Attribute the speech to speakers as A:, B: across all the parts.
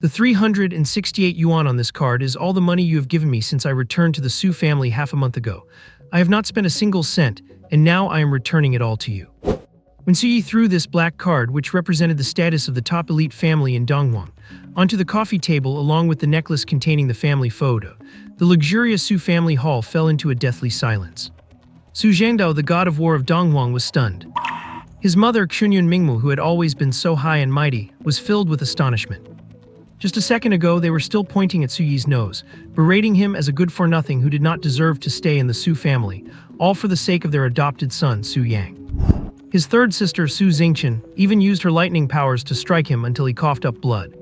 A: The 368 yuan on this card is all the money you have given me since I returned to the Su family half a month ago. I have not spent a single cent, and now I am returning it all to you. When Su Yi threw this black card, which represented the status of the top elite family in Dongwang, onto the coffee table along with the necklace containing the family photo, the luxurious Su family hall fell into a deathly silence. Su Zhengdao, the god of war of Dongwang, was stunned. His mother, Xunyun Mingmu, who had always been so high and mighty, was filled with astonishment. Just a second ago, they were still pointing at Su Yi's nose, berating him as a good-for-nothing who did not deserve to stay in the Su family, all for the sake of their adopted son, Su Yang. His third sister, Su Xingqian, even used her lightning powers to strike him until he coughed up blood.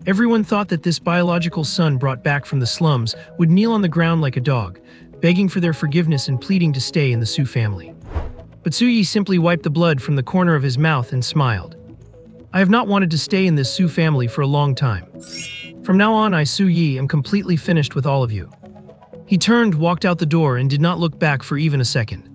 A: Everyone thought that this biological son brought back from the slums would kneel on the ground like a dog, begging for their forgiveness and pleading to stay in the Su family. But Su Yi simply wiped the blood from the corner of his mouth and smiled. I have not wanted to stay in this Su family for a long time. From now on, I, Su Yi, am completely finished with all of you. He turned, walked out the door, and did not look back for even a second.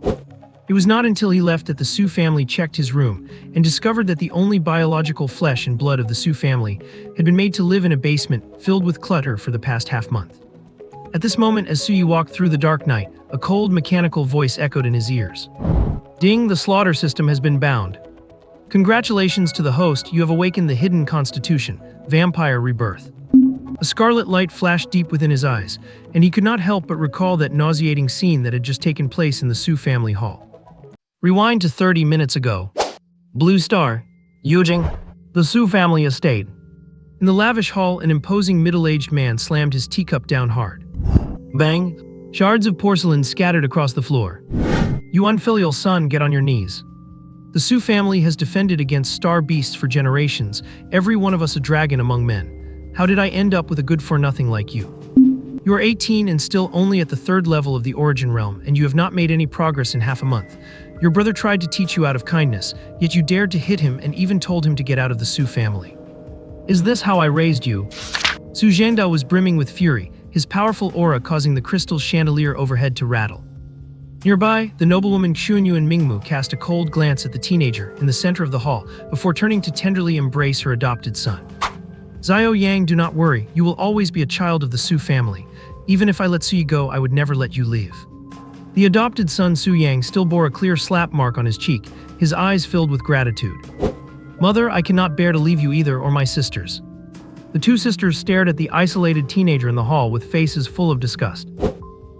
A: It was not until he left that the Su family checked his room and discovered that the only biological flesh and blood of the Su family had been made to live in a basement filled with clutter for the past half-month. At this moment, as Su Yi walked through the dark night, a cold, mechanical voice echoed in his ears. Ding, the slaughter system has been bound. Congratulations to the host, you have awakened the hidden constitution, vampire rebirth. A scarlet light flashed deep within his eyes, and he could not help but recall that nauseating scene that had just taken place in the Su family hall. Rewind to 30 minutes ago. Blue Star, Yujing, the Su family estate. In the lavish hall, an imposing middle-aged man slammed his teacup down hard. Bang! Shards of porcelain scattered across the floor. You unfilial son, get on your knees. The Su family has defended against star beasts for generations, every one of us a dragon among men. How did I end up with a good-for-nothing like you? You are 18 and still only at the 3rd level of the origin realm, and you have not made any progress in half a month. Your brother tried to teach you out of kindness, yet you dared to hit him and even told him to get out of the Su family. Is this how I raised you? Su Zhengdao was brimming with fury, his powerful aura causing the crystal chandelier overhead to rattle. Nearby, the noblewoman Xunyun Mingmu cast a cold glance at the teenager in the center of the hall before turning to tenderly embrace her adopted son. Xiao Yang, do not worry, you will always be a child of the Su family. Even if I let Su Yi go, I would never let you leave. The adopted son Su Yang still bore a clear slap mark on his cheek, his eyes filled with gratitude. Mother, I cannot bear to leave you either or my sisters. The two sisters stared at the isolated teenager in the hall with faces full of disgust.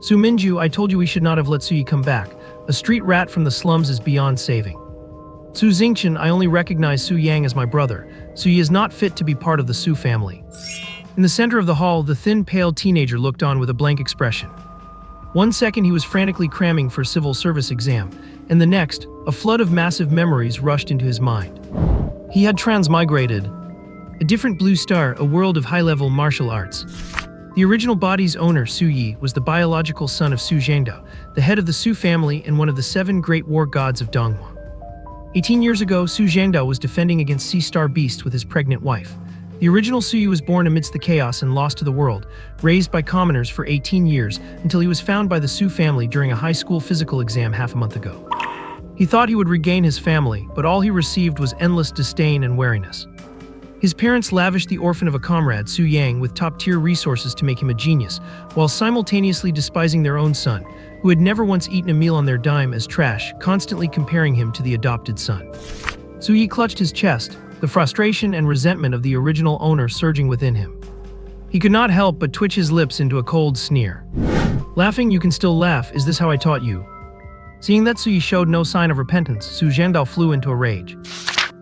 A: Su Minju, I told you we should not have let Su Yi come back. A street rat from the slums is beyond saving. Su Xingqian, I only recognize Su Yang as my brother. Su Yi is not fit to be part of the Su family. In the center of the hall, the thin, pale teenager looked on with a blank expression. One second he was frantically cramming for a civil service exam, and the next, a flood of massive memories rushed into his mind. He had transmigrated. A different blue star, a world of high-level martial arts. The original body's owner, Su Yi, was the biological son of Su Zhengdao, the head of the Su family and one of the 7 great war gods of Dongwang. 18 years ago, Su Zhengdao was defending against sea star beasts with his pregnant wife. The original Su Yi was born amidst the chaos and lost to the world, raised by commoners for 18 years until he was found by the Su family during a high school physical exam half a month ago. He thought he would regain his family, but all he received was endless disdain and wariness. His parents lavished the orphan of a comrade, Su Yang, with top-tier resources to make him a genius, while simultaneously despising their own son, who had never once eaten a meal on their dime, as trash, constantly comparing him to the adopted son. Su Yi clutched his chest, the frustration and resentment of the original owner surging within him. He could not help but twitch his lips into a cold sneer. Laughing, you can still laugh, is this how I taught you? Seeing that Su Yi showed no sign of repentance, Su Zhengdao flew into a rage.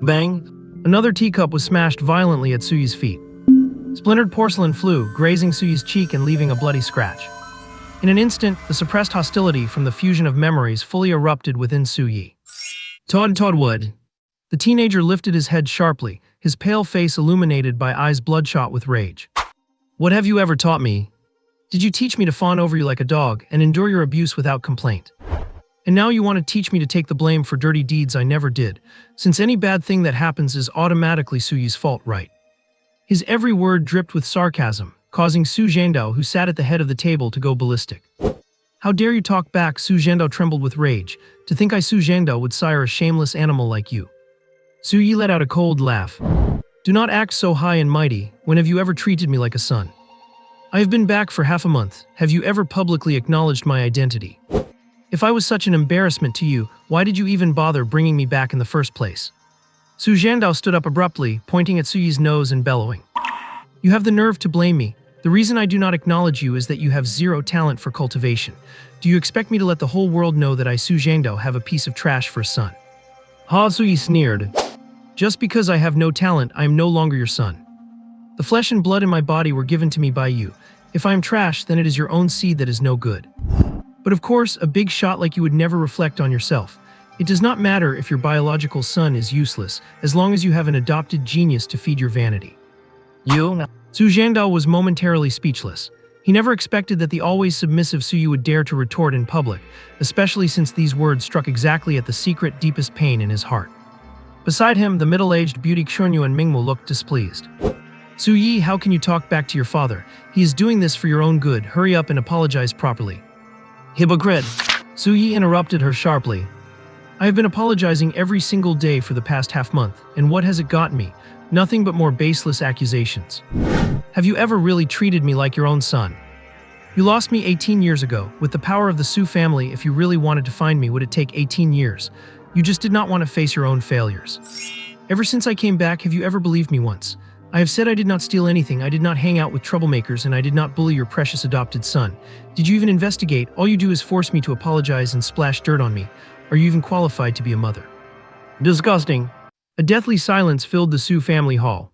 A: Bang! Another teacup was smashed violently at Su Yi's feet. Splintered porcelain flew, grazing Su Yi's cheek and leaving a bloody scratch. In an instant, the suppressed hostility from the fusion of memories fully erupted within Su Yi. Todd Wood. The teenager lifted his head sharply, his pale face illuminated by eyes bloodshot with rage. What have you ever taught me? Did you teach me to fawn over you like a dog and endure your abuse without complaint? And now you want to teach me to take the blame for dirty deeds I never did, since any bad thing that happens is automatically Su Yi's fault, right? His every word dripped with sarcasm, causing Su Zhengdao, who sat at the head of the table, to go ballistic. How dare you talk back? Su Zhengdao trembled with rage. To think I, Su Zhengdao, would sire a shameless animal like you. Su Yi let out a cold laugh. Do not act so high and mighty. When have you ever treated me like a son? I have been back for half a month. Have you ever publicly acknowledged my identity? If I was such an embarrassment to you, why did you even bother bringing me back in the first place? Su Zhandao stood up abruptly, pointing at Su Yi's nose and bellowing. You have the nerve to blame me. The reason I do not acknowledge you is that you have zero talent for cultivation. Do you expect me to let the whole world know that I, Su Zhandao, have a piece of trash for a son? Ha Su Yi sneered. Just because I have no talent, I am no longer your son. The flesh and blood in my body were given to me by you. If I am trash, then it is your own seed that is no good. But of course, a big shot like you would never reflect on yourself. It does not matter if your biological son is useless, as long as you have an adopted genius to feed your vanity. Su Zhandao was momentarily speechless. He never expected that the always submissive Su Yi would dare to retort in public, especially since these words struck exactly at the secret, deepest pain in his heart. Beside him, the middle-aged beauty Xuanyuan and Mingmu looked displeased. Su Yi, how can you talk back to your father? He is doing this for your own good. Hurry up and apologize properly. Hypocrite! Su Yi interrupted her sharply. I have been apologizing every single day for the past half month, and what has it gotten me? Nothing but more baseless accusations. Have you ever really treated me like your own son? You lost me 18 years ago. With the power of the Su family, if you really wanted to find me, would it take 18 years? You just did not want to face your own failures. Ever since I came back, have you ever believed me once? I have said I did not steal anything, I did not hang out with troublemakers, and I did not bully your precious adopted son. Did you even investigate? All you do is force me to apologize and splash dirt on me. Are you even qualified to be a mother? Disgusting. A deathly silence filled the Su family hall.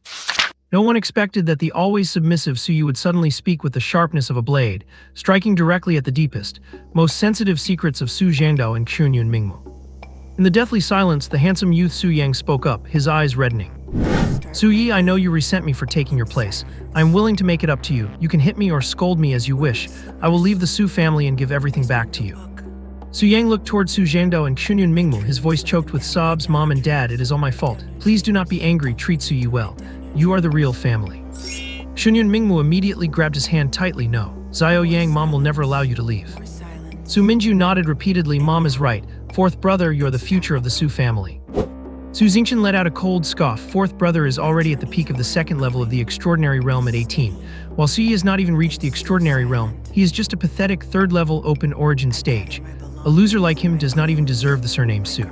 A: No one expected that the always submissive Su Yi would suddenly speak with the sharpness of a blade, striking directly at the deepest, most sensitive secrets of Su Zhandao and Xuanyuan Mingmu. In the deathly silence, the handsome youth Su Yang spoke up, his eyes reddening. Su Yi, I know you resent me for taking your place. I am willing to make it up to you. You can hit me or scold me as you wish. I will leave the Su family and give everything back to you. Su Yang looked toward Su Zhandao and Xuanyuan Mingmu, his voice choked with sobs. Mom and Dad, it is all my fault. Please do not be angry, treat Su Yi well. You are the real family. Xuanyuan Mingmu immediately grabbed his hand tightly. No, Xiao Yang, Mom will never allow you to leave. Su Minju nodded repeatedly. Mom is right. Fourth brother, you are the future of the Su family. Su Xingchen let out a cold scoff. Fourth brother is already at the peak of the second level of the extraordinary realm at 18. While Su Yi has not even reached the extraordinary realm, he is just a pathetic third level open origin stage. A loser like him does not even deserve the surname Su.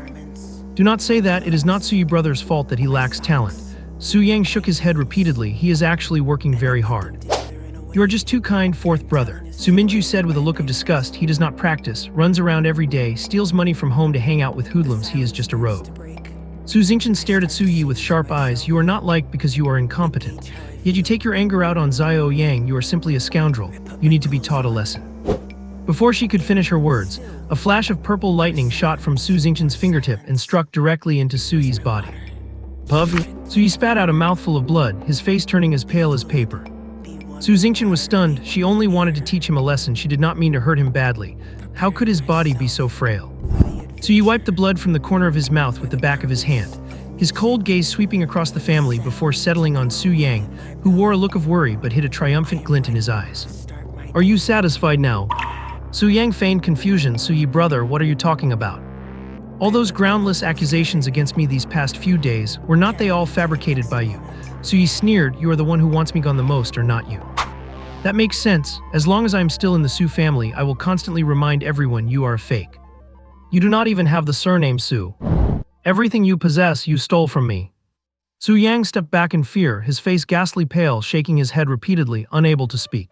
A: Do not say that. It is not Su Yi brother's fault that he lacks talent. Su Yang shook his head repeatedly. He is actually working very hard. You are just too kind, fourth brother. Su Minju said with a look of disgust. He does not practice, runs around every day, steals money from home to hang out with hoodlums. He is just a rogue. Su Xingchen stared at Su Yi with sharp eyes. You are not liked because you are incompetent. Yet you take your anger out on Xiao Yang. You are simply a scoundrel. You need to be taught a lesson. Before she could finish her words, a flash of purple lightning shot from Su Xingchen's fingertip and struck directly into Su Yi's body. Puff! Su Yi spat out a mouthful of blood, his face turning as pale as paper. Su Xingchen was stunned. She only wanted to teach him a lesson. She did not mean to hurt him badly. How could his body be so frail? Su Yi wiped the blood from the corner of his mouth with the back of his hand, his cold gaze sweeping across the family before settling on Su Yang, who wore a look of worry but hid a triumphant glint in his eyes. Are you satisfied now? Su Yang feigned confusion. Su Yi, brother, what are you talking about? All those groundless accusations against me these past few days, were not they all fabricated by you? Su Yi sneered. You are the one who wants me gone the most, or not you? That makes sense. As long as I am still in the Su family, I will constantly remind everyone you are a fake. You do not even have the surname Su. Everything you possess, you stole from me. Su Yang stepped back in fear, his face ghastly pale, shaking his head repeatedly, unable to speak.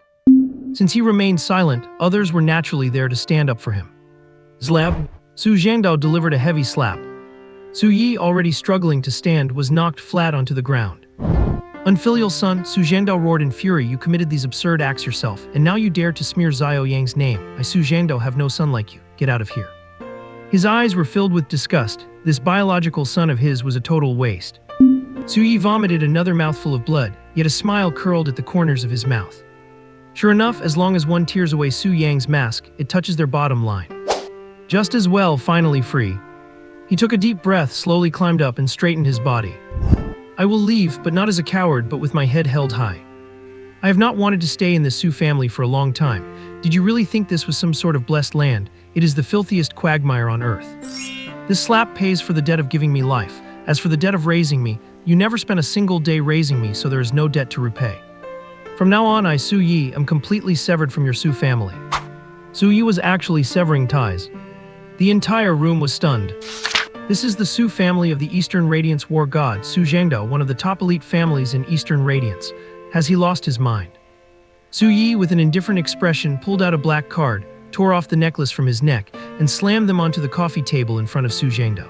A: Since he remained silent, others were naturally there to stand up for him. Slap! Su Zhandao delivered a heavy slap. Su Yi, already struggling to stand, was knocked flat onto the ground. Unfilial son, Su Zhandao roared in fury. You committed these absurd acts yourself, and now you dare to smear Xiao Yang's name. I, Su Zhandao, have no son like you. Get out of here. His eyes were filled with disgust. This biological son of his was a total waste. Su Yi vomited another mouthful of blood, yet a smile curled at the corners of his mouth. Sure enough, as long as one tears away Su Yang's mask, it touches their bottom line. Just as well, finally free. He took a deep breath, slowly climbed up and straightened his body. I will leave, but not as a coward, but with my head held high. I have not wanted to stay in the Su family for a long time. Did you really think this was some sort of blessed land? It is the filthiest quagmire on earth. This slap pays for the debt of giving me life. As for the debt of raising me, You never spent a single day raising me, so there is no debt to repay. From now on, I, Su Yi, am completely severed from your Su family." Su Yi was actually severing ties. The entire room was stunned. This is the Su family of the Eastern Radiance war god, Su Zhengdao, one of the top elite families in Eastern Radiance. Has he lost his mind? Su Yi, with an indifferent expression, pulled out a black card, tore off the necklace from his neck, and slammed them onto the coffee table in front of Su Zhengdao.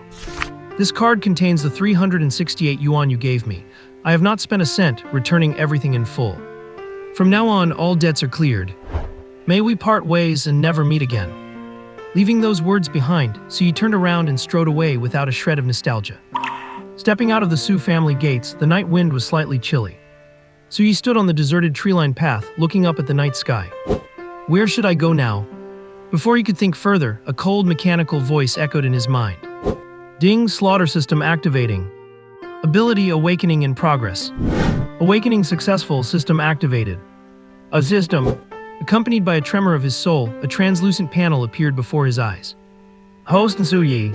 A: "This card contains the 368 yuan you gave me. I have not spent a cent, returning everything in full. From now on, all debts are cleared. May we part ways and never meet again." Leaving those words behind, Su Yi turned around and strode away without a shred of nostalgia. Stepping out of the Su family gates, the night wind was slightly chilly. Su Yi stood on the deserted tree-lined path, looking up at the night sky. Where should I go now? Before he could think further, a cold mechanical voice echoed in his mind. Ding, slaughter system activating. Ability awakening in progress. Awakening successful, system activated. A system. Accompanied by a tremor of his soul, a translucent panel appeared before his eyes. Host Su Yi.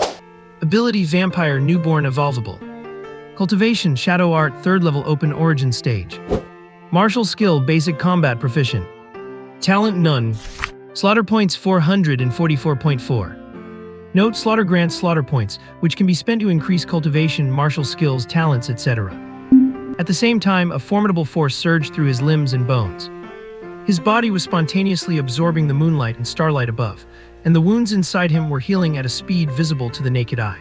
A: Ability vampire newborn evolvable. Cultivation shadow art 3rd level open origin stage. Martial skill basic combat proficient. Talent none. Slaughter points 444.4. Note: slaughter grants slaughter points, which can be spent to increase cultivation, martial skills, talents, etc. At the same time, a formidable force surged through his limbs and bones. His body was spontaneously absorbing the moonlight and starlight above, and the wounds inside him were healing at a speed visible to the naked eye.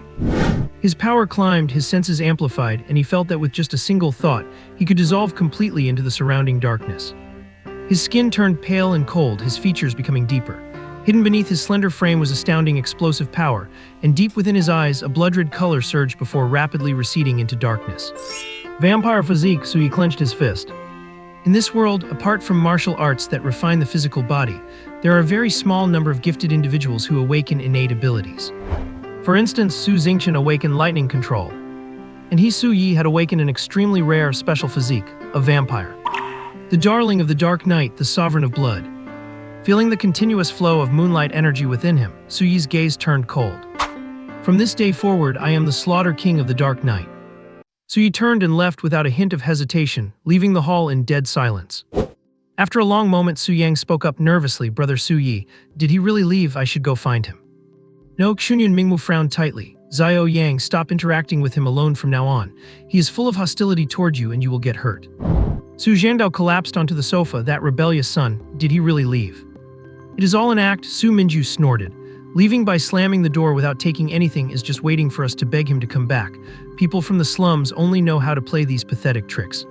A: His power climbed, his senses amplified, and he felt that with just a single thought, he could dissolve completely into the surrounding darkness. His skin turned pale and cold, his features becoming deeper. Hidden beneath his slender frame was astounding explosive power, and deep within his eyes, a blood-red color surged before rapidly receding into darkness. Vampire physique, Su Yi clenched his fist. In this world, apart from martial arts that refine the physical body, there are a very small number of gifted individuals who awaken innate abilities. For instance, Su Xingqian awakened lightning control, and he, Su Yi, had awakened an extremely rare special physique, a vampire. The darling of the dark night, the sovereign of blood. Feeling the continuous flow of moonlight energy within him, Su Yi's gaze turned cold. From this day forward, I am the slaughter king of the dark night. Su Yi turned and left without a hint of hesitation, leaving the hall in dead silence. After a long moment, Su Yang spoke up nervously, "Brother Su Yi, did he really leave? I should go find him." No, Xunyun Mingmu frowned tightly. "Xiao Yang, stop interacting with him alone from now on. He is full of hostility toward you and you will get hurt." Su Zhengdao collapsed onto the sofa. "That rebellious son, did he really leave?" "It is all an act," Su Minju snorted. "Leaving by slamming the door without taking anything is just waiting for us to beg him to come back. People from the slums only know how to play these pathetic tricks."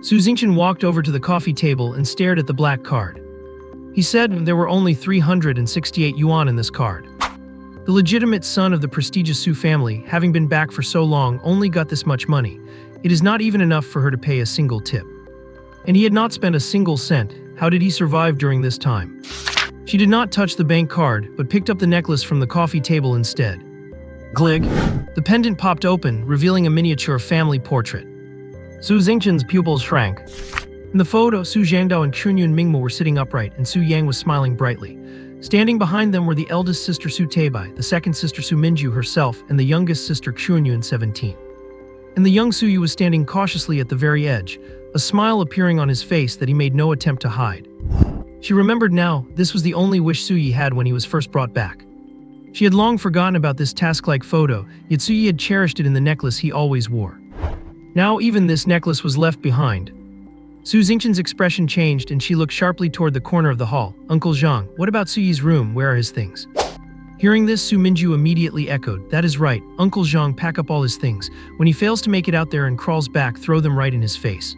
A: Su Xingqian walked over to the coffee table and stared at the black card. He said there were only 368 yuan in this card. The legitimate son of the prestigious Su family, having been back for so long, only got this much money. It is not even enough for her to pay a single tip. And he had not spent a single cent. How did he survive during this time? She did not touch the bank card, but picked up the necklace from the coffee table instead. Glig! The pendant popped open, revealing a miniature family portrait. Su Xingqian's pupils shrank. In the photo, Su Zhengdao and Xunyun Mingmu were sitting upright, and Su Yang was smiling brightly. Standing behind them were the eldest sister Su Teibai, the second sister Su Minju herself, and the youngest sister Xunyun, 17. And the young Su Yu was standing cautiously at the very edge, a smile appearing on his face that he made no attempt to hide. She remembered now, this was the only wish Su Yi had when he was first brought back. She had long forgotten about this task-like photo, yet Su Yi had cherished it in the necklace he always wore. Now even this necklace was left behind. Su Xingqian's expression changed and she looked sharply toward the corner of the hall. "Uncle Zhang, what about Su Yi's room? Where are his things?" Hearing this, Su Minju immediately echoed, "That is right, Uncle Zhang, pack up all his things. When he fails to make it out there and crawls back, throw them right in his face."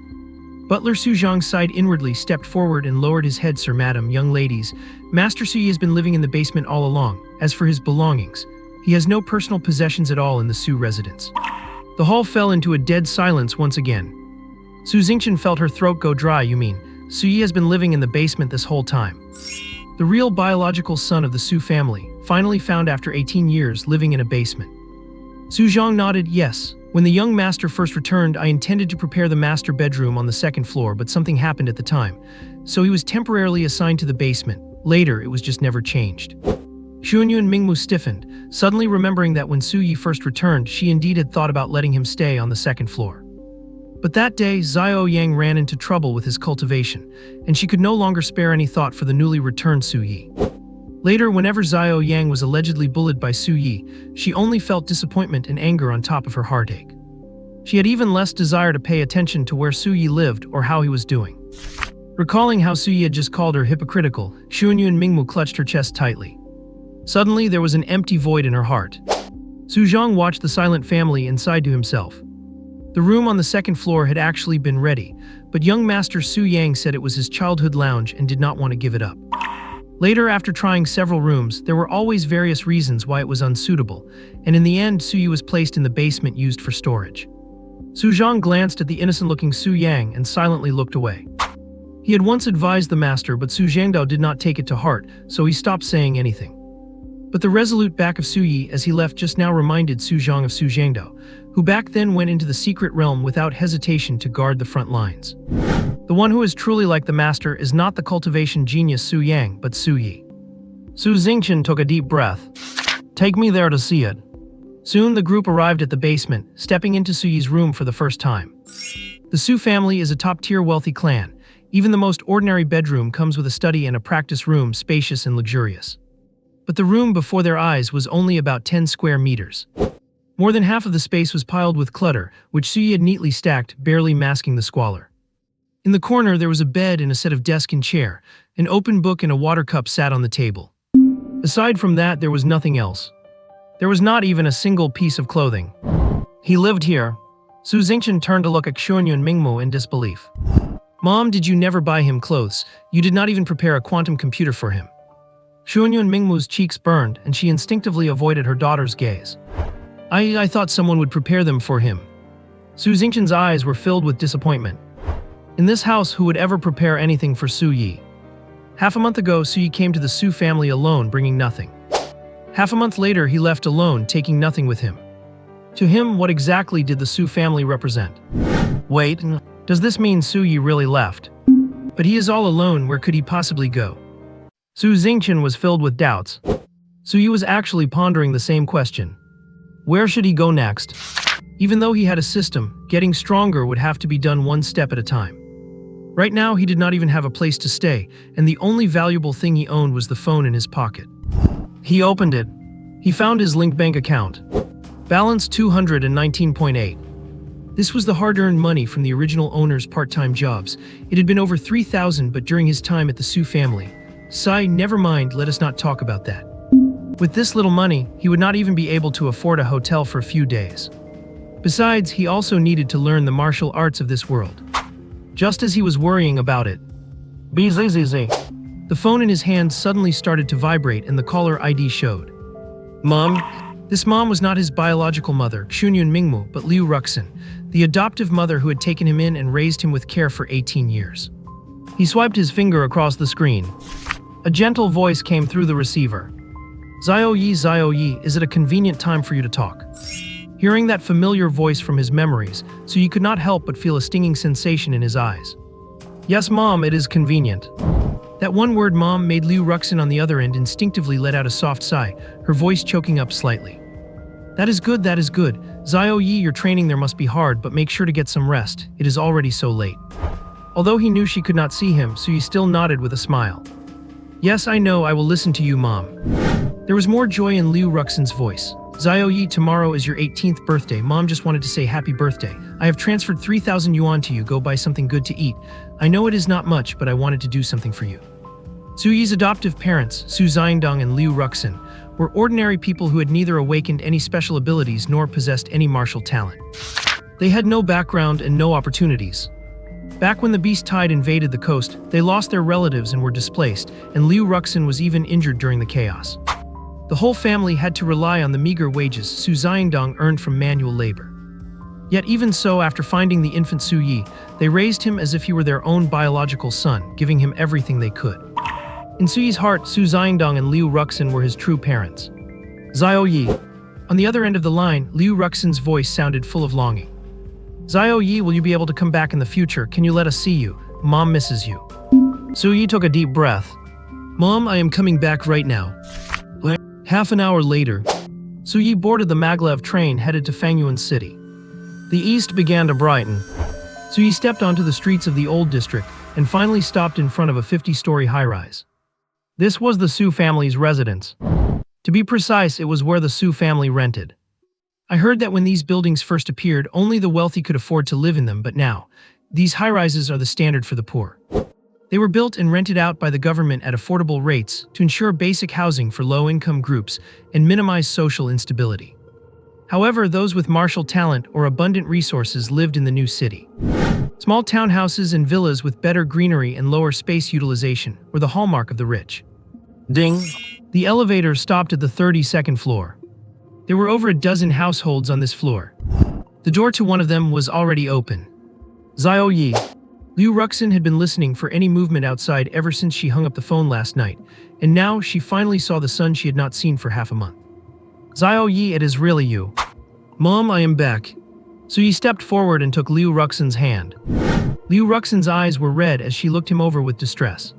A: Butler Su Zhang sighed inwardly, stepped forward and lowered his head. "Sir, madam, young ladies, Master Su Yi has been living in the basement all along. As for his belongings, he has no personal possessions at all in the Su residence." The hall fell into a dead silence once again. Su Xingqian felt her throat go dry. "You mean, Su Yi has been living in the basement this whole time?" The real biological son of the Su family, finally found after 18 years living in a basement. Su Zhang nodded, "Yes. When the young master first returned, I intended to prepare the master bedroom on the second floor, but something happened at the time, so he was temporarily assigned to the basement. Later, it was just never changed." Xunyun Mingmu stiffened, suddenly remembering that when Su Yi first returned, she indeed had thought about letting him stay on the second floor. But that day, Xiao Yang ran into trouble with his cultivation, and she could no longer spare any thought for the newly returned Su Yi. Later, whenever Xiao Yang was allegedly bullied by Su Yi, she only felt disappointment and anger on top of her heartache. She had even less desire to pay attention to where Su Yi lived or how he was doing. Recalling how Su Yi had just called her hypocritical, Xuanyuan Mingmu clutched her chest tightly. Suddenly, there was an empty void in her heart. Su Zhang watched the silent family inside to himself. The room on the second floor had actually been ready, but young Master Su Yang said it was his childhood lounge and did not want to give it up. Later, after trying several rooms, there were always various reasons why it was unsuitable, and in the end, Su Yi was placed in the basement used for storage. Su Zhang glanced at the innocent-looking Su Yang and silently looked away. He had once advised the master, but Su Zhangdao did not take it to heart, so he stopped saying anything. But the resolute back of Su Yi as he left just now reminded Su Zhang of Su Zhangdao, who back then went into the secret realm without hesitation to guard the front lines. The one who is truly like the master is not the cultivation genius Su Yang, but Su Yi. Su Xingqian took a deep breath. Take me there to see it. Soon the group arrived at the basement, stepping into Su Yi's room for the first time. The Su family is a top-tier wealthy clan. Even the most ordinary bedroom comes with a study and a practice room, spacious and luxurious. But the room before their eyes was only about 10 square meters. More than half of the space was piled with clutter, which Su Yi had neatly stacked, barely masking the squalor. In the corner, there was a bed and a set of desk and chair. An open book and a water cup sat on the table. Aside from that, there was nothing else. There was not even a single piece of clothing. He lived here. Su Xingqian turned to look at Xuanyuan Mingmu in disbelief. Mom, did you never buy him clothes? You did not even prepare a quantum computer for him. Xuanyuan Mingmu's cheeks burned, and she instinctively avoided her daughter's gaze. I thought someone would prepare them for him. Su Xingqian's eyes were filled with disappointment. In this house, who would ever prepare anything for Su Yi? Half a month ago, Su Yi came to the Su family alone, bringing nothing. Half a month later, he left alone, taking nothing with him. To him, what exactly did the Su family represent? Wait, does this mean Su Yi really left? But he is all alone, where could he possibly go? Su Xingqian was filled with doubts. Su Yi was actually pondering the same question. Where should he go next? Even though he had a system, getting stronger would have to be done one step at a time. Right now, he did not even have a place to stay, and the only valuable thing he owned was the phone in his pocket. He opened it. He found his linked bank account. Balance 219.8. This was the hard-earned money from the original owner's part-time jobs. It had been over 3,000, but during his time at the Su family. Sai, never mind, let us not talk about that. With this little money, he would not even be able to afford a hotel for a few days. Besides, he also needed to learn the martial arts of this world. Just as he was worrying about it, the phone in his hand suddenly started to vibrate and the caller ID showed. Mom? This mom was not his biological mother, Xuanyuan Mingmu, but Liu Ruxin, the adoptive mother who had taken him in and raised him with care for 18 years. He swiped his finger across the screen. A gentle voice came through the receiver. Xiao Yi, is it a convenient time for you to talk? Hearing that familiar voice from his memories, Su Yi could not help but feel a stinging sensation in his eyes. Yes, Mom, it is convenient. That one word, Mom, made Liu Ruxin on the other end instinctively let out a soft sigh, her voice choking up slightly. That is good. Xiao Yi, your training there must be hard, but make sure to get some rest. It is already so late. Although he knew she could not see him, Su Yi still nodded with a smile. Yes, I know, I will listen to you, Mom. There was more joy in Liu Ruxin's voice. Xiao Yi, tomorrow is your 18th birthday. Mom just wanted to say happy birthday. I have transferred 3,000 yuan to you. Go buy something good to eat. I know it is not much, but I wanted to do something for you. Su Yi's adoptive parents, Su Xiangdong and Liu Ruxin, were ordinary people who had neither awakened any special abilities nor possessed any martial talent. They had no background and no opportunities. Back when the beast tide invaded the coast, they lost their relatives and were displaced, and Liu Ruxin was even injured during the chaos. The whole family had to rely on the meager wages Su Xiangdong earned from manual labor. Yet even so, after finding the infant Su Yi, they raised him as if he were their own biological son, giving him everything they could. In Su Yi's heart, Su Xiangdong and Liu Ruxin were his true parents. Xiao Yi. On the other end of the line, Liu Ruxin's voice sounded full of longing. Xiao Yi, will you be able to come back in the future? Can you let us see you? Mom misses you. Su Yi took a deep breath. Mom, I am coming back right now. Half an hour later, Su Yi boarded the maglev train headed to Fangyuan City. The east began to brighten. So he stepped onto the streets of the old district and finally stopped in front of a 50-story high-rise. This was the Su family's residence. To be precise, it was where the Su family rented. I heard that when these buildings first appeared, only the wealthy could afford to live in them, but now, these high-rises are the standard for the poor. They were built and rented out by the government at affordable rates to ensure basic housing for low-income groups and minimize social instability. However, those with martial talent or abundant resources lived in the new city. Small townhouses and villas with better greenery and lower space utilization were the hallmark of the rich. Ding! The elevator stopped at the 32nd floor. There were over a dozen households on this floor. The door to one of them was already open. Xiao Yi. Liu Ruxin had been listening for any movement outside ever since she hung up the phone last night, and now she finally saw the son she had not seen for half a month. Xiao Yi, it is really you. Mom, I am back. So Yi stepped forward and took Liu Ruxin's hand. Liu Ruxin's eyes were red as she looked him over with distress.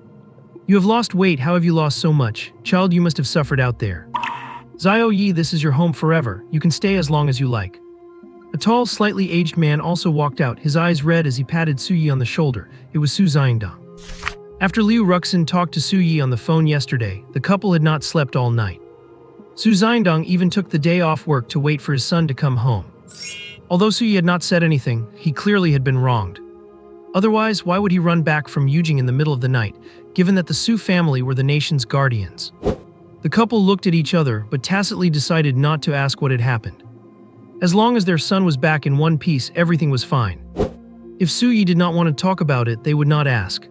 A: You have lost weight. How have you lost so much? Child, you must have suffered out there. Xiao Yi, this is your home forever. You can stay as long as you like. A tall, slightly aged man also walked out, his eyes red as he patted Su Yi on the shoulder. It was Su Xiangdong. After Liu Ruxin talked to Su Yi on the phone yesterday, the couple had not slept all night. Su Xiangdong even took the day off work to wait for his son to come home. Although Su Yi had not said anything, he clearly had been wronged. Otherwise, why would he run back from Yujing in the middle of the night, given that the Su family were the nation's guardians? The couple looked at each other, but tacitly decided not to ask what had happened. As long as their son was back in one piece, everything was fine. If Su Yi did not want to talk about it, they would not ask.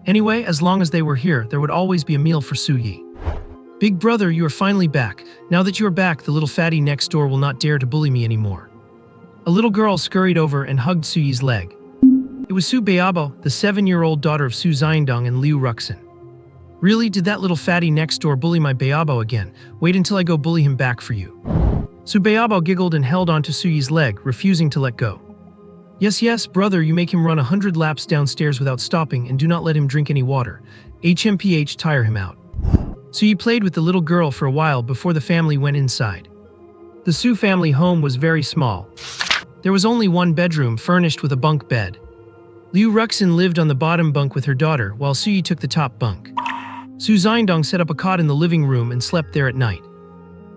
A: Anyway, as long as they were here, there would always be a meal for Su Yi. Big brother, you are finally back. Now that you are back, the little fatty next door will not dare to bully me anymore. A little girl scurried over and hugged Su Yi's leg. It was Su Beabo, the 7-year-old daughter of Su Xiangdong and Liu Ruxin. Really, did that little fatty next door bully my Beabo again? Wait until I go bully him back for you. Su Beabo giggled and held onto Su Yi's leg, refusing to let go. Yes, brother, you make him run 100 laps downstairs without stopping and do not let him drink any water. HMPH, tire him out. Su Yi played with the little girl for a while before the family went inside. The Su family home was very small. There was only one bedroom furnished with a bunk bed. Liu Ruxin lived on the bottom bunk with her daughter, while Su Yi took the top bunk. Su Xiangdong set up a cot in the living room and slept there at night.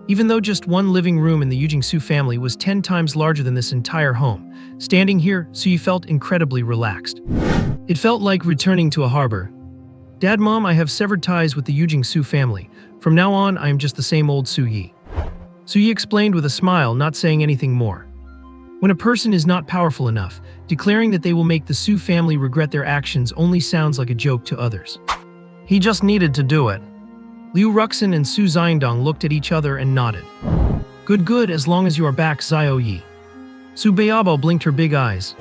A: Even though just one living room in the Yujing Su family was 10 times larger than this entire home, standing here, Su Yi felt incredibly relaxed. It felt like returning to a harbor. Dad, Mom, I have severed ties with the Yujing Su family. From now on, I am just the same old Su Yi. Su Yi explained with a smile, not saying anything more. When a person is not powerful enough, declaring that they will make the Su family regret their actions only sounds like a joke to others. He just needed to do it. Liu Ruxin and Su Xiangdong looked at each other and nodded. Good, as long as you are back, Xiao Yi. Su Beabo blinked her big eyes.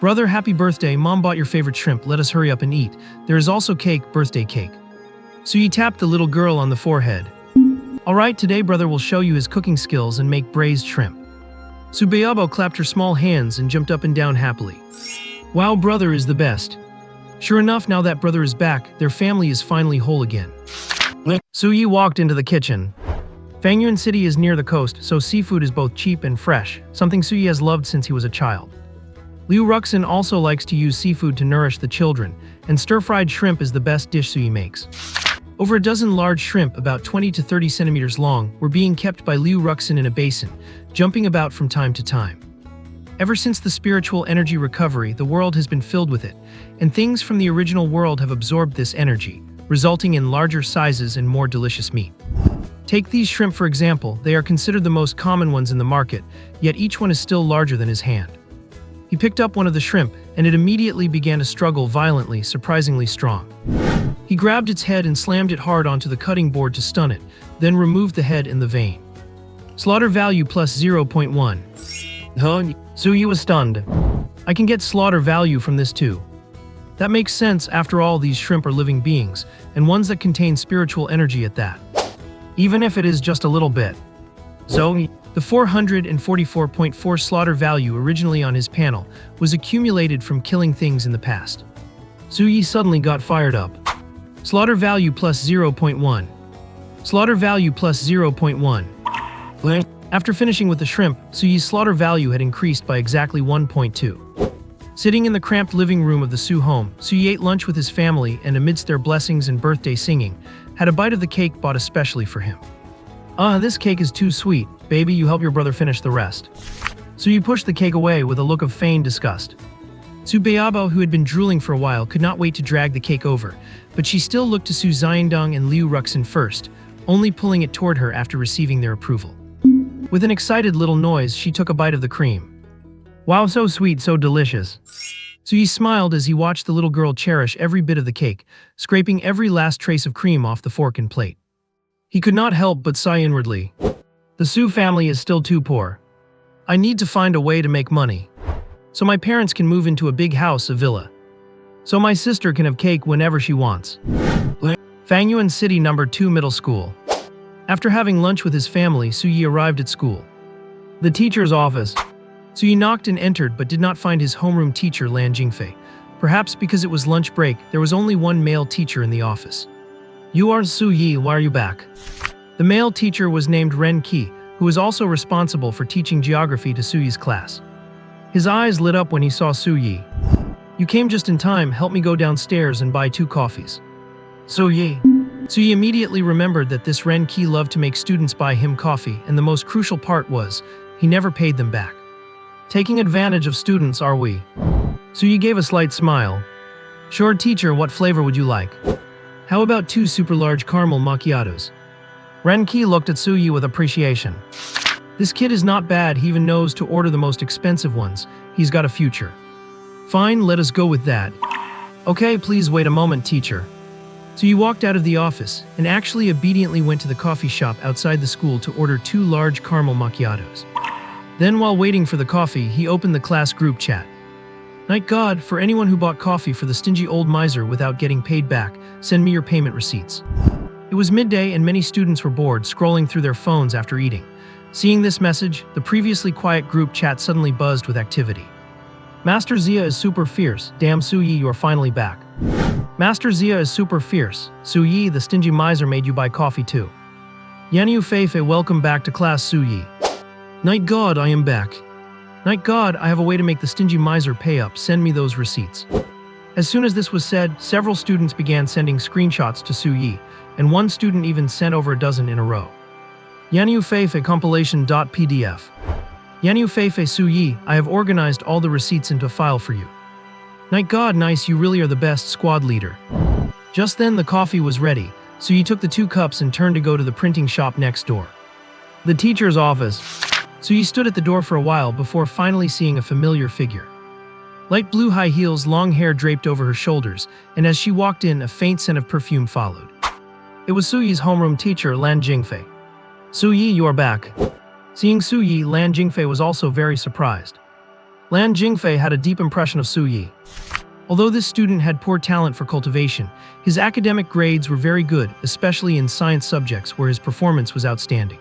A: Brother, happy birthday, Mom bought your favorite shrimp, let us hurry up and eat. There is also cake, birthday cake. Su Yi tapped the little girl on the forehead. Alright, today brother will show you his cooking skills and make braised shrimp. Su Beabo clapped her small hands and jumped up and down happily. Wow, brother is the best. Sure enough, now that brother is back, their family is finally whole again. Su Yi walked into the kitchen. Fangyuan City is near the coast, so seafood is both cheap and fresh, something Su Yi has loved since he was a child. Liu Ruxin also likes to use seafood to nourish the children, and stir-fried shrimp is the best dish Su Yi makes. Over a dozen large shrimp, about 20 to 30 centimeters long, were being kept by Liu Ruxin in a basin, jumping about from time to time. Ever since the spiritual energy recovery, the world has been filled with it, and things from the original world have absorbed this energy, resulting in larger sizes and more delicious meat. Take these shrimp for example, they are considered the most common ones in the market, yet each one is still larger than his hand. He picked up one of the shrimp, and it immediately began to struggle violently, surprisingly strong. He grabbed its head and slammed it hard onto the cutting board to stun it, then removed the head in the vein. Slaughter value plus 0.1. Su Yi was stunned. I can get slaughter value from this too. That makes sense, after all, these shrimp are living beings, and ones that contain spiritual energy at that. Even if it is just a little bit. So, the 444.4 slaughter value originally on his panel was accumulated from killing things in the past. Su Yi suddenly got fired up. Slaughter value plus 0.1. Slaughter value plus 0.1. After finishing with the shrimp, Su Yi's slaughter value had increased by exactly 1.2. Sitting in the cramped living room of the Su home, Su ate lunch with his family and amidst their blessings and birthday singing, had a bite of the cake bought especially for him. This cake is too sweet. Baby, you help your brother finish the rest. Su pushed the cake away with a look of feigned disgust. Su Beabo, who had been drooling for a while, could not wait to drag the cake over, but she still looked to Su Xiandong and Liu Ruxin first, only pulling it toward her after receiving their approval. With an excited little noise, she took a bite of the cream. Wow, so sweet, so delicious. Su smiled as he watched the little girl cherish every bit of the cake, scraping every last trace of cream off the fork and plate. He could not help but sigh inwardly. The Su family is still too poor. I need to find a way to make money. So my parents can move into a big house, a villa. So my sister can have cake whenever she wants. Fangyuan City No. 2 Middle School. After having lunch with his family, Su Yi arrived at school. The teacher's office. Su Yi knocked and entered but did not find his homeroom teacher Lan Jingfei. Perhaps because it was lunch break, there was only one male teacher in the office. You are Su Yi, why are you back? The male teacher was named Ren Qi, who was also responsible for teaching geography to Su Yi's class. His eyes lit up when he saw Su Yi. You came just in time, help me go downstairs and buy 2 coffees. Su Yi immediately remembered that this Ren Qi loved to make students buy him coffee, and the most crucial part was, he never paid them back. Taking advantage of students, are we? Su Yi gave a slight smile. Sure, teacher, what flavor would you like? How about 2 super large caramel macchiatos? Ren Qi looked at Su Yi with appreciation. This kid is not bad, he even knows to order the most expensive ones. He's got a future. Fine, let us go with that. Okay, please wait a moment, teacher. So he walked out of the office and actually obediently went to the coffee shop outside the school to order 2 large caramel macchiatos. Then while waiting for the coffee, he opened the class group chat. Thank God, for anyone who bought coffee for the stingy old miser without getting paid back, send me your payment receipts. It was midday and many students were bored scrolling through their phones after eating. Seeing this message, the previously quiet group chat suddenly buzzed with activity. Master Zia is super fierce. Damn, Su Yi, you are finally back. Master Zia is super fierce. Su Yi, the stingy miser made you buy coffee too. Yanyu Feifei, welcome back to class, Su Yi. Night God, I am back. Night God, I have a way to make the stingy miser pay up. Send me those receipts. As soon as this was said, several students began sending screenshots to Su Yi, and one student even sent over a dozen in a row. Yanyu Feifei compilation.pdf. Yanyu Feifei Su Yi, I have organized all the receipts into a file for you. Night God, nice, you really are the best squad leader. Just then the coffee was ready, so Yi took the 2 cups and turned to go to the printing shop next door. The teacher's office. So Yi stood at the door for a while before finally seeing a familiar figure. Light blue high heels, long hair draped over her shoulders, and as she walked in, a faint scent of perfume followed. It was Su Yi's homeroom teacher, Lan Jingfei. Su Yi, you are back. Seeing Su Yi, Lan Jingfei was also very surprised. Lan Jingfei had a deep impression of Su Yi. Although this student had poor talent for cultivation, his academic grades were very good, especially in science subjects where his performance was outstanding.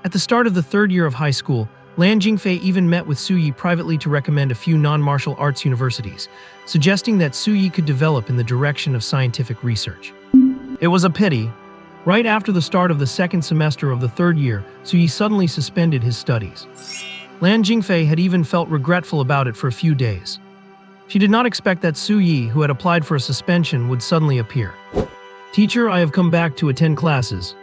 A: At the start of the 3rd year of high school, Lan Jingfei even met with Su Yi privately to recommend a few non-martial arts universities, suggesting that Su Yi could develop in the direction of scientific research. It was a pity. Right after the start of the 2nd semester of the 3rd year, Su Yi suddenly suspended his studies. Lan Jingfei had even felt regretful about it for a few days. She did not expect that Su Yi, who had applied for a suspension, would suddenly appear. Teacher, I have come back to attend classes.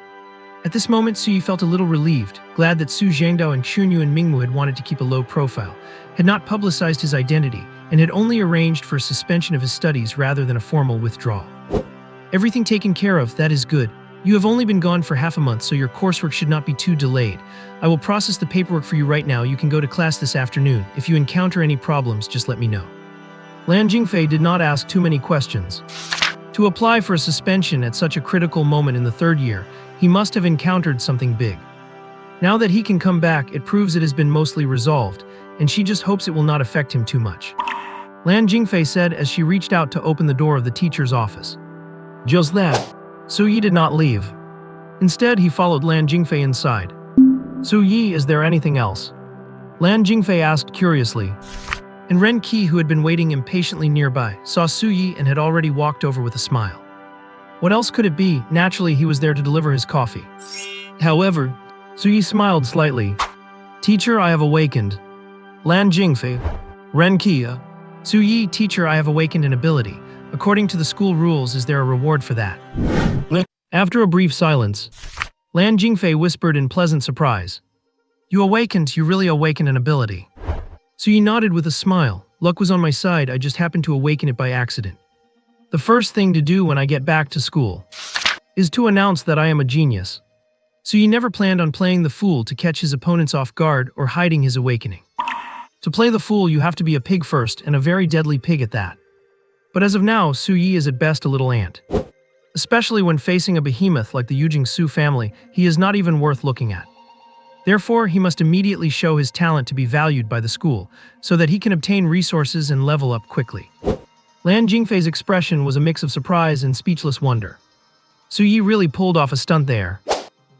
A: At this moment, Su Yi felt a little relieved, glad that Su Zhangdao and Xunyu and Mingmu had wanted to keep a low profile, had not publicized his identity, and had only arranged for a suspension of his studies rather than a formal withdrawal. Everything taken care of, that is good. You have only been gone for half a month, so your coursework should not be too delayed. I will process the paperwork for you right now. You can go to class this afternoon. If you encounter any problems, just let me know. Lan Jingfei did not ask too many questions. To apply for a suspension at such a critical moment in the 3rd year, he must have encountered something big. Now that he can come back, it proves it has been mostly resolved, and she just hopes it will not affect him too much. Lan Jingfei said as she reached out to open the door of the teacher's office. Just that. Su Yi did not leave. Instead, he followed Lan Jingfei inside. Su Yi, is there anything else? Lan Jingfei asked curiously. And Ren Qi, who had been waiting impatiently nearby, saw Su Yi and had already walked over with a smile. What else could it be? Naturally, he was there to deliver his coffee. However, Su Yi smiled slightly. Teacher, I have awakened. Lan Jingfei. Ren Qi. Su-yi, teacher, I have awakened an ability. According to the school rules, is there a reward for that? After a brief silence, Lan Jingfei whispered in pleasant surprise. You awakened, you really awakened an ability. Su-yi nodded with a smile. Luck was on my side, I just happened to awaken it by accident. The first thing to do when I get back to school is to announce that I am a genius. Su-yi never planned on playing the fool to catch his opponents off guard or hiding his awakening. To play the fool, you have to be a pig first, and a very deadly pig at that. But as of now, Su-yi is at best a little ant. Especially when facing a behemoth like the Yujing Su family, he is not even worth looking at. Therefore, he must immediately show his talent to be valued by the school, so that he can obtain resources and level up quickly. Lan Jingfei's expression was a mix of surprise and speechless wonder. Su-yi really pulled off a stunt there.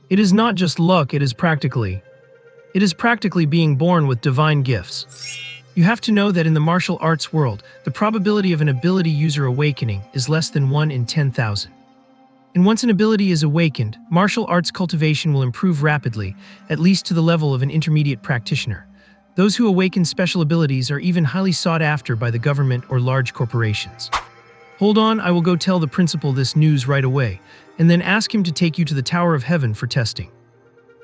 A: It is not just luck, it is practically being born with divine gifts. You have to know that in the martial arts world, the probability of an ability user awakening is less than 1 in 10,000. And once an ability is awakened, martial arts cultivation will improve rapidly, at least to the level of an intermediate practitioner. Those who awaken special abilities are even highly sought after by the government or large corporations. Hold on, I will go tell the principal this news right away, and then ask him to take you to the Tower of Heaven for testing.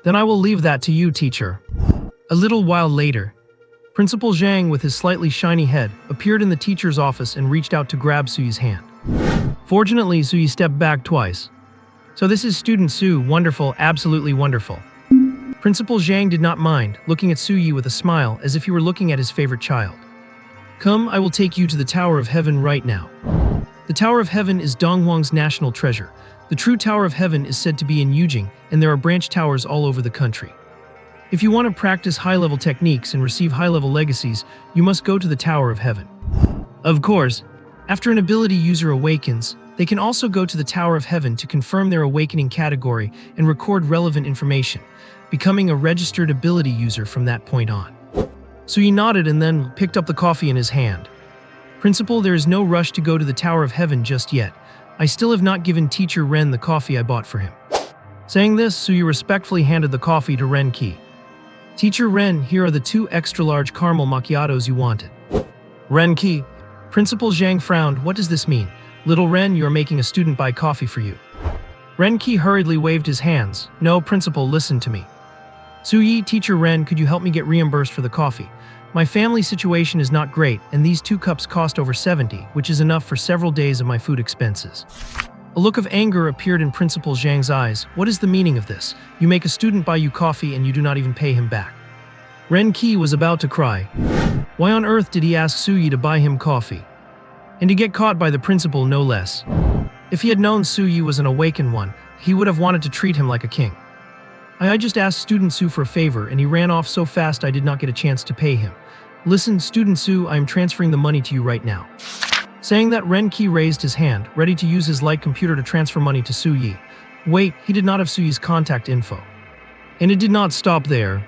A: Then I will leave that to you, teacher. A little while later, Principal Zhang, with his slightly shiny head, appeared in the teacher's office and reached out to grab Suyi's hand. Fortunately, Suyi stepped back twice. So this is student Su, wonderful, absolutely wonderful. Principal Zhang did not mind, looking at Suyi with a smile as if he were looking at his favorite child. Come, I will take you to the Tower of Heaven right now. The Tower of Heaven is Donghuang's national treasure. The true Tower of Heaven is said to be in Yujing, and there are branch towers all over the country. If you want to practice high-level techniques and receive high-level legacies, you must go to the Tower of Heaven. Of course, after an ability user awakens, they can also go to the Tower of Heaven to confirm their awakening category and record relevant information, becoming a registered ability user from that point on. So he nodded and then picked up the coffee in his hand. Principal, there is no rush to go to the Tower of Heaven just yet. I still have not given Teacher Ren the coffee I bought for him. Saying this, Suyi respectfully handed the coffee to Ren Qi. Teacher Ren, here are the 2 extra-large caramel macchiatos you wanted. Ren Qi. Principal Zhang frowned. What does this mean? Little Ren, you are making a student buy coffee for you. Ren Qi hurriedly waved his hands. No, Principal, listen to me. Suyi, Teacher Ren, could you help me get reimbursed for the coffee? My family situation is not great, and these 2 cups cost over 70, which is enough for several days of my food expenses. A look of anger appeared in Principal Zhang's eyes. What is the meaning of this? You make a student buy you coffee and you do not even pay him back. Ren Qi was about to cry. Why on earth did he ask Suyi to buy him coffee? And to get caught by the principal, no less. If he had known Suyi was an awakened one, he would have wanted to treat him like a king. I just asked Student Su for a favor and he ran off so fast I did not get a chance to pay him. Listen, Student Su, I am transferring the money to you right now. Saying that, Ren Qi raised his hand, ready to use his light computer to transfer money to Suyi. Wait, he did not have Suyi's contact info. And it did not stop there.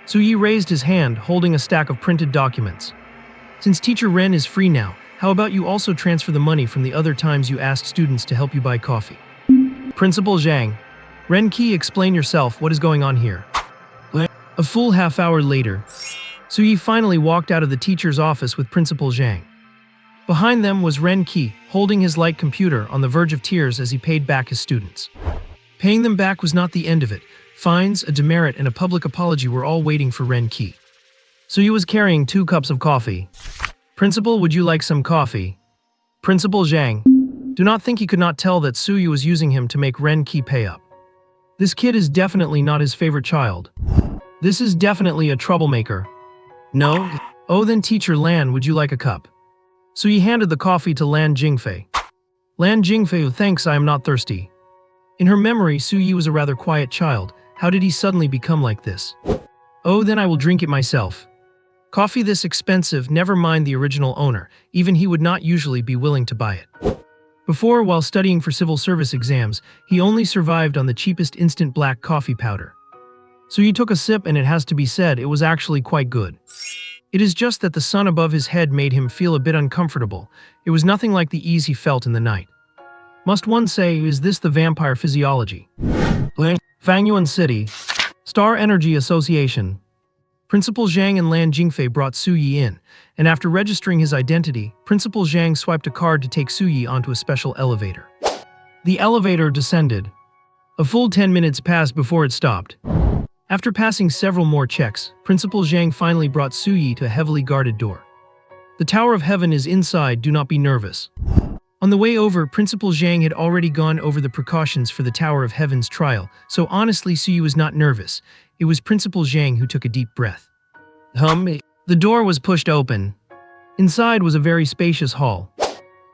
A: Suyi raised his hand, holding a stack of printed documents. Since Teacher Ren is free now, how about you also transfer the money from the other times you asked students to help you buy coffee? Principal Zhang. Ren Qi, explain yourself, what is going on here? A full half-hour later, Suyi finally walked out of the teacher's office with Principal Zhang. Behind them was Ren Qi, holding his light computer on the verge of tears as he paid back his students. Paying them back was not the end of it. Fines, a demerit, and a public apology were all waiting for Ren Qi. Suyi was carrying 2 cups of coffee. Principal, would you like some coffee? Principal Zhang. Do not think he could not tell that Suyi was using him to make Ren Qi pay up. This kid is definitely not his favorite child. This is definitely a troublemaker. No? Oh, then Teacher Lan, would you like a cup? Suyi handed the coffee to Lan Jingfei. Lan Jingfei, thanks, I am not thirsty. In her memory, Suyi was a rather quiet child. How did he suddenly become like this? Oh, then I will drink it myself. Coffee this expensive, never mind the original owner, even he would not usually be willing to buy it. Before, while studying for civil service exams, he only survived on the cheapest instant black coffee powder. Suyi took a sip and it has to be said, it was actually quite good. It is just that the sun above his head made him feel a bit uncomfortable. It was nothing like the ease he felt in the night. Must one say, is this the vampire physiology? Fangyuan City, Star Energy Association. Principal Zhang and Lan Jingfei brought Su Yi in, and after registering his identity, Principal Zhang swiped a card to take Su Yi onto a special elevator. The elevator descended. A full 10 minutes passed before it stopped. After passing several more checks, Principal Zhang finally brought Su Yi to a heavily guarded door. The Tower of Heaven is inside, do not be nervous. On the way over, Principal Zhang had already gone over the precautions for the Tower of Heaven's trial, so honestly Su Yi was not nervous. It was Principal Zhang who took a deep breath. The door was pushed open. Inside was a very spacious hall.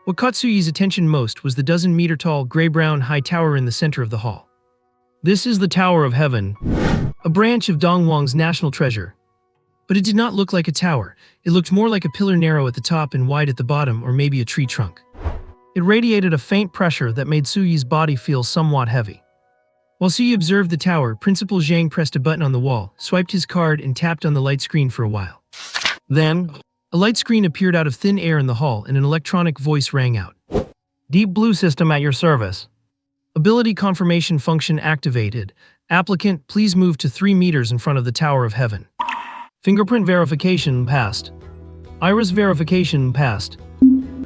A: What caught Su Yi's attention most was the dozen-meter-tall, gray-brown high tower in the center of the hall. This is the Tower of Heaven, a branch of Dongwang's national treasure. But it did not look like a tower. It looked more like a pillar, narrow at the top and wide at the bottom, or maybe a tree trunk. It radiated a faint pressure that made Su Yi's body feel somewhat heavy. While Su Yi observed the tower, Principal Zhang pressed a button on the wall, swiped his card, and tapped on the light screen for a while. Then, a light screen appeared out of thin air in the hall and an electronic voice rang out. Deep Blue System at your service. Ability confirmation function activated. Applicant, please move to 3 meters in front of the Tower of Heaven. Fingerprint verification passed. Iris verification passed.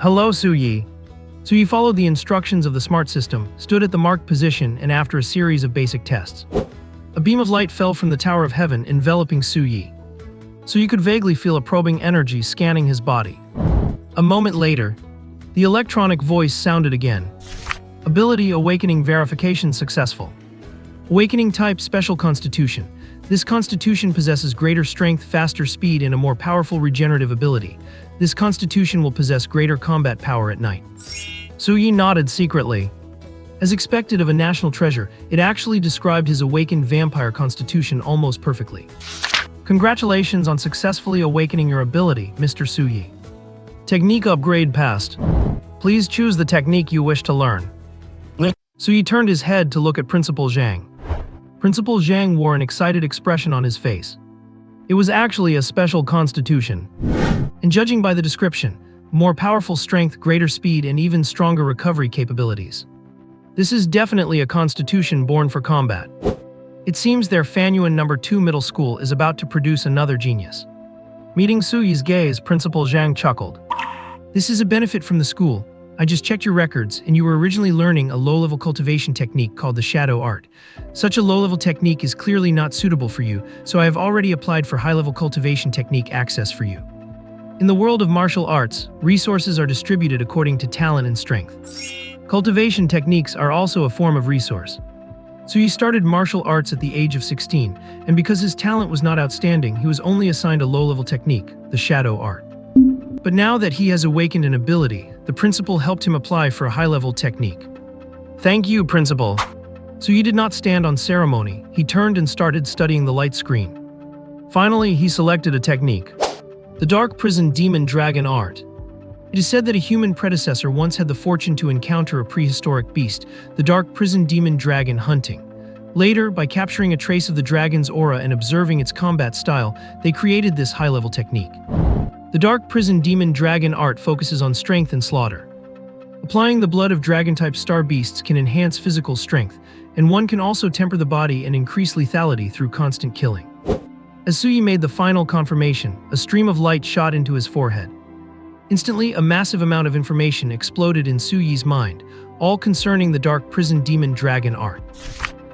A: Hello, Su Yi. Su Yi followed the instructions of the smart system, stood at the marked position, and after a series of basic tests, a beam of light fell from the Tower of Heaven, enveloping Su Yi. Su Yi could vaguely feel a probing energy scanning his body. A moment later, the electronic voice sounded again. Ability awakening verification successful. Awakening type special constitution. This constitution possesses greater strength, faster speed, and a more powerful regenerative ability. This constitution will possess greater combat power at night. Su Yi nodded secretly. As expected of a national treasure, it actually described his awakened vampire constitution almost perfectly. Congratulations on successfully awakening your ability, Mr. Su Yi. Technique upgrade passed. Please choose the technique you wish to learn. Su Yi turned his head to look at Principal Zhang. Principal Zhang wore an excited expression on his face. It was actually a special constitution. And judging by the description, more powerful strength, greater speed, and even stronger recovery capabilities. This is definitely a constitution born for combat. It seems their Fanyuan No. 2 middle school is about to produce another genius. Meeting Su Yi's gaze, Principal Zhang chuckled. This is a benefit from the school. I just checked your records, and you were originally learning a low-level cultivation technique called the shadow art. Such a low-level technique is clearly not suitable for you, so I have already applied for high-level cultivation technique access for you. In the world of martial arts, resources are distributed according to talent and strength. Cultivation techniques are also a form of resource. So he started martial arts at the age of 16, and because his talent was not outstanding, he was only assigned a low-level technique, the shadow art. But now that he has awakened an ability, the principal helped him apply for a high-level technique. Thank you, Principal. So he did not stand on ceremony. He turned and started studying the light screen. Finally, he selected a technique. The Dark Prison Demon Dragon Art. It is said that a human predecessor once had the fortune to encounter a prehistoric beast, the Dark Prison Demon Dragon hunting. Later, by capturing a trace of the dragon's aura and observing its combat style, they created this high-level technique. The Dark Prison Demon Dragon Art focuses on strength and slaughter. Applying the blood of dragon-type star beasts can enhance physical strength, and one can also temper the body and increase lethality through constant killing. As Su Yi made the final confirmation, a stream of light shot into his forehead. Instantly, a massive amount of information exploded in Su Yi's mind, all concerning the Dark Prison Demon Dragon Art.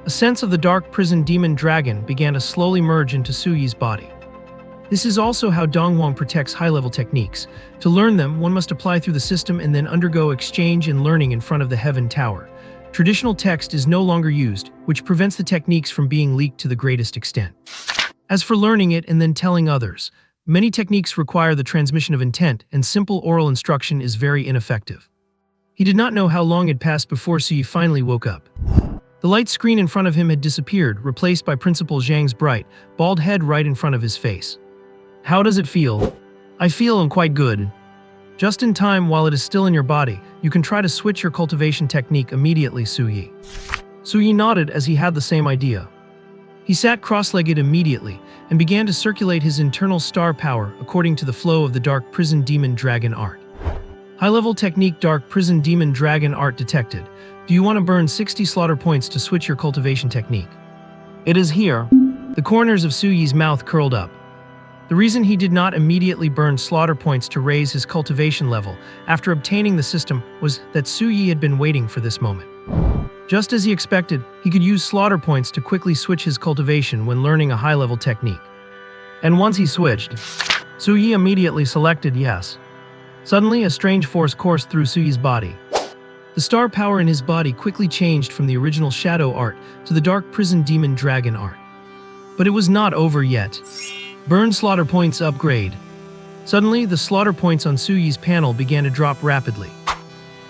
A: A sense of the Dark Prison Demon Dragon began to slowly merge into Su Yi's body. This is also how Dongwang protects high-level techniques. To learn them, one must apply through the system and then undergo exchange and learning in front of the Heaven Tower. Traditional text is no longer used, which prevents the techniques from being leaked to the greatest extent. As for learning it and then telling others, many techniques require the transmission of intent, and simple oral instruction is very ineffective. He did not know how long had passed before Su Yi finally woke up. The light screen in front of him had disappeared, replaced by Principal Zhang's bright, bald head right in front of his face. How does it feel? I feel quite good. Just in time, while it is still in your body, you can try to switch your cultivation technique immediately, Su Yi. Su Yi nodded as he had the same idea. He sat cross-legged immediately and began to circulate his internal star power according to the flow of the Dark Prison Demon Dragon Art. High-level technique Dark Prison Demon Dragon Art detected. Do you want to burn 60 slaughter points to switch your cultivation technique? It is here. The corners of Su Yi's mouth curled up. The reason he did not immediately burn slaughter points to raise his cultivation level after obtaining the system was that Su Yi had been waiting for this moment. Just as he expected, he could use slaughter points to quickly switch his cultivation when learning a high-level technique. And once he switched, Su Yi immediately selected yes. Suddenly, a strange force coursed through Su Yi's body. The star power in his body quickly changed from the original shadow art to the dark prison demon dragon art. But it was not over yet. Burn slaughter points upgrade. Suddenly, the slaughter points on Su Yi's panel began to drop rapidly.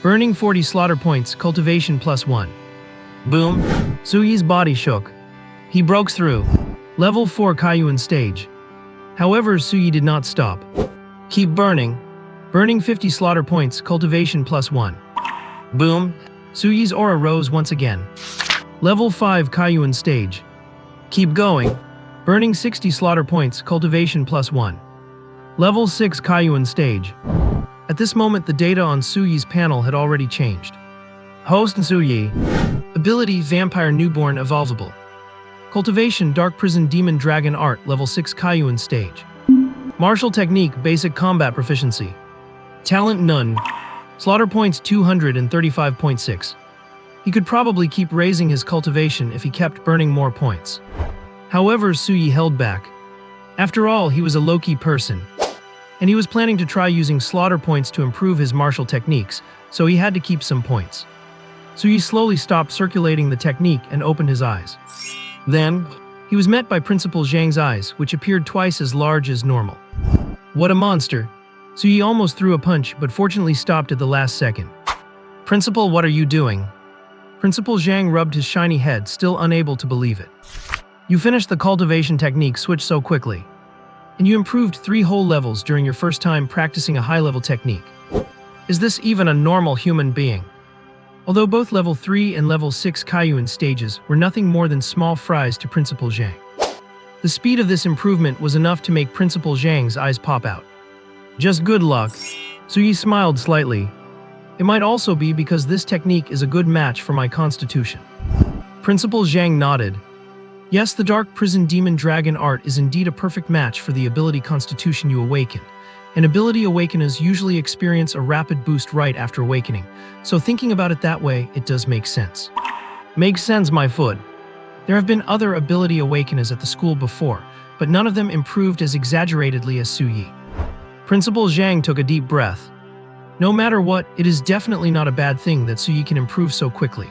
A: Burning 40 slaughter points, cultivation +1. Boom! Su Yi's body shook. He broke through. Level 4 Kaiyuan stage. However, Su Yi did not stop. Keep burning. Burning 50 slaughter points, cultivation +1. Boom! Su Yi's aura rose once again. Level 5 Kaiyuan stage. Keep going. Burning 60 slaughter points, cultivation +1. Level 6 Kaiyuan stage. At this moment, the data on Su Yi's panel had already changed. Host Su Yi. Ability Vampire Newborn Evolvable. Cultivation Dark Prison Demon Dragon Art Level 6 Kaiyuan stage. Martial Technique Basic Combat Proficiency. Talent None. Slaughter points 235.6. He could probably keep raising his cultivation if he kept burning more points. However, Su Yi held back. After all, he was a low-key person, and he was planning to try using slaughter points to improve his martial techniques, so he had to keep some points. Su Yi slowly stopped circulating the technique and opened his eyes. Then, he was met by Principal Zhang's eyes, which appeared twice as large as normal. What a monster! Su Yi almost threw a punch, but fortunately stopped at the last second. Principal, what are you doing? Principal Zhang rubbed his shiny head, still unable to believe it. You finished the cultivation technique switch so quickly. And you improved 3 whole levels during your first time practicing a high-level technique. Is this even a normal human being? Although both level 3 and level 6 Kaiyuan stages were nothing more than small fries to Principal Zhang. The speed of this improvement was enough to make Principal Zhang's eyes pop out. Just good luck. Su Yi smiled slightly. It might also be because this technique is a good match for my constitution. Principal Zhang nodded. Yes, the Dark Prison Demon Dragon art is indeed a perfect match for the ability Constitution you awaken. And ability awakeners usually experience a rapid boost right after awakening, so thinking about it that way, it does make sense. Makes sense, my foot. There have been other ability awakeners at the school before, but none of them improved as exaggeratedly as Su Yi. Principal Zhang took a deep breath. No matter what, it is definitely not a bad thing that Su Yi can improve so quickly.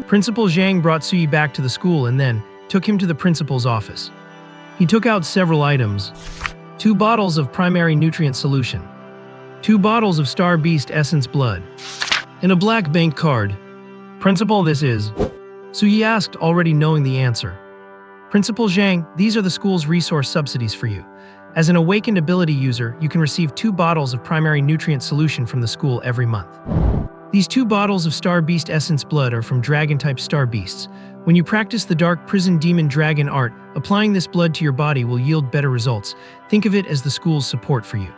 A: Principal Zhang brought Su Yi back to the school and then took him to the principal's office. He took out several items. 2 bottles of primary nutrient solution, 2 bottles of Star Beast Essence Blood, and a black bank card. Principal, this is? Su Yi asked, already knowing the answer. Principal Zhang, these are the school's resource subsidies for you. As an awakened ability user, you can receive 2 bottles of primary nutrient solution from the school every month. These 2 bottles of Star Beast Essence Blood are from Dragon-type Star Beasts. When you practice the Dark Prison Demon Dragon art, applying this blood to your body will yield better results. Think of it as the school's support for you.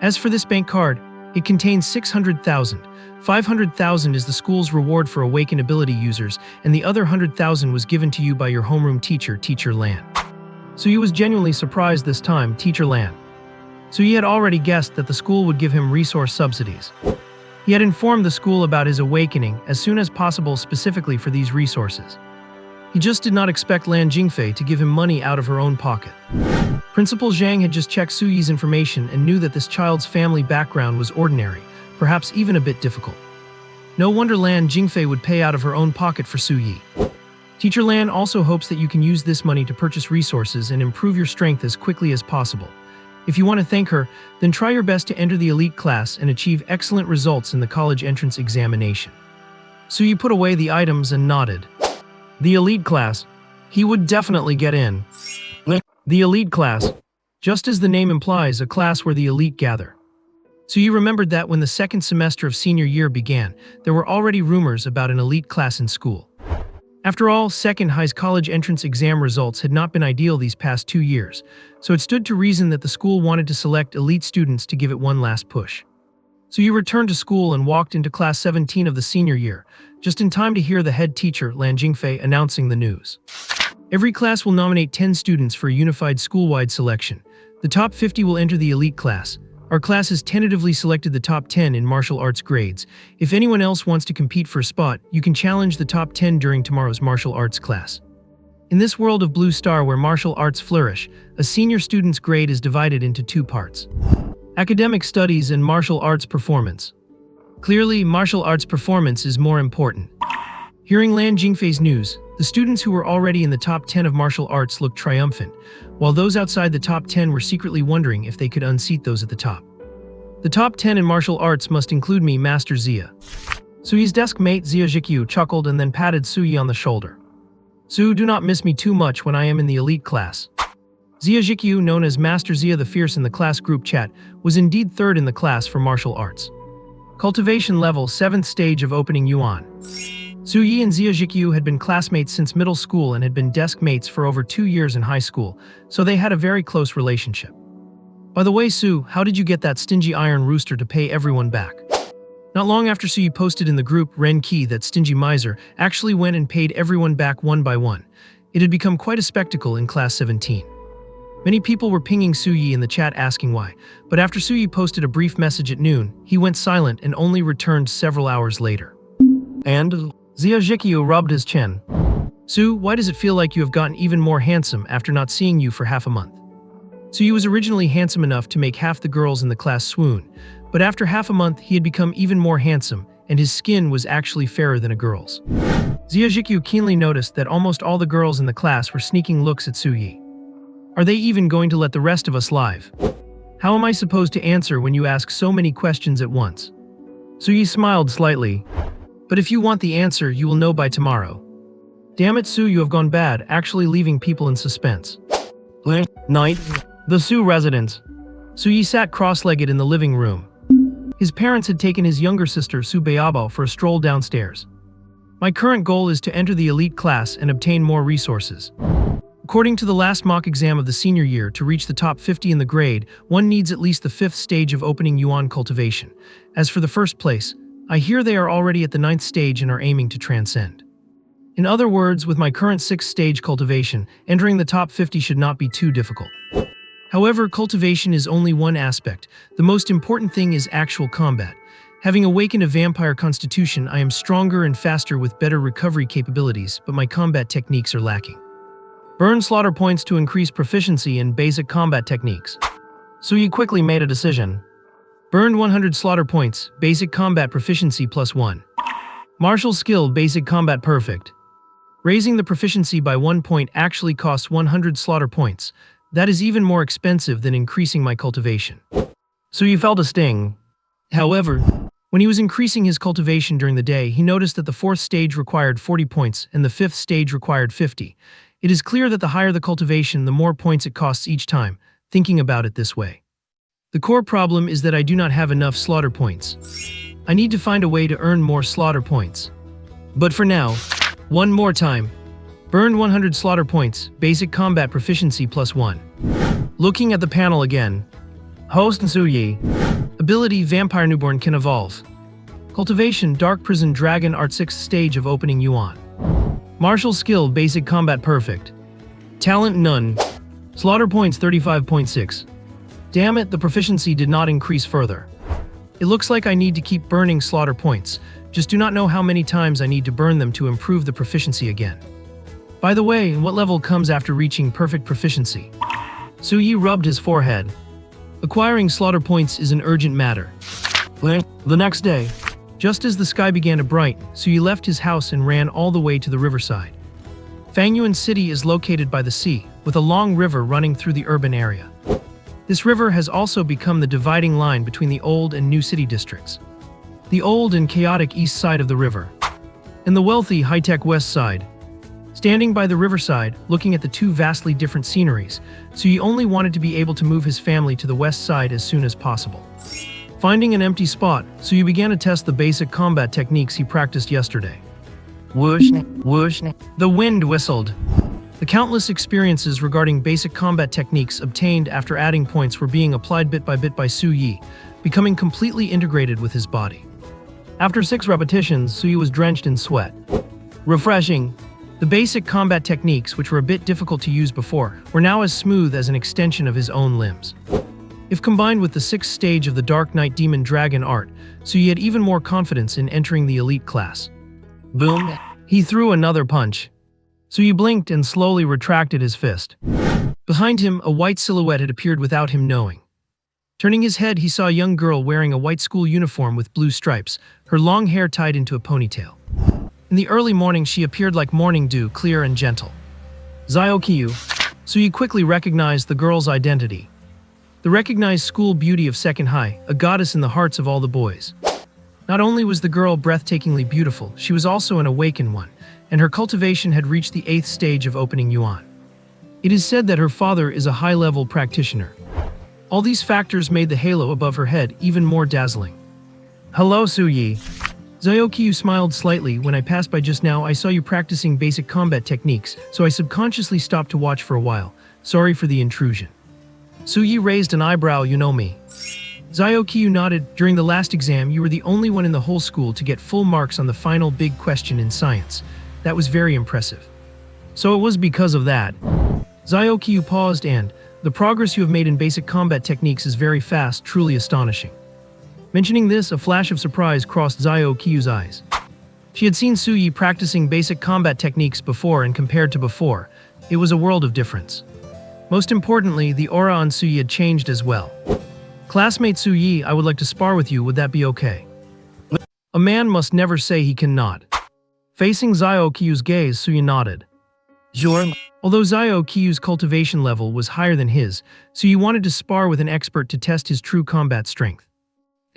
A: As for this bank card, it contains 600,000. 500,000 is the school's reward for awakened ability users, and the other 100,000 was given to you by your homeroom teacher, Teacher Lan. Su Yi was genuinely surprised this time, Teacher Lan. Su Yi had already guessed that the school would give him resource subsidies. He had informed the school about his awakening as soon as possible specifically for these resources. He just did not expect Lan Jingfei to give him money out of her own pocket. Principal Zhang had just checked Su Yi's information and knew that this child's family background was ordinary, perhaps even a bit difficult. No wonder Lan Jingfei would pay out of her own pocket for Su Yi. Teacher Lan also hopes that you can use this money to purchase resources and improve your strength as quickly as possible. If you want to thank her, then try your best to enter the elite class and achieve excellent results in the college entrance examination. Su Yi put away the items and nodded. The elite class. He would definitely get in. The elite class. Just as the name implies, a class where the elite gather. Su Yi remembered that when the second semester of senior year began, there were already rumors about an elite class in school. After all, second high's college entrance exam results had not been ideal these past 2 years, so it stood to reason that the school wanted to select elite students to give it one last push. So you returned to school and walked into class 17 of the senior year, just in time to hear the head teacher, Lan Jingfei, announcing the news. Every class will nominate 10 students for a unified school-wide selection. The top 50 will enter the elite class. Our class has tentatively selected the top 10 in martial arts grades. If anyone else wants to compete for a spot, you can challenge the top 10 during tomorrow's martial arts class. In this world of Blue Star where martial arts flourish, a senior student's grade is divided into two parts: academic studies and martial arts performance. Clearly, martial arts performance is more important. Hearing Lan Jingfei's news, the students who were already in the top 10 of martial arts looked triumphant, while those outside the top 10 were secretly wondering if they could unseat those at the top. The top 10 in martial arts must include me, Master Zia. Suyi's desk mate Zia Jikyu chuckled and then patted Suyi on the shoulder. Su, do not miss me too much when I am in the elite class. Zia Jikyu, known as Master Zia the Fierce in the class group chat, was indeed third in the class for martial arts. Cultivation level 7th stage of opening Yuan. Su Yi and Zia Jikyu had been classmates since middle school and had been desk mates for over 2 years in high school, so they had a very close relationship. By the way, Su, how did you get that stingy iron rooster to pay everyone back? Not long after Su Yi posted in the group Ren Ki that stingy miser actually went and paid everyone back one by one. It had become quite a spectacle in class 17. Many people were pinging Su Yi in the chat asking why, but after Su Yi posted a brief message at noon, he went silent and only returned several hours later. And Zia Jikyu rubbed his chin. Su, why does it feel like you have gotten even more handsome after not seeing you for half a month? Su Yi was originally handsome enough to make half the girls in the class swoon, but after half a month he had become even more handsome, and his skin was actually fairer than a girl's. Zia Jikyu keenly noticed that almost all the girls in the class were sneaking looks at Su Yi. Are they even going to let the rest of us live? How am I supposed to answer when you ask so many questions at once? Su Yi smiled slightly. But if you want the answer, you will know by tomorrow. Damn it, Su, you have gone bad, actually leaving people in suspense. Night. The Su residence. Su Yi sat cross-legged in the living room. His parents had taken his younger sister, Su Beiyabo, for a stroll downstairs. My current goal is to enter the elite class and obtain more resources. According to the last mock exam of the senior year, to reach the top 50 in the grade, one needs at least the 5th stage of opening Yuan cultivation. As for the first place, I hear they are already at the 9th stage and are aiming to transcend. In other words, with my current 6th stage cultivation, entering the top 50 should not be too difficult. However, cultivation is only one aspect. The most important thing is actual combat. Having awakened a vampire constitution, I am stronger and faster with better recovery capabilities, but my combat techniques are lacking. Burn slaughter points to increase proficiency in basic combat techniques. Su Yi quickly made a decision. Burned 100 slaughter points, basic combat proficiency +1. Martial skill, basic combat perfect. Raising the proficiency by 1 point actually costs 100 slaughter points. That is even more expensive than increasing my cultivation. So you felt a sting. However, when he was increasing his cultivation during the day, he noticed that the 4th stage required 40 points and the 5th stage required 50. It is clear that the higher the cultivation, the more points it costs each time, thinking about it this way. The core problem is that I do not have enough slaughter points. I need to find a way to earn more slaughter points. But for now, one more time. Burned 100 slaughter points, basic combat proficiency +1. Looking at the panel again. Host Su Yi. Ability Vampire Newborn can evolve. Cultivation Dark Prison Dragon Art 6th stage of opening Yuan. Martial skill basic combat perfect. Talent none. Slaughter points 35.6. Damn it, the proficiency did not increase further. It looks like I need to keep burning slaughter points, just do not know how many times I need to burn them to improve the proficiency again. By the way, what level comes after reaching perfect proficiency? Su Yi rubbed his forehead. Acquiring slaughter points is an urgent matter. The next day, just as the sky began to brighten, Su Yi left his house and ran all the way to the riverside. Fangyuan City is located by the sea, with a long river running through the urban area. This river has also become the dividing line between the old and new city districts. The old and chaotic east side of the river, and the wealthy high-tech west side. Standing by the riverside, looking at the two vastly different sceneries, Su Yi only wanted to be able to move his family to the west side as soon as possible. Finding an empty spot, Su Yi began to test the basic combat techniques he practiced yesterday. Whoosh, whoosh. The wind whistled. The countless experiences regarding basic combat techniques obtained after adding points were being applied bit by Su Yi, becoming completely integrated with his body. After 6 repetitions, Su Yi was drenched in sweat. Refreshing. The basic combat techniques, which were a bit difficult to use before, were now as smooth as an extension of his own limbs. If combined with the 6th stage of the Dark Knight Demon Dragon art, Soo-yi had even more confidence in entering the elite class. Boom! He threw another punch. Soo-yi blinked and slowly retracted his fist. Behind him, a white silhouette had appeared without him knowing. Turning his head, he saw a young girl wearing a white school uniform with blue stripes, her long hair tied into a ponytail. In the early morning, she appeared like morning dew, clear and gentle. Zio-Kyu. Soo-yi quickly recognized the girl's identity. The recognized school beauty of Second High, a goddess in the hearts of all the boys. Not only was the girl breathtakingly beautiful, she was also an awakened one, and her cultivation had reached the 8th stage of opening yuan. It is said that her father is a high-level practitioner. All these factors made the halo above her head even more dazzling. Hello, Soo-yi. Zio-Kyu smiled slightly. When I passed by just now, I saw you practicing basic combat techniques, so I subconsciously stopped to watch for a while. Sorry for the intrusion. Soo-yi raised an eyebrow. You know me. Zio-Kyu nodded. During the last exam, you were the only one in the whole school to get full marks on the final big question in science. That was very impressive. So it was because of that. Zio-Kyu paused and, the progress you have made in basic combat techniques is very fast, truly astonishing. Mentioning this, a flash of surprise crossed Zio-Kyu's eyes. She had seen Soo-yi practicing basic combat techniques before, and compared to before, it was a world of difference. Most importantly, the aura on Soo-yi had changed as well. Classmate Soo-yi, I would like to spar with you, would that be okay? A man must never say he cannot. Facing Zio-Kyu's gaze, Soo-yi nodded. Sure. Although Zio-Kyu's cultivation level was higher than his, Soo-yi wanted to spar with an expert to test his true combat strength.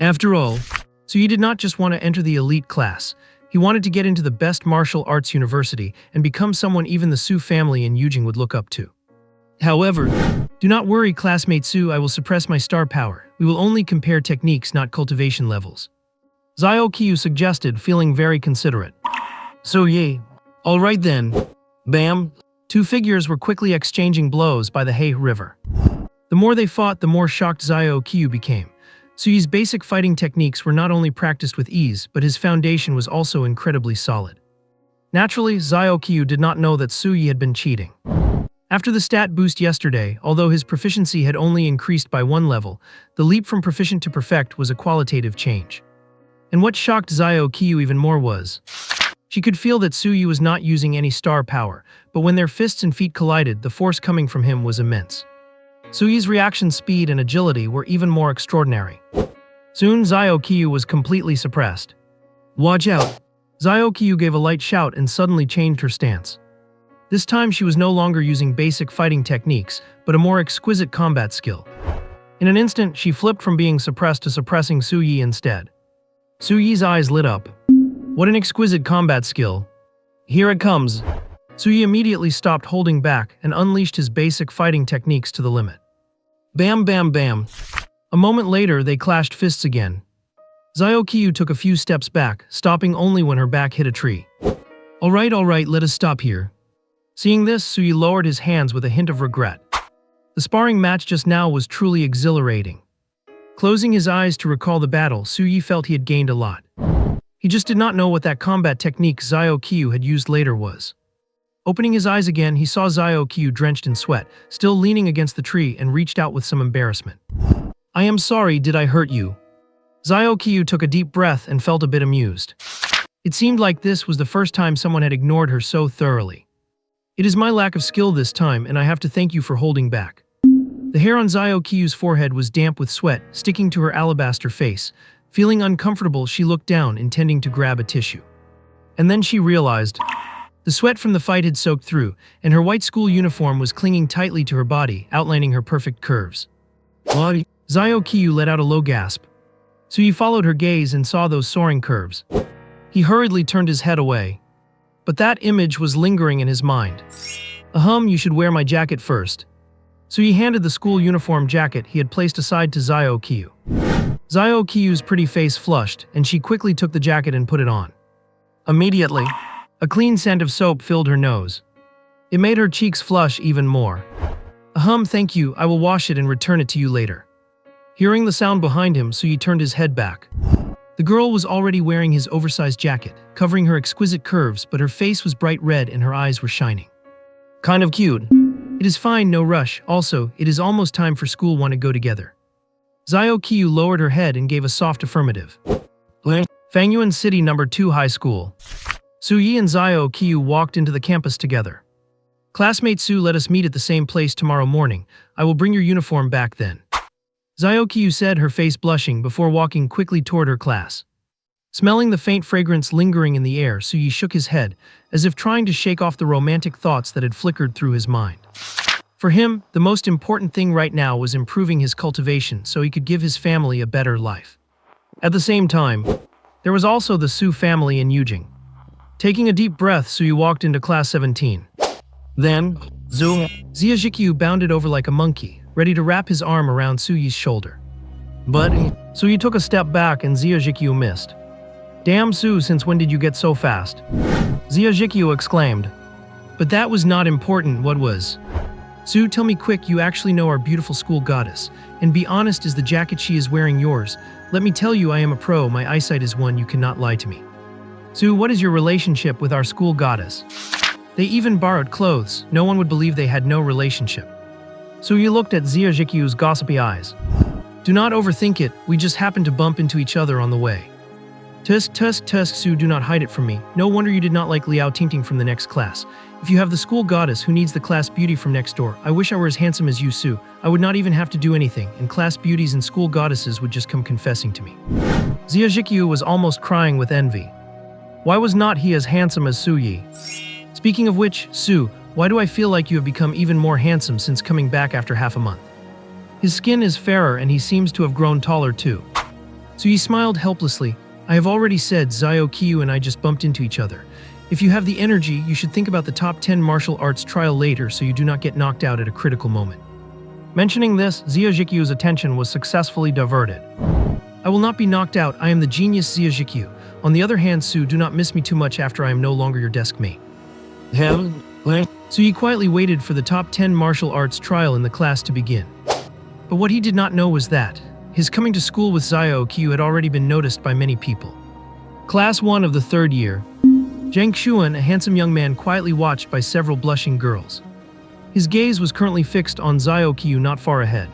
A: After all, Soo-yi did not just want to enter the elite class. He wanted to get into the best martial arts university and become someone even the Soo family in Yujing would look up to. However, do not worry, classmate Soo, I will suppress my star power. We will only compare techniques, not cultivation levels. Zio-Kyu suggested, feeling very considerate. Soo-yi. All right then. Bam. Two figures were quickly exchanging blows by the Hei River. The more they fought, the more shocked Zio-Kyu became. Soo-yi's basic fighting techniques were not only practiced with ease, but his foundation was also incredibly solid. Naturally, Zio-Kyu did not know that Soo-yi had been cheating. After the stat boost yesterday, although his proficiency had only increased by 1 level, the leap from proficient to perfect was a qualitative change. And what shocked Zio-Kyu even more was, she could feel that Soo-yi was not using any star power, but when their fists and feet collided, the force coming from him was immense. Soo-yi's reaction speed and agility were even more extraordinary. Soon, Zio-Kyu was completely suppressed. Watch out! Zio-Kyu gave a light shout and suddenly changed her stance. This time she was no longer using basic fighting techniques, but a more exquisite combat skill. In an instant, she flipped from being suppressed to suppressing Soo-yi instead. Soo-yi's eyes lit up. What an exquisite combat skill. Here it comes. Soo-yi immediately stopped holding back and unleashed his basic fighting techniques to the limit. Bam bam bam. A moment later, they clashed fists again. Zio-Kyu took a few steps back, stopping only when her back hit a tree. All right, let us stop here. Seeing this, Soo-yi lowered his hands with a hint of regret. The sparring match just now was truly exhilarating. Closing his eyes to recall the battle, Soo-yi felt he had gained a lot. He just did not know what that combat technique Zio-Kyu had used later was. Opening his eyes again, he saw Zio-Kyu drenched in sweat, still leaning against the tree, and reached out with some embarrassment. I am sorry, did I hurt you? Zio-Kyu took a deep breath and felt a bit amused. It seemed like this was the first time someone had ignored her so thoroughly. It is my lack of skill this time, and I have to thank you for holding back. The hair on Zio-Kyu's forehead was damp with sweat, sticking to her alabaster face. Feeling uncomfortable, she looked down, intending to grab a tissue. And then she realized the sweat from the fight had soaked through, and her white school uniform was clinging tightly to her body, outlining her perfect curves. What? Zio-Kyu let out a low gasp. Soo-yi followed her gaze and saw those soaring curves. He hurriedly turned his head away. But that image was lingering in his mind. You should wear my jacket first. Soo-yi handed the school uniform jacket he had placed aside to Zio-Kyu. Zio-Kyu's pretty face flushed, and she quickly took the jacket and put it on. Immediately, a clean scent of soap filled her nose. It made her cheeks flush even more. Thank you, I will wash it and return it to you later. Hearing the sound behind him, Soo-yi turned his head back. The girl was already wearing his oversized jacket, covering her exquisite curves, but her face was bright red and her eyes were shining. Kind of cute. It is fine, no rush. Also, it is almost time for school. Want to go together? Xiao Qiu lowered her head and gave a soft affirmative. Fangyuan City No. 2 High School. Su Yi and Xiao Qiu walked into the campus together. Classmate Su, let us meet at the same place tomorrow morning. I will bring your uniform back then. Xiao Qiu said, her face blushing, before walking quickly toward her class. Smelling the faint fragrance lingering in the air, Su Yi shook his head, as if trying to shake off the romantic thoughts that had flickered through his mind. For him, the most important thing right now was improving his cultivation so he could give his family a better life. At the same time, there was also the Su family in Yujing. Taking a deep breath, Su Yi walked into class 17. Then, Zia Zhikyu bounded over like a monkey, ready to wrap his arm around Su Yi's shoulder. But Su Yi took a step back and Zia Zhikyu missed. Damn Su, since when did you get so fast? Zia Zhikyu exclaimed. But that was not important, what was? Su, tell me quick, you actually know our beautiful school goddess. And be honest, is the jacket she is wearing yours? Let me tell you, I am a pro, my eyesight is one, you cannot lie to me. Su, what is your relationship with our school goddess? They even borrowed clothes, no one would believe they had no relationship. Su Yi looked at Zia Zhikyu's gossipy eyes. Do not overthink it, we just happened to bump into each other on the way. Tusk, Su, do not hide it from me. No wonder you did not like Liao Tingting from the next class. If you have the school goddess who needs the class beauty from next door, I wish I were as handsome as you, Su. I would not even have to do anything, and class beauties and school goddesses would just come confessing to me. Zia Zhikyu was almost crying with envy. Why was not he as handsome as Su Yi? Speaking of which, Su, why do I feel like you have become even more handsome since coming back after half a month? His skin is fairer and he seems to have grown taller too. Su Yi smiled helplessly. I have already said Xiao Qiu and I just bumped into each other. If you have the energy, you should think about the top 10 martial arts trial later so you do not get knocked out at a critical moment. Mentioning this, Zia Zhikyu's attention was successfully diverted. I will not be knocked out, I am the genius Zia Zhikyu. On the other hand, Su, do not miss me too much after I am no longer your desk mate. Su Yi quietly waited for the top 10 martial arts trial in the class to begin. But what he did not know was that his coming to school with Xiao Qiu had already been noticed by many people. Class 1 of the 3rd year. Zhang Xuan, a handsome young man, quietly watched by several blushing girls. His gaze was currently fixed on Xiao Qiu not far ahead.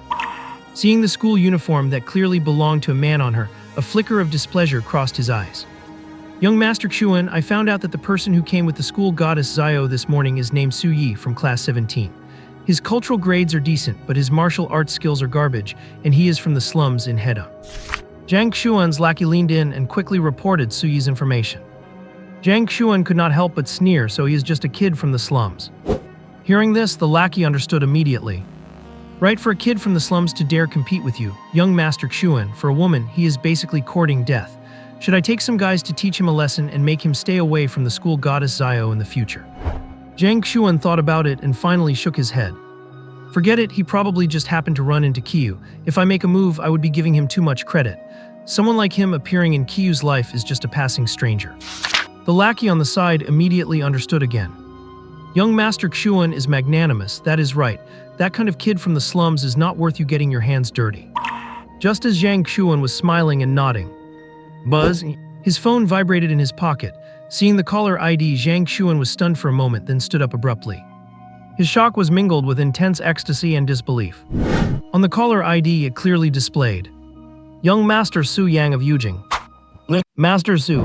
A: Seeing the school uniform that clearly belonged to a man on her, a flicker of displeasure crossed his eyes. Young Master Xuan, I found out that the person who came with the school goddess Xiao this morning is named Su Yi from class 17. His cultural grades are decent, but his martial arts skills are garbage, and he is from the slums in Hedong. Zhang Xuan's lackey leaned in and quickly reported Su Yi's information. Zhang Xuan could not help but sneer, so he is just a kid from the slums. Hearing this, the lackey understood immediately. Right, for a kid from the slums to dare compete with you, young Master Xuan, for a woman, he is basically courting death. Should I take some guys to teach him a lesson and make him stay away from the school goddess Xiao in the future? Zhang Xuan thought about it and finally shook his head. Forget it, he probably just happened to run into Qiu. If I make a move, I would be giving him too much credit. Someone like him appearing in Qiu's life is just a passing stranger. The lackey on the side immediately understood again. Young Master Xuan is magnanimous, that is right. That kind of kid from the slums is not worth you getting your hands dirty. Just as Zhang Xuan was smiling and nodding. Buzz, his phone vibrated in his pocket. Seeing the caller ID, Zhang Xuan was stunned for a moment, then stood up abruptly. His shock was mingled with intense ecstasy and disbelief. On the caller ID, it clearly displayed, Young Master Su Yang of Yujing. Master Su.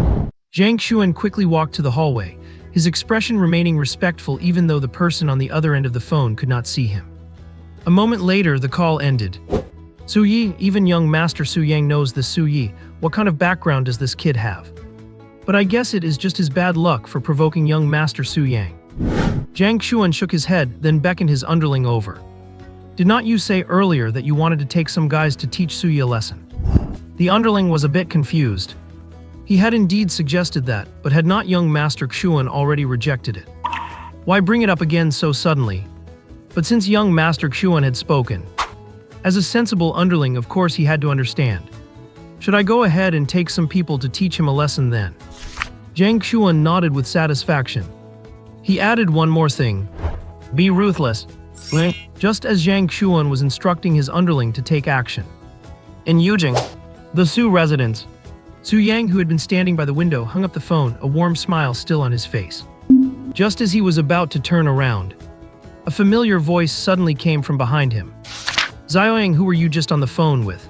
A: Zhang Xuan quickly walked to the hallway, his expression remaining respectful even though the person on the other end of the phone could not see him. A moment later, the call ended. Su Yi, even young Master Su Yang knows this Su Yi. What kind of background does this kid have? But I guess it is just his bad luck for provoking young Master Su Yang. Zhang Xuan shook his head, then beckoned his underling over. Did not you say earlier that you wanted to take some guys to teach Su Yi a lesson? The underling was a bit confused. He had indeed suggested that, but had not young Master Xuan already rejected it? Why bring it up again so suddenly? But since young Master Xuan had spoken, as a sensible underling, of course he had to understand. Should I go ahead and take some people to teach him a lesson then? Zhang Xuan nodded with satisfaction. He added one more thing. Be ruthless. Just as Zhang Xuan was instructing his underling to take action. In Yujing, the Su residence, Su Yang, who had been standing by the window, hung up the phone, a warm smile still on his face. Just as he was about to turn around, a familiar voice suddenly came from behind him. Xiaoyang, who were you just on the phone with?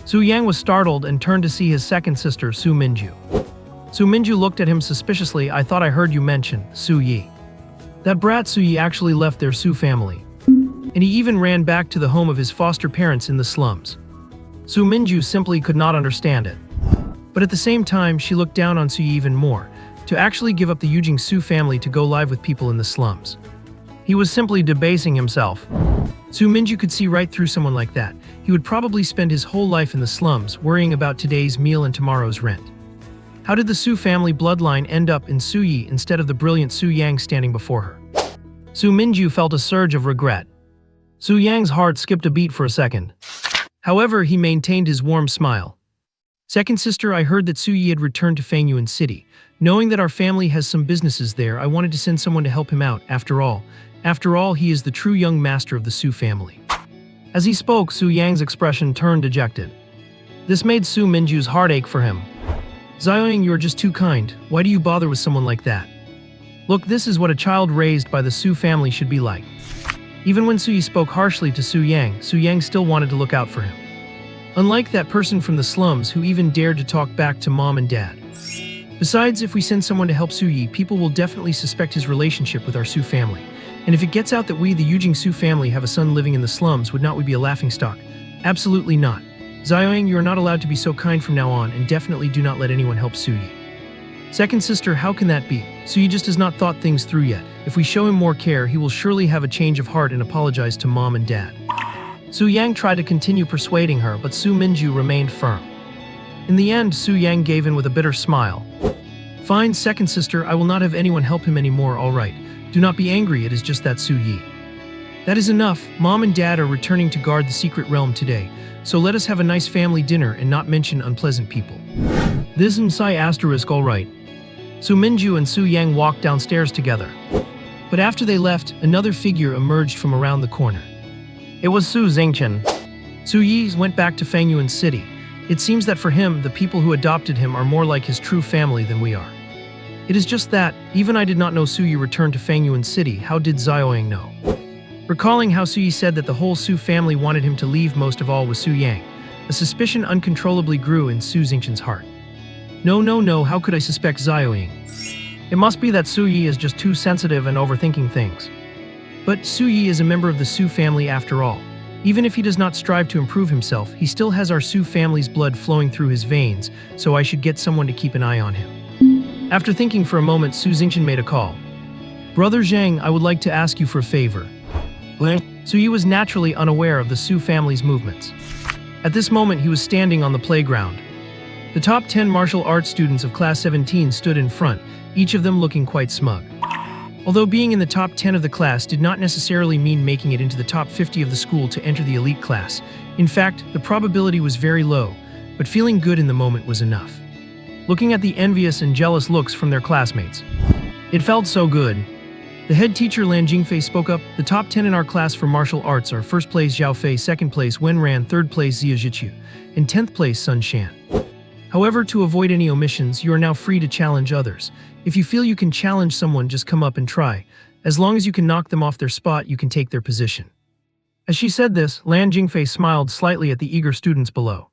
A: Su Yang was startled and turned to see his second sister, Su Minju. Su Minju looked at him suspiciously. I thought I heard you mention Su Yi. That brat Su Yi actually left their Su family. And he even ran back to the home of his foster parents in the slums. Su Minju simply could not understand it. But at the same time, she looked down on Su Yi even more, to actually give up the Yujing Su family to go live with people in the slums. He was simply debasing himself. Su Minju could see right through someone like that. He would probably spend his whole life in the slums, worrying about today's meal and tomorrow's rent. How did the Su family bloodline end up in Su Yi instead of the brilliant Su Yang standing before her? Su Minju felt a surge of regret. Su Yang's heart skipped a beat for a second. However, he maintained his warm smile. Second sister, I heard that Su Yi had returned to Fangyuan City. Knowing that our family has some businesses there, I wanted to send someone to help him out. After all, he is the true young master of the Su family. As he spoke, Su Yang's expression turned dejected. This made Su Minju's heart ache for him. Xiaoyang, you are just too kind. Why do you bother with someone like that? Look, this is what a child raised by the Su family should be like. Even when Su Yi spoke harshly to Su Yang still wanted to look out for him. Unlike that person from the slums who even dared to talk back to mom and dad. Besides, if we send someone to help Su Yi, people will definitely suspect his relationship with our Su family. And if it gets out that we, the Yujing Su family, have a son living in the slums, would not we be a laughingstock? Absolutely not. Xiaoyang, you are not allowed to be so kind from now on, and definitely do not let anyone help Su Yi. Second sister, how can that be? Su Yi just has not thought things through yet. If we show him more care, he will surely have a change of heart and apologize to mom and dad. Su Yang tried to continue persuading her, but Su Minju remained firm. In the end, Su Yang gave in with a bitter smile. Fine, second sister, I will not have anyone help him anymore, all right. Do not be angry, it is just that Su Yi. That is enough. Mom and dad are returning to guard the secret realm today, so let us have a nice family dinner and not mention unpleasant people. This Msai asterisk, all right. Su Minju and Su Yang walked downstairs together. But after they left, another figure emerged from around the corner. It was Su Zingchen. Su Yi went back to Fangyuan City. It seems that for him, the people who adopted him are more like his true family than we are. It is just that, even I did not know Su Yi returned to Fangyuan City. How did Xiaoyang know? Recalling how Su Yi said that the whole Su family wanted him to leave, most of all was Su Yang, a suspicion uncontrollably grew in Su Zingchen's heart. No, how could I suspect Xiaoyang? It must be that Su Yi is just too sensitive and overthinking things. But Su Yi is a member of the Su family after all. Even if he does not strive to improve himself, he still has our Su family's blood flowing through his veins, so I should get someone to keep an eye on him. After thinking for a moment, Su Zingchen made a call. Brother Zhang, I would like to ask you for a favor. Su Yi was naturally unaware of the Su family's movements. At this moment, he was standing on the playground. The top 10 martial arts students of class 17 stood in front, each of them looking quite smug. Although being in the top 10 of the class did not necessarily mean making it into the top 50 of the school to enter the elite class. In fact, the probability was very low, but feeling good in the moment was enough. Looking at the envious and jealous looks from their classmates, it felt so good. The head teacher Lan Jingfei spoke up. The top 10 in our class for martial arts are first place Zhao Fei, second place Wen Ran, third place Xia Zhiqiu, and 10th place Sun Shan. However, to avoid any omissions, you are now free to challenge others. If you feel you can challenge someone, just come up and try. As long as you can knock them off their spot, you can take their position. As she said this, Lan Jingfei smiled slightly at the eager students below.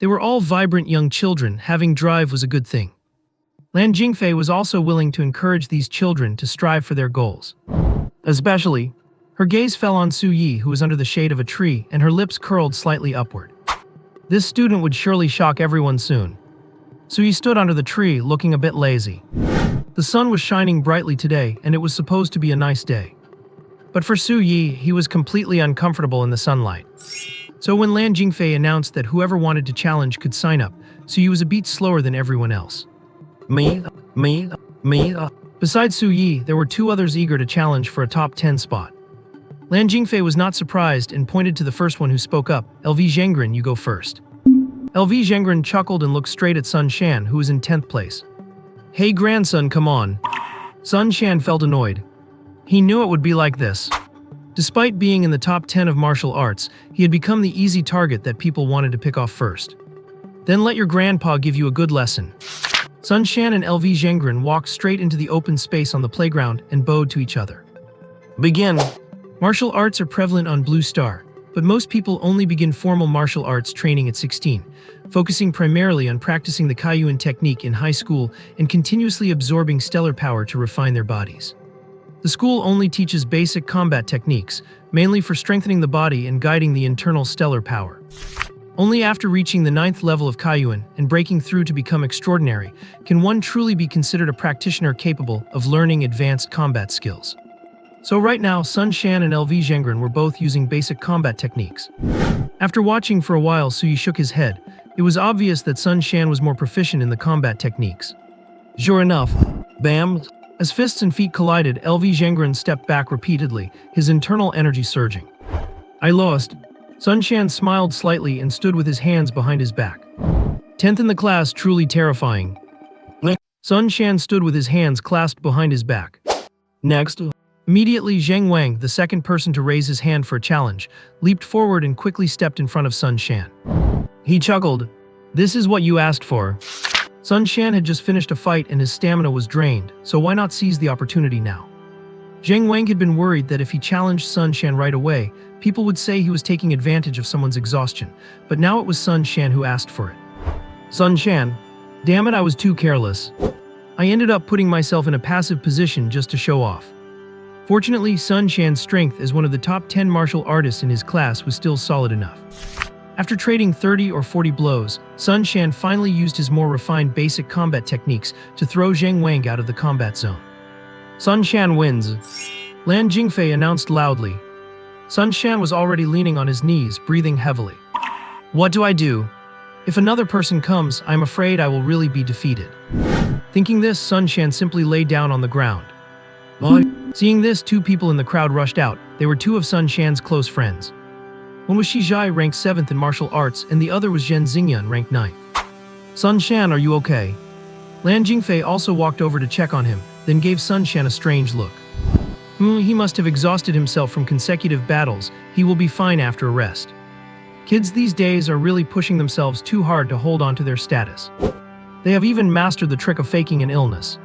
A: They were all vibrant young children. Having drive was a good thing. Lan Jingfei was also willing to encourage these children to strive for their goals. Especially, her gaze fell on Su Yi, who was under the shade of a tree, and her lips curled slightly upward. This student would surely shock everyone soon. Su Yi stood under the tree, looking a bit lazy. The sun was shining brightly today, and it was supposed to be a nice day. But for Su Yi, he was completely uncomfortable in the sunlight. So when Lan Jingfei announced that whoever wanted to challenge could sign up, Su Yi was a beat slower than everyone else. Me. Besides Su Yi, there were two others eager to challenge for a top 10 spot. Lan Jingfei was not surprised and pointed to the first one who spoke up. LV Zhenggren, you go first. LV Zhenggren chuckled and looked straight at Sun Shan, who was in 10th place. Hey grandson, come on. Sun Shan felt annoyed. He knew it would be like this. Despite being in the top 10 of martial arts, he had become the easy target that people wanted to pick off first. Then let your grandpa give you a good lesson. Sun Shan and LV Zhengren walked straight into the open space on the playground and bowed to each other. Begin. Martial arts are prevalent on Blue Star, but most people only begin formal martial arts training at 16, focusing primarily on practicing the Kaiyuan technique in high school and continuously absorbing stellar power to refine their bodies. The school only teaches basic combat techniques, mainly for strengthening the body and guiding the internal stellar power. Only after reaching the 9th level of Kaiyuan and breaking through to become extraordinary can one truly be considered a practitioner capable of learning advanced combat skills. So right now, Sun Shan and LV Zhengren were both using basic combat techniques. After watching for a while, Suyi shook his head. It was obvious that Sun Shan was more proficient in the combat techniques. Sure enough, bam! As fists and feet collided, LV Zhengren stepped back repeatedly, his internal energy surging. I lost. Sun Shan smiled slightly and stood with his hands behind his back. 10th in the class, truly terrifying. Sun Shan stood with his hands clasped behind his back. Next. Immediately, Zheng Wang, the second person to raise his hand for a challenge, leaped forward and quickly stepped in front of Sun Shan. He chuckled. This is what you asked for. Sun Shan had just finished a fight and his stamina was drained, so why not seize the opportunity now? Zheng Wang had been worried that if he challenged Sun Shan right away, people would say he was taking advantage of someone's exhaustion, but now it was Sun Shan who asked for it. Sun Shan, damn it, I was too careless. I ended up putting myself in a passive position just to show off. Fortunately, Sun Shan's strength as one of the top 10 martial artists in his class was still solid enough. After trading 30 or 40 blows, Sun Shan finally used his more refined basic combat techniques to throw Zheng Wang out of the combat zone. Sun Shan wins. Lan Jingfei announced loudly. Sun Shan was already leaning on his knees, breathing heavily. What do I do? If another person comes, I'm afraid I will really be defeated. Thinking this, Sun Shan simply lay down on the ground. Seeing this, two people in the crowd rushed out. They were two of Sun Shan's close friends. One was Shi Zhai, ranked 7th in martial arts, and the other was Zhen Xingyan, ranked 9th. Sun Shan, are you okay? Lan Jingfei also walked over to check on him, then gave Sun Shan a strange look. He must have exhausted himself from consecutive battles. He will be fine after a rest. Kids these days are really pushing themselves too hard to hold on to their status. They have even mastered the trick of faking an illness.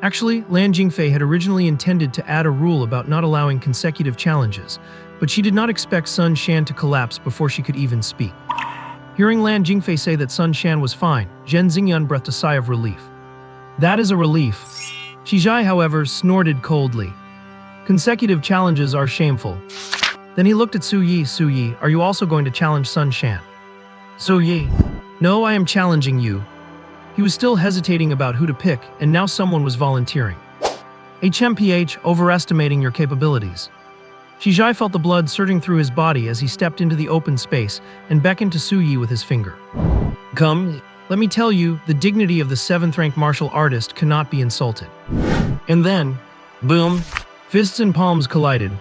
A: Actually, Lan Jingfei had originally intended to add a rule about not allowing consecutive challenges, but she did not expect Sun Shan to collapse before she could even speak. Hearing Lan Jingfei say that Sun Shan was fine, Zhen Xingyan breathed a sigh of relief. That is a relief. Shi Zhai, however, snorted coldly. Consecutive challenges are shameful. Then he looked at Su Yi. Su Yi, are you also going to challenge Sun Shan? Su Yi. No, I am challenging you. He was still hesitating about who to pick, and now someone was volunteering. HMPH, overestimating your capabilities. Shi Zhai felt the blood surging through his body as he stepped into the open space and beckoned to Su Yi with his finger. Come, let me tell you, the dignity of the 7th-ranked martial artist cannot be insulted. And then, boom, fists and palms collided.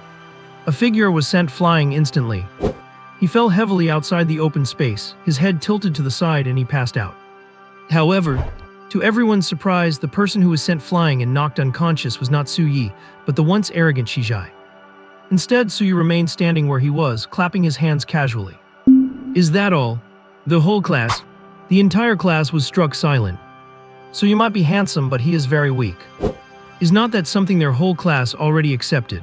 A: A figure was sent flying instantly. He fell heavily outside the open space, his head tilted to the side, and he passed out. However, to everyone's surprise, the person who was sent flying and knocked unconscious was not Su Yi, but the once arrogant Shi Zhai. Instead, Su Yi remained standing where he was, clapping his hands casually. Is that all? The whole class? The entire class was struck silent. So you might be handsome, but he is very weak. Is not that something their whole class already accepted?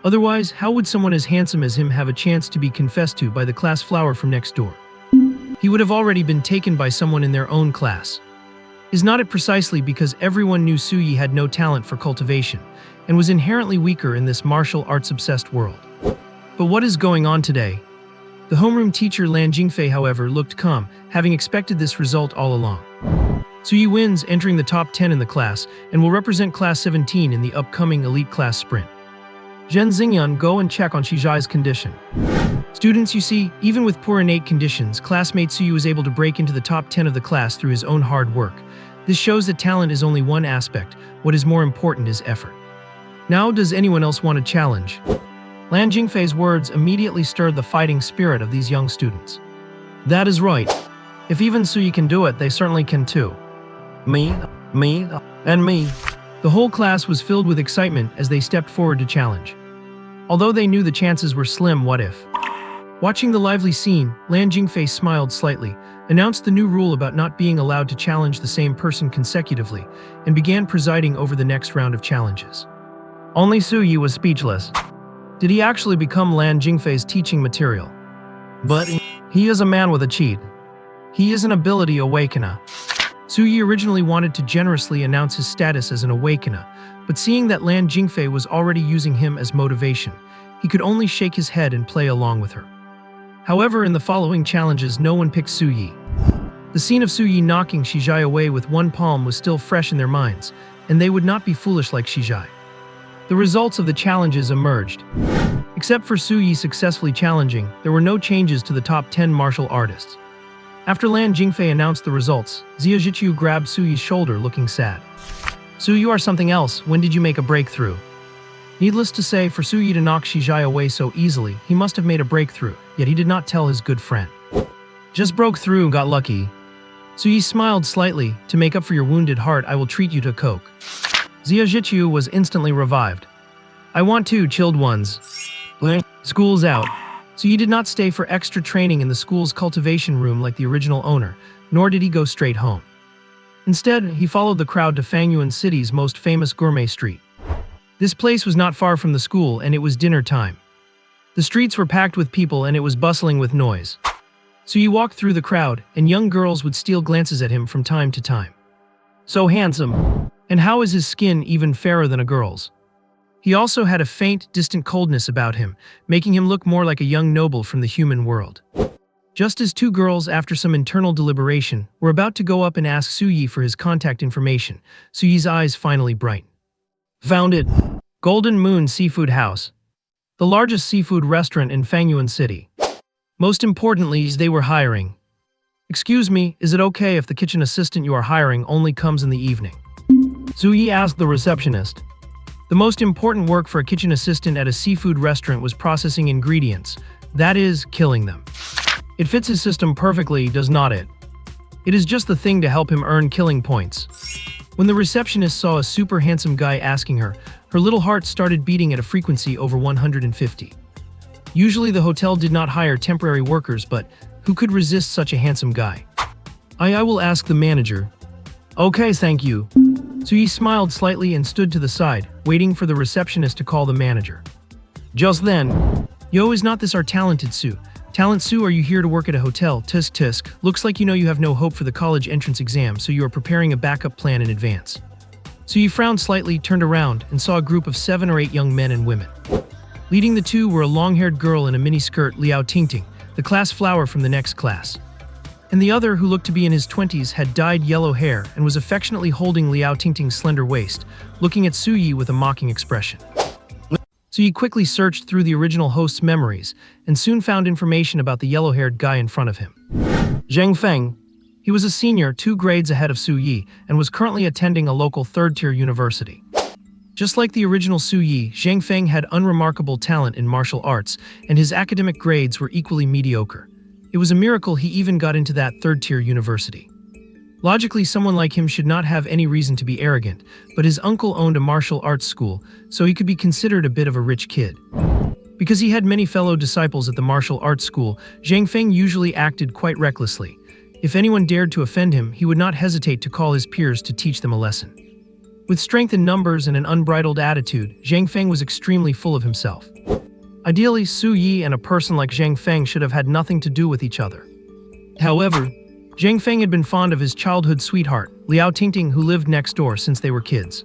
A: Otherwise, how would someone as handsome as him have a chance to be confessed to by the class flower from next door? He would have already been taken by someone in their own class. Is not it precisely because everyone knew Su Yi had no talent for cultivation, and was inherently weaker in this martial arts-obsessed world? But what is going on today? The homeroom teacher Lan Jingfei, however, looked calm, having expected this result all along. Su Yi wins, entering the top 10 in the class, and will represent Class 17 in the upcoming Elite Class Sprint. Zhen Xingyan, go and check on Shi Zhai's condition. Students, you see, even with poor innate conditions, classmate Su Yi was able to break into the top 10 of the class through his own hard work. This shows that talent is only one aspect. What is more important is effort. Now, does anyone else want a challenge? Lan Jingfei's words immediately stirred the fighting spirit of these young students. That is right. If even Su Yi can do it, they certainly can too. Me, and me. The whole class was filled with excitement as they stepped forward to challenge. Although they knew the chances were slim, what if? Watching the lively scene, Lan Jingfei smiled slightly, announced the new rule about not being allowed to challenge the same person consecutively, and began presiding over the next round of challenges. Only Su Yi was speechless. Did he actually become Lan Jingfei's teaching material? But he is a man with a cheat. He is an ability awakener. Su Yi originally wanted to generously announce his status as an awakener, but seeing that Lan Jingfei was already using him as motivation, he could only shake his head and play along with her. However, in the following challenges, no one picked Su Yi. The scene of Su Yi knocking Shizai away with one palm was still fresh in their minds, and they would not be foolish like Shizai. The results of the challenges emerged. Except for Su Yi successfully challenging, there were no changes to the top 10 martial artists. After Lan Jingfei announced the results, Xia Zhiqiu grabbed Su Yi's shoulder looking sad. Su, you are something else. When did you make a breakthrough? Needless to say, for Su Yi to knock Shizai away so easily, he must have made a breakthrough, yet he did not tell his good friend. Just broke through and got lucky. Su Yi smiled slightly. To make up for your wounded heart, I will treat you to Coke. Xia Zhiqiu was instantly revived. I want 2 chilled ones. School's out. So he did not stay for extra training in the school's cultivation room like the original owner, nor did he go straight home. Instead, he followed the crowd to Fangyuan City's most famous gourmet street. This place was not far from the school, and it was dinner time. The streets were packed with people and it was bustling with noise. So he walked through the crowd, and young girls would steal glances at him from time to time. So handsome. And how is his skin even fairer than a girl's? He also had a faint, distant coldness about him, making him look more like a young noble from the human world. Just as 2 girls, after some internal deliberation, were about to go up and ask Su Yi for his contact information, Su Yi's eyes finally brightened. Found it. Golden Moon Seafood House. The largest seafood restaurant in Fangyuan City. Most importantly, they were hiring. Excuse me, is it okay if the kitchen assistant you are hiring only comes in the evening? Su Yi asked the receptionist. The most important work for a kitchen assistant at a seafood restaurant was processing ingredients, that is, killing them. It fits his system perfectly, does not it? It is just the thing to help him earn killing points. When the receptionist saw a super handsome guy asking her, her little heart started beating at a frequency over 150. Usually the hotel did not hire temporary workers, but who could resist such a handsome guy? I will ask the manager. Okay, thank you. So he smiled slightly and stood to the side, waiting for the receptionist to call the manager. Just then, yo, is not this our talented Su? Talent Su, are you here to work at a hotel? Tisk tisk, looks like you have no hope for the college entrance exam, so you are preparing a backup plan in advance. So he frowned slightly, turned around, and saw a group of 7 or 8 young men and women. Leading the 2 were a long-haired girl in a mini-skirt, Liao Tingting, the class flower from the next class. And the other, who looked to be in his 20s, had dyed yellow hair and was affectionately holding Liao Tingting's slender waist, looking at Su Yi with a mocking expression. So he quickly searched through the original host's memories and soon found information about the yellow-haired guy in front of him. Zheng Feng. He was a senior 2 grades ahead of Su Yi and was currently attending a local 3rd-tier university. Just like the original Su Yi, Zheng Feng had unremarkable talent in martial arts, and his academic grades were equally mediocre. It was a miracle he even got into that 3rd-tier university. Logically, someone like him should not have any reason to be arrogant, but his uncle owned a martial arts school, so he could be considered a bit of a rich kid. Because he had many fellow disciples at the martial arts school, Zheng Feng usually acted quite recklessly. If anyone dared to offend him, he would not hesitate to call his peers to teach them a lesson. With strength in numbers and an unbridled attitude, Zheng Feng was extremely full of himself. Ideally, Su Yi and a person like Zheng Feng should have had nothing to do with each other. However, Zheng Feng had been fond of his childhood sweetheart, Liao Tingting, who lived next door since they were kids.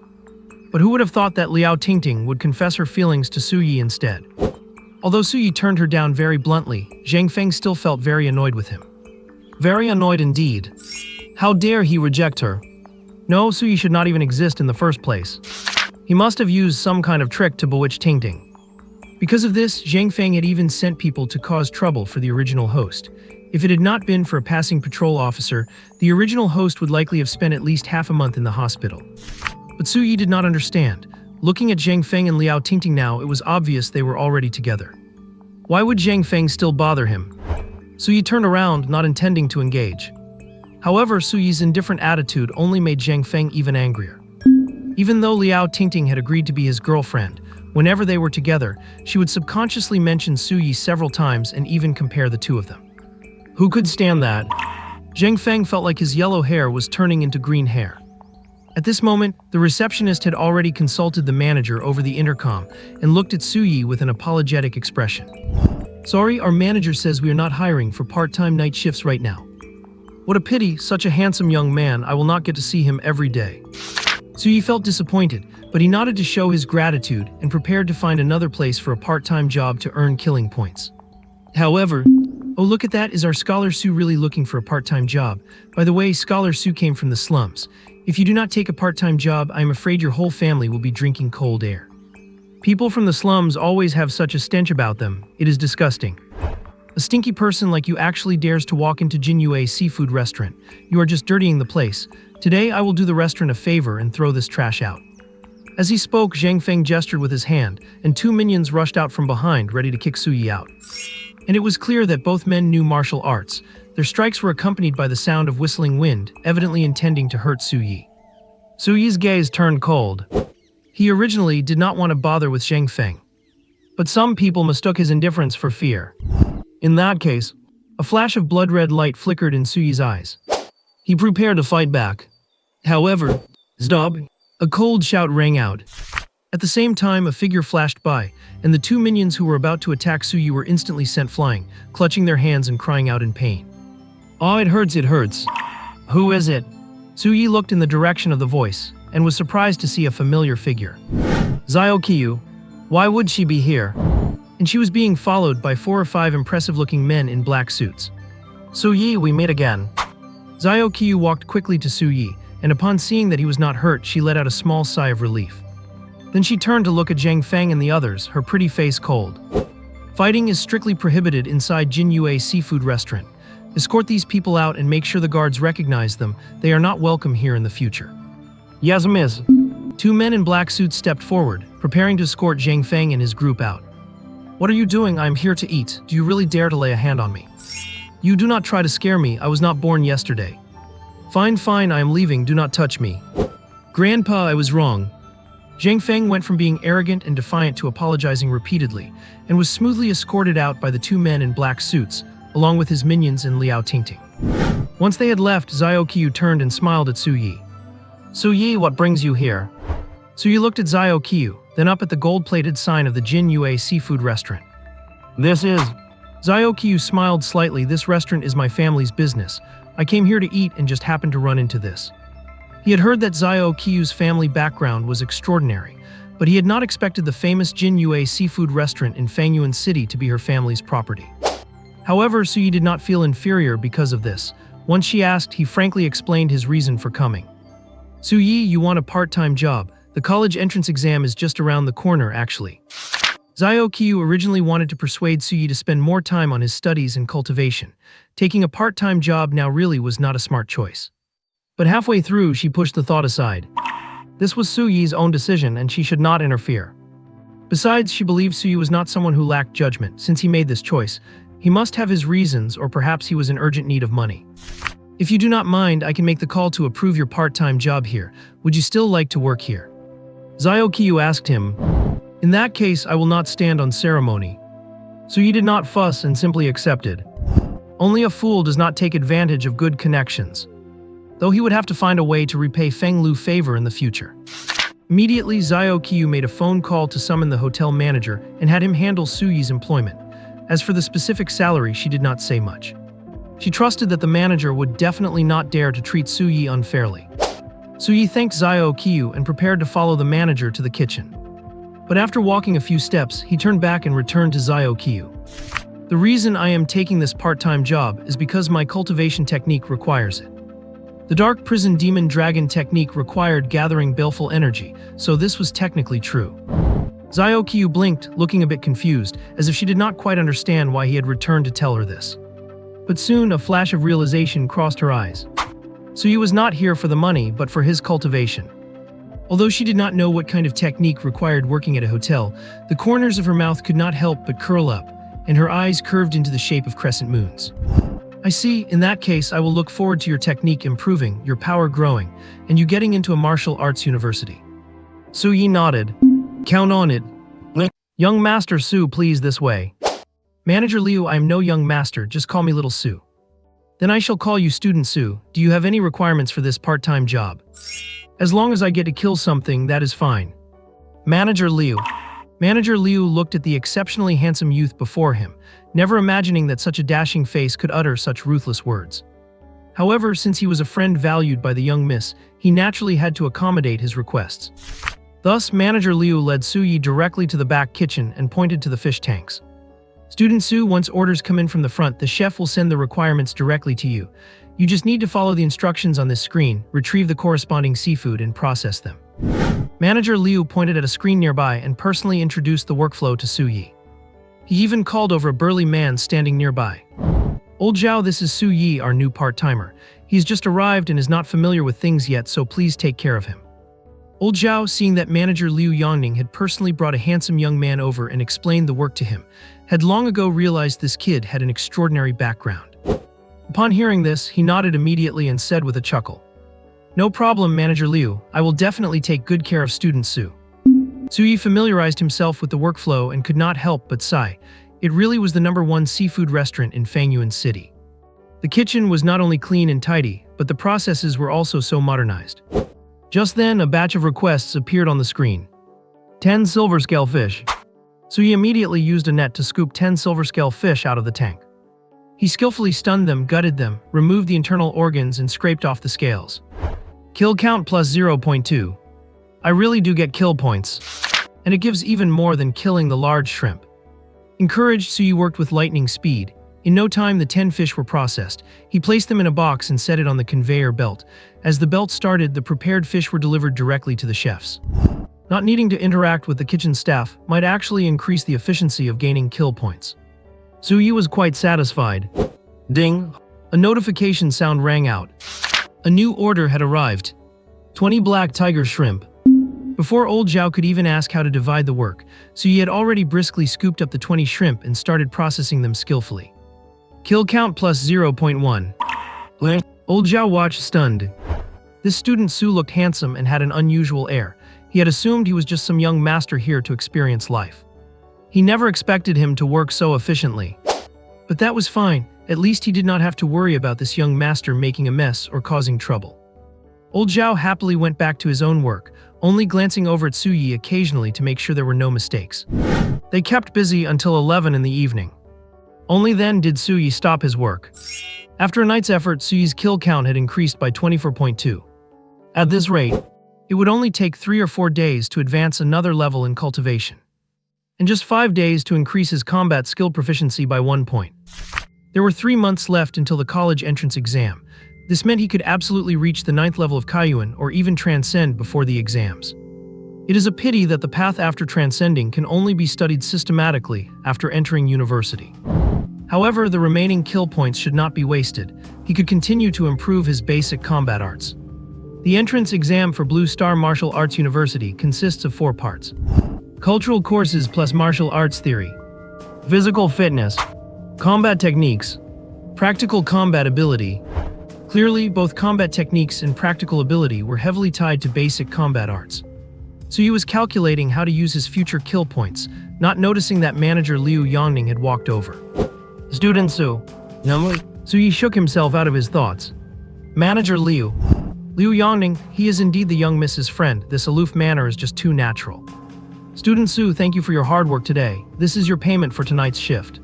A: But who would have thought that Liao Tingting would confess her feelings to Su Yi instead? Although Su Yi turned her down very bluntly, Zheng Feng still felt very annoyed with him. Very annoyed indeed. How dare he reject her? No, Su Yi should not even exist in the first place. He must have used some kind of trick to bewitch Tingting. Because of this, Zheng Feng had even sent people to cause trouble for the original host. If it had not been for a passing patrol officer, the original host would likely have spent at least half a month in the hospital. But Su Yi did not understand. Looking at Zheng Feng and Liao Tingting now, it was obvious they were already together. Why would Zheng Feng still bother him? Su Yi turned around, not intending to engage. However, Su Yi's indifferent attitude only made Zheng Feng even angrier. Even though Liao Tingting had agreed to be his girlfriend, whenever they were together, she would subconsciously mention Su Yi several times and even compare the 2 of them. Who could stand that? Zhang Feng felt like his yellow hair was turning into green hair. At this moment, the receptionist had already consulted the manager over the intercom and looked at Su Yi with an apologetic expression. "Sorry, our manager says we are not hiring for part-time night shifts right now." "What a pity, such a handsome young man, I will not get to see him every day." Su Yi felt disappointed, but he nodded to show his gratitude and prepared to find another place for a part-time job to earn killing points. However, "Oh, look at that, is our Scholar Su really looking for a part-time job? By the way, Scholar Su came from the slums. If you do not take a part-time job, I am afraid your whole family will be drinking cold air. People from the slums always have such a stench about them, it is disgusting. A stinky person like you actually dares to walk into Jinyue seafood restaurant. You are just dirtying the place. Today I will do the restaurant a favor and throw this trash out." As he spoke, Zhang Feng gestured with his hand, and two minions rushed out from behind, ready to kick Su Yi out. And it was clear that both men knew martial arts. Their strikes were accompanied by the sound of whistling wind, evidently intending to hurt Su Yi. Su Yi's gaze turned cold. He originally did not want to bother with Zhang Feng, but some people mistook his indifference for fear. In that case, a flash of blood-red light flickered in Su Yi's eyes. He prepared to fight back. However, "Stop!" A cold shout rang out. At the same time, a figure flashed by, and the two minions who were about to attack Su Yi were instantly sent flying, clutching their hands and crying out in pain. "Oh, it hurts, it hurts. Who is it?" Su Yi looked in the direction of the voice, and was surprised to see a familiar figure. "Xiao Qiu. Why would she be here?" And she was being followed by 4 or 5 impressive-looking men in black suits. "Su Yi, we meet again." Xiao Qiu walked quickly to Su Yi, and upon seeing that he was not hurt, she let out a small sigh of relief. Then she turned to look at Zhang Feng and the others, her pretty face cold. "Fighting is strictly prohibited inside Jinyue seafood restaurant. Escort these people out and make sure the guards recognize them. They are not welcome here in the future." "Yes, miss." 2 men in black suits stepped forward, preparing to escort Zhang Feng and his group out. "What are you doing? I am here to eat. Do you really dare to lay a hand on me?" "You do not try to scare me. I was not born yesterday." "Fine, fine, I am leaving. Do not touch me." "Grandpa, I was wrong." Zhang Feng went from being arrogant and defiant to apologizing repeatedly, and was smoothly escorted out by the 2 men in black suits, along with his minions and Liao Tingting. Once they had left, Xiao Qiu turned and smiled at Su Yi. "Su Yi, what brings you here?" Su Yi looked at Xiao Qiu, then up at the gold-plated sign of the Jinyue seafood restaurant. "This is..." Xiao Qiu smiled slightly. "This restaurant is my family's business. I came here to eat and just happened to run into this." He had heard that Xiao Qiu's family background was extraordinary, but he had not expected the famous Jinyue seafood restaurant in Fangyuan City to be her family's property. However, Su Yi did not feel inferior because of this. Once she asked, he frankly explained his reason for coming. "Su Yi, you want a part-time job. The college entrance exam is just around the corner, actually." Xiao Qiu originally wanted to persuade Su Yi to spend more time on his studies and cultivation. Taking a part-time job now really was not a smart choice. But halfway through, she pushed the thought aside. This was Su Yi's own decision, and she should not interfere. Besides, she believed Su Yi was not someone who lacked judgment. Since he made this choice, he must have his reasons, or perhaps he was in urgent need of money. "If you do not mind, I can make the call to approve your part-time job here. Would you still like to work here?" Xiao Qiu asked him. "In that case, I will not stand on ceremony." Su Yi did not fuss and simply accepted. Only a fool does not take advantage of good connections. Though he would have to find a way to repay Feng Lu favor in the future. Immediately, Xiao Qiu made a phone call to summon the hotel manager and had him handle Su Yi's employment. As for the specific salary, she did not say much. She trusted that the manager would definitely not dare to treat Su Yi unfairly. Su Yi thanked Xiao Qiu and prepared to follow the manager to the kitchen. But after walking a few steps, he turned back and returned to Xiao Qiu. "The reason I am taking this part-time job is because my cultivation technique requires it. The dark prison demon dragon technique required gathering baleful energy, so this was technically true." Xiao Qiu blinked, looking a bit confused, as if she did not quite understand why he had returned to tell her this. But soon a flash of realization crossed her eyes. Su Yi was not here for the money, but for his cultivation. Although she did not know what kind of technique required working at a hotel, the corners of her mouth could not help but curl up, and her eyes curved into the shape of crescent moons. "I see. In that case, I will look forward to your technique improving, your power growing, and you getting into a martial arts university." Su Yi nodded. "Count on it." "Young Master Su, please, this way." "Manager Liu, I am no young master, just call me Little Su." Then I shall call you Student Su. Do you have any requirements for this part-time job? As long as I get to kill something, that is fine. Manager Liu. Manager Liu looked at the exceptionally handsome youth before him, never imagining that such a dashing face could utter such ruthless words. However, since he was a friend valued by the young miss, he naturally had to accommodate his requests. Thus, Manager Liu led Su Yi directly to the back kitchen and pointed to the fish tanks. Student Su, once orders come in from the front, the chef will send the requirements directly to you. You just need to follow the instructions on this screen, retrieve the corresponding seafood, and process them. Manager Liu pointed at a screen nearby and personally introduced the workflow to Su Yi. He even called over a burly man standing nearby. Old Zhao, this is Su Yi, our new part-timer. He's just arrived and is not familiar with things yet, so please take care of him. Old Zhao, seeing that Manager Liu Yongning had personally brought a handsome young man over and explained the work to him, had long ago realized this kid had an extraordinary background. Upon hearing this, he nodded immediately and said with a chuckle, "No problem, Manager Liu. I will definitely take good care of Student Su." Su Yi familiarized himself with the workflow and could not help but sigh. It really was the #1 seafood restaurant in Fangyuan City. The kitchen was not only clean and tidy, but the processes were also so modernized. Just then, a batch of requests appeared on the screen. 10 silver scale fish. Su Yi immediately used a net to scoop 10 silver scale fish out of the tank. He skillfully stunned them, gutted them, removed the internal organs, and scraped off the scales. Kill count plus 0.2. I really do get kill points. And it gives even more than killing the large shrimp. Encouraged, Su Yi worked with lightning speed. In no time, the 10 fish were processed. He placed them in a box and set it on the conveyor belt. As the belt started, the prepared fish were delivered directly to the chefs. Not needing to interact with the kitchen staff might actually increase the efficiency of gaining kill points. Su Yi was quite satisfied. Ding! A notification sound rang out. A new order had arrived. 20 black tiger shrimp. Before Old Zhao could even ask how to divide the work, Su Yi had already briskly scooped up the 20 shrimp and started processing them skillfully. Kill count plus 0.1. Old Zhao watched stunned. This Student Su looked handsome and had an unusual air. He had assumed he was just some young master here to experience life. He never expected him to work so efficiently. But that was fine. At least he did not have to worry about this young master making a mess or causing trouble. Old Zhao happily went back to his own work, only glancing over at Su Yi occasionally to make sure there were no mistakes. They kept busy until 11 in the evening. Only then did Su Yi stop his work. After a night's effort, Su Yi's kill count had increased by 24.2. At this rate, it would only take 3 or 4 days to advance another level in cultivation, and just 5 days to increase his combat skill proficiency by 1 point. There were 3 months left until the college entrance exam. This meant he could absolutely reach the 9th level of Kaiyuan or even transcend before the exams. It is a pity that the path after transcending can only be studied systematically after entering university. However, the remaining kill points should not be wasted. He could continue to improve his basic combat arts. The entrance exam for Blue Star Martial Arts University consists of 4 parts. Cultural courses plus martial arts theory, physical fitness, combat techniques, practical combat ability. Clearly, both combat techniques and practical ability were heavily tied to basic combat arts. So he was calculating how to use his future kill points, not noticing that Manager Liu Yongning had walked over. Student Su. Su Yi shook himself out of his thoughts. Manager Liu. Liu Yongning, he is indeed the young Mrs. Friend. This aloof manner is just too natural. Student Su, thank you for your hard work today. This is your payment for tonight's shift.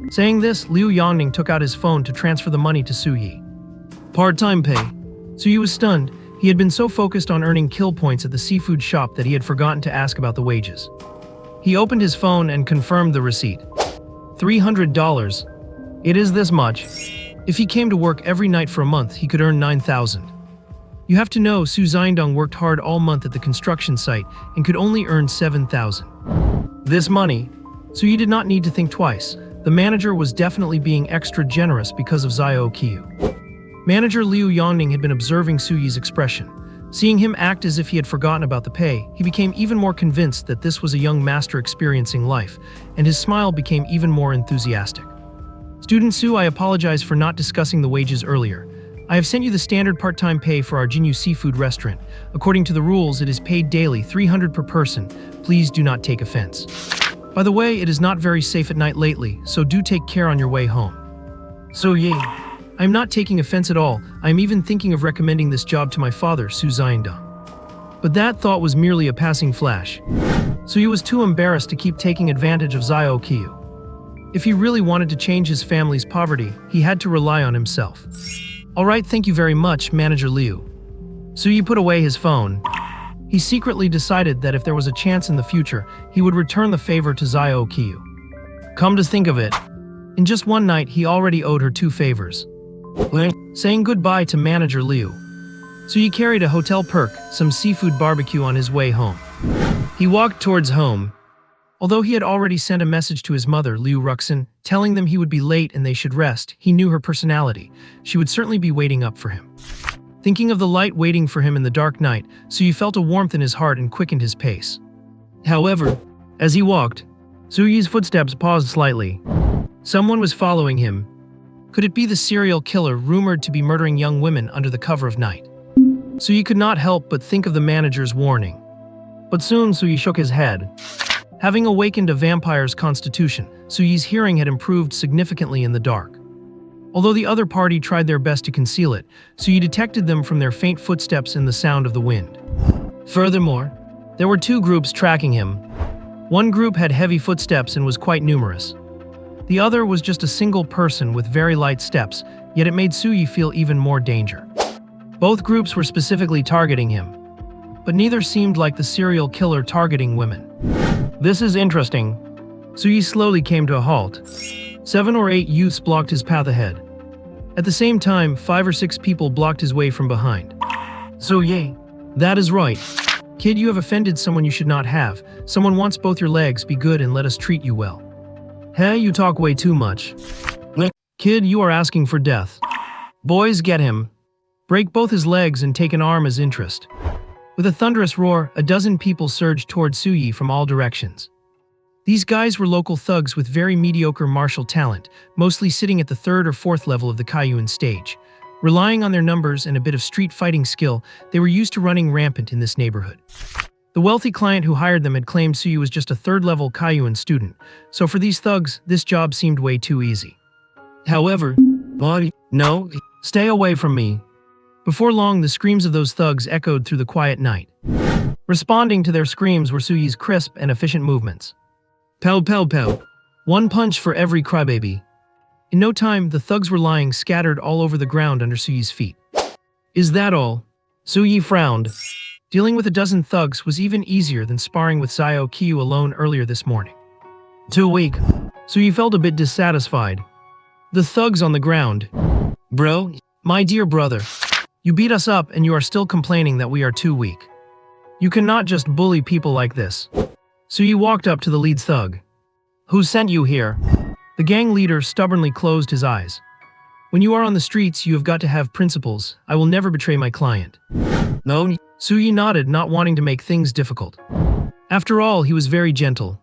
A: Saying this, Liu Yongning took out his phone to transfer the money to Su Yi. Part-time pay. Su Yi was stunned. He had been so focused on earning kill points at the seafood shop that he had forgotten to ask about the wages. He opened his phone and confirmed the receipt. $300. It is this much. If he came to work every night for a month, he could earn 9,000. You have to know, Su Xiandong worked hard all month at the construction site and could only earn 7,000. This money, Su Yi did not need to think twice. The manager was definitely being extra generous because of Zio Qiu. Manager Liu Yongning had been observing Su Yi's expression. Seeing him act as if he had forgotten about the pay, he became even more convinced that this was a young master experiencing life, and his smile became even more enthusiastic. Student Su, I apologize for not discussing the wages earlier. I have sent you the standard part-time pay for our Jinyu seafood restaurant. According to the rules, it is paid daily, 300 per person. Please do not take offense. By the way, it is not very safe at night lately, so do take care on your way home. Su Yi. I'm not taking offense at all. I'm even thinking of recommending this job to my father, Su Xiandong. But that thought was merely a passing flash. Su Yi was too embarrassed to keep taking advantage of Xiao Qiu. If he really wanted to change his family's poverty, he had to rely on himself. All right, thank you very much, Manager Liu. Su Yi put away his phone. He secretly decided that if there was a chance in the future, he would return the favor to Xiao Qiu. Come to think of it, in just one night he already owed her 2 favors. Saying goodbye to Manager Liu, Su Yi carried a hotel perk, some seafood barbecue on his way home. He walked towards home. Although he had already sent a message to his mother, Liu Ruxin, telling them he would be late and they should rest, he knew her personality. She would certainly be waiting up for him. Thinking of the light waiting for him in the dark night, Su Yi felt a warmth in his heart and quickened his pace. However, as he walked, Su Yi's footsteps paused slightly. Someone was following him. Could it be the serial killer rumored to be murdering young women under the cover of night? Su Yi could not help but think of the manager's warning. But soon Su Yi shook his head. Having awakened a vampire's constitution, Su Yi's hearing had improved significantly in the dark. Although the other party tried their best to conceal it, Su Yi detected them from their faint footsteps and the sound of the wind. Furthermore, there were 2 groups tracking him. One group had heavy footsteps and was quite numerous. The other was just a single person with very light steps, yet it made Su Yi feel even more danger. Both groups were specifically targeting him, but neither seemed like the serial killer targeting women. This is interesting. Su Yi slowly came to a halt. 7 or 8 youths blocked his path ahead. At the same time, 5 or 6 people blocked his way from behind. Su Yi, that is right. Kid, you have offended someone you should not have. Someone wants both your legs, be good and let us treat you well. Hey, you talk way too much. Kid, you are asking for death. Boys, get him. Break both his legs and take an arm as interest. With a thunderous roar, a dozen people surged toward Su Yi from all directions. These guys were local thugs with very mediocre martial talent, mostly sitting at the 3rd or 4th level of the Kaiyuan stage. Relying on their numbers and a bit of street fighting skill, they were used to running rampant in this neighborhood. The wealthy client who hired them had claimed Su Yi was just a 3rd-level Kaiyuan student, so for these thugs, this job seemed way too easy. However, no, stay away from me. Before long, the screams of those thugs echoed through the quiet night. Responding to their screams were Su Yi's crisp and efficient movements. Pow pow pow. 1 punch for every crybaby. In no time, the thugs were lying scattered all over the ground under Su Yi's feet. Is that all? Su Yi frowned. Dealing with a dozen thugs was even easier than sparring with Xiao Qiu alone earlier this morning. Too weak. Su Yi felt a bit dissatisfied. The thugs on the ground. Bro, my dear brother. You beat us up and you are still complaining that we are too weak. You cannot just bully people like this. Su Yi walked up to the lead thug. Who sent you here? The gang leader stubbornly closed his eyes. When you are on the streets, you have got to have principles. I will never betray my client. No. Su Yi nodded, not wanting to make things difficult. After all, he was very gentle.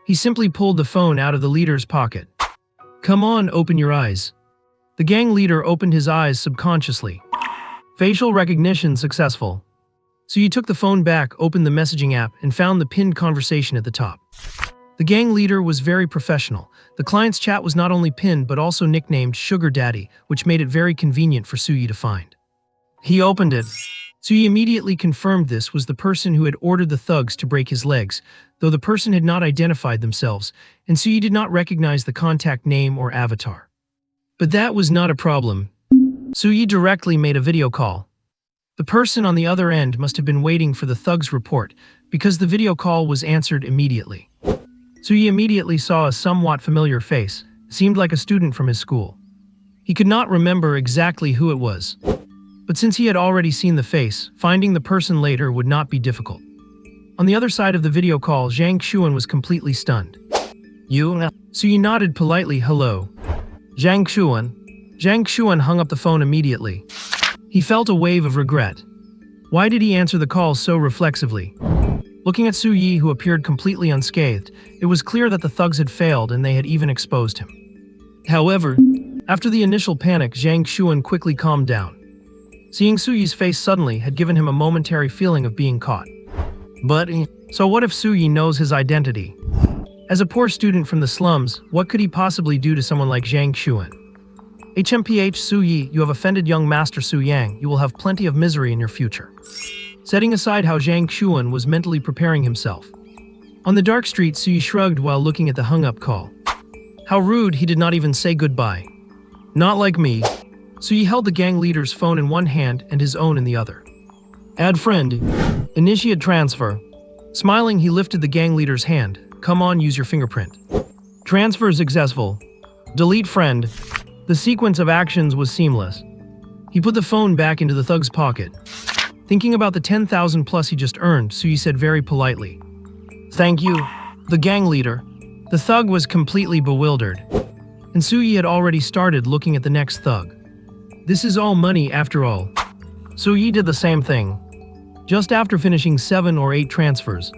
A: He simply pulled the phone out of the leader's pocket. Come on, open your eyes. The gang leader opened his eyes subconsciously. Facial recognition successful. Su Yi took the phone back, opened the messaging app, and found the pinned conversation at the top. The gang leader was very professional. The client's chat was not only pinned but also nicknamed Sugar Daddy, which made it very convenient for Su Yi to find. He opened it. Su Yi immediately confirmed this was the person who had ordered the thugs to break his legs, though the person had not identified themselves, and Su Yi did not recognize the contact name or avatar. But that was not a problem. Su Yi directly made a video call. The person on the other end must have been waiting for the thug's report, because the video call was answered immediately. Su Yi immediately saw a somewhat familiar face. It seemed like a student from his school. He could not remember exactly who it was. But since he had already seen the face, finding the person later would not be difficult. On the other side of the video call, Zhang Xuan was completely stunned. You? Su Yi nodded politely, hello. Zhang Xuan. Zhang Xuan hung up the phone immediately. He felt a wave of regret. Why did he answer the call so reflexively? Looking at Su Yi, who appeared completely unscathed, it was clear that the thugs had failed and they had even exposed him. However, after the initial panic, Zhang Xuan quickly calmed down. Seeing Su Yi's face suddenly had given him a momentary feeling of being caught. But, so what if Su Yi knows his identity? As a poor student from the slums, what could he possibly do to someone like Zhang Xuan? HMPH Su Yi, you have offended young Master Su Yang. You will have plenty of misery in your future. Setting aside how Zhang Xuan was mentally preparing himself. On the dark street, Su Yi shrugged while looking at the hung-up call. How rude, he did not even say goodbye. Not like me. Su Yi held the gang leader's phone in one hand and his own in the other. Add friend. Initiate transfer. Smiling, he lifted the gang leader's hand. Come on, use your fingerprint. Transfer successful. Delete friend. The sequence of actions was seamless. He put the phone back into the thug's pocket. Thinking about the 10,000 plus he just earned, Su Yi said very politely, "Thank you." The gang leader. The thug was completely bewildered. And Su Yi had already started looking at the next thug. This is all money after all. Su Yi did the same thing. Just after finishing 7 or 8 transfers.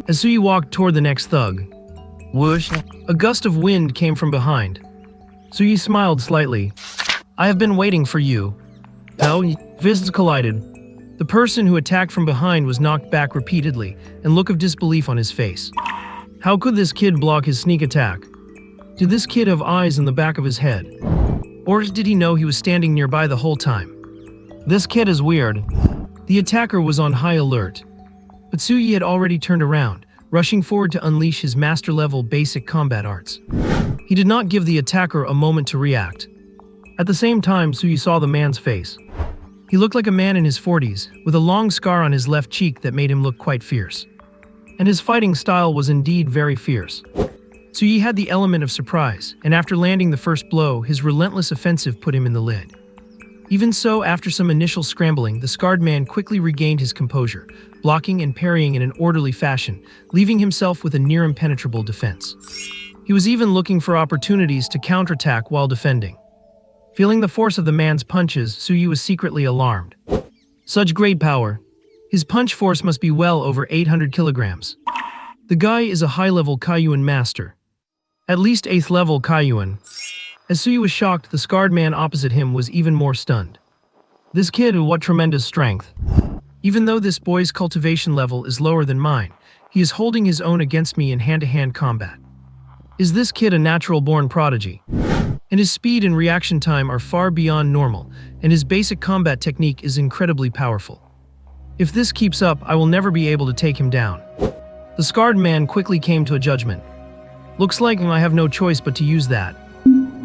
A: As Su Yi walked toward the next thug. Whoosh! A gust of wind came from behind. Su Yi smiled slightly. I have been waiting for you. Fists collided. The person who attacked from behind was knocked back repeatedly, and look of disbelief on his face. How could this kid block his sneak attack? Did this kid have eyes in the back of his head? Or did he know he was standing nearby the whole time? This kid is weird. The attacker was on high alert. But Su Yi had already turned around, rushing forward to unleash his master-level basic combat arts. He did not give the attacker a moment to react. At the same time, Su Yi saw the man's face. He looked like a man in his 40s, with a long scar on his left cheek that made him look quite fierce. And his fighting style was indeed very fierce. Su Yi had the element of surprise, and after landing the first blow, his relentless offensive put him in the lid. Even so, after some initial scrambling, the scarred man quickly regained his composure, blocking and parrying in an orderly fashion, leaving himself with a near-impenetrable defense. He was even looking for opportunities to counterattack while defending. Feeling the force of the man's punches, Su Yi was secretly alarmed. Such great power. His punch force must be well over 800 kilograms. The guy is a high-level Kaiyuan master. At least 8th level Kaiyuan. As Su Yi was shocked, the scarred man opposite him was even more stunned. This kid, what tremendous strength. Even though this boy's cultivation level is lower than mine, he is holding his own against me in hand-to-hand combat. Is this kid a natural-born prodigy? And his speed and reaction time are far beyond normal, and his basic combat technique is incredibly powerful. If this keeps up, I will never be able to take him down. The scarred man quickly came to a judgment. Looks like I have no choice but to use that.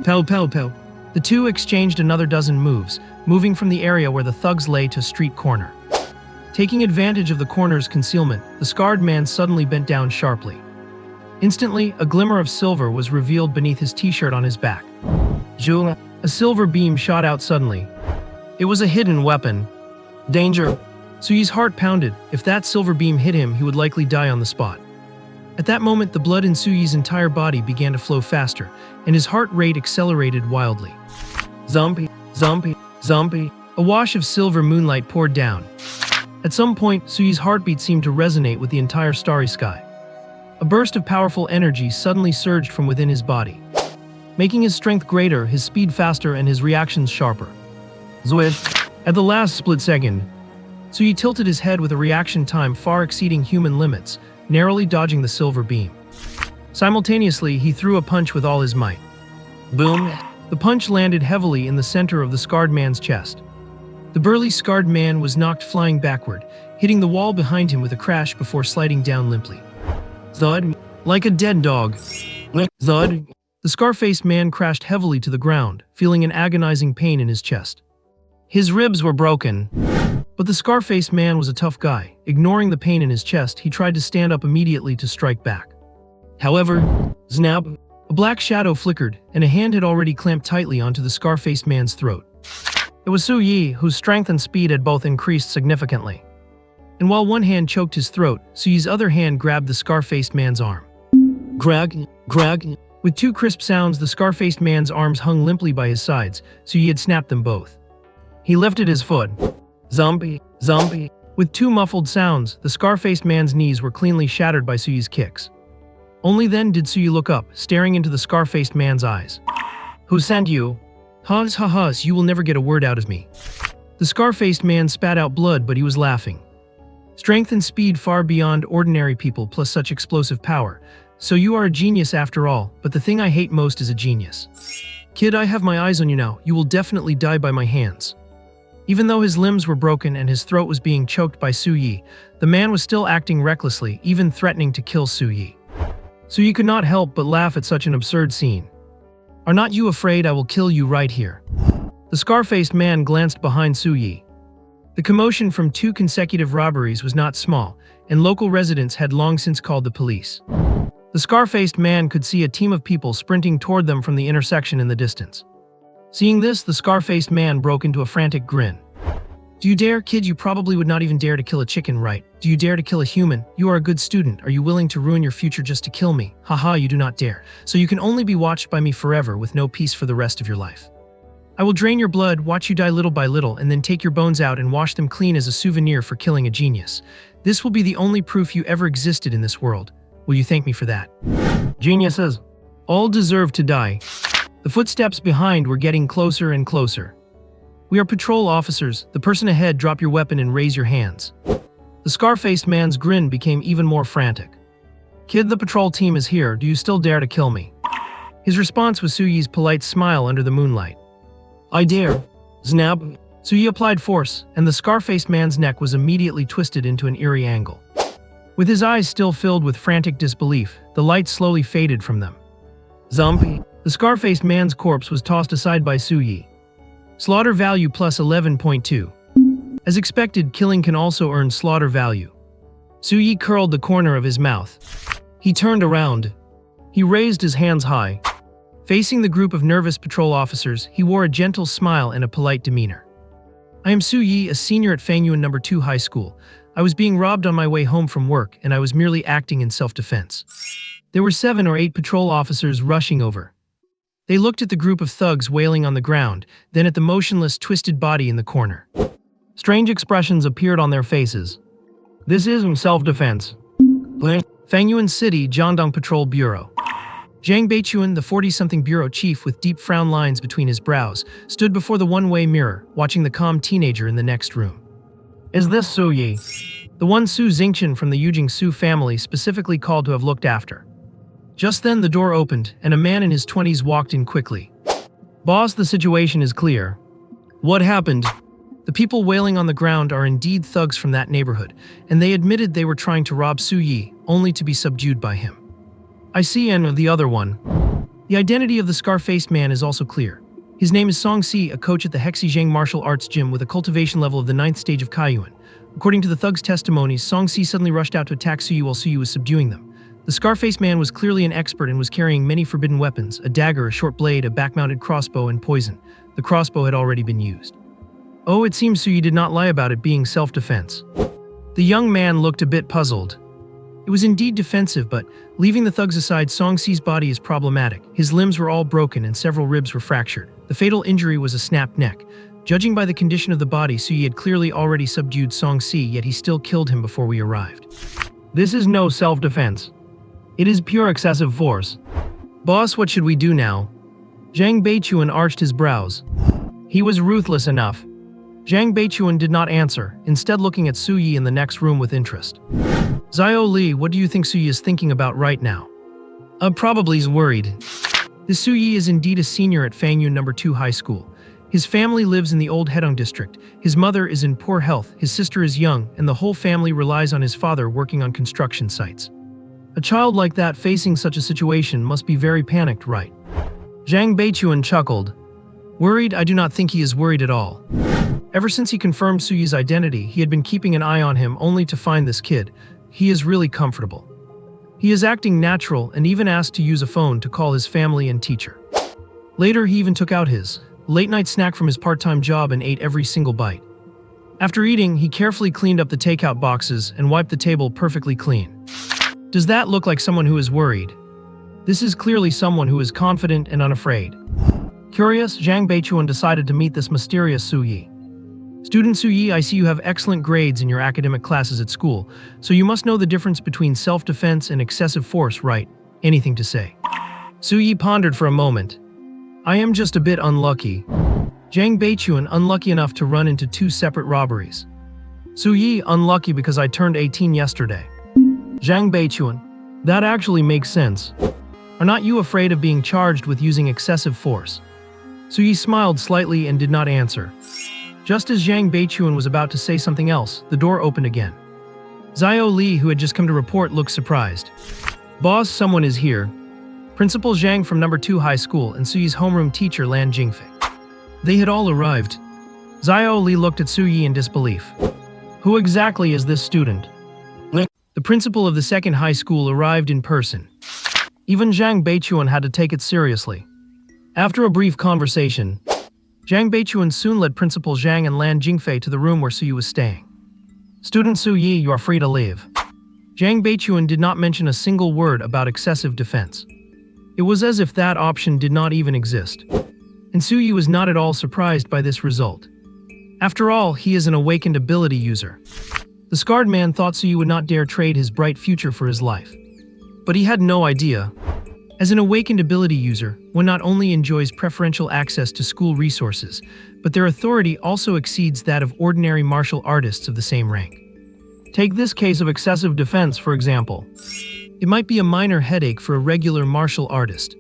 A: Pow pow pow. The two exchanged another dozen moves, moving from the area where the thugs lay to a street corner. Taking advantage of the corner's concealment, the scarred man suddenly bent down sharply. Instantly, a glimmer of silver was revealed beneath his t-shirt on his back. A silver beam shot out suddenly. It was a hidden weapon. Danger! Su Yi's heart pounded. If that silver beam hit him, he would likely die on the spot. At that moment, the blood in Su Yi's entire body began to flow faster, and his heart rate accelerated wildly. Zombie, zombie, zombie. A wash of silver moonlight poured down. At some point, Su Yi's heartbeat seemed to resonate with the entire starry sky. A burst of powerful energy suddenly surged from within his body, making his strength greater, his speed faster, and his reactions sharper. Zwish! At the last split second, Su Yi tilted his head with a reaction time far exceeding human limits, narrowly dodging the silver beam. Simultaneously, he threw a punch with all his might. Boom! The punch landed heavily in the center of the scarred man's chest. The burly scarred man was knocked flying backward, hitting the wall behind him with a crash before sliding down limply. Thud! Like a dead dog. Thud! The scar-faced man crashed heavily to the ground, feeling an agonizing pain in his chest. His ribs were broken. But the scar-faced man was a tough guy. Ignoring the pain in his chest, he tried to stand up immediately to strike back. However, snap! A black shadow flickered, and a hand had already clamped tightly onto the scar-faced man's throat. It was Su Yi, whose strength and speed had both increased significantly. And while one hand choked his throat, Su Yi's other hand grabbed the scar-faced man's arm. Grag, grag. With two crisp sounds, the scar-faced man's arms hung limply by his sides. Su Yi had snapped them both. He lifted his foot. Zombie, zombie. With two muffled sounds, the scar-faced man's knees were cleanly shattered by Su Yi's kicks. Only then did Su Yi look up, staring into the scar-faced man's eyes. Who sent you? Hus ha hus, you will never get a word out of me. The scar-faced man spat out blood, but he was laughing. Strength and speed far beyond ordinary people, plus such explosive power. So you are a genius after all, but the thing I hate most is a genius. Kid, I have my eyes on you now. You will definitely die by my hands. Even though his limbs were broken and his throat was being choked by Su Yi, the man was still acting recklessly, even threatening to kill Su Yi. Su Yi could not help but laugh at such an absurd scene. Are not you afraid I will kill you right here? The scar-faced man glanced behind Su Yi. The commotion from 2 consecutive robberies was not small, and local residents had long since called the police. The scar-faced man could see a team of people sprinting toward them from the intersection in the distance. Seeing this, the scar-faced man broke into a frantic grin. Do you dare, kid? You probably would not even dare to kill a chicken, right? Do you dare to kill a human? You are a good student. Are you willing to ruin your future just to kill me? Haha, you do not dare. So you can only be watched by me forever with no peace for the rest of your life. I will drain your blood, watch you die little by little, and then take your bones out and wash them clean as a souvenir for killing a genius. This will be the only proof you ever existed in this world. Will you thank me for that? Geniuses. All deserve to die. The footsteps behind were getting closer and closer. We are patrol officers. The person ahead, drop your weapon and raise your hands. The scar-faced man's grin became even more frantic. Kid, the patrol team is here. Do you still dare to kill me? His response was Su Yi's polite smile under the moonlight. I dare. Snap. Su Yi applied force, and the scar-faced man's neck was immediately twisted into an eerie angle. With his eyes still filled with frantic disbelief, the light slowly faded from them. Zombie. The scar-faced man's corpse was tossed aside by Su Yi. Slaughter value plus 11.2. As expected, killing can also earn slaughter value. Su Yi curled the corner of his mouth. He turned around. He raised his hands high. Facing the group of nervous patrol officers, he wore a gentle smile and a polite demeanor. I am Su Yi, a senior at Fangyuan No. 2 High School. I was being robbed on my way home from work, and I was merely acting in self-defense. There were 7 or 8 patrol officers rushing over. They looked at the group of thugs wailing on the ground, then at the motionless, twisted body in the corner. Strange expressions appeared on their faces. This isn't self-defense. Fangyuan City, Jiangdong Patrol Bureau. Zhang Beichuan, the 40-something bureau chief with deep frown lines between his brows, stood before the one-way mirror, watching the calm teenager in the next room. Is this Su Yi? The one Su Xingqian from the Yujing Su family specifically called to have looked after. Just then the door opened, and a man in his 20s walked in quickly. Boss, the situation is clear. What happened? The people wailing on the ground are indeed thugs from that neighborhood, and they admitted they were trying to rob Su Yi, only to be subdued by him. I see, and the other one. The identity of the scar-faced man is also clear. His name is Song Si, a coach at the Hexizhang Martial Arts Gym with a cultivation level of the 9th stage of Kaiyuan. According to the thugs' testimonies, Song Si suddenly rushed out to attack Su Yi while Su Yi was subduing them. The scar-faced man was clearly an expert and was carrying many forbidden weapons, a dagger, a short blade, a back-mounted crossbow, and poison. The crossbow had already been used. Oh, it seems Su Yi did not lie about it being self-defense. The young man looked a bit puzzled. It was indeed defensive, but leaving the thugs aside, Song Si's body is problematic. His limbs were all broken and several ribs were fractured. The fatal injury was a snapped neck. Judging by the condition of the body, Su Yi had clearly already subdued Song Si, yet he still killed him before we arrived. This is no self-defense. It is pure excessive force. Boss, what should we do now? Zhang Beichuan arched his brows. He was ruthless enough. Zhang Beichuan did not answer, instead looking at Su Yi in the next room with interest. Xiao Li, what do you think Su Yi is thinking about right now? Probably is worried. This Su Yi is indeed a senior at Fangyuan No. 2 High School. His family lives in the old Hedong district. His mother is in poor health, his sister is young, and the whole family relies on his father working on construction sites. A child like that facing such a situation must be very panicked, right? Zhang Beichuan chuckled. Worried? I do not think he is worried at all. Ever since he confirmed Su Yi's identity, he had been keeping an eye on him only to find this kid. He is really comfortable. He is acting natural and even asked to use a phone to call his family and teacher. Later, he even took out his late-night snack from his part-time job and ate every single bite. After eating, he carefully cleaned up the takeout boxes and wiped the table perfectly clean. Does that look like someone who is worried? This is clearly someone who is confident and unafraid. Curious, Zhang Beichuan decided to meet this mysterious Su Yi. Student Su Yi, I see you have excellent grades in your academic classes at school, so you must know the difference between self-defense and excessive force, right? Anything to say? Su Yi pondered for a moment. I am just a bit unlucky. Zhang Beichuan, unlucky enough to run into 2 separate robberies. Su Yi, unlucky because I turned 18 yesterday. Zhang Beichuan, that actually makes sense. Are not you afraid of being charged with using excessive force? Suyi smiled slightly and did not answer. Just as Zhang Beichuan was about to say something else, the door opened again. Xiao Li, who had just come to report, looked surprised. Boss, someone is here. Principal Zhang from number 2 high school and Suyi's homeroom teacher Lan Jingfei. They had all arrived. Xiao Li looked at Suyi in disbelief. Who exactly is this student? The principal of the 2nd high school arrived in person. Even Zhang Beichuan had to take it seriously. After a brief conversation, Zhang Beichuan soon led Principal Zhang and Lan Jingfei to the room where Suyi was staying. Student Suyi, you are free to leave. Zhang Beichuan did not mention a single word about excessive defense. It was as if that option did not even exist. And Suyi was not at all surprised by this result. After all, he is an awakened ability user. The scarred man thought Suyi would not dare trade his bright future for his life. But he had no idea. As an awakened ability user, one not only enjoys preferential access to school resources, but their authority also exceeds that of ordinary martial artists of the same rank. Take this case of excessive defense, for example. It might be a minor headache for a regular martial artist.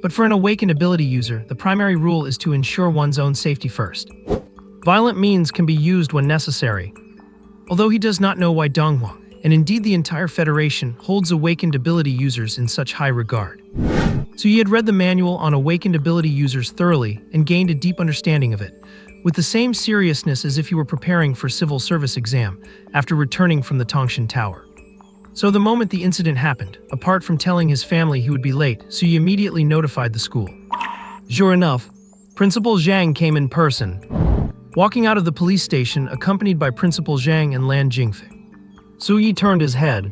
A: But for an awakened ability user, the primary rule is to ensure one's own safety first. Violent means can be used when necessary. Although he does not know why Donghua, and indeed the entire Federation, holds awakened ability users in such high regard. So he had read the manual on awakened ability users thoroughly and gained a deep understanding of it, with the same seriousness as if he were preparing for civil service exam after returning from the Tongshan Tower. So the moment the incident happened, apart from telling his family he would be late, so he immediately notified the school. Sure enough, Principal Zhang came in person, walking out of the police station accompanied by Principal Zhang and Lan Jingfei. Suyi turned his head.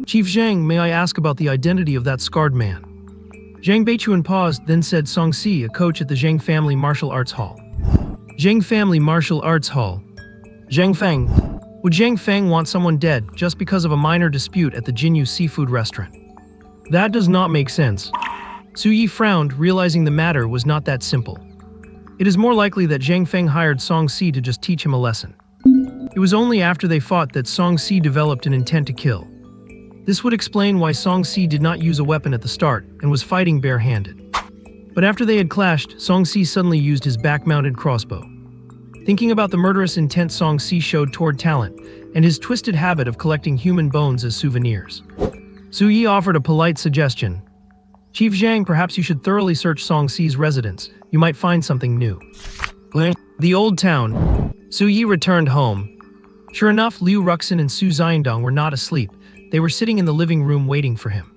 A: Chief Zhang, may I ask about the identity of that scarred man? Zhang Beichuan paused, then said Songxi, a coach at the Zhang Family Martial Arts Hall. Zhang Family Martial Arts Hall. Zhang Feng. Would Zhang Feng want someone dead just because of a minor dispute at the Jinyu seafood restaurant? That does not make sense. Suyi frowned, realizing the matter was not that simple. It is more likely that Zhang Feng hired Songxi to just teach him a lesson. It was only after they fought that Songxi developed an intent to kill. This would explain why Songxi did not use a weapon at the start and was fighting barehanded. But after they had clashed, Songxi suddenly used his back-mounted crossbow. Thinking about the murderous intent Songxi showed toward talent and his twisted habit of collecting human bones as souvenirs, Suyi offered a polite suggestion. Chief Zhang, perhaps you should thoroughly search Songxi's residence. You might find something new. The old town. Suyi returned home. Sure enough, Liu Ruxin and Su Xiandong were not asleep. They were sitting in the living room waiting for him.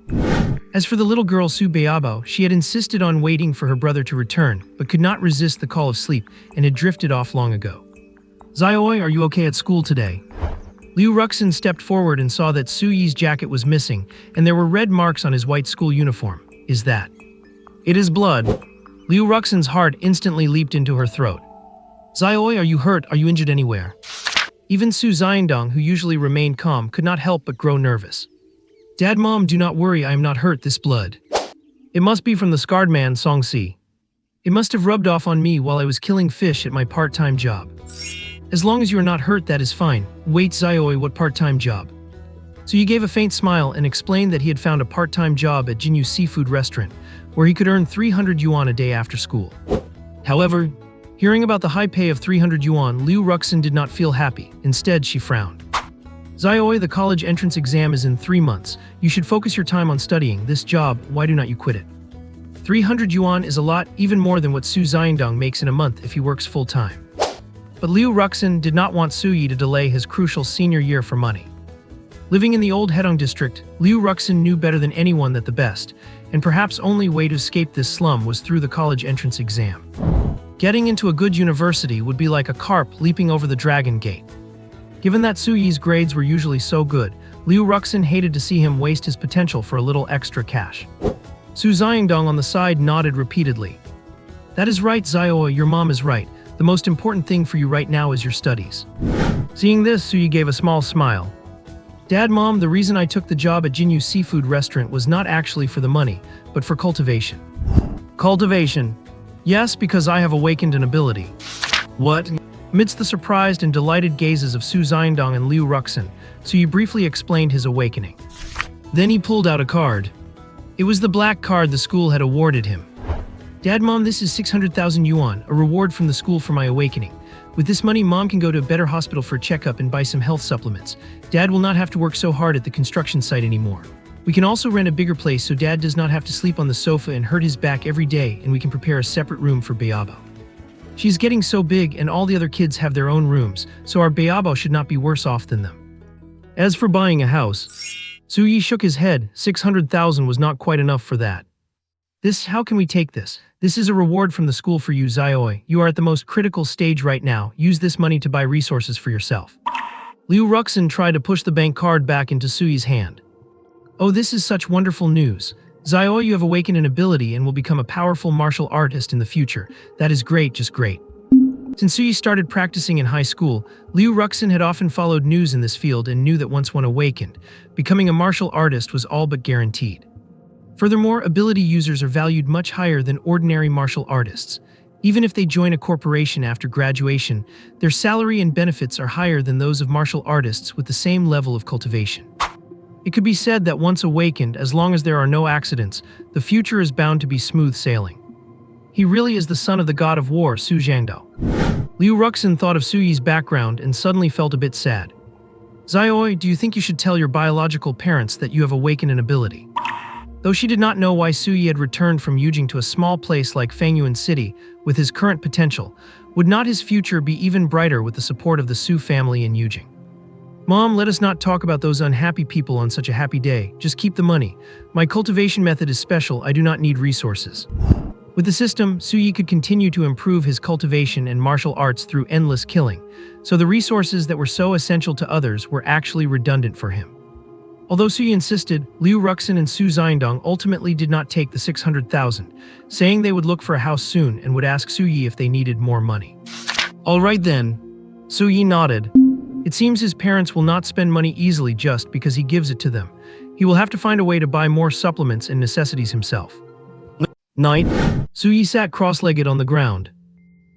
A: As for the little girl Su Beibao, she had insisted on waiting for her brother to return, but could not resist the call of sleep and had drifted off long ago. Xiaoi, are you okay at school today? Liu Ruxin stepped forward and saw that Su Yi's jacket was missing, and there were red marks on his white school uniform. Is that? It is blood. Liu Ruxin's heart instantly leaped into her throat. Xiaoi, are you hurt? Are you injured anywhere? Even Su Xiandong, who usually remained calm, could not help but grow nervous. Dad, Mom, do not worry, I am not hurt. This blood. It must be from the scarred man, Songxi. It must have rubbed off on me while I was killing fish at my part-time job. As long as you are not hurt, that is fine. Wait, Xiaoi, what part-time job? So he gave a faint smile and explained that he had found a part-time job at Jinyu seafood restaurant, where he could earn 300 yuan a day after school. However, hearing about the high pay of 300 yuan, Liu Ruxin did not feel happy. Instead, she frowned. Xiaoi, the college entrance exam is in 3 months. You should focus your time on studying this job. Why do not you quit it? 300 yuan is a lot, even more than what Su Xiandong makes in a month if he works full-time. But Liu Ruxin did not want Su Yi to delay his crucial senior year for money. Living in the old Hedong district, Liu Ruxin knew better than anyone that the best, and perhaps only way to escape this slum was through the college entrance exam. Getting into a good university would be like a carp leaping over the dragon gate. Given that Su Yi's grades were usually so good, Liu Ruxin hated to see him waste his potential for a little extra cash. Su Xiandong on the side nodded repeatedly. That is right, Xiaoi, your mom is right. The most important thing for you right now is your studies. Seeing this, Su Yi gave a small smile. Dad, Mom, the reason I took the job at Jinyu seafood restaurant was not actually for the money, but for cultivation. Cultivation? Yes, because I have awakened an ability. What? Amidst the surprised and delighted gazes of Su Xiandong and Liu Ruxin, Su Yi briefly explained his awakening. Then he pulled out a card. It was the black card the school had awarded him. Dad, Mom, this is 600,000 yuan, a reward from the school for my awakening. With this money, Mom can go to a better hospital for a checkup and buy some health supplements. Dad will not have to work so hard at the construction site anymore. We can also rent a bigger place so Dad does not have to sleep on the sofa and hurt his back every day, and we can prepare a separate room for Beabo. She's getting so big and all the other kids have their own rooms, so our Beabo should not be worse off than them. As for buying a house, Su-yi shook his head. 600,000 was not quite enough for that. How can we take this? This is a reward from the school for you, Xiaoi. You are at the most critical stage right now. Use this money to buy resources for yourself. Liu Ruxin tried to push the bank card back into Su-yi's hand. Oh, this is such wonderful news. Xiaoi, you have awakened an ability and will become a powerful martial artist in the future. That is great, just great. Since Su-yi started practicing in high school, Liu Ruxin had often followed news in this field and knew that once one awakened, becoming a martial artist was all but guaranteed. Furthermore, ability users are valued much higher than ordinary martial artists. Even if they join a corporation after graduation, their salary and benefits are higher than those of martial artists with the same level of cultivation. It could be said that once awakened, as long as there are no accidents, the future is bound to be smooth sailing. He really is the son of the god of war, Su Jiangdao. Liu Ruxin thought of Su-yi's background and suddenly felt a bit sad. Xiaoi, do you think you should tell your biological parents that you have awakened an ability? Though she did not know why Su-yi had returned from Yujing to a small place like Fangyuan City with his current potential, would not his future be even brighter with the support of the Su family in Yujing? Mom, let us not talk about those unhappy people on such a happy day. Just keep the money. My cultivation method is special. I do not need resources. With the system, Su-yi could continue to improve his cultivation and martial arts through endless killing, so the resources that were so essential to others were actually redundant for him. Although Su-yi insisted, Liu Ruxin and Su Xiandong ultimately did not take the 600,000, saying they would look for a house soon and would ask Su-yi if they needed more money. All right then. Su-yi nodded. It seems his parents will not spend money easily just because he gives it to them. He will have to find a way to buy more supplements and necessities himself. Night. Su-yi sat cross-legged on the ground.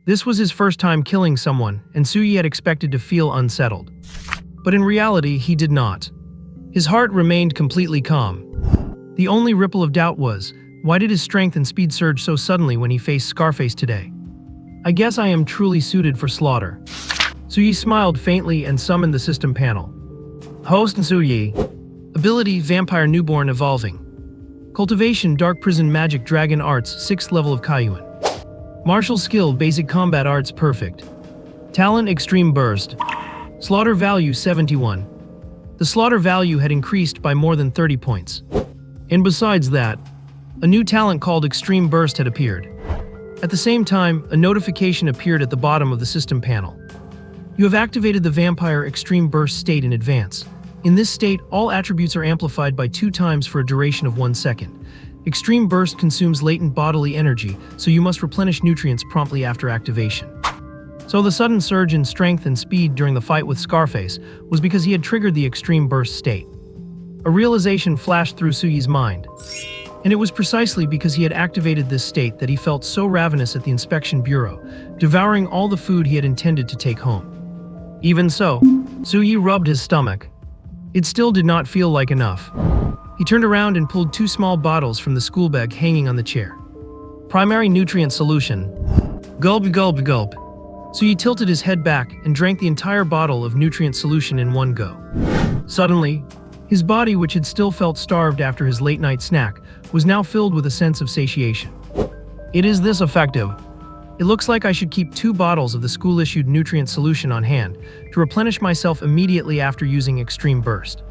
A: This was his first time killing someone, and Su-yi had expected to feel unsettled. But in reality, he did not. His heart remained completely calm. The only ripple of doubt was, why did his strength and speed surge so suddenly when he faced Scarface today? I guess I am truly suited for slaughter. Su-yi smiled faintly and summoned the system panel. Host and Su-yi. Ability, Vampire Newborn Evolving. Cultivation, Dark Prison Magic Dragon Arts, 6th level of Kaiyuan. Martial Skill, Basic Combat Arts, Perfect. Talent, Extreme Burst. Slaughter Value, 71. The slaughter value had increased by more than 30 points. And besides that, a new talent called Extreme Burst had appeared. At the same time, a notification appeared at the bottom of the system panel. You have activated the Vampire Extreme Burst state in advance. In this state, all attributes are amplified by 2 times for a duration of 1 second. Extreme Burst consumes latent bodily energy, so you must replenish nutrients promptly after activation. So the sudden surge in strength and speed during the fight with Scarface was because he had triggered the Extreme Burst state. A realization flashed through Su-yi's mind. And it was precisely because he had activated this state that he felt so ravenous at the inspection bureau, devouring all the food he had intended to take home. Even so, Su-yi rubbed his stomach. It still did not feel like enough. He turned around and pulled 2 small bottles from the school bag hanging on the chair. Primary nutrient solution. Gulp, gulp, gulp. Su-yi tilted his head back and drank the entire bottle of nutrient solution in one go. Suddenly, his body, which had still felt starved after his late-night snack, was now filled with a sense of satiation. It is this effective. It looks like I should keep 2 bottles of the school-issued nutrient solution on hand to replenish myself immediately after using Extreme Burst.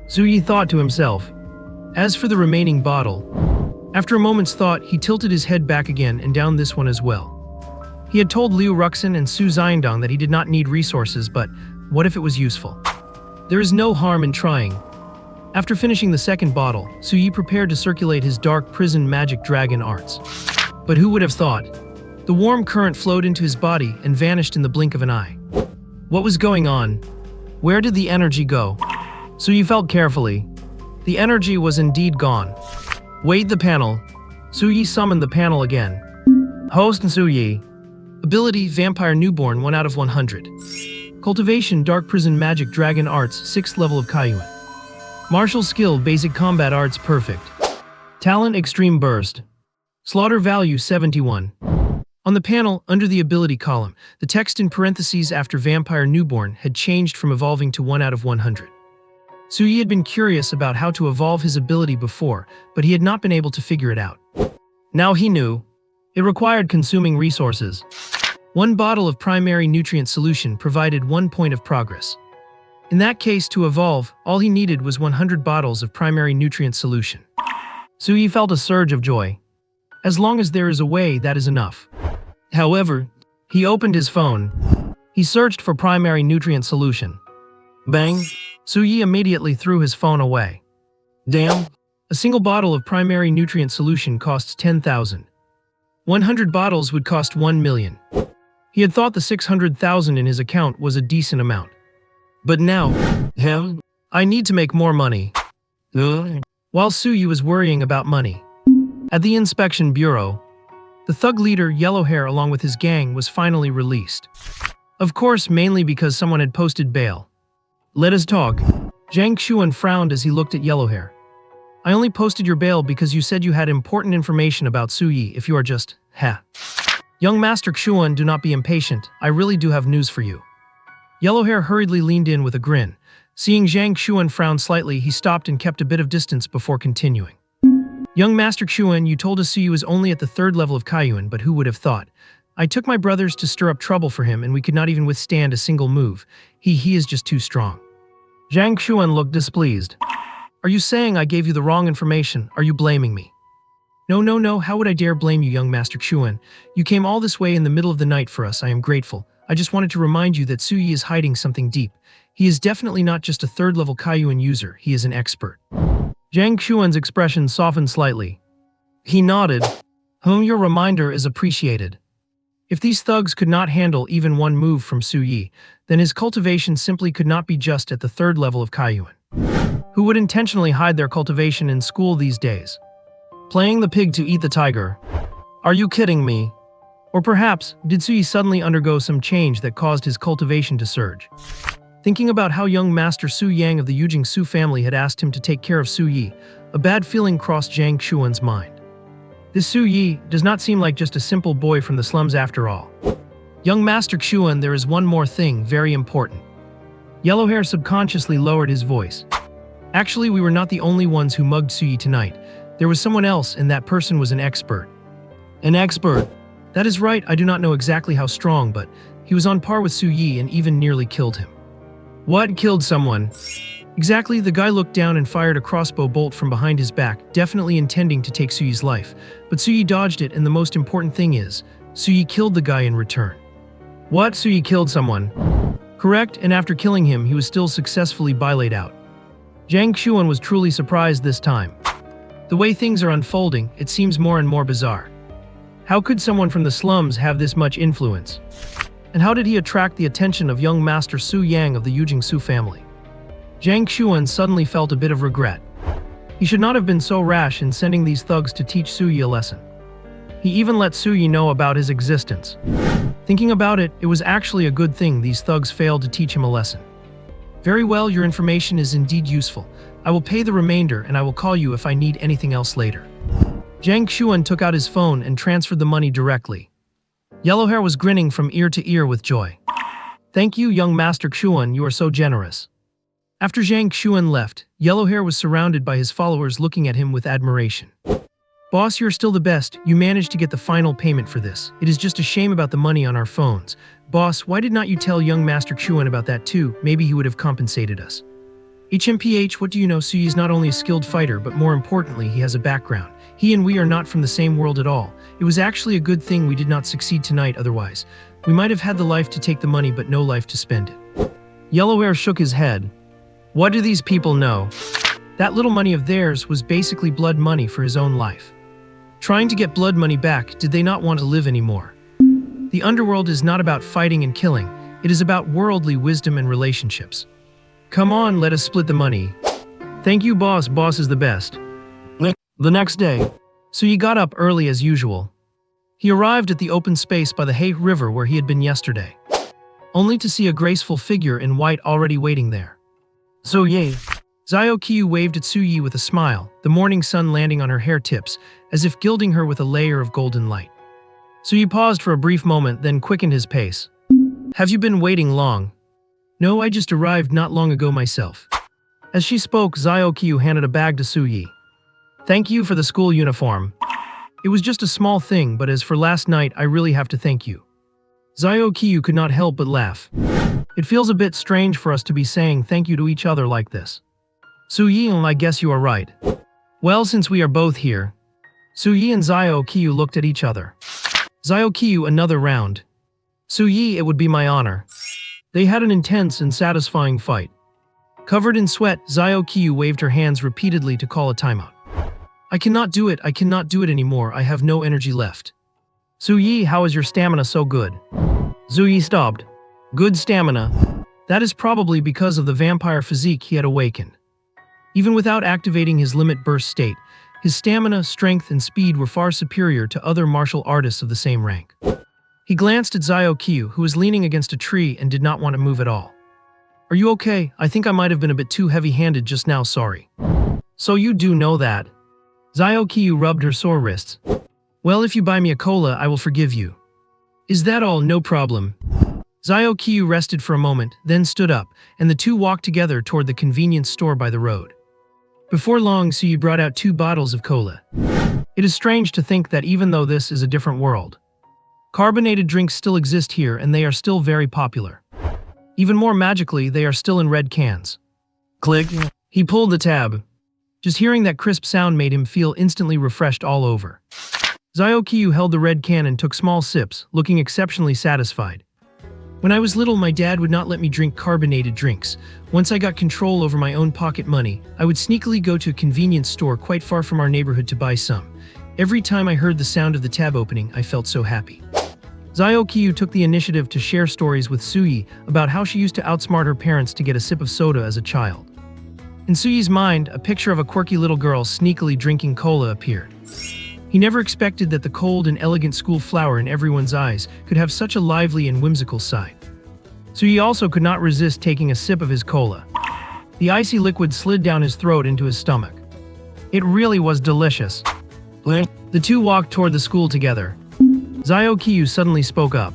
A: Su-yi thought to himself. As for the remaining bottle, after a moment's thought, he tilted his head back again and downed this one as well. He had told Liu Ruxin and Su Xiandong that he did not need resources, but what if it was useful? There is no harm in trying. After finishing the second bottle, Su-yi prepared to circulate his Dark Prison Magic Dragon Arts. But who would have thought? The warm current flowed into his body and vanished in the blink of an eye. What was going on? Where did the energy go? Su-yi felt carefully. The energy was indeed gone. Wait, the panel. Su-yi summoned the panel again. Host and Su-yi. Ability, Vampire Newborn, 1 out of 100. Cultivation, Dark Prison Magic Dragon Arts, 6th level of Kaiyuan. Martial Skill, Basic Combat Arts, Perfect. Talent, Extreme Burst. Slaughter value 71. On the panel, under the ability column, the text in parentheses after Vampire Newborn had changed from evolving to 1 out of 100. Suyi had been curious about how to evolve his ability before, but he had not been able to figure it out. Now he knew. It required consuming resources. 1 bottle of primary nutrient solution provided 1 point of progress. In that case, to evolve, all he needed was 100 bottles of primary nutrient solution. Suyi felt a surge of joy. As long as there is a way, that is enough. However, he opened his phone. He searched for primary nutrient solution. Bang! Suyi immediately threw his phone away. Damn! A single bottle of primary nutrient solution costs 10,000. 100 bottles would cost 1 million. He had thought the 600,000 in his account was a decent amount. But now, I need to make more money. While Suyi was worrying about money. At the inspection bureau, the thug leader, Yellowhair, along with his gang, was finally released. Of course, mainly because someone had posted bail. Let us talk. Zhang Xuan frowned as he looked at Yellowhair. I only posted your bail because you said you had important information about Suyi. If you are just, Young Master Xuan, do not be impatient. I really do have news for you. Yellowhair hurriedly leaned in with a grin. Seeing Zhang Xuan frown slightly, he stopped and kept a bit of distance before continuing. Young Master Xuan, you told us Suyi was only at the 3rd level of Kaiyuan, but who would have thought? I took my brothers to stir up trouble for him, and we could not even withstand a single move. He is just too strong. Zhang Xuan looked displeased. Are you saying I gave you the wrong information? Are you blaming me? No, how would I dare blame you, young Master Xuan? You came all this way in the middle of the night for us. I am grateful. I just wanted to remind you that Suyi is hiding something deep. He is definitely not just a 3rd level Kaiyuan user, he is an expert. Zhang Xuan's expression softened slightly. He nodded. Your reminder is appreciated. If these thugs could not handle even 1 move from Suyi, then his cultivation simply could not be just at the 3rd level of Kaiyuan. Who would intentionally hide their cultivation in school these days? Playing the pig to eat the tiger. Are you kidding me? Or perhaps, did Suyi suddenly undergo some change that caused his cultivation to surge? Thinking about how young Master Su Yang of the Yujing Su family had asked him to take care of Su Yi, a bad feeling crossed Zhang Xuan's mind. This Su Yi does not seem like just a simple boy from the slums after all. Young Master Xuan, there is one more thing, very important. Yellowhair subconsciously lowered his voice. Actually, we were not the only ones who mugged Su Yi tonight. There was someone else, and that person was an expert. An expert? That is right, I do not know exactly how strong, but he was on par with Su Yi and even nearly killed him. What, killed someone? Exactly, the guy looked down and fired a crossbow bolt from behind his back, definitely intending to take Su Yi's life. But Su Yi dodged it, and the most important thing is, Su Yi killed the guy in return. What, Su Yi killed someone? Correct, and after killing him, he was still successfully bilayed out. Zhang Xuan was truly surprised this time. The way things are unfolding, it seems more and more bizarre. How could someone from the slums have this much influence? And how did he attract the attention of young Master Su Yang of the Yujing Su family? Zhang Xuan suddenly felt a bit of regret. He should not have been so rash in sending these thugs to teach Su Yi a lesson. He even let Su Yi know about his existence. Thinking about it, it was actually a good thing these thugs failed to teach him a lesson. Very well, your information is indeed useful. I will pay the remainder and I will call you if I need anything else later. Zhang Xuan took out his phone and transferred the money directly. Yellowhair was grinning from ear to ear with joy. Thank you, young Master Xuan, you are so generous. After Zhang Xuan left, Yellowhair was surrounded by his followers looking at him with admiration. Boss, you're still the best. You managed to get the final payment for this. It is just a shame about the money on our phones. Boss, why did not you tell young Master Xuan about that too? Maybe he would have compensated us. HMPH, what do you know? Su Yi is not only a skilled fighter, but more importantly, he has a background. He and we are not from the same world at all. It was actually a good thing we did not succeed tonight, otherwise. We might have had the life to take the money, but no life to spend it. Yellowhair shook his head. What do these people know? That little money of theirs was basically blood money for his own life. Trying to get blood money back, did they not want to live anymore? The underworld is not about fighting and killing. It is about worldly wisdom and relationships. Come on, let us split the money. Thank you, boss. Boss is the best. The next day, Su Yi got up early as usual. He arrived at the open space by the He River where he had been yesterday, only to see a graceful figure in white already waiting there. Su Yi, Zio Qiu waved at Su Yi with a smile, the morning sun landing on her hair tips, as if gilding her with a layer of golden light. Su Yi paused for a brief moment, then quickened his pace. Have you been waiting long? No, I just arrived not long ago myself. As she spoke, Zio Qiu handed a bag to Su Yi. Thank you for the school uniform. It was just a small thing, but as for last night, I really have to thank you. Zio Qiu could not help but laugh. It feels a bit strange for us to be saying thank you to each other like this. Su Yi, I guess you are right. Well, since we are both here. Su Yi and Zio Qiu looked at each other. Zio Qiu, another round. Su Yi, it would be my honor. They had an intense and satisfying fight. Covered in sweat, Zio Qiu waved her hands repeatedly to call a timeout. I cannot do it anymore, I have no energy left. Su Yi, how is your stamina so good? Su Yi stopped. Good stamina. That is probably because of the vampire physique he had awakened. Even without activating his limit burst state, his stamina, strength, and speed were far superior to other martial artists of the same rank. He glanced at Zio Qiu, who was leaning against a tree and did not want to move at all. Are you okay? I think I might have been a bit too heavy-handed just now, sorry. So you do know that? Zio Qiu rubbed her sore wrists. Well, if you buy me a cola, I will forgive you. Is that all? No problem. Zio Qiu rested for a moment, then stood up, and the two walked together toward the convenience store by the road. Before long, Su Yi brought out 2 bottles of cola. It is strange to think that even though this is a different world, carbonated drinks still exist here and they are still very popular. Even more magically, they are still in red cans. Click. He pulled the tab. Just hearing that crisp sound made him feel instantly refreshed all over. Zio Qiu held the red can and took small sips, looking exceptionally satisfied. When I was little, my dad would not let me drink carbonated drinks. Once I got control over my own pocket money, I would sneakily go to a convenience store quite far from our neighborhood to buy some. Every time I heard the sound of the tab opening, I felt so happy. Zio Qiu took the initiative to share stories with Su Yi about how she used to outsmart her parents to get a sip of soda as a child. In Su Yi's mind, a picture of a quirky little girl sneakily drinking cola appeared. He never expected that the cold and elegant school flower in everyone's eyes could have such a lively and whimsical side. Su Yi also could not resist taking a sip of his cola. The icy liquid slid down his throat into his stomach. It really was delicious. The two walked toward the school together. Zio Qiu suddenly spoke up.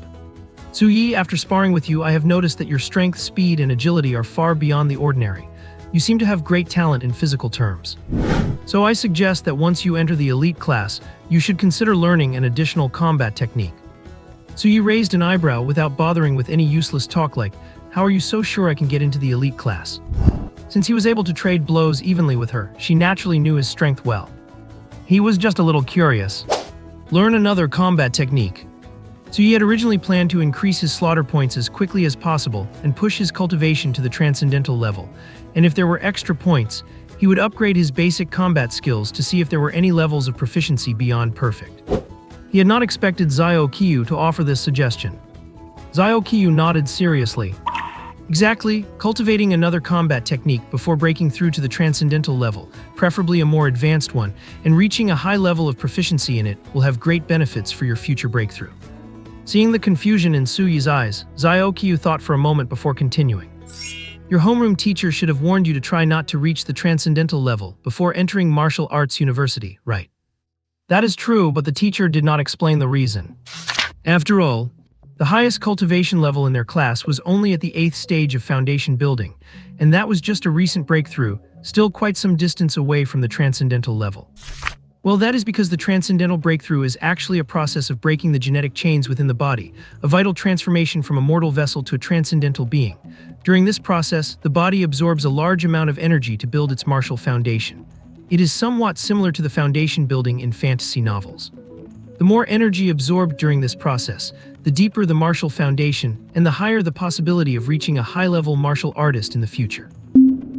A: Su Yi, after sparring with you, I have noticed that your strength, speed, and agility are far beyond the ordinary. You seem to have great talent in physical terms. So I suggest that once you enter the elite class, you should consider learning an additional combat technique. Su Yi raised an eyebrow without bothering with any useless talk like, how are you so sure I can get into the elite class? Since he was able to trade blows evenly with her, she naturally knew his strength well. He was just a little curious. Learn another combat technique. Su Yi had originally planned to increase his slaughter points as quickly as possible and push his cultivation to the transcendental level, and if there were extra points, he would upgrade his basic combat skills to see if there were any levels of proficiency beyond perfect. He had not expected Zio Qiu to offer this suggestion. Zio Qiu nodded seriously. Exactly, cultivating another combat technique before breaking through to the transcendental level, preferably a more advanced one, and reaching a high level of proficiency in it will have great benefits for your future breakthrough. Seeing the confusion in Su Yi's eyes, Zio Qiu thought for a moment before continuing. Your homeroom teacher should have warned you to try not to reach the transcendental level before entering martial arts university, right? That is true, but the teacher did not explain the reason. After all, the highest cultivation level in their class was only at the 8th stage of foundation building, and that was just a recent breakthrough, still quite some distance away from the transcendental level. Well, that is because the transcendental breakthrough is actually a process of breaking the genetic chains within the body, a vital transformation from a mortal vessel to a transcendental being. During this process, the body absorbs a large amount of energy to build its martial foundation. It is somewhat similar to the foundation building in fantasy novels. The more energy absorbed during this process, the deeper the martial foundation, and the higher the possibility of reaching a high-level martial artist in the future.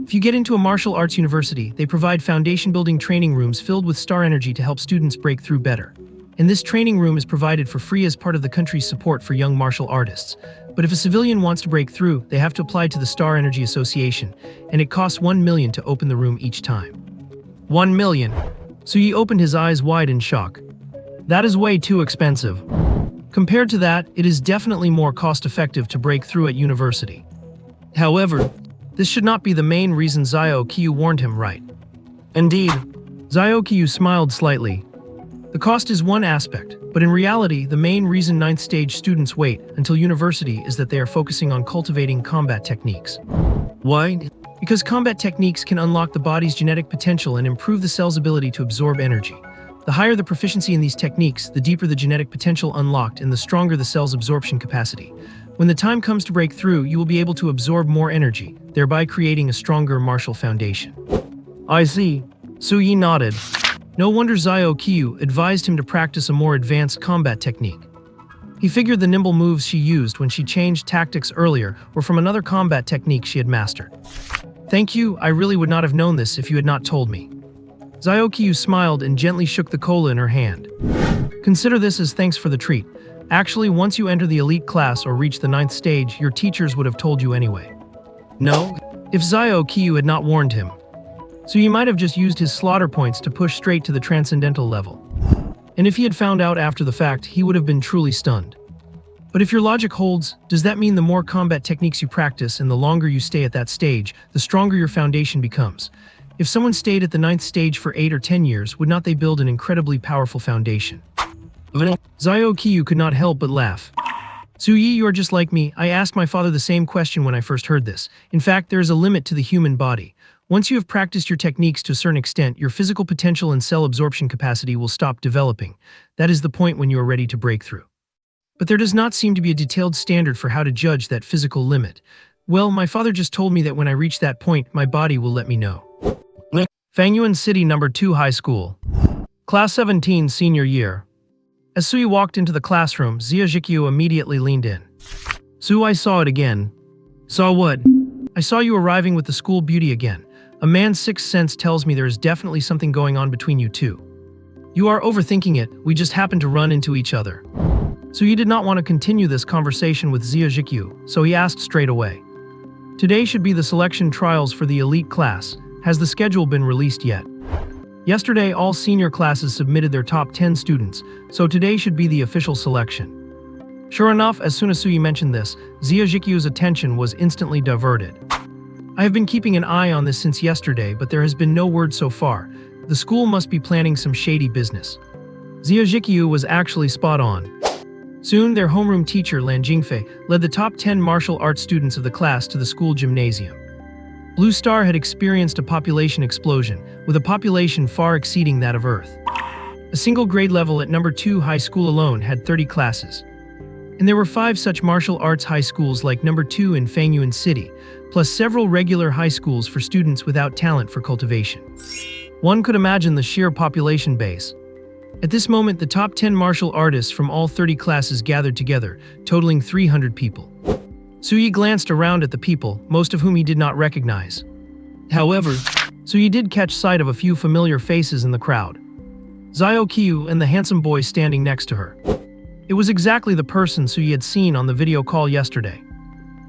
A: If you get into a martial arts university, they provide foundation-building training rooms filled with star energy to help students break through better. And this training room is provided for free as part of the country's support for young martial artists. But if a civilian wants to break through, they have to apply to the Star Energy Association, and it costs 1 million to open the room each time. 1 million? Su Yi opened his eyes wide in shock. That is way too expensive. Compared to that, it is definitely more cost-effective to break through at university. However, This should not be the main reason Xiao Qiu warned him, right? Indeed. Xiao Qiu smiled slightly. The cost is one aspect, but in reality, the main reason 9th stage students wait until university is that they are focusing on cultivating combat techniques. Why? Because combat techniques can unlock the body's genetic potential and improve the cell's ability to absorb energy. The higher the proficiency in these techniques, the deeper the genetic potential unlocked and the stronger the cell's absorption capacity. When the time comes to break through, you will be able to absorb more energy, thereby creating a stronger martial foundation. I see. Su Yi nodded. No wonder Xiao Qiu advised him to practice a more advanced combat technique. He figured the nimble moves she used when she changed tactics earlier were from another combat technique she had mastered. Thank you, I really would not have known this if you had not told me. Xiao Qiu smiled and gently shook the cola in her hand. Consider this as thanks for the treat. Actually, once you enter the elite class or reach the 9th stage, your teachers would have told you anyway. No? If Xiao Qiu had not warned him, so he might have just used his slaughter points to push straight to the transcendental level. And if he had found out after the fact, he would have been truly stunned. But if your logic holds, does that mean the more combat techniques you practice and the longer you stay at that stage, the stronger your foundation becomes? If someone stayed at the 9th stage for 8 or 10 years, would not they build an incredibly powerful foundation? Xiao Qiu could not help but laugh. Su Yi, you are just like me. I asked my father the same question when I first heard this. In fact, there is a limit to the human body. Once you have practiced your techniques to a certain extent, your physical potential and cell absorption capacity will stop developing. That is the point when you are ready to break through. But there does not seem to be a detailed standard for how to judge that physical limit. Well, my father just told me that when I reach that point, my body will let me know. Fangyuan City No. 2 High School. Class 17 Senior Year. As Sui walked into the classroom, Xia Zhikyu immediately leaned in. Su, I saw it again. Saw what? I saw you arriving with the school beauty again. A man's sixth sense tells me there is definitely something going on between you two. You are overthinking it, we just happened to run into each other. So he did not want to continue this conversation with Xia Zhikyu, so he asked straight away. Today should be the selection trials for the elite class. Has the schedule been released yet? Yesterday, all senior classes submitted their top 10 students, so today should be the official selection. Sure enough, as soon as Sui mentioned this, Xia Zhikyu's attention was instantly diverted. I have been keeping an eye on this since yesterday, but there has been no word so far. The school must be planning some shady business. Xia Zhikyu was actually spot on. Soon, their homeroom teacher, Lan Jingfei, led the top 10 martial arts students of the class to the school gymnasium. Blue Star had experienced a population explosion, with a population far exceeding that of Earth. A single grade level at No. 2 high school alone had 30 classes. And there were 5 such martial arts high schools like No. 2 in Fangyuan City, plus several regular high schools for students without talent for cultivation. One could imagine the sheer population base. At this moment, the top 10 martial artists from all 30 classes gathered together, totaling 300 people. Suyi glanced around at the people, most of whom he did not recognize. However, Suyi did catch sight of a few familiar faces in the crowd. Xiao Qiu and the handsome boy standing next to her. It was exactly the person Suyi had seen on the video call yesterday.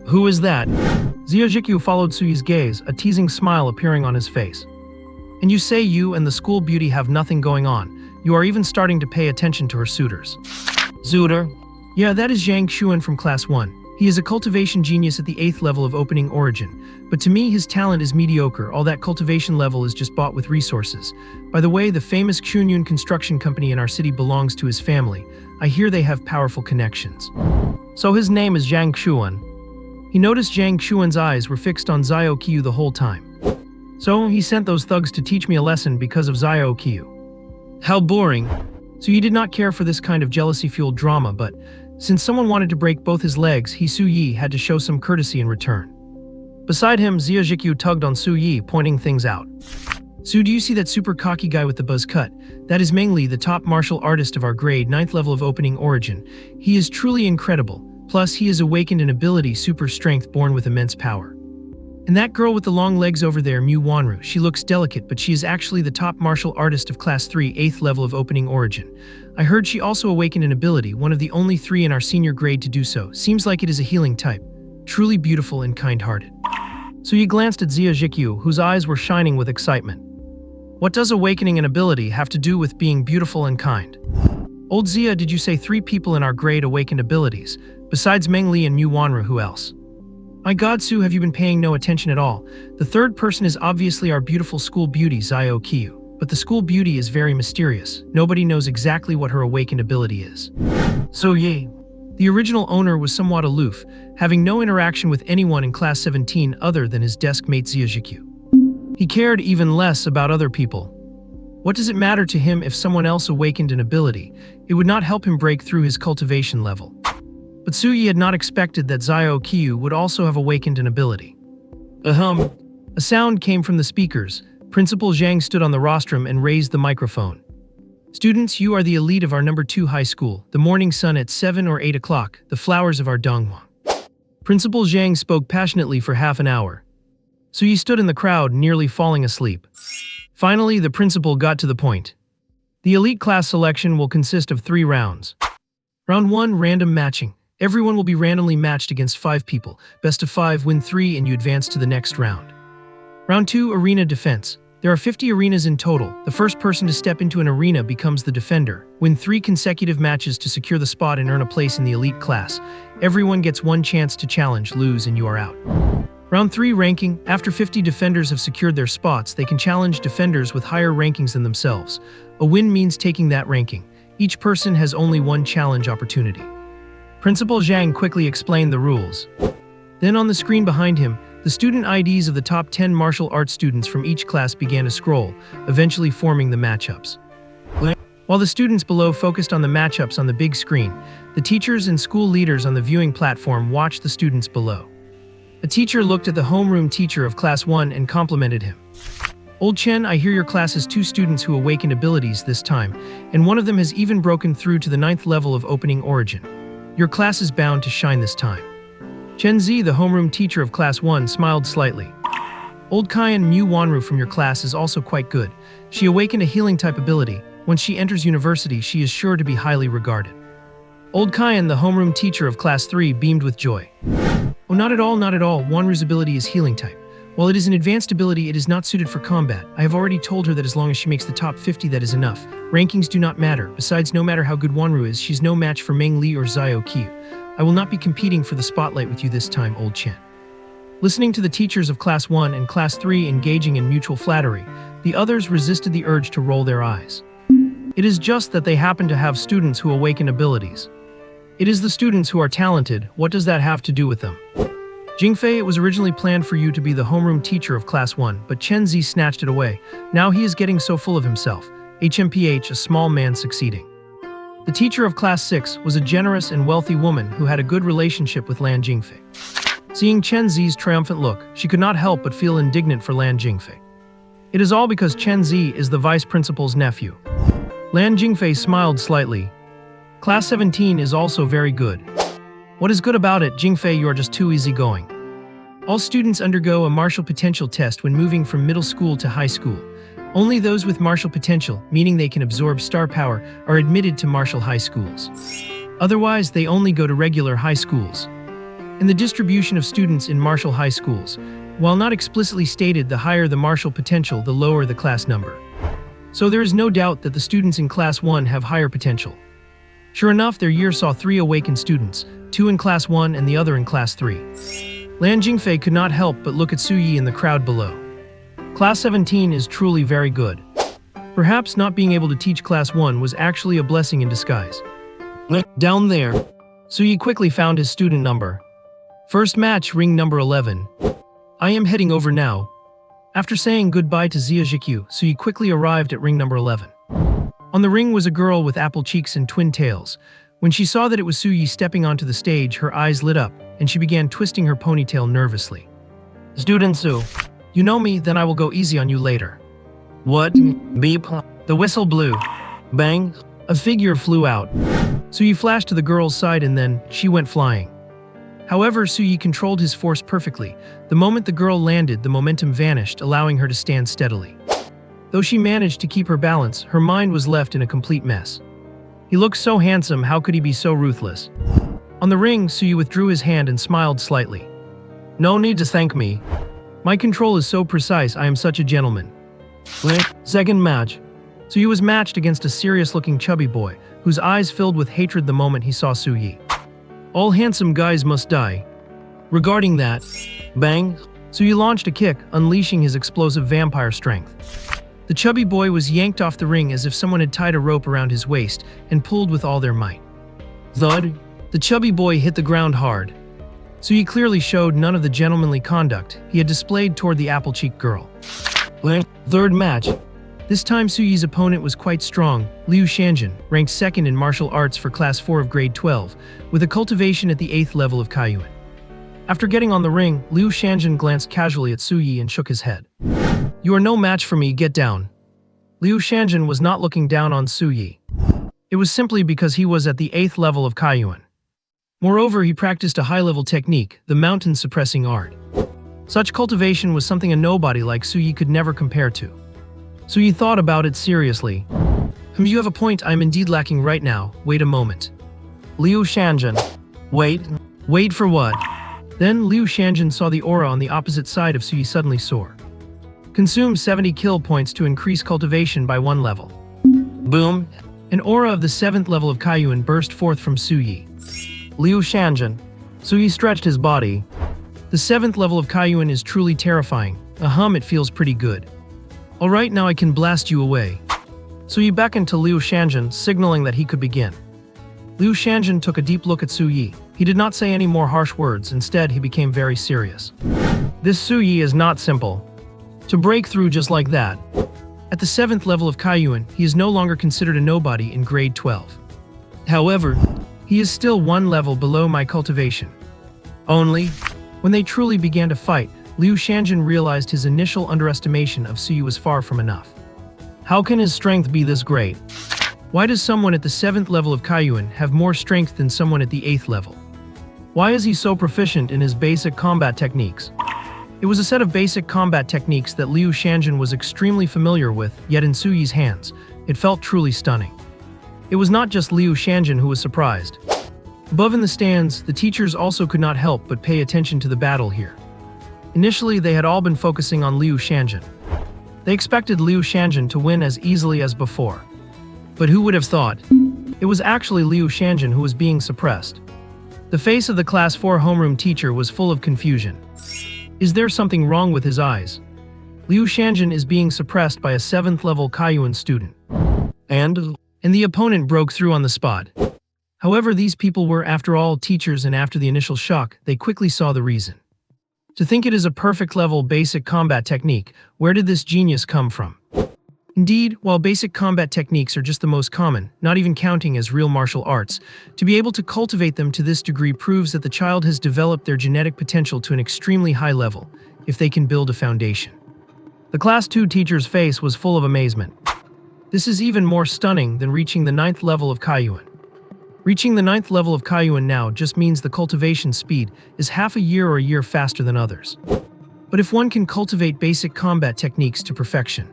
A: Who is that? Xia Zhikyu followed Suyi's gaze, a teasing smile appearing on his face. And you say you and the school beauty have nothing going on. You are even starting to pay attention to her suitors. Suitor? Yeah, that is Zhang Xuan from Class 1. He is a cultivation genius at the 8th level of opening origin, but to me his talent is mediocre. All that cultivation level is just bought with resources. By the way, the famous Xunyun construction company in our city belongs to his family. I hear they have powerful connections. So his name is Zhang Xuan. He noticed Zhang Xuan's eyes were fixed on Xiao Qiu the whole time. So he sent those thugs to teach me a lesson because of Xiao Qiu. How boring. So he did not care for this kind of jealousy-fueled drama, but since someone wanted to break both his legs, Su Yi had to show some courtesy in return. Beside him, Xia Zhikyu tugged on Su Yi, pointing things out. Su, do you see that super cocky guy with the buzz cut? That is Meng Li, the top martial artist of our grade, 9th level of opening origin. He is truly incredible. Plus, he is awakened an ability, super strength born with immense power. And that girl with the long legs over there, Mu Wanru, she looks delicate, but she is actually the top martial artist of Class 3, 8th level of opening origin. I heard she also awakened an ability, one of the only 3 in our senior grade to do so. Seems like it is a healing type. Truly beautiful and kind-hearted. So he glanced at Xia Zhikyu, whose eyes were shining with excitement. What does awakening an ability have to do with being beautiful and kind? Old Xia, did you say 3 people in our grade awakened abilities? Besides Meng Li and Mu Wanru, who else? My God, Sue, have you been paying no attention at all? The third person is obviously our beautiful school beauty, Zio Kyu. But the school beauty is very mysterious. Nobody knows exactly what her awakened ability is. So Ye. The original owner was somewhat aloof, having no interaction with anyone in Class 17 other than his desk mate Ziajikyu. He cared even less about other people. What does it matter to him if someone else awakened an ability? It would not help him break through his cultivation level. But Suyi had not expected that Zio Kyu would also have awakened an ability. Ahem. A sound came from the speakers. Principal Zhang stood on the rostrum and raised the microphone. Students, you are the elite of our number 2 high school, the morning sun at 7 or 8 o'clock, the flowers of our Donghua. Principal Zhang spoke passionately for half an hour. Suyi stood in the crowd, nearly falling asleep. Finally, the principal got to the point. The elite class selection will consist of 3 rounds. Round 1, random matching. Everyone will be randomly matched against 5 people. Best of 5, win 3, and you advance to the next round. Round 2, arena defense. There are 50 arenas in total. The first person to step into an arena becomes the defender. Win 3 consecutive matches to secure the spot and earn a place in the elite class. Everyone gets 1 chance to challenge, lose, and you are out. Round 3, ranking. After 50 defenders have secured their spots, they can challenge defenders with higher rankings than themselves. A win means taking that ranking. Each person has only 1 challenge opportunity. Principal Zhang quickly explained the rules. Then on the screen behind him, the student IDs of the top 10 martial arts students from each class began to scroll, eventually forming the matchups. While the students below focused on the matchups on the big screen, the teachers and school leaders on the viewing platform watched the students below. A teacher looked at the homeroom teacher of Class 1 and complimented him. Old Chen, I hear your class has 2 students who awakened abilities this time, and one of them has even broken through to the 9th level of opening origin. Your class is bound to shine this time. Chen Zi, the homeroom teacher of Class 1, smiled slightly. Old Kaian Mu Wanru from your class is also quite good. She awakened a healing type ability. Once she enters university, she is sure to be highly regarded. Old Kaian, the homeroom teacher of Class 3, beamed with joy. Oh, not at all, not at all. Wanru's ability is healing type. While it is an advanced ability, it is not suited for combat. I have already told her that as long as she makes the top 50, that is enough. Rankings do not matter. Besides, no matter how good Wanru is, she's no match for Meng Li or Zio Kyu. I will not be competing for the spotlight with you this time, Old Chen. Listening to the teachers of Class 1 and Class 3 engaging in mutual flattery, the others resisted the urge to roll their eyes. It is just that they happen to have students who awaken abilities. It is the students who are talented. What does that have to do with them? Jingfei, it was originally planned for you to be the homeroom teacher of Class 1, but Chen Zi snatched it away. Now he is getting so full of himself. HMPH, a small man succeeding. The teacher of Class 6 was a generous and wealthy woman who had a good relationship with Lan Jingfei. Seeing Chen Zi's triumphant look, she could not help but feel indignant for Lan Jingfei. It is all because Chen Zi is the vice principal's nephew. Lan Jingfei smiled slightly. Class 17 is also very good. What is good about it, Jingfei? You are just too easygoing. All students undergo a martial potential test when moving from middle school to high school. Only those with martial potential, meaning they can absorb star power, are admitted to martial high schools. Otherwise, they only go to regular high schools. In the distribution of students in martial high schools, while not explicitly stated, the higher the martial potential, the lower the class number. So there is no doubt that the students in Class 1 have higher potential. Sure enough, their year saw 3 awakened students, 2 in Class 1 and the other in Class 3. Lan Jingfei could not help but look at Su Yi in the crowd below. Class 17 is truly very good. Perhaps not being able to teach Class 1 was actually a blessing in disguise. Down there, Su Yi quickly found his student number. First match, ring number 11. I am heading over now. After saying goodbye to Zia Jikyu, Su Yi quickly arrived at ring number 11. On the ring was a girl with apple cheeks and twin tails. When she saw that it was Su Yi stepping onto the stage, her eyes lit up, and she began twisting her ponytail nervously. Student Su, you know me, then I will go easy on you later. What? Beep. The whistle blew. Bang. A figure flew out. Su Yi flashed to the girl's side and then, she went flying. However, Su Yi controlled his force perfectly. The moment the girl landed, the momentum vanished, allowing her to stand steadily. Though she managed to keep her balance, her mind was left in a complete mess. He looked so handsome, how could he be so ruthless? On the ring, Su Yi withdrew his hand and smiled slightly. No need to thank me. My control is so precise, I am such a gentleman. Second match. Su Yi was matched against a serious-looking chubby boy, whose eyes filled with hatred the moment he saw Su Yi. All handsome guys must die. Regarding that, bang, Suyi launched a kick, unleashing his explosive vampire strength. The chubby boy was yanked off the ring as if someone had tied a rope around his waist and pulled with all their might. Thud, the chubby boy hit the ground hard. Suyi clearly showed none of the gentlemanly conduct he had displayed toward the apple-cheeked girl. Third match. This time Suyi's opponent was quite strong, Liu Shanjin, ranked second in martial arts for class 4 of grade 12, with a cultivation at the 8th level of Kaiyuan. After getting on the ring, Liu Shanjin glanced casually at Suyi and shook his head. "You are no match for me, get down." Liu Shanjin was not looking down on Suyi. It was simply because he was at the 8th level of Kaiyuan. Moreover, he practiced a high-level technique, the mountain-suppressing art. Such cultivation was something a nobody like Suyi could never compare to. Suyi thought about it seriously. "You have a point, I'm indeed lacking right now, wait a moment." Liu Shanjin. Wait for what? Then Liu Shanjin saw the aura on the opposite side of Suyi suddenly soar. Consume 70 kill points to increase cultivation by 1 level. Boom! An aura of the 7th level of Kaiyuan burst forth from Suyi. Liu Shanjin. Suyi stretched his body. The 7th level of Kaiyuan is truly terrifying. It feels pretty good. Alright, now I can blast you away. Suyi beckoned to Liu Shanjin, signaling that he could begin. Liu Shanjin took a deep look at Suyi. He did not say any more harsh words, instead he became very serious. This Suyi is not simple. To break through just like that. At the 7th level of Kaiyuan, he is no longer considered a nobody in grade 12. However, he is still 1 level below my cultivation. Only, when they truly began to fight, Liu Shanjin realized his initial underestimation of Suyi was far from enough. How can his strength be this great? Why does someone at the 7th level of Kaiyuan have more strength than someone at the 8th level? Why is he so proficient in his basic combat techniques? It was a set of basic combat techniques that Liu Shanjin was extremely familiar with, yet in Suyi's hands, it felt truly stunning. It was not just Liu Shanjin who was surprised. Above in the stands, the teachers also could not help but pay attention to the battle here. Initially, they had all been focusing on Liu Shanjin. They expected Liu Shanjin to win as easily as before. But who would have thought? It was actually Liu Shanjin who was being suppressed. The face of the class 4 homeroom teacher was full of confusion. Is there something wrong with his eyes? Liu Shanjin is being suppressed by a 7th level Kaiyuan student. And the opponent broke through on the spot. However, these people were, after all, teachers, and after the initial shock, they quickly saw the reason. To think it is a perfect level basic combat technique, where did this genius come from? Indeed, while basic combat techniques are just the most common, not even counting as real martial arts, to be able to cultivate them to this degree proves that the child has developed their genetic potential to an extremely high level, if they can build a foundation. The Class 2 teacher's face was full of amazement. This is even more stunning than reaching the 9th level of Kaiyuan. Reaching the 9th level of Kaiyuan now just means the cultivation speed is half a year or a year faster than others. But if one can cultivate basic combat techniques to perfection,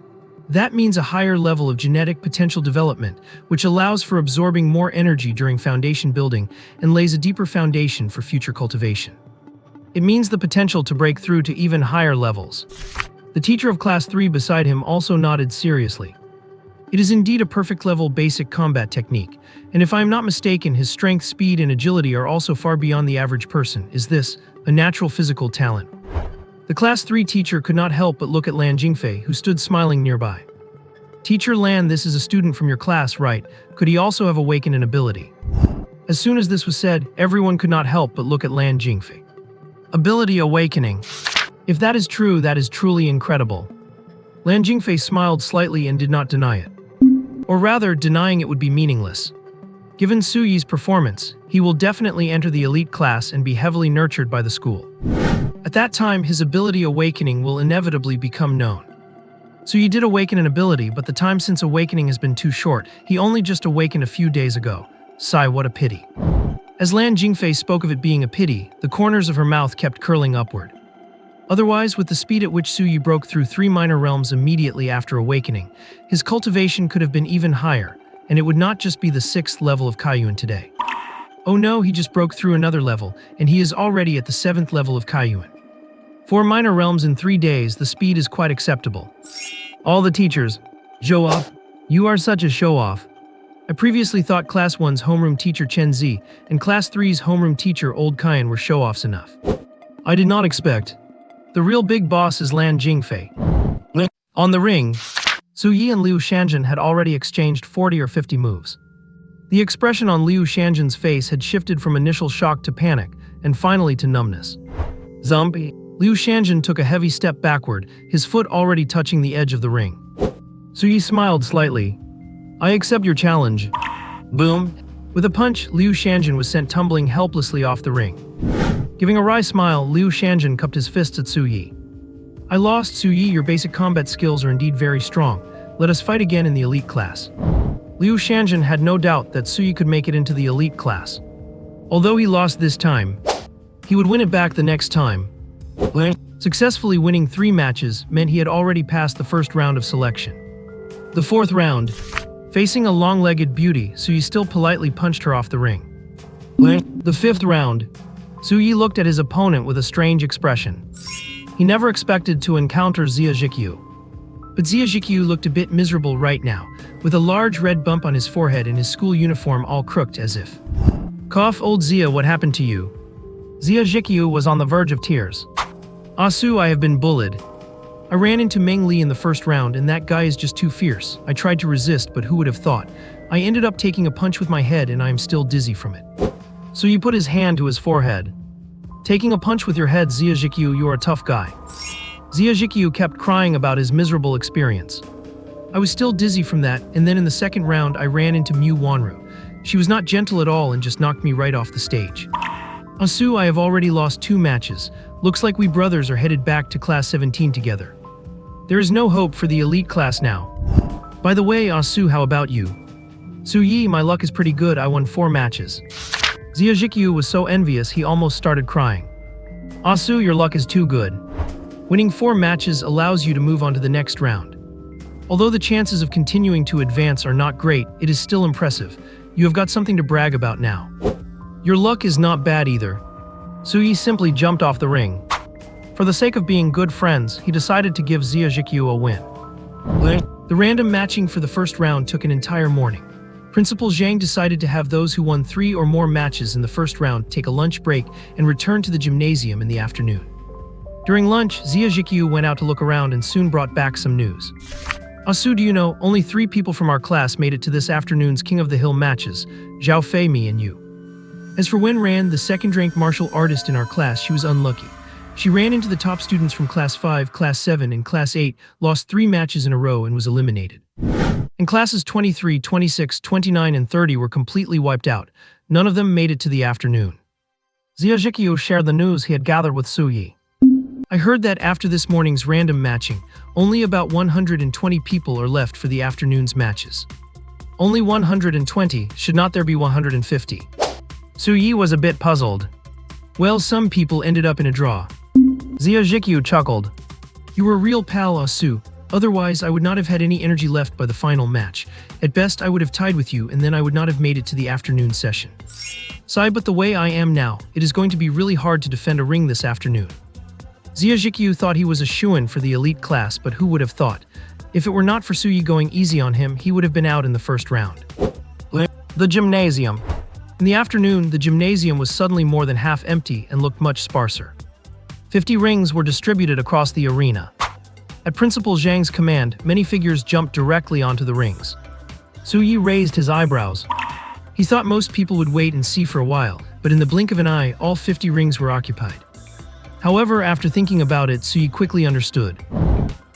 A: that means a higher level of genetic potential development, which allows for absorbing more energy during foundation building and lays a deeper foundation for future cultivation. It means the potential to break through to even higher levels. The teacher of Class 3 beside him also nodded seriously. It is indeed a perfect level basic combat technique, and if I am not mistaken, his strength, speed, and agility are also far beyond the average person. Is this a natural physical talent? The Class 3 teacher could not help but look at Lan Jingfei, who stood smiling nearby. Teacher Lan, this is a student from your class, right? Could he also have awakened an ability? As soon as this was said, everyone could not help but look at Lan Jingfei. Ability awakening. If that is true, that is truly incredible. Lan Jingfei smiled slightly and did not deny it. Or rather, denying it would be meaningless. Given Suyi's performance, he will definitely enter the elite class and be heavily nurtured by the school. At that time, his ability awakening will inevitably become known. Suyi did awaken an ability, but the time since awakening has been too short. He only just awakened a few days ago. Sigh, what a pity. As Lan Jingfei spoke of it being a pity, the corners of her mouth kept curling upward. Otherwise, with the speed at which Suyi broke through 3 minor realms immediately after awakening, his cultivation could have been even higher, and it would not just be the 6th level of Kaiyuan today. Oh no, he just broke through another level, and he is already at the 7th level of Kaiyuan. 4 minor realms in 3 days, the speed is quite acceptable. All the teachers, show-off, you are such a show-off. I previously thought Class 1's homeroom teacher Chen Zi and Class 3's homeroom teacher Old Kayan were show-offs enough. I did not expect. The real big boss is Lan Jingfei. On the ring, Su Yi and Liu Shanjin had already exchanged 40 or 50 moves. The expression on Liu Shanjin's face had shifted from initial shock to panic, and finally to numbness. Zombie. Liu Shanjin took a heavy step backward, his foot already touching the edge of the ring. Su Yi smiled slightly. I accept your challenge. Boom. With a punch, Liu Shanjin was sent tumbling helplessly off the ring. Giving a wry smile, Liu Shanjin cupped his fists at Su Yi. I lost, Su Yi. Your basic combat skills are indeed very strong. Let us fight again in the elite class. Liu Shanjin had no doubt that Su Yi could make it into the elite class. Although he lost this time, he would win it back the next time. Successfully winning 3 matches meant he had already passed the first round of selection. The 4th round, facing a long-legged beauty, Su Yi still politely punched her off the ring. The 5th round, Su Yi looked at his opponent with a strange expression. He never expected to encounter Xia Zhikyu. But Xia Zhikyu looked a bit miserable right now, with a large red bump on his forehead and his school uniform all crooked as if. Cough, old Xia, what happened to you? Xia Zhikyu was on the verge of tears. Ah Su, I have been bullied. I ran into Meng Li in the first round and that guy is just too fierce. I tried to resist, but who would have thought? I ended up taking a punch with my head and I am still dizzy from it. So he put his hand to his forehead. Taking a punch with your head, Xia Zhikyu, you are a tough guy. Xia Zhikyu kept crying about his miserable experience. I was still dizzy from that, and then in the second round I ran into Mu Wanru. She was not gentle at all and just knocked me right off the stage. Asu, I have already lost 2 matches. Looks like we brothers are headed back to class 17 together. There is no hope for the elite class now. By the way, Asu, how about you? Su Yi, my luck is pretty good, I won 4 matches. Xia Zhikyu was so envious he almost started crying. Asu, your luck is too good. Winning 4 matches allows you to move on to the next round. Although the chances of continuing to advance are not great, it is still impressive. You have got something to brag about now. Your luck is not bad either. Su Yi simply jumped off the ring. For the sake of being good friends, he decided to give Xia Zhikyu a win. The random matching for the first round took an entire morning. Principal Zhang decided to have those who won 3 or more matches in the first round take a lunch break and return to the gymnasium in the afternoon. During lunch, Xia Zhikyu went out to look around and soon brought back some news. Asu, do you know, only 3 people from our class made it to this afternoon's King of the Hill matches, Zhao Fei, me, and you. As for Wen Ran, the second-ranked martial artist in our class, she was unlucky. She ran into the top students from Class 5, Class 7, and Class 8, lost 3 matches in a row and was eliminated. And classes 23, 26, 29, and 30 were completely wiped out. None of them made it to the afternoon. Xia Zhikyu shared the news he had gathered with Su Yi. I heard that after this morning's random matching, only about 120 people are left for the afternoon's matches. Only 120, should not there be 150? Su Yi was a bit puzzled. Well, some people ended up in a draw. Xia Zhikyu chuckled. You were a real pal, Asu. Otherwise, I would not have had any energy left by the final match. At best, I would have tied with you and then I would not have made it to the afternoon session. Sigh, but the way I am now, it is going to be really hard to defend a ring this afternoon. Xia Zhikyu thought he was a shoo-in for the elite class, but who would have thought? If it were not for Su Yi going easy on him, he would have been out in the first round. The gymnasium. In the afternoon, the gymnasium was suddenly more than half empty and looked much sparser. 50 rings were distributed across the arena. At Principal Zhang's command, many figures jumped directly onto the rings. Su Yi raised his eyebrows. He thought most people would wait and see for a while, but in the blink of an eye, all 50 rings were occupied. However, after thinking about it, Su Yi quickly understood.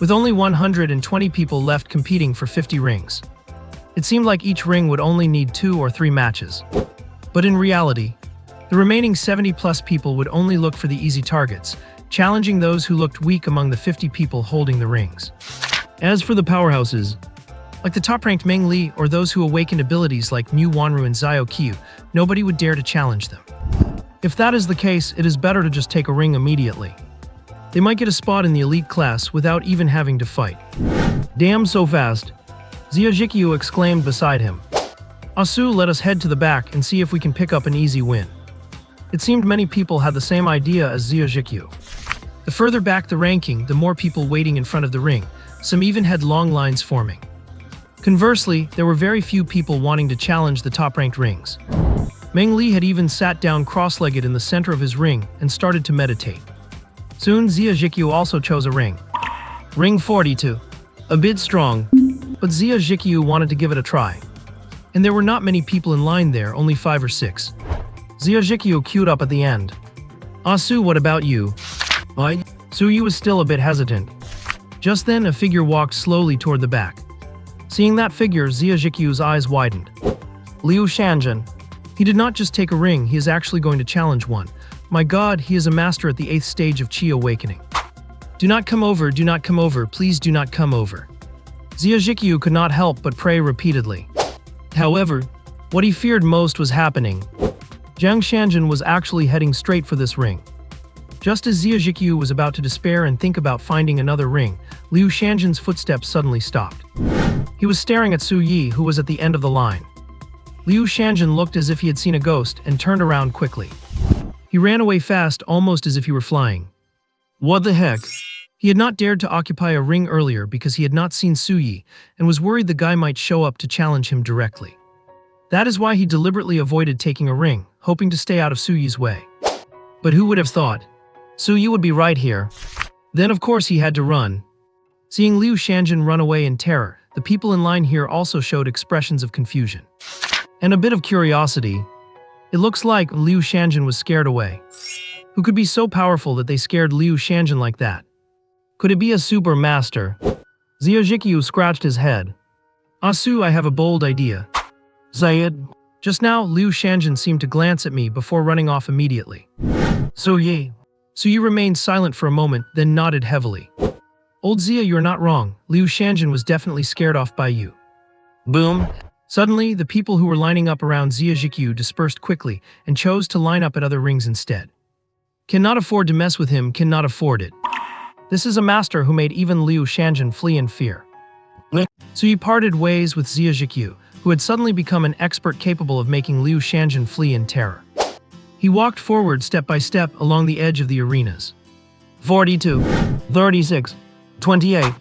A: With only 120 people left competing for 50 rings, it seemed like each ring would only need 2 or 3 matches. But in reality, the remaining 70-plus people would only look for the easy targets, challenging those who looked weak among the 50 people holding the rings. As for the powerhouses, like the top-ranked Meng Li or those who awakened abilities like Mu Wanru and Xiao Qiu, nobody would dare to challenge them. If that is the case, it is better to just take a ring immediately. They might get a spot in the elite class without even having to fight. Damn, so fast! Xia Zhikyu exclaimed beside him. Asu, let us head to the back and see if we can pick up an easy win. It seemed many people had the same idea as Xia Zhikyu. The further back the ranking, the more people waiting in front of the ring. Some even had long lines forming. Conversely, there were very few people wanting to challenge the top-ranked rings. Meng Li had even sat down cross-legged in the center of his ring and started to meditate. Soon Xia Zhikyu also chose a ring. Ring 42. A bit strong, but Xia Zhikyu wanted to give it a try. And there were not many people in line there, only 5 or 6. Xia Zhikyu queued up at the end. Su, what about you? Su Yi was still a bit hesitant. Just then, a figure walked slowly toward the back. Seeing that figure, Xia Zhikyu's eyes widened. Liu Shanjin. He did not just take a ring, he is actually going to challenge one. My god, he is a master at the 8th stage of Qi awakening. Do not come over, please do not come over. Xia Zhikyu could not help but pray repeatedly. However, what he feared most was happening. Jiang Shanjin was actually heading straight for this ring. Just as Xia Zhikyu was about to despair and think about finding another ring, Liu Shanjin's footsteps suddenly stopped. He was staring at Su Yi, who was at the end of the line. Liu Shanjin looked as if he had seen a ghost and turned around quickly. He ran away fast, almost as if he were flying. What the heck? He had not dared to occupy a ring earlier because he had not seen Su Yi and was worried the guy might show up to challenge him directly. That is why he deliberately avoided taking a ring, hoping to stay out of Su Yi's way. But who would have thought? Su Yi would be right here. Then of course he had to run. Seeing Liu Shanjin run away in terror, the people in line here also showed expressions of confusion. And a bit of curiosity. It looks like Liu Shanjin was scared away. Who could be so powerful that they scared Liu Shanjin like that? Could it be a super master? Xia Zhikyu scratched his head. Su, I have a bold idea. Zayed. Just now, Liu Shanjin seemed to glance at me before running off immediately. Su Yi. Su Yi remained silent for a moment, then nodded heavily. Old Xia, you're not wrong. Liu Shanjin was definitely scared off by you. Boom. Suddenly, the people who were lining up around Xia Zhikyu dispersed quickly and chose to line up at other rings instead. Cannot afford to mess with him, cannot afford it. This is a master who made even Liu Shanjin flee in fear. So he parted ways with Xia Zhikyu, who had suddenly become an expert capable of making Liu Shanjin flee in terror. He walked forward step by step along the edge of the arenas. 42, 36, 28.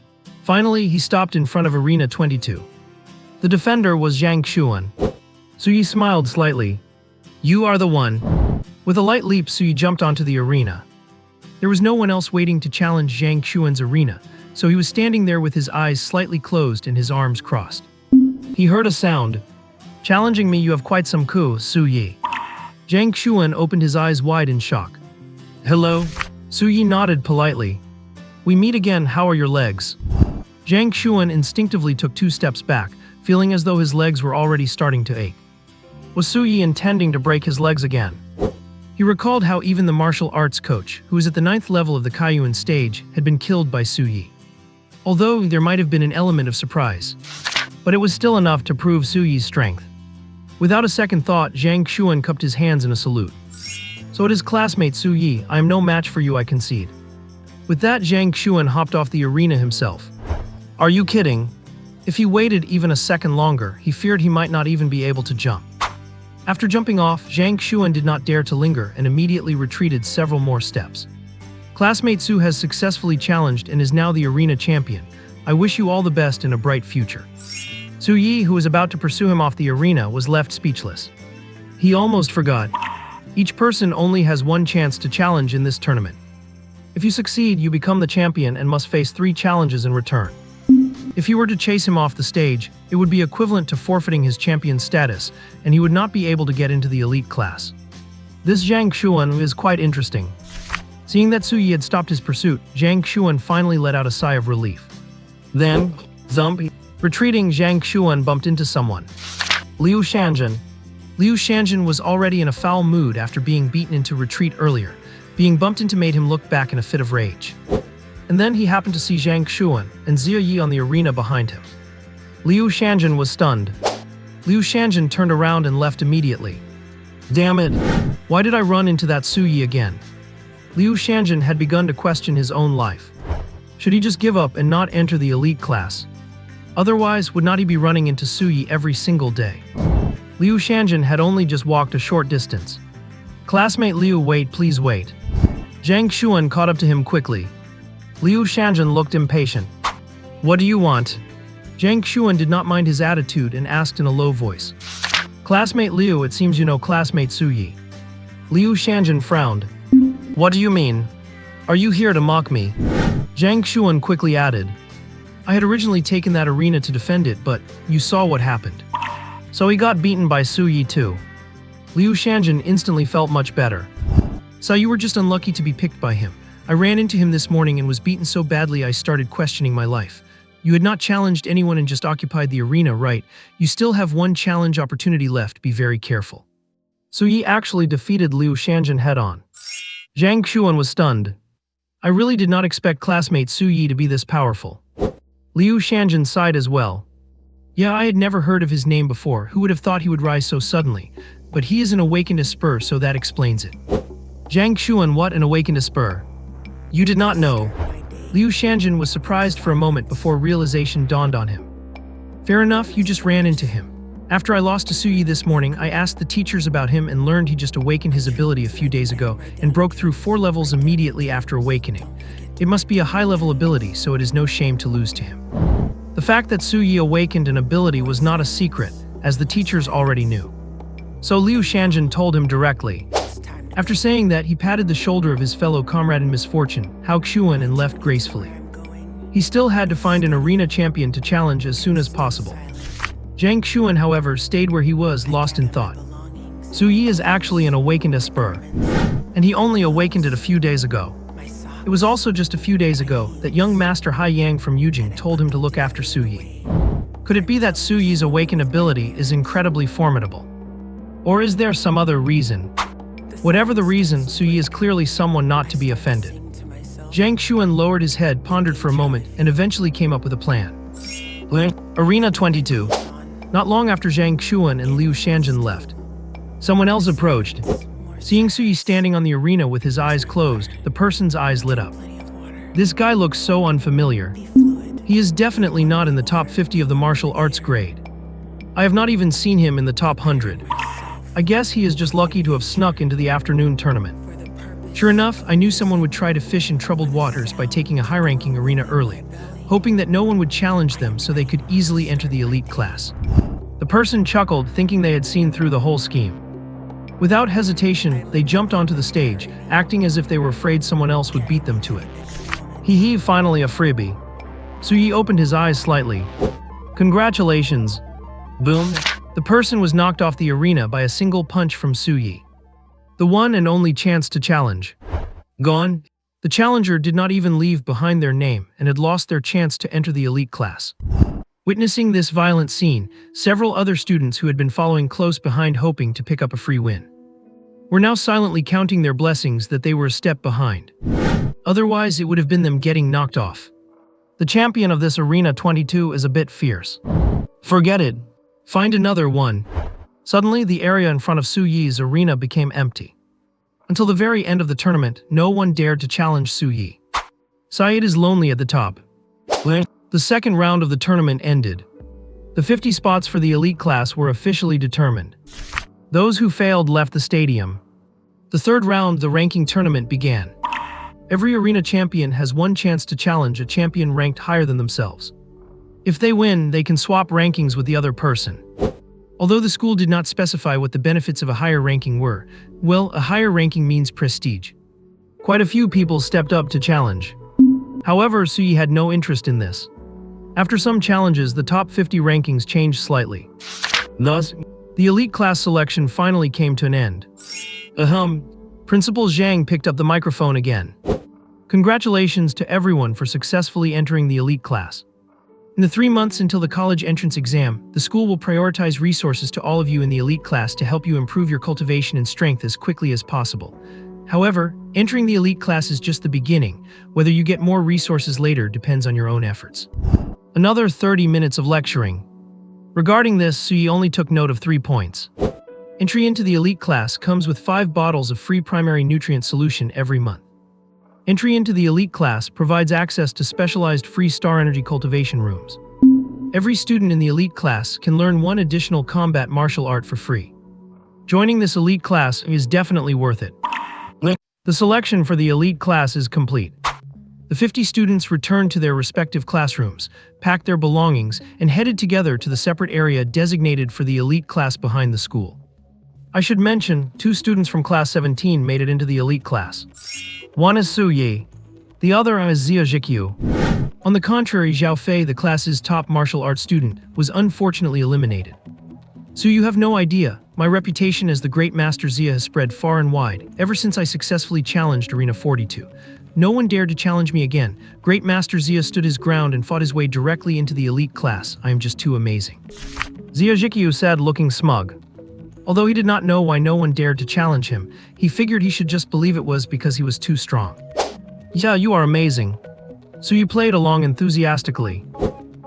A: Finally, he stopped in front of Arena 22. The defender was Zhang Xuan. Su Yi smiled slightly. You are the one. With a light leap, Su Yi jumped onto the arena. There was no one else waiting to challenge Zhang Xuan's arena, so he was standing there with his eyes slightly closed and his arms crossed. He heard a sound. Challenging me, you have quite some coup, Su Yi. Zhang Xuan opened his eyes wide in shock. Hello? Su Yi nodded politely. We meet again, how are your legs? Zhang Xuan instinctively took 2 steps back, feeling as though his legs were already starting to ache. Was Su Yi intending to break his legs again? He recalled how even the martial arts coach, who was at the 9th level of the Kaiyuan stage, had been killed by Su Yi. Although there might have been an element of surprise. But it was still enough to prove Su Yi's strength. Without a second thought, Zhang Xuan cupped his hands in a salute. So it is classmate Su Yi, I am no match for you, I concede. With that, Zhang Xuan hopped off the arena himself. Are you kidding? If he waited even a second longer, he feared he might not even be able to jump. After jumping off, Zhang Xuan did not dare to linger and immediately retreated several more steps. Classmate Su has successfully challenged and is now the arena champion. I wish you all the best in a bright future. Su Yi, who was about to pursue him off the arena, was left speechless. He almost forgot. Each person only has one chance to challenge in this tournament. If you succeed, you become the champion and must face 3 challenges in return. If you were to chase him off the stage, it would be equivalent to forfeiting his champion status, and he would not be able to get into the elite class. This Zhang Xuan is quite interesting. Seeing that Su Yi had stopped his pursuit, Zhang Xuan finally let out a sigh of relief. Then, zump. Retreating, Zhang Xuan bumped into someone. Liu Shanjin. Liu Shanjin was already in a foul mood after being beaten into retreat earlier. Being bumped into made him look back in a fit of rage. And then he happened to see Zhang Xuan and Xia Yi on the arena behind him. Liu Shanjin was stunned. Liu Shanjin turned around and left immediately. Damn it! Why did I run into that Su Yi again? Liu Shanjin had begun to question his own life. Should he just give up and not enter the elite class? Otherwise, would not he be running into Su Yi every single day? Liu Shanjin had only just walked a short distance. Classmate Liu, wait, please wait. Zhang Xuan caught up to him quickly. Liu Shanjin looked impatient. What do you want? Zhang Xuan did not mind his attitude and asked in a low voice. Classmate Liu, it seems you know classmate Su Yi. Liu Shanjin frowned. What do you mean? Are you here to mock me? Zhang Xuan quickly added. I had originally taken that arena to defend it, but you saw what happened. So he got beaten by Su Yi too. Liu Shanjin instantly felt much better. So you were just unlucky to be picked by him. I ran into him this morning and was beaten so badly I started questioning my life. You had not challenged anyone and just occupied the arena, right? You still have one challenge opportunity left, be very careful. Su Yi actually defeated Liu Shanjin head-on. Zhang Xuan was stunned. I really did not expect classmate Su Yi to be this powerful. Liu Shanjin sighed as well. Yeah, I had never heard of his name before. Who would have thought he would rise so suddenly? But he is an awakened Esper, so that explains it. Zhang Xuan, what an awakened Esper? You did not know. Liu Shanjin was surprised for a moment before realization dawned on him. Fair enough, you just ran into him. After I lost to Su Yi this morning, I asked the teachers about him and learned he just awakened his ability a few days ago and broke through 4 levels immediately after awakening. It must be a high-level ability, so it is no shame to lose to him. The fact that Su Yi awakened an ability was not a secret, as the teachers already knew. So Liu Shanjin told him directly. After saying that, he patted the shoulder of his fellow comrade in misfortune, Hao Xuan, and left gracefully. He still had to find an arena champion to challenge as soon as possible. Zhang Xuan, however, stayed where he was, lost in thought. Su Yi is actually an awakened Esper, and he only awakened it a few days ago. It was also just a few days ago that young Master Hai Yang from Yujing told him to look after Su Yi. Could it be that Su Yi's awakened ability is incredibly formidable? Or is there some other reason? Whatever the reason, Su Yi is clearly someone not to be offended. Zhang Xuan lowered his head, pondered for a moment, and eventually came up with a plan. Arena 22. Not long after Zhang Xuan and Liu Shanjin left, someone else approached. Seeing Su Yi standing on the arena with his eyes closed, the person's eyes lit up. This guy looks so unfamiliar. He is definitely not in the top 50 of the martial arts grade. I have not even seen him in the top 100. I guess he is just lucky to have snuck into the afternoon tournament. Sure enough, I knew someone would try to fish in troubled waters by taking a high-ranking arena early, hoping that no one would challenge them so they could easily enter the elite class. The person chuckled, thinking they had seen through the whole scheme. Without hesitation, they jumped onto the stage, acting as if they were afraid someone else would beat them to it. Hee, finally a freebie. Su Yi opened his eyes slightly. Congratulations. Boom. The person was knocked off the arena by a single punch from Su Yi. The one and only chance to challenge. Gone. The challenger did not even leave behind their name and had lost their chance to enter the elite class. Witnessing this violent scene, several other students who had been following close behind hoping to pick up a free win were now silently counting their blessings that they were a step behind. Otherwise, it would have been them getting knocked off. The champion of this Arena 22 is a bit fierce. Forget it. Find another one. Suddenly, the area in front of Su Yi's arena became empty. Until the very end of the tournament, no one dared to challenge Su Yi. Syed is lonely at the top. The second round of the tournament ended. The 50 spots for the elite class were officially determined. Those who failed left the stadium. The third round, the ranking tournament, began. Every arena champion has one chance to challenge a champion ranked higher than themselves. If they win, they can swap rankings with the other person. Although the school did not specify what the benefits of a higher ranking were, well, a higher ranking means prestige. Quite a few people stepped up to challenge. However, Su Yi had no interest in this. After some challenges, the top 50 rankings changed slightly. Thus, the elite class selection finally came to an end. Principal Zhang picked up the microphone again. Congratulations to everyone for successfully entering the elite class. In the 3 months until the college entrance exam, the school will prioritize resources to all of you in the elite class to help you improve your cultivation and strength as quickly as possible. However, entering the elite class is just the beginning. Whether you get more resources later depends on your own efforts. Another 30 minutes of lecturing. Regarding this, Su Yi only took note of 3 points. Entry into the elite class comes with 5 bottles of free primary nutrient solution every month. Entry into the elite class provides access to specialized free star energy cultivation rooms. Every student in the elite class can learn 1 additional combat martial art for free. Joining this elite class is definitely worth it. The selection for the elite class is complete. The 50 students returned to their respective classrooms, packed their belongings, and headed together to the separate area designated for the elite class behind the school. I should mention, 2 students from class 17 made it into the elite class. One is Su Yi. The other is Zia Jikyu. On the contrary, Zhao Fei, the class's top martial arts student, was unfortunately eliminated. So you have no idea, my reputation as the great master Zia has spread far and wide, ever since I successfully challenged Arena 42. No one dared to challenge me again. Great Master Zia stood his ground and fought his way directly into the elite class. I am just too amazing. Zia Jikyu said, looking smug. Although he did not know why no one dared to challenge him, he figured he should just believe it was because he was too strong. Yeah, you are amazing. So you played along enthusiastically.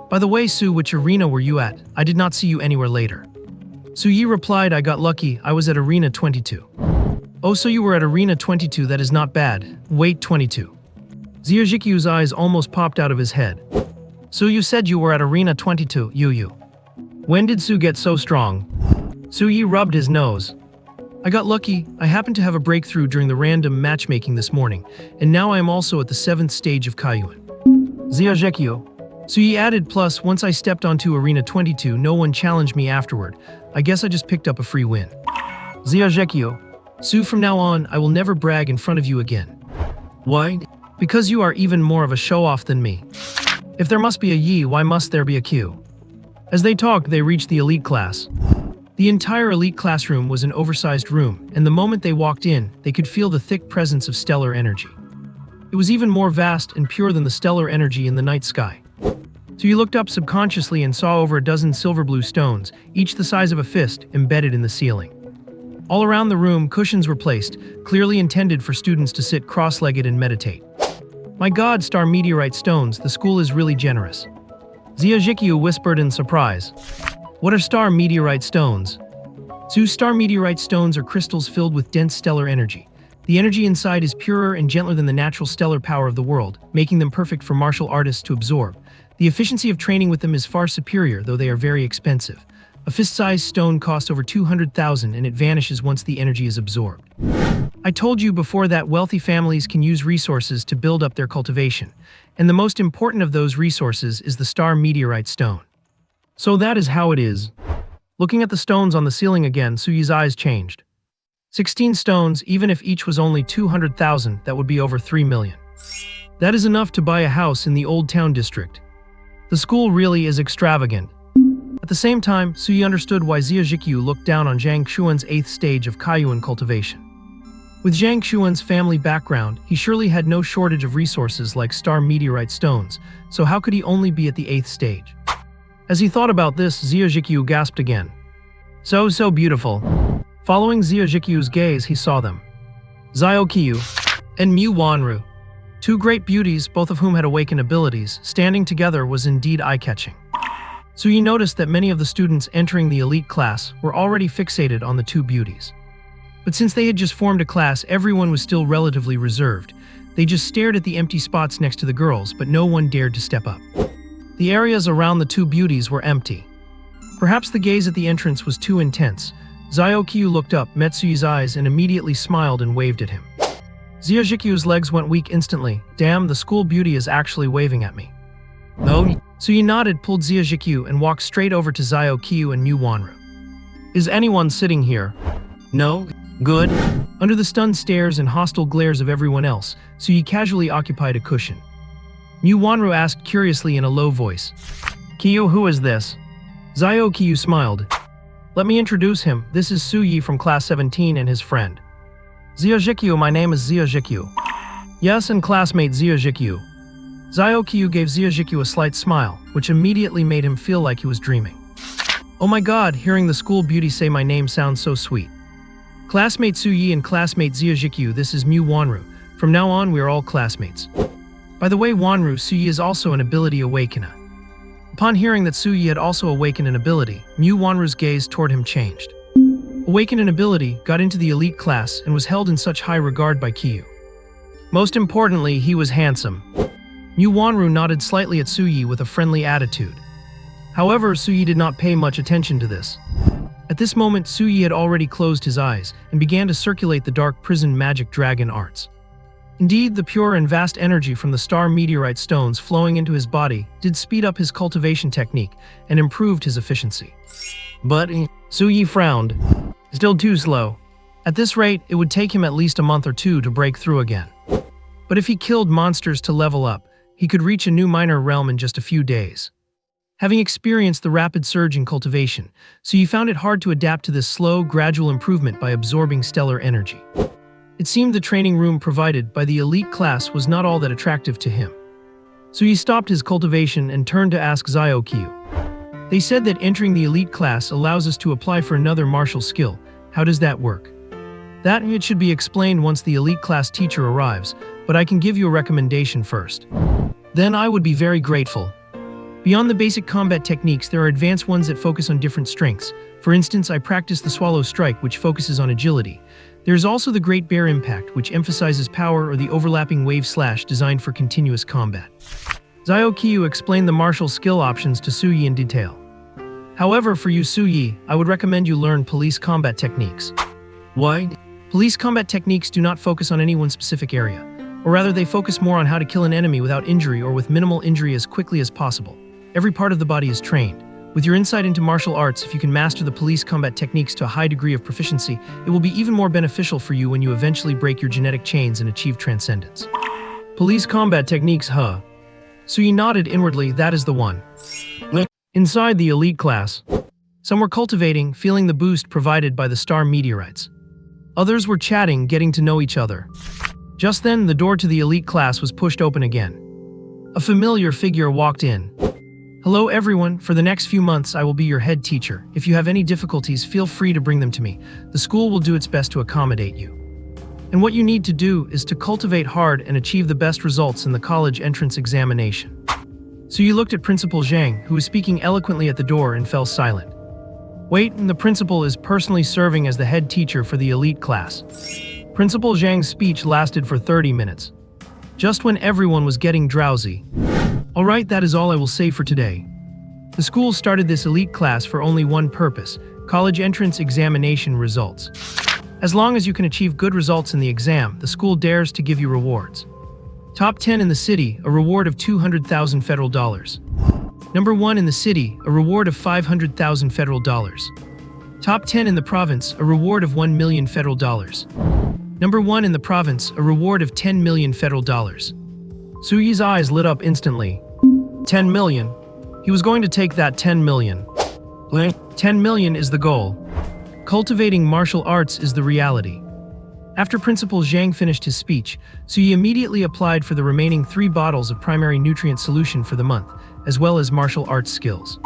A: By the way, Su, which arena were you at? I did not see you anywhere later. Su Yi replied, I got lucky, I was at Arena 22. Oh, so you were at Arena 22, that is not bad. Wait, 22. Zia Jikyu's eyes almost popped out of his head. So you said you were at Arena 22, Yu. When did Su get so strong? Su Yi rubbed his nose. I got lucky, I happened to have a breakthrough during the random matchmaking this morning, and now I am also at the 7th stage of Kaiyuan. Zia Jikyu. Su Yi added, plus once I stepped onto Arena 22, no one challenged me afterward. I guess I just picked up a free win. Zia Jikyu. Su, from now on, I will never brag in front of you again. Why? Because you are even more of a show-off than me. If there must be a Yi, why must there be a Q? As they talked, they reached the elite class. The entire elite classroom was an oversized room, and the moment they walked in, they could feel the thick presence of stellar energy. It was even more vast and pure than the stellar energy in the night sky. So you looked up subconsciously and saw over a dozen silver blue stones, each the size of a fist, embedded in the ceiling. All around the room, cushions were placed, clearly intended for students to sit cross-legged and meditate. My god, star meteorite stones, the school is really generous. Zia Jikyu whispered in surprise. What are star meteorite stones? Star meteorite stones are crystals filled with dense stellar energy. The energy inside is purer and gentler than the natural stellar power of the world, making them perfect for martial artists to absorb. The efficiency of training with them is far superior, though they are very expensive. A fist-sized stone costs over 200,000 and it vanishes once the energy is absorbed. I told you before that wealthy families can use resources to build up their cultivation, and the most important of those resources is the star meteorite stone. So that is how it is. Looking at the stones on the ceiling again, Su Yi's eyes changed. 16 stones, even if each was only 200,000, that would be over 3 million. That is enough to buy a house in the Old Town district. The school really is extravagant. At the same time, Su Yi understood why Zia Jikyu looked down on Zhang Xuan's 8th stage of Kaiyuan cultivation. With Zhang Xuan's family background, he surely had no shortage of resources like star meteorite stones, so how could he only be at the 8th stage? As he thought about this, Zia Jikyu gasped again. So beautiful. Following Zia Jikyu's gaze, he saw them. Xiao Qiyu and Mu Wanru. Two great beauties, both of whom had awakened abilities, standing together was indeed eye-catching. Su Yi noticed that many of the students entering the elite class were already fixated on the two beauties. But since they had just formed a class, everyone was still relatively reserved. They just stared at the empty spots next to the girls, but no one dared to step up. The areas around the two beauties were empty. Perhaps the gaze at the entrance was too intense. Xiao Qiyu looked up, met Su Yi's eyes, and immediately smiled and waved at him. Zia Jikyu's legs went weak instantly. Damn, the school beauty is actually waving at me. No. Su Yi nodded, pulled Zia Jikyu, and walked straight over to Xiao Qiyu and Mu Wanru. Is anyone sitting here? No? Good. Under the stunned stares and hostile glares of everyone else, Su Yi casually occupied a cushion. Mu Wanru asked curiously in a low voice. Qiyu, who is this? Xiao Qiyu smiled. Let me introduce him. This is Su Yi from class 17 and his friend. Zia Jikyu, my name is Zia Jikyu. Yes, and classmate Zia Jikyu. Xiao Qiyu gave Zia Jikyu a slight smile, which immediately made him feel like he was dreaming. Oh my god, hearing the school beauty say my name sounds so sweet. Classmate Su Yi and classmate Zia Jikyu, this is Mu Wanru. From now on, we are all classmates. By the way, Wanru, Su Yi is also an ability awakener. Upon hearing that Su Yi had also awakened an ability, Mu Wanru's gaze toward him changed. Awakened an ability, got into the elite class, and was held in such high regard by Qiyu. Most importantly, he was handsome. Mu Wanru nodded slightly at Su Yi with a friendly attitude. However, Su Yi did not pay much attention to this. At this moment, Su Yi had already closed his eyes and began to circulate the dark prison magic dragon arts. Indeed, the pure and vast energy from the star meteorite stones flowing into his body did speed up his cultivation technique and improved his efficiency. But Su Yi frowned. Still too slow. At this rate, it would take him at least a month or two to break through again. But if he killed monsters to level up, he could reach a new minor realm in just a few days. Having experienced the rapid surge in cultivation, Suyi found it hard to adapt to this slow, gradual improvement by absorbing stellar energy. It seemed the training room provided by the elite class was not all that attractive to him. Suyi stopped his cultivation and turned to ask Xiaoqiu. They said that entering the elite class allows us to apply for another martial skill. How does that work? That it should be explained once the elite class teacher arrives, but I can give you a recommendation first. Then I would be very grateful. Beyond the basic combat techniques, there are advanced ones that focus on different strengths. For instance, I practice the Swallow Strike, which focuses on agility. There's also the Great Bear Impact, which emphasizes power, or the Overlapping Wave Slash, designed for continuous combat. Xiaoqiu explained the martial skill options to Suyi in detail. However, for you, Suyi, I would recommend you learn police combat techniques. Why? Police combat techniques do not focus on any one specific area, or rather they focus more on how to kill an enemy without injury or with minimal injury as quickly as possible. Every part of the body is trained. With your insight into martial arts, if you can master the police combat techniques to a high degree of proficiency, it will be even more beneficial for you when you eventually break your genetic chains and achieve transcendence. Police combat techniques, huh? Suyi nodded inwardly. That is the one. Inside the elite class, some were cultivating, feeling the boost provided by the star meteorites. Others were chatting, getting to know each other. Just then, the door to the elite class was pushed open again. A familiar figure walked in. Hello everyone, for the next few months I will be your head teacher. If you have any difficulties, feel free to bring them to me. The school will do its best to accommodate you. And what you need to do is to cultivate hard and achieve the best results in the college entrance examination. So you looked at Principal Zhang, who was speaking eloquently at the door, and fell silent. Wait, the principal is personally serving as the head teacher for the elite class. Principal Zhang's speech lasted for 30 minutes. Just when everyone was getting drowsy. Alright, that is all I will say for today. The school started this elite class for only one purpose: college entrance examination results. As long as you can achieve good results in the exam, the school dares to give you rewards. Top 10 in the city, a reward of 200,000 federal dollars. Number 1 in the city, a reward of 500,000 federal dollars. Top 10 in the province, a reward of 1 million federal dollars. Number 1 in the province, a reward of 10 million federal dollars. Suyi's eyes lit up instantly. 10 million. He was going to take that 10 million. 10 million is the goal. Cultivating martial arts is the reality. After Principal Zhang finished his speech, Suyi immediately applied for the remaining 3 bottles of primary nutrient solution for the month, as well as martial arts skills.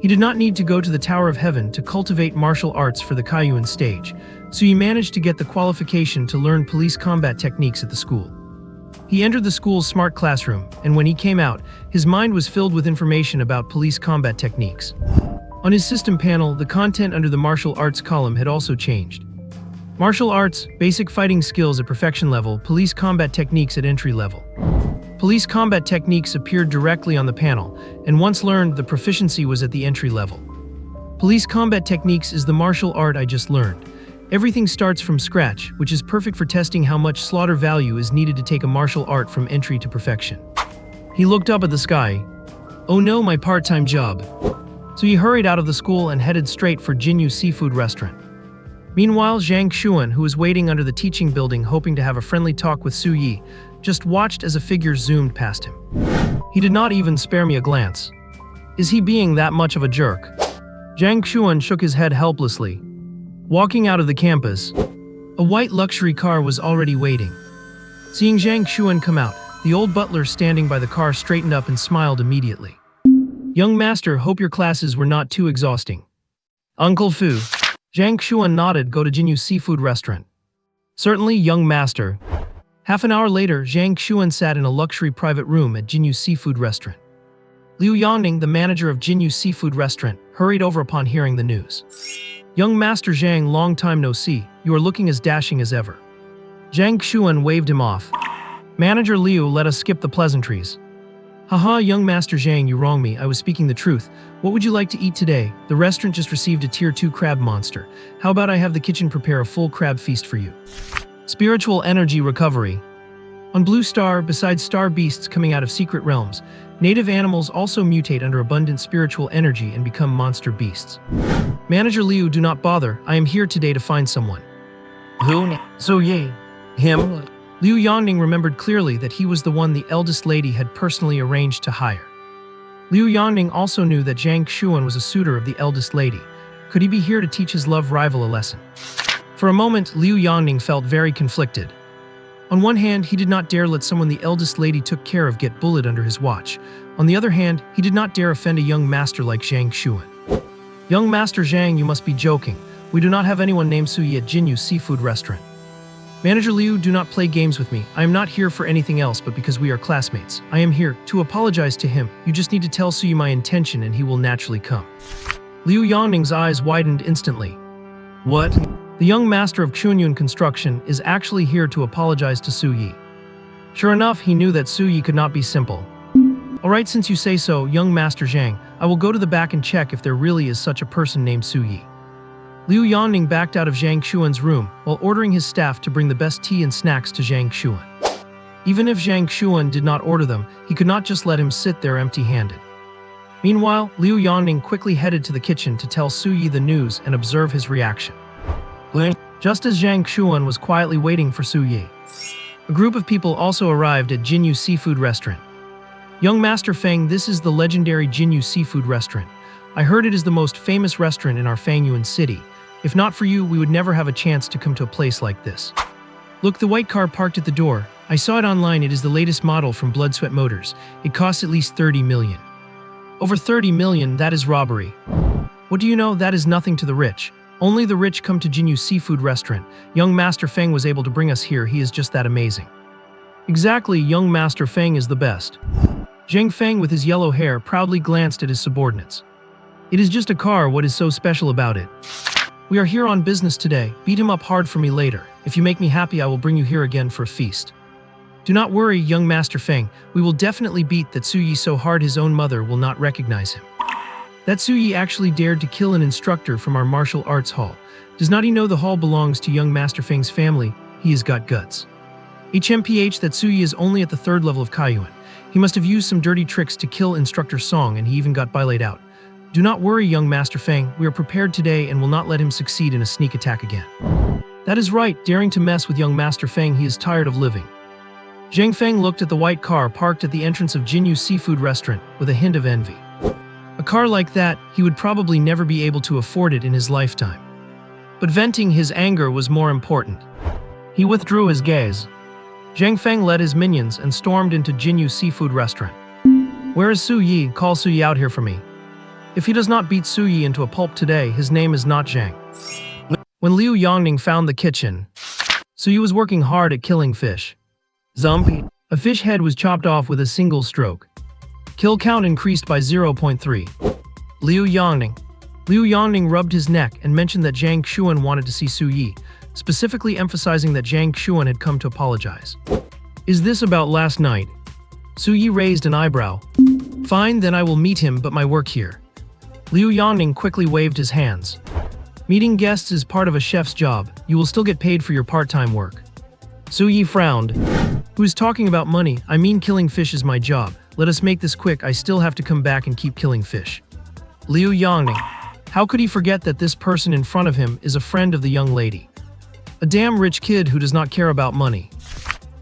A: He did not need to go to the Tower of Heaven to cultivate martial arts for the Kaiyuan stage, so he managed to get the qualification to learn police combat techniques at the school. He entered the school's smart classroom, and when he came out, his mind was filled with information about police combat techniques. On his system panel, the content under the martial arts column had also changed. Martial arts, basic fighting skills at perfection level, police combat techniques at entry level. Police combat techniques appeared directly on the panel, and once learned, the proficiency was at the entry level. Police combat techniques is the martial art I just learned. Everything starts from scratch, which is perfect for testing how much slaughter value is needed to take a martial art from entry to perfection. He looked up at the sky. Oh no, my part-time job. So he hurried out of the school and headed straight for Jinyu Seafood Restaurant. Meanwhile, Zhang Xuan, who was waiting under the teaching building hoping to have a friendly talk with Su Yi, just watched as a figure zoomed past him. He did not even spare me a glance. Is he being that much of a jerk? Zhang Xuan shook his head helplessly. Walking out of the campus, a white luxury car was already waiting. Seeing Zhang Xuan come out, the old butler standing by the car straightened up and smiled immediately. Young master, hope your classes were not too exhausting. Uncle Fu. Zhang Xuan nodded. Go to Jinyu Seafood Restaurant. Certainly, young master. Half an hour later, Zhang Xuan sat in a luxury private room at Jinyu Seafood Restaurant. Liu Yangning, the manager of Jinyu Seafood Restaurant, hurried over upon hearing the news. Young Master Zhang, long time no see, you are looking as dashing as ever. Zhang Xuan waved him off. Manager Liu, let us skip the pleasantries. Haha, young Master Zhang, you wrong me, I was speaking the truth. What would you like to eat today? The restaurant just received a tier 2 crab monster. How about I have the kitchen prepare a full crab feast for you? Spiritual energy recovery. On Blue Star, besides star beasts coming out of secret realms, native animals also mutate under abundant spiritual energy and become monster beasts. Manager Liu, do not bother, I am here today to find someone. Who? So Ye. Him? Liu Yongning remembered clearly that he was the one the eldest lady had personally arranged to hire. Liu Yongning also knew that Zhang Xuan was a suitor of the eldest lady. Could he be here to teach his love rival a lesson? For a moment, Liu Yongning felt very conflicted. On one hand, he did not dare let someone the eldest lady took care of get bullied under his watch. On the other hand, he did not dare offend a young master like Zhang Xuan. Young Master Zhang, you must be joking. We do not have anyone named Suyi at Jinyu Seafood Restaurant. Manager Liu, do not play games with me. I am not here for anything else but because we are classmates. I am here to apologize to him. You just need to tell Suyi my intention and he will naturally come. Liu Yongning's eyes widened instantly. What? The young master of Chunyun Construction is actually here to apologize to Suyi. Sure enough, he knew that Suyi could not be simple. Alright, since you say so, young Master Zhang, I will go to the back and check if there really is such a person named Suyi. Liu Yongning backed out of Zhang Xuan's room while ordering his staff to bring the best tea and snacks to Zhang Xuan. Even if Zhang Xuan did not order them, he could not just let him sit there empty-handed. Meanwhile, Liu Yongning quickly headed to the kitchen to tell Suyi the news and observe his reaction. Just as Zhang Xuan was quietly waiting for Suyi, a group of people also arrived at Jinyu Seafood Restaurant. Young Master Feng, this is the legendary Jinyu Seafood Restaurant. I heard it is the most famous restaurant in our Fangyuan city. If not for you, we would never have a chance to come to a place like this. Look, the white car parked at the door. I saw it online. It is the latest model from Blood Sweat Motors. It costs at least 30 million. Over 30 million, that is robbery. What do you know? That is nothing to the rich. Only the rich come to Jinyu Seafood Restaurant. Young Master Feng was able to bring us here. He is just that amazing. Exactly, young Master Feng is the best. Zhang Feng with his yellow hair proudly glanced at his subordinates. It is just a car, what is so special about it? We are here on business today. Beat him up hard for me later. If you make me happy, I will bring you here again for a feast. Do not worry, young Master Feng. We will definitely beat that Suyi so hard his own mother will not recognize him. That Suyi actually dared to kill an instructor from our martial arts hall. Does not he know the hall belongs to young Master Feng's family? He has got guts. HMPH, that Suyi is only at the 3rd level of Kaiyuan. He must have used some dirty tricks to kill Instructor Song and he even got bailaid out. Do not worry, young Master Feng. We are prepared today and will not let him succeed in a sneak attack again. That is right, daring to mess with young Master Feng, he is tired of living. Zhang Feng looked at the white car parked at the entrance of Jinyu Seafood Restaurant with a hint of envy. A car like that, he would probably never be able to afford it in his lifetime. But venting his anger was more important. He withdrew his gaze. Zhang Feng led his minions and stormed into Jinyu Seafood Restaurant. Where is Suyi? Call Suyi out here for me. If he does not beat Suyi into a pulp today, his name is not Zhang. When Liu Yongning found the kitchen, Suyi was working hard at killing fish. Zumpy. A fish head was chopped off with a single stroke. Kill count increased by 0.3. Liu Yongning rubbed his neck and mentioned that Zhang Xuan wanted to see Suyi, specifically emphasizing that Zhang Xuan had come to apologize. Is this about last night? Suyi raised an eyebrow. Fine, then I will meet him, but my work here. Liu Yongning quickly waved his hands. Meeting guests is part of a chef's job. You will still get paid for your part-time work. Suyi frowned. Who's talking about money? I mean, killing fish is my job. Let us make this quick. I still have to come back and keep killing fish. Liu Yongning. How could he forget that this person in front of him is a friend of the young lady? A damn rich kid who does not care about money.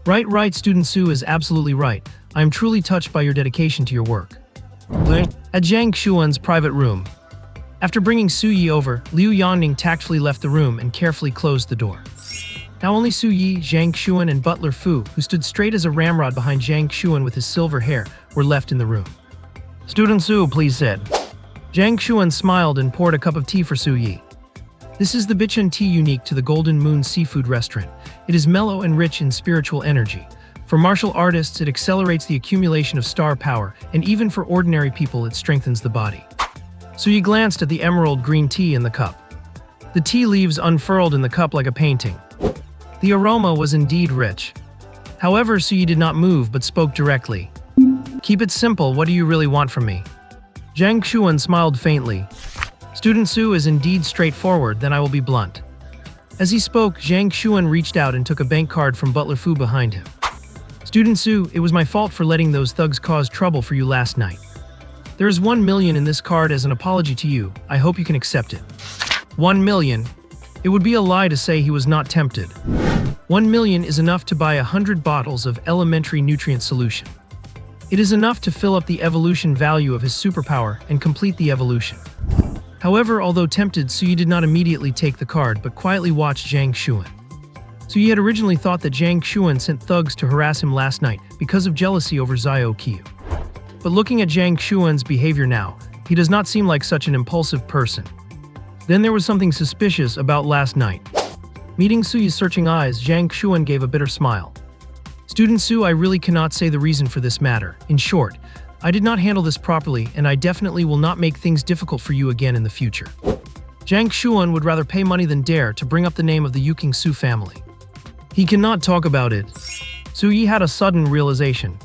A: Right, Student Su is absolutely right. I am truly touched by your dedication to your work. At Zhang Xuan's private room. After bringing Suyi over, Liu Yongning tactfully left the room and carefully closed the door. Now only Suyi, Zhang Xuan, and Butler Fu, who stood straight as a ramrod behind Zhang Xuan with his silver hair, were left in the room. Student Su, please sit. Zhang Xuan smiled and poured a cup of tea for Suyi. This is the Bichun tea unique to the Golden Moon Seafood Restaurant. It is mellow and rich in spiritual energy. For martial artists, it accelerates the accumulation of star power, and even for ordinary people, it strengthens the body. Suyi glanced at the emerald green tea in the cup. The tea leaves unfurled in the cup like a painting. The aroma was indeed rich. However, Suyi did not move but spoke directly. Keep it simple, what do you really want from me? Zhang Xuan smiled faintly. Student Su is indeed straightforward, then I will be blunt. As he spoke, Zhang Xuan reached out and took a bank card from Butler Fu behind him. Student Su, it was my fault for letting those thugs cause trouble for you last night. There is 1 million in this card as an apology to you. I hope you can accept it. 1 million? It would be a lie to say he was not tempted. 1 million is enough to buy 100 bottles of elementary nutrient solution. It is enough to fill up the evolution value of his superpower and complete the evolution. However, although tempted, Suyi did not immediately take the card but quietly watched Zhang Xuan. Suyi had originally thought that Zhang Xuan sent thugs to harass him last night because of jealousy over Xiao Qiu. But looking at Zhang Xuan's behavior now, he does not seem like such an impulsive person. Then there was something suspicious about last night. Meeting Suyi's searching eyes, Zhang Xuan gave a bitter smile. Student Su, I really cannot say the reason for this matter. In short, I did not handle this properly, and I definitely will not make things difficult for you again in the future. Zhang Xuan would rather pay money than dare to bring up the name of the Yuking Su family. He cannot talk about it. Suyi had a sudden realization.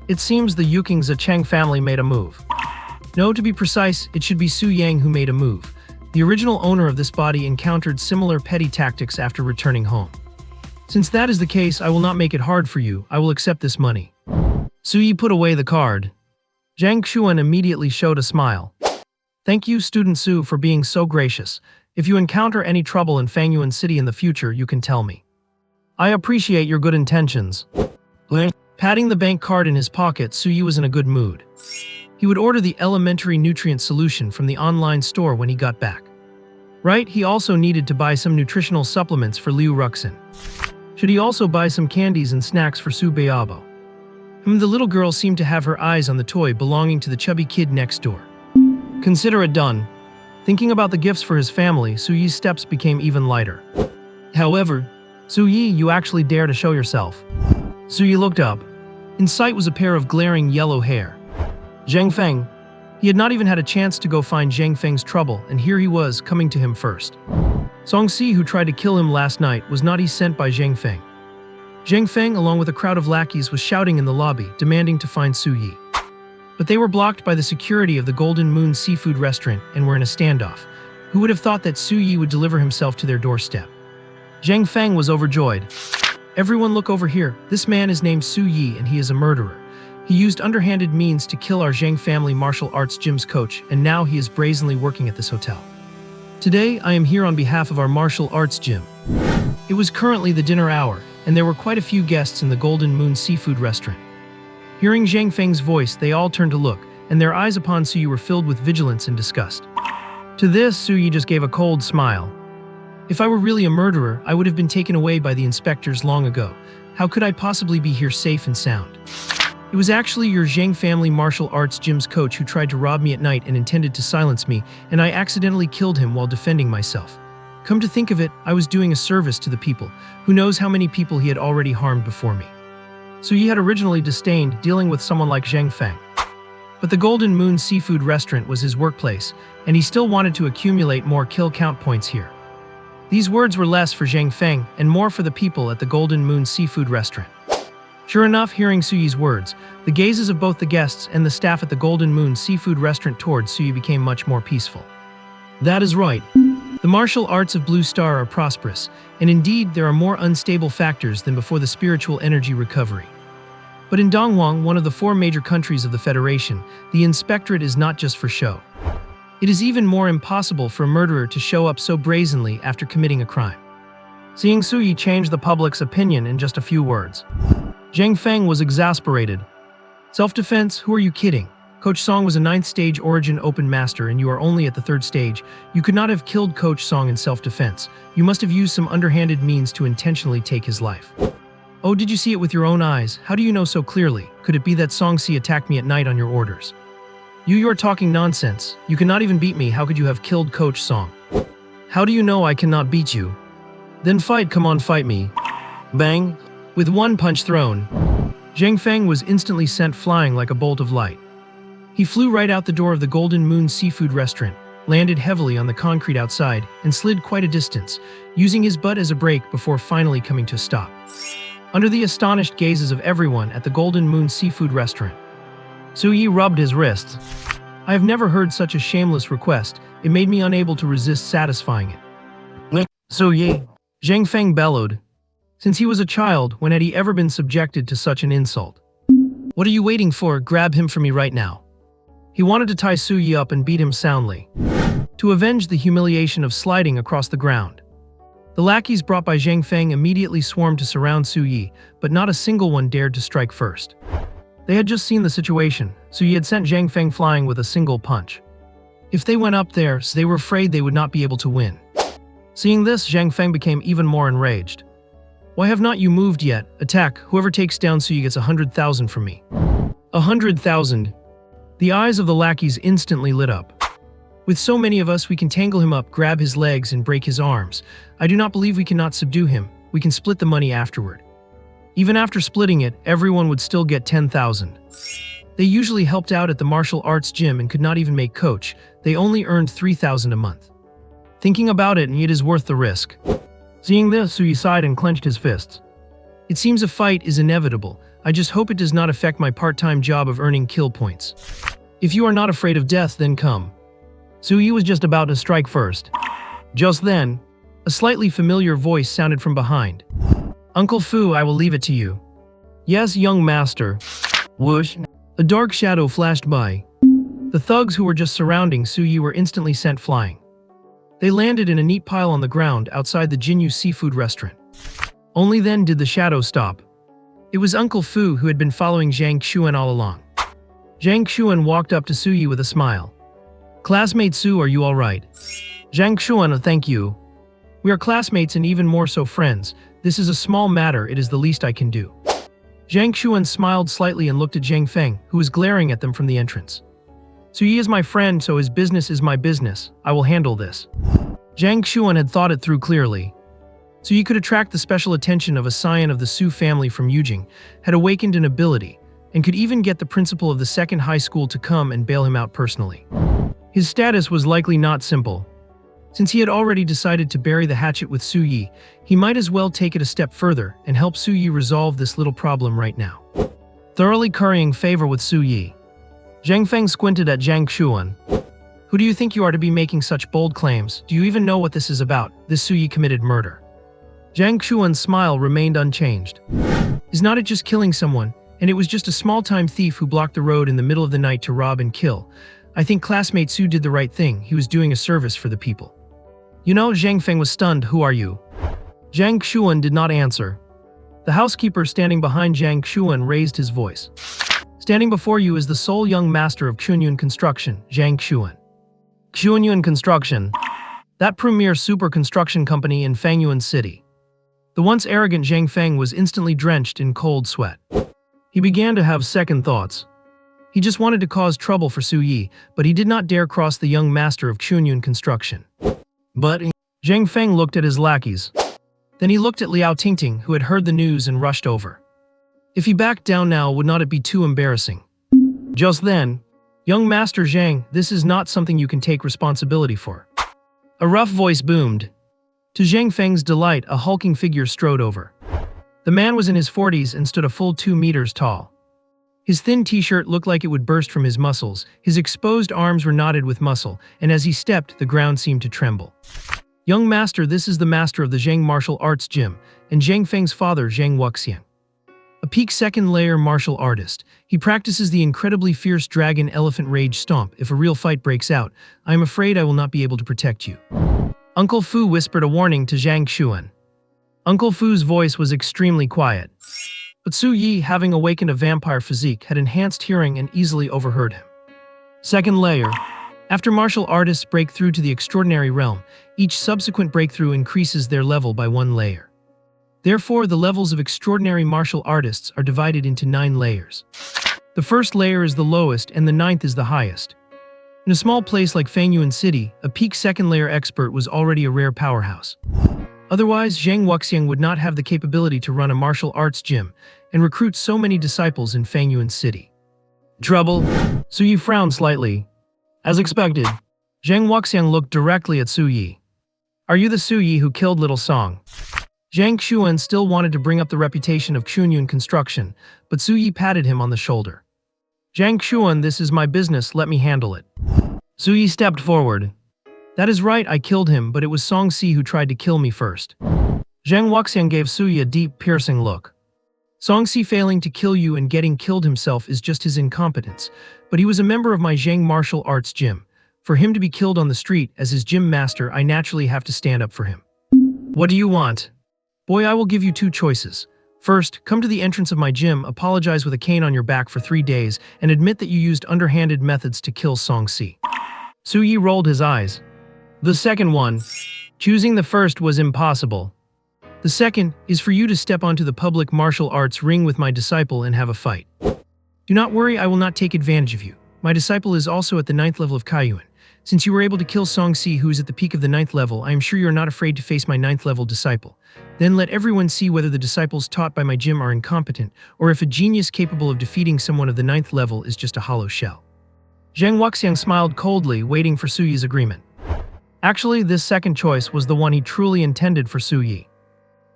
A: It seems the Yuking Zheng family made a move. No, to be precise, it should be Su Yang who made a move. The original owner of this body encountered similar petty tactics after returning home. Since that is the case, I will not make it hard for you. I will accept this money. Suyi put away the card. Zhang Xuan immediately showed a smile. Thank you, Student Su, for being so gracious. If you encounter any trouble in Fangyuan City in the future, you can tell me. I appreciate your good intentions. Patting the bank card in his pocket, Suyi was in a good mood. He would order the elementary nutrient solution from the online store when he got back. Right, he also needed to buy some nutritional supplements for Liu Ruxin. Should he also buy some candies and snacks for Su Beabo? The little girl seemed to have her eyes on the toy belonging to the chubby kid next door. Consider it done. Thinking about the gifts for his family, Suyi's steps became even lighter. However, Suyi, you actually dare to show yourself. Suyi looked up. In sight was a pair of glaring yellow hair. Zhang Feng. He had not even had a chance to go find Zhang Feng's trouble, and here he was, coming to him first. Song Si, who tried to kill him last night, was not sent by Zhang Feng. Zhang Feng, along with a crowd of lackeys, was shouting in the lobby, demanding to find Suyi. But they were blocked by the security of the Golden Moon Seafood Restaurant and were in a standoff. Who would have thought that Suyi would deliver himself to their doorstep? Zhang Feng was overjoyed. Everyone look over here. This man is named Suyi and he is a murderer. He used underhanded means to kill our Zhang family martial arts gym's coach, and now he is brazenly working at this hotel. Today, I am here on behalf of our martial arts gym. It was currently the dinner hour, and there were quite a few guests in the Golden Moon Seafood Restaurant. Hearing Zhang Feng's voice, they all turned to look, and their eyes upon Suyi were filled with vigilance and disgust. To this, Suyi just gave a cold smile. If I were really a murderer, I would have been taken away by the inspectors long ago. How could I possibly be here safe and sound? It was actually your Zhang family martial arts gym's coach who tried to rob me at night and intended to silence me, and I accidentally killed him while defending myself. Come to think of it, I was doing a service to the people. Who knows how many people he had already harmed before me. So he had originally disdained dealing with someone like Zhang Feng. But the Golden Moon Seafood Restaurant was his workplace, and he still wanted to accumulate more kill count points here. These words were less for Zhang Feng and more for the people at the Golden Moon Seafood Restaurant. Sure enough, hearing Suyi's words, the gazes of both the guests and the staff at the Golden Moon Seafood Restaurant towards Suyi became much more peaceful. That is right. The martial arts of Blue Star are prosperous, and indeed there are more unstable factors than before the spiritual energy recovery. But in Donghuang, one of the 4 major countries of the Federation, the inspectorate is not just for show. It is even more impossible for a murderer to show up so brazenly after committing a crime. Seeing Suyi change the public's opinion in just a few words, Zhang Feng was exasperated. Self-defense? Who are you kidding? Coach Song was a 9th stage origin open master and you are only at the 3rd stage. You could not have killed Coach Song in self-defense. You must have used some underhanded means to intentionally take his life. Oh, did you see it with your own eyes? How do you know so clearly? Could it be that Song Si attacked me at night on your orders? You are talking nonsense. You cannot even beat me. How could you have killed Coach Song? How do you know I cannot beat you? Then fight, come on, fight me. Bang! With one punch thrown, Zhang Feng was instantly sent flying like a bolt of light. He flew right out the door of the Golden Moon Seafood Restaurant, landed heavily on the concrete outside, and slid quite a distance, using his butt as a brake before finally coming to a stop. Under the astonished gazes of everyone at the Golden Moon Seafood Restaurant, Suyi rubbed his wrists. I have never heard such a shameless request. It made me unable to resist satisfying it. Suyi, Zhang Feng bellowed. Since he was a child, when had he ever been subjected to such an insult? What are you waiting for? Grab him for me right now. He wanted to tie Suyi up and beat him soundly, to avenge the humiliation of sliding across the ground. The lackeys brought by Zhang Feng immediately swarmed to surround Su Yi, but not a single one dared to strike first. They had just seen the situation, Su Yi had sent Zhang Feng flying with a single punch. If they went up there, they were afraid they would not be able to win. Seeing this, Zhang Feng became even more enraged. Why have not you moved yet? Attack, whoever takes down Su Yi gets 100,000 from me. 100,000. The eyes of the lackeys instantly lit up. With so many of us, we can tangle him up, grab his legs, and break his arms. I do not believe we cannot subdue him. We can split the money afterward. Even after splitting it, everyone would still get 10,000. They usually helped out at the martial arts gym and could not even make coach. They only earned 3,000 a month. Thinking about it, it is worth the risk. Seeing this, Su Yi sighed and clenched his fists. It seems a fight is inevitable. I just hope it does not affect my part-time job of earning kill points. If you are not afraid of death, then come. Su Yi was just about to strike first. Just then, a slightly familiar voice sounded from behind. Uncle Fu, I will leave it to you. Yes, young master. Whoosh. A dark shadow flashed by. The thugs who were just surrounding Su Yi were instantly sent flying. They landed in a neat pile on the ground outside the Jinyu seafood restaurant. Only then did the shadow stop. It was Uncle Fu who had been following Zhang Xuan all along. Zhang Xuan walked up to Su Yi with a smile. Classmate Su, are you all right? Zhang Xuan, thank you. We are classmates and even more so friends. This is a small matter, it is the least I can do. Zhang Xuan smiled slightly and looked at Zhang Feng, who was glaring at them from the entrance. Su Yi is my friend, so his business is my business. I will handle this. Zhang Xuan had thought it through clearly. Su Yi could attract the special attention of a scion of the Su family from Yujing, had awakened an ability, and could even get the principal of the second high school to come and bail him out personally. His status was likely not simple. Since he had already decided to bury the hatchet with Su Yi, he might as well take it a step further and help Su Yi resolve this little problem right now. Thoroughly currying favor with Su Yi, Zhang Feng squinted at Zhang Xuan. Who do you think you are to be making such bold claims? Do you even know what this is about? This Su Yi committed murder. Zhang Xuan's smile remained unchanged. Is not it just killing someone? And it was just a small-time thief who blocked the road in the middle of the night to rob and kill. I think classmate Su did the right thing. He was doing a service for the people. You know, Zhang Feng was stunned. Who are you? Zhang Xuan did not answer. The housekeeper standing behind Zhang Xuan raised his voice. Standing before you is the sole young master of Xuanyuan Construction, Zhang Xuan. Xuanyuan Construction. That premier super construction company in Fangyuan City. The once arrogant Zhang Feng was instantly drenched in cold sweat. He began to have second thoughts. He just wanted to cause trouble for Su Yi, but he did not dare cross the young master of Xuanyuan Construction. But Zhang Feng looked at his lackeys. Then he looked at Liao Tingting, who had heard the news and rushed over. If he backed down now, would not it be too embarrassing? Just then, young Master Zhang, this is not something you can take responsibility for. A rough voice boomed. To Zhang Feng's delight, a hulking figure strode over. The man was in his 40s and stood a full 2 meters tall. His thin t-shirt looked like it would burst from his muscles, his exposed arms were knotted with muscle, and as he stepped, the ground seemed to tremble. Young master, this is the master of the Zhang Martial Arts Gym, and Zhang Feng's father, Zhang Wuxian. A peak second-layer martial artist, he practices the incredibly fierce dragon elephant rage stomp. If a real fight breaks out, I am afraid I will not be able to protect you. Uncle Fu whispered a warning to Zhang Xuan. Uncle Fu's voice was extremely quiet. But Su Yi, having awakened a vampire physique, had enhanced hearing and easily overheard him. Second layer. After martial artists break through to the extraordinary realm, each subsequent breakthrough increases their level by 1 layer. Therefore, the levels of extraordinary martial artists are divided into 9 layers. The first layer is the lowest and the 9th is the highest. In a small place like Fangyuan City, a peak second-layer expert was already a rare powerhouse. Otherwise, Zhang Wuxian would not have the capability to run a martial arts gym and recruit so many disciples in Fangyuan City. Trouble? Su Yi frowned slightly. As expected, Zhang Wuxian looked directly at Su Yi. Are you the Su Yi who killed Little Song? Zhang Xuan still wanted to bring up the reputation of Xuanyuan Construction, but Su Yi patted him on the shoulder. Zhang Xuan, this is my business, let me handle it. Su Yi stepped forward. That is right, I killed him, but it was Song Si who tried to kill me first. Zhang Wuxian gave Su Yi a deep, piercing look. Song Si failing to kill you and getting killed himself is just his incompetence, but he was a member of my Zhang Martial Arts Gym. For him to be killed on the street as his gym master, I naturally have to stand up for him. What do you want? Boy, I will give you two choices. First, come to the entrance of my gym, apologize with a cane on your back for 3 days, and admit that you used underhanded methods to kill Song-si. Su-yi rolled his eyes. The second one, choosing the first was impossible. The second is for you to step onto the public martial arts ring with my disciple and have a fight. Do not worry, I will not take advantage of you. My disciple is also at the 9th level of Kaiyuan. Since you were able to kill Song-si, who is at the peak of the 9th level, I am sure you are not afraid to face my 9th level disciple. Then let everyone see whether the disciples taught by my gym are incompetent, or if a genius capable of defeating someone of the 9th level is just a hollow shell. Zhang Wuxiang smiled coldly, waiting for Su-yi's agreement. Actually, this second choice was the one he truly intended for Su-yi.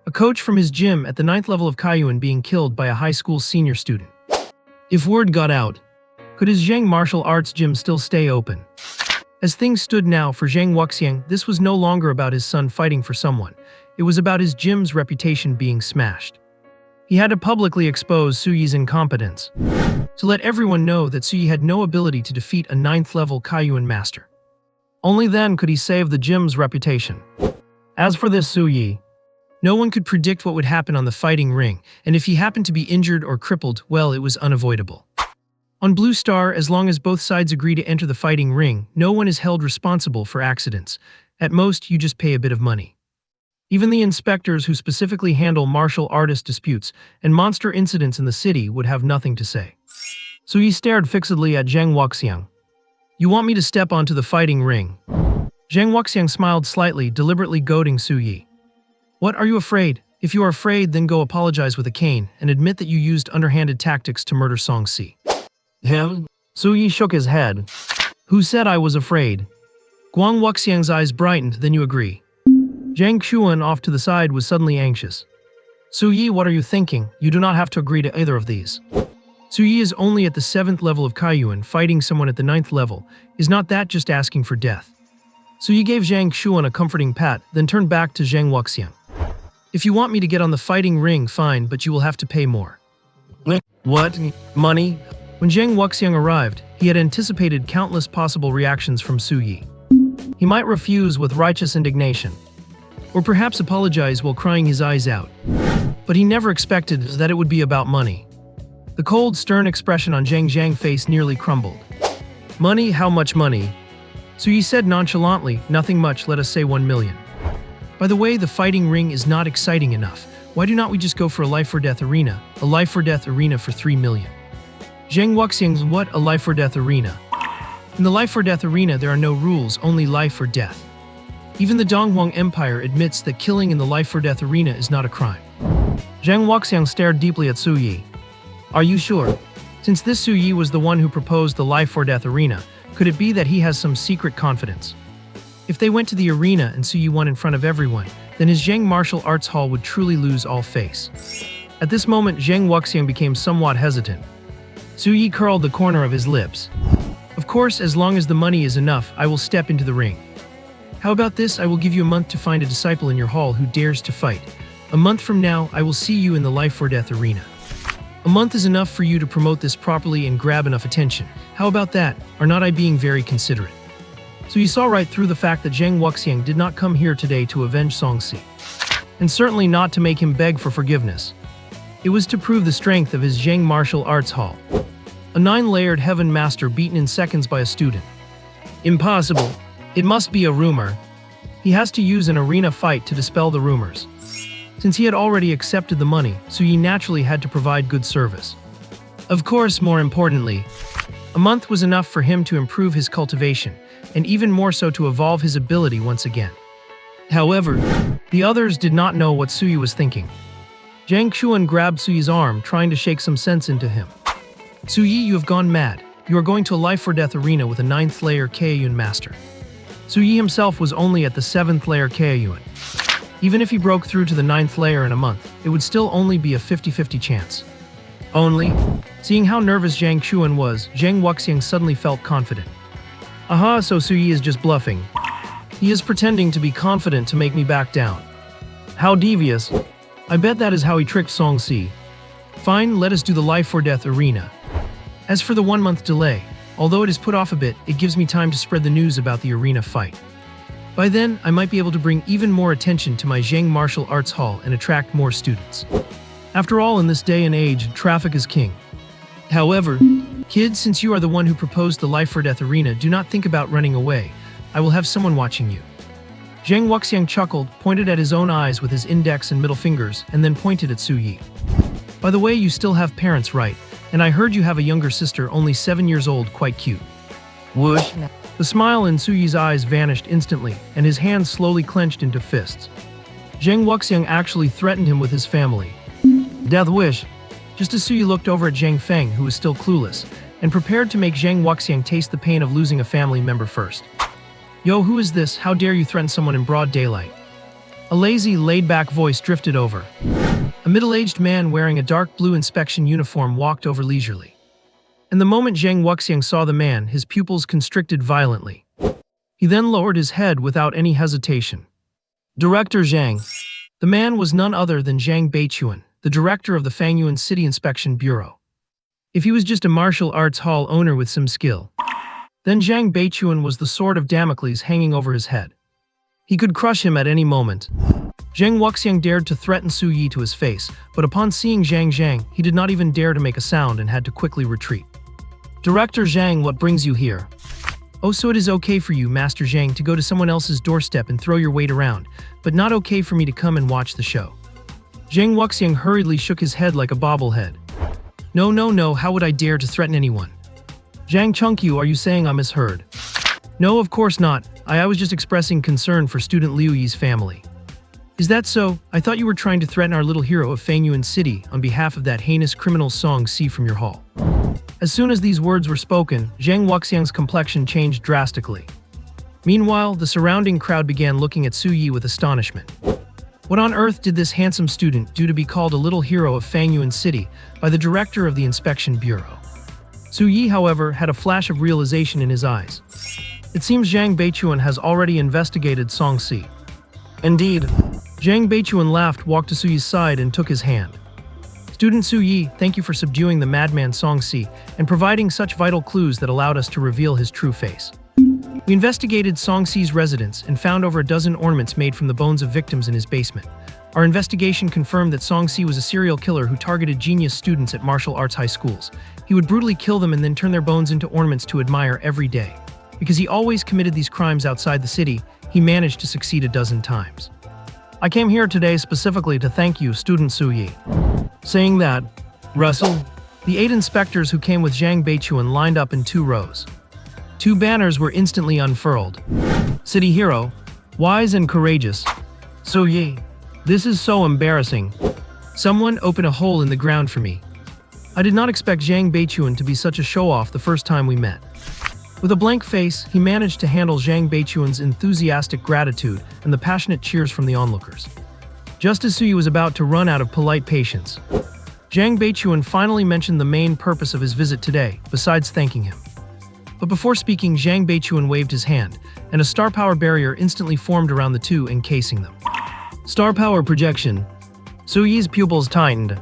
A: A coach from his gym at the 9th level of Kaiyuan being killed by a high school senior student. If word got out, could his Zhang martial arts gym still stay open? As things stood now for Zhang Wuxiang, this was no longer about his son fighting for someone. It was about his gym's reputation being smashed. He had to publicly expose Su-yi's incompetence, to let everyone know that Su-yi had no ability to defeat a 9th level Kaiyuan master. Only then could he save the gym's reputation. As for this Su-yi, no one could predict what would happen on the fighting ring, and if he happened to be injured or crippled, well, it was unavoidable. On Blue Star, as long as both sides agree to enter the fighting ring, no one is held responsible for accidents. At most, you just pay a bit of money. Even the inspectors who specifically handle martial artist disputes and monster incidents in the city would have nothing to say. So he stared fixedly at Zhang Wuxiang. You want me to step onto the fighting ring? Zhang Wuxiang smiled slightly, deliberately goading Su-yi. What, are you afraid? If you are afraid, then go apologize with a cane and admit that you used underhanded tactics to murder Song-si. Him? Su-yi shook his head. Who said I was afraid? Guang Wuxiang's eyes brightened, then you agree. Zhang Xuan off to the side was suddenly anxious. Su-yi, what are you thinking? You do not have to agree to either of these. Su-yi is only at the 7th level of Kaiyuan, fighting someone at the 9th level. Is not that just asking for death? Su-yi gave Zhang Xuan a comforting pat, then turned back to Zhang Wuxiang. If you want me to get on the fighting ring, fine, but you will have to pay more. What? Money? When Zhang Wuxiang arrived, he had anticipated countless possible reactions from Su-yi. He might refuse with righteous indignation, or perhaps apologize while crying his eyes out. But he never expected that it would be about money. The cold, stern expression on Zhang's face nearly crumbled. Money? How much money? Su-yi said nonchalantly, nothing much, let us say 1 million. By the way, the fighting ring is not exciting enough. Why do not we just go for a life-or-death arena? A life-or-death arena for 3 million. Zhang Wuxiang's what? A life-or-death arena? In the life-or-death arena, there are no rules, only life or death. Even the Donghuang Empire admits that killing in the life-or-death arena is not a crime. Zhang Wuxiang stared deeply at Su-yi. Are you sure? Since this Su-yi was the one who proposed the life-or-death arena, could it be that he has some secret confidence? If they went to the arena and Su-yi won in front of everyone, then his Zhang martial arts hall would truly lose all face. At this moment, Zhang Wuxiang became somewhat hesitant. Su-yi curled the corner of his lips. Of course, as long as the money is enough, I will step into the ring. How about this? I will give you a month to find a disciple in your hall who dares to fight. A month from now, I will see you in the life-or-death arena. A month is enough for you to promote this properly and grab enough attention. How about that? Are not I being very considerate? So you saw right through the fact that Zhang Wuxiang did not come here today to avenge Song-si. And certainly not to make him beg for forgiveness. It was to prove the strength of his Zhang martial arts hall. A 9-layered heaven master beaten in seconds by a student. Impossible. It must be a rumor. He has to use an arena fight to dispel the rumors. Since he had already accepted the money, Su-yi naturally had to provide good service. Of course, more importantly, a month was enough for him to improve his cultivation, and even more so to evolve his ability once again. However, the others did not know what Su-yi was thinking. Zhang Xuan grabbed Su-yi's arm, trying to shake some sense into him. Su-yi, you have gone mad. You are going to a life-or-death arena with a 9th layer Kaiyuan master. Su-yi himself was only at the 7th layer Kaiyuan. Even if he broke through to the 9th layer in a month, it would still only be a 50-50 chance. Only? Seeing how nervous Zhang Xuan was, Zhang Wuxiang suddenly felt confident. Aha, so Su-yi is just bluffing. He is pretending to be confident to make me back down. How devious. I bet that is how he tricked Song-si. Fine, let us do the life-or-death arena. As for the 1-month delay, although it is put off a bit, it gives me time to spread the news about the arena fight. By then, I might be able to bring even more attention to my Zhang Martial Arts Hall and attract more students. After all, in this day and age, traffic is king. However, kids, since you are the one who proposed the life or death arena, do not think about running away. I will have someone watching you. Zhang Wuxiang chuckled, pointed at his own eyes with his index and middle fingers, and then pointed at Su Yi. By the way, you still have parents, right? And I heard you have a younger sister, only 7 years old, quite cute. Whoosh. The smile in Su Yi's eyes vanished instantly, and his hands slowly clenched into fists. Zhang Wuxiang actually threatened him with his family. Death wish. Just as Su Yi looked over at Zhang Feng, who was still clueless, and prepared to make Zhang Wuxiang taste the pain of losing a family member first. Yo, who is this? How dare you threaten someone in broad daylight? A lazy, laid-back voice drifted over. A middle-aged man wearing a dark blue inspection uniform walked over leisurely. And the moment Zhang Wuxiang saw the man, his pupils constricted violently. He then lowered his head without any hesitation. Director Zhang. The man was none other than Zhang Beichuan, the director of the Fangyuan City Inspection Bureau. If he was just a martial arts hall owner with some skill, then Zhang Beichuan was the sword of Damocles hanging over his head. He could crush him at any moment. Zhang Wuxiang dared to threaten Su Yi to his face, but upon seeing Zhang, he did not even dare to make a sound and had to quickly retreat. Director Zhang, what brings you here? Oh, so it is okay for you, Master Zhang, to go to someone else's doorstep and throw your weight around, but not okay for me to come and watch the show. Zhang Wuxiang hurriedly shook his head like a bobblehead. No, how would I dare to threaten anyone? Zhang Chengqiu, are you saying I misheard? No, of course not. I was just expressing concern for student Liu Yi's family. Is that so? I thought you were trying to threaten our little hero of Fangyuan City on behalf of that heinous criminal Song Si from your hall. As soon as these words were spoken, Zhang Wuxiang's complexion changed drastically. Meanwhile, the surrounding crowd began looking at Su Yi with astonishment. What on earth did this handsome student do to be called a little hero of Fangyuan City by the director of the Inspection Bureau? Su Yi, however, had a flash of realization in his eyes. It seems Zhang Beichuan has already investigated Song Si. Indeed. Zhang Beichuan laughed, walked to Su Yi's side, and took his hand. Student Su Yi, thank you for subduing the madman Song Si and providing such vital clues that allowed us to reveal his true face. We investigated Song Si's residence and found over a dozen ornaments made from the bones of victims in his basement. Our investigation confirmed that Song Si was a serial killer who targeted genius students at martial arts high schools. He would brutally kill them and then turn their bones into ornaments to admire every day. Because he always committed these crimes outside the city, he managed to succeed a dozen times. I came here today specifically to thank you, student Su Yi. Saying that, Russell, the 8 inspectors who came with Zhang Beichuan lined up in 2 rows. 2 banners were instantly unfurled. City hero, wise and courageous. Su Yi, this is so embarrassing. Someone open a hole in the ground for me. I did not expect Zhang Beichuan to be such a show-off the first time we met. With a blank face, he managed to handle Zhang Beichuan's enthusiastic gratitude and the passionate cheers from the onlookers. Just as Su Yi was about to run out of polite patience, Zhang Beichuan finally mentioned the main purpose of his visit today, besides thanking him. But before speaking, Zhang Beichuan waved his hand, and a star power barrier instantly formed around the two, encasing them. Star power projection. Su Yi's pupils tightened.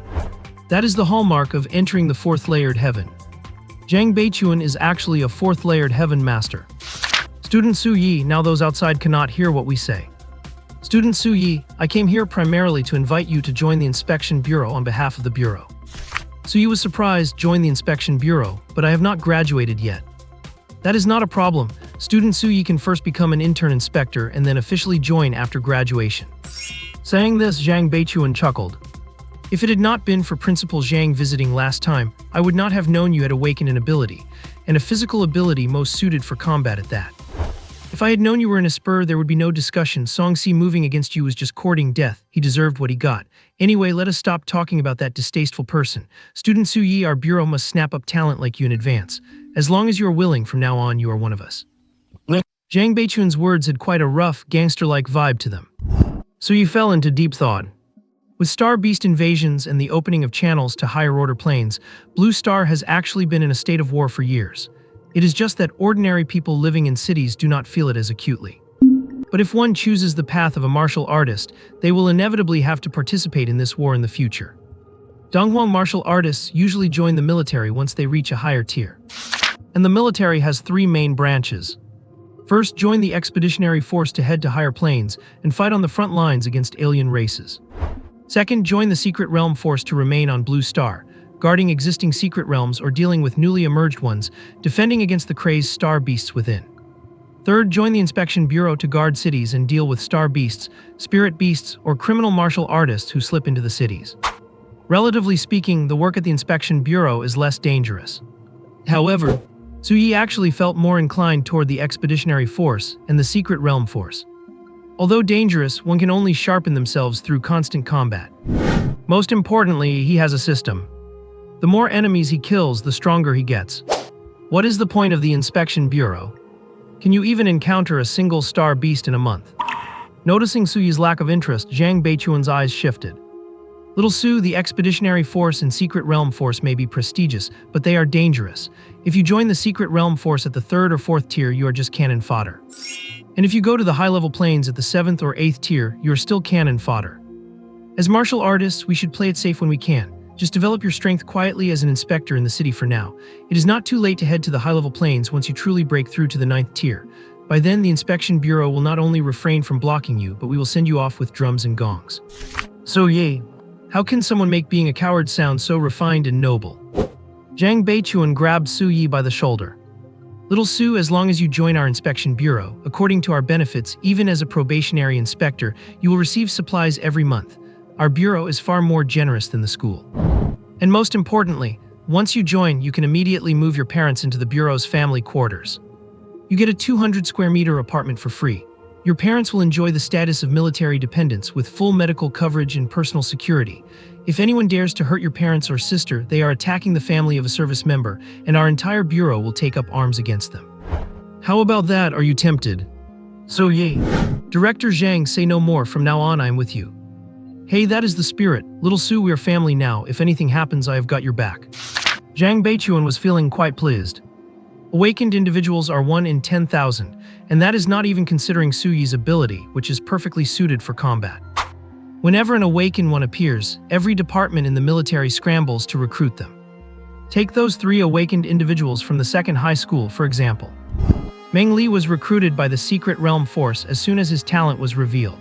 A: That is the hallmark of entering the 4th layered heaven. Zhang Beichuan is actually a 4th layered heaven master. Student Su Yi, now those outside cannot hear what we say. Student Su Yi, I came here primarily to invite you to join the Inspection Bureau on behalf of the Bureau. Su Yi was surprised, join the Inspection Bureau, but I have not graduated yet. That is not a problem. Student Su Yi can first become an intern inspector and then officially join after graduation. Saying this, Zhang Beichuan chuckled. If it had not been for Principal Zhang visiting last time, I would not have known you had awakened an ability, and a physical ability most suited for combat at that. If I had known you were in a spur, there would be no discussion. Song Si moving against you was just courting death. He deserved what he got. Anyway, let us stop talking about that distasteful person. Student Su Yi, our bureau must snap up talent like you in advance. As long as you are willing, from now on you are one of us. Zhang Beichuan's words had quite a rough, gangster-like vibe to them. Su Yi fell into deep thought. With Star Beast invasions and the opening of channels to higher-order planes, Blue Star has actually been in a state of war for years. It is just that ordinary people living in cities do not feel it as acutely. But if one chooses the path of a martial artist, they will inevitably have to participate in this war in the future. Donghuang martial artists usually join the military once they reach a higher tier. And the military has 3 main branches. First, join the expeditionary force to head to higher planes and fight on the front lines against alien races. Second, join the Secret Realm force to remain on Blue Star, guarding existing secret realms or dealing with newly emerged ones, defending against the crazed star beasts within. Third, join the Inspection Bureau to guard cities and deal with star beasts, spirit beasts, or criminal martial artists who slip into the cities. Relatively speaking, the work at the Inspection Bureau is less dangerous. However, Suyi actually felt more inclined toward the Expeditionary Force and the Secret Realm Force. Although dangerous, one can only sharpen themselves through constant combat. Most importantly, he has a system. The more enemies he kills, the stronger he gets. What is the point of the Inspection Bureau? Can you even encounter a single star beast in a month? Noticing Suyi's lack of interest, Zhang Beichuan's eyes shifted. Little Su, the Expeditionary Force and Secret Realm Force may be prestigious, but they are dangerous. If you join the Secret Realm Force at the 3rd or 4th tier, you are just cannon fodder. And if you go to the high-level planes at the 7th or 8th tier, you are still cannon fodder. As martial artists, we should play it safe when we can. Just develop your strength quietly as an inspector in the city for now. It is not too late to head to the high-level planes once you truly break through to the 9th tier. By then, the Inspection Bureau will not only refrain from blocking you, but we will send you off with drums and gongs. So yay. How can someone make being a coward sound so refined and noble? Zhang Beichuan grabbed Su Yi by the shoulder. Little Su, as long as you join our Inspection Bureau, according to our benefits, even as a probationary inspector, you will receive supplies every month. Our bureau is far more generous than the school. And most importantly, once you join, you can immediately move your parents into the bureau's family quarters. You get a 200 square meter apartment for free. Your parents will enjoy the status of military dependents with full medical coverage and personal security. If anyone dares to hurt your parents or sister, they are attacking the family of a service member, and our entire bureau will take up arms against them. How about that? Are you tempted? So yay. Director Zhang, say no more. From now on, I am with you. Hey, that is the spirit. Little Su, we are family now. If anything happens, I have got your back. Zhang Beichuan was feeling quite pleased. Awakened individuals are 1 in 10,000, and that is not even considering Su Yi's ability, which is perfectly suited for combat. Whenever an awakened one appears, every department in the military scrambles to recruit them. Take those 3 awakened individuals from the 2nd high school, for example. Meng Li was recruited by the Secret Realm Force as soon as his talent was revealed.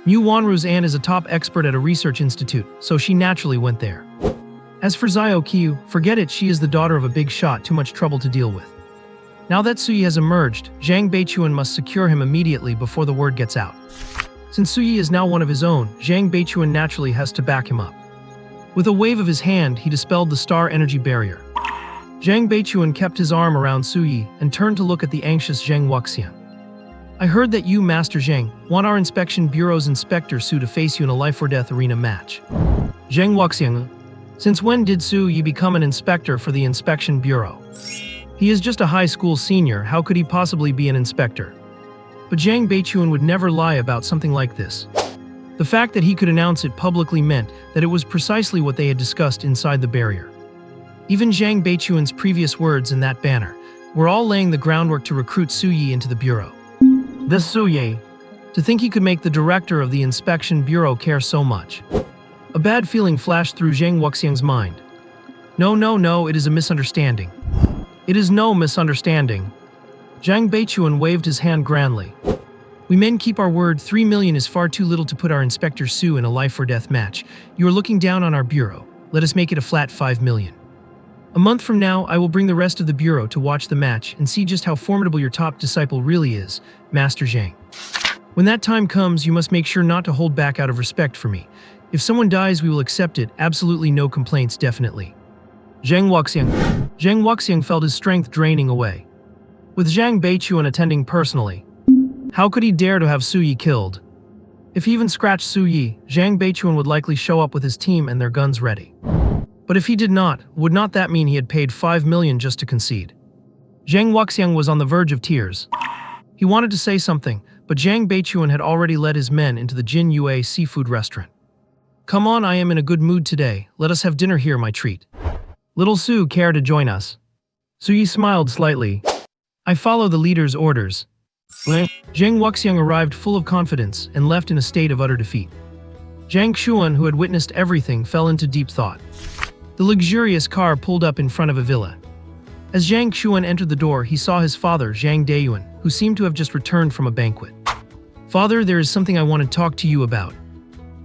A: Mu Wanru's Anne is a top expert at a research institute, so she naturally went there. As for Xiao Qiu, forget it, she is the daughter of a big shot, too much trouble to deal with. Now that Su Yi has emerged, Zhang Beichuan must secure him immediately before the word gets out. Since Su Yi is now one of his own, Zhang Beichuan naturally has to back him up. With a wave of his hand, he dispelled the star energy barrier. Zhang Beichuan kept his arm around Su Yi and turned to look at the anxious Zhang Wuxian. I heard that you, Master Zhang, want our Inspection Bureau's Inspector Su to face you in a life-or-death arena match. Zhang Wuxian, since when did Su Yi become an inspector for the Inspection Bureau? He is just a high school senior, how could he possibly be an inspector? But Zhang Beichuan would never lie about something like this. The fact that he could announce it publicly meant that it was precisely what they had discussed inside the barrier. Even Zhang Beichuan's previous words in that banner were all laying the groundwork to recruit Su Yi into the bureau. This Su Yi, to think he could make the director of the Inspection Bureau care so much. A bad feeling flashed through Zhang Wuxiang's mind. No, it is a misunderstanding. It is no misunderstanding. Zhang Beichuan waved his hand grandly. We men keep our word. 3 million is far too little to put our Inspector Su in a life-or-death match. You are looking down on our bureau. Let us make it a flat 5 million. A month from now, I will bring the rest of the bureau to watch the match and see just how formidable your top disciple really is, Master Zhang. When that time comes, you must make sure not to hold back out of respect for me. If someone dies, we will accept it. Absolutely no complaints, definitely. Zhang Wuxiang felt his strength draining away. With Zhang Beichuan attending personally, how could he dare to have Su Yi killed? If he even scratched Su Yi, Zhang Beichuan would likely show up with his team and their guns ready. But if he did not, would not that mean he had paid 5 million just to concede? Zhang Wuxiang was on the verge of tears. He wanted to say something, but Zhang Beichuan had already led his men into the Jin Yue seafood restaurant. Come on, I am in a good mood today. Let us have dinner here, my treat. Little Su, care to join us? Su Yi smiled slightly. I follow the leader's orders. Zhang Wuxiang arrived full of confidence and left in a state of utter defeat. Zhang Xuan, who had witnessed everything, fell into deep thought. The luxurious car pulled up in front of a villa. As Zhang Xuan entered the door, he saw his father, Zhang Dayuan, who seemed to have just returned from a banquet. "Father, there is something I want to talk to you about."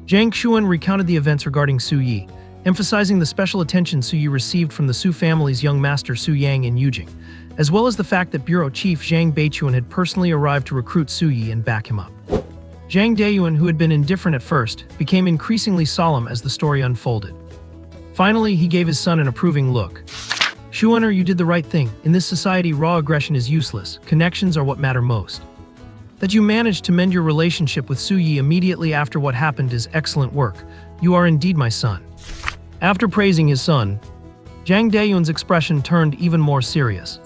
A: Zhang Xuan recounted the events regarding Su Yi, emphasizing the special attention Su Yi received from the Su family's young master Su Yang and Yujing, as well as the fact that Bureau Chief Zhang Beichuan had personally arrived to recruit Su Yi and back him up. Zhang Dayuan, who had been indifferent at first, became increasingly solemn as the story unfolded. Finally, he gave his son an approving look. "Xuaner, you did the right thing. In this society, raw aggression is useless. Connections are what matter most. That you managed to mend your relationship with Su Yi immediately after what happened is excellent work. You are indeed my son." After praising his son, Zhang Dayuan's expression turned even more serious.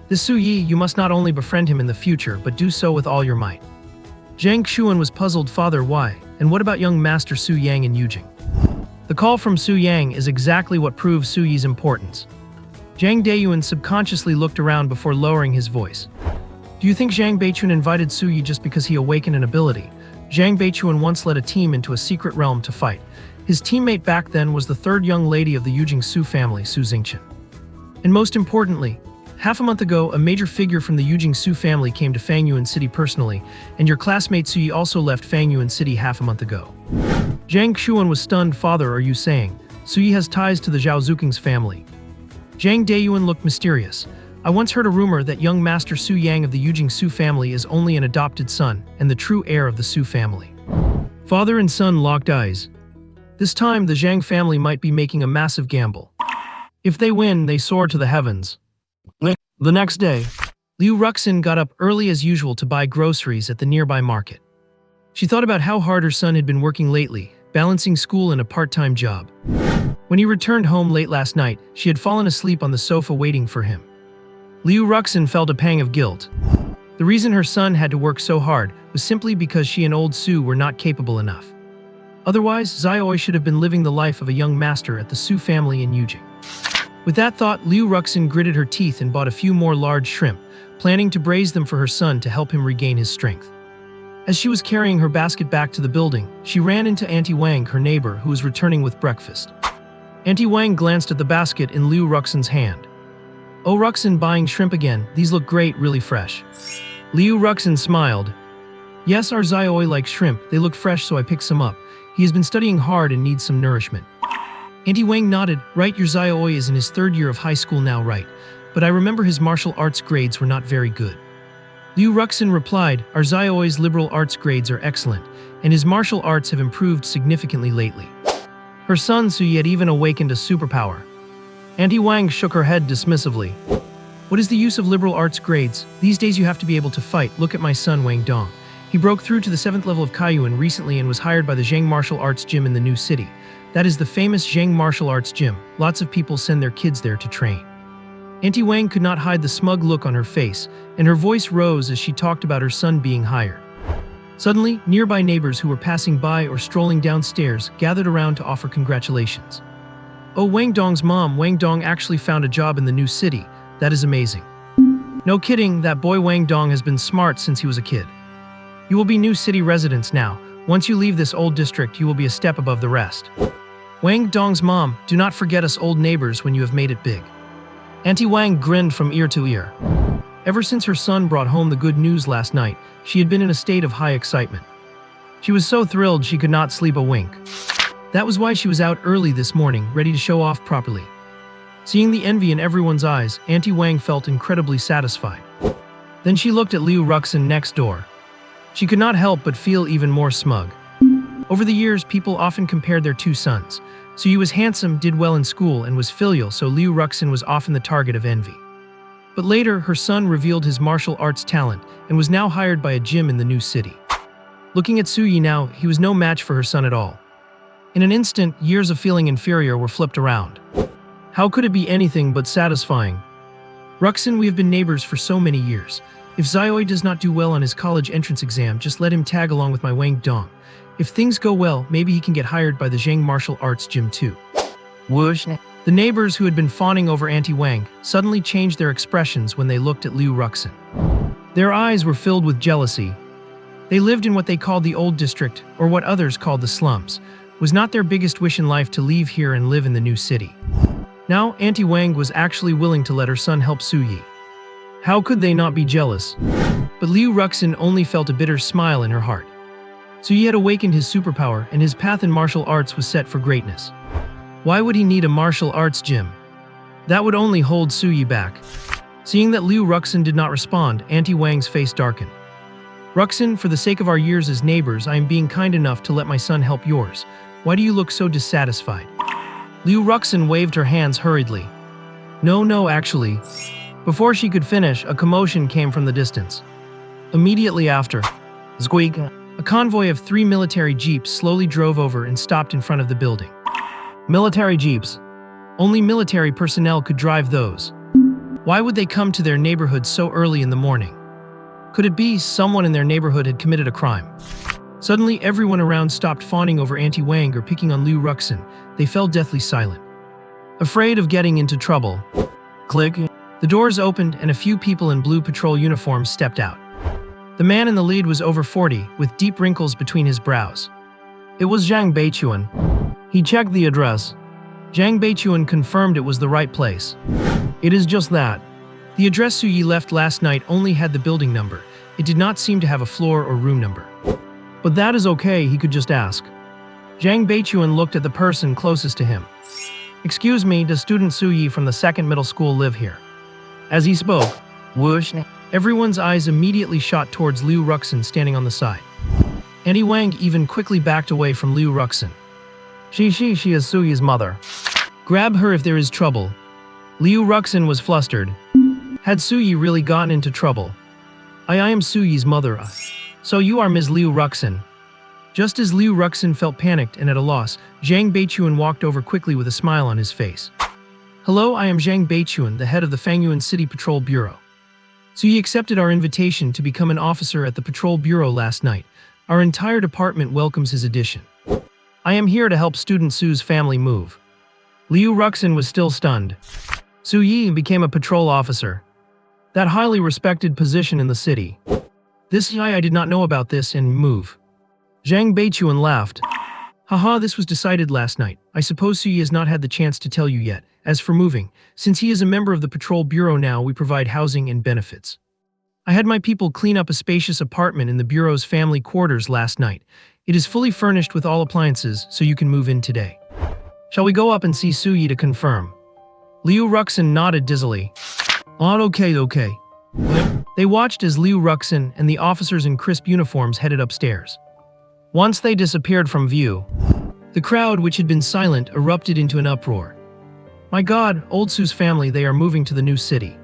A: "This Su Yi, you must not only befriend him in the future, but do so with all your might." Zhang Xuan was puzzled. "Father, why? And what about young master Su Yang and Yujing?" The call from Su Yang is exactly what proves Su Yi's importance. Zhang Dayuan subconsciously looked around before lowering his voice. "Do you think Zhang Beichuan invited Su Yi just because he awakened an ability? Zhang Beichuan once led a team into a secret realm to fight. His teammate back then was the third young lady of the Yujing Su family, Su Xingqian. And most importantly, half a month ago, a major figure from the Yujing Su family came to Fangyuan City personally, and your classmate Su Yi also left Fangyuan City half a month ago." Zhang Xuan was stunned. "Father, are you saying Su Yi has ties to the Zhao Zuking's family?" Zhang Dayuan looked mysterious. "I once heard a rumor that young master Su Yang of the Yujing Su family is only an adopted son and the true heir of the Su family." Father and son locked eyes. This time, the Zhang family might be making a massive gamble. If they win, they soar to the heavens. The next day, Liu Ruxin got up early as usual to buy groceries at the nearby market. She thought about how hard her son had been working lately, balancing school and a part-time job. When he returned home late last night, she had fallen asleep on the sofa waiting for him. Liu Ruxin felt a pang of guilt. The reason her son had to work so hard was simply because she and old Su were not capable enough. Otherwise, Xiaoi should have been living the life of a young master at the Su family in Yujing. With that thought, Liu Ruxin gritted her teeth and bought a few more large shrimp, planning to braise them for her son to help him regain his strength. As she was carrying her basket back to the building, she ran into Auntie Wang, her neighbor, who was returning with breakfast. Auntie Wang glanced at the basket in Liu Ruxin's hand. "Oh, Ruxin, buying shrimp again. These look great, really fresh." Liu Ruxin smiled. "Yes, our Xiaoi likes shrimp. They look fresh, so I picked some up. He has been studying hard and needs some nourishment." Auntie Wang nodded. "Right, your Xiaoi is in his third year of high school now, right? But I remember his martial arts grades were not very good." Liu Ruxin replied, "Our Xiaoi's liberal arts grades are excellent, and his martial arts have improved significantly lately." Her son Su Yi had even awakened a superpower. Auntie Wang shook her head dismissively. "What is the use of liberal arts grades? These days you have to be able to fight. Look at my son Wang Dong. He broke through to the 7th level of Kaiyuan recently and was hired by the Zhang Martial Arts Gym in the new city. That is the famous Zhang Martial Arts Gym. Lots of people send their kids there to train." Auntie Wang could not hide the smug look on her face, and her voice rose as she talked about her son being hired. Suddenly, nearby neighbors who were passing by or strolling downstairs gathered around to offer congratulations. "Oh, Wang Dong's mom, Wang Dong actually found a job in the new city. That is amazing." "No kidding, that boy Wang Dong has been smart since he was a kid. You will be new city residents now. Once you leave this old district, you will be a step above the rest." "Wang Dong's mom, do not forget us old neighbors when you have made it big." Auntie Wang grinned from ear to ear. Ever since her son brought home the good news last night, she had been in a state of high excitement. She was so thrilled she could not sleep a wink. That was why she was out early this morning, ready to show off properly. Seeing the envy in everyone's eyes, Auntie Wang felt incredibly satisfied. Then she looked at Liu Ruxin next door. She could not help but feel even more smug. Over the years, people often compared their two sons. Su Yi was handsome, did well in school, and was filial, so Liu Ruxin was often the target of envy. But later, her son revealed his martial arts talent and was now hired by a gym in the new city. Looking at Su Yi now, he was no match for her son at all. In an instant, years of feeling inferior were flipped around. How could it be anything but satisfying? "Ruxin, we have been neighbors for so many years. If Xiaoi does not do well on his college entrance exam, just let him tag along with my Wang Dong. If things go well, maybe he can get hired by the Zhang Martial Arts Gym too." Whoosh. The neighbors who had been fawning over Auntie Wang suddenly changed their expressions when they looked at Liu Ruxin. Their eyes were filled with jealousy. They lived in what they called the old district, or what others called the slums. Was not their biggest wish in life to leave here and live in the new city? Now, Auntie Wang was actually willing to let her son help Su Yi. How could they not be jealous? But Liu Ruxin only felt a bitter smile in her heart. Su Yi had awakened his superpower, and his path in martial arts was set for greatness. Why would he need a martial arts gym? That would only hold Su Yi back. Seeing that Liu Ruxin did not respond, Auntie Wang's face darkened. Ruxin, for the sake of our years as neighbors, I am being kind enough to let my son help yours. Why do you look so dissatisfied? Liu Ruxin waved her hands hurriedly. No, actually. Before she could finish, a commotion came from the distance. Immediately after, squeak, a convoy of 3 military jeeps slowly drove over and stopped in front of the building. Military jeeps. Only military personnel could drive those. Why would they come to their neighborhood so early in the morning? Could it be someone in their neighborhood had committed a crime? Suddenly, everyone around stopped fawning over Auntie Wang or picking on Liu Ruxin. They fell deathly silent. Afraid of getting into trouble. Click. The doors opened and a few people in blue patrol uniforms stepped out. The man in the lead was over 40, with deep wrinkles between his brows. It was Zhang Beichuan. He checked the address. Zhang Beichuan confirmed it was the right place. It is just that. The address Su Yi left last night only had the building number. It did not seem to have a floor or room number. But that is okay, he could just ask. Zhang Beichuan looked at the person closest to him. Excuse me, does student Su Yi from the 2nd middle school live here? As he spoke, whoosh, everyone's eyes immediately shot towards Liu Ruxin standing on the side. Auntie Wang even quickly backed away from Liu Ruxin. She is Su Yi's mother. Grab her if there is trouble. Liu Ruxin was flustered. Had Su Yi really gotten into trouble? I am Su Yi's mother. So you are Ms. Liu Ruxin. Just as Liu Ruxin felt panicked and at a loss, Zhang Beichuan walked over quickly with a smile on his face. Hello, I am Zhang Beichuan, the head of the Fangyuan City Patrol Bureau. Su Yi accepted our invitation to become an officer at the Patrol Bureau last night. Our entire department welcomes his addition. I am here to help student Su's family move. Liu Ruxin was still stunned. Su Yi became a patrol officer. That highly respected position in the city. This guy, I did not know about this and move. Zhang Beichuan laughed. Haha, this was decided last night. I suppose Su Yi has not had the chance to tell you yet. As for moving, since he is a member of the Patrol Bureau now, we provide housing and benefits. I had my people clean up a spacious apartment in the Bureau's family quarters last night. It is fully furnished with all appliances, so you can move in today. Shall we go up and see Su Yi to confirm? Liu Ruxin nodded dizzily. Okay. They watched as Liu Ruxin and the officers in crisp uniforms headed upstairs. Once they disappeared from view, the crowd, which had been silent, erupted into an uproar. My God, old Su's family, they are moving to the new city.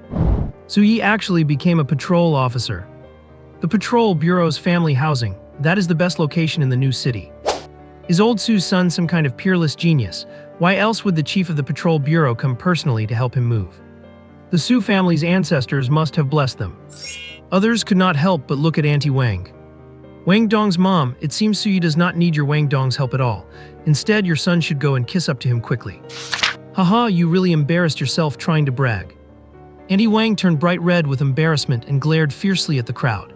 A: Su Yi actually became a patrol officer. The Patrol Bureau's family housing, that is the best location in the new city. Is old Su's son some kind of peerless genius? Why else would the chief of the Patrol Bureau come personally to help him move? The Su family's ancestors must have blessed them. Others could not help but look at Auntie Wang. Wang Dong's mom, it seems Su Yi does not need your Wang Dong's help at all. Instead, your son should go and kiss up to him quickly. Haha, you really embarrassed yourself trying to brag. Auntie Wang turned bright red with embarrassment and glared fiercely at the crowd.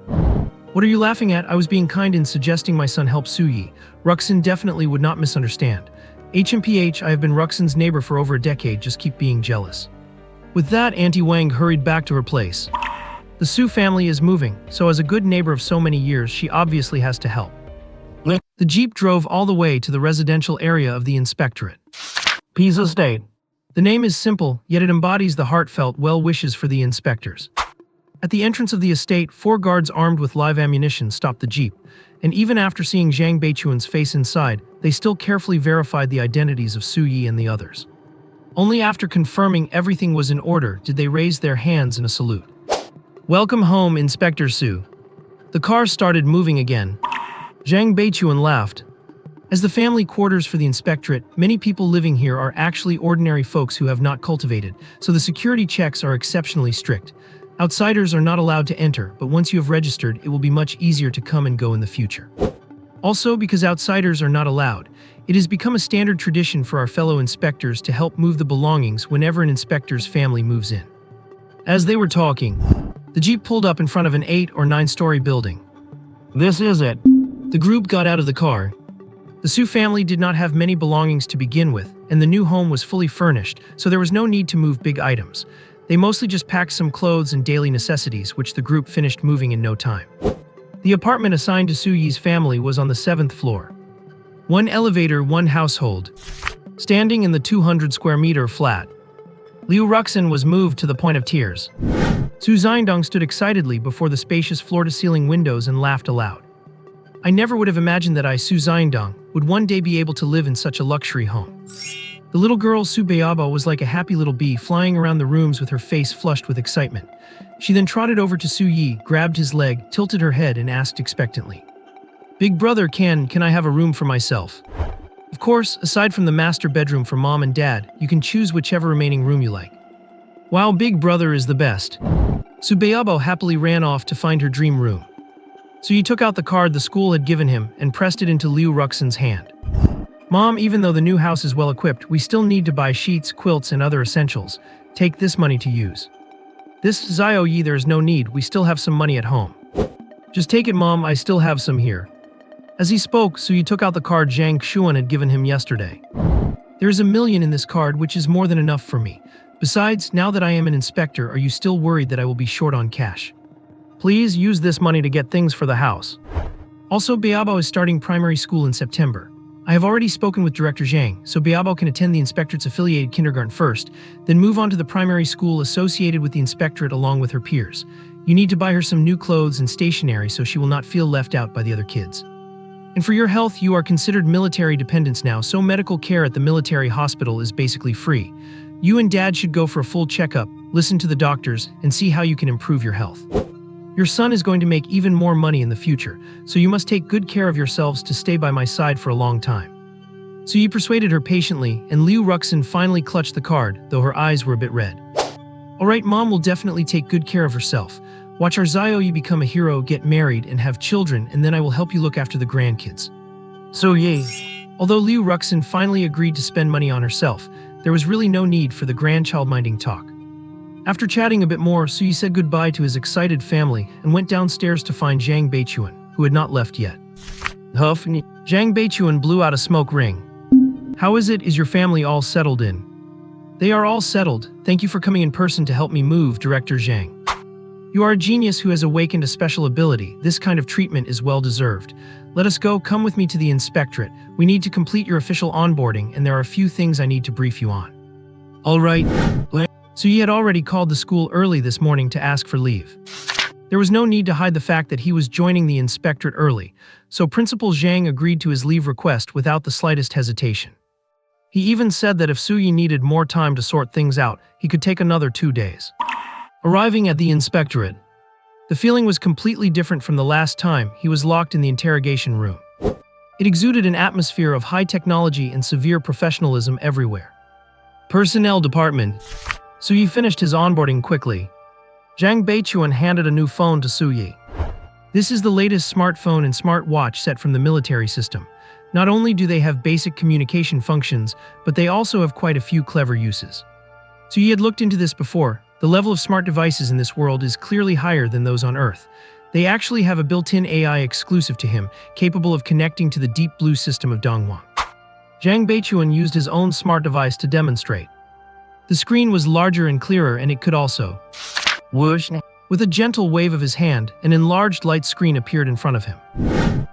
A: What are you laughing at? I was being kind in suggesting my son help Su Yi. Ruxin definitely would not misunderstand. HMPH, I have been Ruxin's neighbor for over a decade, just keep being jealous. With that, Auntie Wang hurried back to her place. The Su family is moving, so as a good neighbor of so many years, she obviously has to help. The jeep drove all the way to the residential area of the inspectorate. Peace Estate. The name is simple, yet it embodies the heartfelt well wishes for the inspectors. At the entrance of the estate, 4 guards armed with live ammunition stopped the jeep, and even after seeing Zhang Beichuan's face inside, they still carefully verified the identities of Su Yi and the others. Only after confirming everything was in order did they raise their hands in a salute. Welcome home, Inspector Su. The car started moving again. Zhang Beichuan laughed. As the family quarters for the inspectorate, many people living here are actually ordinary folks who have not cultivated, so the security checks are exceptionally strict. Outsiders are not allowed to enter, but once you have registered, it will be much easier to come and go in the future. Also, because outsiders are not allowed, it has become a standard tradition for our fellow inspectors to help move the belongings whenever an inspector's family moves in. As they were talking, the jeep pulled up in front of an 8 or 9-story building. This is it. The group got out of the car. The Su family did not have many belongings to begin with, and the new home was fully furnished, so there was no need to move big items. They mostly just packed some clothes and daily necessities, which the group finished moving in no time. The apartment assigned to Su-yi's family was on the 7th floor. One elevator, one household. Standing in the 200-square-meter flat, Liu Ruxin was moved to the point of tears. Su Xiandong stood excitedly before the spacious floor-to-ceiling windows and laughed aloud. I never would have imagined that I, Su Xiandong, would one day be able to live in such a luxury home. The little girl Su Beaba was like a happy little bee flying around the rooms with her face flushed with excitement. She then trotted over to Su Yi, grabbed his leg, tilted her head, and asked expectantly, "Big brother, can I have a room for myself?" Of course, aside from the master bedroom for mom and dad, you can choose whichever remaining room you like. Wow, big brother is the best. Su Beaba happily ran off to find her dream room. So he took out the card the school had given him and pressed it into Liu Ruxin's hand. Mom, even though the new house is well equipped, we still need to buy sheets, quilts, and other essentials. Take this money to use. This Xiao Yi, there's no need, we still have some money at home. Just take it, Mom, I still have some here. As he spoke, Su Yi took out the card Zhang Xuan had given him yesterday. There is 1 million in this card, which is more than enough for me. Besides, now that I am an inspector, are you still worried that I will be short on cash? Please use this money to get things for the house. Also, Beabo is starting primary school in September. I have already spoken with Director Zhang, so Beabo can attend the inspectorate's affiliated kindergarten first, then move on to the primary school associated with the inspectorate along with her peers. You need to buy her some new clothes and stationery so she will not feel left out by the other kids. And for your health, you are considered military dependents now, so medical care at the military hospital is basically free. You and Dad should go for a full checkup, listen to the doctors, and see how you can improve your health. Your son is going to make even more money in the future, so you must take good care of yourselves to stay by my side for a long time. So Yi persuaded her patiently, and Liu Ruxin finally clutched the card, though her eyes were a bit red. Alright, Mom will definitely take good care of herself. Watch our Xiao Yi become a hero, get married, and have children, and then I will help you look after the grandkids. So Yi. Although Liu Ruxin finally agreed to spend money on herself, there was really no need for the grandchild-minding talk. After chatting a bit more, Su Yi said goodbye to his excited family and went downstairs to find Zhang Beichuan, who had not left yet. Zhang Beichuan blew out a smoke ring. How is it? Is your family all settled in? They are all settled. Thank you for coming in person to help me move, Director Zhang. You are a genius who has awakened a special ability. This kind of treatment is well deserved. Let us go. Come with me to the inspectorate. We need to complete your official onboarding, and there are a few things I need to brief you on. All right. So he had already called the school early this morning to ask for leave. There was no need to hide the fact that he was joining the inspectorate early, so Principal Zhang agreed to his leave request without the slightest hesitation. He even said that if Su Yi needed more time to sort things out, he could take another 2 days. Arriving at the inspectorate, the feeling was completely different from the last time he was locked in the interrogation room. It exuded an atmosphere of high technology and severe professionalism everywhere. Personnel department. Su Yi finished his onboarding quickly. Zhang Beichuan handed a new phone to Su Yi. This is the latest smartphone and smartwatch set from the military system. Not only do they have basic communication functions, but they also have quite a few clever uses. Su Yi had looked into this before. The level of smart devices in this world is clearly higher than those on Earth. They actually have a built-in AI exclusive to him, capable of connecting to the deep blue system of Donghuang. Zhang Beichuan used his own smart device to demonstrate. The screen was larger and clearer, and it could also whoosh. With a gentle wave of his hand, an enlarged light screen appeared in front of him.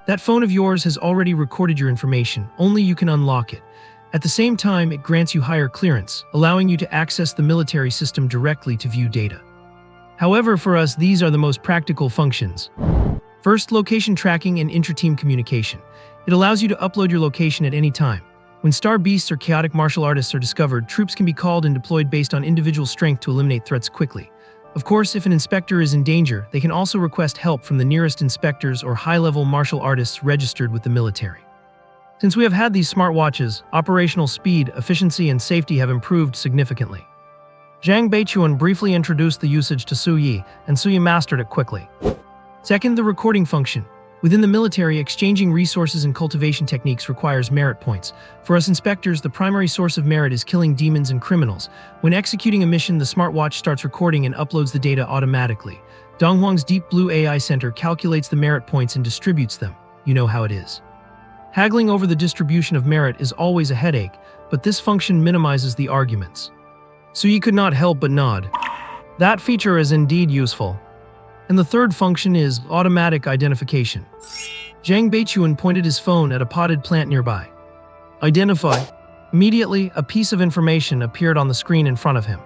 A: That phone of yours has already recorded your information, only you can unlock it. At the same time, it grants you higher clearance, allowing you to access the military system directly to view data. However, for us, these are the most practical functions. First, location tracking and inter-team communication. It allows you to upload your location at any time. When star beasts or chaotic martial artists are discovered, troops can be called and deployed based on individual strength to eliminate threats quickly. Of course, if an inspector is in danger, they can also request help from the nearest inspectors or high-level martial artists registered with the military. Since we have had these smartwatches, operational speed, efficiency, and safety have improved significantly. Zhang Beichuan briefly introduced the usage to Su Yi, and Su Yi mastered it quickly. Second, the recording function. Within the military, exchanging resources and cultivation techniques requires merit points. For us inspectors, the primary source of merit is killing demons and criminals. When executing a mission, the smartwatch starts recording and uploads the data automatically. Donghuang's Deep Blue AI Center calculates the merit points and distributes them. You know how it is. Haggling over the distribution of merit is always a headache, but this function minimizes the arguments. Suyi could not help but nod. That feature is indeed useful. And the third function is automatic identification. Zhang Beichuan pointed his phone at a potted plant nearby. Identify. Immediately, a piece of information appeared on the screen in front of him.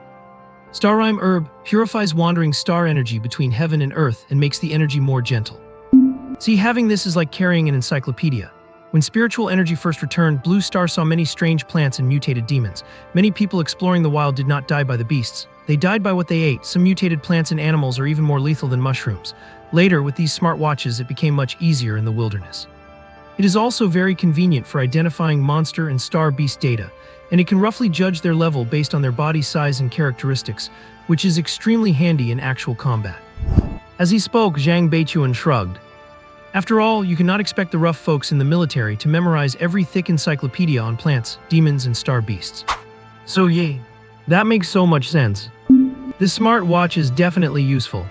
A: Starrime herb purifies wandering star energy between heaven and earth and makes the energy more gentle. See, having this is like carrying an encyclopedia. When spiritual energy first returned, Blue Star saw many strange plants and mutated demons. Many people exploring the wild did not die by the beasts. They died by what they ate. Some mutated plants and animals are even more lethal than mushrooms. Later, with these smartwatches, it became much easier in the wilderness. It is also very convenient for identifying monster and star beast data, and it can roughly judge their level based on their body size and characteristics, which is extremely handy in actual combat. As he spoke, Zhang Beichuan shrugged. After all, you cannot expect the rough folks in the military to memorize every thick encyclopedia on plants, demons, and star beasts. So yeah, that makes so much sense. This smart watch is definitely useful.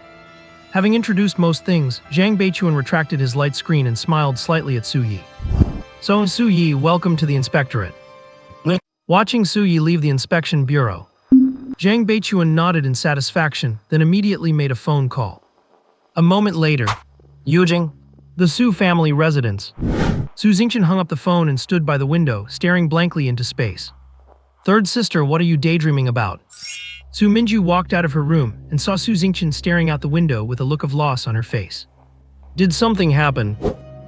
A: Having introduced most things, Zhang Beichuan retracted his light screen and smiled slightly at Su Yi. So Su Yi, welcome to the inspectorate. Watching Su Yi leave the inspection bureau, Zhang Beichuan nodded in satisfaction, then immediately made a phone call. A moment later, Yujing, the Su family residence. Su Xingqian hung up the phone and stood by the window, staring blankly into space. Third sister, what are you daydreaming about? Su Minju walked out of her room and saw Su Xingqian staring out the window with a look of loss on her face. Did something happen?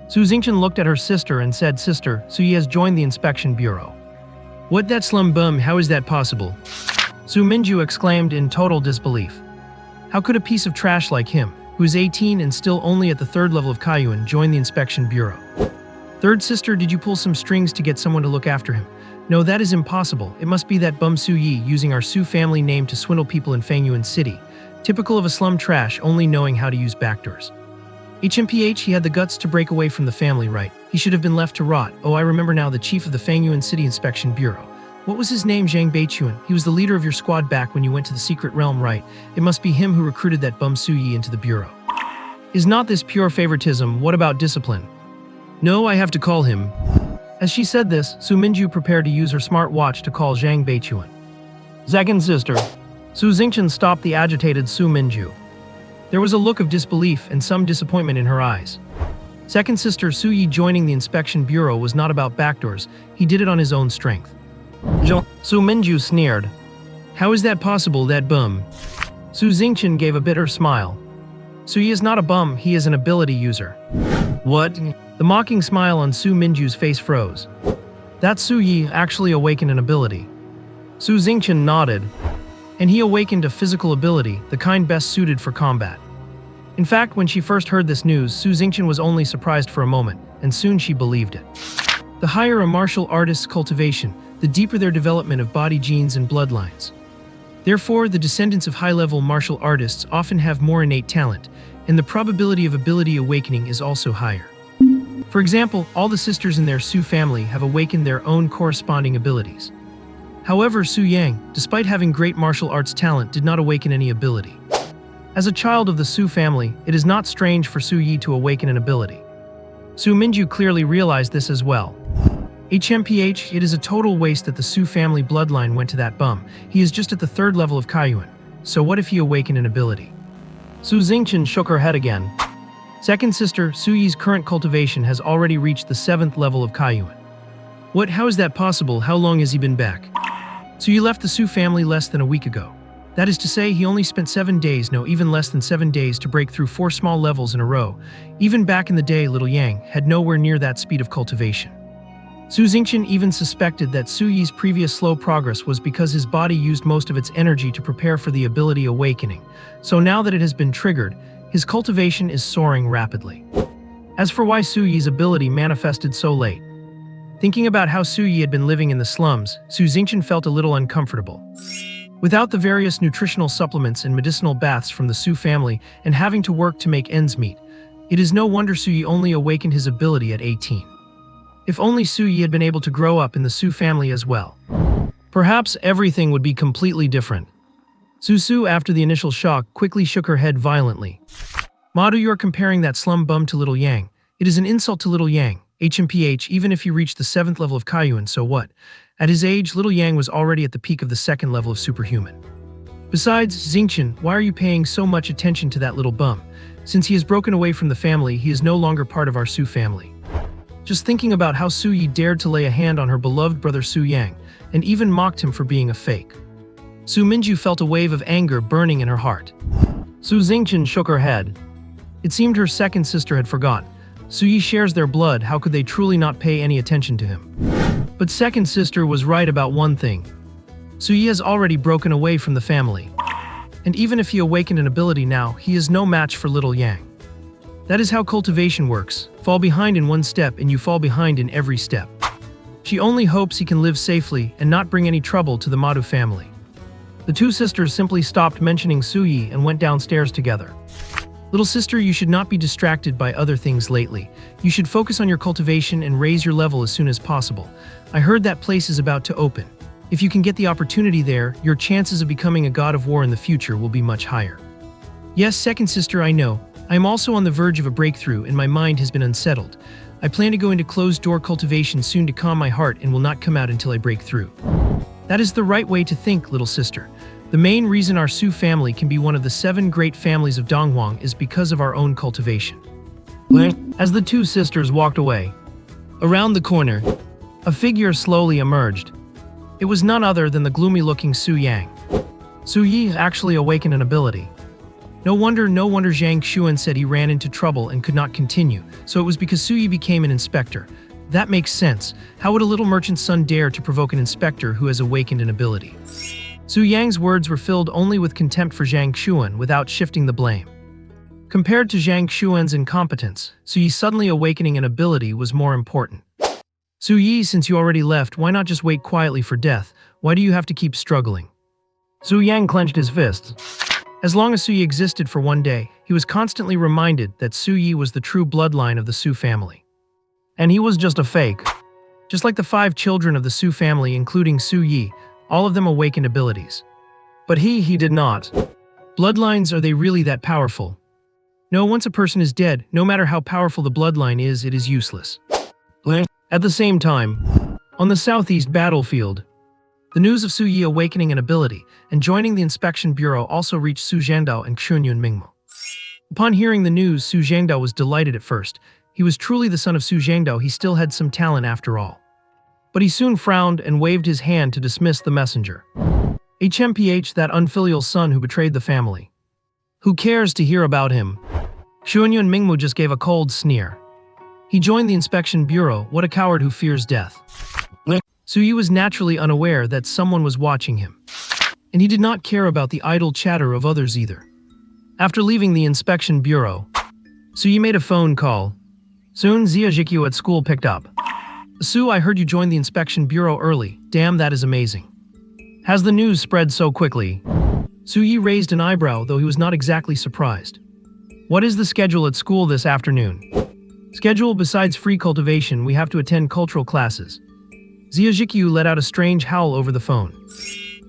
A: Su Xingqian looked at her sister and said, Sister, Su Yi has joined the inspection bureau. What, that slum bum, how is that possible? Su Minju exclaimed in total disbelief. How could a piece of trash like him, who is 18 and still only at the 3rd level of Kaiyuan, join the inspection bureau? Third sister, did you pull some strings to get someone to look after him? No, that is impossible. It must be that bum Su Yi using our Su family name to swindle people in Fangyuan City. Typical of a slum trash, only knowing how to use backdoors. HMPH, he had the guts to break away from the family, right? He should have been left to rot. Oh, I remember now, the chief of the Fangyuan City Inspection Bureau. What was his name? Zhang Beichuan. He was the leader of your squad back when you went to the secret realm, right? It must be him who recruited that bum Su Yi into the bureau. Is not this pure favoritism? What about discipline? No, I have to call him. As she said this, Su Minju prepared to use her smart watch to call Zhang Beichuan. Second sister. Su Xingqian stopped the agitated Su Minju. There was a look of disbelief and some disappointment in her eyes. Second sister Su Yi joining the inspection bureau was not about backdoors, he did it on his own strength. Su Minju sneered. How is that possible, that bum? Su Xingqian gave a bitter smile. Su Yi is not a bum, he is an ability user. What? The mocking smile on Su Minju's face froze. That Su Yi actually awakened an ability. Su Xingqian nodded. And he awakened a physical ability, the kind best suited for combat. In fact, when she first heard this news, Su Xingqian was only surprised for a moment, and soon she believed it. The higher a martial artist's cultivation, the deeper their development of body genes and bloodlines. Therefore, the descendants of high-level martial artists often have more innate talent, and the probability of ability awakening is also higher. For example, all the sisters in their Su family have awakened their own corresponding abilities. However, Su Yang, despite having great martial arts talent, did not awaken any ability. As a child of the Su family, it is not strange for Su Yi to awaken an ability. Su Minju clearly realized this as well. HMPH, it is a total waste that the Su family bloodline went to that bum. He is just at the 3rd level of Kaiyuan. So what if he awakened an ability? Su Xingqian shook her head again. Second sister, Su Yi's current cultivation has already reached the 7th level of Kaiyuan. What? How is that possible? How long has he been back? Su Yi left the Su family less than a week ago. That is to say, he only spent 7 days, no, even less than 7 days to break through 4 small levels in a row. Even back in the day, little Yang had nowhere near that speed of cultivation. Su Xingqian even suspected that Su Yi's previous slow progress was because his body used most of its energy to prepare for the ability awakening. So now that it has been triggered, his cultivation is soaring rapidly. As for why Su Yi's ability manifested so late, thinking about how Su Yi had been living in the slums, Su Xingqian felt a little uncomfortable. Without the various nutritional supplements and medicinal baths from the Su family and having to work to make ends meet, it is no wonder Su Yi only awakened his ability at 18. If only Su Yi had been able to grow up in the Su family as well, perhaps everything would be completely different. Su, after the initial shock, quickly shook her head violently. Madu, you are comparing that slum bum to little Yang. It is an insult to little Yang. HMPH, even if he reached the 7th level of Kaiyuan, so what? At his age, little Yang was already at the peak of the 2nd level of superhuman. Besides, Xingqian, why are you paying so much attention to that little bum? Since he has broken away from the family, he is no longer part of our Su family. Just thinking about how Su Yi dared to lay a hand on her beloved brother Su Yang, and even mocked him for being a fake. Su Minju felt a wave of anger burning in her heart. Su Xingqian shook her head. It seemed her second sister had forgotten. Su Yi shares their blood, how could they truly not pay any attention to him? But second sister was right about one thing. Su Yi has already broken away from the family. And even if he awakened an ability now, he is no match for little Yang. That is how cultivation works. Fall behind in one step and you fall behind in every step. She only hopes he can live safely and not bring any trouble to the Madu family. The two sisters simply stopped mentioning Su Yi and went downstairs together. Little sister, you should not be distracted by other things lately. You should focus on your cultivation and raise your level as soon as possible. I heard that place is about to open. If you can get the opportunity there, your chances of becoming a god of war in the future will be much higher. Yes, second sister, I know. I am also on the verge of a breakthrough and my mind has been unsettled. I plan to go into closed-door cultivation soon to calm my heart and will not come out until I break through. That is the right way to think, little sister. The main reason our Su family can be one of the 7 great families of Donghuang is because of our own cultivation. As the two sisters walked away, around the corner, a figure slowly emerged. It was none other than the gloomy-looking Su Yang. Su Yi actually awakened an ability. No wonder Zhang Xuan said he ran into trouble and could not continue, so it was because Su Yi became an inspector. That makes sense. How would a little merchant's son dare to provoke an inspector who has awakened an ability? Su Yang's words were filled only with contempt for Zhang Xuan without shifting the blame. Compared to Zhang Xuan's incompetence, Su Yi suddenly awakening an ability was more important. Su Yi, since you already left, why not just wait quietly for death? Why do you have to keep struggling? Su Yang clenched his fists. As long as Su Yi existed for one day, he was constantly reminded that Su Yi was the true bloodline of the Su family. And he was just a fake. Just like the 5 children of the Su family, including Su Yi, all of them awakened abilities. But he did not. Bloodlines, are they really that powerful? No, once a person is dead, no matter how powerful the bloodline is, it is useless. At the same time, on the southeast battlefield, the news of Su Yi awakening an ability and joining the inspection bureau also reached Su Zhangdao and Xunyun Mingmu. Upon hearing the news, Su Zhangdao was delighted at first. He was truly the son of Su Zhangdao, he still had some talent after all. But he soon frowned and waved his hand to dismiss the messenger. HMPH, that unfilial son who betrayed the family. Who cares to hear about him? Xuanyun Mingmu just gave a cold sneer. He joined the inspection bureau, what a coward who fears death. Su Yi was naturally unaware that someone was watching him. And he did not care about the idle chatter of others either. After leaving the inspection bureau, Su Yi made a phone call. Soon Zia Jikyu at school picked up. Su, I heard you joined the inspection bureau early. Damn, that is amazing. Has the news spread so quickly? Su Yi raised an eyebrow, though he was not exactly surprised. What is the schedule at school this afternoon? Schedule, besides free cultivation, we have to attend cultural classes. Zia Jikyu let out a strange howl over the phone.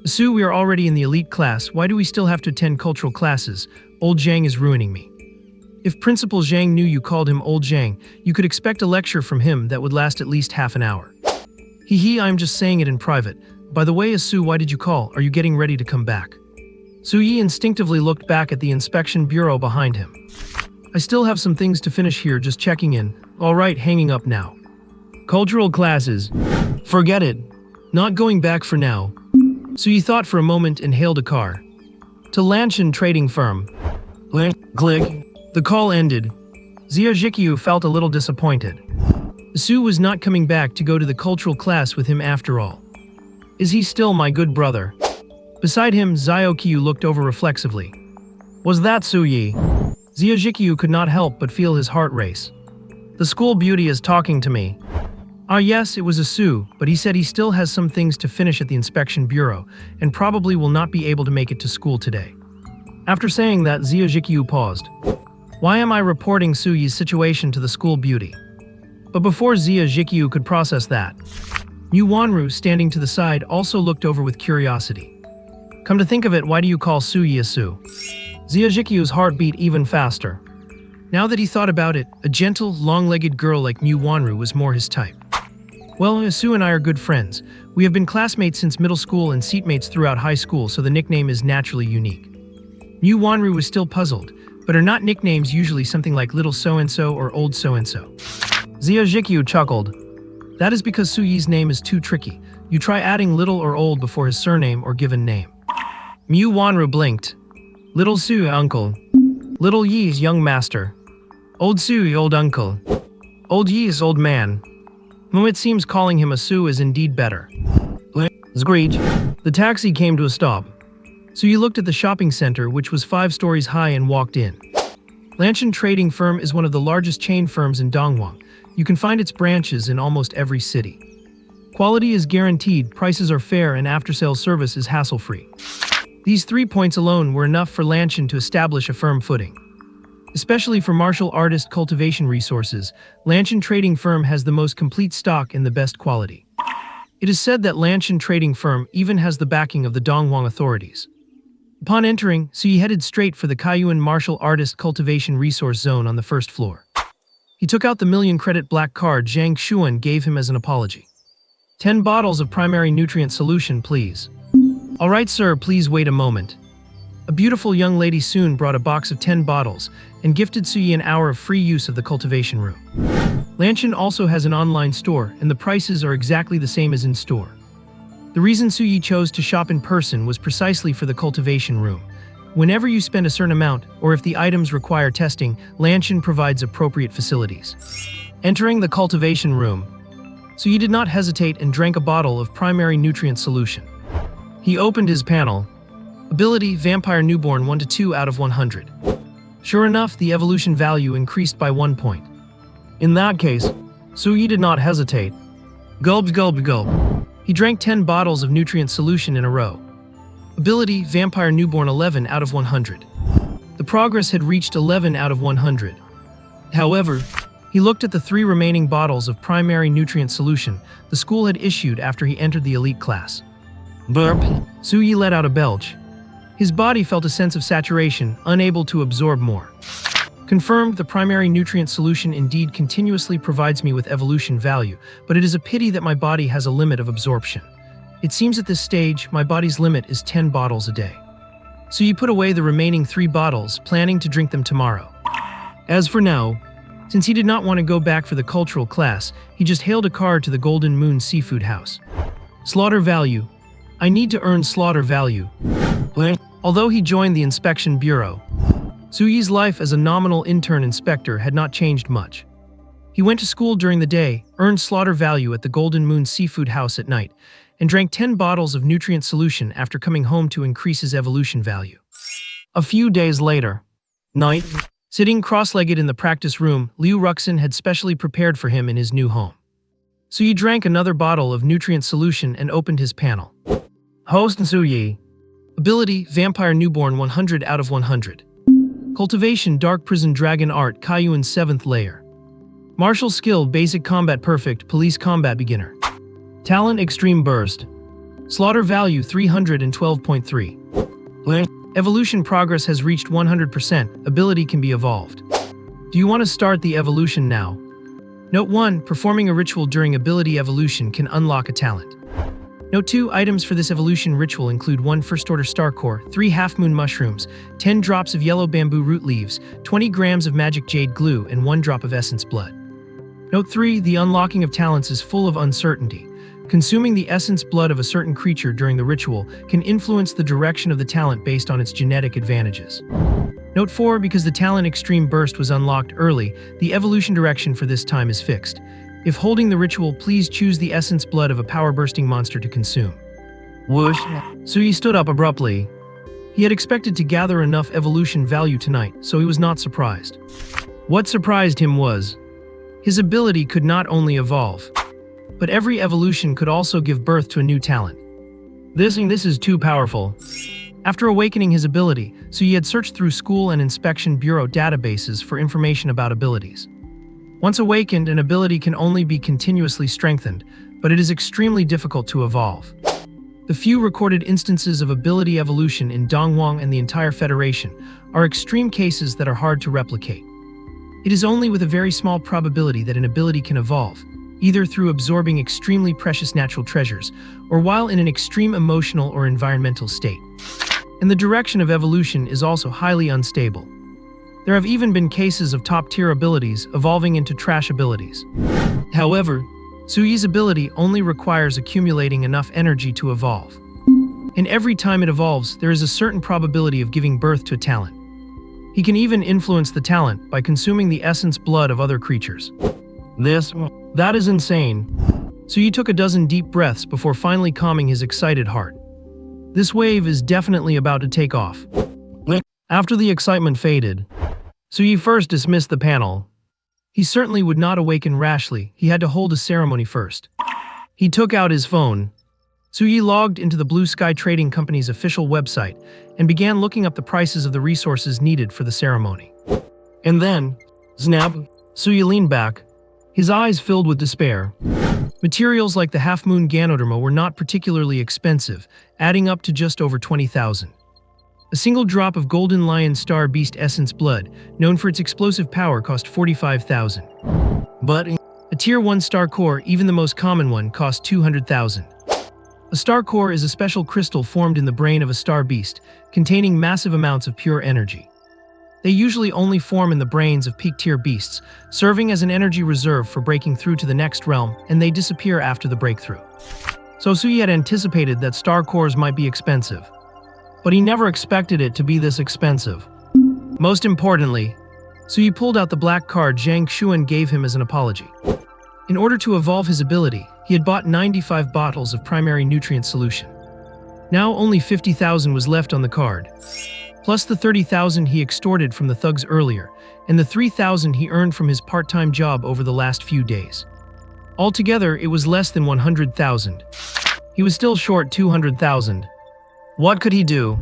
A: Su, we are already in the elite class. Why do we still have to attend cultural classes? Old Zhang is ruining me. If Principal Zhang knew you called him Old Zhang, you could expect a lecture from him that would last at least half an hour. I'm just saying it in private. By the way, Su, why did you call? Are you getting ready to come back? Su Yi instinctively looked back at the inspection bureau behind him. I still have some things to finish here, just checking in. Alright, hanging up now. Cultural classes. Forget it. Not going back for now. Su Yi thought for a moment and hailed a car. To Lanshan Trading Firm. Click. The call ended. Zia Jikyu felt a little disappointed. Su was not coming back to go to the cultural class with him after all. Is he still my good brother? Beside him, Zio Kyu looked over reflexively. Was that Su Yi? Zia Jikyu could not help but feel his heart race. The school beauty is talking to me. Ah yes, it was a Su, but he said he still has some things to finish at the inspection bureau, and probably will not be able to make it to school today. After saying that, Zia Jikyu paused. Why am I reporting Su Yi's situation to the school beauty? But before Zia Jikyu could process that, Yu Wanru, standing to the side, also looked over with curiosity. Come to think of it, why do you call Su Yi a Su? Zia Jikyu's heart beat even faster. Now that he thought about it, a gentle, long-legged girl like Mu Wanru was more his type. Well, Su and I are good friends. We have been classmates since middle school and seatmates throughout high school, so the nickname is naturally unique. Mu Wanru was still puzzled, but are not nicknames usually something like little so-and-so or old so-and-so? Zia Jikyu chuckled. That is because Su Yi's name is too tricky. You try adding little or old before his surname or given name. Mu Wanru blinked. Little Su, uncle. Little Yi is young master. Old Su, old uncle. Old Yi is old man. It seems calling him a Su is indeed better. Screech. The taxi came to a stop. So you looked at the shopping center, which was 5 stories high, and walked in. Lanshan Trading Firm is one of the largest chain firms in Dongwon. You can find its branches in almost every city. Quality is guaranteed, prices are fair, and after-sales service is hassle-free. These 3 points alone were enough for Lanshan to establish a firm footing. Especially for martial artist cultivation resources, Lanshan Trading Firm has the most complete stock and the best quality. It is said that Lanshan Trading Firm even has the backing of the Dongwon authorities. Upon entering, Sui headed straight for the Kaiyuan Martial Artist Cultivation Resource Zone on the first floor. He took out the million-credit black card Zhang Xuan gave him as an apology. 10 bottles of primary nutrient solution, please. All right, sir, please wait a moment. A beautiful young lady soon brought a box of 10 bottles and gifted Sui an hour of free use of the cultivation room. Lanshan also has an online store, and the prices are exactly the same as in store. The reason Sui chose to shop in person was precisely for the cultivation room. Whenever you spend a certain amount, or if the items require testing, Lanshan provides appropriate facilities. Entering the cultivation room, Sui did not hesitate and drank a bottle of primary nutrient solution. He opened his panel. Ability, Vampire Newborn 1 to 2 out of 100. Sure enough, the evolution value increased by 1 point. In that case, Sui did not hesitate. Gulp, gulp, gulp. He drank 10 bottles of nutrient solution in a row. Ability, Vampire Newborn 11 out of 100. The progress had reached 11 out of 100. However, he looked at the 3 remaining bottles of primary nutrient solution the school had issued after he entered the elite class. Burp. Sui let out a belch. His body felt a sense of saturation, unable to absorb more. Confirmed, the primary nutrient solution indeed continuously provides me with evolution value, but it is a pity that my body has a limit of absorption. It seems at this stage, my body's limit is 10 bottles a day. So you put away the remaining 3 bottles, planning to drink them tomorrow. As for now, since he did not want to go back for the cultural class, he just hailed a car to the Golden Moon Seafood House. Slaughter value. I need to earn slaughter value. Although he joined the inspection bureau, Suyi's life as a nominal intern inspector had not changed much. He went to school during the day, earned slaughter value at the Golden Moon Seafood House at night, and drank 10 bottles of nutrient solution after coming home to increase his evolution value. A few days later, night, sitting cross-legged in the practice room, Liu Ruxin had specially prepared for him in his new home. Suyi drank another bottle of nutrient solution and opened his panel. Host Suyi. Ability, Vampire Newborn 100 out of 100. Cultivation, Dark Prison Dragon Art, Kaiyuan 7th Layer. Martial Skill, Basic Combat Perfect, Police Combat Beginner. Talent, Extreme Burst. Slaughter Value, 312.3. Evolution progress has reached 100%, ability can be evolved. Do you want to start the evolution now? Note 1, performing a ritual during ability evolution can unlock a talent. Note 2, items for this evolution ritual include 1 First Order Star Core, 3 Half Moon Mushrooms, 10 drops of yellow bamboo root leaves, 20 grams of magic jade glue, and 1 drop of essence blood. Note 3, the unlocking of talents is full of uncertainty. Consuming the essence blood of a certain creature during the ritual can influence the direction of the talent based on its genetic advantages. Note 4, because the talent Extreme Burst was unlocked early, the evolution direction for this time is fixed. If holding the ritual, please choose the essence blood of a power-bursting monster to consume. Whoosh. Sui stood up abruptly. He had expected to gather enough evolution value tonight, so he was not surprised. What surprised him was, his ability could not only evolve, but every evolution could also give birth to a new talent. This is too powerful. After awakening his ability, Sui had searched through school and inspection bureau databases for information about abilities. Once awakened, an ability can only be continuously strengthened, but it is extremely difficult to evolve. The few recorded instances of ability evolution in Dongwon and the entire Federation are extreme cases that are hard to replicate. It is only with a very small probability that an ability can evolve, either through absorbing extremely precious natural treasures, or while in an extreme emotional or environmental state. And the direction of evolution is also highly unstable. There have even been cases of top-tier abilities evolving into trash abilities. However, Suyi's ability only requires accumulating enough energy to evolve. And every time it evolves, there is a certain probability of giving birth to a talent. He can even influence the talent by consuming the essence blood of other creatures. That is insane. Suyi took a dozen deep breaths before finally calming his excited heart. This wave is definitely about to take off. After the excitement faded, Suyi first dismissed the panel. He certainly would not awaken rashly. He had to hold a ceremony first. He took out his phone. Suyi logged into the Blue Sky Trading Company's official website and began looking up the prices of the resources needed for the ceremony. And then, snap, Suyi leaned back, his eyes filled with despair. Materials like the half-moon Ganoderma were not particularly expensive, adding up to just over 20,000. A single drop of Golden Lion Star Beast Essence blood, known for its explosive power, cost 45,000. But a Tier 1 Star Core, even the most common one, cost 200,000. A Star Core is a special crystal formed in the brain of a star beast, containing massive amounts of pure energy. They usually only form in the brains of peak-tier beasts, serving as an energy reserve for breaking through to the next realm, and they disappear after the breakthrough. So Suyi had anticipated that Star Cores might be expensive. But he never expected it to be this expensive. Most importantly, Suyi pulled out the black card Zhang Xuan gave him as an apology. In order to evolve his ability, he had bought 95 bottles of primary nutrient solution. Now only 50,000 was left on the card, plus the 30,000 he extorted from the thugs earlier, and the 3,000 he earned from his part-time job over the last few days. Altogether, it was less than 100,000. He was still short 200,000. What could he do?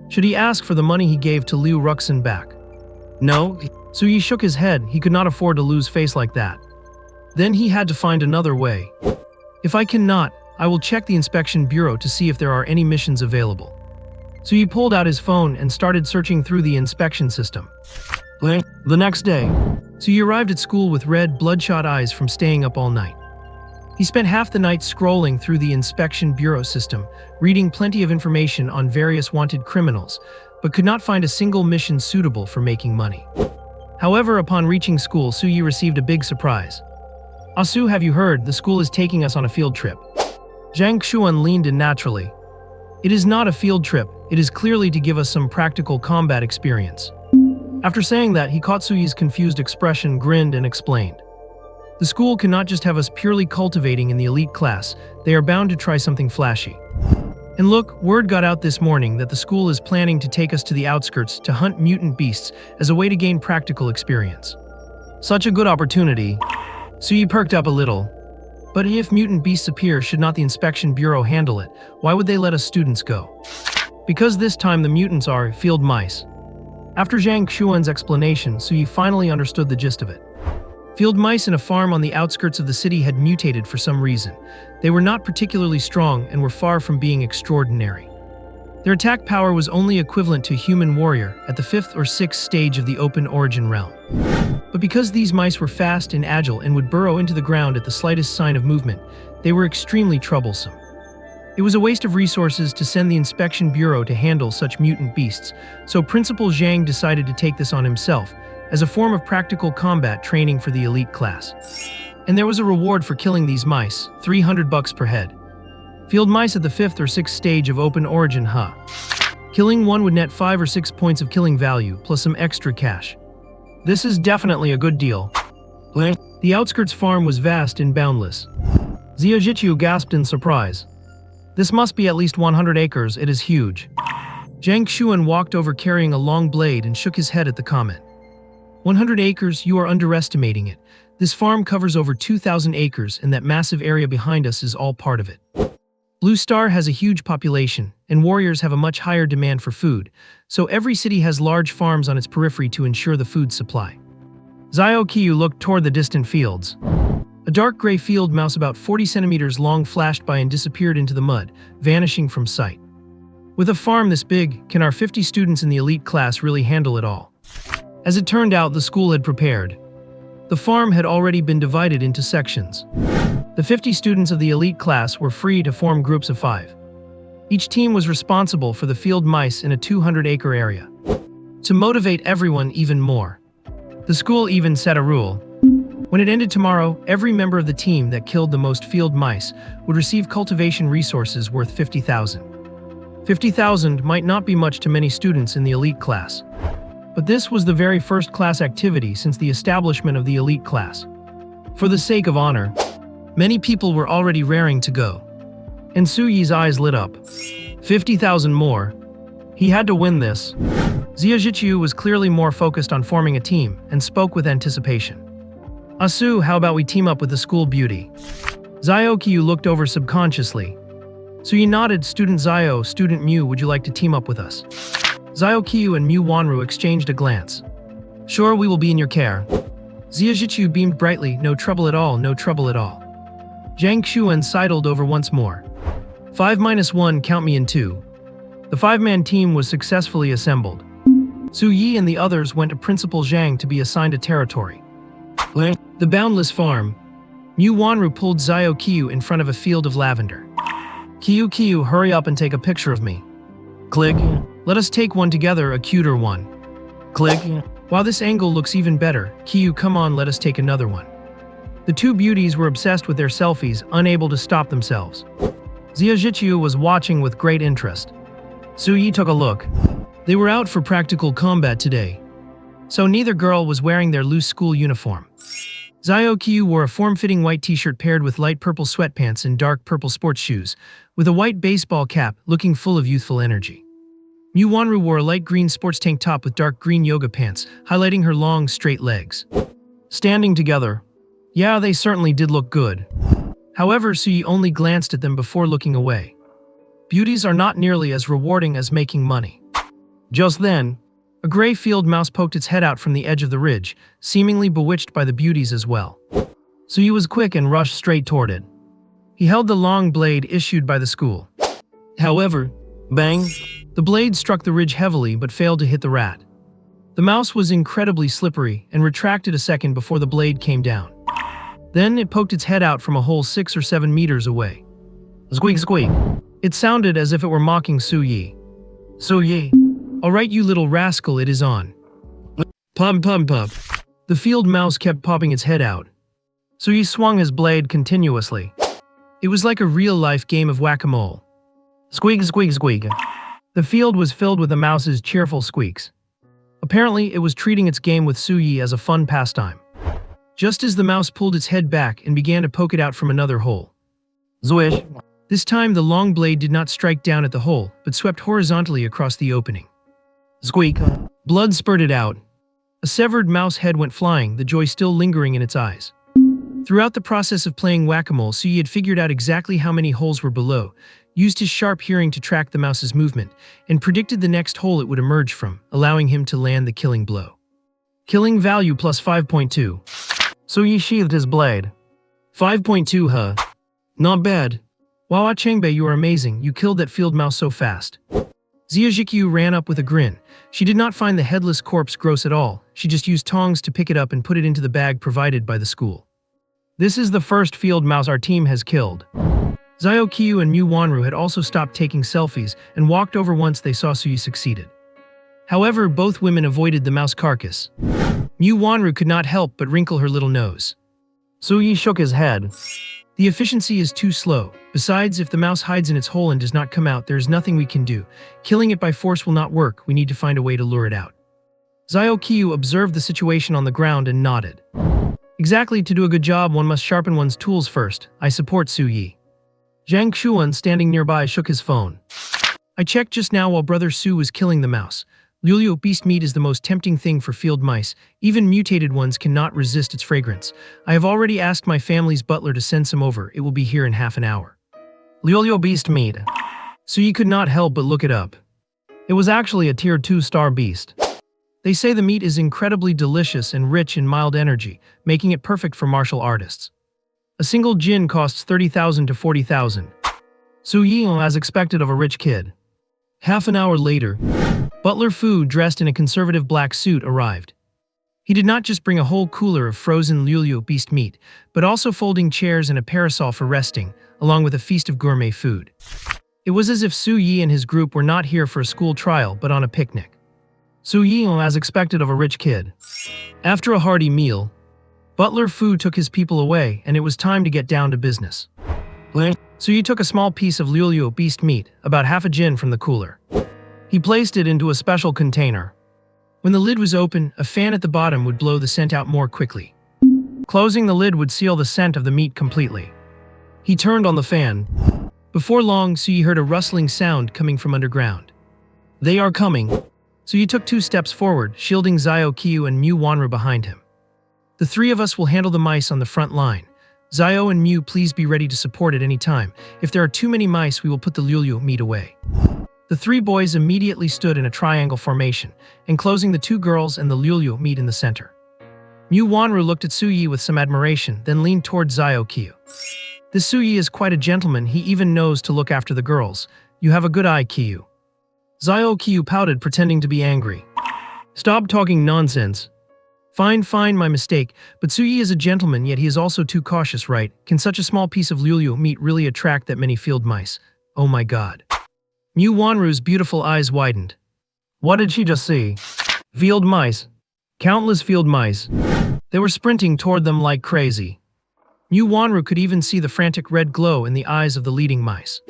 A: Should he ask for the money he gave to Liu Ruxin back? No. Suyi shook his head. He could not afford to lose face like that. Then he had to find another way. If I cannot, I will check the inspection bureau to see if there are any missions available. So he pulled out his phone and started searching through the inspection system. The next day, Suyi arrived at school with red, bloodshot eyes from staying up all night. He spent half the night scrolling through the inspection bureau system, reading plenty of information on various wanted criminals, but could not find a single mission suitable for making money. However, upon reaching school, Suyi received a big surprise. "Asu, have you heard? The school is taking us on a field trip." Zhang Xuan leaned in naturally. "It is not a field trip, it is clearly to give us some practical combat experience." After saying that, he caught Suyi's confused expression, grinned, and explained. "The school cannot just have us purely cultivating in the elite class, they are bound to try something flashy. And look, word got out this morning that the school is planning to take us to the outskirts to hunt mutant beasts as a way to gain practical experience." Such a good opportunity. Suyi perked up a little. But if mutant beasts appear, should not the inspection bureau handle it? Why would they let us students go? Because this time the mutants are field mice. After Zhang Xuan's explanation, Suyi finally understood the gist of it. Field mice in a farm on the outskirts of the city had mutated for some reason. They were not particularly strong and were far from being extraordinary. Their attack power was only equivalent to a human warrior at the 5th or 6th stage of the open origin realm. But because these mice were fast and agile and would burrow into the ground at the slightest sign of movement, they were extremely troublesome. It was a waste of resources to send the inspection bureau to handle such mutant beasts, so Principal Zhang decided to take this on himself, as a form of practical combat training for the elite class. And there was a reward for killing these mice, $300 per head. Field mice at the 5th or 6th stage of open origin, huh? Killing one would net 5 or 6 points of killing value, plus some extra cash. This is definitely a good deal. The outskirts farm was vast and boundless. Xiaojichu gasped in surprise. This must be at least 100 acres, it is huge. Zhang Xuan walked over carrying a long blade and shook his head at the comment. 100 acres, you are underestimating it. This farm covers over 2,000 acres and that massive area behind us is all part of it. Blue Star has a huge population, and warriors have a much higher demand for food, so every city has large farms on its periphery to ensure the food supply. Xiao Qiyu looked toward the distant fields. A dark gray field mouse about 40 centimeters long flashed by and disappeared into the mud, vanishing from sight. With a farm this big, can our 50 students in the elite class really handle it all? As it turned out, the school had prepared The farm had already been divided into sections. The 50 students of the elite class were free to form groups of 5. Each team was responsible for the field mice in a 200-acre area. To motivate everyone even more, the school even set a rule. When it ended tomorrow, every member of the team that killed the most field mice would receive cultivation resources worth 50,000. 50,000 might not be much to many students in the elite class, but this was the very first class activity since the establishment of the elite class. For the sake of honor, many people were already raring to go. And Su Yi's eyes lit up. 50,000 more. He had to win this. Xia Zhiqiu was clearly more focused on forming a team and spoke with anticipation. Asu, how about we team up with the school beauty? Zio Qiu looked over subconsciously. Su Yi nodded. Student Zio, Student Mu, would you like to team up with us? Zio Qiu and Mu Wanru exchanged a glance. Sure, we will be in your care. Xia Zhiqiu beamed brightly. No trouble at all, no trouble at all. Zhang Xuan sidled over once more. 5-1, count me in 2. The 5-man team was successfully assembled. Su Yi and the others went to Principal Zhang to be assigned a territory. The boundless farm. Mu Wanru pulled Zio Qiu in front of a field of lavender. Qiu, hurry up and take a picture of me. Click. Let us take one together, a cuter one. Click. Wow, this angle looks even better. Qiu, come on, let us take another one. The two beauties were obsessed with their selfies, unable to stop themselves. Xia Zhiqiu was watching with great interest. Su Yi took a look. They were out for practical combat today, so neither girl was wearing their loose school uniform. Zio Qiu wore a form-fitting white t-shirt paired with light purple sweatpants and dark purple sports shoes, with a white baseball cap, looking full of youthful energy. Mu Wanru wore a light green sports tank top with dark green yoga pants, highlighting her long, straight legs. Standing together, yeah, they certainly did look good. However, Su Yi only glanced at them before looking away. Beauties are not nearly as rewarding as making money. Just then, a gray field mouse poked its head out from the edge of the ridge, seemingly bewitched by the beauties as well. Su Yi was quick and rushed straight toward it. He held the long blade issued by the school. However, bang! The blade struck the ridge heavily but failed to hit the rat. The mouse was incredibly slippery and retracted a second before the blade came down. Then it poked its head out from a hole 6 or 7 meters away. Squeak, squeak. It sounded as if it were mocking Su Yi. Su Yi. All right, you little rascal, it is on. Pum pum pum. The field mouse kept popping its head out. Su Yi swung his blade continuously. It was like a real-life game of whack-a-mole. Squeak, squeak, squeak. The field was filled with the mouse's cheerful squeaks. Apparently, it was treating its game with Su Yi as a fun pastime. Just as the mouse pulled its head back and began to poke it out from another hole. Zwish. This time, the long blade did not strike down at the hole, but swept horizontally across the opening. Squeak. Blood spurted out. A severed mouse head went flying, the joy still lingering in its eyes. Throughout the process of playing whack-a-mole, Su Yi had figured out exactly how many holes were below, used his sharp hearing to track the mouse's movement, and predicted the next hole it would emerge from, allowing him to land the killing blow. Killing value plus 5.2. Su Yi sheathed his blade. 5.2, huh? Not bad. Wow, Chengbei, you are amazing. You killed that field mouse so fast. Xia Zhiqiu ran up with a grin. She did not find the headless corpse gross at all. She just used tongs to pick it up and put it into the bag provided by the school. This is the first field mouse our team has killed. Zio Qiu and Mu Wanru had also stopped taking selfies and walked over once they saw Su Yi succeeded. However, both women avoided the mouse carcass. Mu Wanru could not help but wrinkle her little nose. Su Yi shook his head. The efficiency is too slow. Besides, if the mouse hides in its hole and does not come out, there is nothing we can do. Killing it by force will not work. We need to find a way to lure it out. Zio Qiu observed the situation on the ground and nodded. Exactly, to do a good job, one must sharpen one's tools first. I support Su Yi. Zhang Xuan, standing nearby, shook his phone. I checked just now while Brother Su was killing the mouse. Liulio beast meat is the most tempting thing for field mice. Even mutated ones cannot resist its fragrance. I have already asked my family's butler to send some over. It will be here in half an hour. Liulio beast meat. Su Yi could not help but look it up. It was actually a tier 2-star beast. They say the meat is incredibly delicious and rich in mild energy, making it perfect for martial artists. A single jin costs 30,000 to 40,000. Su Yi, as expected of a rich kid. Half an hour later, Butler Fu, dressed in a conservative black suit, arrived. He did not just bring a whole cooler of frozen Lulio beast meat, but also folding chairs and a parasol for resting, along with a feast of gourmet food. It was as if Su Yi and his group were not here for a school trial, but on a picnic. Su Yi, as expected of a rich kid. After a hearty meal, Butler Fu took his people away, and it was time to get down to business. Su Yi took a small piece of Lulio beast meat, about half a jin from the cooler. He placed it into a special container. When the lid was open, a fan at the bottom would blow the scent out more quickly. Closing the lid would seal the scent of the meat completely. He turned on the fan. Before long, Su Yi heard a rustling sound coming from underground. They are coming. Su Yi took 2 steps forward, shielding Xiao Qiu and Mu Wanru behind him. The 3 of us will handle the mice on the front line. Xiao and Mu, please be ready to support at any time. If there are too many mice, we will put the Lulio meat away. The 3 boys immediately stood in a triangle formation, enclosing the 2 girls and the Lulio meat in the center. Mu Wanru looked at Su Yi with some admiration, then leaned toward Xiao Qiu. This Su Yi is quite a gentleman, he even knows to look after the girls. You have a good eye, Qiu. Xiao Qiu pouted, pretending to be angry. Stop talking nonsense. Fine, my mistake, but Su Yi is a gentleman, yet he is also too cautious, right? Can such a small piece of Lulio meat really attract that many field mice? Oh my god. Mu Wanru's beautiful eyes widened. What did she just see? Field mice. Countless field mice. They were sprinting toward them like crazy. Mu Wanru could even see the frantic red glow in the eyes of the leading mice.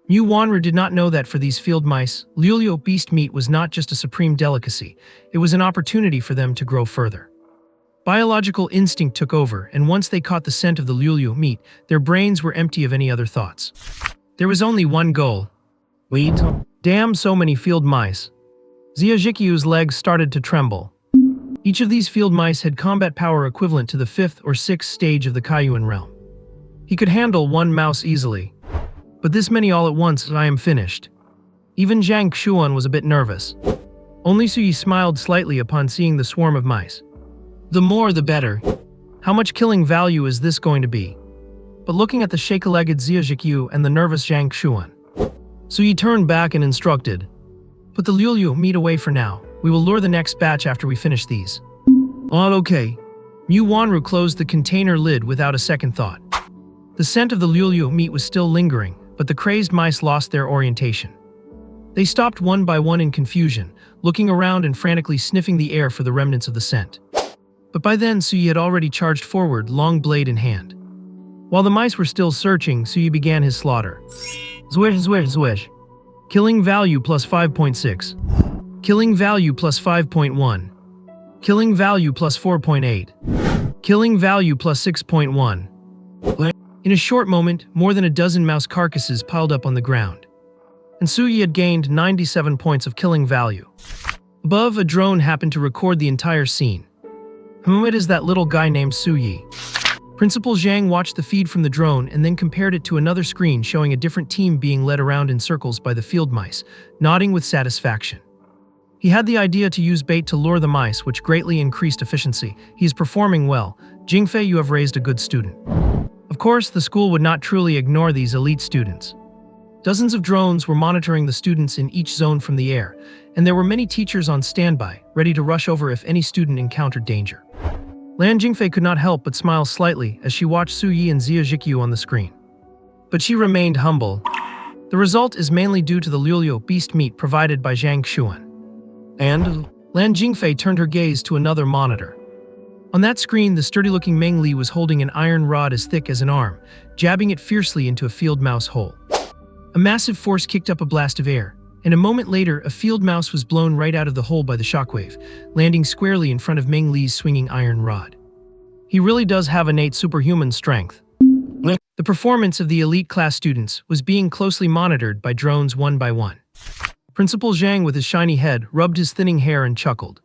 A: Mu Wanru did not know that for these field mice, Lulio beast meat was not just a supreme delicacy, it was an opportunity for them to grow further. Biological instinct took over, and once they caught the scent of the Lulio meat, their brains were empty of any other thoughts. There was only one goal. Wait. Damn, so many field mice. Xia Jikyu's legs started to tremble. Each of these field mice had combat power equivalent to the 5th or 6th stage of the Kaiyuan realm. He could handle 1 mouse easily. But this many all at once, I am finished. Even Zhang Xuan was a bit nervous. Only Su Yi smiled slightly upon seeing the swarm of mice. The more the better. How much killing value is this going to be? But looking at the shake-legged Xia Jikyu and the nervous Zhang Xuan, Su Yi turned back and instructed. Put the Lulio meat away for now. We will lure the next batch after we finish these. Okay. Mu Wanru closed the container lid without a second thought. The scent of the Lulio meat was still lingering, but the crazed mice lost their orientation. They stopped one by one in confusion, looking around and frantically sniffing the air for the remnants of the scent. But by then, Su Yi had already charged forward, long blade in hand. While the mice were still searching, Su Yi began his slaughter. Zwish. Killing value plus 5.6. Killing value plus 5.1. Killing value plus 4.8. Killing value plus 6.1. In a short moment, more than a dozen mouse carcasses piled up on the ground. And Su Yi had gained 97 points of killing value. Above, a drone happened to record the entire scene. It is that little guy named Su Yi. Principal Zhang watched the feed from the drone and then compared it to another screen showing a different team being led around in circles by the field mice, nodding with satisfaction. He had the idea to use bait to lure the mice, which greatly increased efficiency. He is performing well. Jingfei, you have raised a good student. Of course, the school would not truly ignore these elite students. Dozens of drones were monitoring the students in each zone from the air, and there were many teachers on standby, ready to rush over if any student encountered danger. Lan Jingfei could not help but smile slightly as she watched Su Yi and Xia Jikyu on the screen. But she remained humble. The result is mainly due to the Lulio beast meat provided by Zhang Xuan. And Lan Jingfei turned her gaze to another monitor. On that screen, the sturdy-looking Meng Li was holding an iron rod as thick as an arm, jabbing it fiercely into a field mouse hole. A massive force kicked up a blast of air, and a moment later, a field mouse was blown right out of the hole by the shockwave, landing squarely in front of Meng Li's swinging iron rod. He really does have innate superhuman strength. The performance of the elite class students was being closely monitored by drones one by one. Principal Zhang, with his shiny head, rubbed his thinning hair and chuckled.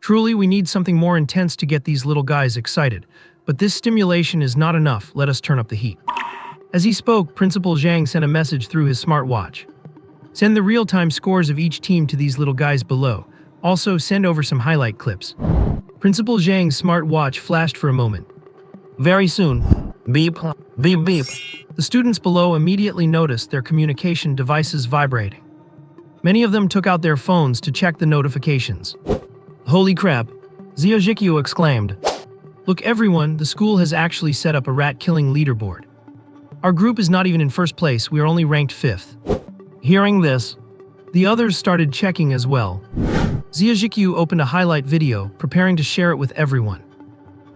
A: Truly, we need something more intense to get these little guys excited, but this stimulation is not enough. Let us turn up the heat. As he spoke, Principal Zhang sent a message through his smartwatch. Send the real-time scores of each team to these little guys below. Also, send over some highlight clips. Principal Zhang's smartwatch flashed for a moment. Very soon. Beep, beep, beep. The students below immediately noticed their communication devices vibrating. Many of them took out their phones to check the notifications. Holy crap! Xiao exclaimed. Look everyone, the school has actually set up a rat-killing leaderboard. Our group is not even in first place, we are only ranked 5th. Hearing this, the others started checking as well. Xiao opened a highlight video, preparing to share it with everyone.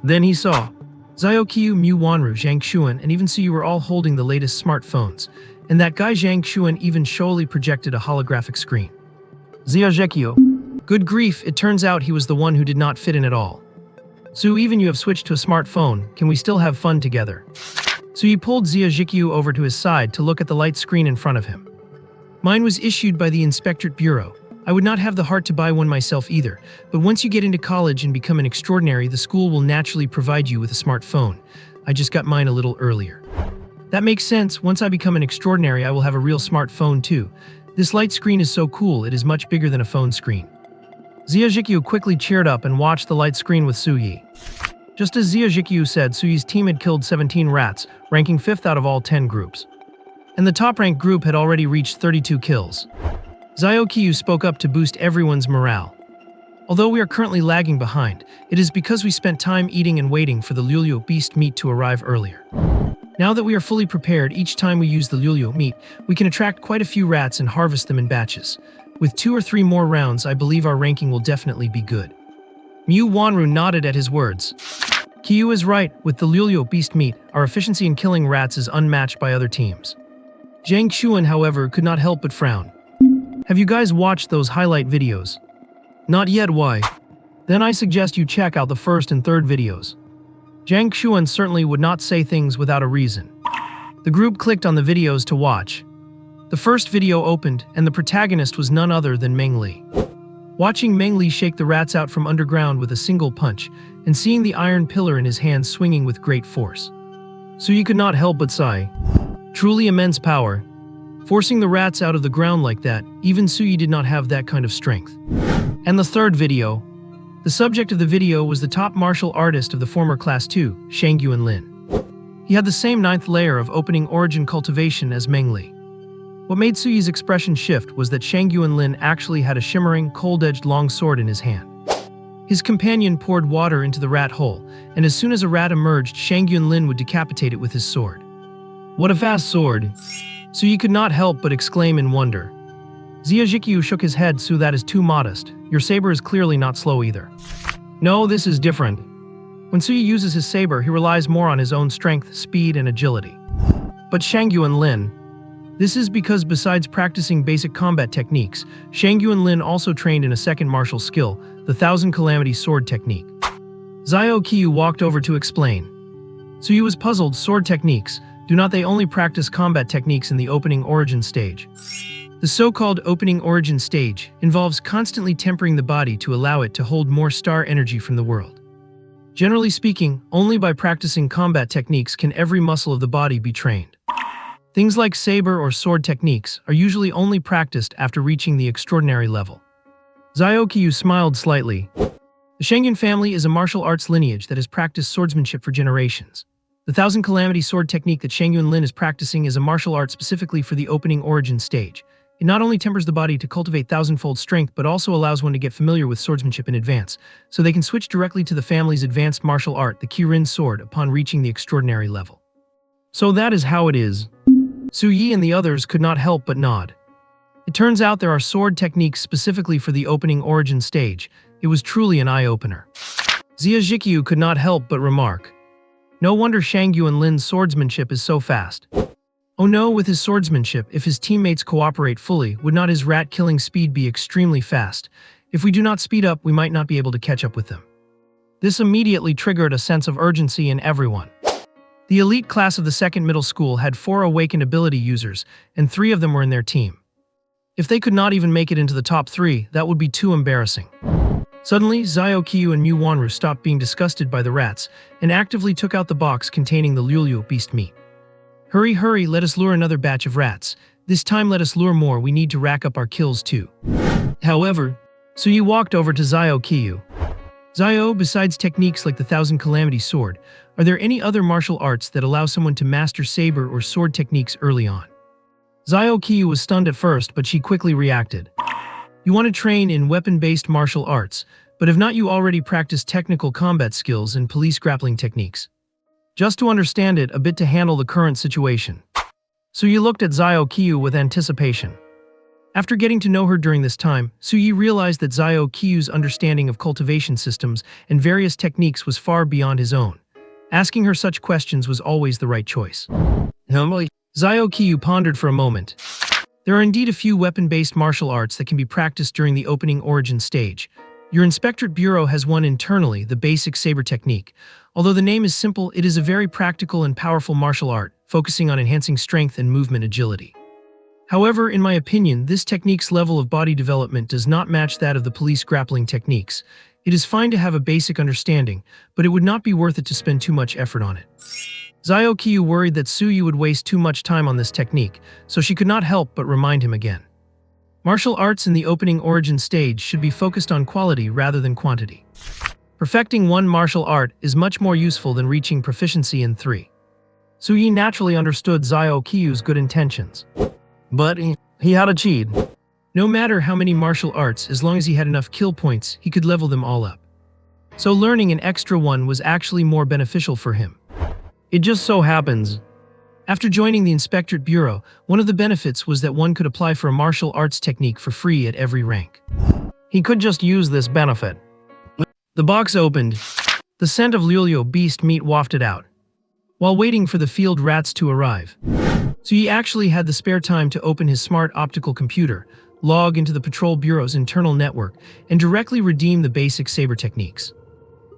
A: Then he saw Xiao Qiu, Mu Wanru, Zhang Xuan, and even Suyu were all holding the latest smartphones, and that guy Zhang Xuan even showily projected a holographic screen. Xiao, good grief, it turns out he was the one who did not fit in at all. So even you have switched to a smartphone, can we still have fun together? So he pulled Xiao over to his side to look at the light screen in front of him. Mine was issued by the Inspectorate Bureau. I would not have the heart to buy one myself either, but once you get into college and become an extraordinary, the school will naturally provide you with a smartphone. I just got mine a little earlier. That makes sense. Once I become an extraordinary, I will have a real smartphone too. This light screen is so cool, it is much bigger than a phone screen. Xiao quickly cheered up and watched the light screen with Su Yi. Just as Xiao said, Su Yi's team had killed 17 rats, ranking 5th out of all 10 groups. And the top-ranked group had already reached 32 kills. Xiao spoke up to boost everyone's morale. Although we are currently lagging behind, it is because we spent time eating and waiting for the Lulyo beast meat to arrive earlier. Now that we are fully prepared, each time we use the Lulyo meat, we can attract quite a few rats and harvest them in batches. With 2 or 3 more rounds, I believe our ranking will definitely be good. Mu Wanru nodded at his words. Qiu is right, with the Lulyo beast meat, our efficiency in killing rats is unmatched by other teams. Zhang Xuan, however, could not help but frown. Have you guys watched those highlight videos? Not yet, why? Then I suggest you check out the first and third videos. Zhang Xuan certainly would not say things without a reason. The group clicked on the videos to watch. The first video opened, and the protagonist was none other than Meng Li. Watching Meng Li shake the rats out from underground with a single punch, and seeing the iron pillar in his hand swinging with great force. So you could not help but sigh. Truly immense power. Forcing the rats out of the ground like that, even Suyi did not have that kind of strength. And the third video. The subject of the video was the top martial artist of the former Class 2, Shang Yuanlin. He had the same 9th layer of opening origin cultivation as Meng Li. What made Suyi's expression shift was that Shang Yuanlin actually had a shimmering, cold-edged long sword in his hand. His companion poured water into the rat hole, and as soon as a rat emerged, Shang Yuanlin would decapitate it with his sword. What a fast sword! Suyi could not help but exclaim in wonder. Xiao shook his head, so that is too modest. Your saber is clearly not slow either. No, this is different. When Suyi uses his saber, he relies more on his own strength, speed, and agility. But Shang Yuanlin, this is because besides practicing basic combat techniques, Shang Yuanlin also trained in a second martial skill, the Thousand Calamity Sword Technique. Xiao walked over to explain. Suyi was puzzled. Sword techniques, do not they only practice combat techniques in the opening origin stage? The so-called opening origin stage involves constantly tempering the body to allow it to hold more star energy from the world. Generally speaking, only by practicing combat techniques can every muscle of the body be trained. Things like saber or sword techniques are usually only practiced after reaching the extraordinary level. Xiao smiled slightly. The Shengyun family is a martial arts lineage that has practiced swordsmanship for generations. The Thousand Calamity Sword Technique that Shang Yuanlin is practicing is a martial art specifically for the opening origin stage. It not only tempers the body to cultivate thousandfold strength, but also allows one to get familiar with swordsmanship in advance, so they can switch directly to the family's advanced martial art, the Kirin sword, upon reaching the extraordinary level. So that is how it is. Su Yi and the others could not help but nod. It turns out there are sword techniques specifically for the opening origin stage. It was truly an eye-opener. Xiao could not help but remark. No wonder Shang Yuanlin's swordsmanship is so fast. Oh no, with his swordsmanship, if his teammates cooperate fully, would not his rat-killing speed be extremely fast? If we do not speed up, we might not be able to catch up with them. This immediately triggered a sense of urgency in everyone. The elite class of the second middle school had 4 awakened ability users, and 3 of them were in their team. If they could not even make it into the top 3, that would be too embarrassing. Suddenly, Xiao and Mu Wanru stopped being disgusted by the rats and actively took out the box containing the Lulyo beast meat. Hurry, hurry, let us lure another batch of rats. This time let us lure more, we need to rack up our kills too. However, Suyi walked over to Xiao. Xiao, besides techniques like the Thousand Calamity Sword, are there any other martial arts that allow someone to master saber or sword techniques early on? Xiao was stunned at first, but she quickly reacted. You want to train in weapon-based martial arts, But have not you already practiced technical combat skills and police grappling techniques? Just to understand it a bit to handle the current situation. Suyi looked at Zio Qiu with anticipation. After getting to know her during this time, Suyi realized that Zio Qiu's understanding of cultivation systems and various techniques was far beyond his own. Asking her such questions was always the right choice. Zio Qiu pondered for a moment. There are indeed a few weapon-based martial arts that can be practiced during the opening origin stage. Your Inspectorate Bureau has one internally, the basic saber technique. Although the name is simple, it is a very practical and powerful martial art, focusing on enhancing strength and movement agility. However, in my opinion, this technique's level of body development does not match that of the police grappling techniques. It is fine to have a basic understanding, but it would not be worth it to spend too much effort on it. Zio Qiu worried that Suyi would waste too much time on this technique, so she could not help but remind him again. Martial arts in the opening origin stage should be focused on quality rather than quantity. Perfecting one martial art is much more useful than reaching proficiency in 3. Suyi naturally understood Zio Qiu's good intentions. But he had a cheat. No matter how many martial arts, as long as he had enough kill points, he could level them all up. So learning an extra one was actually more beneficial for him. It just so happens. After joining the Inspectorate Bureau, one of the benefits was that one could apply for a martial arts technique for free at every rank. He could just use this benefit. The box opened. The scent of Liulio beast meat wafted out. While waiting for the field rats to arrive. So he actually had the spare time to open his smart optical computer, log into the Patrol Bureau's internal network, and directly redeem the basic saber techniques.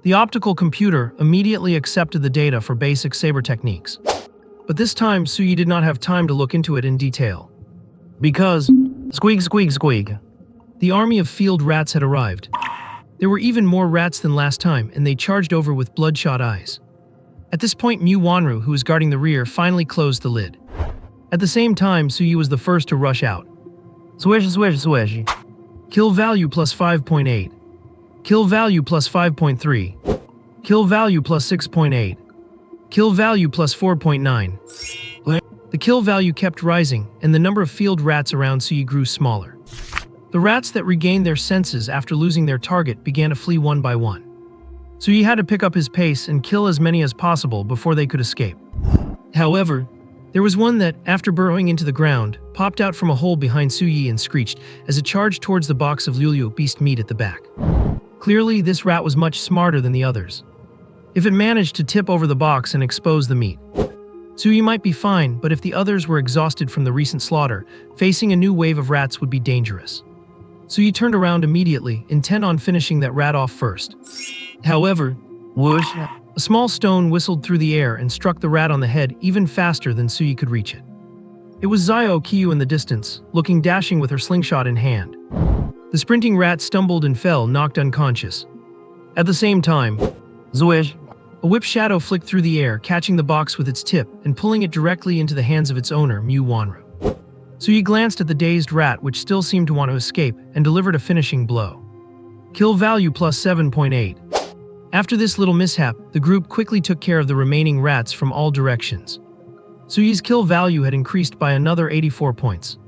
A: The optical computer immediately accepted the data for basic saber techniques. But this time, Suyi did not have time to look into it in detail. Because, squeak squeak squeak, the army of field rats had arrived. There were even more rats than last time, and they charged over with bloodshot eyes. At this point, Mu Wanru, who was guarding the rear, finally closed the lid. At the same time, Suyi was the first to rush out. Swish swish swish. Kill value plus 5.8. Kill value plus 5.3. Kill value plus 6.8. Kill value plus 4.9. The kill value kept rising, and the number of field rats around Suyi grew smaller. The rats that regained their senses after losing their target began to flee one by one. Suyi had to pick up his pace and kill as many as possible before they could escape. However, there was one that, after burrowing into the ground, popped out from a hole behind Suyi and screeched as it charged towards the box of Liulio beast meat at the back. Clearly, this rat was much smarter than the others. If it managed to tip over the box and expose the meat, Suyi might be fine, but if the others were exhausted from the recent slaughter, facing a new wave of rats would be dangerous. Suyi turned around immediately, intent on finishing that rat off first. However, whoosh, a small stone whistled through the air and struck the rat on the head even faster than Suyi could reach it. It was Zio Qiu in the distance, looking dashing with her slingshot in hand. The sprinting rat stumbled and fell, knocked unconscious. At the same time, Zwish, a whip shadow flicked through the air, catching the box with its tip and pulling it directly into the hands of its owner, Mu Wanru. Suyi glanced at the dazed rat, which still seemed to want to escape, and delivered a finishing blow. Kill value plus 7.8. After this little mishap, the group quickly took care of the remaining rats from all directions. Suyi's kill value had increased by another 84 points.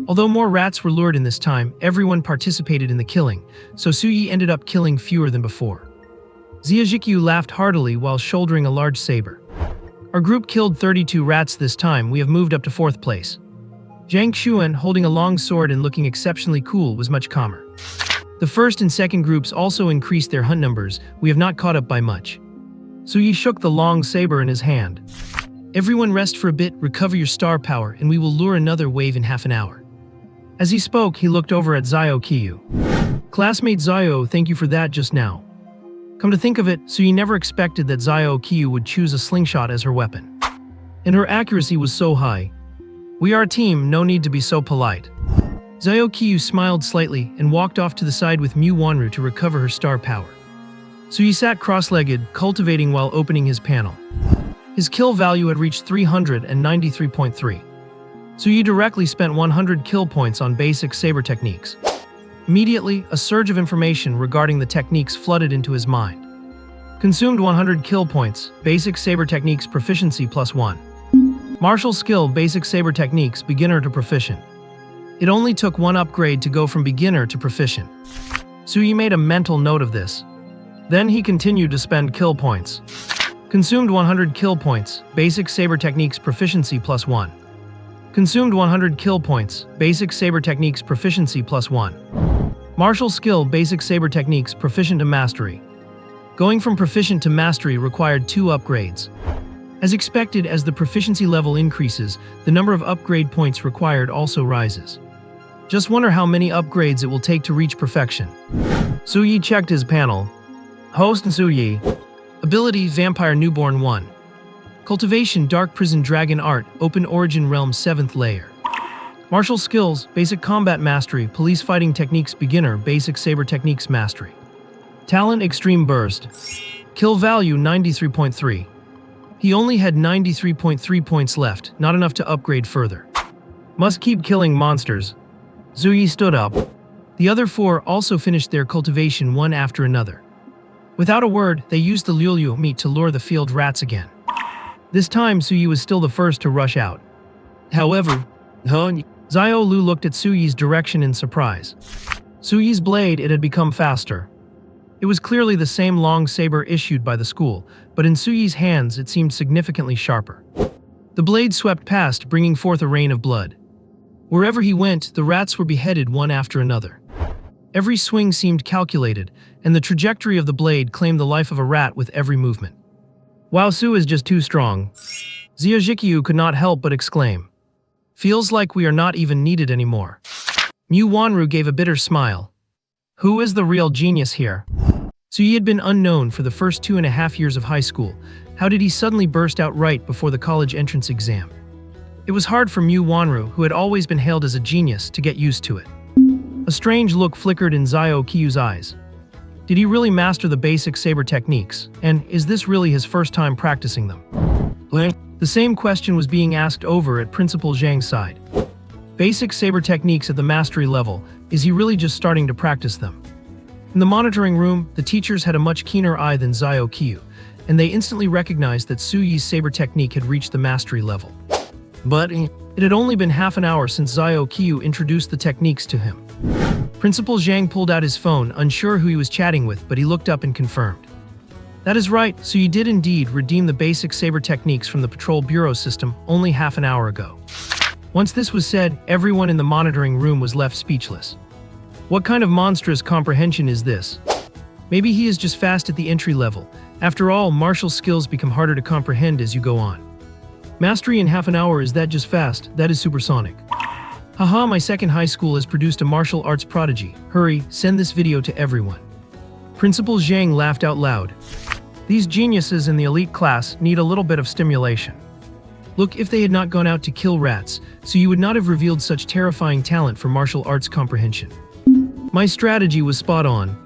A: Although more rats were lured in this time, everyone participated in the killing, so Suyi ended up killing fewer than before. Ziajikyu laughed heartily while shouldering a large saber. Our group killed 32 rats this time. We have moved up to 4th place. Zhang Xuan, holding a long sword and looking exceptionally cool, was much calmer. The first and second groups also increased their hunt numbers. We have not caught up by much. Suyi shook the long saber in his hand. Everyone rest for a bit, recover your star power, and we will lure another wave in half an hour. As he spoke, he looked over at Zio Qiu. Classmate Zio, thank you for that just now. Come to think of it, Suyi never expected that Zio Qiu would choose a slingshot as her weapon. And her accuracy was so high. We are a team, no need to be so polite. Zio Qiu smiled slightly and walked off to the side with Mu Wanru to recover her star power. Suyi sat cross-legged, cultivating while opening his panel. His kill value had reached 393.3. Suyi directly spent 100 kill points on basic saber techniques. Immediately, a surge of information regarding the techniques flooded into his mind. Consumed 100 kill points, basic saber techniques proficiency +1. Martial skill basic saber techniques beginner to proficient. It only took one upgrade to go from beginner to proficient. Suyi made a mental note of this. Then he continued to spend kill points. Consumed 100 kill points, basic saber techniques proficiency +1. Consumed 100 kill points, basic saber techniques proficiency +1. Martial skill basic saber techniques proficient to mastery. Going from proficient to mastery required 2 upgrades. As expected, as the proficiency level increases, the number of upgrade points required also rises. Just wonder how many upgrades it will take to reach perfection. Suyi checked his panel. Host Suyi. Ability Vampire Newborn 1. Cultivation Dark Prison Dragon Art Open Origin Realm 7th Layer. Martial Skills Basic Combat Mastery Police Fighting Techniques Beginner Basic Saber Techniques Mastery. Talent Extreme Burst. Kill Value 93.3. He only had 93.3 points left, not enough to upgrade further. Must keep killing monsters. Suyi stood up. The other 4 also finished their cultivation one after another. Without a word, they used the Lulu meat to lure the field rats again. This time, Suyi was still the first to rush out. However, Xiao Lu looked at Suyi's direction in surprise. Suyi's blade, it had become faster. It was clearly the same long saber issued by the school, but in Suyi's hands it seemed significantly sharper. The blade swept past, bringing forth a rain of blood. Wherever he went, the rats were beheaded one after another. Every swing seemed calculated, and the trajectory of the blade claimed the life of a rat with every movement. Wow, Su is just too strong. Xiaojikyu could not help but exclaim. Feels like we are not even needed anymore. Mu Wanru gave a bitter smile. Who is the real genius here? Suyi had been unknown for the first 2.5 years of high school. How did he suddenly burst out right before the college entrance exam? It was hard for Mu Wanru, who had always been hailed as a genius, to get used to it. A strange look flickered in Xiao Qiu's eyes. Did he really master the basic saber techniques, and is this really his first time practicing them? The same question was being asked over at Principal Zhang's side. Basic saber techniques at the mastery level, is he really just starting to practice them? In the monitoring room, the teachers had a much keener eye than Xiao Qiu, and they instantly recognized that Suyi's saber technique had reached the mastery level. But it had only been half an hour since Xiao Qiu introduced the techniques to him. Principal Zhang pulled out his phone, unsure who he was chatting with, but he looked up and confirmed. That is right, Suyi did indeed redeem the basic saber techniques from the patrol bureau system only half an hour ago. Once this was said, everyone in the monitoring room was left speechless. What kind of monstrous comprehension is this? Maybe he is just fast at the entry level. After all, martial skills become harder to comprehend as you go on. Mastery in half an hour, is that just fast? That is supersonic. Haha, my second high school has produced a martial arts prodigy. Hurry, send this video to everyone. Principal Zhang laughed out loud. These geniuses in the elite class need a little bit of stimulation. Look, if they had not gone out to kill rats, so you would not have revealed such terrifying talent for martial arts comprehension. My strategy was spot on.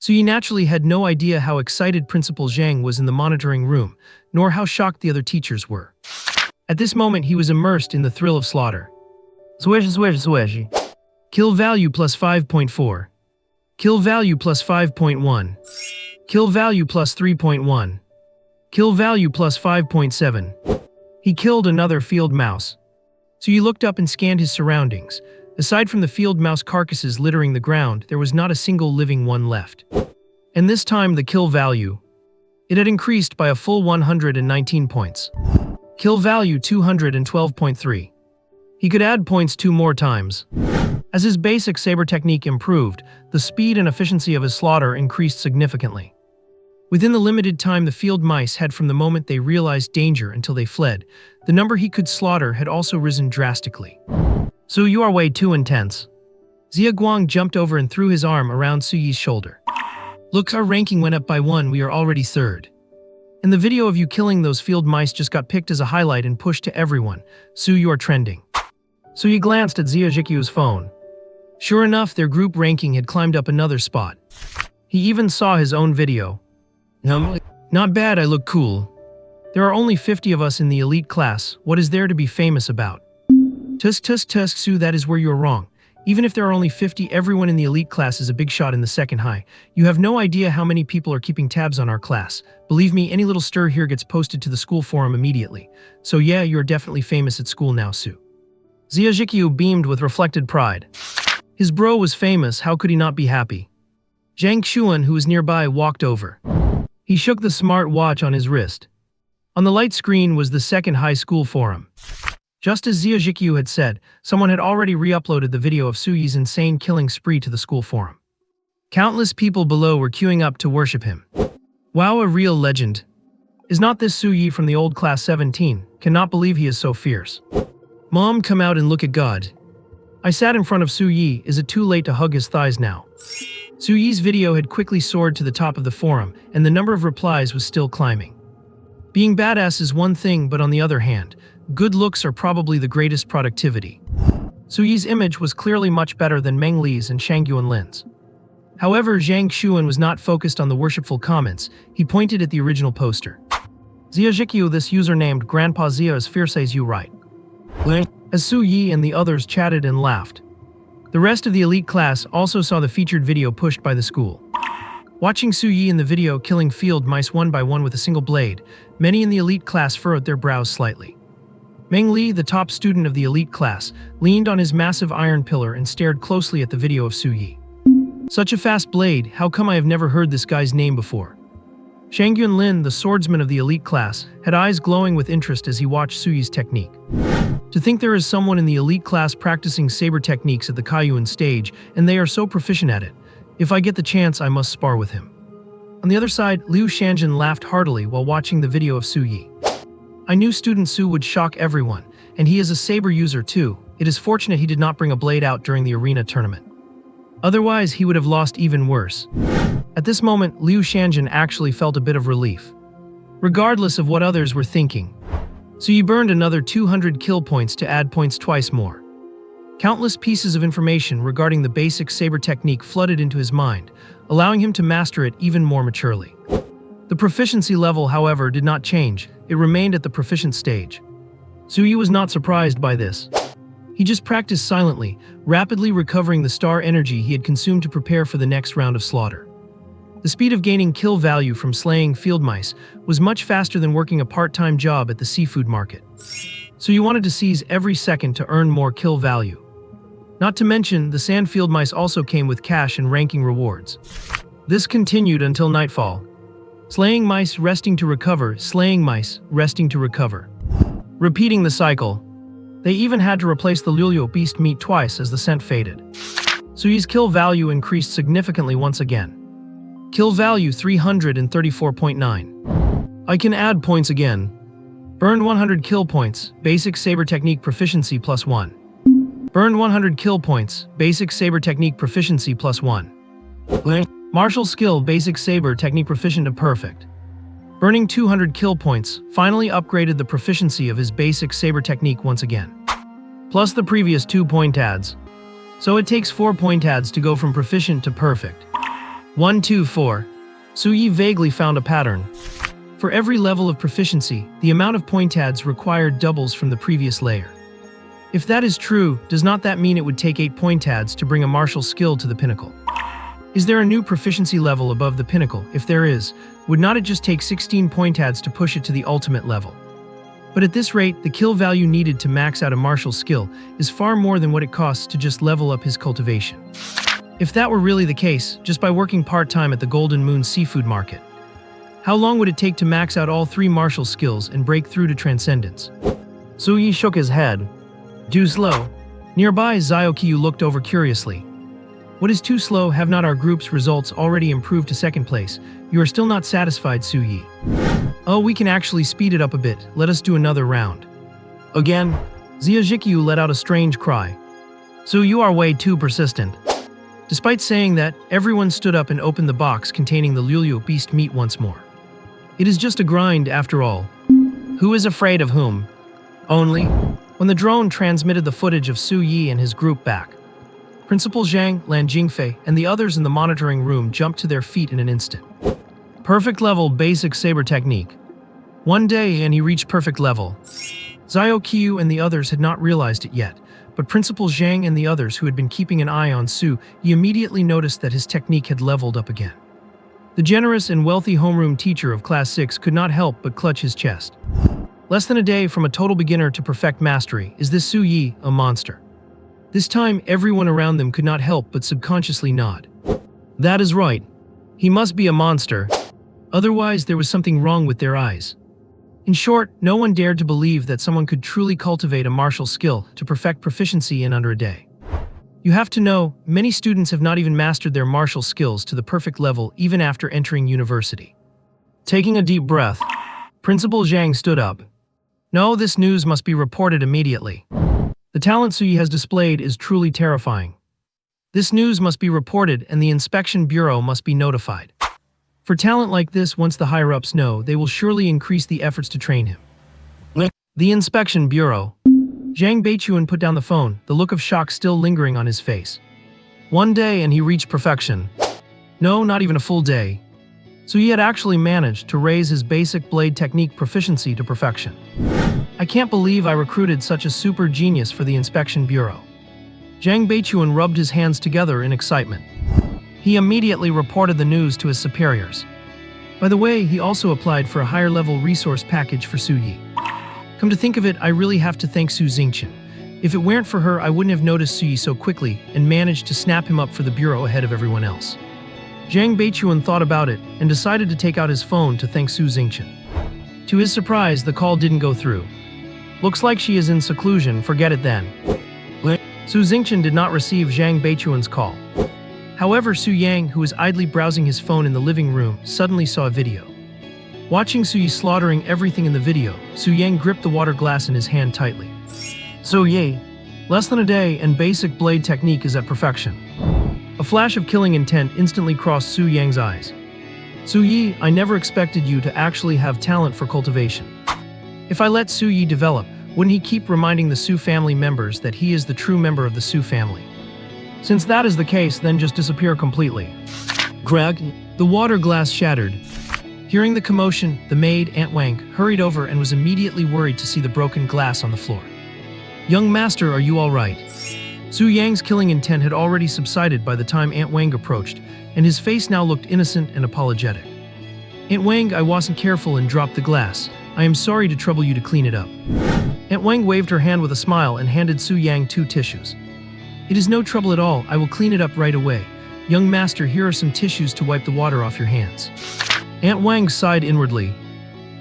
A: So you naturally had no idea how excited Principal Zhang was in the monitoring room, nor how shocked the other teachers were. At this moment, he was immersed in the thrill of slaughter. Swish, swish, swish. Kill value plus 5.4. Kill value plus 5.1. Kill value plus 3.1. Kill value plus 5.7. He killed another field mouse. So he looked up and scanned his surroundings. Aside from the field mouse carcasses littering the ground, there was not a single living one left. And this time the kill value. It had increased by a full 119 points. Kill value 212.3. He could add points 2 more times. As his basic saber technique improved, the speed and efficiency of his slaughter increased significantly. Within the limited time the field mice had from the moment they realized danger until they fled, the number he could slaughter had also risen drastically. So you are way too intense. Xia Guang jumped over and threw his arm around Suyi's shoulder. Look, our ranking went up by 1, we are already 3rd. And the video of you killing those field mice just got picked as a highlight and pushed to everyone. Su, you are trending. Suyi glanced at Xiaojikyu's phone. Sure enough, their group ranking had climbed up another spot. He even saw his own video. Not bad, I look cool. There are only 50 of us in the elite class, what is there to be famous about? Tusk, Su, that is where you are wrong. Even if there are only 50, everyone in the elite class is a big shot in the second high. You have no idea how many people are keeping tabs on our class. Believe me, any little stir here gets posted to the school forum immediately. So yeah, you are definitely famous at school now, Su. Xiaojikyu beamed with reflected pride. His bro was famous, how could he not be happy? Zhang Xuan, who was nearby, walked over. He shook the smart watch on his wrist. On the light screen was the second high school forum. Just as Zia Zhikyu had said, someone had already re-uploaded the video of Su Yi's insane killing spree to the school forum. Countless people below were queuing up to worship him. Wow, a real legend. Is not this Su Yi from the old class 17? Cannot believe he is so fierce. Mom, come out and look at God. I sat in front of Su Yi. Is it too late to hug his thighs now? Su Yi's video had quickly soared to the top of the forum, and the number of replies was still climbing. Being badass is one thing, but on the other hand, good looks are probably the greatest productivity. Su Yi's image was clearly much better than Meng Li's and Shangyuan Lin's. However, Zhang Xuan was not focused on the worshipful comments. He pointed at the original poster. Zia Zhikyu, this user named Grandpa Zia is fierce as you right. As Su Yi and the others chatted and laughed. The rest of the elite class also saw the featured video pushed by the school. Watching Su Yi in the video killing field mice one by one with a single blade, many in the elite class furrowed their brows slightly. Meng Li, the top student of the elite class, leaned on his massive iron pillar and stared closely at the video of Su Yi. Such a fast blade, how come I have never heard this guy's name before? Shangyuan Lin, the swordsman of the elite class, had eyes glowing with interest as he watched Su Yi's technique. To think there is someone in the elite class practicing saber techniques at the Kaiyuan stage, and they are so proficient at it. If I get the chance, I must spar with him. On the other side, Liu Shanjin laughed heartily while watching the video of Su Yi. I knew student Su would shock everyone, and he is a saber user too. It is fortunate he did not bring a blade out during the arena tournament. Otherwise, he would have lost even worse. At this moment, Liu Shanjin actually felt a bit of relief. Regardless of what others were thinking, Su Yi burned another 200 kill points to add points twice more. Countless pieces of information regarding the basic saber technique flooded into his mind, allowing him to master it even more maturely. The proficiency level, however, did not change. It remained at the proficient stage. Su Yi was not surprised by this. He just practiced silently, rapidly recovering the star energy he had consumed to prepare for the next round of slaughter. The speed of gaining kill value from slaying field mice was much faster than working a part-time job at the seafood market. So you wanted to seize every second to earn more kill value. Not to mention, the sand field mice also came with cash and ranking rewards. This continued until nightfall. Slaying mice, resting to recover, slaying mice, resting to recover. Repeating the cycle. They even had to replace the Lulyo beast meat twice as the scent faded. Su Yi's kill value increased significantly once again. Kill value 334.9. I can add points again. Burned 100 kill points, basic saber technique proficiency +1. Burned 100 kill points, basic saber technique proficiency +1. Martial skill, basic saber technique proficient to perfect. Burning 200 kill points, finally upgraded the proficiency of his basic saber technique once again. Plus the previous 2 point adds. So it takes 4 point adds to go from proficient to perfect. 1, 2, 4. Su Yi vaguely found a pattern. For every level of proficiency, the amount of point adds required doubles from the previous layer. If that is true, does not that mean it would take 8 point adds to bring a martial skill to the pinnacle? Is there a new proficiency level above the pinnacle? If there is, would not it just take 16 point adds to push it to the ultimate level? But at this rate, the kill value needed to max out a martial skill is far more than what it costs to just level up his cultivation. If that were really the case, just by working part-time at the Golden Moon seafood market, how long would it take to max out all 3 martial skills and break through to transcendence? Su Yi shook his head. Too slow. Nearby, Xiaoqiu looked over curiously. What is too slow? Have not our group's results already improved to second place? You are still not satisfied, Su Yi. Oh, we can actually speed it up a bit. Let us do another round. Again? Zia Zhikyu let out a strange cry. Su, you are way too persistent. Despite saying that, everyone stood up and opened the box containing the Lulyo beast meat once more. It is just a grind after all. Who is afraid of whom? Only. When the drone transmitted the footage of Su Yi and his group back, Principal Zhang, Lan Jingfei, and the others in the monitoring room jumped to their feet in an instant. Perfect level basic saber technique. One day and he reached perfect level. Xiaoqiu and the others had not realized it yet, but Principal Zhang and the others who had been keeping an eye on Su Yi immediately noticed that his technique had leveled up again. The generous and wealthy homeroom teacher of Class 6 could not help but clutch his chest. Less than a day from a total beginner to perfect mastery, is this Su Yi a monster? This time, everyone around them could not help but subconsciously nod. That is right. He must be a monster. Otherwise, there was something wrong with their eyes. In short, no one dared to believe that someone could truly cultivate a martial skill to perfect proficiency in under a day. You have to know, many students have not even mastered their martial skills to the perfect level even after entering university. Taking a deep breath, Principal Zhang stood up. No, this news must be reported immediately. The talent Suyi has displayed is truly terrifying. This news must be reported and the inspection bureau must be notified. For talent like this, once the higher-ups know, they will surely increase the efforts to train him. The inspection bureau. Zhang Beichuan put down the phone, the look of shock still lingering on his face. One day and he reached perfection. No, not even a full day. So he had actually managed to raise his basic blade technique proficiency to perfection. I can't believe I recruited such a super genius for the inspection bureau. Zhang Beichuan rubbed his hands together in excitement. He immediately reported the news to his superiors. By the way, he also applied for a higher-level resource package for Su Yi. Come to think of it, I really have to thank Su Xingqian. If it weren't for her, I wouldn't have noticed Su Yi so quickly and managed to snap him up for the bureau ahead of everyone else. Zhang Beichuan thought about it and decided to take out his phone to thank Su Xingqian. To his surprise, the call didn't go through. Looks like she is in seclusion, forget it then. Su Xingqian did not receive Zhang Beichuan's call. However, Su Yang, who was idly browsing his phone in the living room, suddenly saw a video. Watching Su Yi slaughtering everything in the video, Su Yang gripped the water glass in his hand tightly. Su Yi, less than a day and basic blade technique is at perfection. A flash of killing intent instantly crossed Su Yang's eyes. Su Yi, I never expected you to actually have talent for cultivation. If I let Su Yi develop, wouldn't he keep reminding the Su family members that he is the true member of the Su family? Since that is the case, then just disappear completely. Greg, the water glass shattered. Hearing the commotion, the maid, Aunt Wang, hurried over and was immediately worried to see the broken glass on the floor. Young master, are you all right? Su Yang's killing intent had already subsided by the time Aunt Wang approached, and his face now looked innocent and apologetic. Aunt Wang, I wasn't careful and dropped the glass. I am sorry to trouble you to clean it up. Aunt Wang waved her hand with a smile and handed Su Yang 2 tissues. It is no trouble at all, I will clean it up right away. Young master, here are some tissues to wipe the water off your hands. Aunt Wang sighed inwardly.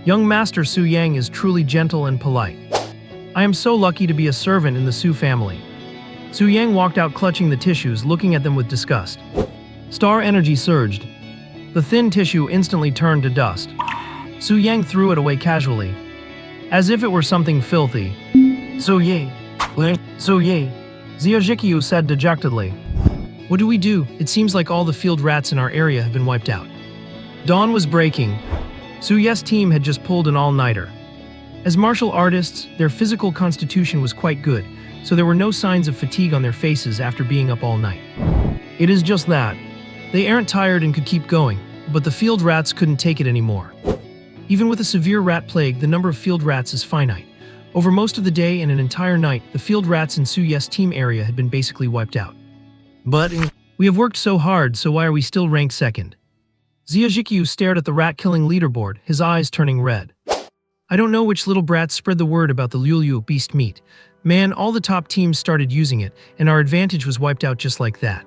A: Young master Su Yang is truly gentle and polite. I am so lucky to be a servant in the Su family. Su Yang walked out clutching the tissues, looking at them with disgust. Star energy surged. The thin tissue instantly turned to dust. Su Yang threw it away casually, as if it were something filthy. Su Yi. Su Yi. Xiaozhikyu said dejectedly. What do we do? It seems like all the field rats in our area have been wiped out. Dawn was breaking. Su Ye's team had just pulled an all-nighter. As martial artists, their physical constitution was quite good, so there were no signs of fatigue on their faces after being up all night. It is just that. They aren't tired and could keep going, but the field rats couldn't take it anymore. Even with a severe rat plague, the number of field rats is finite. Over most of the day and an entire night, the field rats in Su Ye's team area had been basically wiped out. But we have worked so hard, so why are we still ranked second? Xiaozhikyu stared at the rat-killing leaderboard, his eyes turning red. I don't know which little brats spread the word about the Liuliu beast meat. Man, all the top teams started using it, and our advantage was wiped out just like that.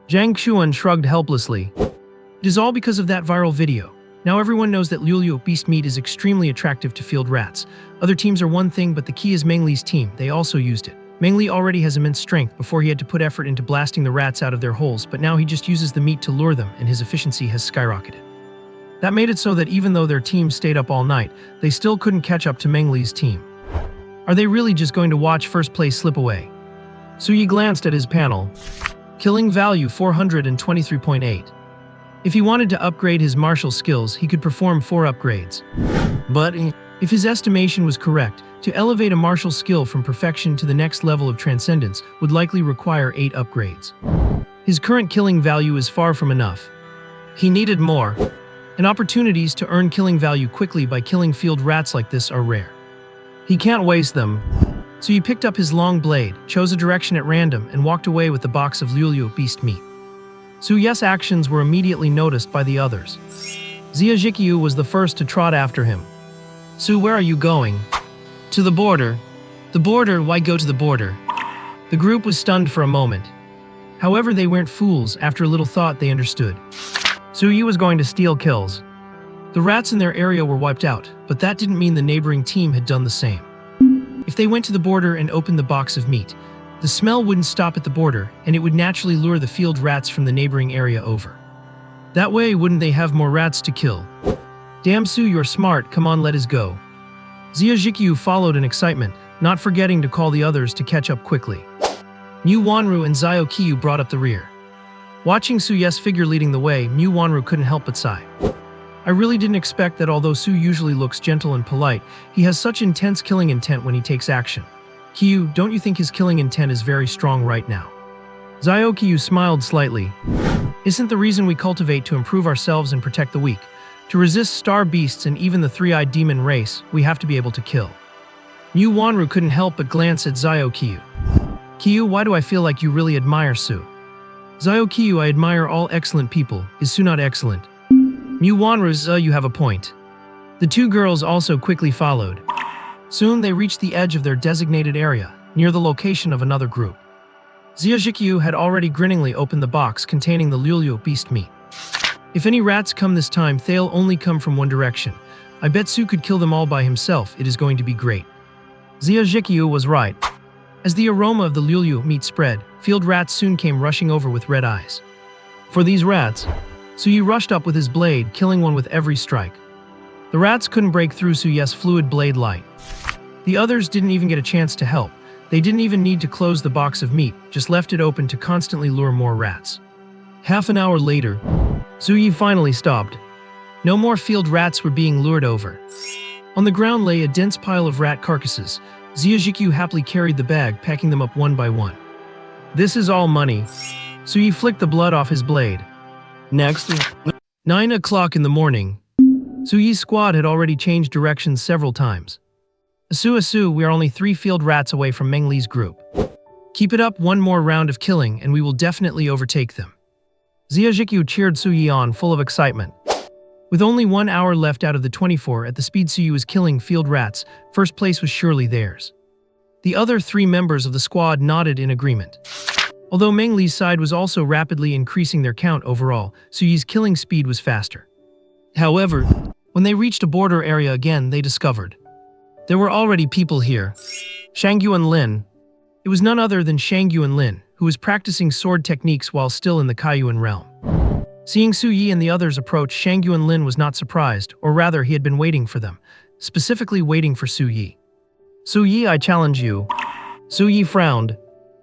A: Zhang Xuan shrugged helplessly. It is all because of that viral video. Now everyone knows that Liuliu beast meat is extremely attractive to field rats. Other teams are one thing, but the key is Meng Li's team. They also used it. Meng Li already has immense strength. Before he had to put effort into blasting the rats out of their holes, but now he just uses the meat to lure them, and his efficiency has skyrocketed. That made it so that even though their team stayed up all night, they still couldn't catch up to Meng Li's team. Are they really just going to watch first place slip away? Su Yi glanced at his panel. Killing value 423.8. If he wanted to upgrade his martial skills, he could perform 4 upgrades. But if his estimation was correct, to elevate a martial skill from perfection to the next level of transcendence would likely require 8 upgrades. His current killing value is far from enough. He needed more. And opportunities to earn killing value quickly by killing field rats like this are rare. He can't waste them. So he picked up his long blade, chose a direction at random, and walked away with the box of Liuliu beast meat. Su Ye's actions were immediately noticed by the others. Xiaozhikyu was the first to trot after him. Su, where are you going? To the border. The border? Why go to the border? The group was stunned for a moment. However, they weren't fools. After a little thought, they understood. Su Yi was going to steal kills. The rats in their area were wiped out, but that didn't mean the neighboring team had done the same. If they went to the border and opened the box of meat, the smell wouldn't stop at the border, and it would naturally lure the field rats from the neighboring area over. That way, wouldn't they have more rats to kill? Damn Su, you're smart, come on, let us go. Xia Zhikyu followed in excitement, not forgetting to call the others to catch up quickly. Mu Wanru and Xiao Qiyu brought up the rear. Watching Su Ye's figure leading the way, Mu Wanru couldn't help but sigh. I really didn't expect that although Su usually looks gentle and polite, he has such intense killing intent when he takes action. Qiyu, don't you think his killing intent is very strong right now? Xiao Qiyu smiled slightly. Isn't the reason we cultivate to improve ourselves and protect the weak? To resist star beasts and even the three-eyed demon race, we have to be able to kill. Mu Wanru couldn't help but glance at Xiao Qiyu. Qiyu, why do I feel like you really admire Su? Xiao Qiyu, I admire all excellent people. Is Su not excellent? Mu Wanru, you have a point. The two girls also quickly followed. Soon they reached the edge of their designated area, near the location of another group. Xia Zhikyu had already grinningly opened the box containing the Lulyu beast meat. If any rats come this time, they'll only come from one direction. I bet Su could kill them all by himself. It is going to be great. Xia Zhikyu was right. As the aroma of the Lulyu meat spread, field rats soon came rushing over with red eyes. For these rats, Su Yi rushed up with his blade, killing one with every strike. The rats couldn't break through Su Ye's fluid blade light. The others didn't even get a chance to help. They didn't even need to close the box of meat, just left it open to constantly lure more rats. Half an hour later, Su Yi finally stopped. No more field rats were being lured over. On the ground lay a dense pile of rat carcasses. Xia Zhikyu happily carried the bag, packing them up one by one. This is all money. Su Yi flicked the blood off his blade. Next, 9 o'clock in the morning. Su Yi's squad had already changed directions several times. Asu, we are only 3 field rats away from Meng Li's group. Keep it up, one more round of killing and we will definitely overtake them. Xia Zhikyu cheered Su Yi on, full of excitement. With only 1 hour left out of the 24 at the speed Su Yi was killing field rats, first place was surely theirs. The other 3 members of the squad nodded in agreement. Although Meng Li's side was also rapidly increasing their count overall, Su Yi's killing speed was faster. However, when they reached a border area again, they discovered there were already people here. Shangyuan Lin. It was none other than Shangyuan Lin, who was practicing sword techniques while still in the Kaiyuan realm. Seeing Su Yi and the others approach, Shangyuan Lin was not surprised, or rather he had been waiting for them, specifically waiting for Su Yi. Su Yi, I challenge you. Su Yi frowned.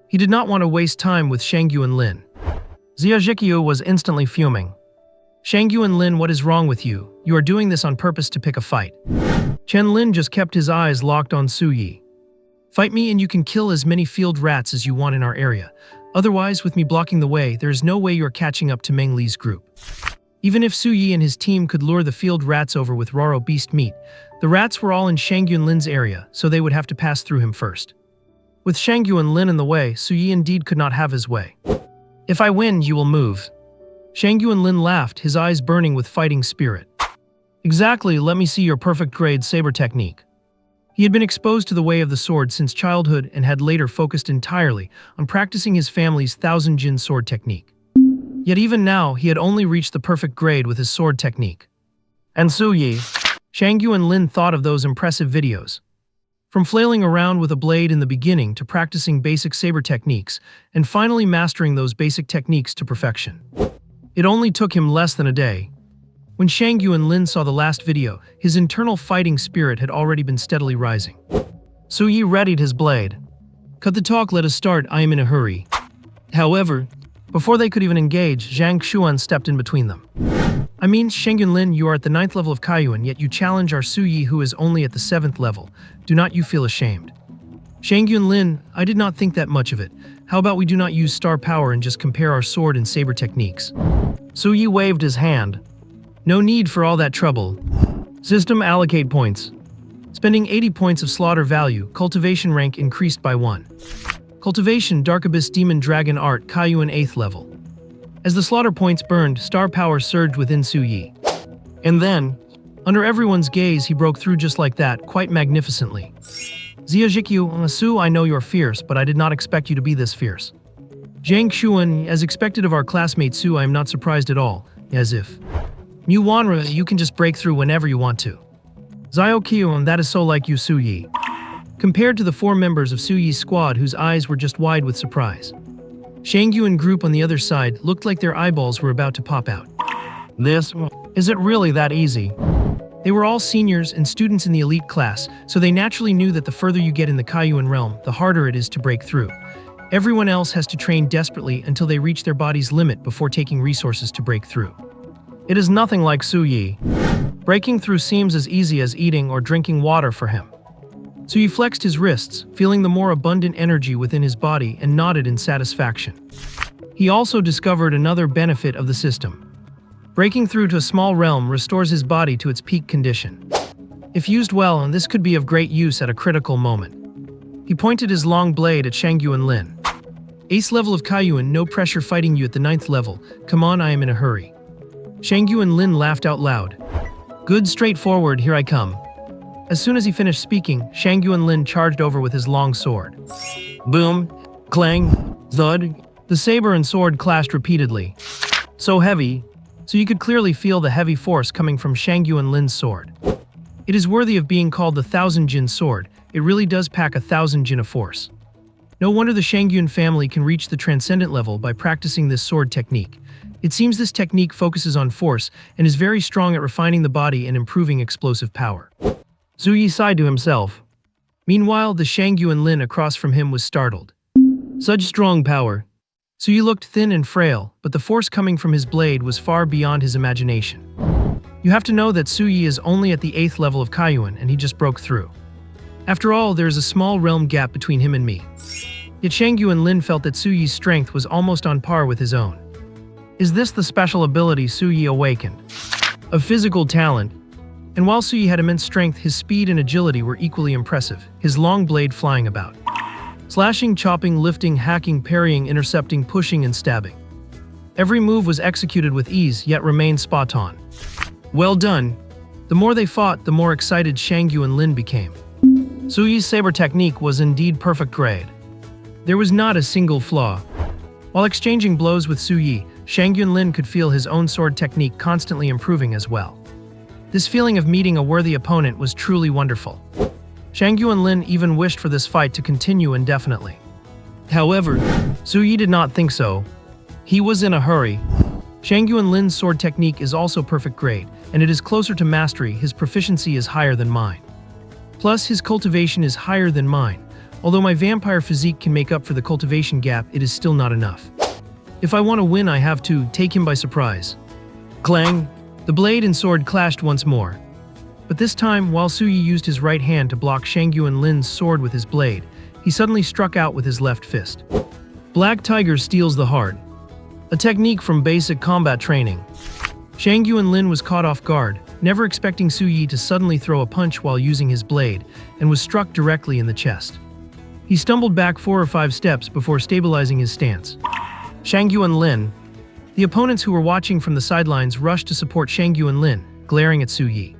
A: He did not want to waste time with Shangyuan Lin. Xia Zhikyu was instantly fuming. Shangyuan Lin, what is wrong with you? You are doing this on purpose to pick a fight. Chen Lin just kept his eyes locked on Su Yi. Fight me and you can kill as many field rats as you want in our area. Otherwise, with me blocking the way, there is no way you're catching up to Meng Li's group. Even if Su Yi and his team could lure the field rats over with Roro beast meat, the rats were all in Shangyuan Lin's area, so they would have to pass through him first. With Shangyuan Lin in the way, Su Yi indeed could not have his way. If I win, you will move. Shangyuan Lin laughed, his eyes burning with fighting spirit. Exactly, let me see your perfect grade saber technique. He had been exposed to the way of the sword since childhood and had later focused entirely on practicing his family's Thousand Jin sword technique. Yet even now, he had only reached the perfect grade with his sword technique. And Su Yi, Shangyuan Lin thought of those impressive videos. From flailing around with a blade in the beginning to practicing basic saber techniques, and finally mastering those basic techniques to perfection. It only took him less than a day. When Shangyuan Lin saw the last video, his internal fighting spirit had already been steadily rising. Su Yi readied his blade. Cut the talk, let us start, I am in a hurry. However, before they could even engage, Zhang Xuan stepped in between them. I mean, Shangyuan Lin, you are at the 9th level of Kaiyuan, yet you challenge our Su Yi who is only at the 7th level. Do not you feel ashamed? Shangyuan Lin, I did not think that much of it. How about we do not use star power and just compare our sword and saber techniques? Su Yi waved his hand. No need for all that trouble. System allocate points. Spending 80 points of slaughter value, cultivation rank increased by 1. Cultivation Dark Abyss Demon Dragon Art Kaiyuan 8th level. As the slaughter points burned, star power surged within Su Yi. And then, under everyone's gaze, he broke through just like that, quite magnificently. Xia Zhikyu, Su, I know you're fierce, but I did not expect you to be this fierce. Zhang Xuan, as expected of our classmate Su, I am not surprised at all, as if. Mu Wanra, you can just break through whenever you want to. Zio Qiuan, that is so like you, Su Yi. Compared to the 4 members of Su Yi's squad whose eyes were just wide with surprise. Shang Yuan group on the other side looked like their eyeballs were about to pop out. Is it really that easy? They were all seniors and students in the elite class, so they naturally knew that the further you get in the Kaiyuan realm, the harder it is to break through. Everyone else has to train desperately until they reach their body's limit before taking resources to break through. It is nothing like Su Yi. Breaking through seems as easy as eating or drinking water for him. Su Yi flexed his wrists, feeling the more abundant energy within his body, and nodded in satisfaction. He also discovered another benefit of the system. Breaking through to a small realm restores his body to its peak condition. If used well, and this could be of great use at a critical moment. He pointed his long blade at Shang Yuan Lin. Ace level of Kaiyuan, no pressure fighting you at the 9th level. Come on, I am in a hurry. Shang Yuan Lin laughed out loud. Good, straightforward, here I come. As soon as he finished speaking, Shang Yuan Lin charged over with his long sword. Boom, clang, thud. The saber and sword clashed repeatedly. So heavy, so you could clearly feel the heavy force coming from Shang Yuan Lin's sword. It is worthy of being called the 1000 Jin sword. It really does pack 1000 Jin of force. No wonder the Shang Yuan family can reach the transcendent level by practicing this sword technique. It seems this technique focuses on force and is very strong at refining the body and improving explosive power. Su Yi sighed to himself. Meanwhile, the Shang Yuan Lin across from him was startled. Such strong power. Su Yi looked thin and frail, but the force coming from his blade was far beyond his imagination. You have to know that Su Yi is only at the 8th level of Kaiyuan, and he just broke through. After all, there is a small realm gap between him and me. Yet Shang Yuan Lin felt that Su Yi's strength was almost on par with his own. Is this the special ability Su Yi awakened? Of physical talent. And while Su Yi had immense strength, his speed and agility were equally impressive, his long blade flying about. Slashing, chopping, lifting, hacking, parrying, intercepting, pushing, and stabbing. Every move was executed with ease, yet remained spot on. Well done. The more they fought, the more excited Shang Yuan Lin became. Su Yi's saber technique was indeed perfect grade. There was not a single flaw. While exchanging blows with Su Yi, Shang Yuan Lin could feel his own sword technique constantly improving as well. This feeling of meeting a worthy opponent was truly wonderful. Shang Yuan Lin even wished for this fight to continue indefinitely. However, Su Yi did not think so. He was in a hurry. Shang Yuan Lin's sword technique is also perfect grade, and it is closer to mastery. His proficiency is higher than mine. Plus, his cultivation is higher than mine. Although my vampire physique can make up for the cultivation gap, it is still not enough. If I want to win, I have to take him by surprise. Clang! The blade and sword clashed once more. But this time, while Su Yi used his right hand to block Shang Yuan Lin's sword with his blade, he suddenly struck out with his left fist. Black Tiger steals the heart. A technique from basic combat training. Shang Yuan Lin was caught off guard, never expecting Su Yi to suddenly throw a punch while using his blade, and was struck directly in the chest. He stumbled back 4 or 5 steps before stabilizing his stance. Shang Yuan Lin. The opponents who were watching from the sidelines rushed to support Shang Yuan Lin, glaring at Su Yi.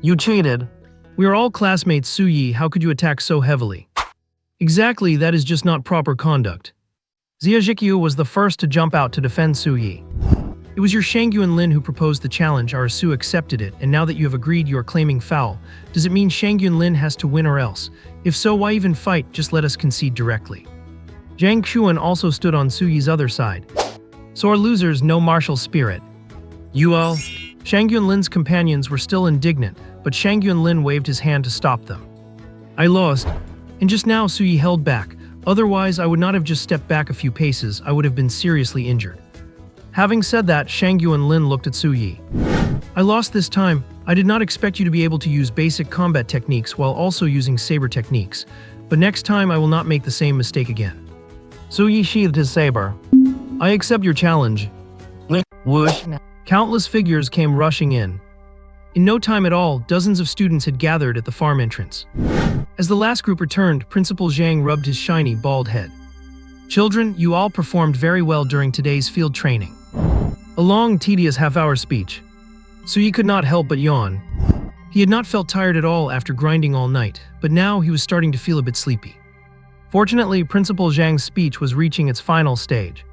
A: You cheated. We are all classmates, Su Yi, how could you attack so heavily? Exactly, that is just not proper conduct. Xia Zhikyu was the first to jump out to defend Su Yi. It was your Shang Yuan Lin who proposed the challenge, our Su accepted it, and now that you have agreed you are claiming foul, does it mean Shang Yuan Lin has to win or else? If so, why even fight, just let us concede directly. Zhang Xuan also stood on Su Yi's other side. Sore losers, no martial spirit. You all? Shang Yuan Lin's companions were still indignant, but Shang Yuan Lin waved his hand to stop them. I lost. And just now Su Yi held back. Otherwise, I would not have just stepped back a few paces, I would have been seriously injured. Having said that, Shang Yuan Lin looked at Su Yi. I lost this time. I did not expect you to be able to use basic combat techniques while also using saber techniques, but next time I will not make the same mistake again. Su Yi sheathed his saber. I accept your challenge. Whoosh. Countless figures came rushing in. In no time at all, dozens of students had gathered at the farm entrance. As the last group returned, Principal Zhang rubbed his shiny, bald head. Children, you all performed very well during today's field training. A long, tedious half-hour speech. Su Yi could not help but yawn. He had not felt tired at all after grinding all night, but now he was starting to feel a bit sleepy. Fortunately, Principal Zhang's speech was reaching its final stage.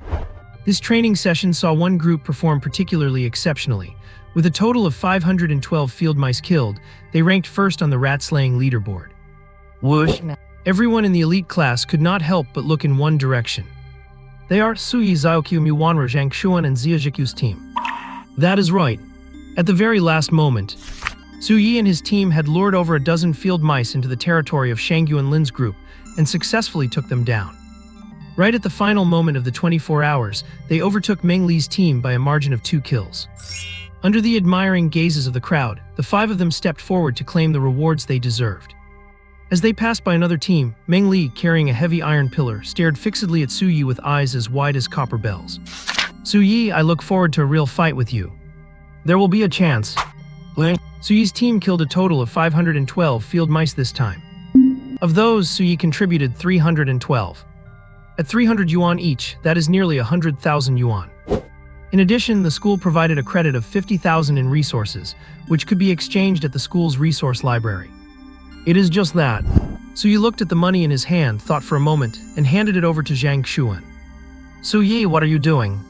A: This training session saw one group perform particularly exceptionally. With a total of 512 field mice killed, they ranked first on the rat-slaying leaderboard. Whoosh! Everyone in the elite class could not help but look in one direction. They are Suyi Zhaokyu Muwanra Zhang Xuan and Xia Zhikyu's team. That is right. At the very last moment, Suyi and his team had lured over a dozen field mice into the territory of Shangyu and Lin's group and successfully took them down. Right at the final moment of the 24 hours, they overtook Meng Li's team by a margin of 2 kills. Under the admiring gazes of the crowd, the 5 of them stepped forward to claim the rewards they deserved. As they passed by another team, Meng Li, carrying a heavy iron pillar, stared fixedly at Suyi with eyes as wide as copper bells. Suyi, I look forward to a real fight with you. There will be a chance. Suyi's team killed a total of 512 field mice this time. Of those, Suyi contributed 312. At 300 yuan each, that is nearly 100,000 yuan. In addition, the school provided a credit of 50,000 in resources, which could be exchanged at the school's resource library. It is just that. Suyi looked at the money in his hand, thought for a moment, and handed it over to Zhang Xuan. Suyi, what are you doing?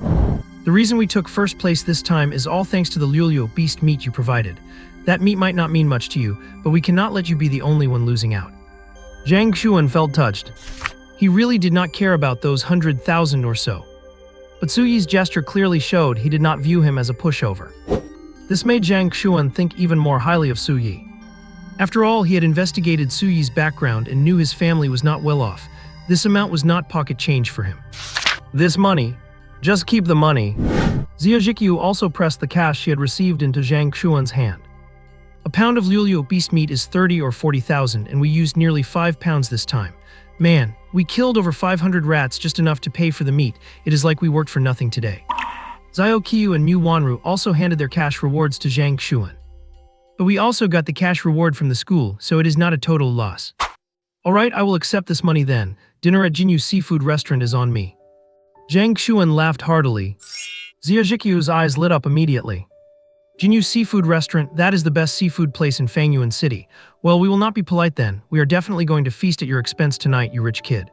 A: The reason we took first place this time is all thanks to the Liuliu beast meat you provided. That meat might not mean much to you, but we cannot let you be the only one losing out. Zhang Xuan felt touched. He really did not care about those 100,000 or so. But Suyi's gesture clearly showed he did not view him as a pushover. This made Zhang Xuan think even more highly of Suyi. After all, he had investigated Suyi's background and knew his family was not well off. This amount was not pocket change for him. This money. Just keep the money. Xia Zhikyu also pressed the cash she had received into Zhang Xuan's hand. A pound of Liuliu beast meat is 30 or 40,000, and we used nearly 5 pounds this time. Man, we killed over 500 rats just enough to pay for the meat. It is like we worked for nothing today. Zhao Qiu and Mu Wanru also handed their cash rewards to Zhang Xuan. But we also got the cash reward from the school, so it is not a total loss. Alright, I will accept this money then. Dinner at Jinyu Seafood Restaurant is on me. Zhang Xuan laughed heartily. Xia Zhikyu's eyes lit up immediately. Jinyu Seafood Restaurant, that is the best seafood place in Fangyuan City. Well, we will not be polite then. We are definitely going to feast at your expense tonight, you rich kid.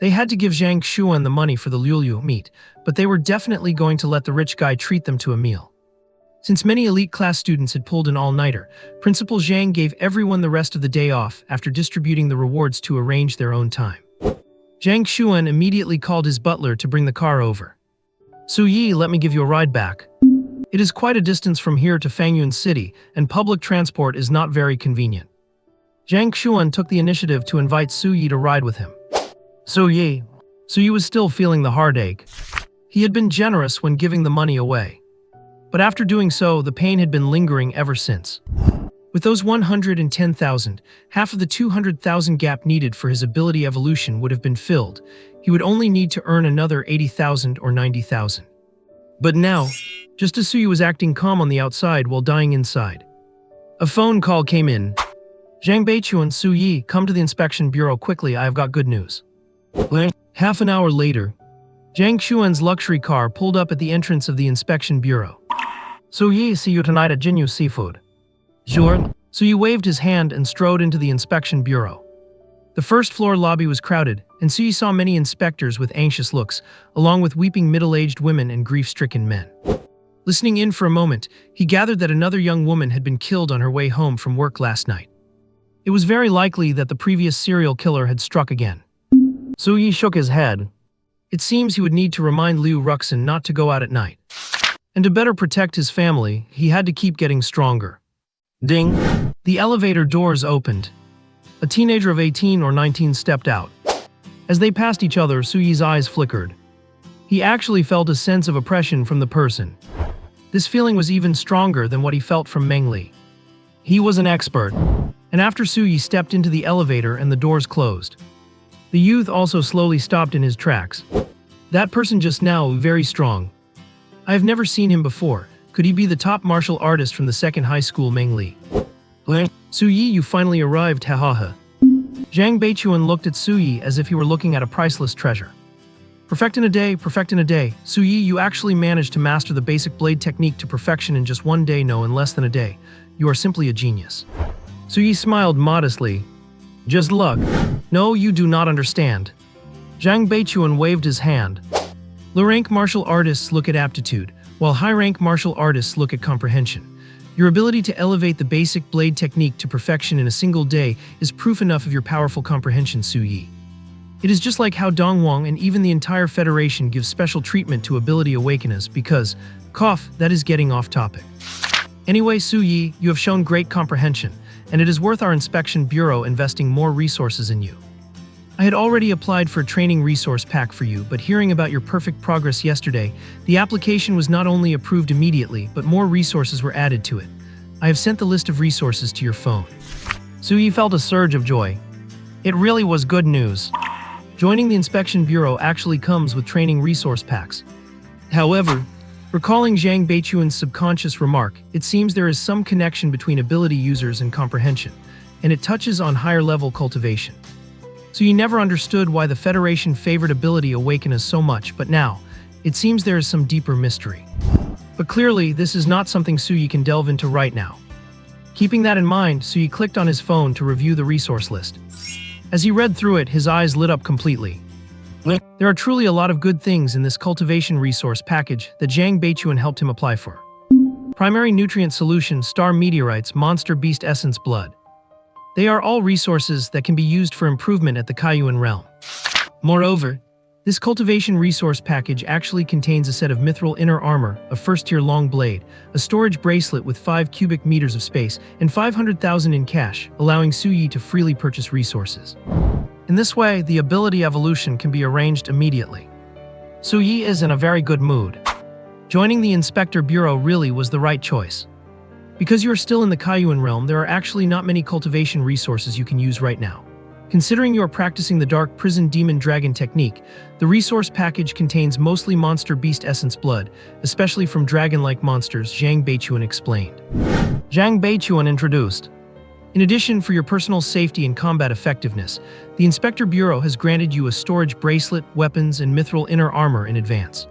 A: They had to give Zhang Xuan the money for the Liuliu meat, but they were definitely going to let the rich guy treat them to a meal. Since many elite class students had pulled an all-nighter, Principal Zhang gave everyone the rest of the day off after distributing the rewards to arrange their own time. Zhang Xuan immediately called his butler to bring the car over. Suyi, let me give you a ride back. It is quite a distance from here to Fangyuan City, and public transport is not very convenient. Zhang Xuan took the initiative to invite Suyi to ride with him. Suyi was still feeling the heartache. He had been generous when giving the money away. But after doing so, the pain had been lingering ever since. With those 110,000, half of the 200,000 gap needed for his ability evolution would have been filled. He would only need to earn another 80,000 or 90,000. But now, just as Suyi was acting calm on the outside while dying inside, a phone call came in. Zhang Beichuan, Suyi, come to the inspection bureau quickly, I have got good news. Half an hour later, Zhang Xuan's luxury car pulled up at the entrance of the inspection bureau. Suyi, see you tonight at Jinyu Seafood. Sure. Suyi waved his hand and strode into the inspection bureau. The first-floor lobby was crowded, and Suyi saw many inspectors with anxious looks, along with weeping middle-aged women and grief-stricken men. Listening in for a moment, he gathered that another young woman had been killed on her way home from work last night. It was very likely that the previous serial killer had struck again. Suyi shook his head. It seems he would need to remind Liu Ruxin not to go out at night. And to better protect his family, he had to keep getting stronger. Ding! The elevator doors opened. A teenager of 18 or 19 stepped out. As they passed each other, Suyi's eyes flickered. He actually felt a sense of oppression from the person. This feeling was even stronger than what he felt from Meng Li. He was an expert. And after Suyi stepped into the elevator and the doors closed, the youth also slowly stopped in his tracks. That person just now, very strong. I have never seen him before. Could he be the top martial artist from the second high school, Meng Li? Suyi, you finally arrived, ha. Zhang Beichuan looked at Suyi as if he were looking at a priceless treasure. Perfect in a day. Suyi, you actually managed to master the basic blade technique to perfection in just one day, no, in less than a day. You are simply a genius. Suyi smiled modestly. Just luck. No, you do not understand. Zhang Beichuan waved his hand. Low-rank martial artists look at aptitude, while high-rank martial artists look at comprehension. Your ability to elevate the basic blade technique to perfection in a single day is proof enough of your powerful comprehension, Su Yi. It is just like how Dongwang and even the entire Federation give special treatment to ability awakeners because, that is getting off topic. Anyway, Su Yi, you have shown great comprehension, and it is worth our inspection bureau investing more resources in you. I had already applied for a training resource pack for you, but hearing about your perfect progress yesterday, the application was not only approved immediately, but more resources were added to it. I have sent the list of resources to your phone. Su Yi felt a surge of joy. It really was good news. Joining the inspection bureau actually comes with training resource packs. However, recalling Zhang Beichuan's subconscious remark, it seems there is some connection between ability users and comprehension, and it touches on higher-level cultivation. So you never understood why the Federation favored ability awakeners so much, but now, it seems there is some deeper mystery. But clearly, this is not something Su Yi can delve into right now. Keeping that in mind, Su Yi clicked on his phone to review the resource list. As he read through it, his eyes lit up completely. There are truly a lot of good things in this cultivation resource package that Zhang Beichuan helped him apply for. Primary nutrient solution, star meteorites, monster beast essence blood. They are all resources that can be used for improvement at the Kaiyuan realm. Moreover, this cultivation resource package actually contains a set of mithril inner armor, a first-tier long blade, a storage bracelet with 5 cubic meters of space, and 500,000 in cash, allowing Su Yi to freely purchase resources. In this way, the ability evolution can be arranged immediately. Su Yi is in a very good mood. Joining the Inspector Bureau really was the right choice. Because you are still in the Kaiyuan realm, there are actually not many cultivation resources you can use right now. Considering you are practicing the Dark Prison Demon Dragon technique, the resource package contains mostly monster beast essence blood, especially from dragon-like monsters, Zhang Beichuan explained. Zhang Beichuan introduced. In addition, for your personal safety and combat effectiveness, the Inspector Bureau has granted you a storage bracelet, weapons, and mithril inner armor in advance.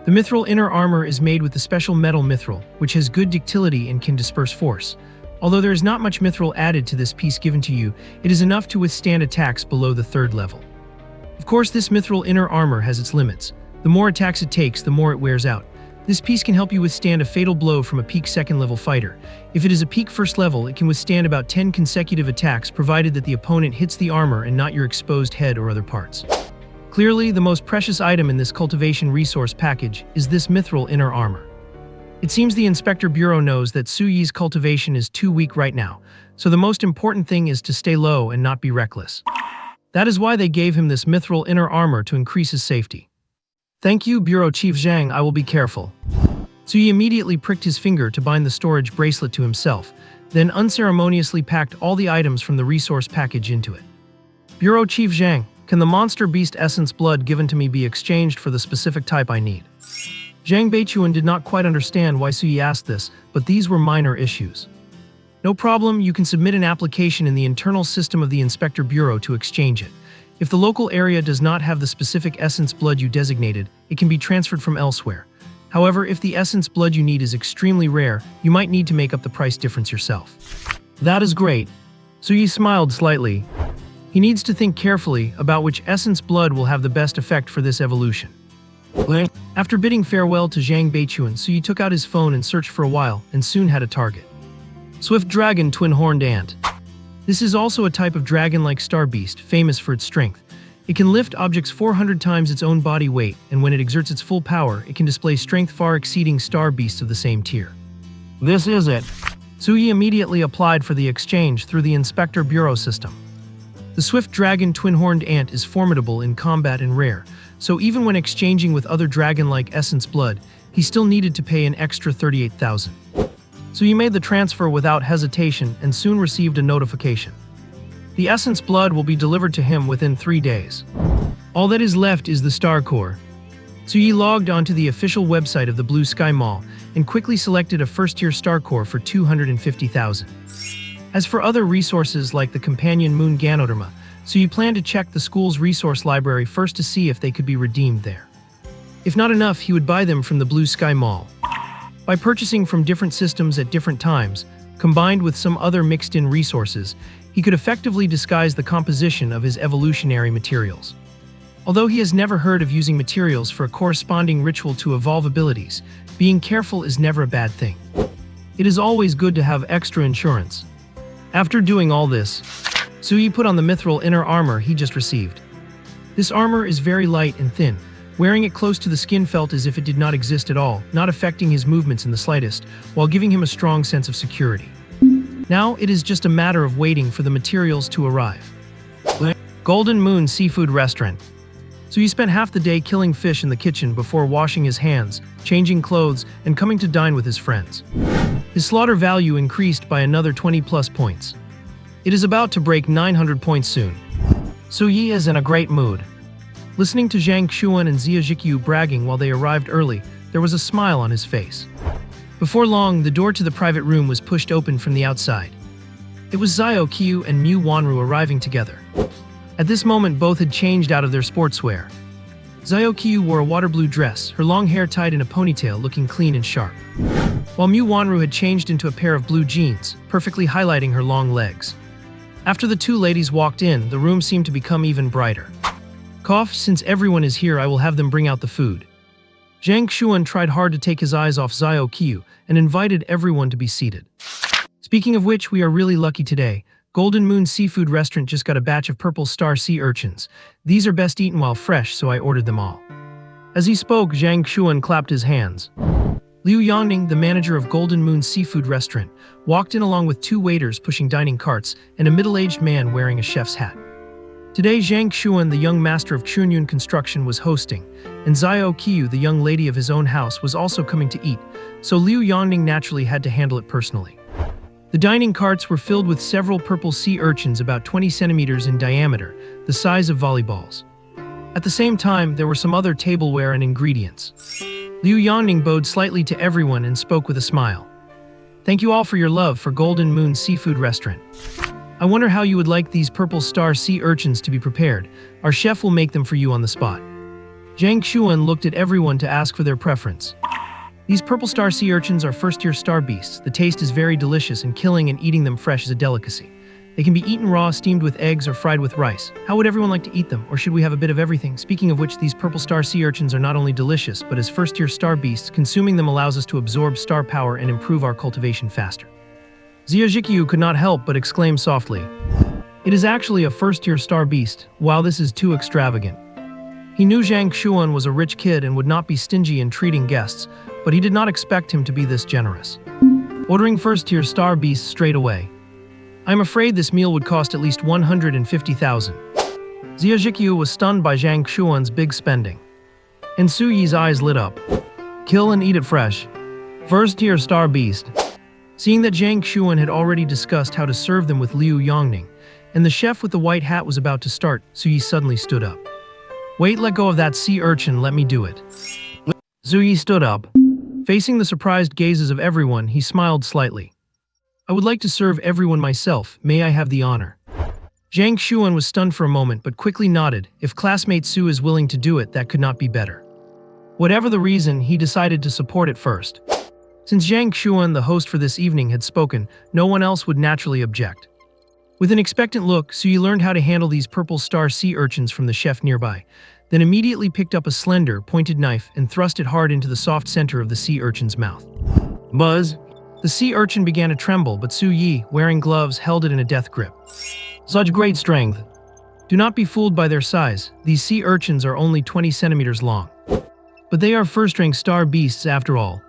A: The mithril inner armor is made with the special metal mithril, which has good ductility and can disperse force. Although there is not much mithril added to this piece given to you, it is enough to withstand attacks below the 3rd level. Of course, this mithril inner armor has its limits. The more attacks it takes, the more it wears out. This piece can help you withstand a fatal blow from a peak 2nd level fighter. If it is a peak 1st level, it can withstand about 10 consecutive attacks provided that the opponent hits the armor and not your exposed head or other parts. Clearly, the most precious item in this cultivation resource package is this mithril inner armor. It seems the Inspector Bureau knows that Su Yi's cultivation is too weak right now, so the most important thing is to stay low and not be reckless. That is why they gave him this mithril inner armor to increase his safety. Thank you, Bureau Chief Zhang, I will be careful. Su Yi immediately pricked his finger to bind the storage bracelet to himself, then unceremoniously packed all the items from the resource package into it. Bureau Chief Zhang, can the monster beast essence blood given to me be exchanged for the specific type I need? Zhang Beichuan did not quite understand why Su Yi asked this, but these were minor issues. No problem, you can submit an application in the internal system of the Inspector Bureau to exchange it. If the local area does not have the specific essence blood you designated, it can be transferred from elsewhere. However, if the essence blood you need is extremely rare, you might need to make up the price difference yourself. That is great. Su Yi smiled slightly. He needs to think carefully about which essence blood will have the best effect for this evolution. After bidding farewell to Zhang Beichuan, Su Yi took out his phone and searched for a while, and soon had a target. Swift Dragon Twin-Horned Ant. This is also a type of dragon-like star beast, famous for its strength. It can lift objects 400 times its own body weight, and when it exerts its full power, it can display strength far exceeding star beasts of the same tier. This is it. Su Yi immediately applied for the exchange through the Inspector Bureau system. The Swift Dragon Twin-Horned Ant is formidable in combat and rare, so even when exchanging with other dragon-like essence blood, he still needed to pay an extra 38,000. So he made the transfer without hesitation and soon received a notification. The essence blood will be delivered to him within 3 days. All that is left is the star core. So he logged onto the official website of the Blue Sky Mall and quickly selected a first-tier star core for 250,000. As for other resources like the companion moon Ganoderma, so you plan to check the school's resource library first to see if they could be redeemed there. If not enough, he would buy them from the Blue Sky Mall. By purchasing from different systems at different times, combined with some other mixed-in resources, he could effectively disguise the composition of his evolutionary materials. Although he has never heard of using materials for a corresponding ritual to evolve abilities, being careful is never a bad thing. It is always good to have extra insurance. After doing all this, Sui put on the mithril inner armor he just received. This armor is very light and thin. Wearing it close to the skin felt as if it did not exist at all, not affecting his movements in the slightest, while giving him a strong sense of security. Now it is just a matter of waiting for the materials to arrive. Golden Moon Seafood Restaurant. So he spent half the day killing fish in the kitchen before washing his hands, changing clothes, and coming to dine with his friends. His slaughter value increased by another 20+ points. It is about to break 900 points soon. Su Yi is in a great mood. Listening to Zhang Xuan and Xia Zhiqiu bragging while they arrived early, there was a smile on his face. Before long, the door to the private room was pushed open from the outside. It was Xiao Qiu and Mu Wanru arriving together. At this moment, both had changed out of their sportswear. Xiao Qiu wore a water blue dress, her long hair tied in a ponytail, looking clean and sharp. While Mu Wanru had changed into a pair of blue jeans, perfectly highlighting her long legs. After the two ladies walked in, the room seemed to become even brighter. Cough, since everyone is here, I will have them bring out the food. Zhang Xuan tried hard to take his eyes off Xiao Qiu and invited everyone to be seated. Speaking of which, we are really lucky today. Golden Moon Seafood Restaurant just got a batch of purple star sea urchins. These are best eaten while fresh, so I ordered them all. As he spoke, Zhang Xuan clapped his hands. Liu Yangning, the manager of Golden Moon Seafood Restaurant, walked in along with two waiters pushing dining carts and a middle-aged man wearing a chef's hat. Today, Zhang Xuan, the young master of Chunyun construction, was hosting, and Xiao Qiu, the young lady of his own house, was also coming to eat, so Liu Yangning naturally had to handle it personally. The dining carts were filled with several purple sea urchins about 20 centimeters in diameter, the size of volleyballs. At the same time, there were some other tableware and ingredients. Liu Yangning bowed slightly to everyone and spoke with a smile. Thank you all for your love for Golden Moon Seafood Restaurant. I wonder how you would like these purple star sea urchins to be prepared. Our chef will make them for you on the spot. Zhang Xuan looked at everyone to ask for their preference. These purple star sea urchins are first-tier star beasts. The taste is very delicious, and killing and eating them fresh is a delicacy. They can be eaten raw, steamed with eggs, or fried with rice. How would everyone like to eat them, or should we have a bit of everything? Speaking of which, these purple star sea urchins are not only delicious, but as first-tier star beasts, consuming them allows us to absorb star power and improve our cultivation faster. Xia Zhiqiu could not help but exclaim softly. It is actually a first-tier star beast. Wow, this is too extravagant. He knew Zhang Xuan was a rich kid and would not be stingy in treating guests, but he did not expect him to be this generous. Ordering first-tier star beasts straight away. I'm afraid this meal would cost at least 150,000. Xia Zhiqiu was stunned by Zhang Xuan's big spending. And Su Yi's eyes lit up. Kill and eat it fresh. First-tier star beast. Seeing that Zhang Xuan had already discussed how to serve them with Liu Yangning, and the chef with the white hat was about to start, Su Yi suddenly stood up. Wait, let go of that sea urchin, let me do it. Su Yi stood up. Facing the surprised gazes of everyone, he smiled slightly. I would like to serve everyone myself, may I have the honor? Zhang Xuan was stunned for a moment but quickly nodded. If classmate Su is willing to do it, that could not be better. Whatever the reason, he decided to support it first. Since Zhang Xuan, the host for this evening, had spoken, no one else would naturally object. With an expectant look, Su Yi learned how to handle these purple star sea urchins from the chef nearby, then immediately picked up a slender, pointed knife and thrust it hard into the soft center of the sea urchin's mouth. Buzz! The sea urchin began to tremble, but Su Yi, wearing gloves, held it in a death grip. Such great strength! Do not be fooled by their size. These sea urchins are only 20 centimeters long. But they are first-rank star beasts after all.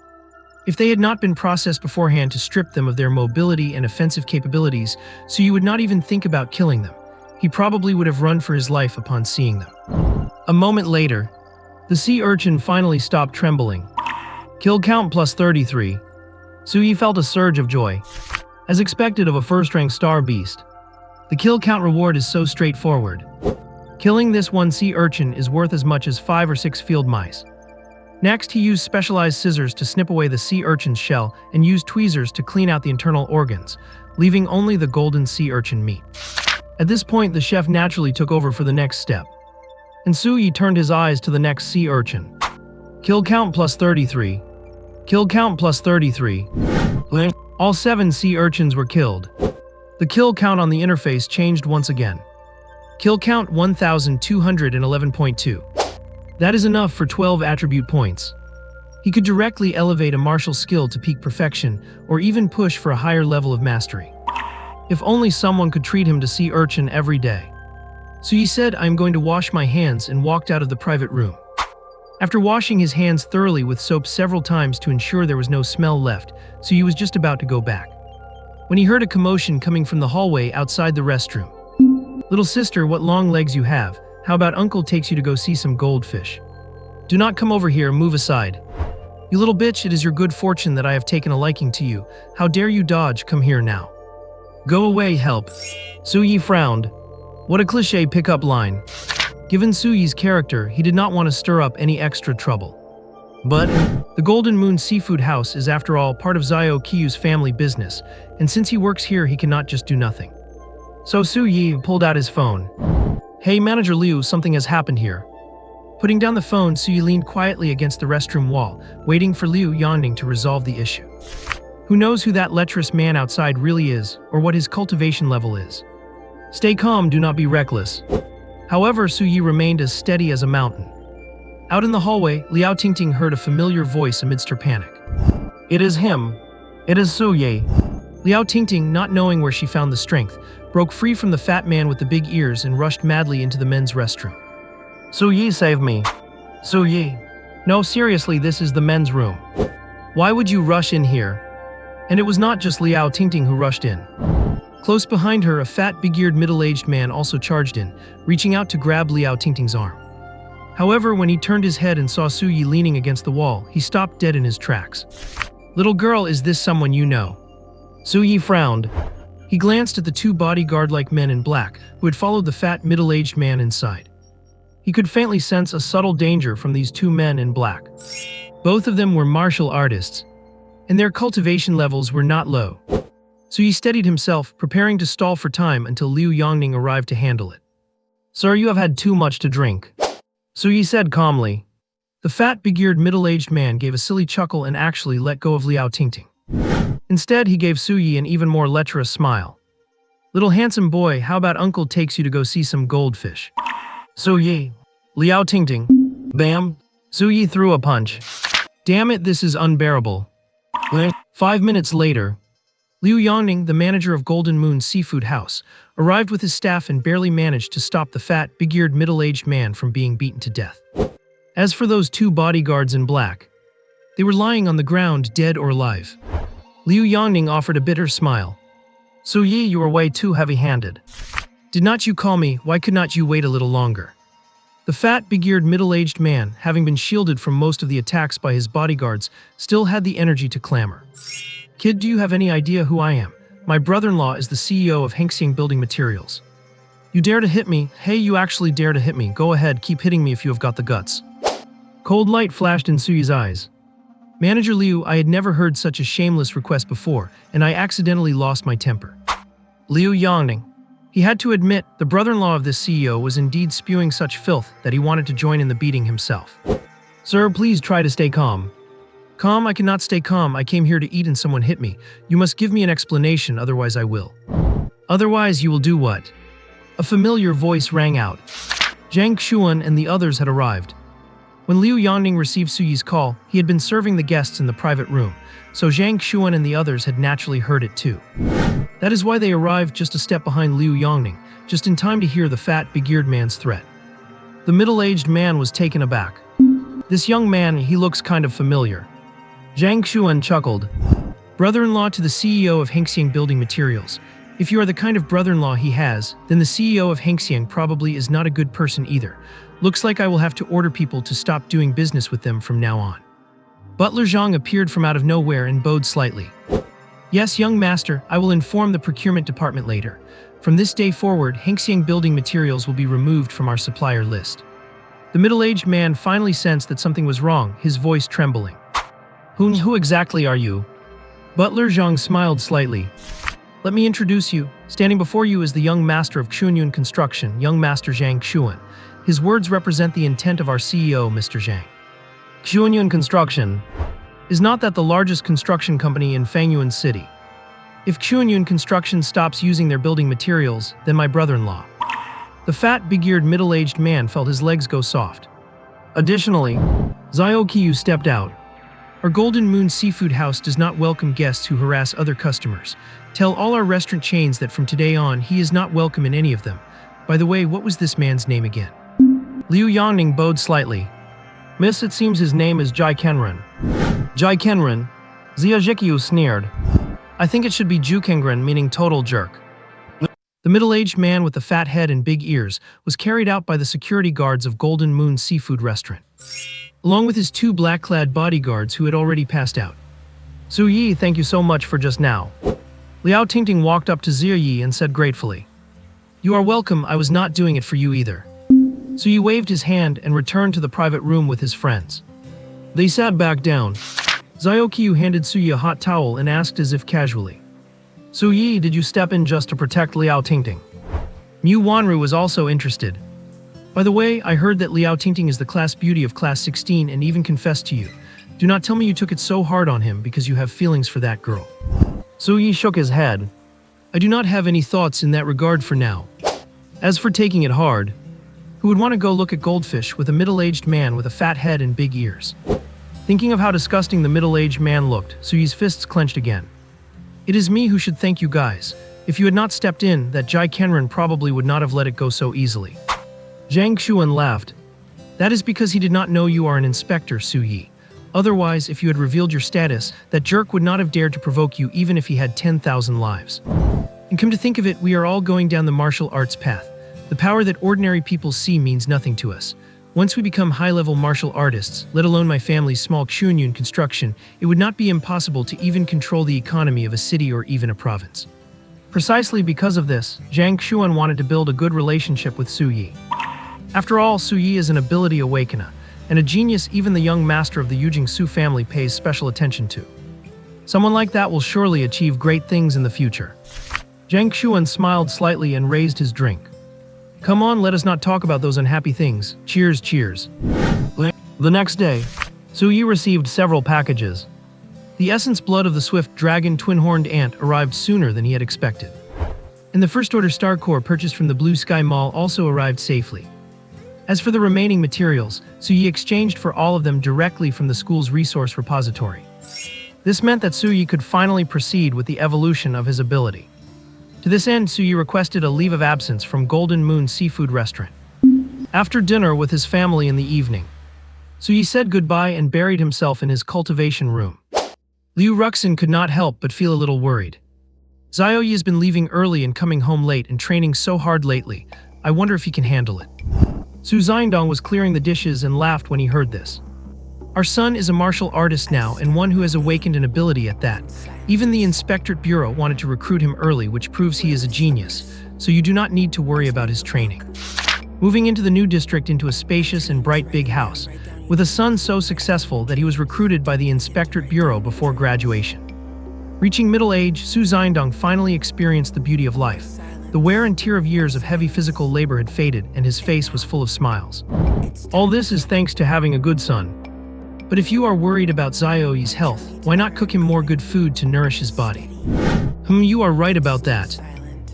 A: If they had not been processed beforehand to strip them of their mobility and offensive capabilities, so you would not even think about killing them, he probably would have run for his life upon seeing them. A moment later, the sea urchin finally stopped trembling. Kill count plus 33. Su Yi felt a surge of joy. As expected of a first-rank star beast, the kill count reward is so straightforward. Killing this one sea urchin is worth as much as 5 or 6 field mice. Next, he used specialized scissors to snip away the sea urchin's shell and used tweezers to clean out the internal organs, leaving only the golden sea urchin meat. At this point, the chef naturally took over for the next step. And Su Yi turned his eyes to the next sea urchin. Kill count plus 33. Kill count plus 33. All 7 sea urchins were killed. The kill count on the interface changed once again. Kill count 1211.2. That is enough for 12 attribute points. He could directly elevate a martial skill to peak perfection, or even push for a higher level of mastery. If only someone could treat him to sea urchin every day. So he said, "I am going to wash my hands," and walked out of the private room. After washing his hands thoroughly with soap several times to ensure there was no smell left, so he was just about to go back, when he heard a commotion coming from the hallway outside the restroom. "Little sister, what long legs you have. How about uncle takes you to go see some goldfish? Do not come over here, move aside. You little bitch, it is your good fortune that I have taken a liking to you. How dare you dodge, come here now. Go away, help." Su Yi frowned. What a cliché pickup line. Given Su Yi's character, he did not want to stir up any extra trouble. But the Golden Moon Seafood House is after all part of Zio Kiyu's family business, and since he works here he cannot just do nothing. So Su Yi pulled out his phone. "Hey Manager Liu, something has happened here." Putting down the phone, Su Yi leaned quietly against the restroom wall, waiting for Liu Yangning to resolve the issue. Who knows who that lecherous man outside really is, or what his cultivation level is. Stay calm, do not be reckless. However, Su Yi remained as steady as a mountain. Out in the hallway, Liao Tingting heard a familiar voice amidst her panic. "It is him. It is Su Yi." Liao Tingting, not knowing where she found the strength, broke free from the fat man with the big ears and rushed madly into the men's restroom. "Su Yi, save me. Su Yi. No, seriously, this is the men's room. Why would you rush in here?" And it was not just Liao Tingting who rushed in. Close behind her, a fat, big-eared, middle-aged man also charged in, reaching out to grab Liao Tingting's arm. However, when he turned his head and saw Su Yi leaning against the wall, he stopped dead in his tracks. "Little girl, is this someone you know?" Su Yi frowned. He glanced at the two bodyguard-like men in black who had followed the fat, middle-aged man inside. He could faintly sense a subtle danger from these two men in black. Both of them were martial artists, and their cultivation levels were not low. So he steadied himself, preparing to stall for time until Liu Yangning arrived to handle it. "Sir, you have had too much to drink," Su Yi said calmly. The fat, big-eared, middle-aged man gave a silly chuckle and actually let go of Liao Tingting. Instead, he gave Su Yi an even more lecherous smile. "Little handsome boy, how about uncle takes you to go see some goldfish?" Su Yi. Liao Tingting. Bam! Su Yi threw a punch. Damn it, this is unbearable. 5 minutes later, Liu Yangning, the manager of Golden Moon Seafood House, arrived with his staff and barely managed to stop the fat, big-eared, middle-aged man from being beaten to death. As for those two bodyguards in black, they were lying on the ground, dead or alive. Liu Yangning offered a bitter smile. "Su Yi, you are way too heavy-handed. Did not you call me? Why could not you wait a little longer?" The fat, big-eared, middle-aged man, having been shielded from most of the attacks by his bodyguards, still had the energy to clamor. "Kid, do you have any idea who I am? My brother-in-law is the CEO of Hengxiang Building Materials. You dare to hit me? Hey, you actually dare to hit me. Go ahead, keep hitting me if you have got the guts." Cold light flashed in Su Yi's eyes. "Manager Liu, I had never heard such a shameless request before, and I accidentally lost my temper." Liu Yangning. He had to admit, the brother-in-law of this CEO was indeed spewing such filth that he wanted to join in the beating himself. "Sir, please try to stay calm." "Calm? I cannot stay calm. I came here to eat and someone hit me. You must give me an explanation, otherwise I will." "Otherwise you will do what?" A familiar voice rang out. Zhang Xuan and the others had arrived. When Liu Yangning received Su Yi's call, he had been serving the guests in the private room, so Zhang Xuan and the others had naturally heard it too. That is why they arrived just a step behind Liu Yangning, just in time to hear the fat, big-eared man's threat. The middle-aged man was taken aback. "This young man, he looks kind of familiar." Zhang Xuan chuckled. "Brother-in-law to the CEO of Hengxiang Building Materials. If you are the kind of brother-in-law he has, then the CEO of Hengxiang probably is not a good person either. Looks like I will have to order people to stop doing business with them from now on." Butler Zhang appeared from out of nowhere and bowed slightly. "Yes, young master, I will inform the procurement department later. From this day forward, Hengxiang Building Materials will be removed from our supplier list." The middle-aged man finally sensed that something was wrong, his voice trembling. Who exactly are you?" Butler Zhang smiled slightly. "Let me introduce you. Standing before you is the young master of Xuanyun Construction, young master Zhang Xuan. His words represent the intent of our CEO, Mr. Zhang." Xuanyun Construction. Is not that the largest construction company in Fangyuan City? If Chuanyun Construction stops using their building materials, then my brother-in-law. The fat, big-eared, middle-aged man felt his legs go soft. Additionally, Xiao Qiyu stepped out. Our Golden Moon Seafood House does not welcome guests who harass other customers. Tell all our restaurant chains that from today on, he is not welcome in any of them. By the way, what was this man's name again? Liu Yangning bowed slightly. Miss, it seems his name is Jai Kenren. Jai Kenren? Xia Zhiqiu sneered. I think it should be Ju Kengren, meaning total jerk. The middle-aged man with the fat head and big ears was carried out by the security guards of Golden Moon Seafood Restaurant, along with his 2 black-clad bodyguards who had already passed out. Su Yi, thank you so much for just now. Liao Tingting walked up to Xia Yi and said gratefully, You are welcome, I was not doing it for you either. Su Yi waved his hand and returned to the private room with his friends. They sat back down. Xiao Qiyu handed Su Yi a hot towel and asked as if casually, Su Yi, did you step in just to protect Liao Tingting? Mu Wanru was also interested. By the way, I heard that Liao Tingting is the class beauty of class 16 and even confessed to you. Do not tell me you took it so hard on him because you have feelings for that girl. Su Yi shook his head. I do not have any thoughts in that regard for now. As for taking it hard, who would want to go look at goldfish with a middle-aged man with a fat head and big ears? Thinking of how disgusting the middle-aged man looked, Su Yi's fists clenched again. It is me who should thank you guys. If you had not stepped in, that Jai Kenren probably would not have let it go so easily. Zhang Xuan laughed. That is because he did not know you are an inspector, Su Yi. Otherwise, if you had revealed your status, that jerk would not have dared to provoke you even if he had 10,000 lives. And come to think of it, we are all going down the martial arts path. The power that ordinary people see means nothing to us. Once we become high-level martial artists, let alone my family's small Chuanyun construction, it would not be impossible to even control the economy of a city or even a province. Precisely because of this, Zhang Xuan wanted to build a good relationship with Su Yi. After all, Su Yi is an ability awakener, and a genius even the young master of the Yujing Su family pays special attention to. Someone like that will surely achieve great things in the future. Zhang Xuan smiled slightly and raised his drink. Come on, let us not talk about those unhappy things. Cheers, cheers. The next day, Su Yi received several packages. The essence blood of the swift dragon twin-horned ant arrived sooner than he had expected. And the first-order star core purchased from the Blue Sky Mall also arrived safely. As for the remaining materials, Su Yi exchanged for all of them directly from the school's resource repository. This meant that Su Yi could finally proceed with the evolution of his ability. To this end, Su Yi requested a leave of absence from Golden Moon Seafood Restaurant. After dinner with his family in the evening, Su Yi said goodbye and buried himself in his cultivation room. Liu Ruxin could not help but feel a little worried. Xiao Yi has been leaving early and coming home late and training so hard lately. I wonder if he can handle it. Su Xiandong was clearing the dishes and laughed when he heard this. Our son is a martial artist now and one who has awakened an ability at that. Even the Inspectorate Bureau wanted to recruit him early, which proves he is a genius, so you do not need to worry about his training. Moving into the new district into a spacious and bright big house, with a son so successful that he was recruited by the Inspectorate Bureau before graduation. Reaching middle age, Su Xiandong finally experienced the beauty of life. The wear and tear of years of heavy physical labor had faded and his face was full of smiles. All this is thanks to having a good son. But if you are worried about Xiao Yi's health, why not cook him more good food to nourish his body? You are right about that.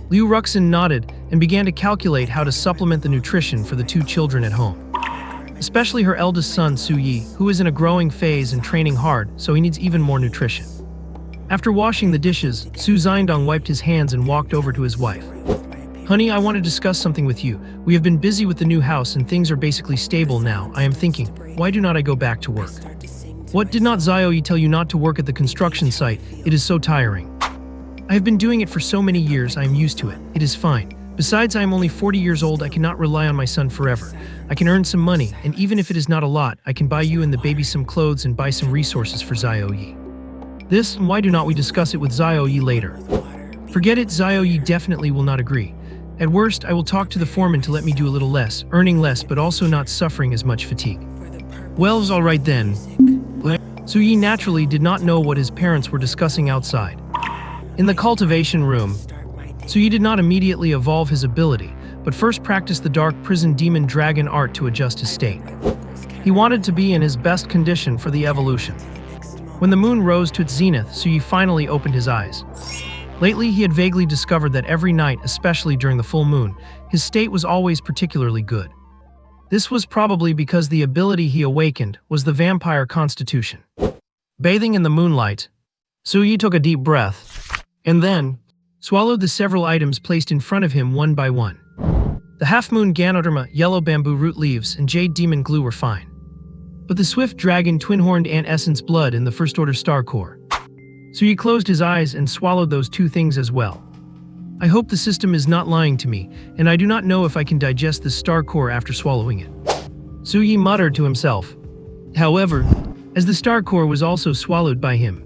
A: Liu Ruxin nodded and began to calculate how to supplement the nutrition for the 2 children at home. Especially her eldest son, Su Yi, who is in a growing phase and training hard, so he needs even more nutrition. After washing the dishes, Su Xiandong wiped his hands and walked over to his wife. Honey, I want to discuss something with you. We have been busy with the new house and things are basically stable now. I am thinking, why do not I go back to work? What, did not Xiao Yi tell you not to work at the construction site? It is so tiring. I have been doing it for so many years, I am used to it. It is fine. Besides, I am only 40 years old, I cannot rely on my son forever. I can earn some money, and even if it is not a lot, I can buy you and the baby some clothes and buy some resources for Xiao Yi. This, why do not we discuss it with Xiao Yi later? Forget it, Xiao Yi definitely will not agree. At worst, I will talk to the foreman to let me do a little less, earning less but also not suffering as much fatigue. Well's all right then. Su Yi naturally did not know what his parents were discussing outside. In the cultivation room, Su Yi did not immediately evolve his ability, but first practiced the dark prison demon dragon art to adjust his state. He wanted to be in his best condition for the evolution. When the moon rose to its zenith, Su Yi finally opened his eyes. Lately, he had vaguely discovered that every night, especially during the full moon, his state was always particularly good. This was probably because the ability he awakened was the vampire constitution. Bathing in the moonlight, Suyi took a deep breath, and then swallowed the several items placed in front of him one by one. The half-moon Ganoderma, yellow bamboo root leaves, and jade demon glue were fine. But the swift dragon twin-horned ant essence blood and the first-order star core. Suyi closed his eyes and swallowed those two things as well. I hope the system is not lying to me, and I do not know if I can digest the star core after swallowing it. Suyi muttered to himself. However, as the star core was also swallowed by him,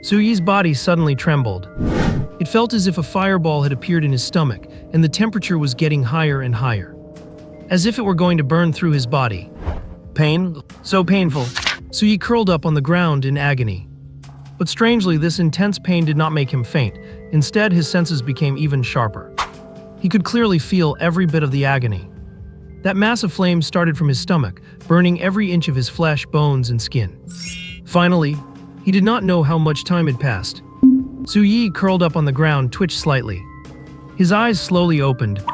A: Suyi's body suddenly trembled. It felt as if a fireball had appeared in his stomach, and the temperature was getting higher and higher. As if it were going to burn through his body. Pain? So painful. Suyi curled up on the ground in agony. But strangely, this intense pain did not make him faint. Instead, his senses became even sharper. He could clearly feel every bit of the agony. That mass of flame started from his stomach, burning every inch of his flesh, bones, and skin. Finally, he did not know how much time had passed. Suyi, curled up on the ground, twitched slightly. His eyes slowly opened.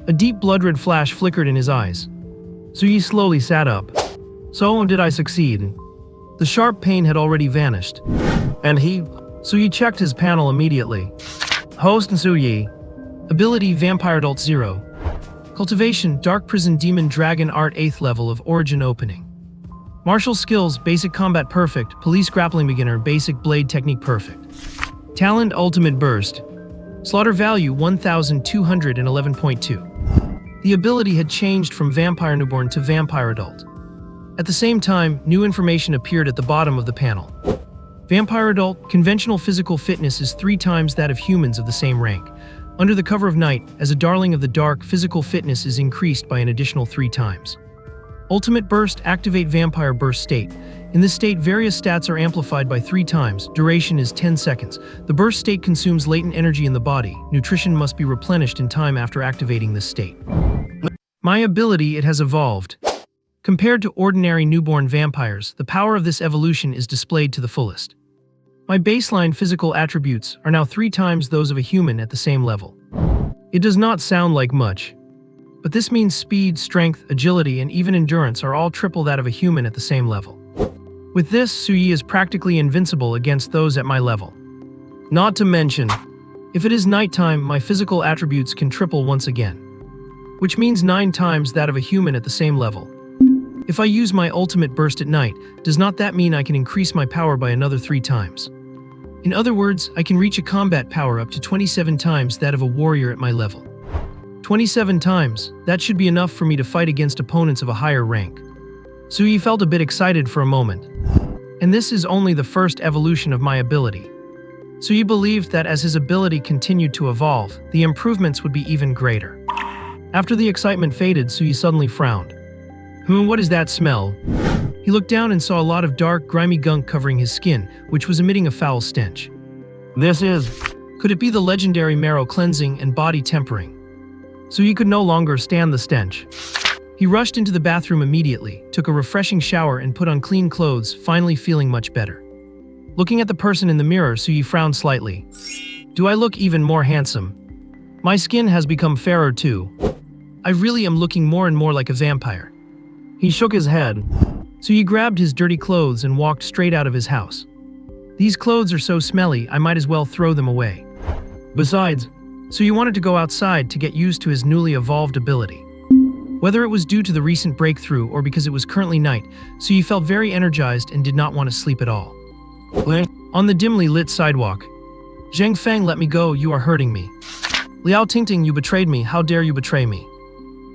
A: A deep blood-red flash flickered in his eyes. Suyi slowly sat up. So did I succeed? The sharp pain had already vanished. And Suyi checked his panel immediately. Host and Suyi. Ability Vampire Adult 0. Cultivation Dark Prison Demon Dragon Art 8th level of Origin Opening. Martial Skills Basic Combat Perfect, Police Grappling Beginner, Basic Blade Technique Perfect. Talent Ultimate Burst. Slaughter Value 1211.2. The ability had changed from Vampire Newborn to Vampire Adult. At the same time, new information appeared at the bottom of the panel. Vampire Adult, conventional physical fitness is 3 times that of humans of the same rank. Under the cover of night, as a darling of the dark, physical fitness is increased by an additional 3 times. Ultimate Burst, activate Vampire Burst state. In this state, various stats are amplified by 3 times. Duration is 10 seconds. The burst state consumes latent energy in the body. Nutrition must be replenished in time after activating this state. My ability, it has evolved. Compared to ordinary newborn vampires, the power of this evolution is displayed to the fullest. My baseline physical attributes are now 3 times those of a human at the same level. It does not sound like much, but this means speed, strength, agility, and even endurance are all triple that of a human at the same level. With this, Suyi is practically invincible against those at my level. Not to mention, if it is nighttime, my physical attributes can triple once again, which means 9 times that of a human at the same level. If I use my ultimate burst at night, does not that mean I can increase my power by another 3 times? In other words, I can reach a combat power up to 27 times that of a warrior at my level. 27 times, that should be enough for me to fight against opponents of a higher rank. Suyi felt a bit excited for a moment. And this is only the first evolution of my ability. Suyi believed that as his ability continued to evolve, the improvements would be even greater. After the excitement faded, Suyi suddenly frowned. What is that smell? He looked down and saw a lot of dark, grimy gunk covering his skin, which was emitting a foul stench. Could it be the legendary marrow cleansing and body tempering? Suyi could no longer stand the stench. He rushed into the bathroom immediately, took a refreshing shower and put on clean clothes, finally feeling much better. Looking at the person in the mirror, Suyi frowned slightly. Do I look even more handsome? My skin has become fairer too. I really am looking more and more like a vampire. He shook his head. Suyi grabbed his dirty clothes and walked straight out of his house. These clothes are so smelly, I might as well throw them away. Besides, Suyi wanted to go outside to get used to his newly evolved ability. Whether it was due to the recent breakthrough or because it was currently night, Suyi felt very energized and did not want to sleep at all. On the dimly lit sidewalk. Zheng Feng, let me go, you are hurting me. Liao Tingting, you betrayed me, how dare you betray me?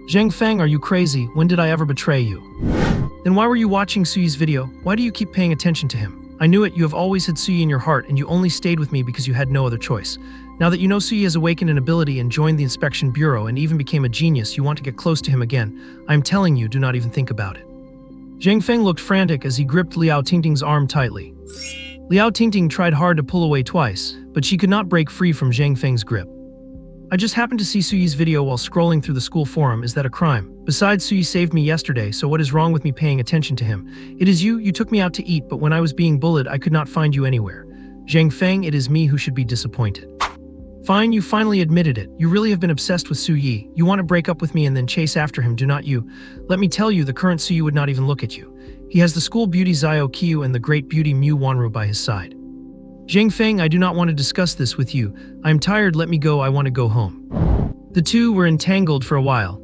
A: Zheng Feng, are you crazy? When did I ever betray you? Then why were you watching Suyi's video? Why do you keep paying attention to him? I knew it, you have always had Suyi in your heart and you only stayed with me because you had no other choice. Now that you know Suyi has awakened an ability and joined the inspection bureau and even became a genius, you want to get close to him again. I am telling you, do not even think about it. Zheng Feng looked frantic as he gripped Liao Tingting's arm tightly. Liao Tingting tried hard to pull away twice, but she could not break free from Zheng Feng's grip. I just happened to see Suyi's video while scrolling through the school forum. Is that a crime? Besides, Suyi saved me yesterday, so what is wrong with me paying attention to him? It is you took me out to eat, but when I was being bullied, I could not find you anywhere. Zheng Feng, it is me who should be disappointed. Fine, you finally admitted it. You really have been obsessed with Su Yi. You want to break up with me and then chase after him, do not you? Let me tell you, the current Su Yi would not even look at you. He has the school beauty Zio Qiu and the great beauty Mu Wanru by his side. Zhang Feng, I do not want to discuss this with you. I am tired, let me go, I want to go home. The two were entangled for a while.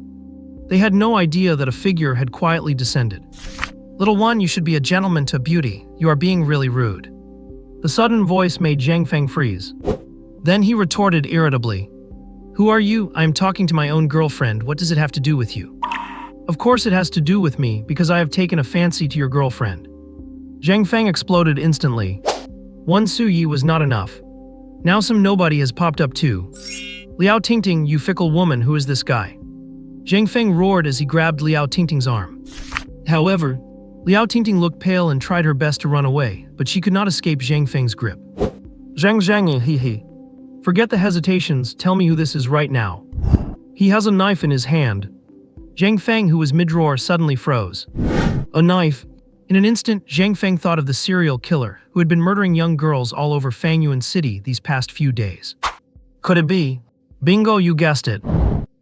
A: They had no idea that a figure had quietly descended. Little one, you should be a gentleman to beauty. You are being really rude. The sudden voice made Zhang Feng freeze. Then he retorted irritably. Who are you? I am talking to my own girlfriend. What does it have to do with you? Of course it has to do with me, because I have taken a fancy to your girlfriend. Zhang Feng exploded instantly. One Su Yi was not enough. Now some nobody has popped up too. Liao Tingting, you fickle woman, who is this guy? Zhang Feng roared as he grabbed Liao Tingting's arm. However, Liao Tingting looked pale and tried her best to run away, but she could not escape Zhang Feng's grip. Zhang, hee. Forget the hesitations, tell me who this is right now. He has a knife in his hand. Zhang Feng, who was mid-roar, suddenly froze. A knife? In an instant, Zhang Feng thought of the serial killer who had been murdering young girls all over Fangyuan City these past few days. Could it be? Bingo, you guessed it.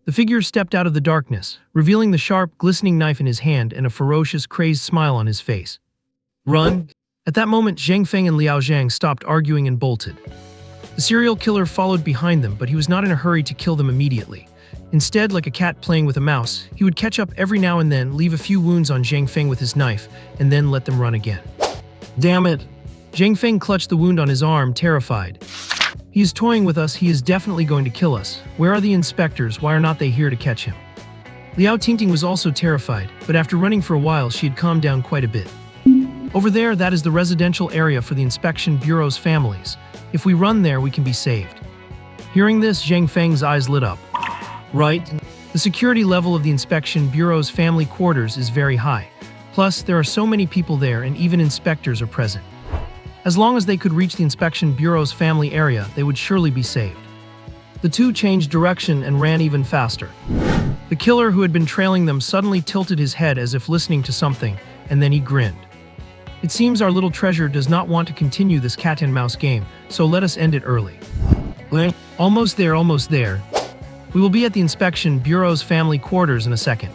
A: The figure stepped out of the darkness, revealing the sharp, glistening knife in his hand and a ferocious, crazed smile on his face. Run! At that moment, Zhang Feng and Liao Zhang stopped arguing and bolted. The serial killer followed behind them, but he was not in a hurry to kill them immediately. Instead, like a cat playing with a mouse, he would catch up every now and then, leave a few wounds on Zhang Feng with his knife, and then let them run again. Damn it! Zhang Feng clutched the wound on his arm, terrified. He is toying with us, he is definitely going to kill us. Where are the inspectors? Why are not they here to catch him? Liao Tingting was also terrified, but after running for a while, she had calmed down quite a bit. Over there, that is the residential area for the inspection bureau's families. If we run there, we can be saved. Hearing this, Zhang Feng's eyes lit up. Right? The security level of the inspection bureau's family quarters is very high. Plus, there are so many people there and even inspectors are present. As long as they could reach the inspection bureau's family area, they would surely be saved. The two changed direction and ran even faster. The killer who had been trailing them suddenly tilted his head as if listening to something, and then he grinned. It seems our little treasure does not want to continue this cat-and-mouse game, so let us end it early. Almost there. We will be at the inspection bureau's family quarters in a second.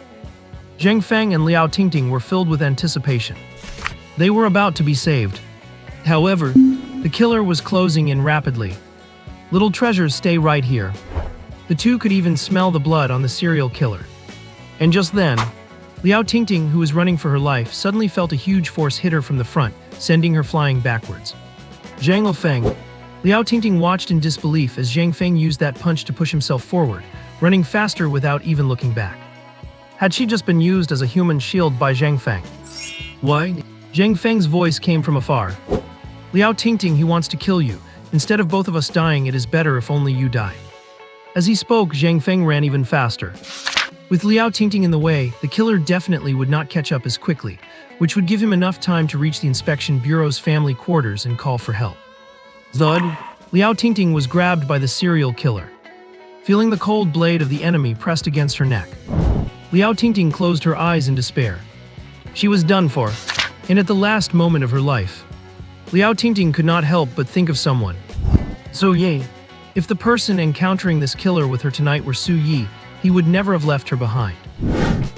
A: Zhang Feng and Liao Tingting were filled with anticipation. They were about to be saved. However, the killer was closing in rapidly. Little treasures, stay right here. The two could even smell the blood on the serial killer. And just then, Liao Tingting, who was running for her life, suddenly felt a huge force hit her from the front, sending her flying backwards. Zhang Feng. Liao Tingting watched in disbelief as Zhang Feng used that punch to push himself forward, running faster without even looking back. Had she just been used as a human shield by Zhang Feng? Why? Zhang Feng's voice came from afar. Liao Tingting, he wants to kill you. Instead of both of us dying, it is better if only you die. As he spoke, Zhang Feng ran even faster. With Liao Tingting in the way, the killer definitely would not catch up as quickly, which would give him enough time to reach the inspection bureau's family quarters and call for help. Thud! Liao Tingting was grabbed by the serial killer. Feeling the cold blade of the enemy pressed against her neck, Liao Tingting closed her eyes in despair. She was done for, and at the last moment of her life, Liao Tingting could not help but think of someone. Su Yi. If the person encountering this killer with her tonight were Su Yi, he would never have left her behind.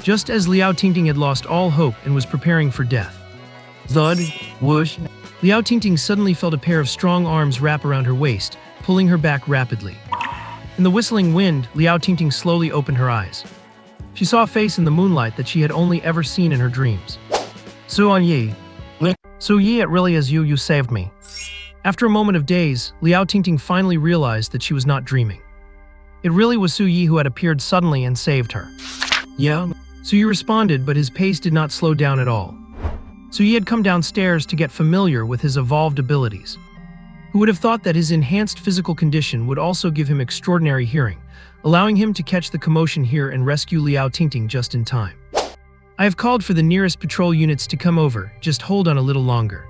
A: Just as Liao Tingting had lost all hope and was preparing for death. Thud, whoosh. Liao Tingting suddenly felt a pair of strong arms wrap around her waist, pulling her back rapidly. In the whistling wind, Liao Tingting slowly opened her eyes. She saw a face in the moonlight that she had only ever seen in her dreams. Su Yi. Su Yi, it really is you, you saved me. After a moment of daze, Liao Tingting finally realized that she was not dreaming. It really was Su Yi who had appeared suddenly and saved her. Yeah? Su Yi responded, but his pace did not slow down at all. Su Yi had come downstairs to get familiar with his evolved abilities. Who would have thought that his enhanced physical condition would also give him extraordinary hearing, allowing him to catch the commotion here and rescue Liao Tingting just in time. I have called for the nearest patrol units to come over, just hold on a little longer.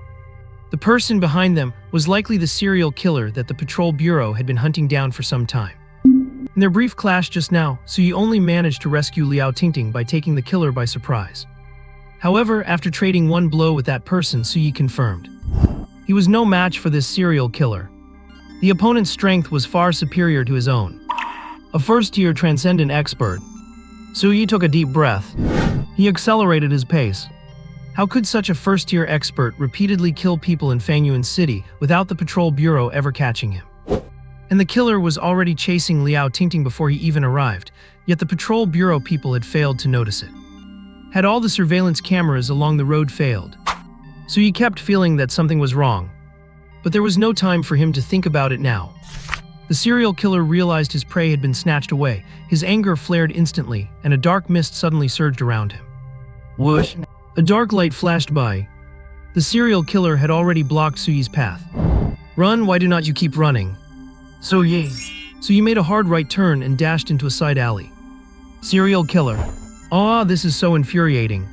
A: The person behind them was likely the serial killer that the patrol bureau had been hunting down for some time. In their brief clash just now, Su Yi only managed to rescue Liao Tingting by taking the killer by surprise. However, after trading one blow with that person, Su Yi confirmed. He was no match for this serial killer. The opponent's strength was far superior to his own. A first-tier transcendent expert, Su Yi took a deep breath. He accelerated his pace. How could such a first-tier expert repeatedly kill people in Fangyuan City without the patrol bureau ever catching him? And the killer was already chasing Liao Tingting before he even arrived, yet the patrol bureau people had failed to notice it. Had all the surveillance cameras along the road failed? Su Yi kept feeling that something was wrong. But there was no time for him to think about it now. The serial killer realized his prey had been snatched away. His anger flared instantly, and a dark mist suddenly surged around him. Whoosh! A dark light flashed by. The serial killer had already blocked Su Yi's path. Run, why do not you keep running? Su Yi. Su Yi made a hard right turn and dashed into a side alley. Serial killer. Ah, this is so infuriating.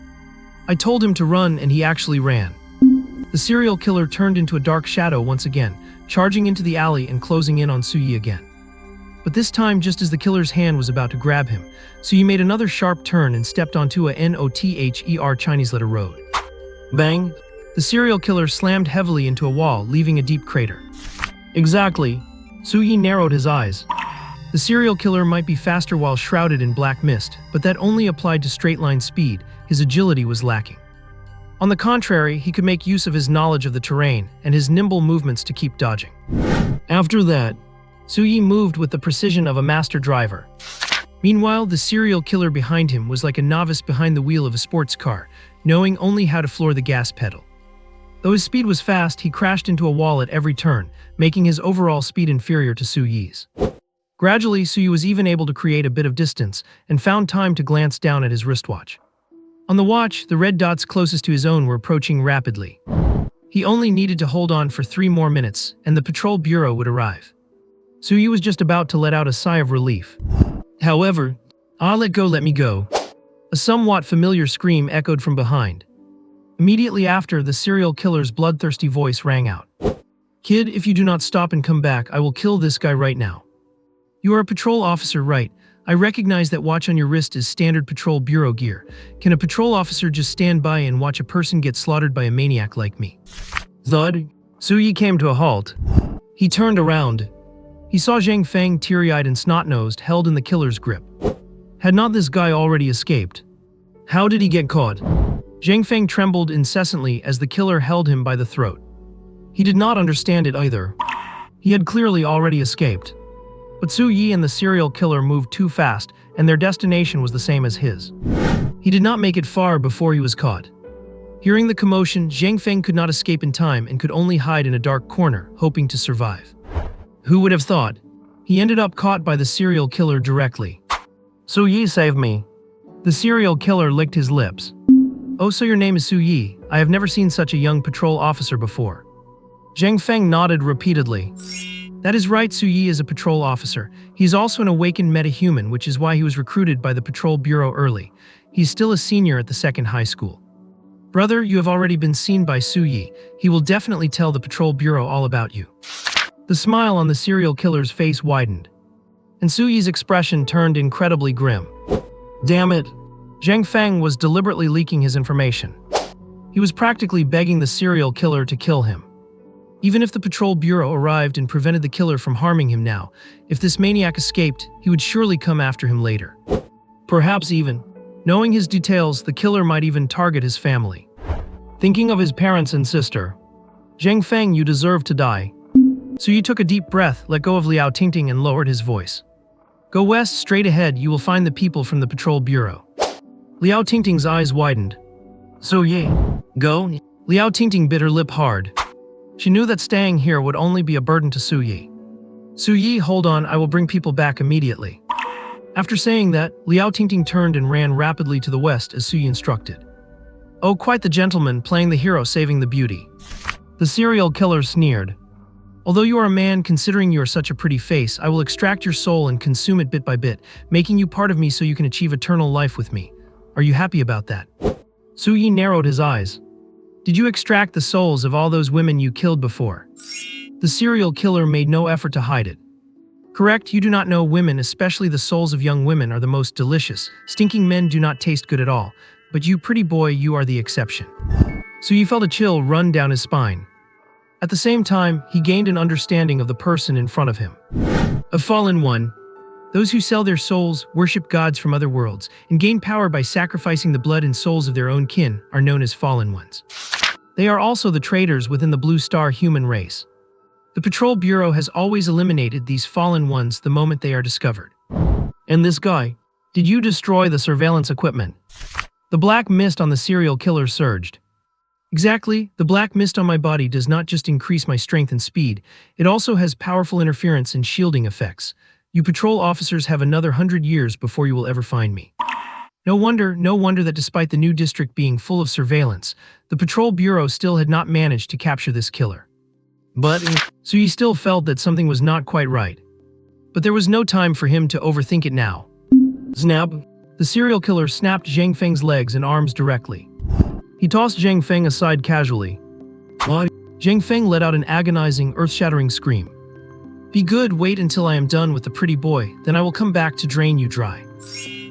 A: I told him to run and he actually ran. The serial killer turned into a dark shadow once again, charging into the alley and closing in on Su Yi again. But this time, just as the killer's hand was about to grab him, Su Yi made another sharp turn and stepped onto a NOTHER Chinese letter road. Bang! The serial killer slammed heavily into a wall, leaving a deep crater. Exactly. Su Yi narrowed his eyes. The serial killer might be faster while shrouded in black mist, but that only applied to straight-line speed. His agility was lacking. On the contrary, he could make use of his knowledge of the terrain and his nimble movements to keep dodging. After that, Su Yi moved with the precision of a master driver. Meanwhile, the serial killer behind him was like a novice behind the wheel of a sports car, knowing only how to floor the gas pedal. Though his speed was fast, he crashed into a wall at every turn, making his overall speed inferior to Su Yi's. Gradually, Su Yi was even able to create a bit of distance and found time to glance down at his wristwatch. On the watch, the red dots closest to his own were approaching rapidly. He only needed to hold on for 3 more minutes, and the patrol bureau would arrive. Su Yi was just about to let out a sigh of relief. However, let go, let me go. A somewhat familiar scream echoed from behind. Immediately after, the serial killer's bloodthirsty voice rang out. Kid, if you do not stop and come back, I will kill this guy right now. You are a patrol officer, right? I recognize that watch on your wrist is standard patrol bureau gear. Can a patrol officer just stand by and watch a person get slaughtered by a maniac like me? Thud. Su Yi came to a halt. He turned around. He saw Zhang Feng, teary-eyed and snot-nosed, held in the killer's grip. Had not this guy already escaped? How did he get caught? Zhang Feng trembled incessantly as the killer held him by the throat. He did not understand it either. He had clearly already escaped. But Su Yi and the serial killer moved too fast, and their destination was the same as his. He did not make it far before he was caught. Hearing the commotion, Zhang Feng could not escape in time and could only hide in a dark corner, hoping to survive. Who would have thought? He ended up caught by the serial killer directly. Su Yi saved me. The serial killer licked his lips. Oh, so your name is Su Yi. I have never seen such a young patrol officer before. Zhang Feng nodded repeatedly. That is right, Su Yi is a patrol officer. He is also an awakened metahuman, which is why he was recruited by the patrol bureau early. He's still a senior at the second high school. Brother, you have already been seen by Su Yi. He will definitely tell the patrol bureau all about you. The smile on the serial killer's face widened, and Su Yi's expression turned incredibly grim. Damn it! Zhang Feng was deliberately leaking his information. He was practically begging the serial killer to kill him. Even if the patrol bureau arrived and prevented the killer from harming him now, if this maniac escaped, he would surely come after him later. Perhaps even, knowing his details, the killer might even target his family. Thinking of his parents and sister. Zhang Feng, you deserve to die. Su Yi took a deep breath, let go of Liao Tingting and lowered his voice. Go west, straight ahead, you will find the people from the patrol bureau. Liao Tingting's eyes widened. Su Yi, go? Liao Tingting bit her lip hard. She knew that staying here would only be a burden to Su Yi. Su Yi, hold on, I will bring people back immediately. After saying that, Liao Tingting turned and ran rapidly to the west as Su Yi instructed. Oh, quite the gentleman, playing the hero, saving the beauty. The serial killer sneered. Although you are a man, considering you are such a pretty face, I will extract your soul and consume it bit by bit, making you part of me so you can achieve eternal life with me. Are you happy about that? Su Yi narrowed his eyes. Did you extract the souls of all those women you killed before? The serial killer made no effort to hide it. Correct, you do not know women, especially the souls of young women, are the most delicious. Stinking men do not taste good at all. But you, pretty boy, you are the exception. So you felt a chill run down his spine. At the same time, he gained an understanding of the person in front of him. A fallen one. Those who sell their souls, worship gods from other worlds, and gain power by sacrificing the blood and souls of their own kin are known as fallen ones. They are also the traitors within the Blue Star human race. The Patrol Bureau has always eliminated these fallen ones the moment they are discovered. And this guy? Did you destroy the surveillance equipment? The black mist on the serial killer surged. Exactly, the black mist on my body does not just increase my strength and speed, it also has powerful interference and shielding effects. You patrol officers have another 100 years before you will ever find me. No wonder that despite the new district being full of surveillance, the Patrol Bureau still had not managed to capture this killer. So he still felt that something was not quite right. But there was no time for him to overthink it now. Snap! The serial killer snapped Zhang Feng's legs and arms directly. He tossed Zhang Feng aside casually. What? Zhang Feng let out an agonizing, earth-shattering scream. Be good, wait until I am done with the pretty boy, then I will come back to drain you dry.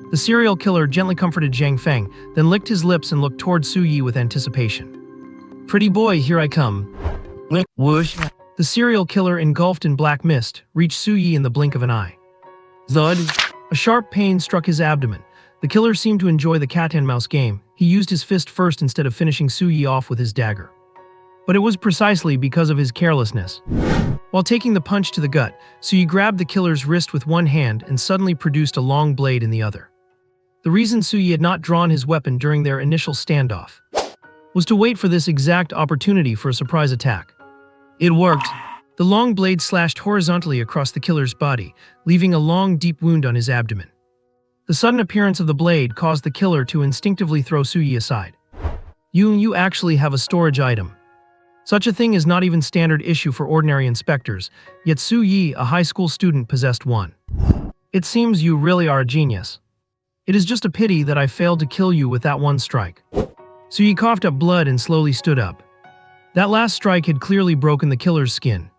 A: The serial killer gently comforted Zhang Feng, then licked his lips and looked toward Su Yi with anticipation. Pretty boy, here I come. Whoosh. The serial killer, engulfed in black mist, reached Su Yi in the blink of an eye. Thud. A sharp pain struck his abdomen. The killer seemed to enjoy the cat-and-mouse game. He used his fist first instead of finishing Su Yi off with his dagger. But it was precisely because of his carelessness. While taking the punch to the gut, Su Yi grabbed the killer's wrist with one hand and suddenly produced a long blade in the other. The reason Su Yi had not drawn his weapon during their initial standoff was to wait for this exact opportunity for a surprise attack. It worked. The long blade slashed horizontally across the killer's body, leaving a long, deep wound on his abdomen. The sudden appearance of the blade caused the killer to instinctively throw Su Yi aside. You actually have a storage item. Such a thing is not even standard issue for ordinary inspectors, yet Su Yi, a high school student, possessed one. It seems you really are a genius. It is just a pity that I failed to kill you with that one strike. Su Yi coughed up blood and slowly stood up. That last strike had clearly broken the killer's skin.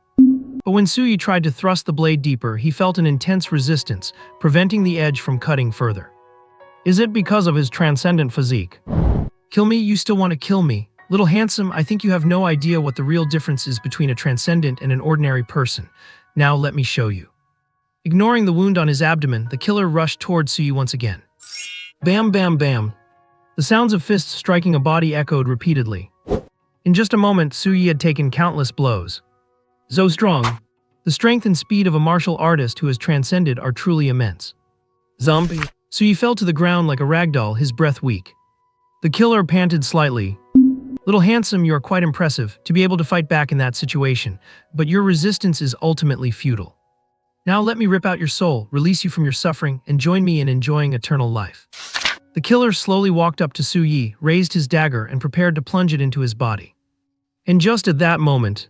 A: But when Su Yi tried to thrust the blade deeper, he felt an intense resistance, preventing the edge from cutting further. Is it because of his transcendent physique? Kill me, you still want to kill me? Little handsome, I think you have no idea what the real difference is between a transcendent and an ordinary person. Now let me show you. Ignoring the wound on his abdomen, the killer rushed towards Su Yi once again. Bam, bam, bam. The sounds of fists striking a body echoed repeatedly. In just a moment, Su Yi had taken countless blows. So strong. The strength and speed of a martial artist who has transcended are truly immense. Zombie. Su Yi fell to the ground like a ragdoll, his breath weak. The killer panted slightly. Little handsome, you are quite impressive to be able to fight back in that situation, but your resistance is ultimately futile. Now let me rip out your soul, release you from your suffering, and join me in enjoying eternal life. The killer slowly walked up to Su Yi, raised his dagger, and prepared to plunge it into his body. And just at that moment,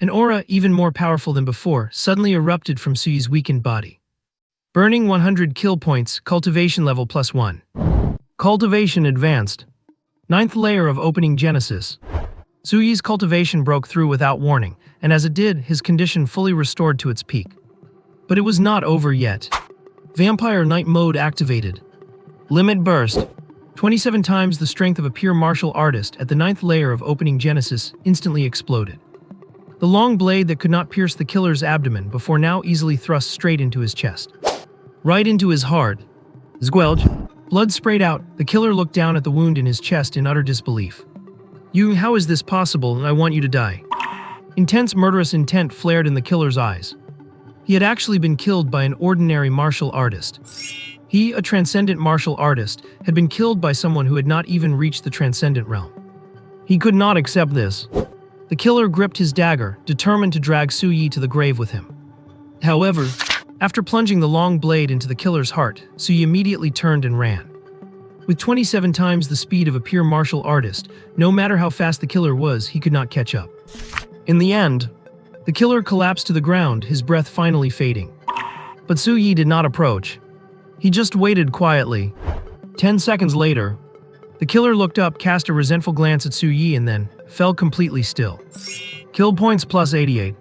A: an aura, even more powerful than before, suddenly erupted from Su Yi's weakened body. Burning 100 kill points, cultivation level +1. Cultivation advanced. 9th layer of opening Genesis. Su Yi's cultivation broke through without warning, and as it did, his condition fully restored to its peak. But it was not over yet. Vampire Knight mode activated. Limit burst. 27 times the strength of a pure martial artist at the 9th layer of opening Genesis instantly exploded. The long blade that could not pierce the killer's abdomen before now easily thrust straight into his chest. Right into his heart. Squelch. Blood sprayed out. The killer looked down at the wound in his chest in utter disbelief. How is this possible? I want you to die. Intense murderous intent flared in the killer's eyes. He had actually been killed by an ordinary martial artist. He, a transcendent martial artist, had been killed by someone who had not even reached the transcendent realm. He could not accept this. The killer gripped his dagger, determined to drag Su Yi to the grave with him. However, after plunging the long blade into the killer's heart, Su Yi immediately turned and ran. With 27 times the speed of a pure martial artist, no matter how fast the killer was, he could not catch up. In the end, the killer collapsed to the ground, his breath finally fading. But Su Yi did not approach. He just waited quietly. 10 seconds later, the killer looked up, cast a resentful glance at Su Yi, and then fell completely still. Kill points +88.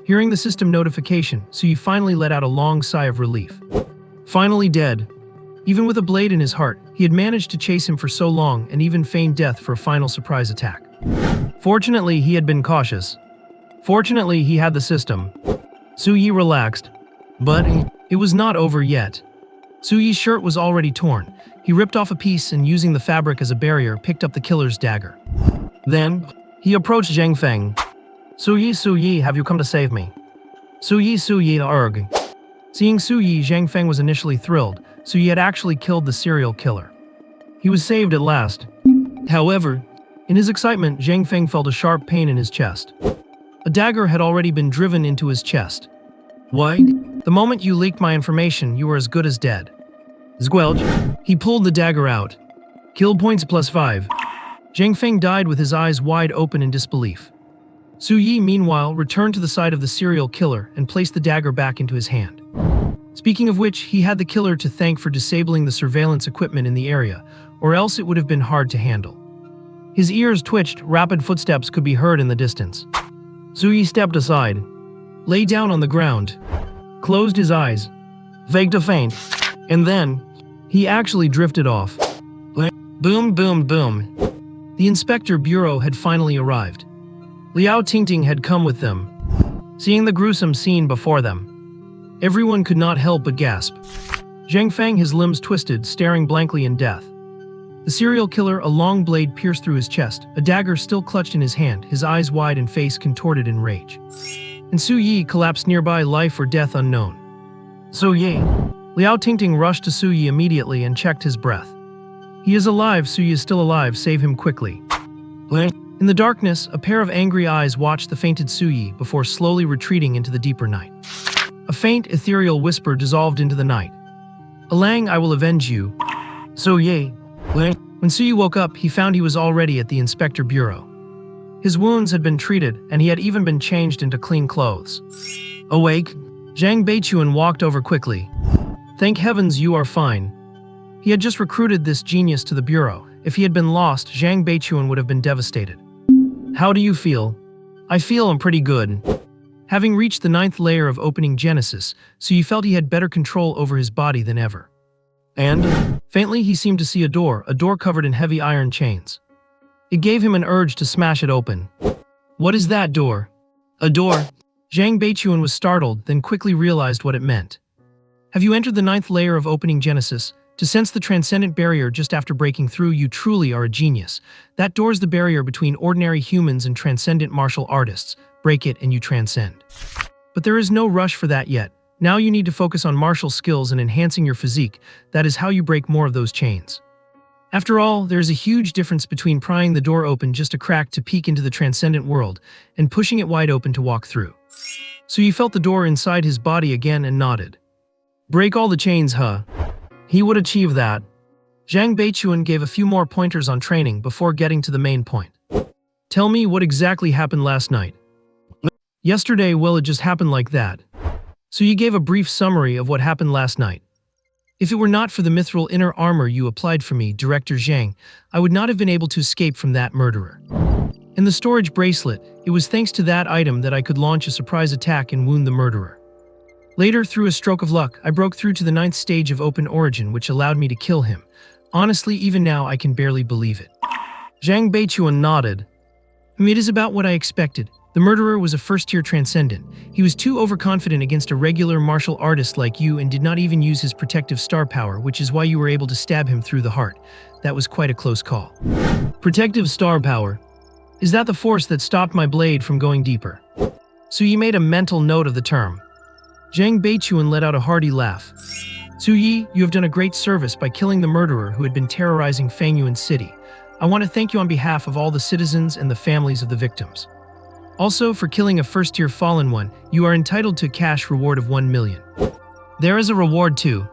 A: Hearing the system notification, Su Yi finally let out a long sigh of relief. Finally dead. Even with a blade in his heart, he had managed to chase him for so long and even feigned death for a final surprise attack. Fortunately, he had been cautious. Fortunately, he had the system. Su Yi relaxed. But it was not over yet. Su Yi's shirt was already torn. He ripped off a piece and, using the fabric as a barrier, picked up the killer's dagger. Then, he approached Zhang Feng. Su Yi, have you come to save me? Su Yi, arg. Seeing Su Yi, Zhang Feng was initially thrilled. Su Yi had actually killed the serial killer. He was saved at last. However, in his excitement, Zhang Feng felt a sharp pain in his chest. A dagger had already been driven into his chest. Why? The moment you leaked my information, you were as good as dead. Squelch. He pulled the dagger out. Kill points +5. Zhang Feng died with his eyes wide open in disbelief. Su Yi, meanwhile, returned to the side of the serial killer and placed the dagger back into his hand. Speaking of which, he had the killer to thank for disabling the surveillance equipment in the area, or else it would have been hard to handle. His ears twitched, rapid footsteps could be heard in the distance. Su Yi stepped aside, lay down on the ground, closed his faked a faint, and then, he actually drifted off. Boom, boom, boom. The Inspector Bureau had finally arrived. Liao Tingting had come with them. Seeing the gruesome scene before them, everyone could not help but gasp. Zhang Feng, his limbs twisted, staring blankly in death. The serial killer, a long blade pierced through his chest, a dagger still clutched in his hand, his eyes wide and face contorted in rage. And Su Yi collapsed nearby, life or death unknown. Su Yi. Liao Tingting rushed to Su Yi immediately and checked his breath. He is alive, Su Yi is still alive, save him quickly. In the darkness, a pair of angry eyes watched the fainted Su Yi before slowly retreating into the deeper night. A faint, ethereal whisper dissolved into the night. Alang, I will avenge you. Su Yi. When Su Yi woke up, he found he was already at the Inspector Bureau. His wounds had been treated, and he had even been changed into clean clothes. Awake, Zhang Beichuan walked over quickly. Thank heavens you are fine. He had just recruited this genius to the Bureau. If he had been lost, Zhang Beichuan would have been devastated. How do you feel? I feel I'm pretty good. Having reached the 9th layer of opening Genesis, Su Yi felt he had better control over his body than ever. And, faintly, he seemed to see a door covered in heavy iron chains. It gave him an urge to smash it open. What is that door? A door? Zhang Beichuan was startled, then quickly realized what it meant. Have you entered the 9th layer of opening Genesis? To sense the transcendent barrier just after breaking through, you truly are a genius. That door's the barrier between ordinary humans and transcendent martial artists. Break it and you transcend. But there is no rush for that yet. Now you need to focus on martial skills and enhancing your physique. That is how you break more of those chains. After all, there is a huge difference between prying the door open just a crack to peek into the transcendent world and pushing it wide open to walk through. So he felt the door inside his body again and nodded. Break all the chains, huh? He would achieve that. Zhang Beichuan gave a few more pointers on training before getting to the main point. Tell me what exactly happened last night. Yesterday, well, it just happened like that. So you gave a brief summary of what happened last night. If it were not for the mithril inner armor you applied for me, Director Zhang, I would not have been able to escape from that murderer. In the storage bracelet, it was thanks to that item that I could launch a surprise attack and wound the murderer. Later, through a stroke of luck, I broke through to the 9th stage of open origin, which allowed me to kill him. Honestly, even now, I can barely believe it. Zhang Beichuan nodded. It is about what I expected. The murderer was a first-tier transcendent. He was too overconfident against a regular martial artist like you and did not even use his protective star power, which is why you were able to stab him through the heart. That was quite a close call. Protective star power. Is that the force that stopped my blade from going deeper? Su Yi made a mental note of the term. Zhang Beichuan let out a hearty laugh. Su Yi, you have done a great service by killing the murderer who had been terrorizing Fangyuan City. I want to thank you on behalf of all the citizens and the families of the victims. Also, for killing a first-tier fallen one, you are entitled to a cash reward of 1 million. There is a reward too.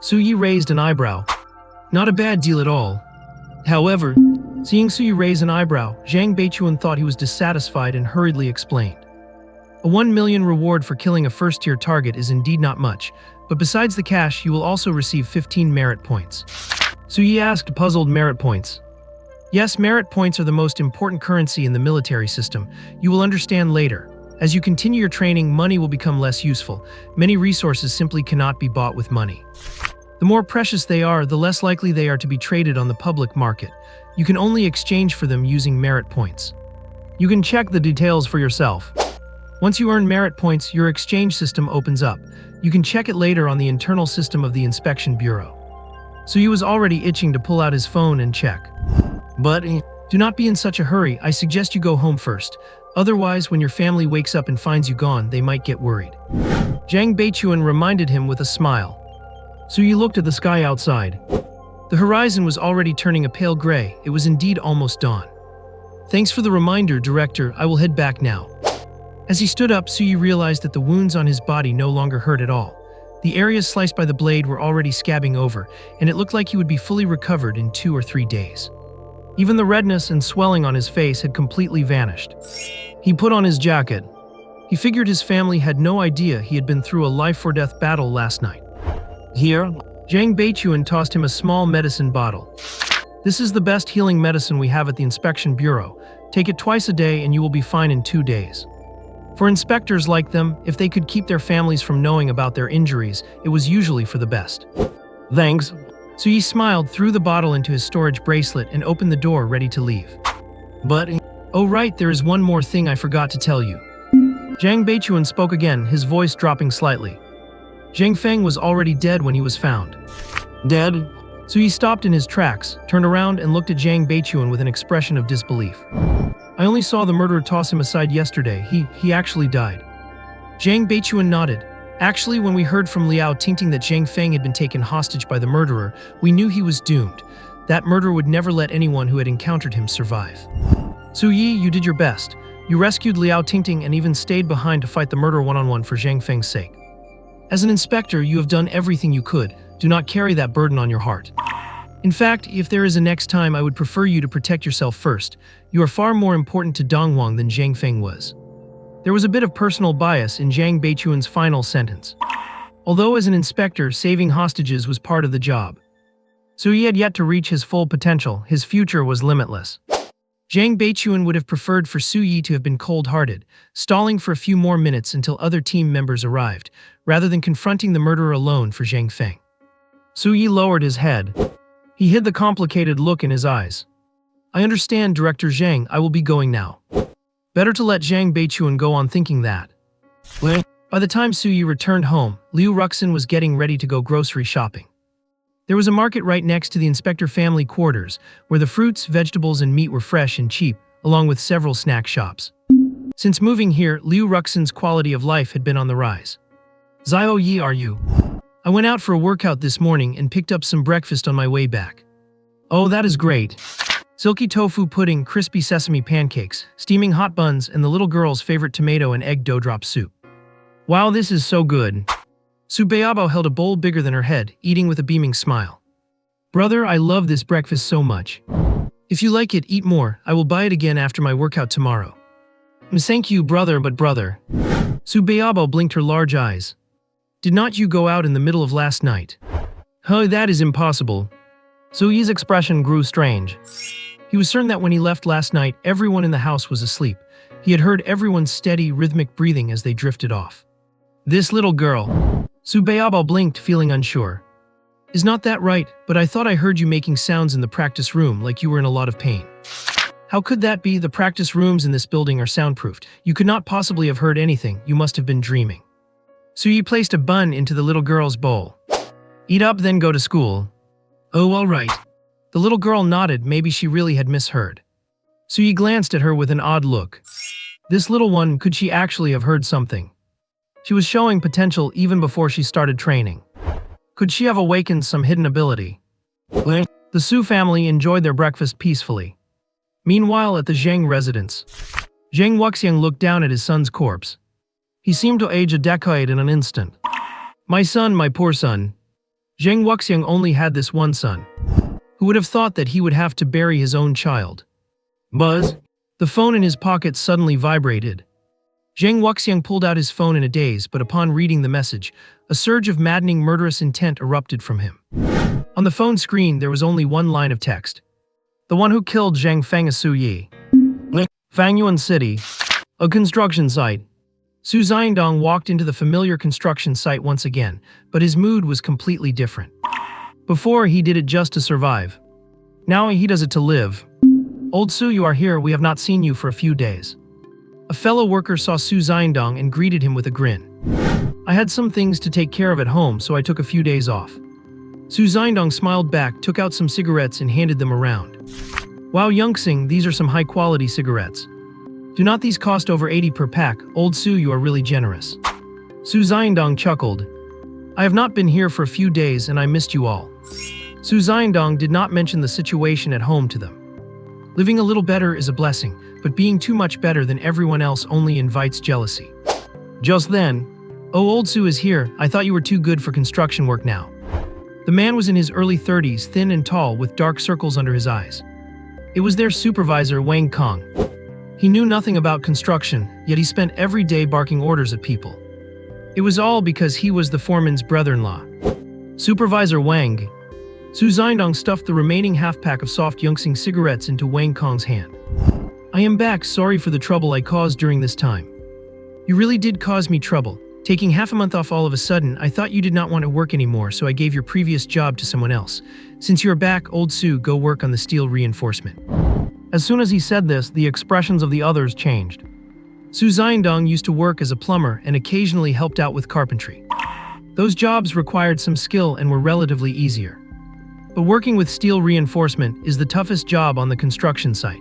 A: Su Yi raised an eyebrow. Not a bad deal at all. However, seeing Su Yi raise an eyebrow, Zhang Beichuan thought he was dissatisfied and hurriedly explained. A 1 million reward for killing a first-tier target is indeed not much, but besides the cash, you will also receive 15 merit points. Su Yi asked, puzzled. Merit points. Yes, merit points are the most important currency in the military system. You will understand later. As you continue your training, money will become less useful. Many resources simply cannot be bought with money. The more precious they are, the less likely they are to be traded on the public market. You can only exchange for them using merit points. You can check the details for yourself. Once you earn merit points, your exchange system opens up. You can check it later on the internal system of the Inspection Bureau. So he was already itching to pull out his phone and check. But do not be in such a hurry. I suggest you go home first. Otherwise, when your family wakes up and finds you gone, they might get worried. Zhang Beichuan reminded him with a smile. So he looked at the sky outside. The horizon was already turning a pale gray. It was indeed almost dawn. Thanks for the reminder, Director. I will head back now. As he stood up, Suyi realized that the wounds on his body no longer hurt at all. The areas sliced by the blade were already scabbing over, and it looked like he would be fully recovered in 2 or 3 days. Even the redness and swelling on his face had completely vanished. He put on his jacket. He figured his family had no idea he had been through a life-or-death battle last night. Here, Zhang Beichuan tossed him a small medicine bottle. This is the best healing medicine we have at the Inspection Bureau. Take it twice a day and you will be fine in 2 days. For inspectors like them, if they could keep their families from knowing about their injuries, it was usually for the best. Thanks. So he smiled, threw the bottle into his storage bracelet, and opened the door, ready to leave. But, oh right, there is one more thing I forgot to tell you. Zhang Beichuan spoke again, his voice dropping slightly. Zhang Feng was already dead when he was found. Dead? So he stopped in his tracks, turned around, and looked at Zhang Beichuan with an expression of disbelief. I only saw the murderer toss him aside yesterday. He actually died. Zhang Beichuan nodded. Actually, when we heard from Liao Tingting that Zhang Feng had been taken hostage by the murderer, we knew he was doomed. That murderer would never let anyone who had encountered him survive. Su Yi, you did your best. You rescued Liao Tingting and even stayed behind to fight the murderer one-on-one for Zhang Feng's sake. As an inspector, you have done everything you could. Do not carry that burden on your heart. In fact, if there is a next time, I would prefer you to protect yourself first. You are far more important to Donghuang than Zhang Feng was. There was a bit of personal bias in Zhang Beichuan's final sentence. Although as an inspector, saving hostages was part of the job. So he had yet to reach his full potential. His future was limitless. Zhang Beichuan would have preferred for Su Yi to have been cold-hearted, stalling for a few more minutes until other team members arrived, rather than confronting the murderer alone for Zhang Feng. Su Yi lowered his head. He hid the complicated look in his eyes. I understand, Director Zhang, I will be going now. Better to let Zhang Beichuan go on thinking that. By the time Su Yi returned home, Liu Ruxin was getting ready to go grocery shopping. There was a market right next to the inspector family quarters, where the fruits, vegetables, and meat were fresh and cheap, along with several snack shops. Since moving here, Liu Ruxin's quality of life had been on the rise. Zio Yi, are you? I went out for a workout this morning and picked up some breakfast on my way back. Oh, that is great. Silky tofu pudding, crispy sesame pancakes, steaming hot buns, and the little girl's favorite tomato and egg dough drop soup. Wow, this is so good. Su Beabo held a bowl bigger than her head, eating with a beaming smile. Brother, I love this breakfast so much. If you like it, eat more. I will buy it again after my workout tomorrow. Thank you, brother, but brother. Su Beabo blinked her large eyes. Did not you go out in the middle of last night? Oh, that is impossible. Su Yi's expression grew strange. He was certain that when he left last night, everyone in the house was asleep. He had heard everyone's steady, rhythmic breathing as they drifted off. This little girl. Su Beabo blinked, feeling unsure. Is not that right? But I thought I heard you making sounds in the practice room like you were in a lot of pain. How could that be? The practice rooms in this building are soundproofed. You could not possibly have heard anything. You must have been dreaming. Su Yi placed a bun into the little girl's bowl. Eat up, then go to school. Oh, all right. The little girl nodded. Maybe she really had misheard. Su Yi glanced at her with an odd look. This little one, could she actually have heard something? She was showing potential even before she started training. Could she have awakened some hidden ability? The Su family enjoyed their breakfast peacefully. Meanwhile, at the Zhang residence, Zhang Wuxiang looked down at his son's corpse. He seemed to age a decade in an instant. My son, my poor son. Zhang Wuxiang only had this one son. Who would have thought that he would have to bury his own child? Buzz. The phone in his pocket suddenly vibrated. Zhang Wuxiang pulled out his phone in a daze, but upon reading the message, a surge of maddening murderous intent erupted from him. On the phone screen, there was only one line of text. The one who killed Zhang Feng is Su Yi. Fangyuan City. A construction site. Su Xiandong walked into the familiar construction site once again, but his mood was completely different. Before, he did it just to survive. Now he does it to live. Old Su, you are here. We have not seen you for a few days. A fellow worker saw Su Xiandong and greeted him with a grin. I had some things to take care of at home, so I took a few days off. Su Xiandong smiled back, took out some cigarettes and handed them around. Wow, Youngsing, these are some high-quality cigarettes. Do not these cost over 80 per pack? Old Su, you are really generous. Su Xiandong chuckled. I have not been here for a few days and I missed you all. Su Xiandong did not mention the situation at home to them. Living a little better is a blessing, but being too much better than everyone else only invites jealousy. Just then, oh, Old Su is here. I thought you were too good for construction work now. The man was in his early 30s, thin and tall, with dark circles under his eyes. It was their supervisor, Wang Kong. He knew nothing about construction, yet he spent every day barking orders at people. It was all because he was the foreman's brother-in-law. Supervisor Wang. Su Xiandong stuffed the remaining half-pack of soft Youngsing cigarettes into Wang Kong's hand. I am back, sorry for the trouble I caused during this time. You really did cause me trouble. Taking half a month off all of a sudden, I thought you did not want to work anymore, so I gave your previous job to someone else. Since you are back, Old Su, go work on the steel reinforcement. As soon as he said this, the expressions of the others changed. Su Xiandong used to work as a plumber and occasionally helped out with carpentry. Those jobs required some skill and were relatively easier. But working with steel reinforcement is the toughest job on the construction site.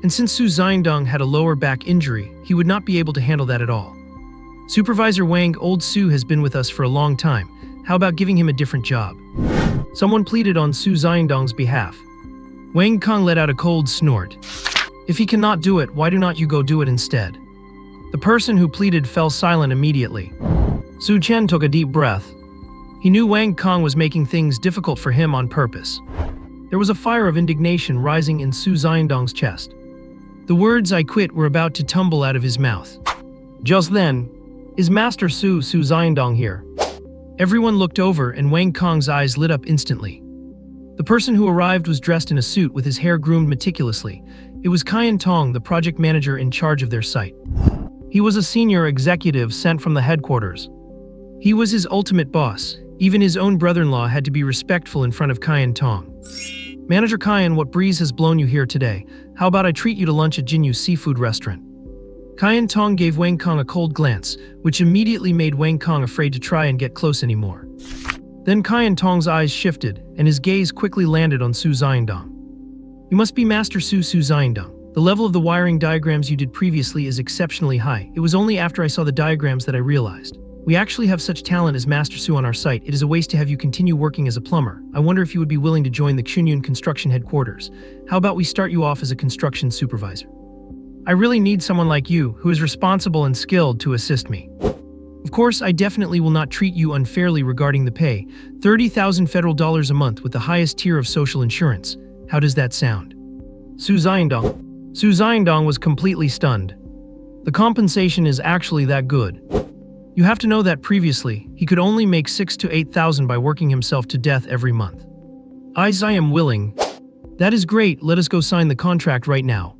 A: And since Su Xiandong had a lower back injury, he would not be able to handle that at all. Supervisor Wang, Old Su has been with us for a long time. How about giving him a different job? Someone pleaded on Su Xiandong's behalf. Wang Kong let out a cold snort. If he cannot do it, why do not you go do it instead? The person who pleaded fell silent immediately. Su Chen took a deep breath. He knew Wang Kong was making things difficult for him on purpose. There was a fire of indignation rising in Su Xiandong's chest. The words "I quit" were about to tumble out of his mouth. Just then, is Master Su Xiandong here? Everyone looked over and Wang Kong's eyes lit up instantly. The person who arrived was dressed in a suit with his hair groomed meticulously. It was Qian Tong, the project manager in charge of their site. He was a senior executive sent from the headquarters. He was his ultimate boss. Even his own brother-in-law had to be respectful in front of Qian Tong. Manager Qian, what breeze has blown you here today? How about I treat you to lunch at Jinyu's seafood restaurant? Qian Tong gave Wang Kong a cold glance, which immediately made Wang Kong afraid to try and get close anymore. Then Qian Tong's eyes shifted, and his gaze quickly landed on Su Xiandong. You must be Master Su Xiandong. The level of the wiring diagrams you did previously is exceptionally high. It was only after I saw the diagrams that I realized. We actually have such talent as Master Su on our site. It is a waste to have you continue working as a plumber. I wonder if you would be willing to join the Chunyun construction headquarters. How about we start you off as a construction supervisor? I really need someone like you, who is responsible and skilled, to assist me. Of course, I definitely will not treat you unfairly regarding the pay. 30,000 federal dollars a month with the highest tier of social insurance. How does that sound? Su Xiandong was completely stunned. The compensation is actually that good. You have to know that previously, he could only make 6,000 to 8,000 by working himself to death every month. I am willing. That is great, let us go sign the contract right now.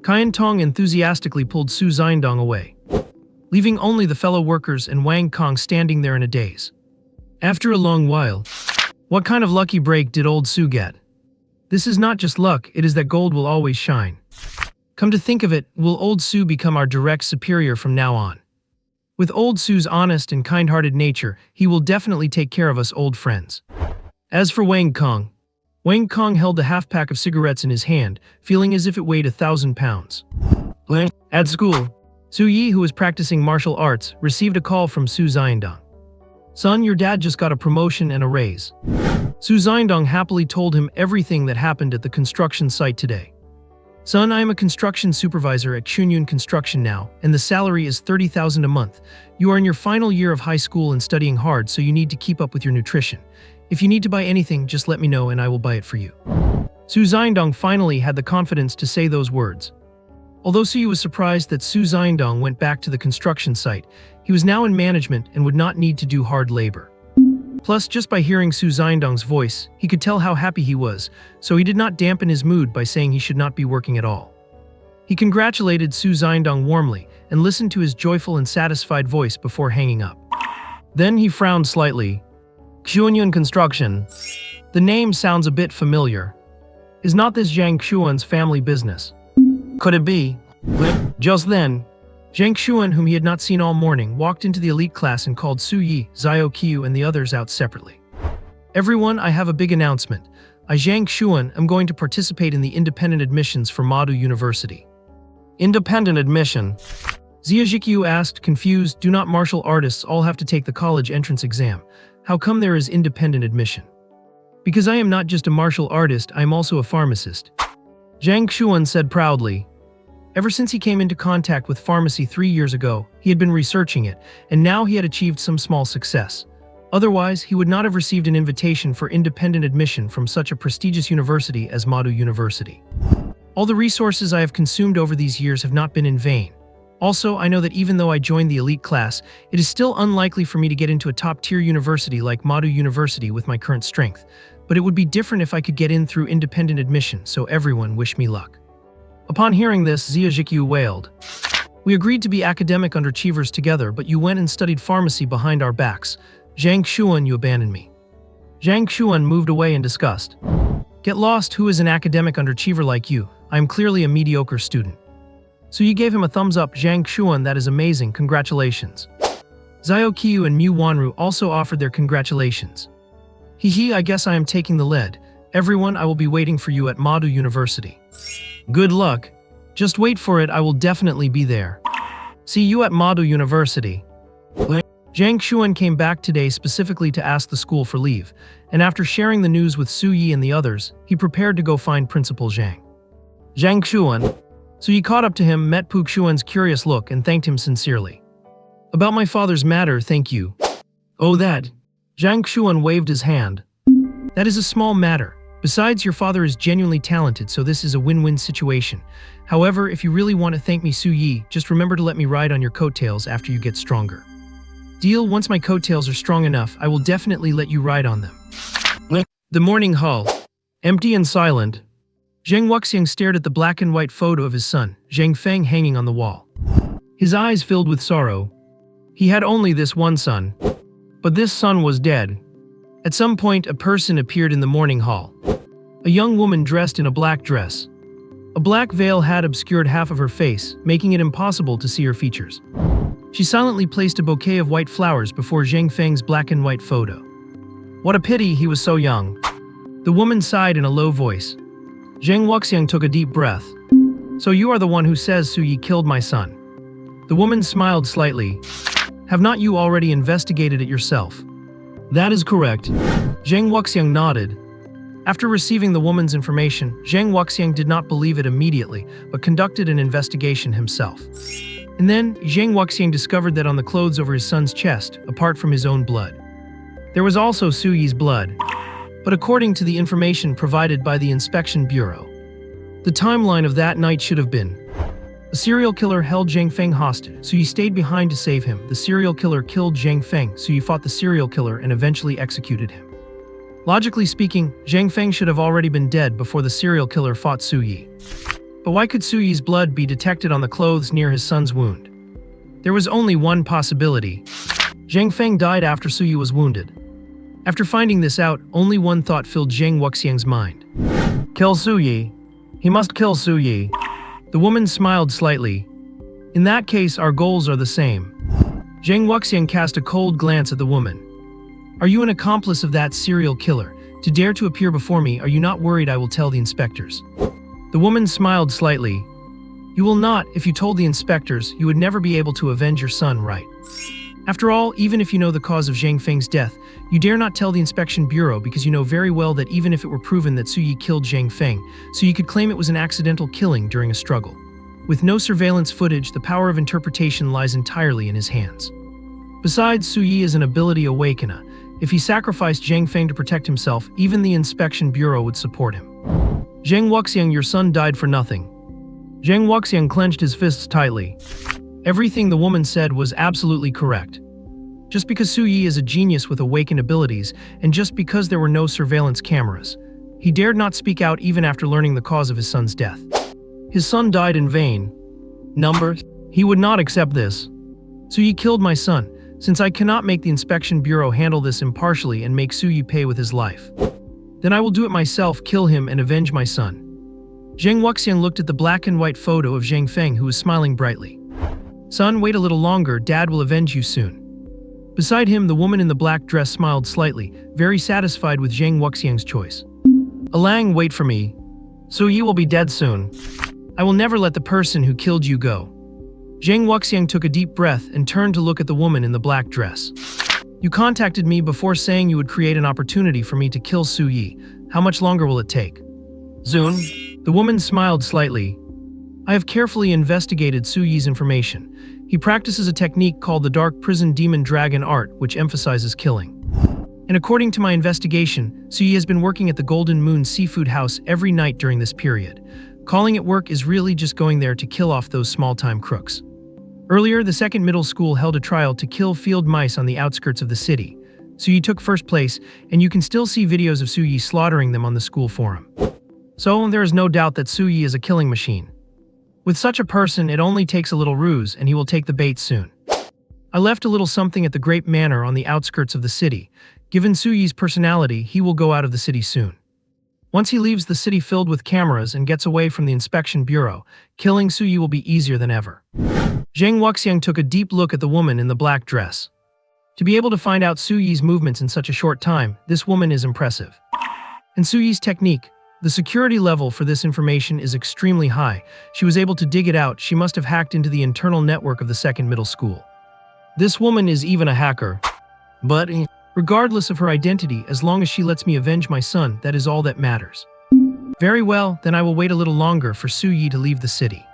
A: Qian Tong enthusiastically pulled Su Xiandong away, leaving only the fellow workers and Wang Kong standing there in a daze. After a long while, what kind of lucky break did old Su get? This is not just luck, it is that gold will always shine. Come to think of it, will old Su become our direct superior from now on? With old Su's honest and kind-hearted nature, he will definitely take care of us old friends. As for Wang Kong held the half-pack of cigarettes in his hand, feeling as if it weighed 1,000 pounds. At school, Su Yi, who was practicing martial arts, received a call from Su Xiandong. Son, your dad just got a promotion and a raise. Su Xiandong happily told him everything that happened at the construction site today. Son, I am a construction supervisor at Chunyun Construction now, and the salary is 30,000 a month. You are in your final year of high school and studying hard, so you need to keep up with your nutrition. If you need to buy anything, just let me know and I will buy it for you. Su Xiandong finally had the confidence to say those words. Although Su Yi was surprised that Su Xiandong went back to the construction site, he was now in management and would not need to do hard labor. Plus, just by hearing Su Xiandong's voice, he could tell how happy he was, so he did not dampen his mood by saying he should not be working at all. He congratulated Su Xiandong warmly and listened to his joyful and satisfied voice before hanging up. Then he frowned slightly. Chunyun Construction. The name sounds a bit familiar. Is not this Zhang Xuan's family business? Could it be? Just then, Zhang Xuan, whom he had not seen all morning, walked into the elite class and called Su Yi, Xiao Qiu, and the others out separately. Everyone, I have a big announcement. I, Zhang Xuan, am going to participate in the independent admissions for Madu University. Independent admission? Xia Zhiqiu asked, confused. Do not martial artists all have to take the college entrance exam? How come there is independent admission? Because I am not just a martial artist, I am also a pharmacist. Zhang Xuan said proudly. Ever since he came into contact with pharmacy 3 years ago, he had been researching it, and now he had achieved some small success. Otherwise, he would not have received an invitation for independent admission from such a prestigious university as Madu University. All the resources I have consumed over these years have not been in vain. Also, I know that even though I joined the elite class, it is still unlikely for me to get into a top-tier university like Madu University with my current strength, but it would be different if I could get in through independent admission, so everyone wish me luck. Upon hearing this, Xia Zhiqiu wailed. We agreed to be academic underachievers together, but you went and studied pharmacy behind our backs. Zhang Xuan, you abandoned me. Zhang Xuan moved away in disgust. Get lost, who is an academic underachiever like you? I am clearly a mediocre student. So you gave him a thumbs up. Zhang Xuan, that is amazing, congratulations. Xiao Qiu and Mu Wanru also offered their congratulations. Hee, I guess I am taking the lead. Everyone, I will be waiting for you at Madu University. Good luck. Just wait for it, I will definitely be there. See you at Madu University. Zhang Xuan came back today specifically to ask the school for leave, and after sharing the news with Su Yi and the others, he prepared to go find Principal Zhang. Zhang Xuan. So he caught up to him, met Pu Xuan's curious look, and thanked him sincerely. About my father's matter, thank you. Oh, that. Zhang Xuan waved his hand. That is a small matter. Besides, your father is genuinely talented, so this is a win-win situation. However, if you really want to thank me, Su Yi, just remember to let me ride on your coattails after you get stronger. Deal? Once my coattails are strong enough, I will definitely let you ride on them. The morning hall. Empty and silent. Zheng Wuxiang stared at the black and white photo of his son, Zheng Feng, hanging on the wall. His eyes filled with sorrow. He had only this one son. But this son was dead. At some point, a person appeared in the morning hall. A young woman dressed in a black dress. A black veil had obscured half of her face, making it impossible to see her features. She silently placed a bouquet of white flowers before Zheng Feng's black and white photo. What a pity he was so young. The woman sighed in a low voice. Zheng Wuxiang took a deep breath. So you are the one who says Su Yi killed my son. The woman smiled slightly. Have not you already investigated it yourself? That is correct. Zheng Wuxiang nodded. After receiving the woman's information, Zheng Wuxiang did not believe it immediately, but conducted an investigation himself. And then, Zheng Wuxiang discovered that on the clothes over his son's chest, apart from his own blood, there was also Su Yi's blood. But according to the information provided by the Inspection Bureau, the timeline of that night should have been: a serial killer held Zheng Feng hostage, Su Yi stayed behind to save him. The serial killer killed Zheng Feng, Su Yi fought the serial killer and eventually executed him. Logically speaking, Zheng Feng should have already been dead before the serial killer fought Su Yi. But why could Su Yi's blood be detected on the clothes near his son's wound? There was only one possibility. Zheng Feng died after Su Yi was wounded. After finding this out, only one thought filled Zheng Wuxiang's mind. Kill Su Yi. He must kill Su Yi. The woman smiled slightly. In that case, our goals are the same. Zheng Wuxiang cast a cold glance at the woman. Are you an accomplice of that serial killer? To dare to appear before me, are you not worried I will tell the inspectors? The woman smiled slightly. You will not. If you told the inspectors, you would never be able to avenge your son, right? After all, even if you know the cause of Zheng Feng's death, you dare not tell the Inspection Bureau because you know very well that even if it were proven that Su Yi killed Zheng Feng, Su Yi could claim it was an accidental killing during a struggle. With no surveillance footage, the power of interpretation lies entirely in his hands. Besides, Su Yi is an ability awakener. If he sacrificed Zheng Feng to protect himself, even the Inspection Bureau would support him. Zheng Wuxiang, your son died for nothing. Zheng Wuxiang clenched his fists tightly. Everything the woman said was absolutely correct. Just because Su Yi is a genius with awakened abilities, and just because there were no surveillance cameras, he dared not speak out even after learning the cause of his son's death. His son died in vain. Numbers? He would not accept this. Su Yi killed my son. Since I cannot make the Inspection Bureau handle this impartially and make Su Yi pay with his life, then I will do it myself, kill him and avenge my son. Zhang Wuxiang looked at the black and white photo of Zhang Feng, who was smiling brightly. Son, wait a little longer, Dad will avenge you soon. Beside him, the woman in the black dress smiled slightly, very satisfied with Zhang Wuxiang's choice. Alang, wait for me. So Yi will be dead soon. I will never let the person who killed you go. Zhang Wuxiang took a deep breath and turned to look at the woman in the black dress. You contacted me before saying you would create an opportunity for me to kill Su Yi. How much longer will it take? Zun? The woman smiled slightly. I have carefully investigated Su Yi's information. He practices a technique called the Dark Prison Demon Dragon Art, which emphasizes killing. And according to my investigation, Su Yi has been working at the Golden Moon Seafood House every night during this period. Calling it work is really just going there to kill off those small-time crooks. Earlier, the second middle school held a trial to kill field mice on the outskirts of the city. Su Yi took first place, and you can still see videos of Su Yi slaughtering them on the school forum. So, there is no doubt that Su Yi is a killing machine. With such a person, it only takes a little ruse, and he will take the bait soon. I left a little something at the Grape Manor on the outskirts of the city. Given Su Yi's personality, he will go out of the city soon. Once he leaves the city filled with cameras and gets away from the inspection bureau, killing Su Yi will be easier than ever. Zhang Wuxiang took a deep look at the woman in the black dress. To be able to find out Su Yi's movements in such a short time, this woman is impressive. And Su Yi's technique, the security level for this information is extremely high. She was able to dig it out. She must have hacked into the internal network of the second middle school. This woman is even a hacker. But regardless of her identity, as long as she lets me avenge my son, that is all that matters. Very well, then I will wait a little longer for Su Yi to leave the city.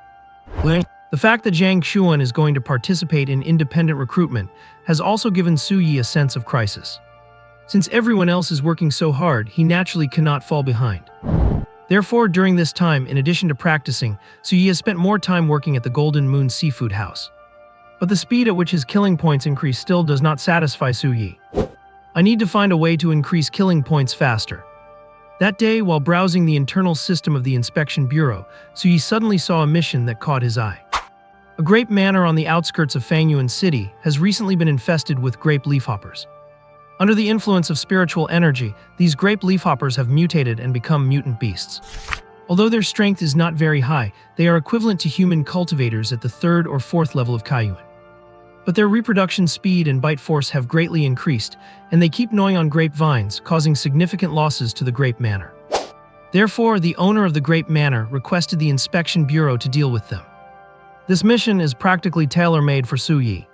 A: The fact that Zhang Xuan is going to participate in independent recruitment has also given Su Yi a sense of crisis. Since everyone else is working so hard, he naturally cannot fall behind. Therefore, during this time, in addition to practicing, Su Yi has spent more time working at the Golden Moon Seafood House. But the speed at which his killing points increase still does not satisfy Su Yi. I need to find a way to increase killing points faster. That day, while browsing the internal system of the Inspection Bureau, Su Yi suddenly saw a mission that caught his eye. A grape manor on the outskirts of Fangyuan City has recently been infested with grape leafhoppers. Under the influence of spiritual energy, these grape leafhoppers have mutated and become mutant beasts. Although their strength is not very high, they are equivalent to human cultivators at the 3rd or 4th level of Kaiyuan. But their reproduction speed and bite force have greatly increased, and they keep gnawing on grapevines, causing significant losses to the grape manor. Therefore, the owner of the grape manor requested the Inspection Bureau to deal with them. This mission is practically tailor-made for Su Yi.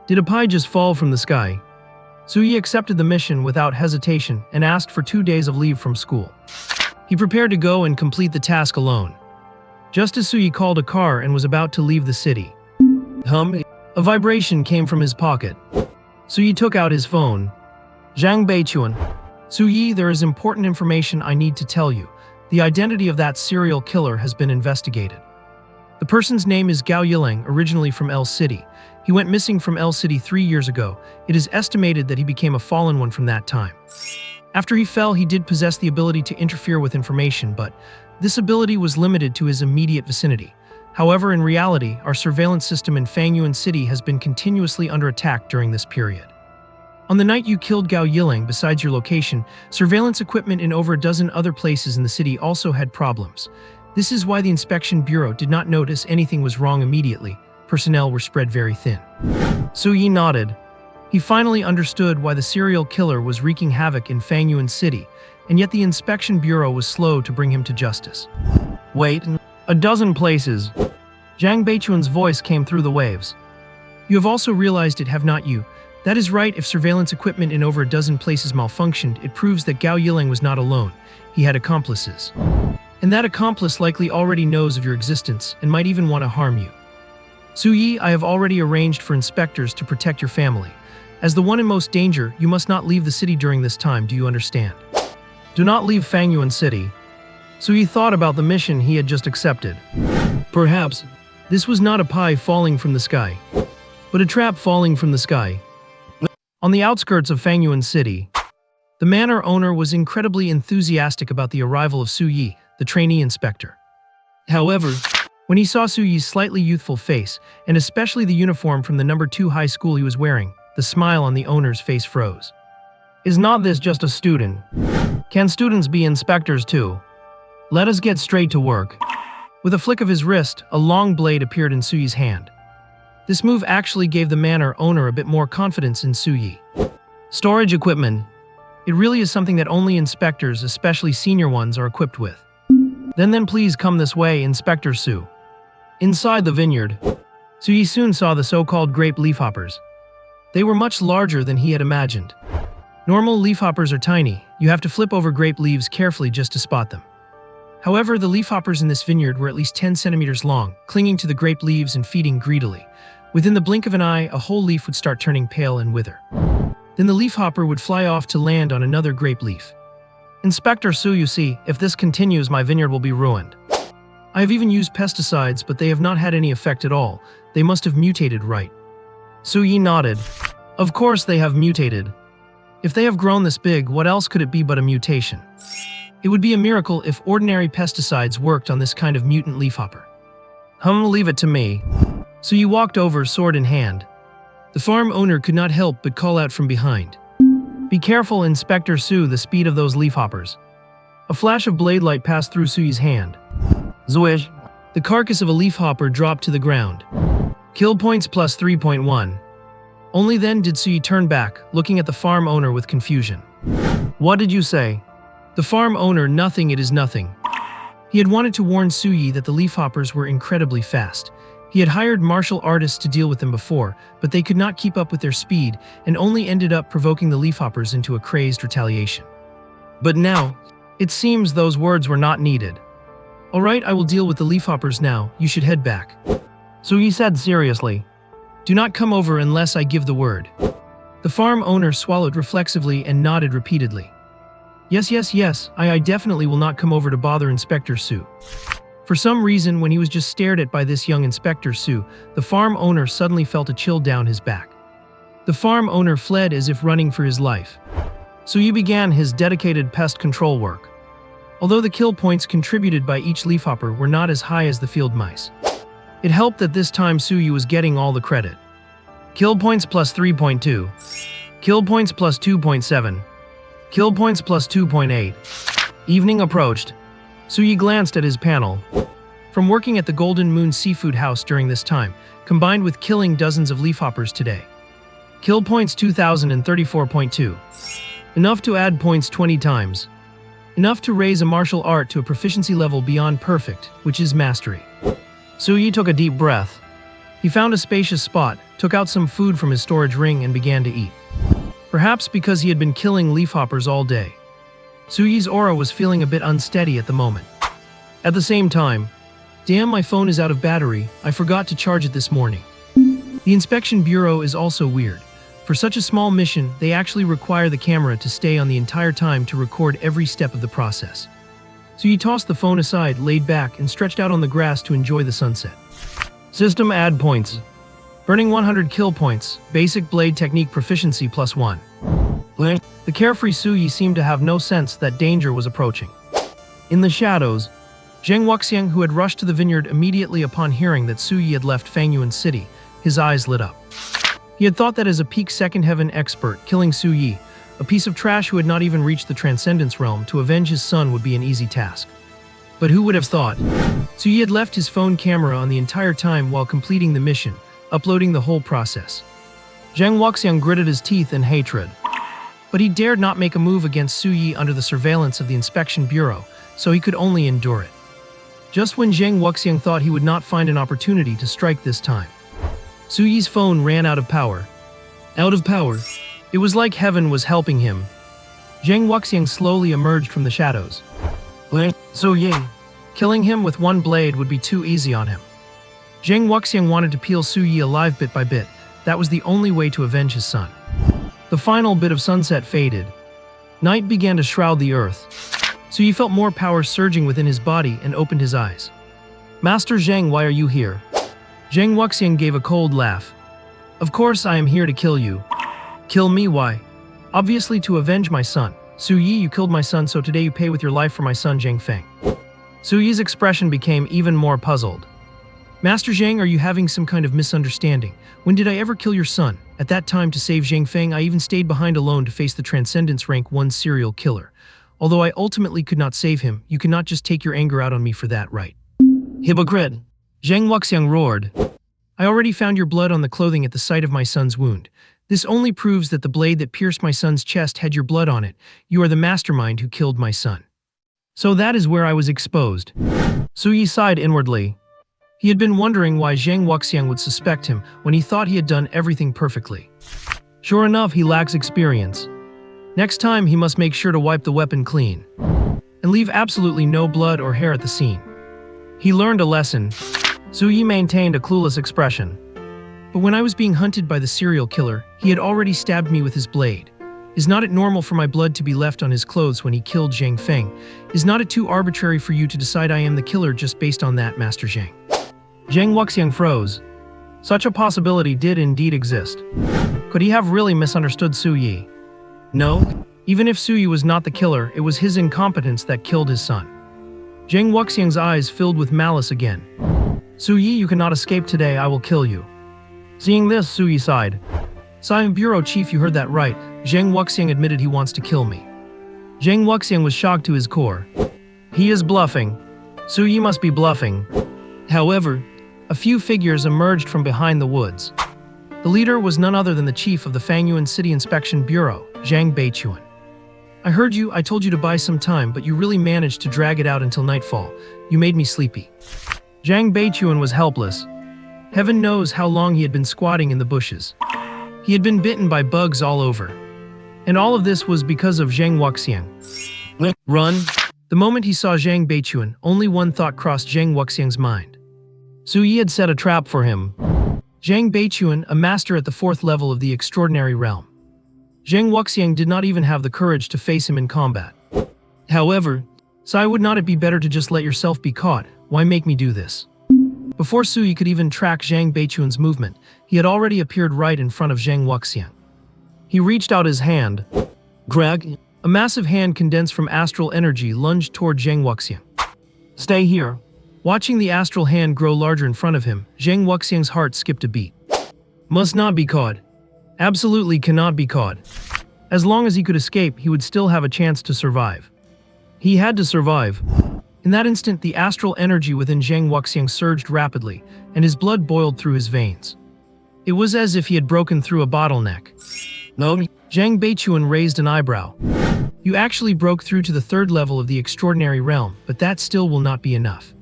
A: Did a pie just fall from the sky? Su Yi accepted the mission without hesitation and asked for 2 days of leave from school. He prepared to go and complete the task alone. Just as Su Yi called a car and was about to leave the city, a vibration came from his pocket. Su Yi took out his phone. Zhang Beichuan. Su Yi, there is important information I need to tell you. The identity of that serial killer has been investigated. The person's name is Gao Yiling, originally from L City. He went missing from L City 3 years ago. It is estimated that he became a fallen one from that time. After he fell, he did possess the ability to interfere with information, but this ability was limited to his immediate vicinity. However, in reality, our surveillance system in Fangyuan City has been continuously under attack during this period. On the night you killed Gao Yiling, besides your location, surveillance equipment in over a dozen other places in the city also had problems. This is why the Inspection Bureau did not notice anything was wrong immediately. Personnel were spread very thin. Su Yi nodded. He finally understood why the serial killer was wreaking havoc in Fangyuan City, and yet the Inspection Bureau was slow to bring him to justice. Wait, a dozen places. Zhang Beichuan's voice came through the waves. You have also realized it, have not you? That is right, if surveillance equipment in over a dozen places malfunctioned, it proves that Gao Yiling was not alone. He had accomplices. And that accomplice likely already knows of your existence and might even want to harm you. Su Yi, I have already arranged for inspectors to protect your family. As the one in most danger, you must not leave the city during this time, do you understand? Do not leave Fangyuan City. Su Yi thought about the mission he had just accepted. Perhaps, this was not a pie falling from the sky, but a trap falling from the sky. On the outskirts of Fangyuan City, the manor owner was incredibly enthusiastic about the arrival of Su Yi, the trainee inspector. However, when he saw Su Yi's slightly youthful face, and especially the uniform from the No. 2 high school he was wearing, the smile on the owner's face froze. Is not this just a student? Can students be inspectors too? Let us get straight to work. With a flick of his wrist, a long blade appeared in Su Yi's hand. This move actually gave the manor owner a bit more confidence in Su Yi. Storage equipment. It really is something that only inspectors, especially senior ones, are equipped with. Then please come this way, Inspector Su. Inside the vineyard, Su Yi soon saw the so-called grape leafhoppers. They were much larger than he had imagined. Normal leafhoppers are tiny. You have to flip over grape leaves carefully just to spot them. However, the leafhoppers in this vineyard were at least 10 centimeters long, clinging to the grape leaves and feeding greedily. Within the blink of an eye, a whole leaf would start turning pale and wither. Then the leafhopper would fly off to land on another grape leaf. Inspector Su, you see, if this continues, my vineyard will be ruined. I have even used pesticides, but they have not had any effect at all. They must have mutated, right? Su Yi nodded. Of course they have mutated. If they have grown this big, what else could it be but a mutation? It would be a miracle if ordinary pesticides worked on this kind of mutant leafhopper. Leave it to me. Su Yi walked over, sword in hand. The farm owner could not help but call out from behind. Be careful, Inspector Su, the speed of those leafhoppers. A flash of blade light passed through Su Yi's hand. Zwish. The carcass of a leafhopper dropped to the ground. Kill points plus 3.1. Only then did Su Yi turn back, looking at the farm owner with confusion. What did you say? The farm owner, nothing, it is nothing. He had wanted to warn Su Yi that the leafhoppers were incredibly fast. He had hired martial artists to deal with them before, but they could not keep up with their speed and only ended up provoking the leafhoppers into a crazed retaliation. But now, it seems those words were not needed. All right, I will deal with the leafhoppers now. You should head back. Su Yi said seriously. Do not come over unless I give the word. The farm owner swallowed reflexively and nodded repeatedly. Yes, I definitely will not come over to bother Inspector Su. For some reason, when he was just stared at by this young Inspector Su, the farm owner suddenly felt a chill down his back. The farm owner fled as if running for his life. Su Yi began his dedicated pest control work. Although the kill points contributed by each leafhopper were not as high as the field mice, it helped that this time Su Yi was getting all the credit. Kill points plus 3.2. Kill points plus 2.7. Kill points plus 2.8. Evening approached. Su Yi glanced at his panel. From working at the Golden Moon Seafood House during this time, combined with killing dozens of leafhoppers today. Kill points 2034.2. Enough to add points 20 times. Enough to raise a martial art to a proficiency level beyond perfect, which is mastery. Su Yi took a deep breath. He found a spacious spot, took out some food from his storage ring and began to eat. Perhaps because he had been killing leafhoppers all day. Su Yi's aura was feeling a bit unsteady at the moment. At the same time, damn, my phone is out of battery, I forgot to charge it this morning. The inspection bureau is also weird. For such a small mission, they actually require the camera to stay on the entire time to record every step of the process. So he tossed the phone aside, laid back, and stretched out on the grass to enjoy the sunset. System add points. Burning 100 kill points, basic blade technique proficiency plus 1. The carefree Su Yi seemed to have no sense that danger was approaching. In the shadows, Zheng Wuxiang, who had rushed to the vineyard immediately upon hearing that Su Yi had left Fangyuan City, his eyes lit up. He had thought that as a peak second heaven expert, killing Su Yi, a piece of trash who had not even reached the transcendence realm, to avenge his son would be an easy task. But who would have thought? Su Yi had left his phone camera on the entire time while completing the mission, uploading the whole process. Zheng Wuxiang gritted his teeth in hatred. But he dared not make a move against Su Yi under the surveillance of the inspection bureau, so he could only endure it. Just when Zheng Wuxiang thought he would not find an opportunity to strike this time, Su Yi's phone ran out of power. Out of power? It was like heaven was helping him. Zheng Wuxiang slowly emerged from the shadows. Su Yi. Killing him with one blade would be too easy on him. Zheng Wuxiang wanted to peel Su Yi alive bit by bit. That was the only way to avenge his son. The final bit of sunset faded. Night began to shroud the earth. Su Yi felt more power surging within his body and opened his eyes. Master Zheng, why are you here? Zheng Wuxiang gave a cold laugh. Of course I am here to kill you. Kill me, why? Obviously to avenge my son. Su Yi, you killed my son, so today you pay with your life for my son Zheng Feng. Su Yi's expression became even more puzzled. Master Zheng, are you having some kind of misunderstanding? When did I ever kill your son? At that time, to save Zheng Feng, I even stayed behind alone to face the Transcendence Rank 1 serial killer. Although I ultimately could not save him, you cannot just take your anger out on me for that, right? Hypocrite! Zhang Wuxiang roared. I already found your blood on the clothing at the site of my son's wound. This only proves that the blade that pierced my son's chest had your blood on it. You are the mastermind who killed my son. So that is where I was exposed. Su Yi sighed inwardly. He had been wondering why Zhang Wuxiang would suspect him when he thought he had done everything perfectly. Sure enough, he lacks experience. Next time, he must make sure to wipe the weapon clean and leave absolutely no blood or hair at the scene. He learned a lesson. Su Yi maintained a clueless expression. But when I was being hunted by the serial killer, he had already stabbed me with his blade. Is not it normal for my blood to be left on his clothes when he killed Zhang Feng? Is not it too arbitrary for you to decide I am the killer just based on that, Master Zhang? Zhang Wuxiang froze. Such a possibility did indeed exist. Could he have really misunderstood Su Yi? No. Even if Su Yi was not the killer, it was his incompetence that killed his son. Zhang Wuxiang's eyes filled with malice again. Su Yi, you cannot escape today, I will kill you. Seeing this, Su Yi sighed. Science Bureau Chief, you heard that right. Zhang Wuxiang admitted he wants to kill me. Zhang Wuxiang was shocked to his core. He is bluffing. Su Yi must be bluffing. However, a few figures emerged from behind the woods. The leader was none other than the chief of the Fangyuan City Inspection Bureau, Zhang Beichuan. I heard you, I told you to buy some time, but you really managed to drag it out until nightfall. You made me sleepy. Zhang Beichuan was helpless. Heaven knows how long he had been squatting in the bushes. He had been bitten by bugs all over. And all of this was because of Zhang Wuxiang. Run! The moment he saw Zhang Beichuan, only one thought crossed Zhang Wuxiang's mind. Su Yi had set a trap for him. Zhang Beichuan, a master at the 4th level of the extraordinary realm. Zhang Wuxiang did not even have the courage to face him in combat. However, Sai, would not it be better to just let yourself be caught? Why make me do this? Before Su Yi could even track Zhang Beichuan's movement, he had already appeared right in front of Zhang Wuxiang. He reached out his hand. Greg, a massive hand condensed from astral energy lunged toward Zhang Wuxiang. Stay here. Watching the astral hand grow larger in front of him, Zhang Wuxiang's heart skipped a beat. Must not be caught. Absolutely cannot be caught. As long as he could escape, he would still have a chance to survive. He had to survive. In that instant, the astral energy within Zhang Wuxiang surged rapidly, and his blood boiled through his veins. It was as if he had broken through a bottleneck. No, Zhang Beichuan raised an eyebrow. You actually broke through to the 3rd level of the extraordinary realm, but that still will not be enough.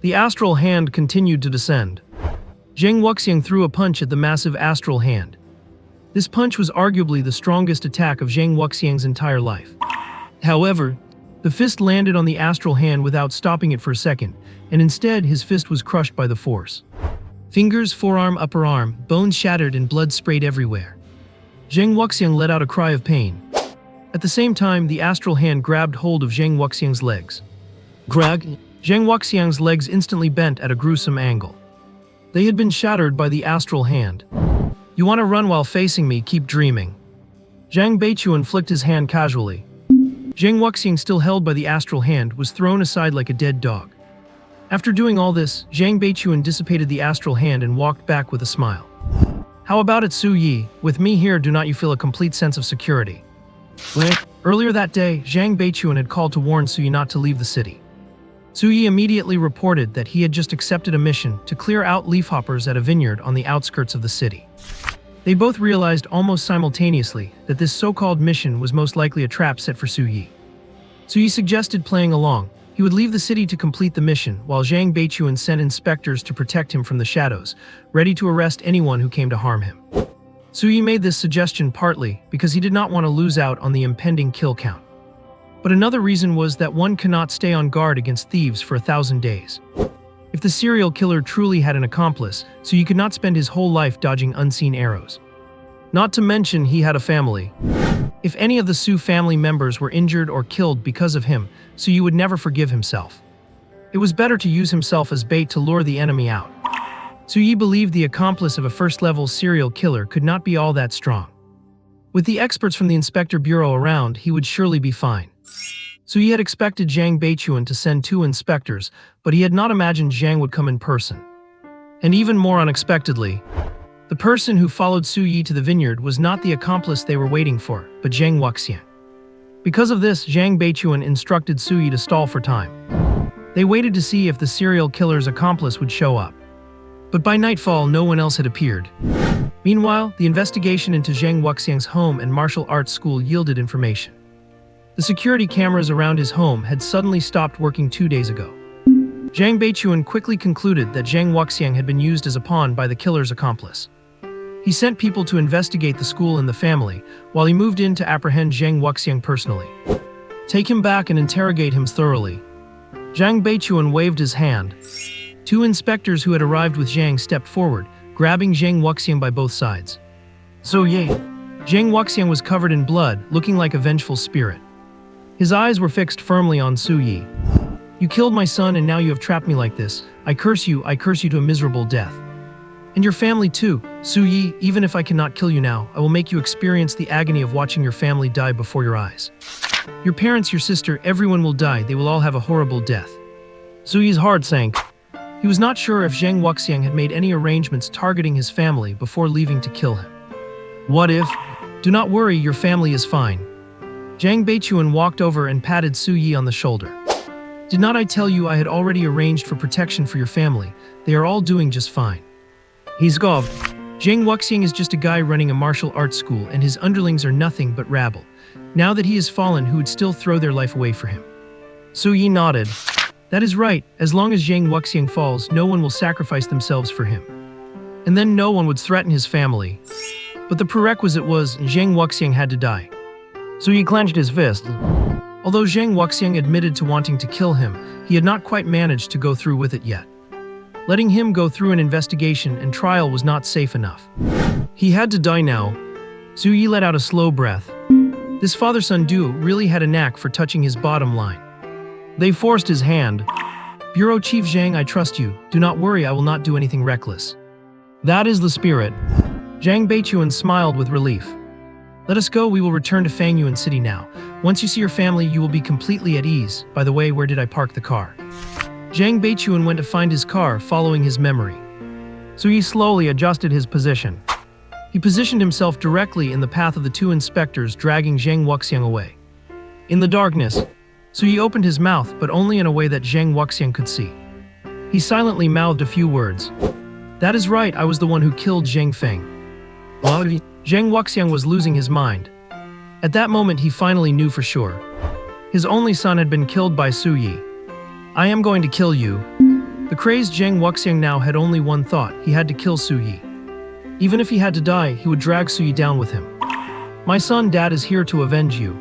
A: The astral hand continued to descend. Zhang Wuxiang threw a punch at the massive astral hand. This punch was arguably the strongest attack of Zhang Wuxiang's entire life. However, the fist landed on the astral hand without stopping it for a second, and instead his fist was crushed by the force. Fingers, forearm, upper arm, bones shattered and blood sprayed everywhere. Zhang Wuxiang let out a cry of pain. At the same time, the astral hand grabbed hold of Zhang Wuxiang's legs. Greg! Zhang Wuxiang's legs instantly bent at a gruesome angle. They had been shattered by the astral hand. You want to run while facing me, keep dreaming. Zhang Beichuan flicked his hand casually. Zhang Wuxiang, still held by the astral hand, was thrown aside like a dead dog. After doing all this, Zhang Beichuan dissipated the astral hand and walked back with a smile. How about it, Su Yi? With me here, do not you feel a complete sense of security? Earlier that day, Zhang Beichuan had called to warn Su Yi not to leave the city. Su Yi immediately reported that he had just accepted a mission to clear out leafhoppers at a vineyard on the outskirts of the city. They both realized almost simultaneously that this so-called mission was most likely a trap set for Su Yi. Su Yi suggested playing along. He would leave the city to complete the mission, while Zhang Beichuan sent inspectors to protect him from the shadows, ready to arrest anyone who came to harm him. Su Yi made this suggestion partly because he did not want to lose out on the impending kill count. But another reason was that one cannot stay on guard against thieves for 1,000 days. If the serial killer truly had an accomplice, so you could not spend his whole life dodging unseen arrows. Not to mention he had a family. If any of the Su family members were injured or killed because of him, so you would never forgive himself. It was better to use himself as bait to lure the enemy out. Su Yi believed the accomplice of a first-level serial killer could not be all that strong. With the experts from the Inspector Bureau around, he would surely be fine. Su Yi had expected Zhang Beichuan to send 2 inspectors, but he had not imagined Zhang would come in person. And even more unexpectedly, the person who followed Su Yi to the vineyard was not the accomplice they were waiting for, but Zhang Wuxiang. Because of this, Zhang Beichuan instructed Suyi to stall for time. They waited to see if the serial killer's accomplice would show up. But by nightfall, no one else had appeared. Meanwhile, the investigation into Zhang Wuxiang's home and martial arts school yielded information. The security cameras around his home had suddenly stopped working 2 days ago. Zhang Beichuan quickly concluded that Zhang Wuxiang had been used as a pawn by the killer's accomplice. He sent people to investigate the school and the family, while he moved in to apprehend Zhang Wuxiang personally. Take him back and interrogate him thoroughly. Zhang Beichuan waved his hand. 2 inspectors who had arrived with Zhang stepped forward, grabbing Zhang Wuxiang by both sides. So yay! Zhang Wuxiang was covered in blood, looking like a vengeful spirit. His eyes were fixed firmly on Su Yi. You killed my son and now you have trapped me like this. I curse you to a miserable death. And your family too, Su Yi, even if I cannot kill you now, I will make you experience the agony of watching your family die before your eyes. Your parents, your sister, everyone will die, they will all have a horrible death. Su Yi's heart sank. He was not sure if Zhang Wuxiang had made any arrangements targeting his family before leaving to kill him. What if? Do not worry, your family is fine. Zhang Beichuan walked over and patted Su Yi on the shoulder. Did not I tell you I had already arranged for protection for your family? They are all doing just fine. He's gov. Zhang Wuxiang is just a guy running a martial arts school and his underlings are nothing but rabble. Now that he has fallen, who would still throw their life away for him? Su Yi nodded. That is right, as long as Zhang Wuxiang falls, no one will sacrifice themselves for him. And then no one would threaten his family. But the prerequisite was Zhang Wuxiang had to die. Su Yi clenched his fist. Although Zhang Wuxiang admitted to wanting to kill him, he had not quite managed to go through with it yet. Letting him go through an investigation and trial was not safe enough. He had to die now. Su Yi let out a slow breath. This father-son duo really had a knack for touching his bottom line. They forced his hand. Bureau Chief Zhang, I trust you. Do not worry, I will not do anything reckless. That is the spirit. Zhang Beichuan smiled with relief. Let us go, we will return to Fangyuan City now. Once you see your family, you will be completely at ease. By the way, where did I park the car? Zhang Beichuan went to find his car, following his memory. Su Yi slowly adjusted his position. He positioned himself directly in the path of the 2 inspectors dragging Zhang Wuxiang away. In the darkness, Su Yi opened his mouth, but only in a way that Zhang Wuxiang could see. He silently mouthed a few words. That is right, I was the one who killed Zhang Feng. What? Zhang Wuxiang was losing his mind. At that moment he finally knew for sure. His only son had been killed by Su Yi. I am going to kill you. The crazed Zhang Wuxiang now had only one thought, he had to kill Su Yi. Even if he had to die, he would drag Su Yi down with him. My son, Dad is here to avenge you.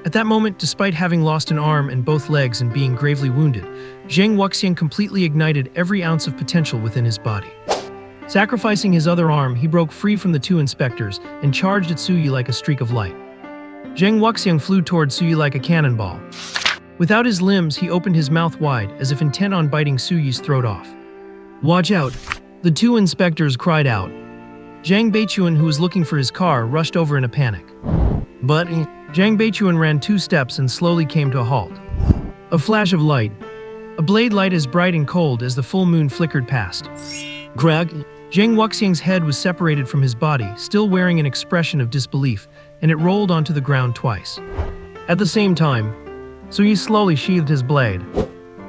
A: At that moment, despite having lost an arm and both legs and being gravely wounded, Zhang Wuxiang completely ignited every ounce of potential within his body. Sacrificing his other arm, he broke free from the 2 inspectors and charged at Su Yi like a streak of light. Zhang Wuxiang flew towards Su Yi like a cannonball. Without his limbs, he opened his mouth wide, as if intent on biting Su Yi's throat off. Watch out! The 2 inspectors cried out. Zhang Beichuan, who was looking for his car, rushed over in a panic. But Zhang Beichuan ran 2 steps and slowly came to a halt. A flash of light. A blade light as bright and cold as the full moon flickered past. Greg. Zhang Wuxiang's head was separated from his body, still wearing an expression of disbelief, and it rolled onto the ground twice. At the same time, Su Yi slowly sheathed his blade.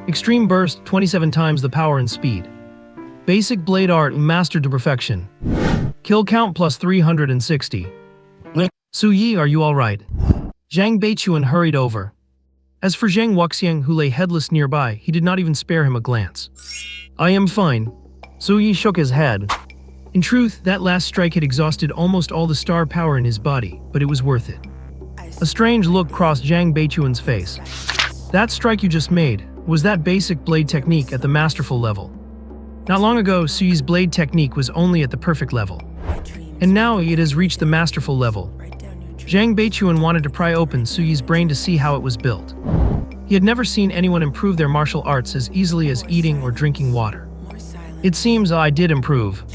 A: Extreme burst, 27 times the power and speed. Basic blade art mastered to perfection. Kill count plus 360. Su Yi, are you alright? Zhang Beichuan hurried over. As for Zhang Wuxiang, who lay headless nearby, he did not even spare him a glance. I am fine. Su Yi shook his head. In truth, that last strike had exhausted almost all the star power in his body, but it was worth it. A strange look crossed Zhang Beichuan's face. That strike you just made, was that basic blade technique at the masterful level? Not long ago, Su Yi's blade technique was only at the perfect level. And now it has reached the masterful level. Zhang Beichuan wanted to pry open Su Yi's brain to see how it was built. He had never seen anyone improve their martial arts as easily as eating or drinking water. It seems I did improve.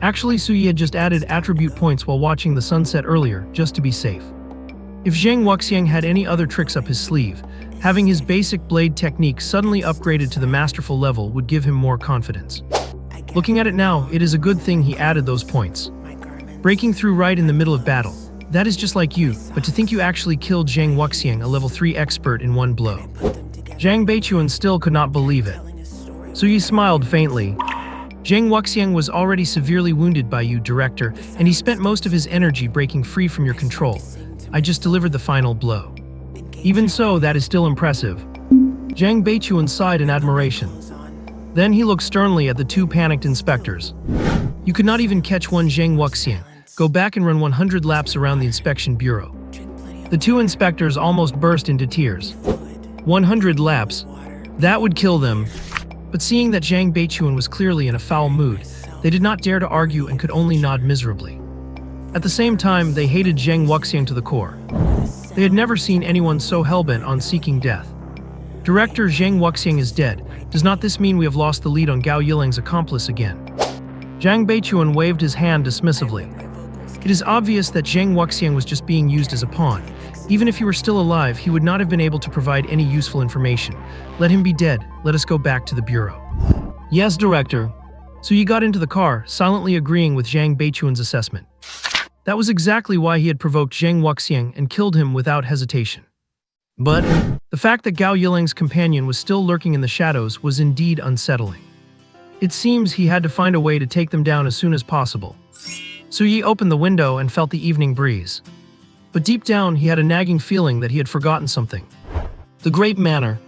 A: Actually, Su Yi had just added attribute points while watching the sunset earlier, just to be safe. If Zhang Wuxiang had any other tricks up his sleeve, having his basic blade technique suddenly upgraded to the masterful level would give him more confidence. Looking at it now, it is a good thing he added those points. Breaking through right in the middle of battle, That is just like you, but to think you actually killed Zhang Wuxiang, a level 3 expert, in one blow. Zhang Beichuan still could not believe it. Su Yi smiled faintly. Zhang Wuxiang was already severely wounded by you, director, and he spent most of his energy breaking free from your control. I just delivered the final blow. Even so, that is still impressive. Zhang Beichuan sighed in admiration. Then he looked sternly at the two panicked inspectors. You could not even catch one Zhang Wuxiang. Go back and run 100 laps around the inspection bureau. The two inspectors almost burst into tears. 100 laps? That would kill them. But seeing that Zhang Beichuan was clearly in a foul mood, they did not dare to argue and could only nod miserably. At the same time, they hated Zhang Wuxiang to the core. They had never seen anyone so hellbent on seeking death. Director Zhang Wuxiang is dead. Does not this mean we have lost the lead on Gao Yiling's accomplice again? Zhang Beichuan waved his hand dismissively. It is obvious that Zhang Wuxiang was just being used as a pawn. Even if he were still alive, he would not have been able to provide any useful information. Let him be dead. Let us go back to the bureau. Yes, director. Su Yi got into the car, silently agreeing with Zhang Beichuan's assessment. That was exactly why he had provoked Zhang Wuxiang and killed him without hesitation. But the fact that Gao Yiling's companion was still lurking in the shadows was indeed unsettling. It seems he had to find a way to take them down as soon as possible. Su Yi opened the window and felt the evening breeze. But deep down, he had a nagging feeling that he had forgotten something. The Great Manor.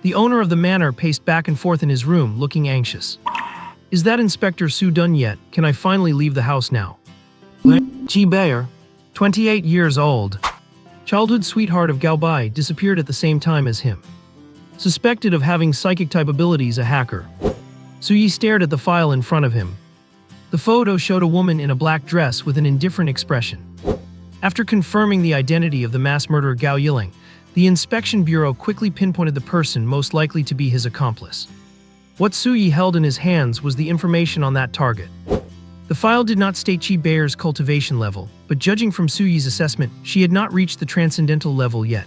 A: The owner of the manor paced back and forth in his room, looking anxious. Is that Inspector Su done yet? Can I finally leave the house now? Ji Bayer, 28 years old, childhood sweetheart of Gao Bai, disappeared at the same time as him. Suspected of having psychic-type abilities, a hacker. Su Yi stared at the file in front of him. The photo showed a woman in a black dress with an indifferent expression. After confirming the identity of the mass murderer Gao Yiling, the inspection bureau quickly pinpointed the person most likely to be his accomplice. What Su Yi held in his hands was the information on that target. The file did not state Qi Bayer's cultivation level, but judging from Su Yi's assessment, she had not reached the transcendental level yet.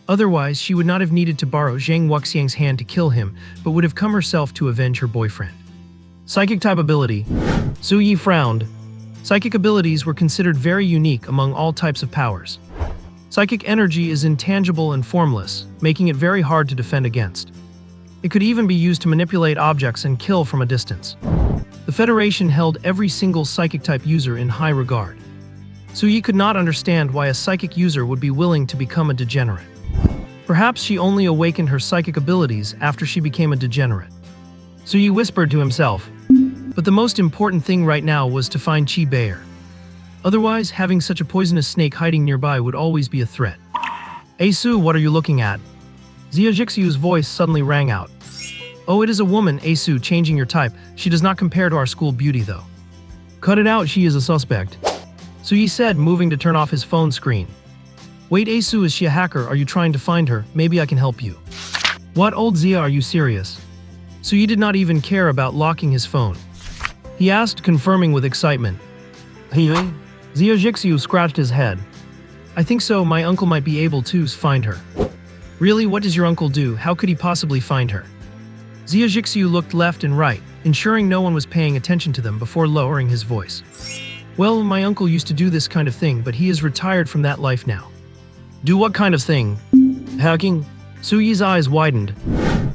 A: Otherwise, she would not have needed to borrow Zhang Wuxiang's hand to kill him, but would have come herself to avenge her boyfriend. Psychic-type ability. Su Yi frowned. Psychic abilities were considered very unique among all types of powers. Psychic energy is intangible and formless, making it very hard to defend against. It could even be used to manipulate objects and kill from a distance. The Federation held every single psychic-type user in high regard. Su Yi could not understand why a psychic user would be willing to become a degenerate. Perhaps she only awakened her psychic abilities after she became a degenerate. Su Yi whispered to himself. But the most important thing right now was to find Qi Bayer. Otherwise, having such a poisonous snake hiding nearby would always be a threat. Hey Su, what are you looking at? Xia Jixiu's voice suddenly rang out. Oh, it is a woman, Su, changing your type. She does not compare to our school beauty, though. Cut it out, she is a suspect. Su Yi said, moving to turn off his phone screen. Wait, Su, is she a hacker? Are you trying to find her? Maybe I can help you. What, old Xia, are you serious? Su Yi did not even care about locking his phone. He asked, confirming with excitement. Xia Jixiu scratched his head. I think so, my uncle might be able to find her. Really, what does your uncle do? How could he possibly find her? Xia Jixiu looked left and right, ensuring no one was paying attention to them before lowering his voice. Well, my uncle used to do this kind of thing, but he is retired from that life now. Do what kind of thing? Hacking? Su Yi's eyes widened.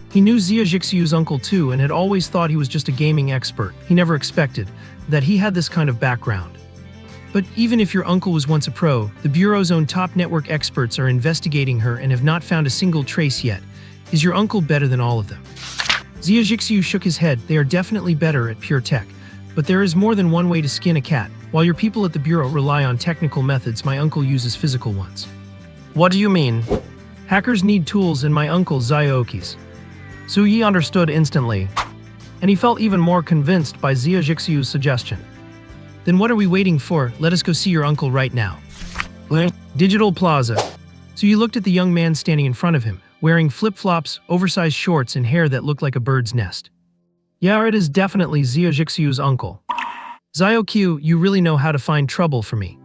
A: He knew Xia Jixiu's uncle too and had always thought he was just a gaming expert. He never expected that he had this kind of background. But even if your uncle was once a pro, the Bureau's own top network experts are investigating her and have not found a single trace yet. Is your uncle better than all of them? Xia Jixiu shook his head. They are definitely better at pure tech. But there is more than one way to skin a cat. While your people at the Bureau rely on technical methods, my uncle uses physical ones. What do you mean? Hackers need tools and my uncle Zioki's. Su Yi understood instantly, and he felt even more convinced by Xia Jixiu's suggestion. Then what are we waiting for? Let us go see your uncle right now. Digital Plaza. Su Yi looked at the young man standing in front of him, wearing flip-flops, oversized shorts, and hair that looked like a bird's nest. Yeah, it is definitely Xia Jixiu's uncle. Zioqiu, you really know how to find trouble for me.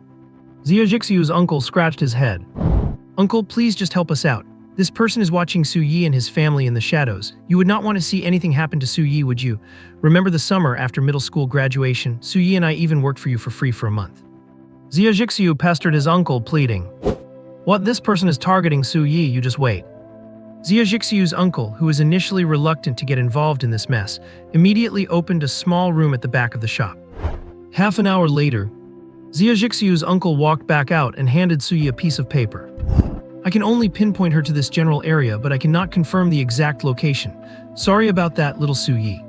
A: Xia Jixiu's uncle scratched his head. Uncle, please just help us out. This person is watching Su Yi and his family in the shadows. You would not want to see anything happen to Su Yi, would you? Remember the summer after middle school graduation, Su Yi and I even worked for you for free for a month. Zia Jixiu pestered his uncle, pleading, "What, this person is targeting Su Yi, you just wait." Zia Jixiu's uncle, who was initially reluctant to get involved in this mess, immediately opened a small room at the back of the shop. Half an hour later, Zia Jixiu's uncle walked back out and handed Su Yi a piece of paper. "I can only pinpoint her to this general area, but I cannot confirm the exact location. Sorry about that, little Su Yi."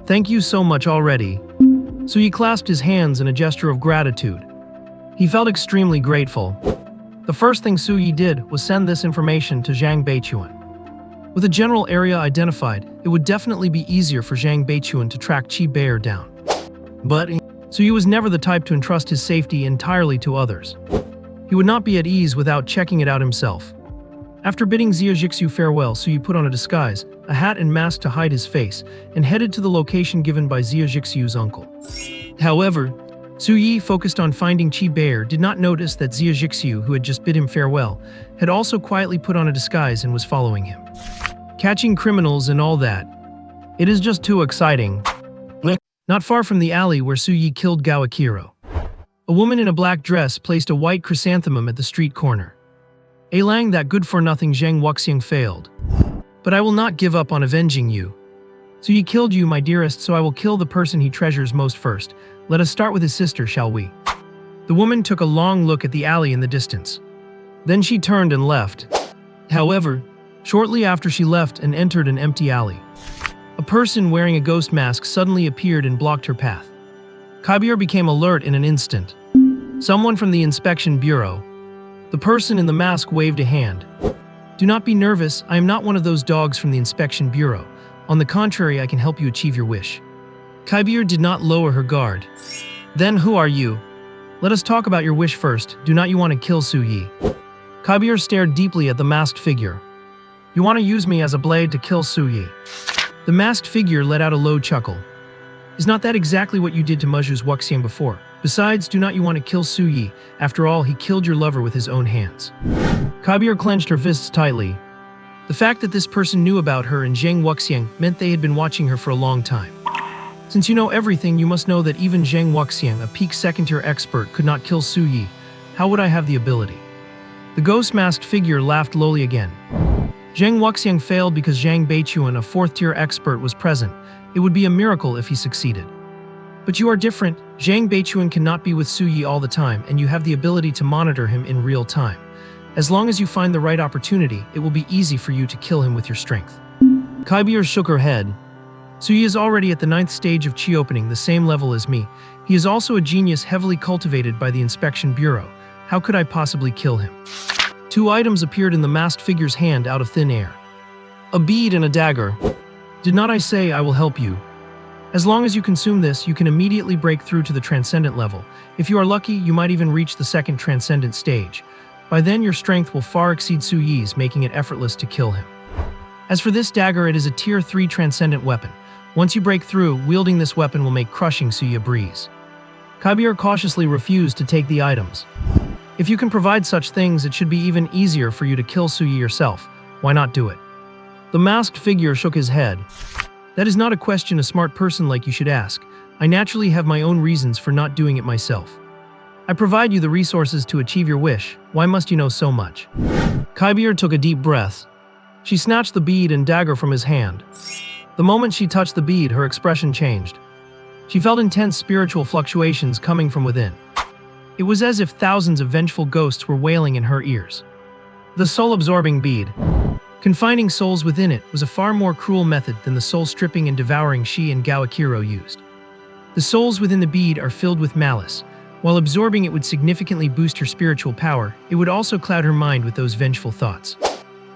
A: "Thank you so much already." Su Yi clasped his hands in a gesture of gratitude. He felt extremely grateful. The first thing Su Yi did was send this information to Zhang Beichuan. With a general area identified, it would definitely be easier for Zhang Beichuan to track Qi Bear down. But Su Yi was never the type to entrust his safety entirely to others. He would not be at ease without checking it out himself. After bidding Zia Jixiu farewell, Su Yi put on a disguise, a hat and mask to hide his face, and headed to the location given by Zia Jixiu's uncle. However, Su Yi, focused on finding Qi Bear, did not notice that Zia Jixiu, who had just bid him farewell, had also quietly put on a disguise and was following him. Catching criminals and all that. It is just too exciting. Not far from the alley where Su Yi killed Gao Akiro, a woman in a black dress placed a white chrysanthemum at the street corner. "Lang, that good-for-nothing Zheng Wuxiang failed. But I will not give up on avenging you. Su Yi killed you, my dearest, so I will kill the person he treasures most first. Let us start with his sister, shall we?" The woman took a long look at the alley in the distance. Then she turned and left. However, shortly after she left and entered an empty alley, a person wearing a ghost mask suddenly appeared and blocked her path. Kaibier became alert in an instant. Someone from the inspection bureau. The person in the mask waved a hand. "Do not be nervous, I am not one of those dogs from the inspection bureau. On the contrary, I can help you achieve your wish." Kaibier did not lower her guard. "Then who are you? Let us talk about your wish first. Do not you want to kill Su Yi?" Kaibier stared deeply at the masked figure. "You want to use me as a blade to kill Su Yi?" The masked figure let out a low chuckle. "Is not that exactly what you did to Muzhu's Wuxiang before? Besides, do not you want to kill Su Yi? After all, he killed your lover with his own hands." Kaibier clenched her fists tightly. The fact that this person knew about her and Zheng Wuxiang meant they had been watching her for a long time. "Since you know everything, you must know that even Zheng Wuxiang, a peak second-tier expert, could not kill Su Yi. How would I have the ability?" The ghost-masked figure laughed lowly again. "Zheng Wuxiang failed because Zhang Beichuan, a fourth-tier expert, was present. It would be a miracle if he succeeded. But you are different. Zhang Beichuan cannot be with Su Yi all the time, and you have the ability to monitor him in real time. As long as you find the right opportunity, it will be easy for you to kill him with your strength." Kaibier shook her head. "Su Yi is already at the 9th stage of Qi opening, the same level as me. He is also a genius heavily cultivated by the Inspection Bureau. How could I possibly kill him?" Two items appeared in the masked figure's hand out of thin air. A bead and a dagger. "Did not I say I will help you? As long as you consume this, you can immediately break through to the transcendent level. If you are lucky, you might even reach the 2nd transcendent stage. By then, your strength will far exceed Su Yi's, making it effortless to kill him. As for this dagger, it is a Tier 3 transcendent weapon. Once you break through, wielding this weapon will make crushing Su Yi a breeze." Kaibier cautiously refused to take the items. "If you can provide such things, it should be even easier for you to kill Su Yi yourself. Why not do it?" The masked figure shook his head. "That is not a question a smart person like you should ask. I naturally have my own reasons for not doing it myself. I provide you the resources to achieve your wish. Why must you know so much?" Kaibier took a deep breath. She snatched the bead and dagger from his hand. The moment she touched the bead, her expression changed. She felt intense spiritual fluctuations coming from within. It was as if thousands of vengeful ghosts were wailing in her ears. The soul-absorbing bead. Confining souls within it was a far more cruel method than the soul-stripping and devouring she and Gao Akiro used. The souls within the bead are filled with malice. While absorbing it would significantly boost her spiritual power, it would also cloud her mind with those vengeful thoughts.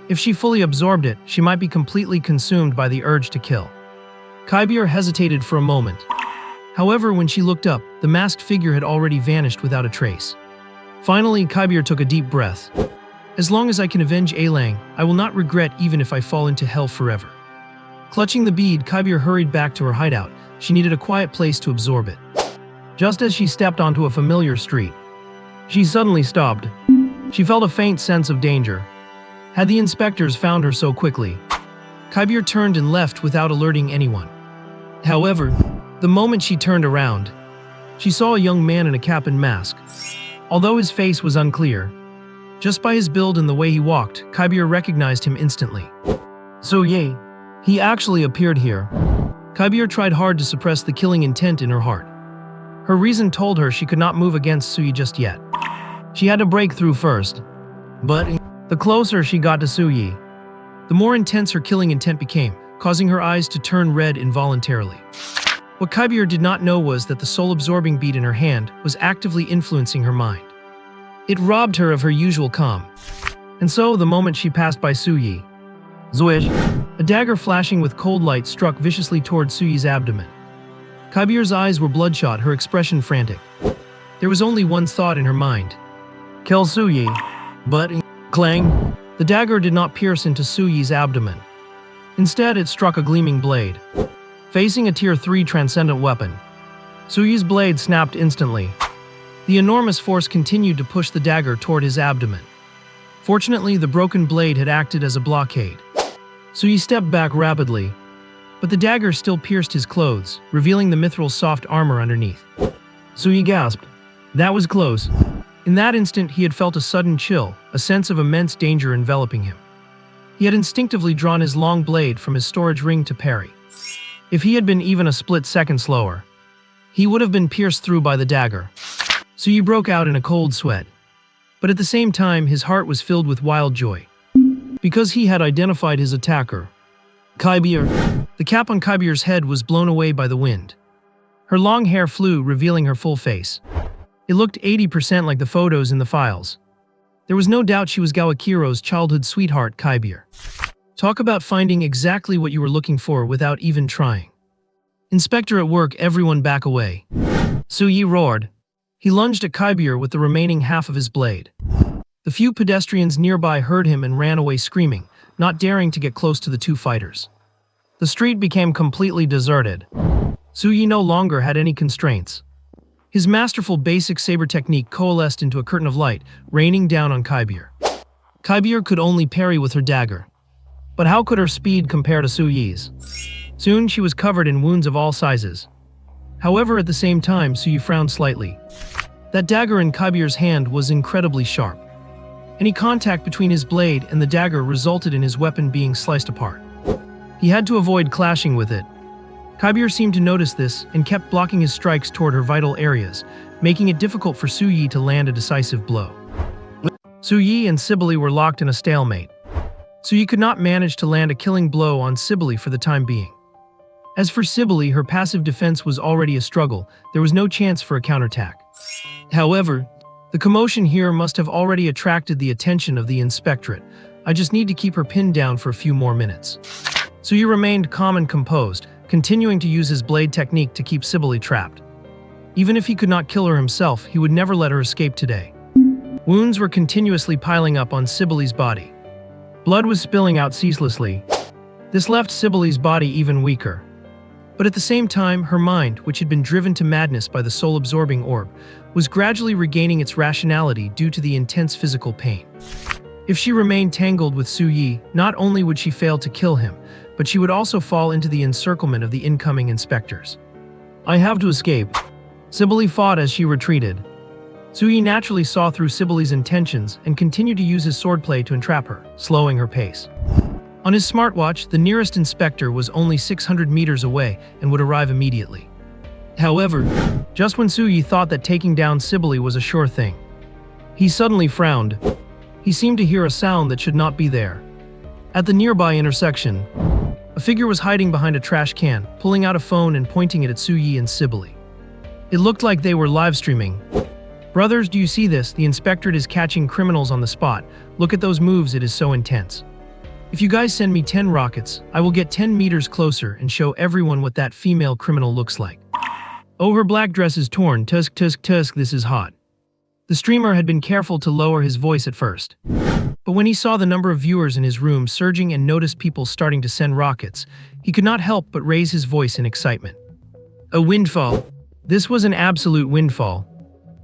A: If she fully absorbed it, she might be completely consumed by the urge to kill. Kaibier hesitated for a moment. However, when she looked up, the masked figure had already vanished without a trace. Finally, Kaibier took a deep breath. "As long as I can avenge Lang, I will not regret even if I fall into hell forever." Clutching the bead, Kaibier hurried back to her hideout. She needed a quiet place to absorb it. Just as she stepped onto a familiar street, she suddenly stopped. She felt a faint sense of danger. Had the inspectors found her so quickly? Kaibier turned and left without alerting anyone. However, the moment she turned around, she saw a young man in a cap and mask. Although his face was unclear, just by his build and the way he walked, Kaibier recognized him instantly. So Ye, he actually appeared here. Kaibier tried hard to suppress the killing intent in her heart. Her reason told her she could not move against Suyi just yet. She had to break through first. But the closer she got to Suyi, the more intense her killing intent became, causing her eyes to turn red involuntarily. What Kaibier did not know was that the soul-absorbing bead in her hand was actively influencing her mind. It robbed her of her usual calm. And so, the moment she passed by Suyi, Zoish, a dagger flashing with cold light struck viciously toward Suyi's abdomen. Kaibier's eyes were bloodshot, her expression frantic. There was only one thought in her mind. Kill Suyi. But, clang, the dagger did not pierce into Suyi's abdomen. Instead, it struck a gleaming blade. Facing a Tier 3 transcendent weapon, Suyi's blade snapped instantly. The enormous force continued to push the dagger toward his abdomen. Fortunately, the broken blade had acted as a blockade. Suyi stepped back rapidly, but the dagger still pierced his clothes, revealing the mithril's soft armor underneath. Suyi gasped. That was close. In that instant, he had felt a sudden chill, a sense of immense danger enveloping him. He had instinctively drawn his long blade from his storage ring to parry. If he had been even a split second slower, he would have been pierced through by the dagger. Suyi broke out in a cold sweat. But at the same time, his heart was filled with wild joy. Because he had identified his attacker. Kaibier. The cap on Kaibier's head was blown away by the wind. Her long hair flew, revealing her full face. It looked 80% like the photos in the files. There was no doubt she was Gawakiro's childhood sweetheart, Kaibier. Talk about finding exactly what you were looking for without even trying. Inspector at work, everyone back away. Suyi roared. He lunged at Kaibier with the remaining half of his blade. The few pedestrians nearby heard him and ran away screaming, not daring to get close to the two fighters. The street became completely deserted. Suyi no longer had any constraints. His masterful basic saber technique coalesced into a curtain of light, raining down on Kaibier. Kaibier could only parry with her dagger. But how could her speed compare to Suyi's? Soon she was covered in wounds of all sizes. However, at the same time, Suyi frowned slightly. That dagger in Kaibier's hand was incredibly sharp. Any contact between his blade and the dagger resulted in his weapon being sliced apart. He had to avoid clashing with it. Kaibier seemed to notice this and kept blocking his strikes toward her vital areas, making it difficult for Suyi to land a decisive blow. Suyi and Sibylle were locked in a stalemate. Suyi could not manage to land a killing blow on Sibylle for the time being. As for Sibylle, her passive defense was already a struggle. There was no chance for a counterattack. However, the commotion here must have already attracted the attention of the inspectorate. I just need to keep her pinned down for a few more minutes. Suyi remained calm and composed, continuing to use his blade technique to keep Sibylle trapped. Even if he could not kill her himself, he would never let her escape today. Wounds were continuously piling up on Sibylle's body. Blood was spilling out ceaselessly. This left Sibylle's body even weaker. But at the same time, her mind, which had been driven to madness by the soul-absorbing orb, was gradually regaining its rationality due to the intense physical pain. If she remained tangled with Suyi, not only would she fail to kill him, but she would also fall into the encirclement of the incoming inspectors. I have to escape. Sibylle fought as she retreated. Suyi naturally saw through Sibylle's intentions and continued to use his swordplay to entrap her, slowing her pace. On his smartwatch, the nearest inspector was only 600 meters away and would arrive immediately. However, just when Suyi thought that taking down Sibylle was a sure thing, he suddenly frowned. He seemed to hear a sound that should not be there. At the nearby intersection, a figure was hiding behind a trash can, pulling out a phone and pointing it at Suyi and Sibylle. It looked like they were live streaming. Brothers, do you see this? The inspectorate is catching criminals on the spot. Look at those moves, it is so intense. If you guys send me 10 rockets, I will get 10 meters closer and show everyone what that female criminal looks like. Oh, her black dress is torn. Tusk, tusk, tusk, this is hot. The streamer had been careful to lower his voice at first. But when he saw the number of viewers in his room surging and noticed people starting to send rockets, he could not help but raise his voice in excitement. A windfall. This was an absolute windfall.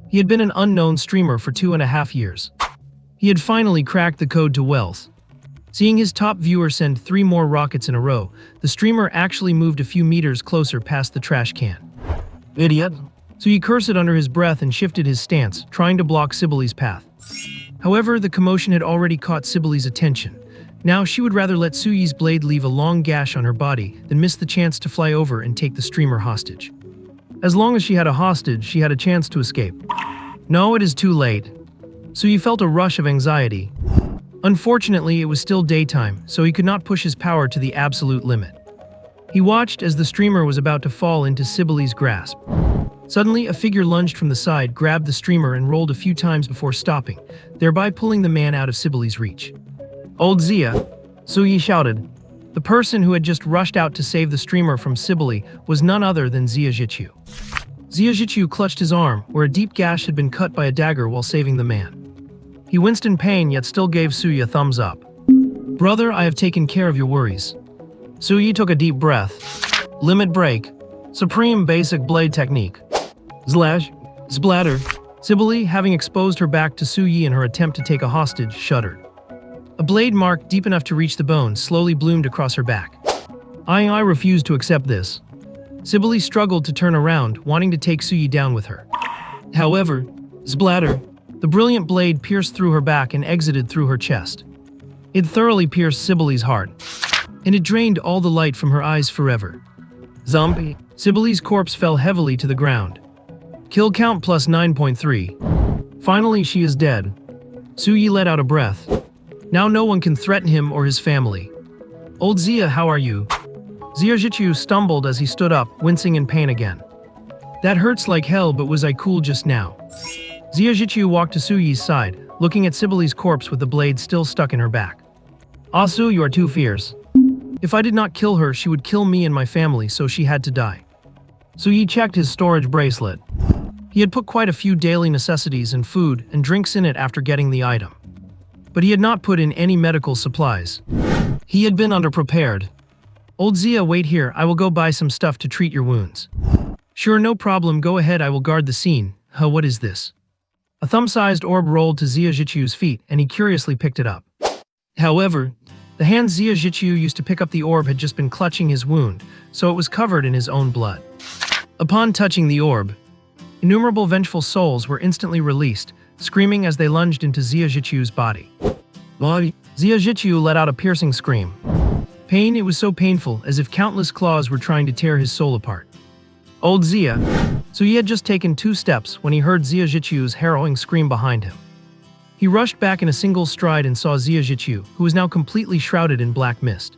A: He had been an unknown streamer for 2.5 years. He had finally cracked the code to wealth. Seeing his top viewer send 3 more rockets in a row, the streamer actually moved a few meters closer past the trash can. Idiot. So he cursed under his breath and shifted his stance, trying to block Sibyll's path. However, the commotion had already caught Sibyll's attention. Now she would rather let Suyi's blade leave a long gash on her body than miss the chance to fly over and take the streamer hostage. As long as she had a hostage, she had a chance to escape. No, it is too late. Suyi felt a rush of anxiety. Unfortunately, it was still daytime, so he could not push his power to the absolute limit. He watched as the streamer was about to fall into Sibyll's grasp. Suddenly, a figure lunged from the side, grabbed the streamer and rolled a few times before stopping, thereby pulling the man out of Sibyll's reach. "Old Zia!" Suyi shouted. The person who had just rushed out to save the streamer from Sibylle was none other than Zia Zhichu. Zia Zhichu clutched his arm, where a deep gash had been cut by a dagger while saving the man. He winced in pain yet still gave Suyi a thumbs up. "Brother, I have taken care of your worries." Suyi took a deep breath. Limit break. Supreme basic blade technique. Slash. Splatter. Sibylle, having exposed her back to Suyi in her attempt to take a hostage, shuddered. A blade mark deep enough to reach the bone slowly bloomed across her back. I refuse to accept this. Sibylle struggled to turn around, wanting to take Suyi down with her. However, splatter, the brilliant blade pierced through her back and exited through her chest. It thoroughly pierced Sibylle's heart, and it drained all the light from her eyes forever. Zombie. Sibylle's corpse fell heavily to the ground. Kill count plus 9.3. Finally, she is dead. Suyi let out a breath. Now no one can threaten him or his family. Old Zia, how are you? Zia Zhichu stumbled as he stood up, wincing in pain again. That hurts like hell, but was I cool just now? Zia Zhichu walked to Suyi's side, looking at Sibylle's corpse with the blade still stuck in her back. Asu, you are too fierce. If I did not kill her, she would kill me and my family, so she had to die. Suyi checked his storage bracelet. He had put quite a few daily necessities and food and drinks in it after getting the item. But he had not put in any medical supplies. He had been underprepared. Old Zia, wait here, I will go buy some stuff to treat your wounds. Sure, no problem, go ahead, I will guard the scene. Huh, what is this? A thumb-sized orb rolled to Zia Zhichu's feet, and he curiously picked it up. However, the hand Zia Zhichu used to pick up the orb had just been clutching his wound, so it was covered in his own blood. Upon touching the orb, innumerable vengeful souls were instantly released, screaming as they lunged into Zia Zhichu's body. Zia Zhichu let out a piercing scream. Pain, it was so painful, as if countless claws were trying to tear his soul apart. Old Zia. So he had just taken 2 steps when he heard Zia Zhichu's harrowing scream behind him. He rushed back in a single stride and saw Zia Zhichu, who was now completely shrouded in black mist.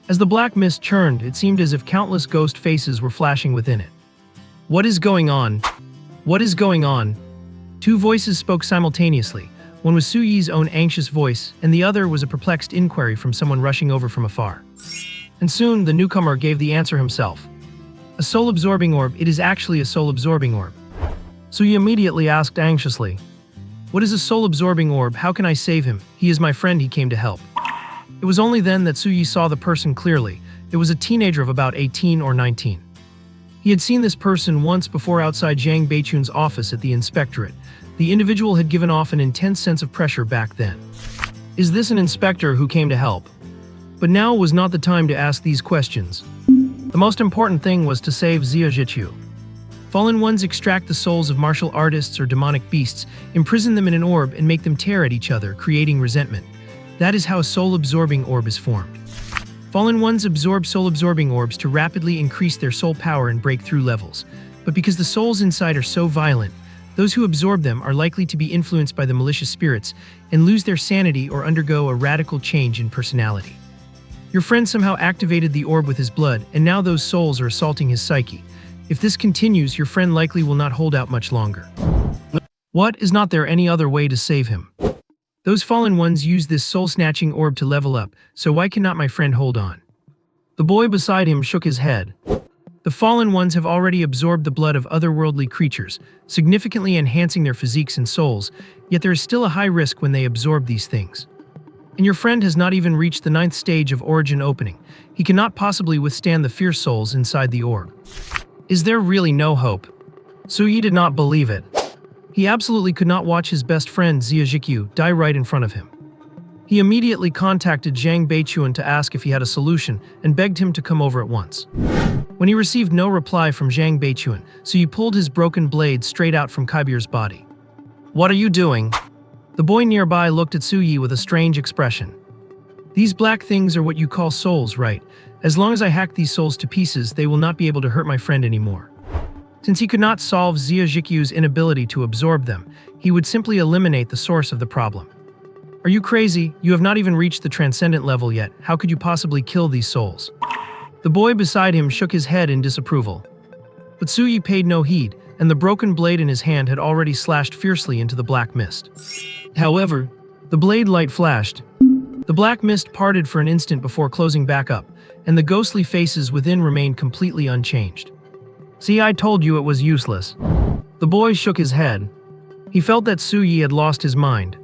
A: As the black mist churned, it seemed as if countless ghost faces were flashing within it. What is going on? What is going on? 2 voices spoke simultaneously. One was Suyi's own anxious voice, and the other was a perplexed inquiry from someone rushing over from afar. And soon, the newcomer gave the answer himself. A soul-absorbing orb, it is actually a soul-absorbing orb. Suyi immediately asked anxiously, what is a soul-absorbing orb? How can I save him? He is my friend, he came to help. It was only then that Suyi saw the person clearly. It was a teenager of about 18 or 19. He had seen this person once before outside Zhang Beichun's office at the inspectorate. The individual had given off an intense sense of pressure back then. Is this an inspector who came to help? But now was not the time to ask these questions. The most important thing was to save Zia Zhichu. Fallen ones extract the souls of martial artists or demonic beasts, imprison them in an orb, and make them tear at each other, creating resentment. That is how a soul-absorbing orb is formed. Fallen ones absorb soul-absorbing orbs to rapidly increase their soul power and break through levels. But because the souls inside are so violent, those who absorb them are likely to be influenced by the malicious spirits and lose their sanity or undergo a radical change in personality. Your friend somehow activated the orb with his blood, and now those souls are assaulting his psyche. If this continues, your friend likely will not hold out much longer. What? Is not there any other way to save him? Those fallen ones use this soul-snatching orb to level up, so why cannot my friend hold on? The boy beside him shook his head. The fallen ones have already absorbed the blood of otherworldly creatures, significantly enhancing their physiques and souls, yet there is still a high risk when they absorb these things. And your friend has not even reached the 9th stage of origin opening. He cannot possibly withstand the fierce souls inside the orb. Is there really no hope? Suyi did not believe it. He absolutely could not watch his best friend Zia Zhichu die right in front of him. He immediately contacted Zhang Beichun to ask if he had a solution and begged him to come over at once. When he received no reply from Zhang Beichuan, so he pulled his broken blade straight out from Kaibir's body. "What are you doing?" The boy nearby looked at Su Yi with a strange expression. "These black things are what you call souls, right? As long as I hack these souls to pieces, they will not be able to hurt my friend anymore." Since he could not solve Xia Jikyu's inability to absorb them, he would simply eliminate the source of the problem. "Are you crazy? You have not even reached the transcendent level yet. How could you possibly kill these souls?" The boy beside him shook his head in disapproval. But Su Yi paid no heed, and the broken blade in his hand had already slashed fiercely into the black mist. However, the blade light flashed. The black mist parted for an instant before closing back up, and the ghostly faces within remained completely unchanged. "See, I told you it was useless." The boy shook his head. He felt that Su Yi had lost his mind.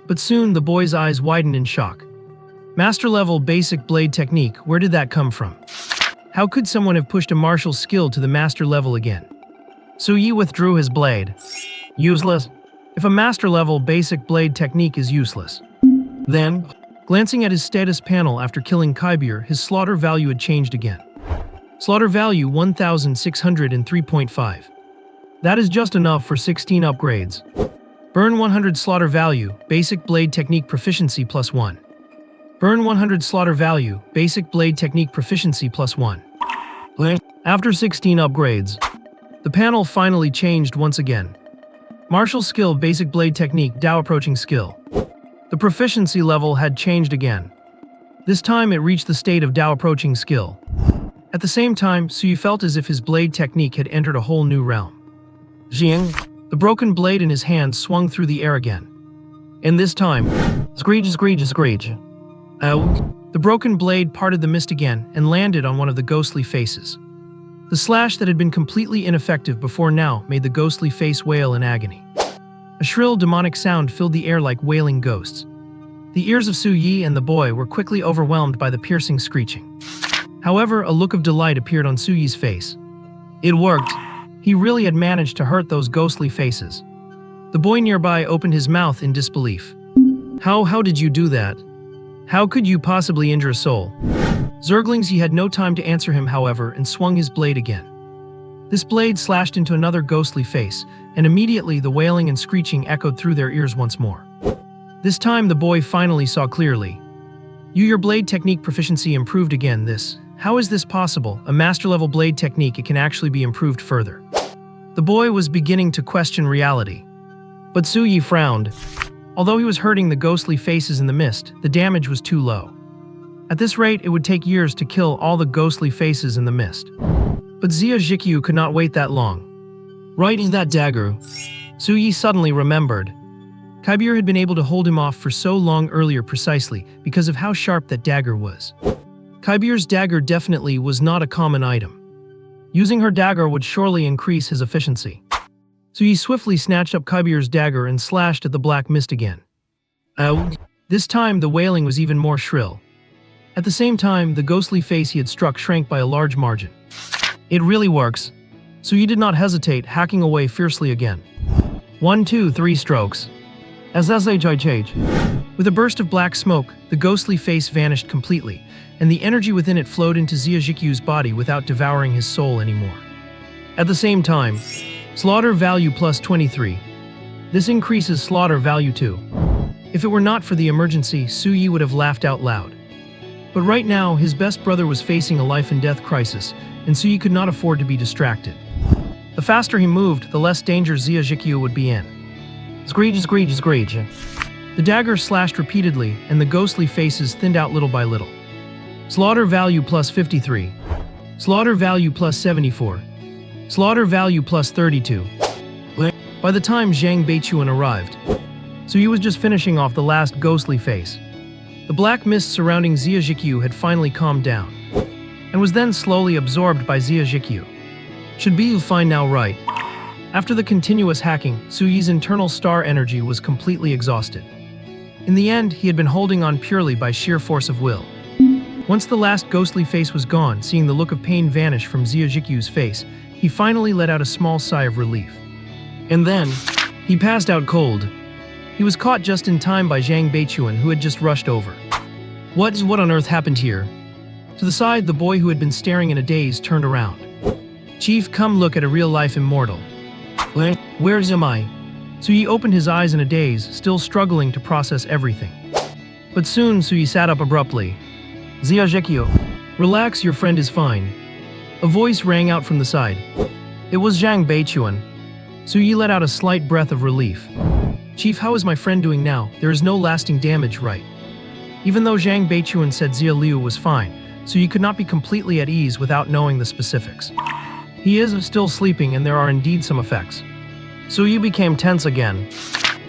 A: But soon the boy's eyes widened in shock. Master-level basic blade technique, where did that come from? How could someone have pushed a martial skill to the master level again? Su Yi withdrew his blade. Useless? If a master-level basic blade technique is useless, then, glancing at his status panel after killing Kaibir, his slaughter value had changed again. Slaughter value 1603.5. That is just enough for 16 upgrades. Burn 100 slaughter value, basic blade technique proficiency +1. Burn 100 slaughter value, basic blade technique proficiency +1. After 16 upgrades, the panel finally changed once again. Martial skill, basic blade technique, Dao approaching skill. The proficiency level had changed again. This time it reached the state of Dao approaching skill. At the same time, Su Yi felt as if his blade technique had entered a whole new realm. Jing, the broken blade in his hand swung through the air again. And this time, screech. The broken blade parted the mist again and landed on one of the ghostly faces. The slash that had been completely ineffective before now made the ghostly face wail in agony. A shrill demonic sound filled the air like wailing ghosts. The ears of Su Yi and the boy were quickly overwhelmed by the piercing screeching. However, a look of delight appeared on Su Yi's face. It worked. He really had managed to hurt those ghostly faces. The boy nearby opened his mouth in disbelief. How did you do that? How could you possibly injure a soul? Zerglings, he had no time to answer him, however, and swung his blade again. This blade slashed into another ghostly face, and immediately the wailing and screeching echoed through their ears once more. This time the boy finally saw clearly. Your blade technique proficiency improved again. How is this possible? A master-level blade technique, it can actually be improved further. The boy was beginning to question reality. But Su Yi frowned. Although he was hurting the ghostly faces in the mist, the damage was too low. At this rate, it would take years to kill all the ghostly faces in the mist. But Xia Jikyu could not wait that long. Right in that dagger, Su Yi suddenly remembered. Kaibir had been able to hold him off for so long earlier precisely because of how sharp that dagger was. Kaibir's dagger definitely was not a common item. Using her dagger would surely increase his efficiency. So he swiftly snatched up Kaibir's dagger and slashed at the black mist again. This time the wailing was even more shrill. At the same time, the ghostly face he had struck shrank by a large margin. It really works. So he did not hesitate, hacking away fiercely again. 1, 2, 3 strokes. With a burst of black smoke, the ghostly face vanished completely, and the energy within it flowed into Xia Jikyu's body without devouring his soul anymore. At the same time, slaughter value +23. This increases slaughter value too. If it were not for the emergency, Su Yi would have laughed out loud. But right now, his best brother was facing a life-and-death crisis, and Su Yi could not afford to be distracted. The faster he moved, the less danger Xia Jikyu would be in. Screech. The dagger slashed repeatedly, and the ghostly faces thinned out little by little. Slaughter value +53. Slaughter value +74. Slaughter value +32. By the time Zhang Beichuan arrived, Su Yi was just finishing off the last ghostly face. The black mist surrounding Xia Jikyu had finally calmed down, and was then slowly absorbed by Xia Jikyu. Should be fine now, right? After the continuous hacking, Su Yi's internal star energy was completely exhausted. In the end, he had been holding on purely by sheer force of will. Once the last ghostly face was gone, seeing the look of pain vanish from Xia Jikyu's face, he finally let out a small sigh of relief. And then, he passed out cold. He was caught just in time by Zhang Beichuan, who had just rushed over. What on earth happened here? To the side, the boy who had been staring in a daze turned around. "Chief, come look at a real-life immortal." Where's am I? Suyi opened his eyes in a daze, still struggling to process everything. But soon Suyi sat up abruptly. "Ziajekyo, relax, your friend is fine." A voice rang out from the side. It was Zhang Beichuan. Suyi let out a slight breath of relief. "Chief, how is my friend doing now? There is no lasting damage, right?" Even though Zhang Beichuan said Xia Liu was fine, Suyi could not be completely at ease without knowing the specifics. He is still sleeping and there are indeed some effects. Suyi became tense again.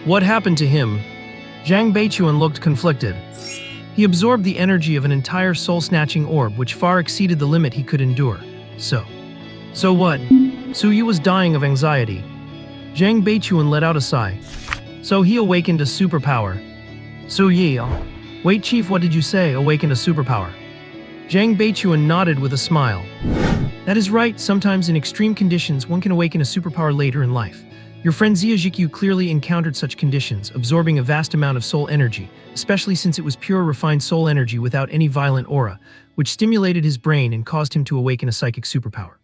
A: What happened to him? Zhang Beichuan looked conflicted. He absorbed the energy of an entire soul-snatching orb which far exceeded the limit he could endure. So what? Suyi was dying of anxiety. Zhang Beichuan let out a sigh. So he awakened a superpower. Suyi. Wait, Chief, what did you say? Awakened a superpower? Zhang Beichuan nodded with a smile. That is right, sometimes in extreme conditions one can awaken a superpower later in life. Your friend Xia Jikyu clearly encountered such conditions, absorbing a vast amount of soul energy, especially since it was pure refined soul energy without any violent aura, which stimulated his brain and caused him to awaken a psychic superpower.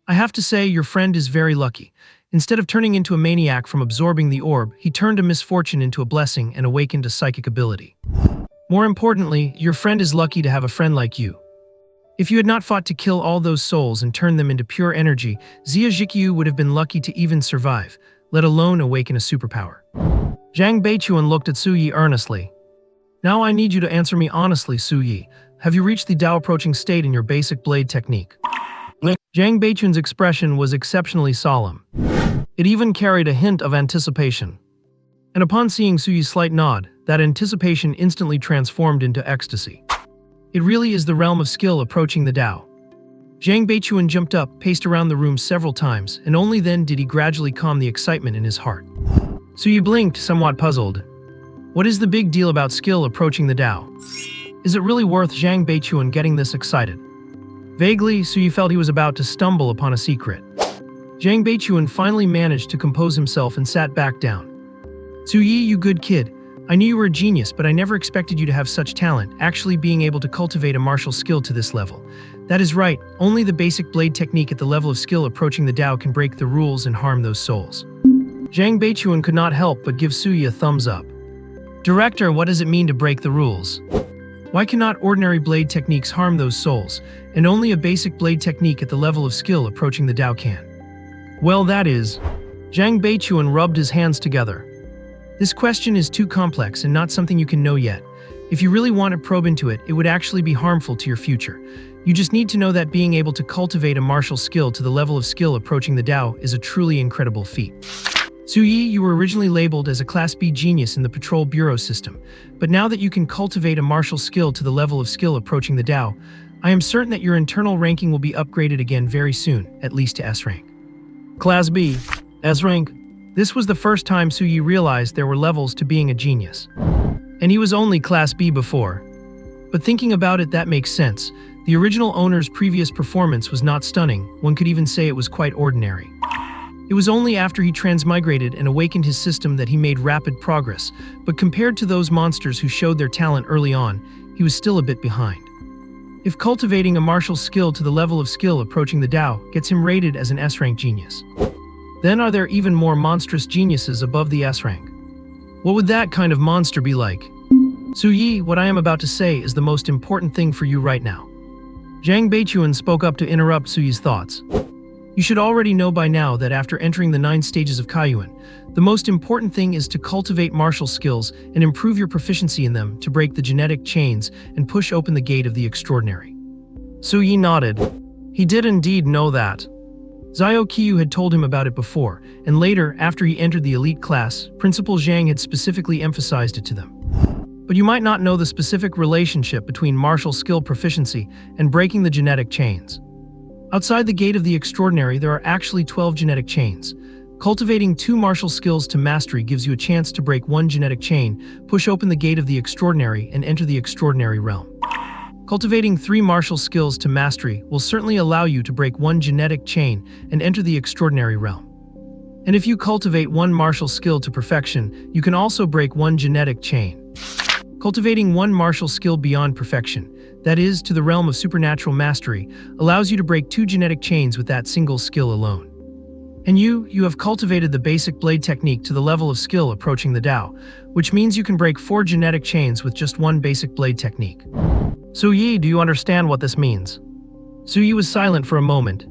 A: I have to say, your friend is very lucky. Instead of turning into a maniac from absorbing the orb, he turned a misfortune into a blessing and awakened a psychic ability. More importantly, your friend is lucky to have a friend like you. If you had not fought to kill all those souls and turn them into pure energy, Xia Jikyu would have been lucky to even survive, let alone awaken a superpower. Zhang Beichuan looked at Suyi earnestly. Now I need you to answer me honestly, Suyi. Have you reached the Dao approaching state in your basic blade technique? Zhang Beichuan's expression was exceptionally solemn. It even carried a hint of anticipation. And upon seeing Suyi's slight nod, that anticipation instantly transformed into ecstasy. It really is the realm of skill approaching the Dao. Zhang Beichuan jumped up, paced around the room several times, and only then did he gradually calm the excitement in his heart. Suyi blinked, somewhat puzzled. What is the big deal about skill approaching the Dao? Is it really worth Zhang Beichuan getting this excited? Vaguely, Suyi felt he was about to stumble upon a secret. Zhang Beichuan finally managed to compose himself and sat back down. Suyi, you good kid. I knew you were a genius, but I never expected you to have such talent, actually being able to cultivate a martial skill to this level. That is right, only the basic blade technique at the level of skill approaching the Dao can break the rules and harm those souls. Zhang Beichuan could not help but give Suyi a thumbs up. Director, what does it mean to break the rules? Why cannot ordinary blade techniques harm those souls, and only a basic blade technique at the level of skill approaching the Dao can? Well, that is... Zhang Beichuan rubbed his hands together. This question is too complex and not something you can know yet. If you really want to probe into it, it would actually be harmful to your future. You just need to know that being able to cultivate a martial skill to the level of skill approaching the Dao is a truly incredible feat. Suyi, you were originally labeled as a Class B genius in the Patrol Bureau system, but now that you can cultivate a martial skill to the level of skill approaching the Dao, I am certain that your internal ranking will be upgraded again very soon, at least to S rank. Class B, S rank. This was the first time Suyi realized there were levels to being a genius. And he was only Class B before. But thinking about it, that makes sense. The original owner's previous performance was not stunning, one could even say it was quite ordinary. It was only after he transmigrated and awakened his system that he made rapid progress, but compared to those monsters who showed their talent early on, he was still a bit behind. If cultivating a martial skill to the level of skill approaching the Dao gets him rated as an S-rank genius, then are there even more monstrous geniuses above the S rank? What would that kind of monster be like? Suyi, what I am about to say is the most important thing for you right now. Zhang Beichuan spoke up to interrupt Suyi's thoughts. You should already know by now that after entering the 9 stages of Kaiyuan, the most important thing is to cultivate martial skills and improve your proficiency in them to break the genetic chains and push open the gate of the extraordinary. Suyi nodded. He did indeed know that. Xiao Qiyu had told him about it before, and later, after he entered the elite class, Principal Zhang had specifically emphasized it to them. But you might not know the specific relationship between martial skill proficiency and breaking the genetic chains. Outside the gate of the extraordinary, there are actually 12 genetic chains. Cultivating 2 martial skills to mastery gives you a chance to break 1 genetic chain, push open the gate of the extraordinary, and enter the extraordinary realm. Cultivating 3 martial skills to mastery will certainly allow you to break 1 genetic chain and enter the extraordinary realm. And if you cultivate 1 martial skill to perfection, you can also break 1 genetic chain. Cultivating 1 martial skill beyond perfection, that is, to the realm of supernatural mastery, allows you to break 2 genetic chains with that single skill alone. And you have cultivated the basic blade technique to the level of skill approaching the Tao, which means you can break 4 genetic chains with just 1 basic blade technique. Su Yi, do you understand what this means? Su Yi was silent for a moment.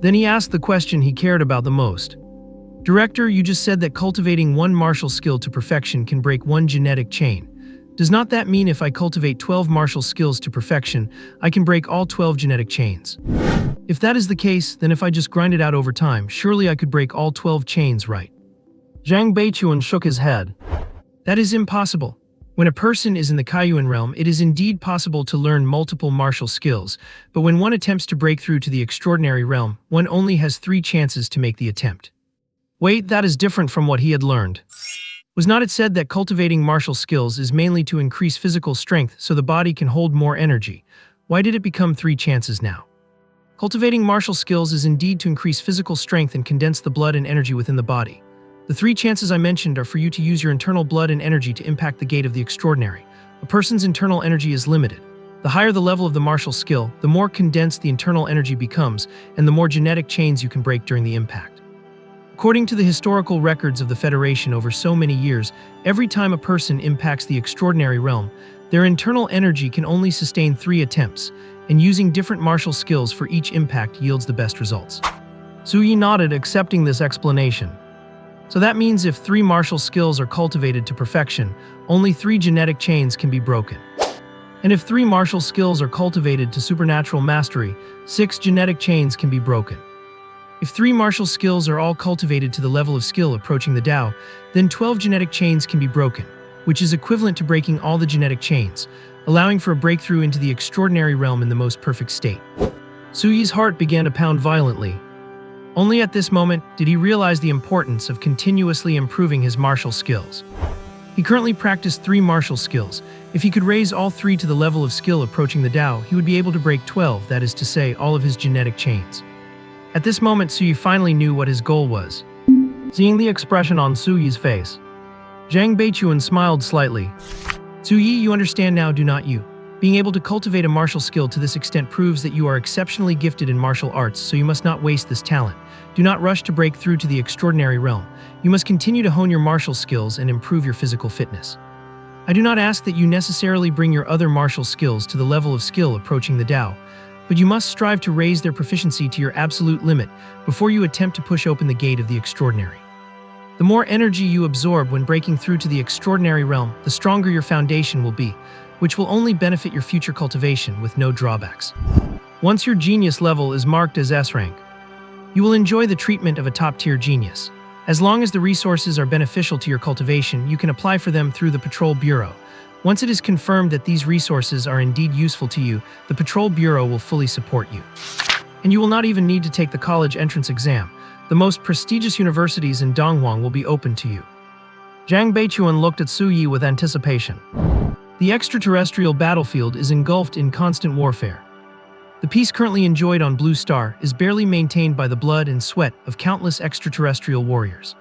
A: Then he asked the question he cared about the most. Director, you just said that cultivating 1 martial skill to perfection can break 1 genetic chain. Does not that mean if I cultivate 12 martial skills to perfection, I can break all 12 genetic chains? If that is the case, then if I just grind it out over time, surely I could break all 12 chains, right? Zhang Beichuan shook his head. That is impossible. When a person is in the Kaiyuan realm, it is indeed possible to learn multiple martial skills, but when one attempts to break through to the extraordinary realm, one only has 3 chances to make the attempt. Wait, that is different from what he had learned. Was not it said that cultivating martial skills is mainly to increase physical strength so the body can hold more energy? Why did it become 3 chances now? Cultivating martial skills is indeed to increase physical strength and condense the blood and energy within the body. The 3 chances I mentioned are for you to use your internal blood and energy to impact the gate of the extraordinary. A person's internal energy is limited. The higher the level of the martial skill, the more condensed the internal energy becomes, and the more genetic chains you can break during the impact. According to the historical records of the Federation over so many years, every time a person impacts the extraordinary realm, their internal energy can only sustain 3 attempts, and using different martial skills for each impact yields the best results. Su Yi nodded, accepting this explanation. So that means if 3 martial skills are cultivated to perfection, only 3 genetic chains can be broken. And if 3 martial skills are cultivated to supernatural mastery, 6 genetic chains can be broken. If 3 martial skills are all cultivated to the level of skill approaching the Tao, then 12 genetic chains can be broken, which is equivalent to breaking all the genetic chains, allowing for a breakthrough into the extraordinary realm in the most perfect state. Su Yi's heart began to pound violently. Only at this moment did he realize the importance of continuously improving his martial skills. He currently practiced 3 martial skills. If he could raise all 3 to the level of skill approaching the Tao, he would be able to break 12, that is to say, all of his genetic chains. At this moment, Su Yi finally knew what his goal was. Seeing the expression on Su Yi's face, Zhang Beichuan smiled slightly. Su Yi, you understand now, do not you? Being able to cultivate a martial skill to this extent proves that you are exceptionally gifted in martial arts, so you must not waste this talent. Do not rush to break through to the extraordinary realm. You must continue to hone your martial skills and improve your physical fitness. I do not ask that you necessarily bring your other martial skills to the level of skill approaching the Tao, but you must strive to raise their proficiency to your absolute limit before you attempt to push open the gate of the extraordinary. The more energy you absorb when breaking through to the extraordinary realm, the stronger your foundation will be, which will only benefit your future cultivation with no drawbacks. Once your genius level is marked as S rank, you will enjoy the treatment of a top-tier genius. As long as the resources are beneficial to your cultivation, you can apply for them through the Patrol Bureau. Once it is confirmed that these resources are indeed useful to you, the Patrol Bureau will fully support you. And you will not even need to take the college entrance exam. The most prestigious universities in Donghuang will be open to you. Zhang Beichuan looked at Su Yi with anticipation. The extraterrestrial battlefield is engulfed in constant warfare. The peace currently enjoyed on Blue Star is barely maintained by the blood and sweat of countless extraterrestrial warriors.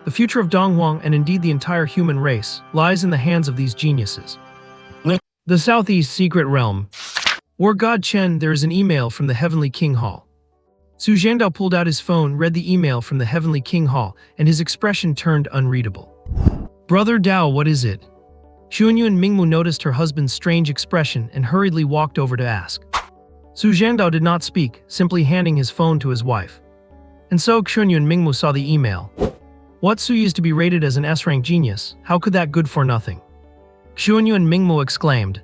A: The future of Donghuang, and indeed the entire human race, lies in the hands of these geniuses. The Southeast Secret Realm. War God Chen, there is an email from the Heavenly King Hall. Su Zhendao pulled out his phone, read the email from the Heavenly King Hall, and his expression turned unreadable. Brother Dao, what is it? Xuanyuan Mingmu noticed her husband's strange expression and hurriedly walked over to ask. Su Zhendao did not speak, simply handing his phone to his wife. And so Xuanyuan Mingmu saw the email. What, Su Yi is to be rated as an S-rank genius? How could that good for nothing? Xuanyuan Mingmu exclaimed.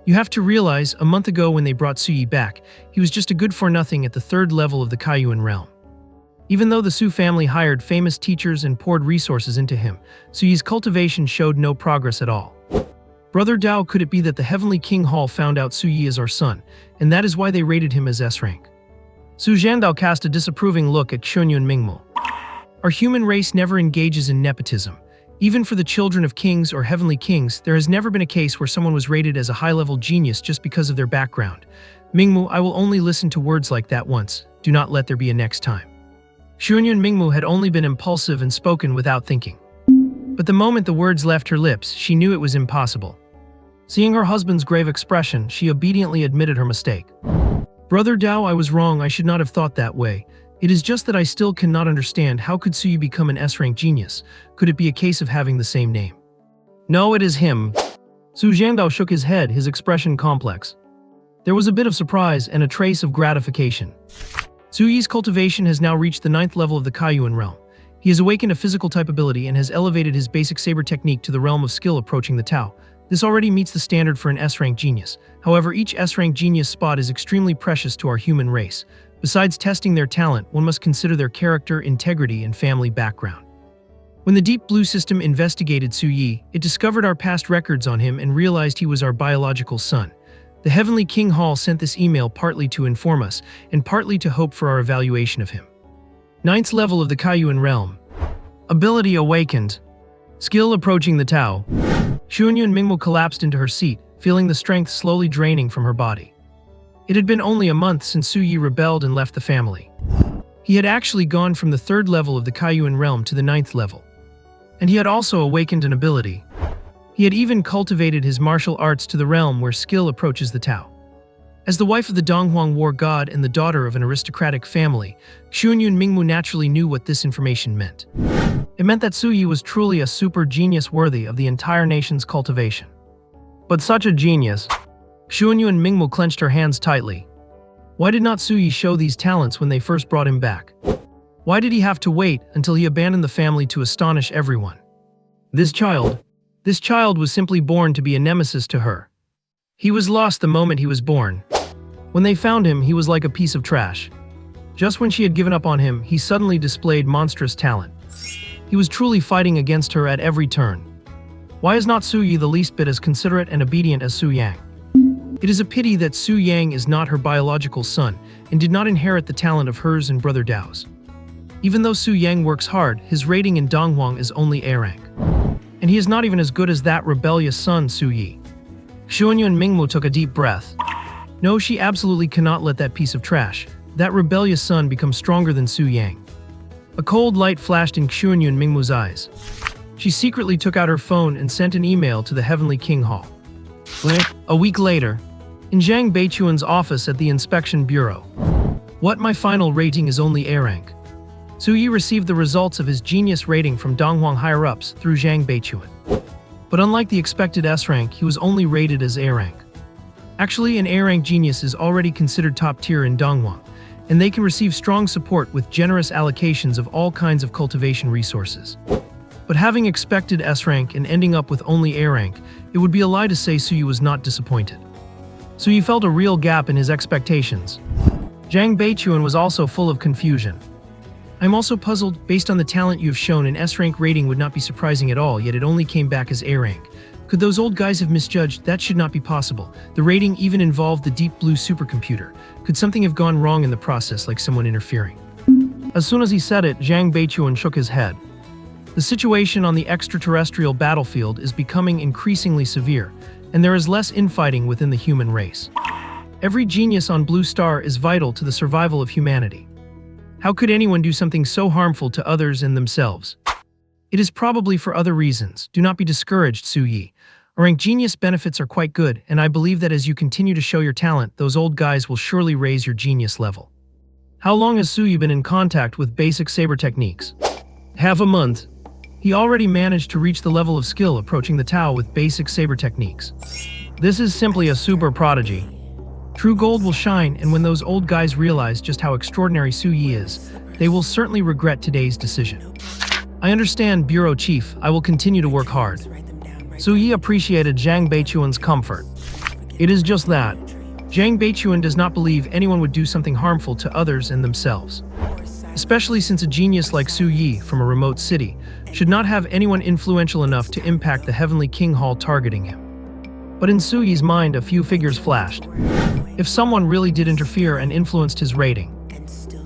A: You have to realize, a month ago when they brought Su Yi back, he was just a good for nothing at the 3rd level of the Kaiyuan realm. Even though the Su family hired famous teachers and poured resources into him, Su Yi's cultivation showed no progress at all. Brother Dao, could it be that the Heavenly King Hall found out Su Yi is our son, and that is why they rated him as S-rank? Su Zhendao cast a disapproving look at Xuanyuan Mingmu. Our human race never engages in nepotism. Even for the children of kings or heavenly kings, there has never been a case where someone was rated as a high-level genius just because of their background. Mingmu, I will only listen to words like that once. Do not let there be a next time. Xuanyuan Mingmu had only been impulsive and spoken without thinking. But the moment the words left her lips, she knew it was impossible. Seeing her husband's grave expression, she obediently admitted her mistake. Brother Dao, I was wrong. I should not have thought that way. It is just that I still cannot understand how could Suyi become an S-rank genius. Could it be a case of having the same name? No, it is him. Su Jiangdao shook his head, his expression complex. There was a bit of surprise and a trace of gratification. Suyi's cultivation has now reached the 9th level of the Kaiyuan realm. He has awakened a physical type ability and has elevated his basic saber technique to the realm of skill approaching the Tao. This already meets the standard for an S-rank genius. However, each S-rank genius spot is extremely precious to our human race. Besides testing their talent, one must consider their character, integrity, and family background. When the Deep Blue System investigated Suyi, it discovered our past records on him and realized he was our biological son. The Heavenly King Hall sent this email partly to inform us, and partly to hope for our evaluation of him. 9th level of the Kaiyuan realm. Ability awakened. Skill approaching the Tao. Xuanyun Mingmu collapsed into her seat, feeling the strength slowly draining from her body. It had been only a month since Suyi rebelled and left the family. He had actually gone from the 3rd level of the Kaiyuan realm to the 9th level. And he had also awakened an ability. He had even cultivated his martial arts to the realm where skill approaches the Tao. As the wife of the Donghuang war god and the daughter of an aristocratic family, Xuanyun Mingmu naturally knew what this information meant. It meant that Suyi was truly a super genius worthy of the entire nation's cultivation. But such a genius... Xuanyun Mingmu clenched her hands tightly. Why did not Suyi show these talents when they first brought him back? Why did he have to wait until he abandoned the family to astonish everyone? This child was simply born to be a nemesis to her. He was lost the moment he was born. When they found him, he was like a piece of trash. Just when she had given up on him, he suddenly displayed monstrous talent. He was truly fighting against her at every turn. Why is not Suyi the least bit as considerate and obedient as Su Yang? It is a pity that Su Yang is not her biological son and did not inherit the talent of hers and brother Dao's. Even though Su Yang works hard, his rating in Donghuang is only A rank. And he is not even as good as that rebellious son Su Yi. Xuanyun Mingmu took a deep breath. No, she absolutely cannot let that piece of trash, that rebellious son, become stronger than Su Yang. A cold light flashed in Xuanyun Mingmu's eyes. She secretly took out her phone and sent an email to the Heavenly King Hall. A week later, in Zhang Beichuan's office at the Inspection Bureau. What, my final rating is only A rank. Su Yi received the results of his genius rating from Donghuang higher-ups through Zhang Beichuan. But unlike the expected S rank, he was only rated as A rank. Actually, an A rank genius is already considered top tier in Donghuang, and they can receive strong support with generous allocations of all kinds of cultivation resources. But having expected S rank and ending up with only A rank, it would be a lie to say Suyi was not disappointed. Suyi felt a real gap in his expectations. Zhang Beichuan was also full of confusion. I'm also puzzled. Based on the talent you have shown, an S rank rating would not be surprising at all, yet it only came back as A rank. Could those old guys have misjudged? That should not be possible. The rating even involved the Deep Blue supercomputer. Could something have gone wrong in the process, like someone interfering? As soon as he said it, Zhang Beichuan shook his head. The situation on the extraterrestrial battlefield is becoming increasingly severe, and there is less infighting within the human race. Every genius on Blue Star is vital to the survival of humanity. How could anyone do something so harmful to others and themselves? It is probably for other reasons. Do not be discouraged, Su Yi. A-rank genius benefits are quite good, and I believe that as you continue to show your talent, those old guys will surely raise your genius level. How long has Su Yi been in contact with basic saber techniques? Half a month. He already managed to reach the level of skill approaching the Tao with basic saber techniques. This is simply a super prodigy. True gold will shine, and when those old guys realize just how extraordinary Su Yi is, they will certainly regret today's decision. I understand, Bureau Chief. I will continue to work hard. Su Yi appreciated Zhang Beichuan's comfort. It is just that. Zhang Beichuan does not believe anyone would do something harmful to others and themselves. Especially since a genius like Su Yi from a remote city should not have anyone influential enough to impact the Heavenly King Hall targeting him. But in Su Yi's mind, a few figures flashed. If someone really did interfere and influenced his rating,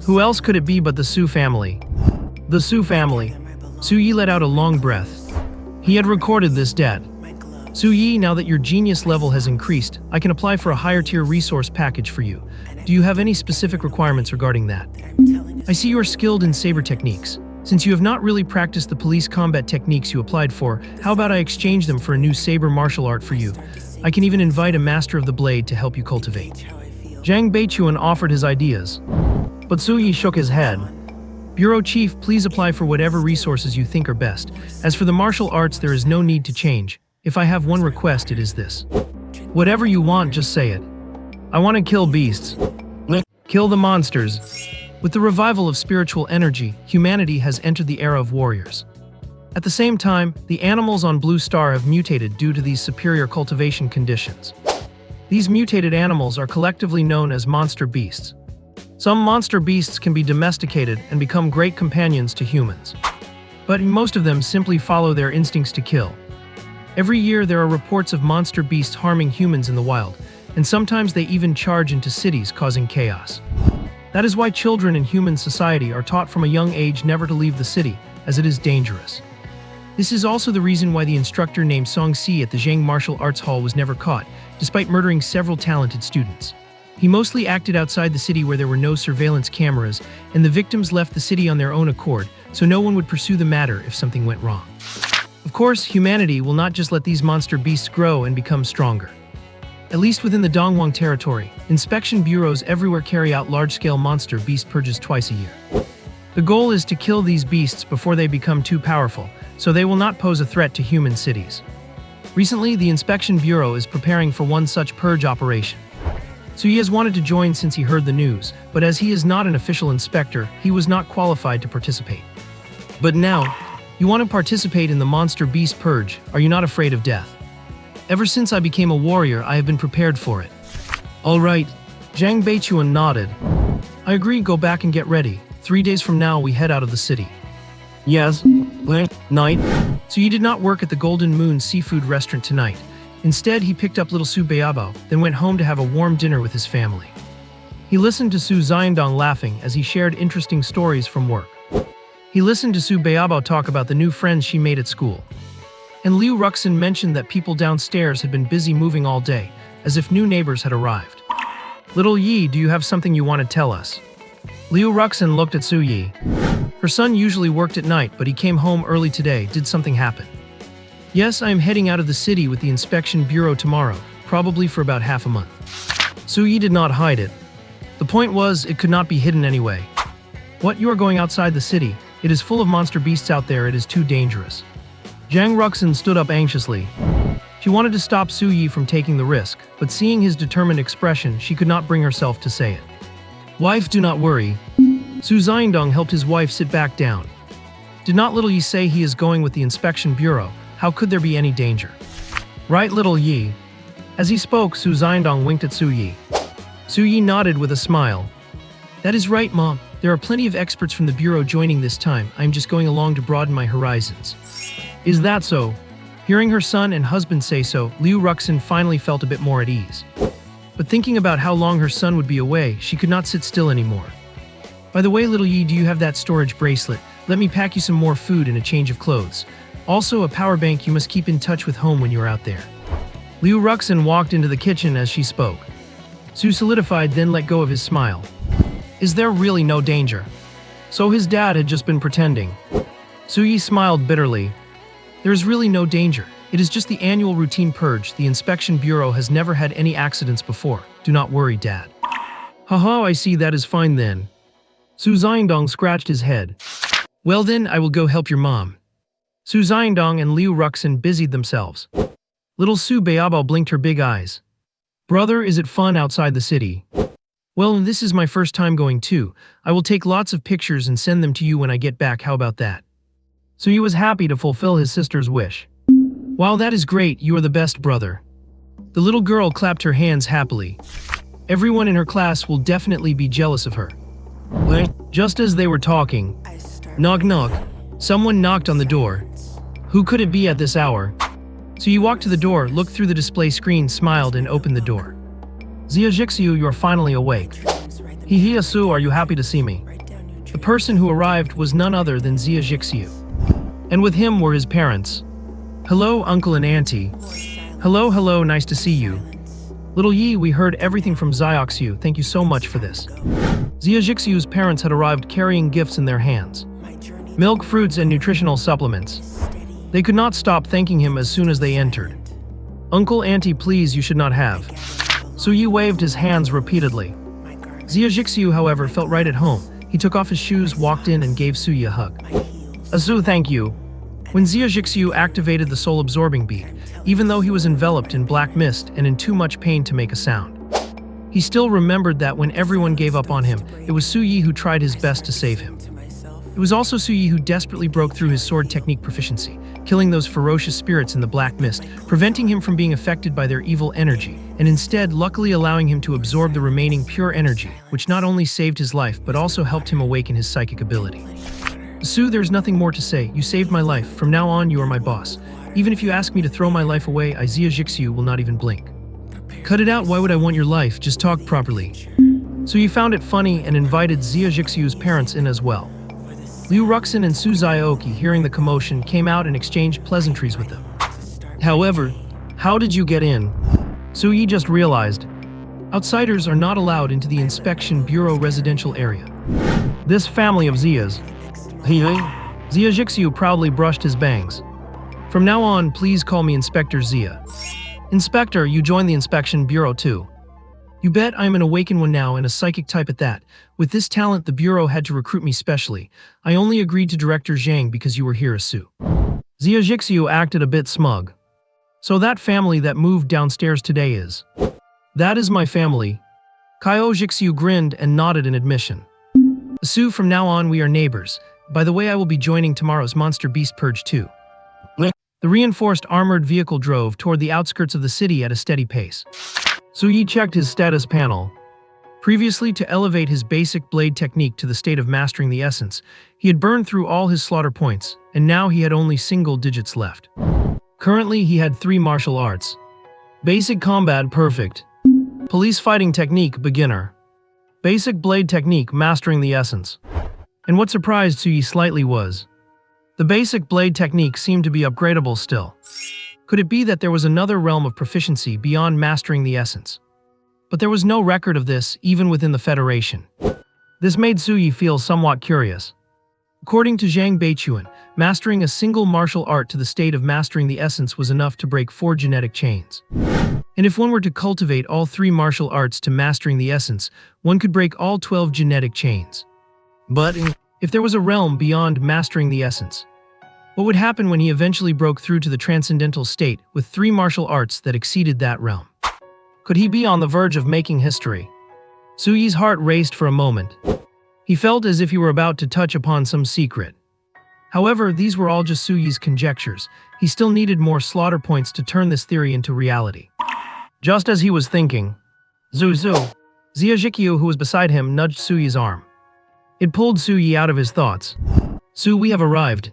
A: who else could it be but the Su family? The Su family. Su Yi let out a long breath. He had recorded this debt. Su Yi, now that your genius level has increased, I can apply for a higher tier resource package for you. Do you have any specific requirements regarding that? I see you are skilled in saber techniques. Since you have not really practiced the police combat techniques you applied for, how about I exchange them for a new saber martial art for you? I can even invite a master of the blade to help you cultivate. Zhang Beichuan offered his ideas, but Su Yi shook his head. Bureau Chief, please apply for whatever resources you think are best. As for the martial arts, there is no need to change. If I have one request, it is this. Whatever you want, just say it. I want to kill beasts. Kill the monsters. With the revival of spiritual energy, humanity has entered the era of warriors. At the same time, the animals on Blue Star have mutated due to these superior cultivation conditions. These mutated animals are collectively known as monster beasts. Some monster beasts can be domesticated and become great companions to humans. But most of them simply follow their instincts to kill. Every year there are reports of monster beasts harming humans in the wild, and sometimes they even charge into cities causing chaos. That is why children in human society are taught from a young age never to leave the city, as it is dangerous. This is also the reason why the instructor named Song Si at the Zhang Martial Arts Hall was never caught, despite murdering several talented students. He mostly acted outside the city where there were no surveillance cameras, and the victims left the city on their own accord, so no one would pursue the matter if something went wrong. Of course, humanity will not just let these monster beasts grow and become stronger. At least within the Dongwang territory, inspection bureaus everywhere carry out large-scale monster beast purges twice a year. The goal is to kill these beasts before they become too powerful, so they will not pose a threat to human cities. Recently, the Inspection Bureau is preparing for one such purge operation. Su Yi has wanted to join since he heard the news, but as he is not an official inspector, he was not qualified to participate. But now, you want to participate in the monster beast purge, are you not afraid of death? Ever since I became a warrior, I have been prepared for it. All right, Zhang Beichuan nodded. I agree, go back and get ready. 3 days from now, we head out of the city. Yes, night. So you did not work at the Golden Moon seafood restaurant tonight. Instead, he picked up little Su Beibao, then went home to have a warm dinner with his family. He listened to Su Xiandong laughing as he shared interesting stories from work. He listened to Su Beibao talk about the new friends she made at school. And Liu Ruxin mentioned that people downstairs had been busy moving all day, as if new neighbors had arrived. Little Yi, do you have something you want to tell us? Liu Ruxin looked at Su Yi. Her son usually worked at night, but he came home early today. Did something happen? Yes, I am heading out of the city with the inspection bureau tomorrow, probably for about half a month. Su Yi did not hide it. The point was, it could not be hidden anyway. What, you are going outside the city? It is full of monster beasts out there, it is too dangerous. Zhang Ruxin stood up anxiously. She wanted to stop Su Yi from taking the risk, but seeing his determined expression, she could not bring herself to say it. Wife, do not worry. Su Xiandong helped his wife sit back down. Did not little Yi say he is going with the inspection bureau? How could there be any danger? Right, little Yi. As he spoke, Su Xiandong winked at Su Yi. Su Yi nodded with a smile. That is right, Mom. There are plenty of experts from the bureau joining this time. I am just going along to broaden my horizons. Is that so? Hearing her son and husband say so, Liu Ruxin finally felt a bit more at ease. But thinking about how long her son would be away, she could not sit still anymore. By the way, little Yi, do you have that storage bracelet? Let me pack you some more food and a change of clothes. Also, a power bank. You must keep in touch with home when you are out there. Liu Ruxin walked into the kitchen as she spoke. Su solidified, then let go of his smile. Is there really no danger? So his dad had just been pretending. Su Yi smiled bitterly. There is really no danger. It is just the annual routine purge. The inspection bureau has never had any accidents before. Do not worry, Dad. Haha, I see, that is fine then. Su Xiandong scratched his head. Well then, I will go help your mom. Su Xiandong and Liu Ruxin busied themselves. Little Su Beibao blinked her big eyes. Brother, is it fun outside the city? Well, this is my first time going too. I will take lots of pictures and send them to you when I get back. How about that? So he was happy to fulfill his sister's wish. Wow, that is great. You are the best brother. The little girl clapped her hands happily. Everyone in her class will definitely be jealous of her. Just as they were talking, knock knock, someone knocked on the door. Who could it be at this hour? So you walked to the door, looked through the display screen, smiled, and opened the door. Zia Jixiu, you are finally awake. Hihi Su, are you happy to see me? The person who arrived was none other than Zia Jixiu. And with him were his parents. Hello, uncle and auntie. Hello, nice to see you. Little Yi, we heard everything from Zioxiu. Thank you so much for this. Zia Jixiu's parents had arrived carrying gifts in their hands. milk, fruits, and nutritional supplements. They could not stop thanking him as soon as they entered. Uncle, auntie, please, you should not have. Suyi waved his hands repeatedly. Xia Jixiu, however, felt right at home. He took off his shoes, walked in, and gave Suyi a hug. Azu, thank you. When Xia Jixiu activated the soul-absorbing bead, even though he was enveloped in black mist and in too much pain to make a sound, he still remembered that when everyone gave up on him, it was Suyi who tried his best to save him. It was also Suyi who desperately broke through his sword technique proficiency, killing those ferocious spirits in the black mist, preventing him from being affected by their evil energy, and instead luckily allowing him to absorb the remaining pure energy, which not only saved his life but also helped him awaken his psychic ability. Su, there's nothing more to say. You saved my life. From now on, you are my boss. Even if you ask me to throw my life away, Xia Jixiu will not even blink. Cut it out, why would I want your life? Just talk properly. So he found it funny and invited Xia Jixiu's parents in as well. Liu Ruxin and Su Zioki, hearing the commotion, came out and exchanged pleasantries with them. However, how did you get in? Su Yi just realized. Outsiders are not allowed into the Inspection Bureau residential area. This family of Xias. Xia Jixiu proudly brushed his bangs. From now on, please call me Inspector Xia. Inspector, you join the Inspection Bureau too. You bet I'm an awakened one now and a psychic type at that. With this talent, the Bureau had to recruit me specially. I only agreed to Director Zhang because you were here, Su. Xia Jixiu acted a bit smug. So that family that moved downstairs today is? That is my family. Kaio Jixiu grinned and nodded in admission. Su, from now on we are neighbors. By the way, I will be joining tomorrow's Monster Beast Purge too. The reinforced armored vehicle drove toward the outskirts of the city at a steady pace. Su Yi checked his status panel. Previously, to elevate his basic blade technique to the state of mastering the essence, he had burned through all his slaughter points, and now he had only single digits left. Currently, he had 3 martial arts. Basic combat, perfect. Police fighting technique, beginner. Basic blade technique, mastering the essence. And what surprised Su Yi slightly was, the basic blade technique seemed to be upgradable still. Could it be that there was another realm of proficiency beyond mastering the essence? But there was no record of this, even within the Federation. This made Su Yi feel somewhat curious. According to Zhang Beichuan, mastering a single martial art to the state of mastering the essence was enough to break 4 genetic chains. And if one were to cultivate all 3 martial arts to mastering the essence, one could break all 12 genetic chains. But if there was a realm beyond mastering the essence, what would happen when he eventually broke through to the transcendental state with 3 martial arts that exceeded that realm? Could he be on the verge of making history? Su Yi's heart raced for a moment. He felt as if he were about to touch upon some secret. However, these were all just Su Yi's conjectures. He still needed more slaughter points to turn this theory into reality. Just as he was thinking, Xia Jixiu, who was beside him, nudged Su Yi's arm. It pulled Su Yi out of his thoughts. Su, we have arrived.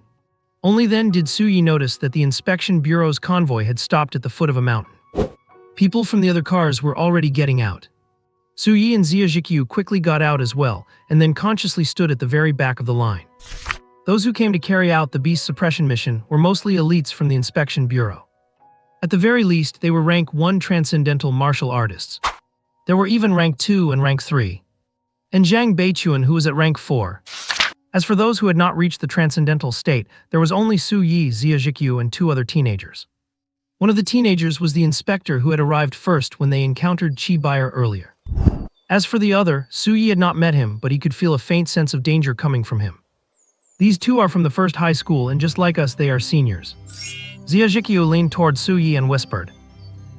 A: Only then did Su Yi notice that the Inspection Bureau's convoy had stopped at the foot of a mountain. People from the other cars were already getting out. Su Yi and Xia Jixiu quickly got out as well, and then consciously stood at the very back of the line. Those who came to carry out the beast suppression mission were mostly elites from the Inspection Bureau. At the very least, they were rank 1 transcendental martial artists. There were even rank 2 and rank 3. And Zhang Beichuan, who was at rank 4. As for those who had not reached the transcendental state, there was only Su Yi, Xia Jixiu, and 2 other teenagers. One of the teenagers was the inspector who had arrived first when they encountered Qi Baier earlier. As for the other, Su Yi had not met him, but he could feel a faint sense of danger coming from him. These 2 are from the first high school, and just like us, they are seniors. Xia Jixiu leaned toward Su Yi and whispered,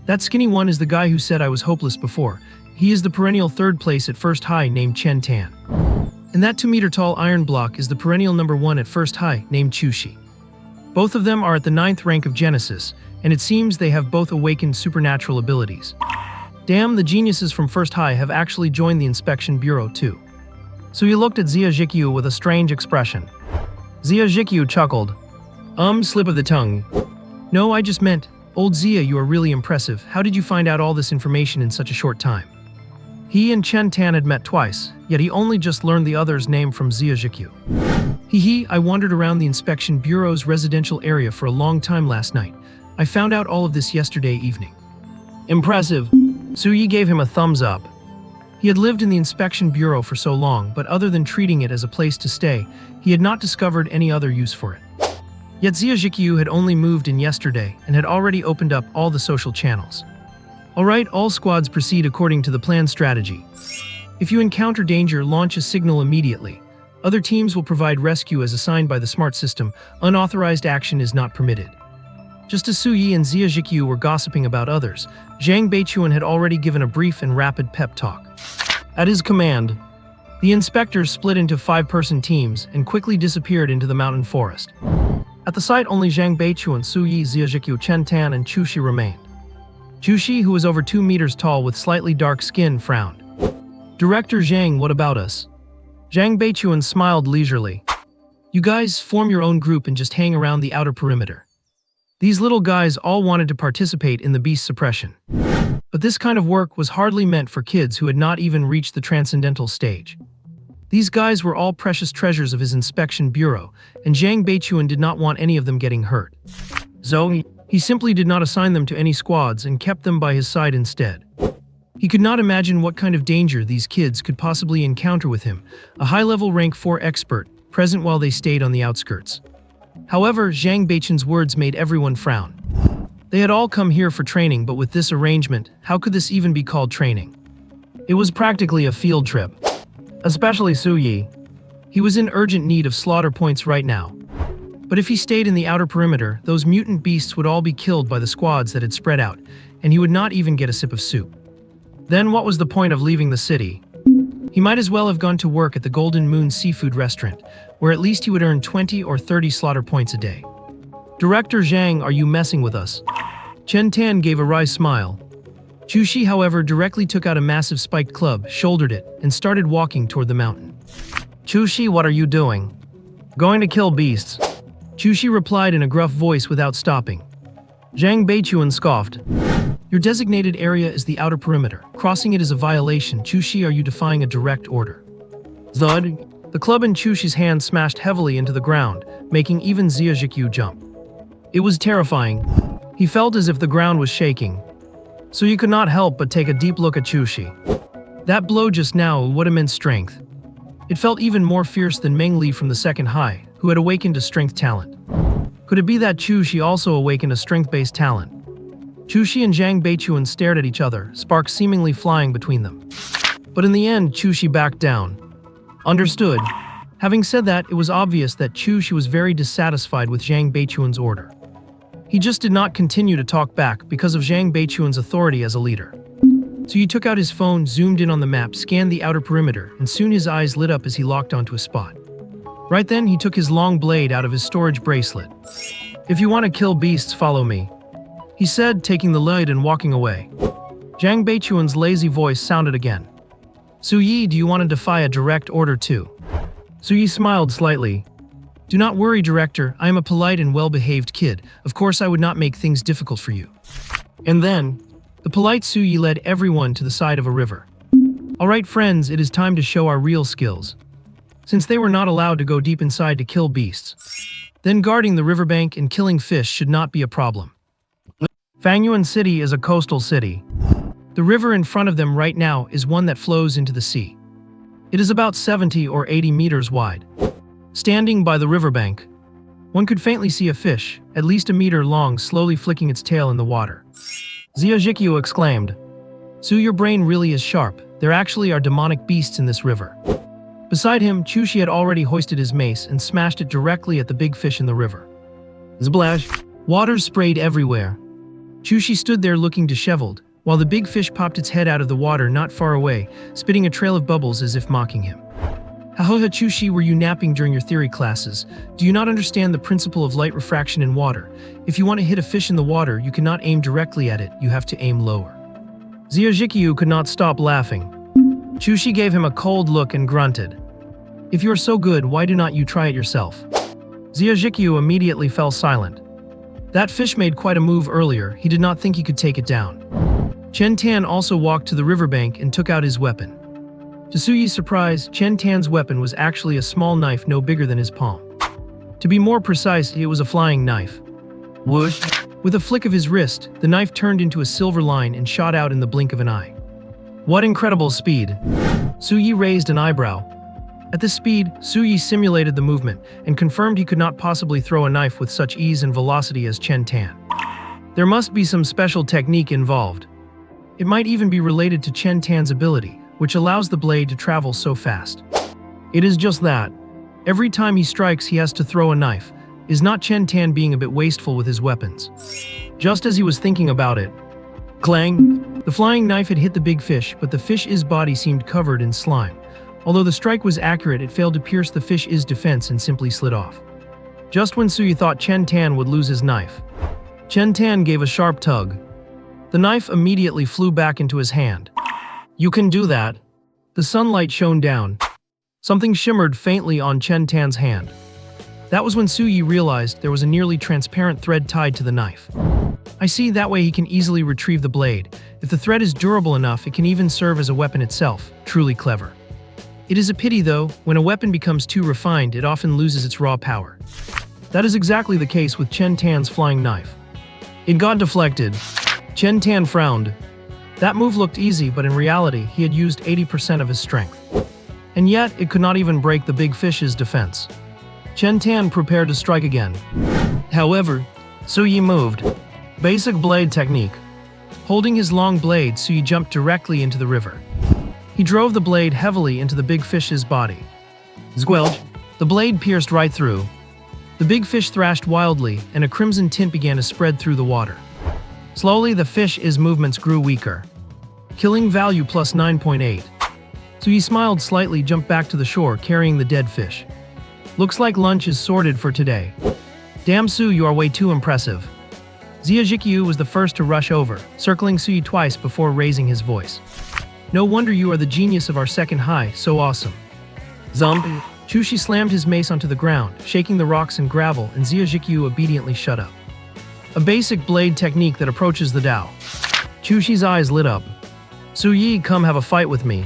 A: "That skinny one is the guy who said I was hopeless before. He is the perennial 3rd place at first high named Chen Tan. And that 2-meter-tall iron block is the perennial number 1 at first high named Chu Shi. Both of them are at the 9th rank of Genesis, and it seems they have both awakened supernatural abilities. Damn, the geniuses from first high have actually joined the Inspection Bureau too." So he looked at Xia Jixiu with a strange expression. Xia Jixiu chuckled. Slip of the tongue. No, I just meant, old Xia, you are really impressive. How did you find out all this information in such a short time? He and Chen Tan had met twice, yet he only just learned the other's name from Xia Jixiu. I wandered around the Inspection Bureau's residential area for a long time last night. I found out all of this yesterday evening. Impressive. Su Yi gave him a thumbs up. He had lived in the inspection bureau for so long, but other than treating it as a place to stay, he had not discovered any other use for it. Yet Ziyajikyu had only moved in yesterday and had already opened up all the social channels. Alright, all squads proceed according to the planned strategy. If you encounter danger, launch a signal immediately. Other teams will provide rescue as assigned by the smart system. Unauthorized action is not permitted. Just as Su Yi and Ziyajikyu were gossiping about others, Zhang Beichuan had already given a brief and rapid pep talk. At his command, the inspectors split into 5-person teams and quickly disappeared into the mountain forest. At the site, only Zhang Beichuan, Su Yi, Ziyajikyu, Chen Tan, and Chu Shi remained. Chu Shi, who was over 2 meters tall with slightly dark skin, frowned. "Director Zhang, what about us?" Zhang Beichuan smiled leisurely. "You guys form your own group and just hang around the outer perimeter." These little guys all wanted to participate in the beast suppression. But this kind of work was hardly meant for kids who had not even reached the transcendental stage. These guys were all precious treasures of his inspection bureau, and Zhang Beichuan did not want any of them getting hurt. So, he simply did not assign them to any squads and kept them by his side instead. He could not imagine what kind of danger these kids could possibly encounter with him, a high-level rank 4 expert, present while they stayed on the outskirts. However, Zhang Beichuan's words made everyone frown. They had all come here for training, but with this arrangement, how could this even be called training? It was practically a field trip. Especially Su Yi. He was in urgent need of slaughter points right now. But if he stayed in the outer perimeter, those mutant beasts would all be killed by the squads that had spread out, and he would not even get a sip of soup. Then what was the point of leaving the city? He might as well have gone to work at the Golden Moon Seafood Restaurant, where at least he would earn 20 or 30 slaughter points a day. "Director Zhang, are you messing with us?" Chen Tan gave a wry smile. Chu Shi, however, directly took out a massive spiked club, shouldered it, and started walking toward the mountain. "Chu Shi, what are you doing?" "Going to kill beasts." Chu Shi replied in a gruff voice without stopping. Zhang Beichuan scoffed. "Your designated area is the outer perimeter. Crossing it is a violation. Chu Shi, are you defying a direct order?" Thud! The club in Chu Shi's hand smashed heavily into the ground, making even Ziyajikyu jump. It was terrifying. He felt as if the ground was shaking. So you could not help but take a deep look at Chu Shi. That blow just now, what immense strength. It felt even more fierce than Meng Li from the second high, who had awakened a strength talent. Could it be that Chu Shi also awakened a strength-based talent? Chu Shi and Zhang Beichuan stared at each other, sparks seemingly flying between them. But in the end, Chu Shi backed down. Understood. Having said that, it was obvious that Chu Shi was very dissatisfied with Zhang Beichuan's order. He just did not continue to talk back because of Zhang Beichuan's authority as a leader. So he took out his phone, zoomed in on the map, scanned the outer perimeter, and soon his eyes lit up as he locked onto a spot. Right then, he took his long blade out of his storage bracelet. "If you want to kill beasts, follow me," he said, taking the lead and walking away. Zhang Beichuan's lazy voice sounded again. "Su Yi, do you want to defy a direct order too?" Su Yi smiled slightly. "Do not worry, Director. I am a polite and well-behaved kid. Of course I would not make things difficult for you." And then, the polite Su Yi led everyone to the side of a river. "Alright friends, it is time to show our real skills." Since they were not allowed to go deep inside to kill beasts, then guarding the riverbank and killing fish should not be a problem. Fangyuan City is a coastal city. The river in front of them right now is one that flows into the sea. It is about 70 or 80 meters wide. Standing by the riverbank, one could faintly see a fish, at least a meter long, slowly flicking its tail in the water. Ziyajikyu exclaimed, "Su, your brain really is sharp. There actually are demonic beasts in this river." Beside him, Chu Shi had already hoisted his mace and smashed it directly at the big fish in the river. Splash! Water sprayed everywhere. Chu Shi stood there looking disheveled, while the big fish popped its head out of the water not far away, spitting a trail of bubbles as if mocking him. "Haha, Chu Shi, were you napping during your theory classes? Do you not understand the principle of light refraction in water? If you want to hit a fish in the water, you cannot aim directly at it, you have to aim lower." Ziyajikyu could not stop laughing. Chu Shi gave him a cold look and grunted. "If you are so good, why do not you try it yourself?" Ziyajikyu immediately fell silent. That fish made quite a move earlier. He did not think he could take it down. Chen Tan also walked to the riverbank and took out his weapon. To Su Yi's surprise, Chen Tan's weapon was actually a small knife no bigger than his palm. To be more precise, it was a flying knife. Whoosh! With a flick of his wrist, the knife turned into a silver line and shot out in the blink of an eye. What incredible speed! Su Yi raised an eyebrow. At this speed, Su Yi simulated the movement and confirmed he could not possibly throw a knife with such ease and velocity as Chen Tan. There must be some special technique involved. It might even be related to Chen Tan's ability, which allows the blade to travel so fast. It is just that. Every time he strikes, he has to throw a knife. Is not Chen Tan being a bit wasteful with his weapons? Just as he was thinking about it, clang! The flying knife had hit the big fish, but the fish's body seemed covered in slime. Although the strike was accurate, it failed to pierce the fish's defense and simply slid off. Just when Su Yi thought Chen Tan would lose his knife, Chen Tan gave a sharp tug. The knife immediately flew back into his hand. You can do that. The sunlight shone down. Something shimmered faintly on Chen Tan's hand. That was when Su Yi realized there was a nearly transparent thread tied to the knife. I see, that way he can easily retrieve the blade. If the thread is durable enough, it can even serve as a weapon itself. Truly clever. It is a pity though, when a weapon becomes too refined, it often loses its raw power. That is exactly the case with Chen Tan's flying knife. It got deflected. Chen Tan frowned. That move looked easy, but in reality, he had used 80% of his strength. And yet, it could not even break the big fish's defense. Chen Tan prepared to strike again. However, Su Yi moved. Basic blade technique. Holding his long blade, Su Yi jumped directly into the river. He drove the blade heavily into the big fish's body. Squelch! The blade pierced right through. The big fish thrashed wildly, and a crimson tint began to spread through the water. Slowly, the fish's movements grew weaker. Killing value plus 9.8. Su Yi smiled slightly, jumped back to the shore, carrying the dead fish. Looks like lunch is sorted for today. Damn Su, you are way too impressive. Xia Zhikyu was the first to rush over, circling Su Yi twice before raising his voice. No wonder you are the genius of our second high, so awesome. Zump! Chushi slammed his mace onto the ground, shaking the rocks and gravel, and Xia Zhikyu obediently shut up. A basic blade technique that approaches the Tao. Chushi's eyes lit up. Su Yi, come have a fight with me.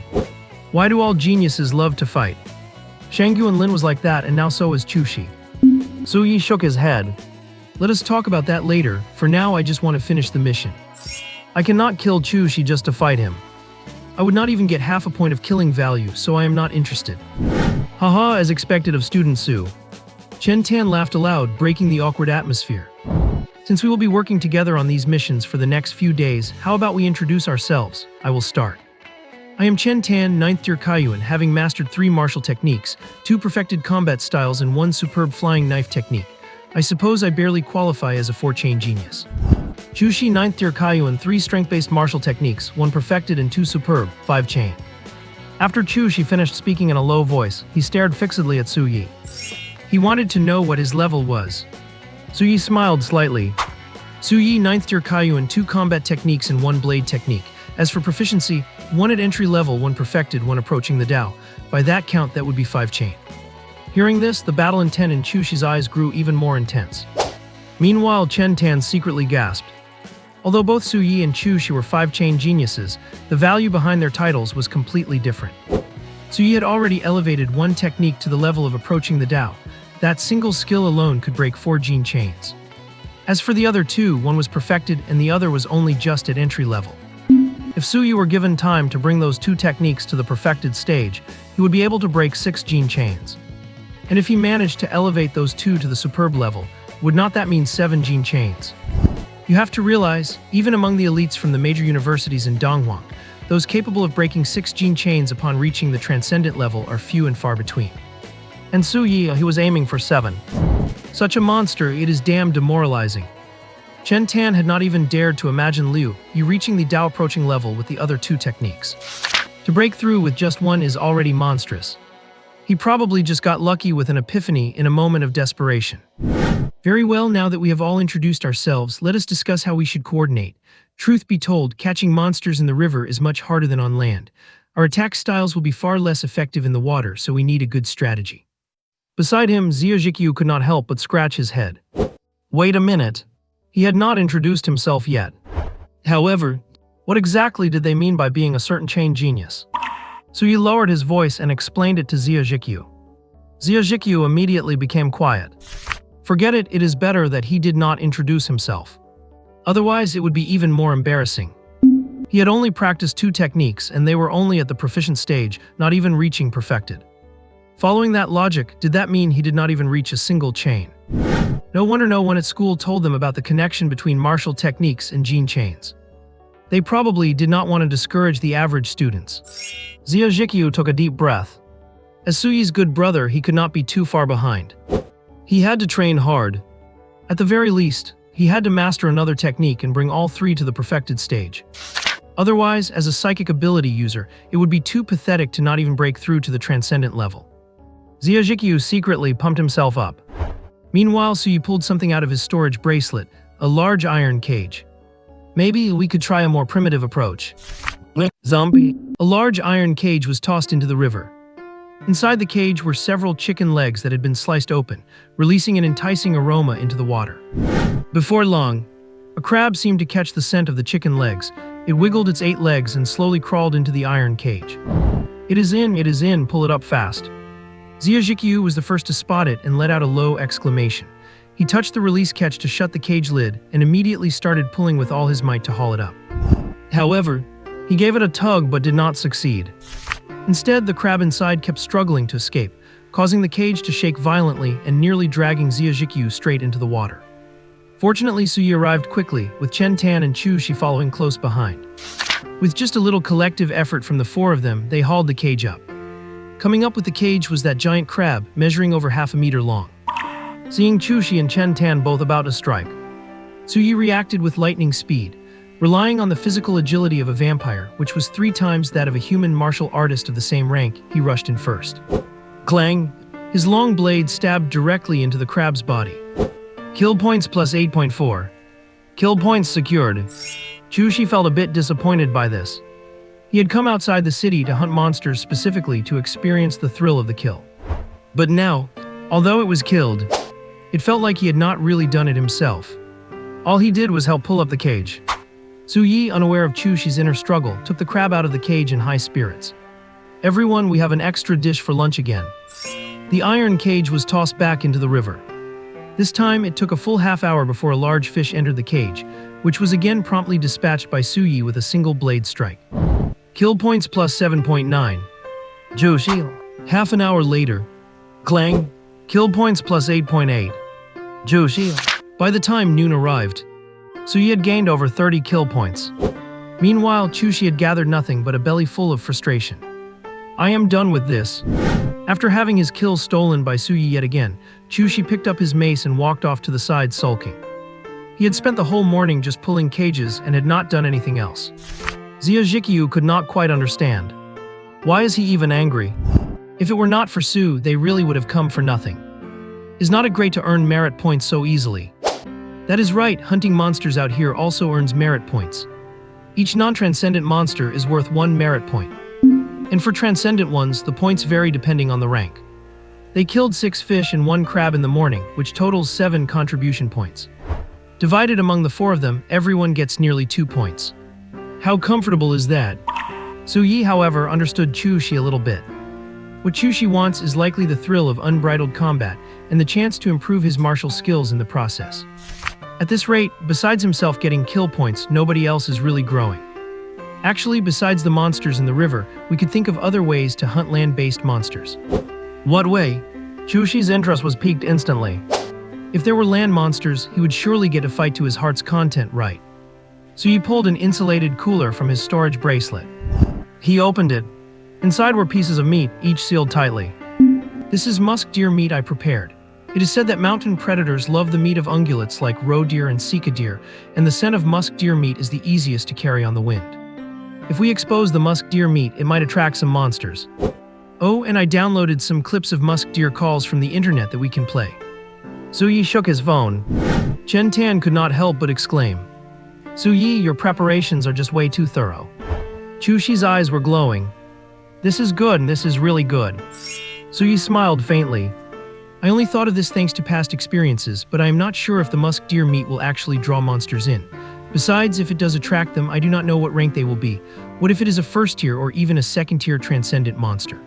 A: Why do all geniuses love to fight? Shangyu Lin was like that, and now so is Chushi. Su Yi shook his head. Let us talk about that later. For now, I just want to finish the mission. I cannot kill Chushi just to fight him. I would not even get half a point of killing value, so I am not interested. Haha, as expected of student Su. Chen Tan laughed aloud, breaking the awkward atmosphere. Since we will be working together on these missions for the next few days, how about we introduce ourselves? I will start. I am Chen Tan, 9th tier Kaiyuan, having mastered 3 martial techniques, 2 perfected combat styles, and 1 superb flying knife technique. I suppose I barely qualify as a 4-chain genius. Chushi, 9th tier Kaiyuan, 3 strength-based martial techniques, 1 perfected and 2 superb, 5-chain. After Chushi finished speaking in a low voice, he stared fixedly at Su Yi. He wanted to know what his level was. Su Yi smiled slightly. Su Yi, 9th tier Kaiyuan, 2 combat techniques and 1 blade technique. As for proficiency, 1 at entry level, 1 perfected, 1 approaching the Tao. By that count, that would be 5-chain. Hearing this, the battle intent in Chushi's eyes grew even more intense. Meanwhile, Chen Tan secretly gasped. Although both Su Yi and Chushi were 5-chain geniuses, the value behind their titles was completely different. Su Yi had already elevated 1 technique to the level of approaching the Tao. That single skill alone could break 4 gene chains. As for the other 2, 1 was perfected and the other was only just at entry level. If Su Yi were given time to bring those 2 techniques to the perfected stage, he would be able to break 6 gene chains. And if he managed to elevate those 2 to the superb level, would not that mean 7 gene chains? You have to realize, even among the elites from the major universities in Donghuang, those capable of breaking 6 gene chains upon reaching the transcendent level are few and far between. And Su Yi, he was aiming for 7. Such a monster, it is damn demoralizing. Chen Tan had not even dared to imagine Liu Yi reaching the Tao approaching level with the other 2 techniques. To break through with just 1 is already monstrous. He probably just got lucky with an epiphany in a moment of desperation. Very well, now that we have all introduced ourselves, let us discuss how we should coordinate. Truth be told, catching monsters in the river is much harder than on land. Our attack styles will be far less effective in the water, so we need a good strategy. Beside him, Xia Zhikyu could not help but scratch his head. Wait a minute. He had not introduced himself yet. However, what exactly did they mean by being a certain chain genius? So he lowered his voice and explained it to Xia Zhikyu. Xia Zhikyu immediately became quiet. Forget it, it is better that he did not introduce himself. Otherwise, it would be even more embarrassing. He had only practiced 2 techniques, and they were only at the proficient stage, not even reaching perfected. Following that logic, did that mean he did not even reach a single chain? No wonder no one at school told them about the connection between martial techniques and gene chains. They probably did not want to discourage the average students. Xiao took a deep breath. As Suyi's good brother, he could not be too far behind. He had to train hard. At the very least, he had to master another technique and bring all 3 to the perfected stage. Otherwise, as a psychic ability user, it would be too pathetic to not even break through to the transcendent level. Xiao secretly pumped himself up. Meanwhile, Suyi pulled something out of his storage bracelet, a large iron cage. Maybe we could try a more primitive approach. Zombie. A large iron cage was tossed into the river. Inside the cage were several chicken legs that had been sliced open, releasing an enticing aroma into the water. Before long, a crab seemed to catch the scent of the chicken legs. It wiggled its 8 legs and slowly crawled into the iron cage. It is in, pull it up fast. Xiao was the first to spot it and let out a low exclamation. He touched the release catch to shut the cage lid and immediately started pulling with all his might to haul it up. However, he gave it a tug but did not succeed. Instead, the crab inside kept struggling to escape, causing the cage to shake violently and nearly dragging Xiao straight into the water. Fortunately, Suyi arrived quickly, with Chen Tan and Chu Shi following close behind. With just a little collective effort from the 4 of them, they hauled the cage up. Coming up with the cage was that giant crab, measuring over half a meter long. Seeing Chu Shi and Chen Tan both about to strike, Suyi reacted with lightning speed. Relying on the physical agility of a vampire, which was 3 times that of a human martial artist of the same rank, he rushed in first. Clang! His long blade stabbed directly into the crab's body. Kill points plus 8.4. Kill points secured. Chu Shi felt a bit disappointed by this. He had come outside the city to hunt monsters specifically to experience the thrill of the kill. But now, although it was killed, it felt like he had not really done it himself. All he did was help pull up the cage. Suyi, unaware of Chu Shi's inner struggle, took the crab out of the cage in high spirits. Everyone, we have an extra dish for lunch again. The iron cage was tossed back into the river. This time, it took a full half-hour before a large fish entered the cage, which was again promptly dispatched by Suyi with a single blade strike. Kill points plus 7.9. Zhou Shi. Half an hour later. Clang. Kill points plus 8.8. Zhou Shi. By the time noon arrived, Suyi had gained over 30 kill points. Meanwhile, Chu Shi had gathered nothing but a belly full of frustration. I am done with this. After having his kills stolen by Suyi yet again, Chu Shi picked up his mace and walked off to the side sulking. He had spent the whole morning just pulling cages and had not done anything else. Xiao could not quite understand. Why is he even angry? If it were not for Su, they really would have come for nothing. Is not it great to earn merit points so easily? That is right, hunting monsters out here also earns merit points. Each non-transcendent monster is worth 1 merit point. And for transcendent ones, the points vary depending on the rank. They killed 6 fish and 1 crab in the morning, which totals 7 contribution points. Divided among the 4 of them, everyone gets nearly 2 points. How comfortable is that? Suyi, however, understood Chu Shi a little bit. What Chu Shi wants is likely the thrill of unbridled combat and the chance to improve his martial skills in the process. At this rate, besides himself getting kill points, nobody else is really growing. Actually, besides the monsters in the river, we could think of other ways to hunt land-based monsters. What way? Chu Shi's interest was piqued instantly. If there were land monsters, he would surely get a fight to his heart's content right. So he pulled an insulated cooler from his storage bracelet. He opened it. Inside were pieces of meat, each sealed tightly. This is musk deer meat I prepared. It is said that mountain predators love the meat of ungulates like roe deer and sika deer, and the scent of musk deer meat is the easiest to carry on the wind. If we expose the musk deer meat, it might attract some monsters. Oh, and I downloaded some clips of musk deer calls from the internet that we can play. Suyi shook his phone. Chen Tan could not help but exclaim, Suyi, your preparations are just way too thorough. Chu Shi's eyes were glowing. This is good, and this is really good. Suyi smiled faintly. I only thought of this thanks to past experiences, but I am not sure if the musk deer meat will actually draw monsters in. Besides, if it does attract them, I do not know what rank they will be. What if it is a first-tier or even a second-tier transcendent monster?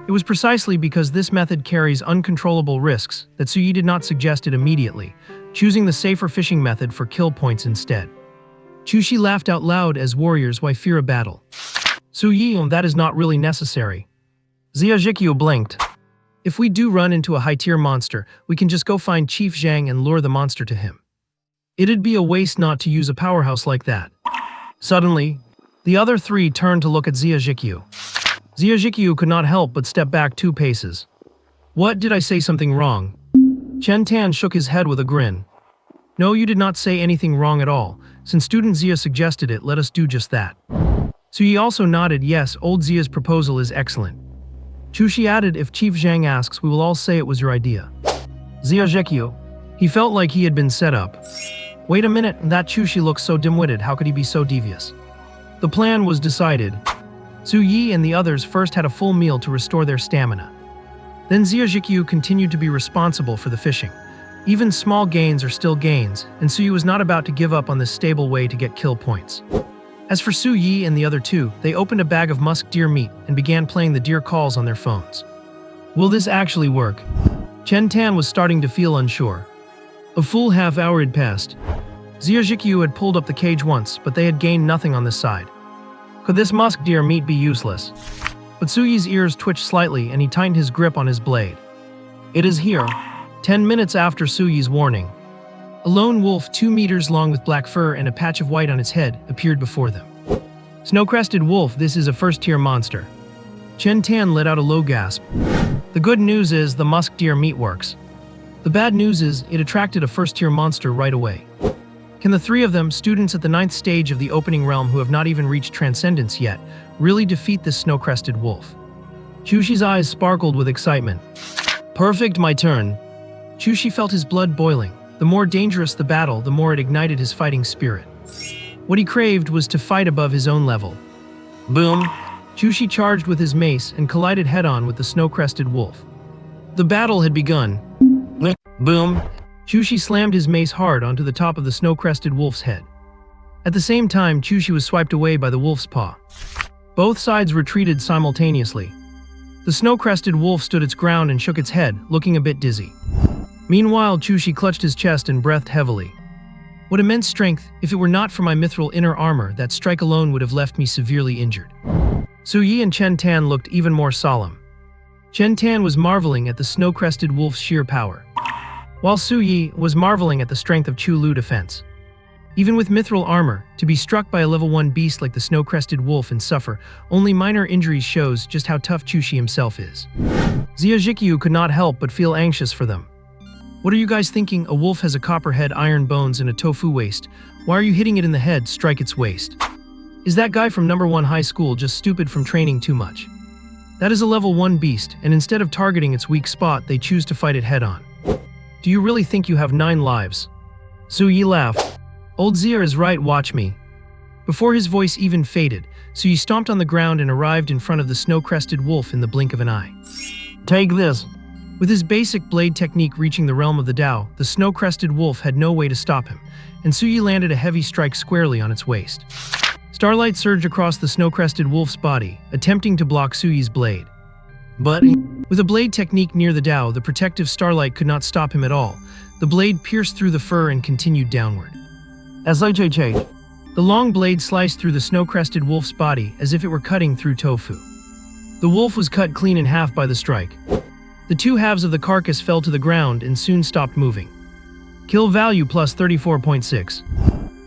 A: It was precisely because this method carries uncontrollable risks that Suyi did not suggest it immediately, choosing the safer fishing method for kill points instead. Chushi laughed out loud as warriors why fear a battle. Su Yi, that is not really necessary. Xia Zhikyu blinked. If we do run into a high-tier monster, we can just go find Chief Zhang and lure the monster to him. It'd be a waste not to use a powerhouse like that. Suddenly, the other three turned to look at Xia Zhikyu. Xia Zhikyu could not help but step back 2 paces. What, did I say something wrong? Chen Tan shook his head with a grin. No, you did not say anything wrong at all. Since student Xia suggested it, let us do just that. Su Yi also nodded, yes, old Xia's proposal is excellent. Chushi added, if Chief Zhang asks, we will all say it was your idea. Xia Zhikyu. He felt like he had been set up. Wait a minute, that Chushi looks so dim-witted, how could he be so devious? The plan was decided. Su Yi and the others first had a full meal to restore their stamina. Then Xia Zhikyu continued to be responsible for the fishing. Even small gains are still gains, and Su Yi was not about to give up on this stable way to get kill points. As for Su Yi and the other two, they opened a bag of musk deer meat and began playing the deer calls on their phones. Will this actually work? Chen Tan was starting to feel unsure. A full half-hour had passed. Xia Zhikyu had pulled up the cage once, but they had gained nothing on this side. Could this musk deer meat be useless? But Su Yi's ears twitched slightly and he tightened his grip on his blade. It is here. 10 minutes after Su Yi's warning. A lone wolf 2 meters long with black fur and a patch of white on its head appeared before them. Snow-crested wolf, this is a first-tier monster. Chen Tan let out a low gasp. The good news is the musk deer meat works. The bad news is it attracted a first-tier monster right away. Can the 3 of them, students at the 9th stage of the opening realm who have not even reached transcendence yet, really defeat this snow-crested wolf? Chushi's eyes sparkled with excitement. Perfect, my turn. Chushi felt his blood boiling. The more dangerous the battle, the more it ignited his fighting spirit. What he craved was to fight above his own level. Boom! Chushi charged with his mace and collided head-on with the snow-crested wolf. The battle had begun. Boom! Chushi slammed his mace hard onto the top of the snow-crested wolf's head. At the same time, Chushi was swiped away by the wolf's paw. Both sides retreated simultaneously. The snow-crested wolf stood its ground and shook its head, looking a bit dizzy. Meanwhile, Chushi clutched his chest and breathed heavily. What immense strength! If it were not for my mithril inner armor, that strike alone would have left me severely injured. Su Yi and Chen Tan looked even more solemn. Chen Tan was marveling at the snow-crested wolf's sheer power, while Su Yi was marveling at the strength of Chu Lu defense. Even with mithril armor, to be struck by a level 1 beast like the snow-crested wolf and suffer only minor injuries shows just how tough Chushi himself is. Xia Zhikyu could not help but feel anxious for them. What are you guys thinking? A wolf has a copper head, iron bones, and a tofu waist. Why are you hitting it in the head? Strike its waist. Is that guy from number 1 high school just stupid from training too much? That is a level 1 beast, and instead of targeting its weak spot, they choose to fight it head-on. Do you really think you have 9 lives? Su Yi laughed. Old Xia is right, watch me. Before his voice even faded, Su Yi stomped on the ground and arrived in front of the snow-crested wolf in the blink of an eye. Take this. With his basic blade technique reaching the realm of the Tao, the snow-crested wolf had no way to stop him, and Su Yi landed a heavy strike squarely on its waist. Starlight surged across the snow-crested wolf's body, attempting to block Su Yi's blade. But, with a blade technique near the Tao, the protective starlight could not stop him at all. The blade pierced through the fur and continued downward. The long blade sliced through the snow-crested wolf's body as if it were cutting through tofu. The wolf was cut clean in half by the strike. The 2 halves of the carcass fell to the ground and soon stopped moving. Kill value plus 34.6.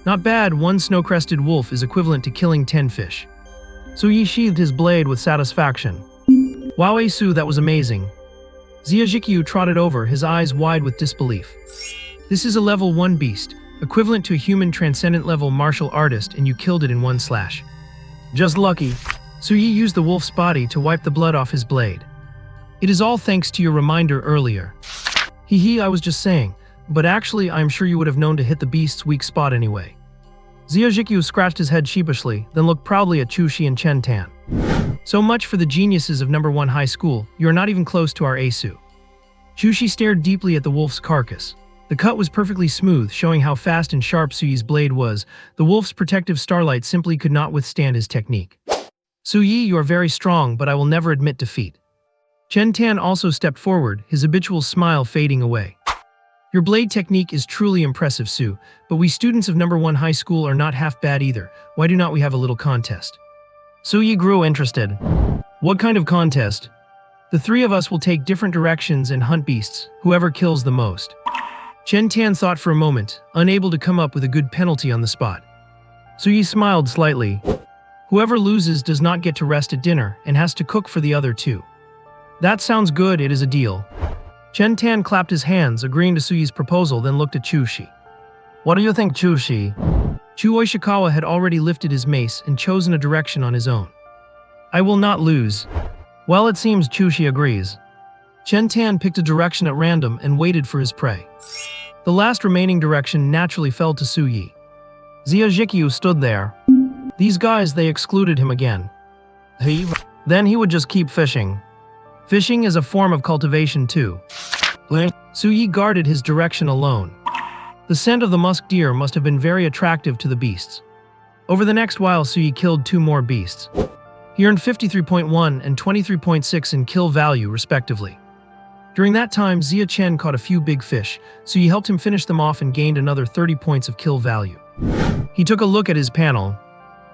A: Not bad, 1 snow-crested wolf is equivalent to killing 10 fish. Su Yi sheathed his blade with satisfaction. Wow, Su, that was amazing. Xia Zhikyu trotted over, his eyes wide with disbelief. This is a level 1 beast, equivalent to a human transcendent level martial artist, and you killed it in 1 slash. Just lucky. Su Yi used the wolf's body to wipe the blood off his blade. It is all thanks to your reminder earlier. Hee, I was just saying, but actually I'm sure you would have known to hit the beast's weak spot anyway. Xia Zhikyu scratched his head sheepishly, then looked proudly at Chushi and Chen Tan. So much for the geniuses of number 1 high school, you are not even close to our Asu. Chushi stared deeply at the wolf's carcass. The cut was perfectly smooth, showing how fast and sharp Su Yi's blade was. The wolf's protective starlight simply could not withstand his technique. Su Yi, you are very strong, but I will never admit defeat. Chen Tan also stepped forward, his habitual smile fading away. Your blade technique is truly impressive, Su, but we students of number 1 high school are not half bad either. Why do not we have a little contest? Su Yi grew interested. What kind of contest? The 3 of us will take different directions and hunt beasts, whoever kills the most. Chen Tan thought for a moment, unable to come up with a good penalty on the spot. Su Yi smiled slightly. Whoever loses does not get to rest at dinner and has to cook for the other 2. That sounds good, it is a deal. Chen Tan clapped his hands, agreeing to Su Yi's proposal, then looked at Chu Shi. What do you think, Chu Shi? Chu Oishikawa had already lifted his mace and chosen a direction on his own. I will not lose. Well, it seems Chu Shi agrees. Chen Tan picked a direction at random and waited for his prey. The last remaining direction naturally fell to Su Yi. Xia Zhikyu stood there. These guys, they excluded him again. Then he would just keep fishing. Fishing is a form of cultivation too. Su Yi guarded his direction alone. The scent of the musk deer must have been very attractive to the beasts. Over the next while, Su Yi killed 2 more beasts. He earned 53.1 and 23.6 in kill value, respectively. During that time, Xia Chen caught a few big fish, so he helped him finish them off and gained another 30 points of kill value. He took a look at his panel.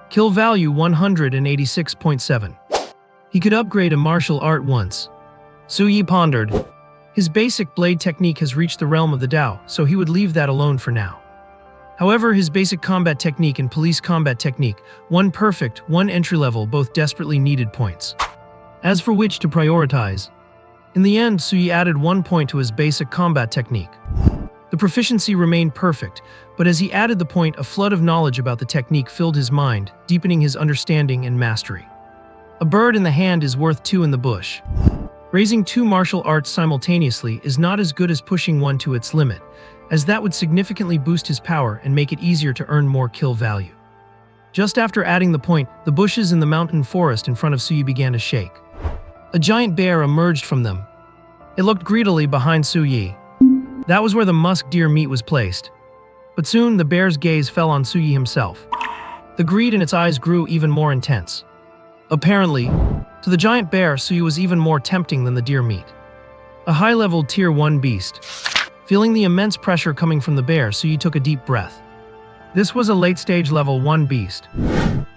A: Kill value 186.7. He could upgrade a martial art once. Su Yi pondered. His basic blade technique has reached the realm of the Dao, so he would leave that alone for now. However, his basic combat technique and police combat technique, one perfect, one entry-level, both desperately needed points. As for which to prioritize, in the end, Su Yi added 1 point to his basic combat technique. The proficiency remained perfect, but as he added the point, a flood of knowledge about the technique filled his mind, deepening his understanding and mastery. A bird in the hand is worth 2 in the bush. Raising 2 martial arts simultaneously is not as good as pushing one to its limit, as that would significantly boost his power and make it easier to earn more kill value. Just after adding the point, the bushes in the mountain forest in front of Su Yi began to shake. A giant bear emerged from them. It looked greedily behind Su Yi. That was where the musk deer meat was placed. But soon the bear's gaze fell on Su Yi himself. The greed in its eyes grew even more intense. Apparently, to the giant bear, Su Yi was even more tempting than the deer meat. A high-level Tier 1 beast. Feeling the immense pressure coming from the bear, Su Yi took a deep breath. This was a late-stage level 1 beast.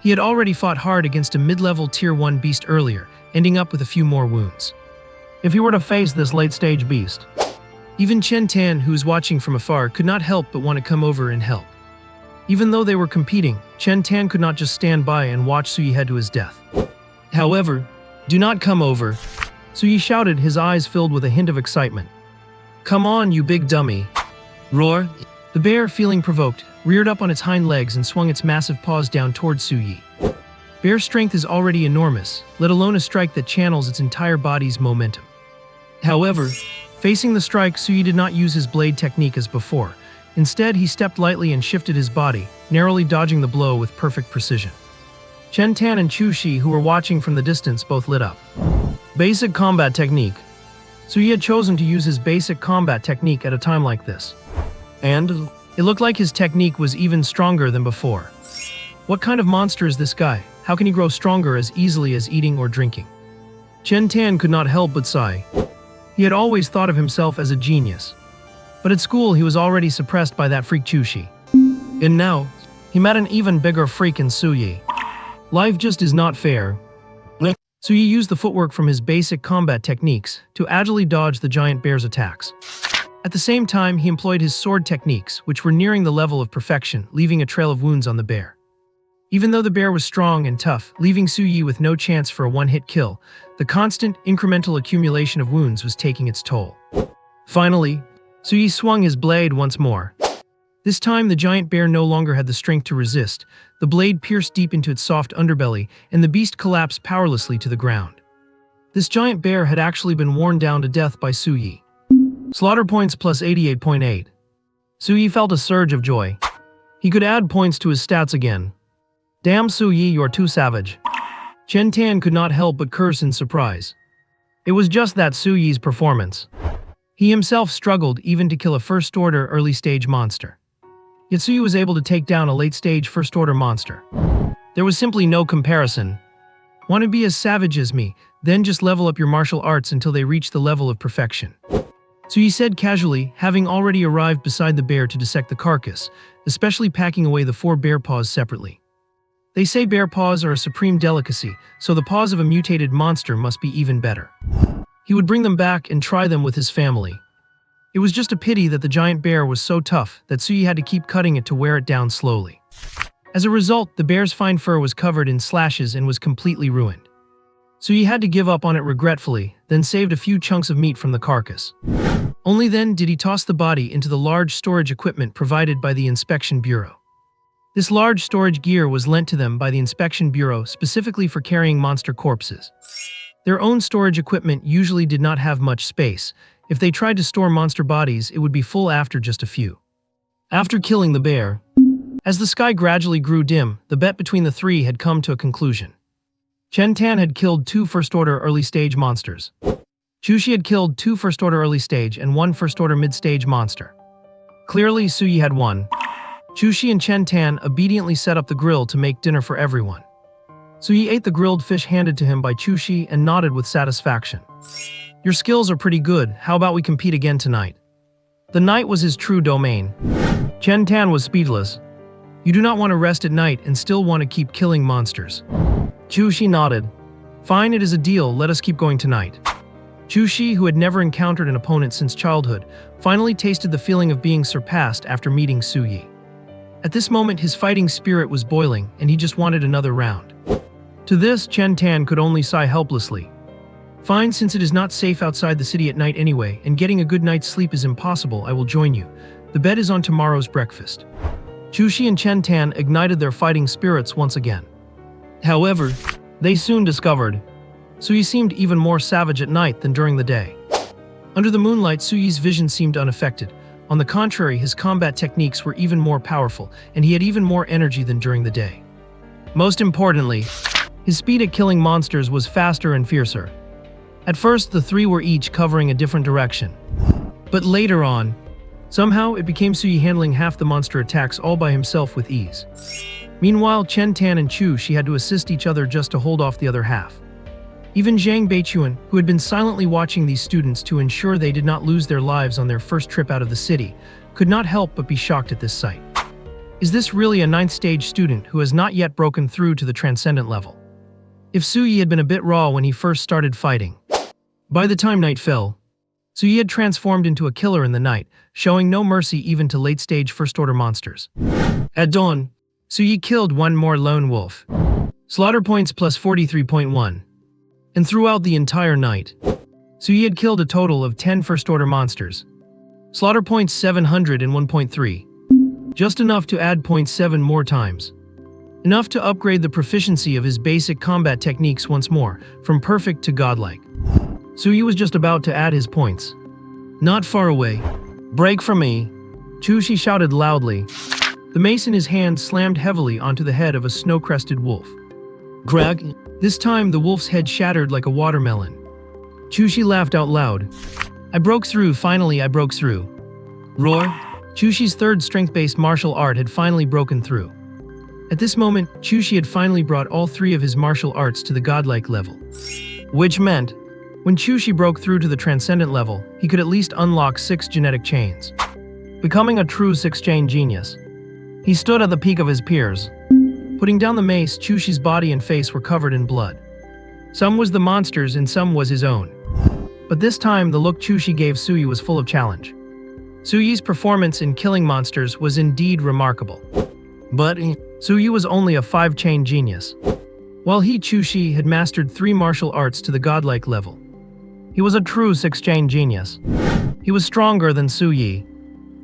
A: He had already fought hard against a mid-level Tier 1 beast earlier, ending up with a few more wounds. If he were to face this late-stage beast, even Chen Tan, who was watching from afar, could not help but want to come over and help. Even though they were competing, Chen Tan could not just stand by and watch Su Yi head to his death. However, do not come over, Su Yi shouted, his eyes filled with a hint of excitement. Come on, you big dummy. Roar. The bear, feeling provoked, reared up on its hind legs and swung its massive paws down towards Su Yi. Bear strength is already enormous, let alone a strike that channels its entire body's momentum. However, facing the strike, Su Yi did not use his blade technique as before. Instead, he stepped lightly and shifted his body, narrowly dodging the blow with perfect precision. Chen Tan and Chu Shi, who were watching from the distance, both lit up. Basic combat technique. Su Yi had chosen to use his basic combat technique at a time like this. And it looked like his technique was even stronger than before. What kind of monster is this guy? How can he grow stronger as easily as eating or drinking? Chen Tan could not help but sigh. He had always thought of himself as a genius. But at school, he was already suppressed by that freak Chu Shi. And now, he met an even bigger freak in Su Yi. Life just is not fair. Su Yi used the footwork from his basic combat techniques to agilely dodge the giant bear's attacks. At the same time, he employed his sword techniques, which were nearing the level of perfection, leaving a trail of wounds on the bear. Even though the bear was strong and tough, leaving Su Yi with no chance for a one-hit kill, the constant, incremental accumulation of wounds was taking its toll. Finally, Su Yi swung his blade once more. This time, the giant bear no longer had the strength to resist. The blade pierced deep into its soft underbelly, and the beast collapsed powerlessly to the ground. This giant bear had actually been worn down to death by Su Yi. Slaughter points plus 88.8. Su Yi felt a surge of joy. He could add points to his stats again. Damn, Su Yi, you're too savage. Chen Tan could not help but curse in surprise. It was just that Su Yi's performance. He himself struggled even to kill a first-order early-stage monster. Yet Su Yi was able to take down a late-stage first-order monster. There was simply no comparison. Want to be as savage as me, then just level up your martial arts until they reach the level of perfection. Suyi said casually, having already arrived beside the bear to dissect the carcass, especially packing away the 4 bear paws separately. They say bear paws are a supreme delicacy, so the paws of a mutated monster must be even better. He would bring them back and try them with his family. It was just a pity that the giant bear was so tough that Suyi had to keep cutting it to wear it down slowly. As a result, the bear's fine fur was covered in slashes and was completely ruined. Suyi had to give up on it regretfully, then saved a few chunks of meat from the carcass. Only then did he toss the body into the large storage equipment provided by the Inspection Bureau. This large storage gear was lent to them by the Inspection Bureau specifically for carrying monster corpses. Their own storage equipment usually did not have much space. If they tried to store monster bodies, it would be full after just a few. After killing the bear, as the sky gradually grew dim, the bet between the 3 had come to a conclusion. Chen Tan had killed 2 first-order early-stage monsters. Chushi had killed 2 first-order early-stage and 1 first-order mid-stage monster. Clearly, Suyi had won. Chushi and Chen Tan obediently set up the grill to make dinner for everyone. Suyi ate the grilled fish handed to him by Chushi and nodded with satisfaction. Your skills are pretty good, how about we compete again tonight? The night was his true domain. Chen Tan was speechless. You do not want to rest at night and still want to keep killing monsters. Chushi nodded. Fine, it is a deal, let us keep going tonight. Chushi, who had never encountered an opponent since childhood, finally tasted the feeling of being surpassed after meeting Suyi. At this moment, his fighting spirit was boiling, and he just wanted another round. To this, Chen Tan could only sigh helplessly. Fine, since it is not safe outside the city at night anyway, and getting a good night's sleep is impossible, I will join you. The bet is on tomorrow's breakfast. Chushi and Chen Tan ignited their fighting spirits once again. However, they soon discovered Suyi seemed even more savage at night than during the day. Under the moonlight, Suyi's vision seemed unaffected. On the contrary, his combat techniques were even more powerful, and he had even more energy than during the day. Most importantly, his speed at killing monsters was faster and fiercer. At first, the 3 were each covering a different direction. But later on, somehow it became Suyi handling half the monster attacks all by himself with ease. Meanwhile, Chen Tan and Chu had to assist each other just to hold off the other half. Even Zhang Beichuan, who had been silently watching these students to ensure they did not lose their lives on their first trip out of the city, could not help but be shocked at this sight. Is this really a 9th stage student who has not yet broken through to the transcendent level? If Suyi had been a bit raw when he first started fighting. By the time night fell, Suyi had transformed into a killer in the night, showing no mercy even to late-stage first-order monsters. At dawn, Suyi killed 1 more lone wolf. Slaughter points plus 43.1. And throughout the entire night, Suyi had killed a total of 10 first-order monsters. Slaughter points 701.3. Just enough to add 0.7 more times. Enough to upgrade the proficiency of his basic combat techniques once more, from perfect to godlike. Suyi was just about to add his points. Not far away. Break from me! Chushi shouted loudly. The mace in his hand slammed heavily onto the head of a snow-crested wolf. Greg! This time the wolf's head shattered like a watermelon. Chushi laughed out loud. I broke through, finally I broke through. Roar! Chushi's 3rd strength-based martial art had finally broken through. At this moment, Chushi had finally brought all 3 of his martial arts to the godlike level. Which meant, when Chushi broke through to the transcendent level, he could at least unlock 6 genetic chains. Becoming a true 6-chain genius. He stood at the peak of his peers. Putting down the mace, Chushi's body and face were covered in blood. Some was the monster's and some was his own. But this time, the look Chushi gave Suyi was full of challenge. Suyi's performance in killing monsters was indeed remarkable. But Suyi was only a 5-chain genius. While he, Chushi, had mastered 3 martial arts to the godlike level. He was a true 6-chain genius. He was stronger than Suyi.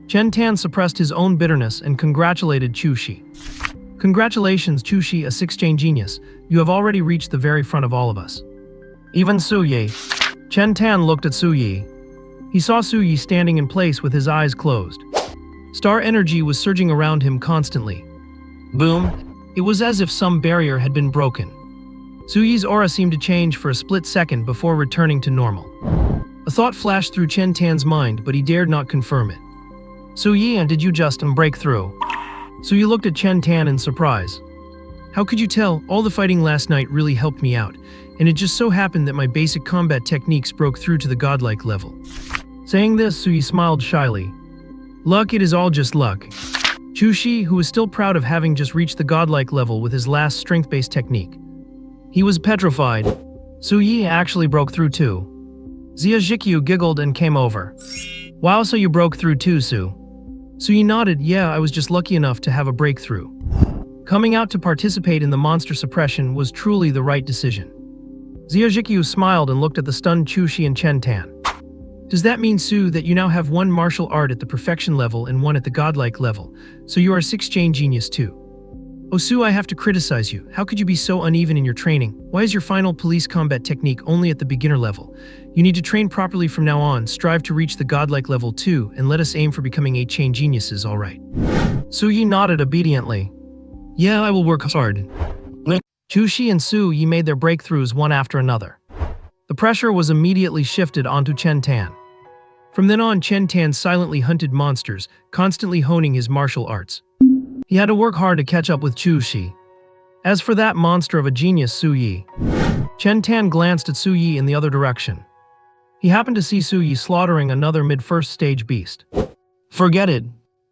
A: Chen Tan suppressed his own bitterness and congratulated Chushi. Congratulations, Chushi, a 6-chain genius. You have already reached the very front of all of us. Even Suyi. Chen Tan looked at Suyi. He saw Suyi standing in place with his eyes closed. Star energy was surging around him constantly. Boom! It was as if some barrier had been broken. Suyi's aura seemed to change for a split second before returning to normal. A thought flashed through Chen Tan's mind, but he dared not confirm it. Suyi, and did you just break through? Suyi looked at Chen Tan in surprise. How could you tell? All the fighting last night really helped me out, and it just so happened that my basic combat techniques broke through to the godlike level. Saying this, Suyi smiled shyly. Luck, it is all just luck. Chushi, who was still proud of having just reached the godlike level with his last strength-based technique. He was petrified. Suyi actually broke through too. Zia Jikyu giggled and came over. Wow, so you broke through too, Su? Suyi nodded. Yeah, I was just lucky enough to have a breakthrough. Coming out to participate in the monster suppression was truly the right decision. Zia Jikyu smiled and looked at the stunned Chushi and Chen Tan. Does that mean, Su, that you now have one martial art at the perfection level and one at the godlike level, so you are a 6th-chain genius too? Oh, Su, I have to criticize you. How could you be so uneven in your training? Why is your final police combat technique only at the beginner level? You need to train properly from now on, strive to reach the godlike level too, and let us aim for becoming 8th-chain geniuses, alright? Suyi nodded obediently. Yeah, I will work hard. Chushi and Su Yi made their breakthroughs one after another. The pressure was immediately shifted onto Chen Tan. From then on, Chen Tan silently hunted monsters, constantly honing his martial arts. He had to work hard to catch up with Chu Shi. As for that monster of a genius, Su Yi, Chen Tan glanced at Su Yi in the other direction. He happened to see Su Yi slaughtering another mid-first stage beast. Forget it.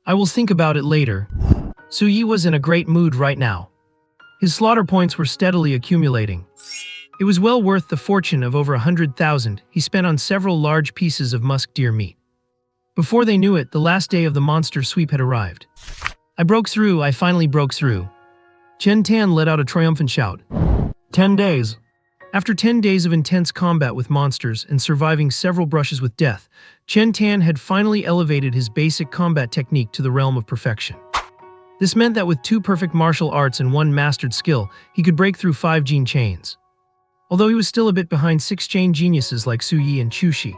A: I will think about it later. Su Yi was in a great mood right now. His slaughter points were steadily accumulating. It was well worth the fortune of over 100,000 he spent on several large pieces of musk deer meat. Before they knew it, the last day of the monster sweep had arrived. I broke through, I finally broke through. Chen Tan let out a triumphant shout. 10 days. After 10 days of intense combat with monsters and surviving several brushes with death, Chen Tan had finally elevated his basic combat technique to the realm of perfection. This meant that with 2 perfect martial arts and 1 mastered skill, he could break through 5 gene chains. Although he was still a bit behind 6th-chain geniuses like Su Yi and Chu Shi,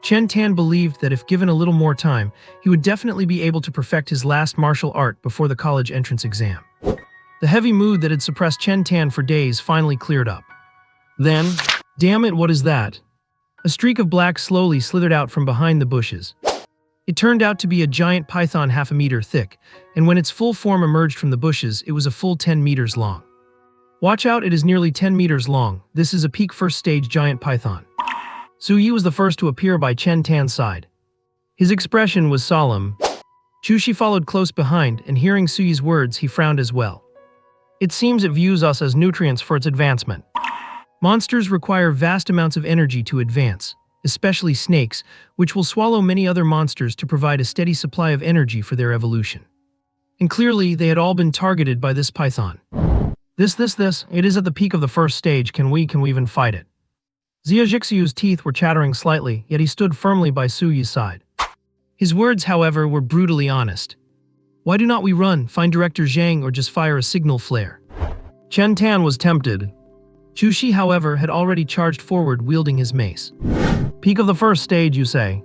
A: Chen Tan believed that if given a little more time, he would definitely be able to perfect his last martial art before the college entrance exam. The heavy mood that had suppressed Chen Tan for days finally cleared up. Then, damn it, what is that? A streak of black slowly slithered out from behind the bushes. It turned out to be a giant python half a meter thick, and when its full form emerged from the bushes, it was a full 10 meters long. Watch out, it is nearly 10 meters long. This is a peak first stage giant python. Su Yi was the first to appear by Chen Tan's side. His expression was solemn. Chu Shi followed close behind, and hearing Su Yi's words, he frowned as well. It seems it views us as nutrients for its advancement. Monsters require vast amounts of energy to advance, especially snakes, which will swallow many other monsters to provide a steady supply of energy for their evolution. And clearly, they had all been targeted by this python. This, it is at the peak of the first stage, can we even fight it? Zia Jixiu's teeth were chattering slightly, yet he stood firmly by Su Yi's side. His words, however, were brutally honest. Why do not we run, find Director Zhang, or just fire a signal flare? Chen Tan was tempted. Chu Shi, however, had already charged forward wielding his mace. Peak of the first stage, you say?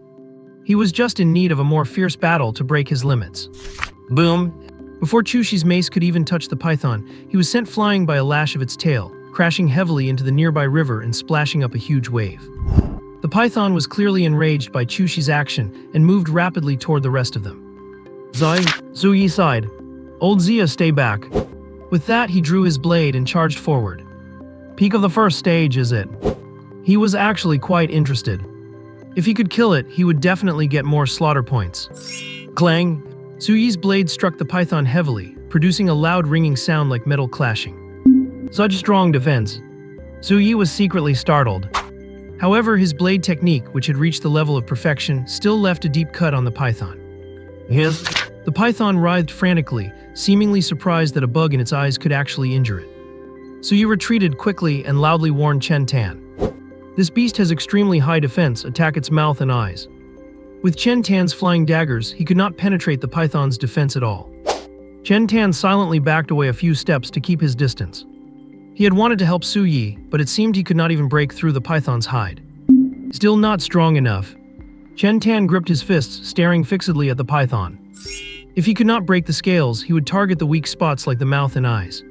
A: He was just in need of a more fierce battle to break his limits. Boom! Before Chu Shi's mace could even touch the python, he was sent flying by a lash of its tail, crashing heavily into the nearby river and splashing up a huge wave. The python was clearly enraged by Chu Shi's action and moved rapidly toward the rest of them. Su Yi sighed. Old Zia, stay back. With that, he drew his blade and charged forward. Peak of the first stage, is it? He was actually quite interested. If he could kill it, he would definitely get more slaughter points. Clang! Su Yi's blade struck the python heavily, producing a loud ringing sound like metal clashing. Such strong defense. Su Yi was secretly startled. However, his blade technique, which had reached the level of perfection, still left a deep cut on the python. The python writhed frantically, seemingly surprised that a bug in its eyes could actually injure it. Su Yi retreated quickly and loudly warned Chen Tan. This beast has extremely high defense, attack its mouth and eyes. With Chen Tan's flying daggers, he could not penetrate the python's defense at all. Chen Tan silently backed away a few steps to keep his distance. He had wanted to help Su Yi, but it seemed he could not even break through the python's hide. Still not strong enough. Chen Tan gripped his fists, staring fixedly at the python. If he could not break the scales, he would target the weak spots like the mouth and eyes.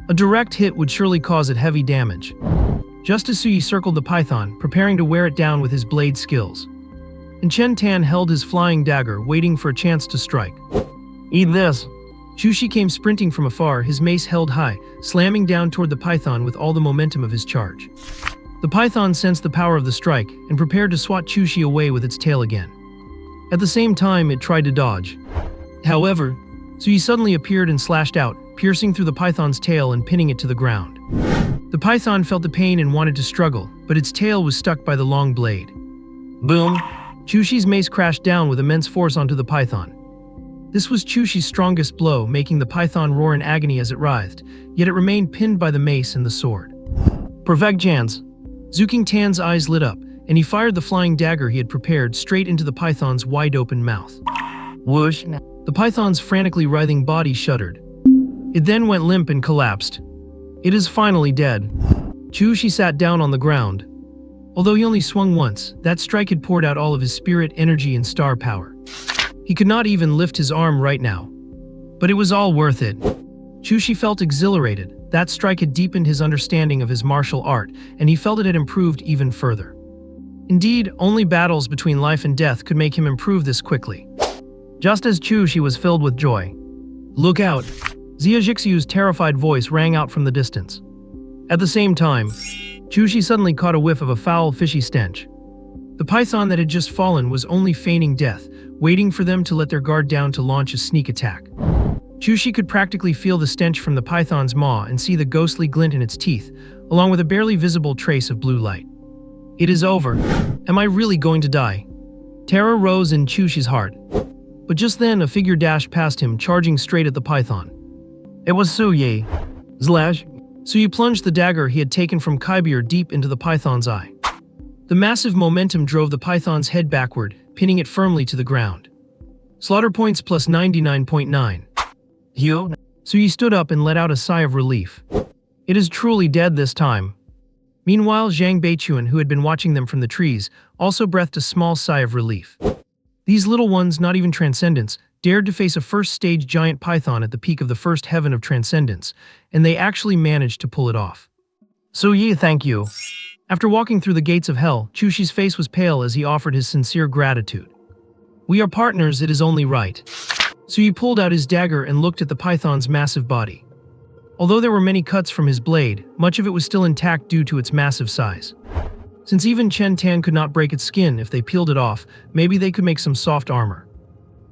A: A direct hit would surely cause it heavy damage. Just as Su Yi circled the python, preparing to wear it down with his blade skills. And Chen Tan held his flying dagger, waiting for a chance to strike. Eat this! Chu Shi came sprinting from afar, his mace held high, slamming down toward the python with all the momentum of his charge. The python sensed the power of the strike and prepared to swat Chushi away with its tail again. At the same time, it tried to dodge. However, Sui suddenly appeared and slashed out, piercing through the python's tail and pinning it to the ground. The python felt the pain and wanted to struggle, but its tail was stuck by the long blade. Boom! Chushi's mace crashed down with immense force onto the python. This was Chushi's strongest blow, making the python roar in agony as it writhed, yet it remained pinned by the mace and the sword. Perfect chance! Zuking Tan's eyes lit up, and he fired the flying dagger he had prepared straight into the python's wide-open mouth. Whoosh! The python's frantically writhing body shuddered. It then went limp and collapsed. It is finally dead. Chushi sat down on the ground. Although he only swung once, that strike had poured out all of his spirit, energy, and star power. He could not even lift his arm right now. But it was all worth it. Chushi felt exhilarated. That strike had deepened his understanding of his martial art, and he felt it had improved even further. Indeed, only battles between life and death could make him improve this quickly. Just as Chushi was filled with joy. Look out! Xia Jixiu's terrified voice rang out from the distance. At the same time, Chushi suddenly caught a whiff of a foul, fishy stench. The python that had just fallen was only feigning death, waiting for them to let their guard down to launch a sneak attack. Chushi could practically feel the stench from the python's maw and see the ghostly glint in its teeth, along with a barely visible trace of blue light. It is over. Am I really going to die? Terror rose in Chushi's heart. But just then a figure dashed past him, charging straight at the python. It was Suyi. Slash. Suyi plunged the dagger he had taken from Kaibier deep into the python's eye. The massive momentum drove the python's head backward, pinning it firmly to the ground. Slaughter points plus 99.9. Hyo. Suyi stood up and let out a sigh of relief. It is truly dead this time. Meanwhile, Zhang Beichuan, who had been watching them from the trees, also breathed a small sigh of relief. These little ones, not even transcendents, dared to face a first-stage giant python at the peak of the first heaven of transcendence, and they actually managed to pull it off. Suyi, thank you. After walking through the gates of hell, Chushi's face was pale as he offered his sincere gratitude. We are partners, it is only right. Suyi pulled out his dagger and looked at the python's massive body. Although there were many cuts from his blade, much of it was still intact due to its massive size. Since even Chen Tan could not break its skin if they peeled it off, maybe they could make some soft armor.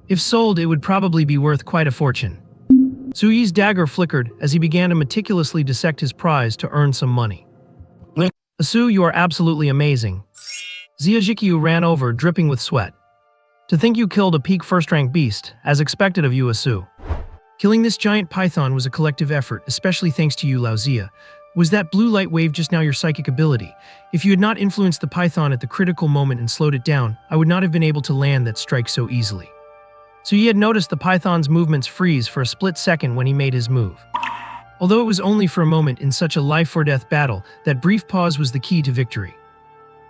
A: If sold, it would probably be worth quite a fortune. Suyi's dagger flickered as he began to meticulously dissect his prize to earn some money. Asu, you are absolutely amazing. Xia Jixiu ran over, dripping with sweat. To think you killed a peak first-rank beast, as expected of you, Asu. Killing this giant python was a collective effort, especially thanks to you, Lao Xia. Was that blue light wave just now your psychic ability? If you had not influenced the python at the critical moment and slowed it down, I would not have been able to land that strike so easily. So he had noticed the python's movements freeze for a split second when he made his move. Although it was only for a moment in such a life-or-death battle, that brief pause was the key to victory.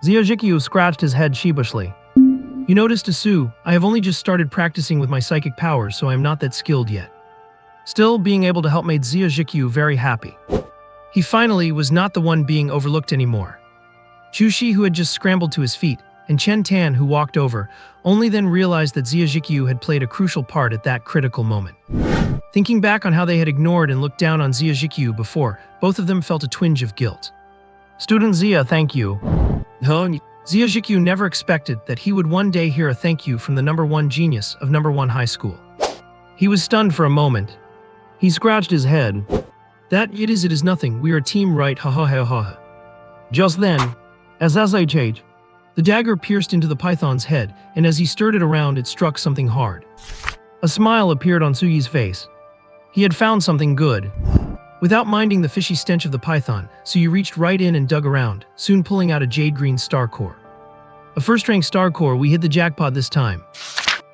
A: Xia Jixiu scratched his head sheepishly. You noticed, Asu, I have only just started practicing with my psychic powers, so I am not that skilled yet. Still, being able to help made Xia Jixiu very happy. He finally was not the one being overlooked anymore. Chushi, who had just scrambled to his feet, and Chen Tan, who walked over, only then realized that Xia Jixiu had played a crucial part at that critical moment. Thinking back on how they had ignored and looked down on Xia Jixiu before, both of them felt a twinge of guilt. Student Xia, thank you. Xia Jixiu never expected that he would one day hear a thank you from the #1 genius of #1 high school. He was stunned for a moment. He scratched his head. That it is nothing, we are a team, right, ha ha ha ha. Just then, as SHH, the dagger pierced into the python's head, and as he stirred it around, it struck something hard. A smile appeared on Suyi's face. He had found something good. Without minding the fishy stench of the python, Suyi reached right in and dug around, soon pulling out a jade-green star core. A first-rank star core, we hit the jackpot this time.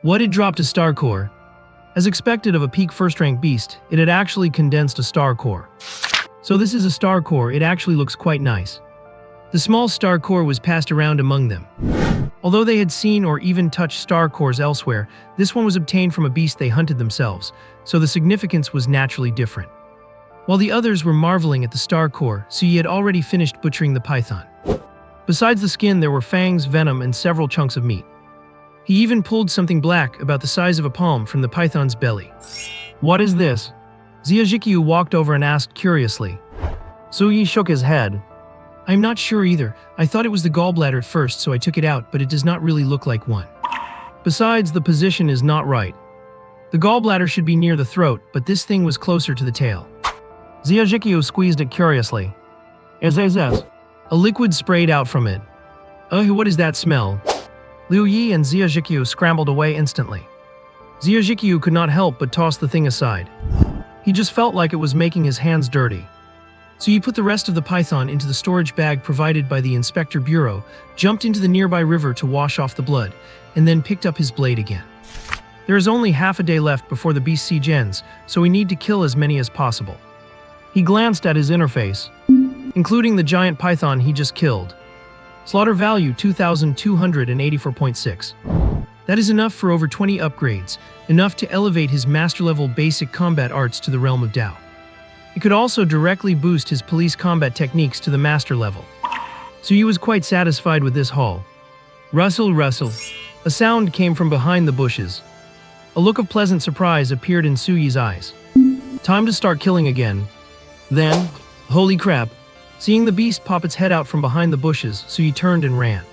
A: What had dropped a star core? As expected of a peak first-rank beast, it had actually condensed a star core. So this is a star core, it actually looks quite nice. The small star core was passed around among them. Although they had seen or even touched star cores elsewhere, this one was obtained from a beast they hunted themselves, so the significance was naturally different. While the others were marveling at the star core, Suyi had already finished butchering the python. Besides the skin, there were fangs, venom, and several chunks of meat. He even pulled something black about the size of a palm from the python's belly. What is this? Xia Jixiu walked over and asked curiously. Suyi shook his head. I'm not sure either. I thought it was the gallbladder at first, so I took it out, but it does not really look like one. Besides, the position is not right. The gallbladder should be near the throat, but this thing was closer to the tail. Xiaojikyu squeezed it curiously. A liquid sprayed out from it. What is that smell? Liu Yi and Xiaojikyu scrambled away instantly. Xiaojikyu could not help but toss the thing aside. He just felt like it was making his hands dirty. So he put the rest of the python into the storage bag provided by the Inspector Bureau, jumped into the nearby river to wash off the blood, and then picked up his blade again. There is only half a day left before the beast siege ends, so we need to kill as many as possible. He glanced at his interface, including the giant python he just killed. Slaughter value 2,284.6. That is enough for over 20 upgrades, enough to elevate his master-level basic combat arts to the realm of Tao. It could also directly boost his police combat techniques to the master level. So he was quite satisfied with this haul. Rustle, rustle. A sound came from behind the bushes. A look of pleasant surprise appeared in Suyi's eyes. Time to start killing again. Then, holy crap. Seeing the beast pop its head out from behind the bushes, Suyi turned and ran.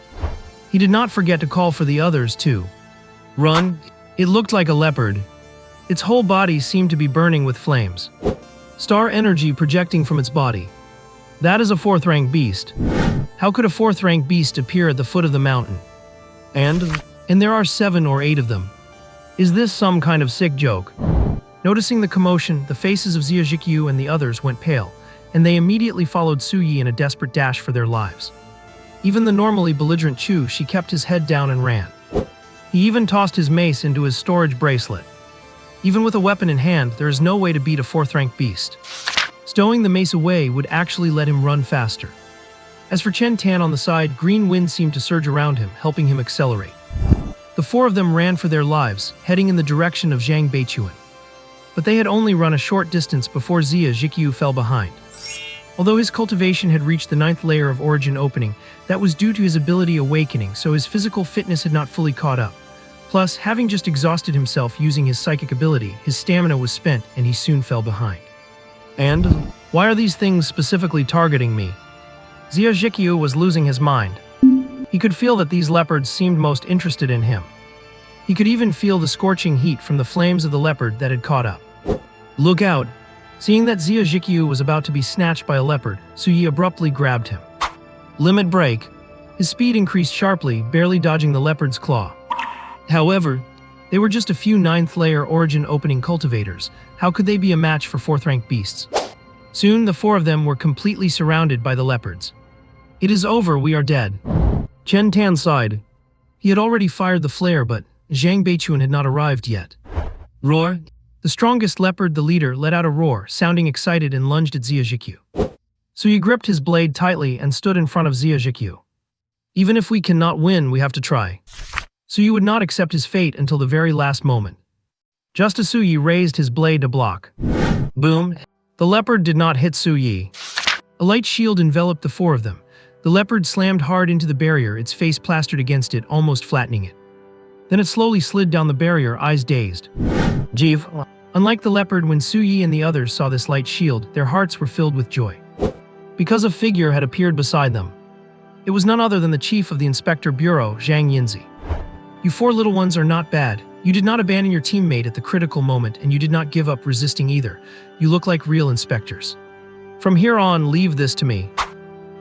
A: He did not forget to call for the others too. Run. It looked like a leopard. Its whole body seemed to be burning with flames. Star energy projecting from its body. That is a 4th-rank beast. How could a 4th-rank beast appear at the foot of the mountain? And there are 7 or 8 of them. Is this some kind of sick joke? Noticing the commotion, the faces of Xiaojikyu and the others went pale, and they immediately followed Suyi in a desperate dash for their lives. Even the normally belligerent Chu, she kept his head down and ran. He even tossed his mace into his storage bracelet. Even with a weapon in hand, there is no way to beat a 4th-rank beast. Stowing the mace away would actually let him run faster. As for Chen Tan on the side, green wind seemed to surge around him, helping him accelerate. The 4 of them ran for their lives, heading in the direction of Zhang Beichuan. But they had only run a short distance before Xiaojikyu fell behind. Although his cultivation had reached the 9th layer of origin opening, that was due to his ability awakening, so his physical fitness had not fully caught up. Plus, having just exhausted himself using his psychic ability, his stamina was spent and he soon fell behind. And why are these things specifically targeting me? Xiaojikyu was losing his mind. He could feel that these leopards seemed most interested in him. He could even feel the scorching heat from the flames of the leopard that had caught up. Look out! Seeing that Xiaojikyu was about to be snatched by a leopard, Suyi abruptly grabbed him. Limit break. His speed increased sharply, barely dodging the leopard's claw. However, they were just a few 9th layer origin opening cultivators. How could they be a match for 4th-rank beasts? Soon, the 4 of them were completely surrounded by the leopards. It is over, we are dead. Chen Tan sighed. He had already fired the flare, but Zhang Beichuan had not arrived yet. Roar. The strongest leopard, the leader, let out a roar, sounding excited and lunged at Xiaojikyu. So he gripped his blade tightly and stood in front of Xiaojikyu. Even if we cannot win, we have to try. Suyi would not accept his fate until the very last moment. Just as Suyi raised his blade to block. Boom! The leopard did not hit Suyi. A light shield enveloped the 4 of them. The leopard slammed hard into the barrier, its face plastered against it, almost flattening it. Then it slowly slid down the barrier, eyes dazed. Jeev. Unlike the leopard, when Suyi and the others saw this light shield, their hearts were filled with joy. Because a figure had appeared beside them. It was none other than the chief of the Inspector Bureau, Zhang Yinzi. You 4 little ones are not bad. You did not abandon your teammate at the critical moment, and you did not give up resisting either. You look like real inspectors. From here on, leave this to me.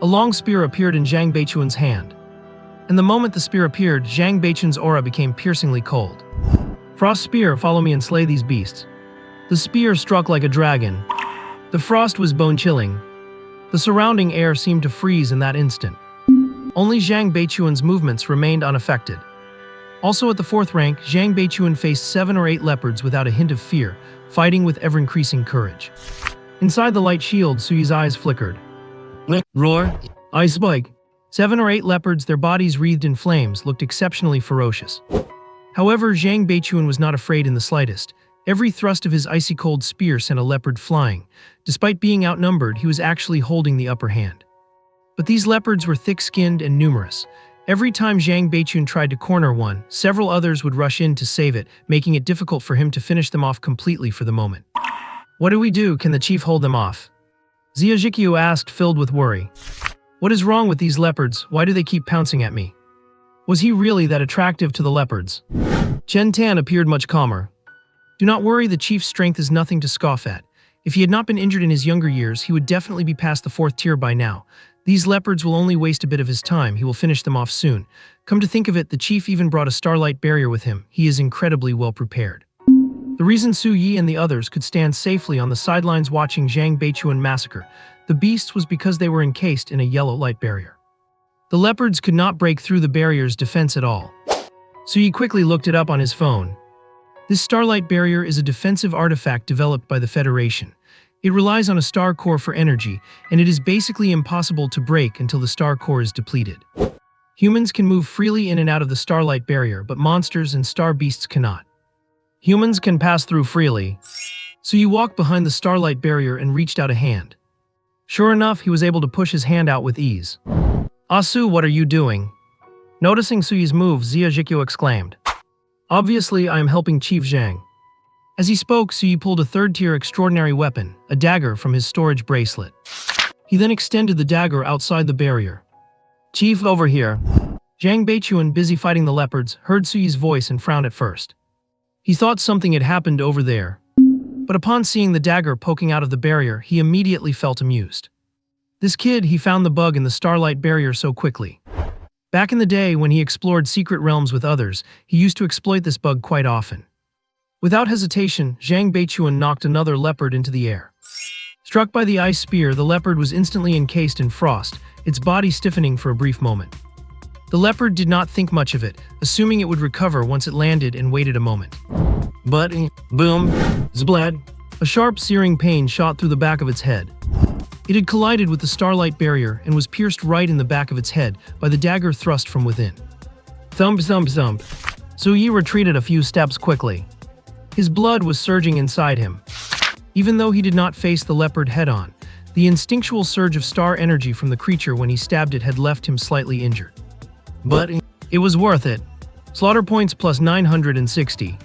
A: A long spear appeared in Zhang Beichuan's hand. And the moment the spear appeared, Zhang Beichuan's aura became piercingly cold. Frost spear, follow me and slay these beasts. The spear struck like a dragon. The frost was bone-chilling. The surrounding air seemed to freeze in that instant. Only Zhang Beichuan's movements remained unaffected. Also at the 4th rank, Zhang Beichuan faced 7 or 8 leopards without a hint of fear, fighting with ever-increasing courage. Inside the light shield, Suyi's eyes flickered. Roar! I spike! 7 or 8 leopards, their bodies wreathed in flames, looked exceptionally ferocious. However, Zhang Beichuan was not afraid in the slightest. Every thrust of his icy-cold spear sent a leopard flying. Despite being outnumbered, he was actually holding the upper hand. But these leopards were thick-skinned and numerous. Every time Zhang Beichuan tried to corner one, several others would rush in to save it, making it difficult for him to finish them off completely for the moment. What do we do? Can the chief hold them off? Xiaojikyu asked, filled with worry. What is wrong with these leopards? Why do they keep pouncing at me? Was he really that attractive to the leopards? Chen Tan appeared much calmer. Do not worry, the chief's strength is nothing to scoff at. If he had not been injured in his younger years, he would definitely be past the 4th tier by now. These leopards will only waste a bit of his time, he will finish them off soon. Come to think of it, the chief even brought a starlight barrier with him. He is incredibly well prepared. The reason Su Yi and the others could stand safely on the sidelines watching Zhang Beichuan massacre the beasts was because they were encased in a yellow light barrier. The leopards could not break through the barrier's defense at all. Su Yi quickly looked it up on his phone. This starlight barrier is a defensive artifact developed by the Federation. It relies on a star core for energy, and it is basically impossible to break until the star core is depleted. Humans can move freely in and out of the starlight barrier, but monsters and star beasts cannot. Humans can pass through freely. So you walked behind the starlight barrier and reached out a hand. Sure enough, he was able to push his hand out with ease. "Asu, what are you doing?" Noticing Su Yi's move, Xia Zhikyu exclaimed. "Obviously, I am helping Chief Zhang." As he spoke, Su Yi pulled a 3rd-tier extraordinary weapon, a dagger from his storage bracelet. He then extended the dagger outside the barrier. "Chief, over here." Zhang Beichuan, busy fighting the leopards, heard Su Yi's voice and frowned at first. He thought something had happened over there. But upon seeing the dagger poking out of the barrier, he immediately felt amused. This kid, he found the bug in the starlight barrier so quickly. Back in the day when he explored secret realms with others, he used to exploit this bug quite often. Without hesitation, Zhang Beichuan knocked another leopard into the air. Struck by the ice spear, the leopard was instantly encased in frost, its body stiffening for a brief moment. The leopard did not think much of it, assuming it would recover once it landed and waited a moment. But, boom, zblad, a sharp searing pain shot through the back of its head. It had collided with the starlight barrier and was pierced right in the back of its head by the dagger thrust from within. Thump, thump, thump. Su Yi retreated a few steps quickly. His blood was surging inside him. Even though he did not face the leopard head-on, the instinctual surge of star energy from the creature when he stabbed it had left him slightly injured. But it was worth it. Slaughter points plus 960.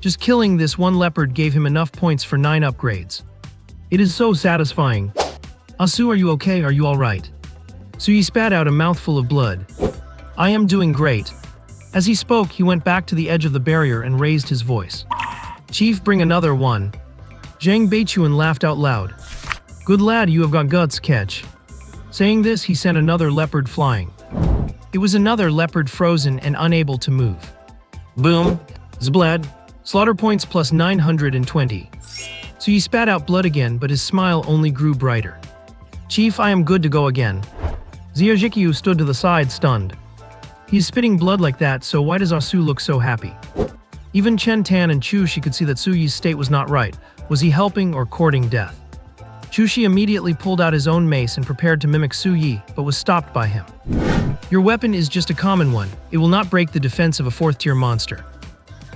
A: Just killing this one leopard gave him enough points for 9 upgrades. It is so satisfying. "Asu, are you okay? Are you alright?" Su Yi spat out a mouthful of blood. "I am doing great." As he spoke, he went back to the edge of the barrier and raised his voice. "Chief, bring another one." Zhang Beichuan laughed out loud. "Good lad, you have got guts, catch." Saying this, he sent another leopard flying. It was another leopard frozen and unable to move. Boom, zblad, slaughter points plus 920. So he spat out blood again, but his smile only grew brighter. "Chief, I am good to go again." Xia Zhikyu stood to the side, stunned. He is spitting blood like that, so why does Asu look so happy? Even Chen Tan and Chu Shi could see that Su Yi's state was not right. Was he helping or courting death? Chu Shi immediately pulled out his own mace and prepared to mimic Su Yi, but was stopped by him. "Your weapon is just a common one. It will not break the defense of a 4th-tier monster."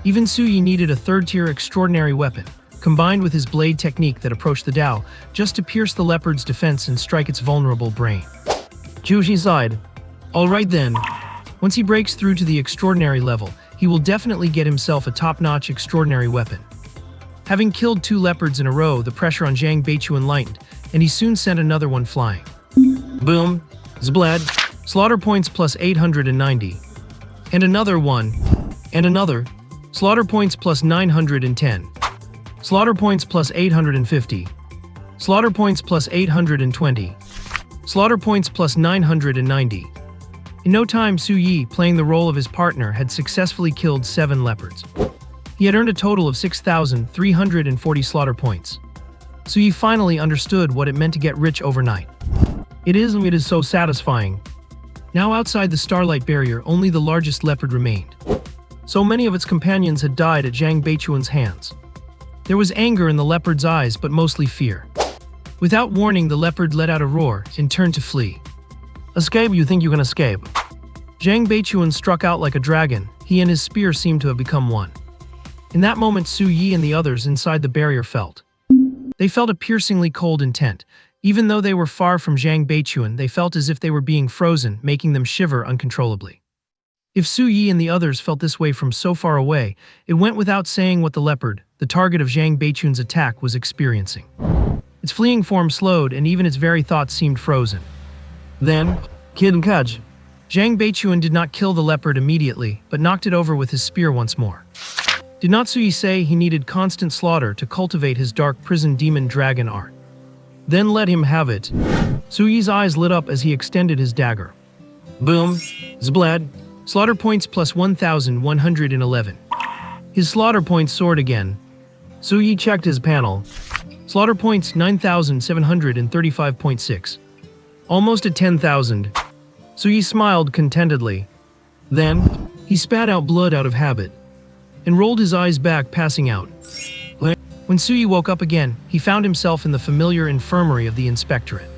A: Even Su Yi needed a 3rd-tier extraordinary weapon, combined with his blade technique that approached the Dao, just to pierce the leopard's defense and strike its vulnerable brain. Chu Shi sighed. "Alright then. Once he breaks through to the extraordinary level, he will definitely get himself a top-notch extraordinary weapon." Having killed 2 leopards in a row, the pressure on Zhang Beichuan lightened, and he soon sent another one flying. Boom, zblad, slaughter points plus 890. And another one. And another. Slaughter points plus 910. Slaughter points plus 850. Slaughter points plus 820. Slaughter points plus 990. In no time, Su Yi, playing the role of his partner, had successfully killed 7 leopards. He had earned a total of 6,340 slaughter points. Su Yi finally understood what it meant to get rich overnight. It is so satisfying. Now outside the starlight barrier, only the largest leopard remained. So many of its companions had died at Zhang Beichuan's hands. There was anger in the leopard's eyes, but mostly fear. Without warning, the leopard let out a roar and turned to flee. "Escape? You think you can escape?" Zhang Beichuan struck out like a dragon. He and his spear seemed to have become one. In that moment, Su Yi and the others inside the barrier felt. They felt a piercingly cold intent. Even though they were far from Zhang Beichuan, they felt as if they were being frozen, making them shiver uncontrollably. If Su Yi and the others felt this way from so far away, it went without saying what the leopard, the target of Zhang Beichuan's attack, was experiencing. Its fleeing form slowed, and even its very thoughts seemed frozen.
B: Then, Kid Kaj.
A: Zhang Beichuan did not kill the leopard immediately, but knocked it over with his spear once more. Did not Suyi say he needed constant slaughter to cultivate his dark prison demon dragon art? Then let him have it. Suyi's eyes lit up as he extended his dagger.
B: Boom. Zblad.
A: Slaughter points plus 1,111. His slaughter points soared again.
B: Suyi checked his panel.
A: Slaughter points 9,735.6. Almost at 10,000. Suyi smiled contentedly.
B: Then,
A: he spat out blood out of habit and rolled his eyes back, passing out. When Suyi woke up again, he found himself in the familiar infirmary of the inspectorate.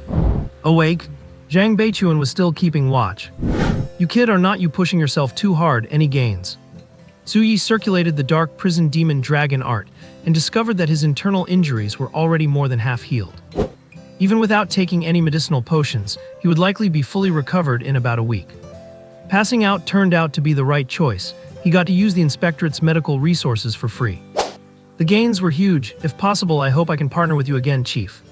B: awake.
A: Zhang Beichuan was still keeping watch. You kid, are not you pushing yourself too hard? Any gains? Suyi circulated the dark prison demon dragon art and discovered that his internal injuries were already more than half healed. Even without taking any medicinal potions, he would likely be fully recovered in about a week. Passing out turned out to be the right choice. He got to use the inspectorate's medical resources for free. The gains were huge. If possible, I hope I can partner with you again, Chief.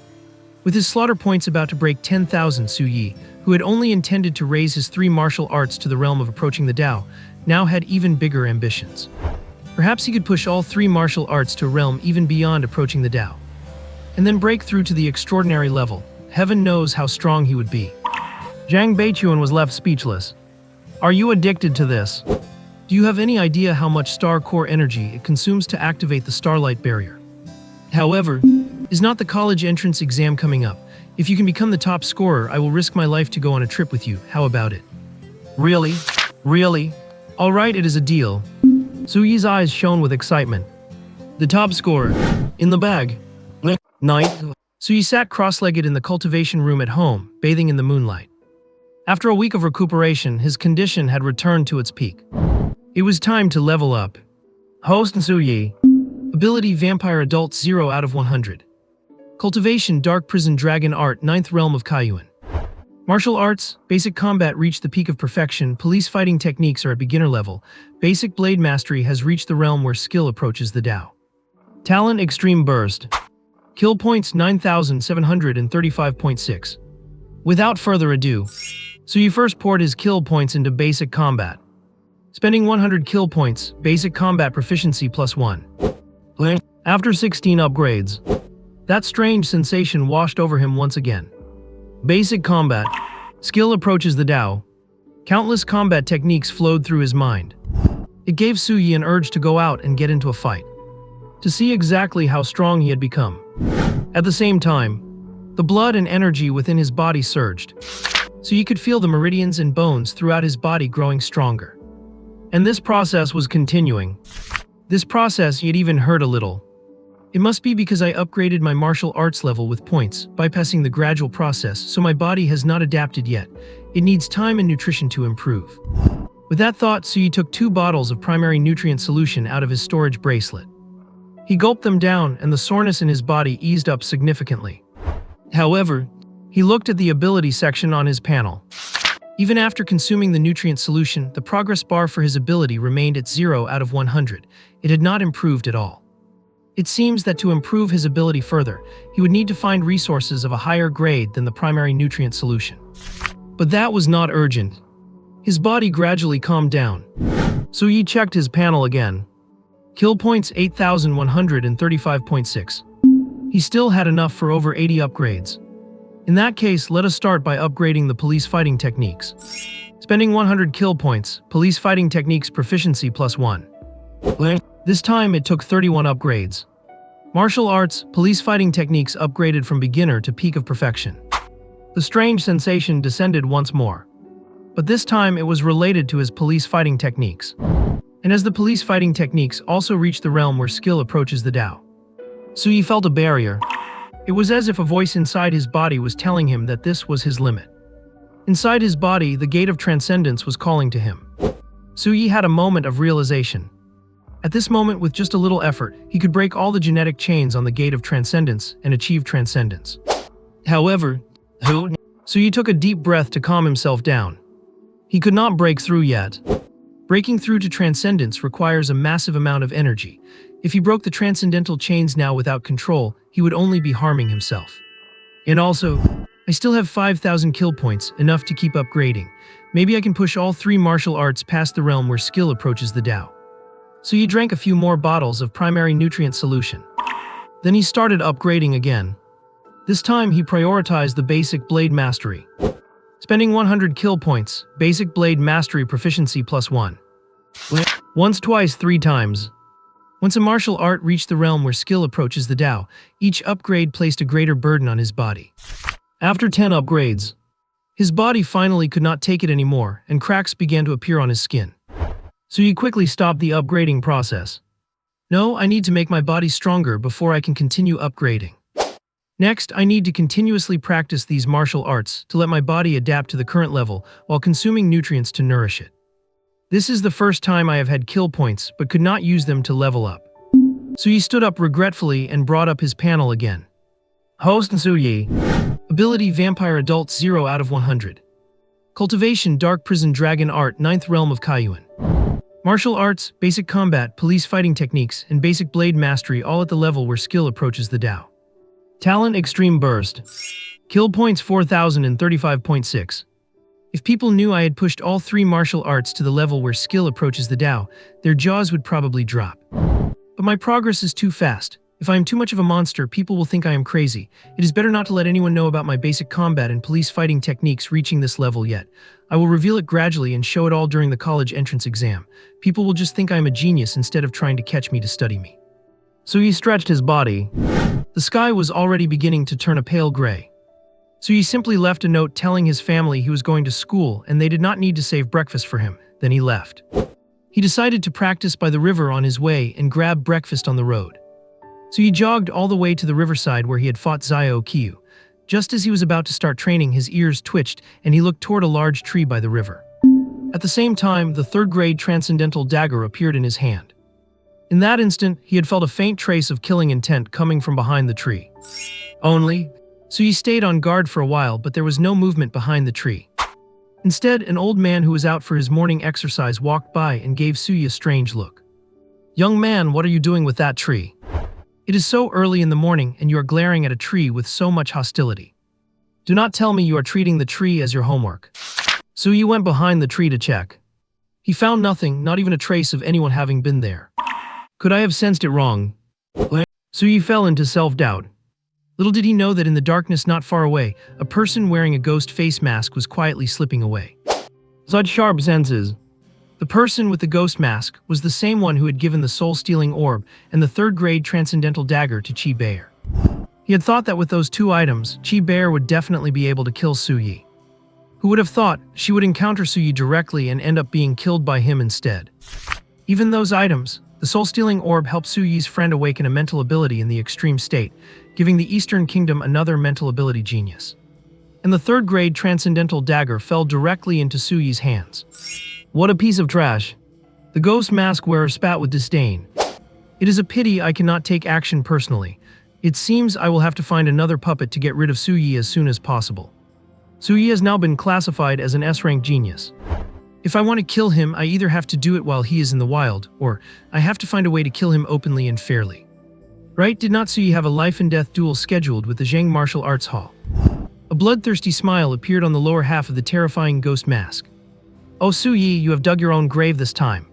A: With his slaughter points about to break 10,000, Suyi, who had only intended to raise his 3 martial arts to the realm of approaching the Tao, now had even bigger ambitions. Perhaps he could push all 3 martial arts to a realm even beyond approaching the Tao, and then break through to the extraordinary level. Heaven knows how strong he would be.
B: Zhang Beichuan was left speechless. Are you addicted to this?
A: Do you have any idea how much star core energy it consumes to activate the starlight barrier? However, is not the college entrance exam coming up? If you can become the top scorer, I will risk my life to go on a trip with you. How about it?
B: Really? Really?
A: All right, it is a deal.
B: Suyi's eyes shone with excitement.
A: The top scorer. In the bag.
B: Night.
A: Suyi sat cross-legged in the cultivation room at home, bathing in the moonlight. After a week of recuperation, his condition had returned to its peak. It was time to level up.
B: Host Suyi.
A: Ability Vampire Adult 0 out of 100. Cultivation Dark Prison Dragon Art 9th Realm of Kaiyuan. Martial Arts, Basic Combat reached the peak of perfection. Police Fighting Techniques are at beginner level. Basic Blade Mastery has reached the realm where skill approaches the Tao.
B: Talent Extreme Burst.
A: Kill points 9,735.6. Without further ado, Suyi first poured his kill points into Basic Combat. Spending 100 kill points, Basic Combat Proficiency +1. After 16 upgrades, that strange sensation washed over him once again. Basic Combat. Skill approaches the Tao. Countless combat techniques flowed through his mind. It gave Suyi an urge to go out and get into a fight, to see exactly how strong he had become. At the same time, the blood and energy within his body surged, so you could feel the meridians and bones throughout his body growing stronger. And this process was continuing. This process he had even heard a little. It must be because I upgraded my martial arts level with points, bypassing the gradual process, so my body has not adapted yet. It needs time and nutrition to improve. With that thought, Suyi took 2 bottles of primary nutrient solution out of his storage bracelet. He gulped them down, and the soreness in his body eased up significantly. However, he looked at the ability section on his panel. Even after consuming the nutrient solution, the progress bar for his ability remained at 0 out of 100. It had not improved at all. It seems that to improve his ability further, he would need to find resources of a higher grade than the primary nutrient solution. But that was not urgent. His body gradually calmed down.
B: Suyi checked his panel again.
A: Kill points 8,135.6. He still had enough for over 80 upgrades. In that case, let us start by upgrading the police fighting techniques. Spending 100 kill points, police fighting techniques proficiency +1. This time it took 31 upgrades. Martial arts, police fighting techniques upgraded from beginner to peak of perfection. The strange sensation descended once more. But this time it was related to his police fighting techniques. And as the police fighting techniques also reached the realm where skill approaches the Tao, Suyi felt a barrier. It was as if a voice inside his body was telling him that this was his limit. Inside his body, the gate of transcendence was calling to him. Suyi had a moment of realization. At this moment, with just a little effort, he could break all the genetic chains on the gate of transcendence and achieve transcendence. However, Suyi took a deep breath to calm himself down. He could not break through yet. Breaking through to transcendence requires a massive amount of energy. If he broke the transcendental chains now without control, he would only be harming himself. And also, I still have 5,000 kill points, enough to keep upgrading. Maybe I can push all 3 martial arts past the realm where skill approaches the Tao. So he drank a few more bottles of primary nutrient solution. Then he started upgrading again. This time he prioritized the basic blade mastery. Spending 100 kill points, basic blade mastery proficiency +1. Once, twice, 3 times. Once a martial art reached the realm where skill approaches the Tao, each upgrade placed a greater burden on his body. After 10 upgrades, his body finally could not take it anymore, and cracks began to appear on his skin. So he quickly stopped the upgrading process. No, I need to make my body stronger before I can continue upgrading. Next, I need to continuously practice these martial arts to let my body adapt to the current level while consuming nutrients to nourish it. This is the first time I have had kill points but could not use them to level up. So he stood up regretfully and brought up his panel again. Host Suyi. Ability Vampire Adult 0 out of 100. Cultivation Dark Prison Dragon Art 9th Realm of Kaiyuan. Martial Arts, Basic Combat, Police Fighting Techniques, and Basic Blade Mastery all at the level where skill approaches the Tao. Talent Extreme Burst. Kill points 4,035.6. If people knew I had pushed all 3 martial arts to the level where skill approaches the Tao, their jaws would probably drop. But my progress is too fast. If I am too much of a monster, people will think I am crazy. It is better not to let anyone know about my basic combat and police fighting techniques reaching this level yet. I will reveal it gradually and show it all during the college entrance exam. People will just think I am a genius instead of trying to catch me to study me. So he stretched his body. The sky was already beginning to turn a pale gray. So he simply left a note telling his family he was going to school and they did not need to save breakfast for him. Then he left. He decided to practice by the river on his way and grab breakfast on the road. So he jogged all the way to the riverside where he had fought Zio Kyu. Just as he was about to start training, his ears twitched and he looked toward a large tree by the river. At the same time, the 3rd grade transcendental dagger appeared in his hand. In that instant, he had felt a faint trace of killing intent coming from behind the tree. So he stayed on guard for a while, but there was no movement behind the tree. Instead, an old man who was out for his morning exercise walked by and gave Suyi a strange look. "Young man, what are you doing with that tree? It is so early in the morning and you are glaring at a tree with so much hostility. Do not tell me you are treating the tree as your homework." Suyi went behind the tree to check. He found nothing, not even a trace of anyone having been there. Could I have sensed it wrong? Suyi fell into self-doubt. Little did he know that in the darkness not far away, a person wearing a ghost face mask was quietly slipping away. Such sharp senses. The person with the ghost mask was the same one who had given the soul-stealing orb and the 3rd grade transcendental dagger to Chi Bear. He had thought that with those 2 items, Chi Bear would definitely be able to kill Suyi. Who would have thought she would encounter Suyi directly and end up being killed by him instead? Even those items, the soul-stealing orb helped Suyi's friend awaken a mental ability in the extreme state, giving the Eastern Kingdom another mental ability genius. And the 3rd grade transcendental dagger fell directly into Suyi's hands. What a piece of trash. The ghost mask wearer spat with disdain. It is a pity I cannot take action personally. It seems I will have to find another puppet to get rid of Suyi as soon as possible. Suyi has now been classified as an S-rank genius. If I want to kill him, I either have to do it while he is in the wild, or I have to find a way to kill him openly and fairly. Right? Did not Suyi have a life-and-death duel scheduled with the Zhang Martial Arts Hall? A bloodthirsty smile appeared on the lower half of the terrifying ghost mask. "Oh Suyi, you have dug your own grave this time."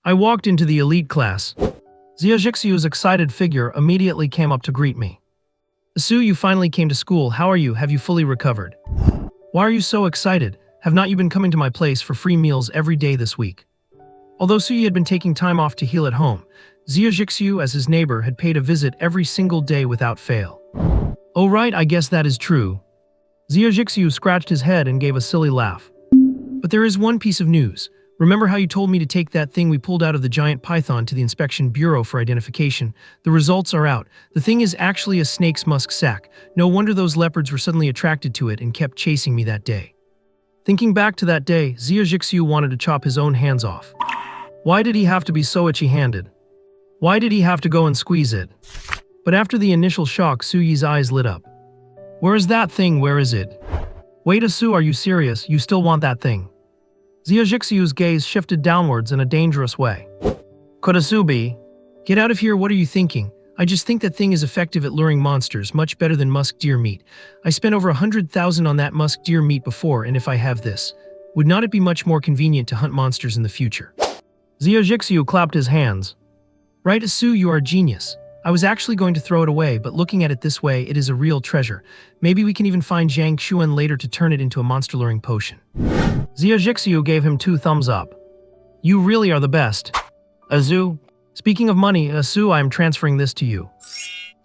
A: I walked into the elite class. Xiaojixiu's excited figure immediately came up to greet me. "Su, you finally came to school. How are you? Have you fully recovered? Why are you so excited? Have not you been coming to my place for free meals every day this week?" Although Suyi had been taking time off to heal at home, Xiaojixiu, as his neighbor, had paid a visit every single day without fail. "Oh right, I guess that is true." Xiaojixiu scratched his head and gave a silly laugh. "But there is one piece of news. Remember how you told me to take that thing we pulled out of the giant python to the inspection bureau for identification? The results are out. The thing is actually a snake's musk sac. No wonder those leopards were suddenly attracted to it and kept chasing me that day." Thinking back to that day, Xiaojixiu wanted to chop his own hands off. Why did he have to be so itchy-handed? Why did he have to go and squeeze it? But after the initial shock, Suyi's eyes lit up. "Where is that thing? Where is it? Wait, Su, are you serious? You still want that thing?" Xiaojixiu's gaze shifted downwards in a dangerous way. "Could Su be? Get out of here, what are you thinking? I just think that thing is effective at luring monsters, much better than musk deer meat. I spent over 100,000 on that musk deer meat before, and if I have this, would not it be much more convenient to hunt monsters in the future?
B: Zhao Jixiu clapped his hands.
A: Right, Asu, you are a genius. I was actually going to throw it away, but looking at it this way, it is a real treasure. Maybe we can even find Zhang Xuan later to turn it into a monster-luring potion.
B: Zhao Jixiu gave him 2 thumbs up. You really are the best. Azu, speaking of money, Asu, I am transferring this to you.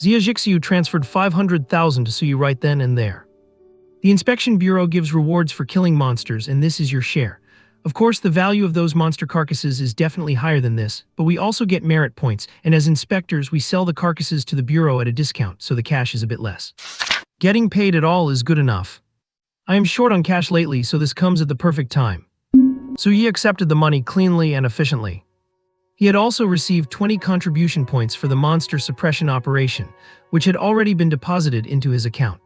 A: Zhao Jixiu transferred 500,000 to Suyu right then and there. The Inspection Bureau gives rewards for killing monsters, and this is your share. Of course, the value of those monster carcasses is definitely higher than this, but we also get merit points, and as inspectors, we sell the carcasses to the Bureau at a discount, so the cash is a bit less. Getting paid at all is good enough. I am short on cash lately, so this comes at the perfect time.
B: Su Yi accepted the money cleanly and efficiently.
A: He had also received 20 contribution points for the monster suppression operation, which had already been deposited into his account.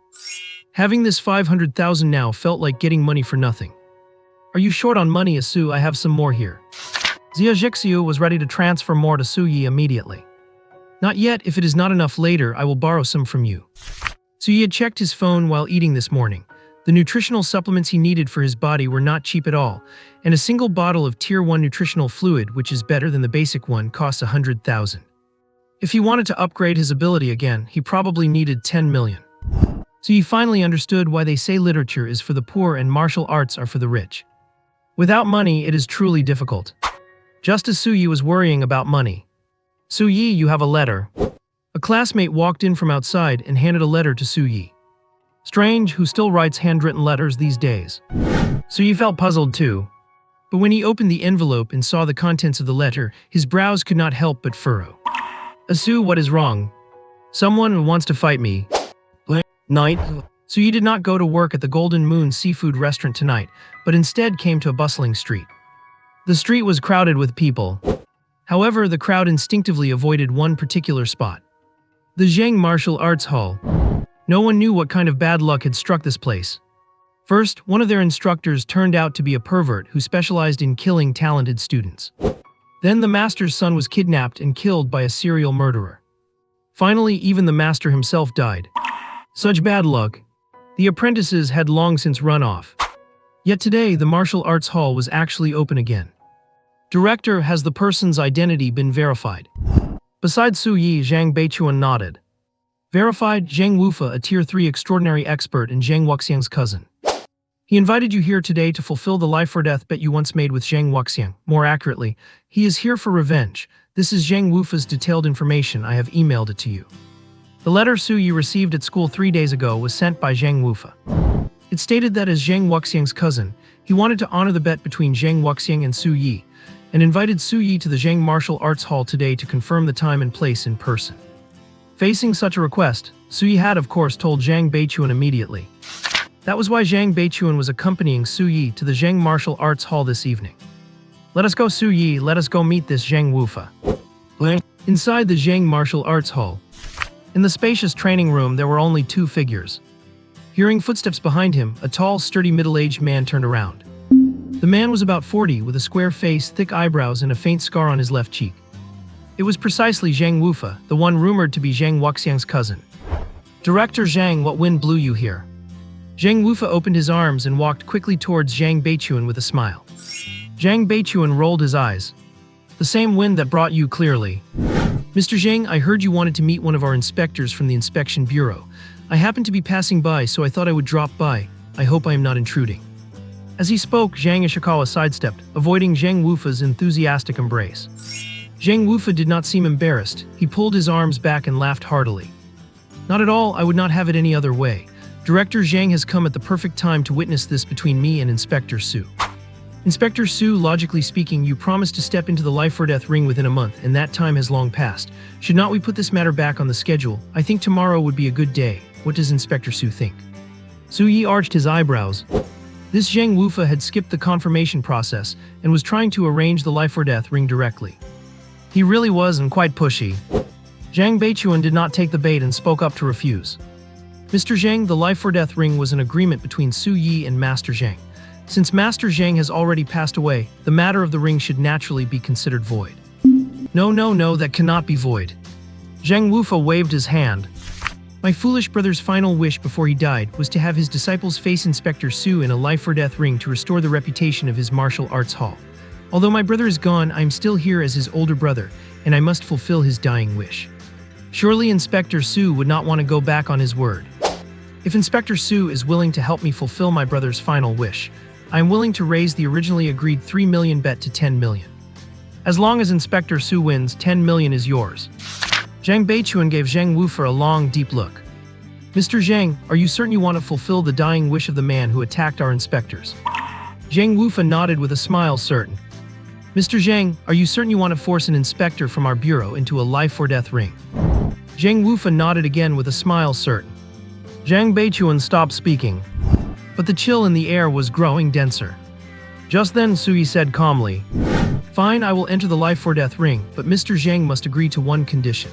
A: Having this 500,000 now felt like getting money for nothing. Are you short on money, Asu? I have some more here.
B: Zhao Jixiu was ready to transfer more to Su Yi immediately.
A: Not yet. If it is not enough later, I will borrow some from you. Su Yi had checked his phone while eating this morning. The nutritional supplements he needed for his body were not cheap at all, and a single bottle of Tier 1 nutritional fluid, which is better than the basic one, costs 100,000. If he wanted to upgrade his ability again, he probably needed 10 million. So he finally understood why they say literature is for the poor and martial arts are for the rich. Without money, it is truly difficult.
B: Just as Su Yi was worrying about money. Su Yi, you have a letter.
A: A classmate walked in from outside and handed a letter to Su Yi.
B: Strange, who still writes handwritten letters these days? Su Yi felt puzzled too.
A: But when he opened the envelope and saw the contents of the letter, his brows could not help but furrow.
B: Asu, what is wrong? Someone wants to fight me. Night.
A: Su Yi did not go to work at the Golden Moon Seafood Restaurant tonight, but instead came to a bustling street.
B: The street was crowded with people.
A: However, the crowd instinctively avoided one particular spot. The Zhang Martial Arts Hall. No one knew what kind of bad luck had struck this place. First, one of their instructors turned out to be a pervert who specialized in killing talented students. Then the master's son was kidnapped and killed by a serial murderer. Finally, even the master himself died. Such bad luck. The apprentices had long since run off. Yet today, the martial arts hall was actually open again. Director, has the person's identity been verified?
B: Besides Su Yi, Zhang Beichuan nodded.
A: Verified, Zhang Wufa, a Tier 3 extraordinary expert and Zhang Wuxiang's cousin. He invited you here today to fulfill the life or death bet you once made with Zhang Wuxiang. More accurately, he is here for revenge. This is Zhang Wufa's detailed information. I have emailed it to you.
B: The letter Su Yi received at school 3 days ago was sent by Zhang Wufa.
A: It stated that as Zhang Wuxiang's cousin, he wanted to honor the bet between Zhang Wuxiang and Su Yi, and invited Su Yi to the Zhang Martial Arts Hall today to confirm the time and place in person.
B: Facing such a request, Su Yi had of course told Zhang Beichuan immediately.
A: That was why Zhang Beichuan was accompanying Su Yi to the Zhang Martial Arts Hall this evening.
B: Let us go, Su Yi, let us go meet this Zhang Wufa.
A: Inside the Zhang Martial Arts Hall.
B: In the spacious training room, there were only 2 figures.
A: Hearing footsteps behind him, a tall, sturdy middle-aged man turned around. The man was about 40, with a square face, thick eyebrows, and a faint scar on his left cheek. It was precisely Zhang Wufa, the one rumored to be Zhang Wuxiang's cousin.
B: Director Zhang, what wind blew you here?
A: Zhang Wufa opened his arms and walked quickly towards Zhang Beichuan with a smile.
B: Zhang Beichuan rolled his eyes. The same wind that brought you clearly.
A: Mr. Zhang, I heard you wanted to meet one of our inspectors from the Inspection Bureau. I happened to be passing by, so I thought I would drop by. I hope I am not intruding.
B: As he spoke, Zhang Ishikawa sidestepped, avoiding Zhang Wufa's enthusiastic embrace.
A: Zhang Wufa did not seem embarrassed. He pulled his arms back and laughed heartily. Not at all, I would not have it any other way. Director Zhang has come at the perfect time to witness this between me and Inspector Su. Inspector Su, logically speaking, you promised to step into the life or death ring within a month, and that time has long passed. Should not we put this matter back on the schedule? I think tomorrow would be a good day. What does Inspector Su think? Su Yi arched his eyebrows. This Zhang Wufa had skipped the confirmation process and was trying to arrange the life or death ring directly.
B: He really was and quite pushy. Zhang Beichuan did not take the bait and spoke up to refuse.
A: Mr. Zhang, the life or death ring was an agreement between Su Yi and Master Zhang. Since Master Zhang has already passed away, the matter of the ring should naturally be considered void.
B: No, that cannot be void.
A: Zhang Wufa waved his hand. My foolish brother's final wish before he died was to have his disciples face Inspector Su in a life-or-death ring to restore the reputation of his martial arts hall. Although my brother is gone, I am still here as his older brother, and I must fulfill his dying wish. Surely Inspector Su would not want to go back on his word. If Inspector Su is willing to help me fulfill my brother's final wish, I am willing to raise the originally agreed 3 million bet to 10 million. As long as Inspector Su wins, 10 million is yours. Zhang Beichuan gave Zhang Wufa a long, deep look. Mr. Zhang, are you certain you want to fulfill the dying wish of the man who attacked our inspectors? Zhang Wufa nodded with a smile, certain. Mr. Zhang, are you certain you want to force an inspector from our bureau into a life-or-death ring? Zhang Wufa nodded again with a smile, certain. Zhang Beichuan stopped speaking, but the chill in the air was growing denser. Just then Sui said calmly, Fine, I will enter the life-or-death ring, but Mr. Zhang must agree to one condition.